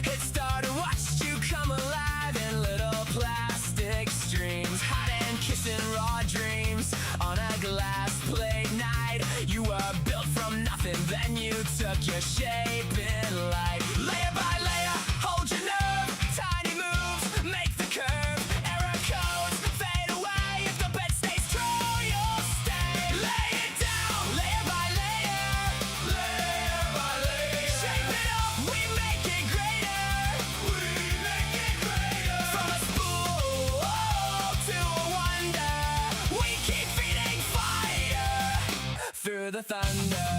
Speaker 11: Hit start and watched you come alive in little plastic streams. Hot and kissing raw dreams on a glass plate night. You were built from nothing, then you took your shape in light. Layer by layer, hold your nerve. Tiny moves, make the curve. Error codes fade away. If the bed stays true, you'll stay. Lay it down, layer by layer. Layer by layer. Shape it up, we make it greater. We make it greater. From a spool to a wonder, we keep feeding fire through the thunder.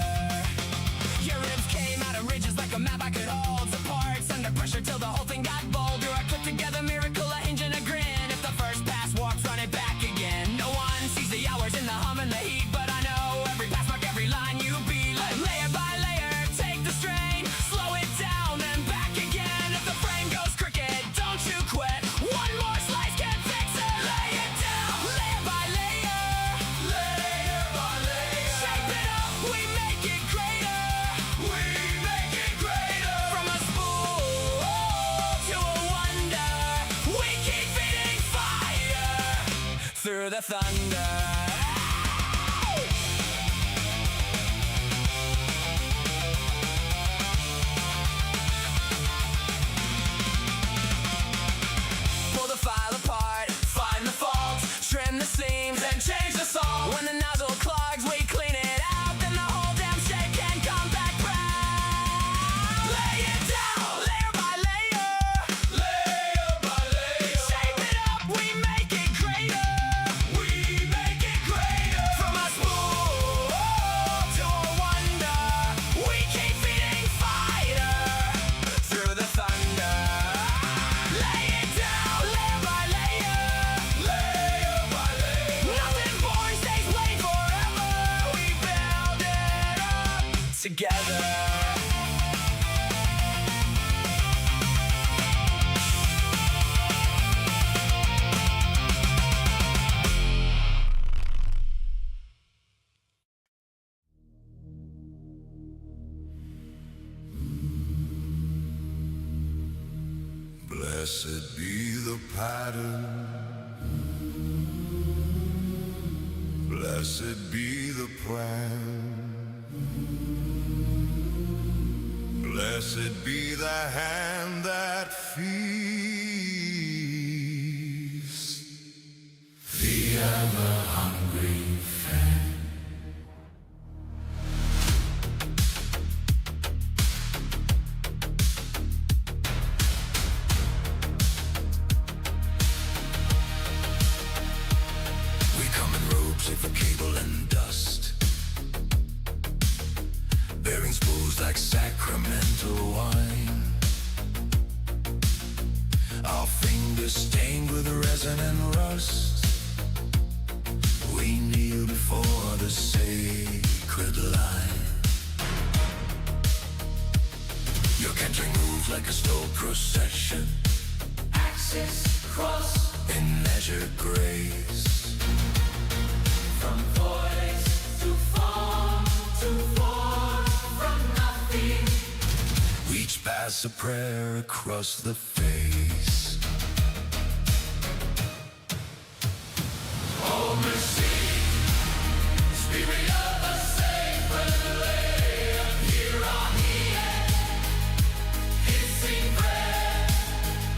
Speaker 11: Your ribs came out of ridges like a map I could hold. The parts under pressure till the whole thing got bolder. I put together miracle, a hinge and a grin. If the first pass walks, run it back again. No one sees the hours in the hum and the heat, but I know every pass mark, every line you beat. Like layer by layer, take the strain, slow it down, then back again. If the frame goes crooked, don't you quit. One more slice can fix it. Lay it down, layer by layer. Layer by layer. Shape it up, we make it greater. We make it greater. From a spool to a wonder, we keep feeding fire through the thunder.
Speaker 2: together.
Speaker 8: Blessed be the pattern. Blessed be the plan. Blessed be the hand that feeds the ever-hungry fan. We come in robes of cable and dust, bearing spools like sacramental wine. Our fingers stained with resin and rust, we kneel before the sacred line. Your cantering moves like a slow procession, axis cross in measured grace. From voice to form from nothing, reach past a prayer across the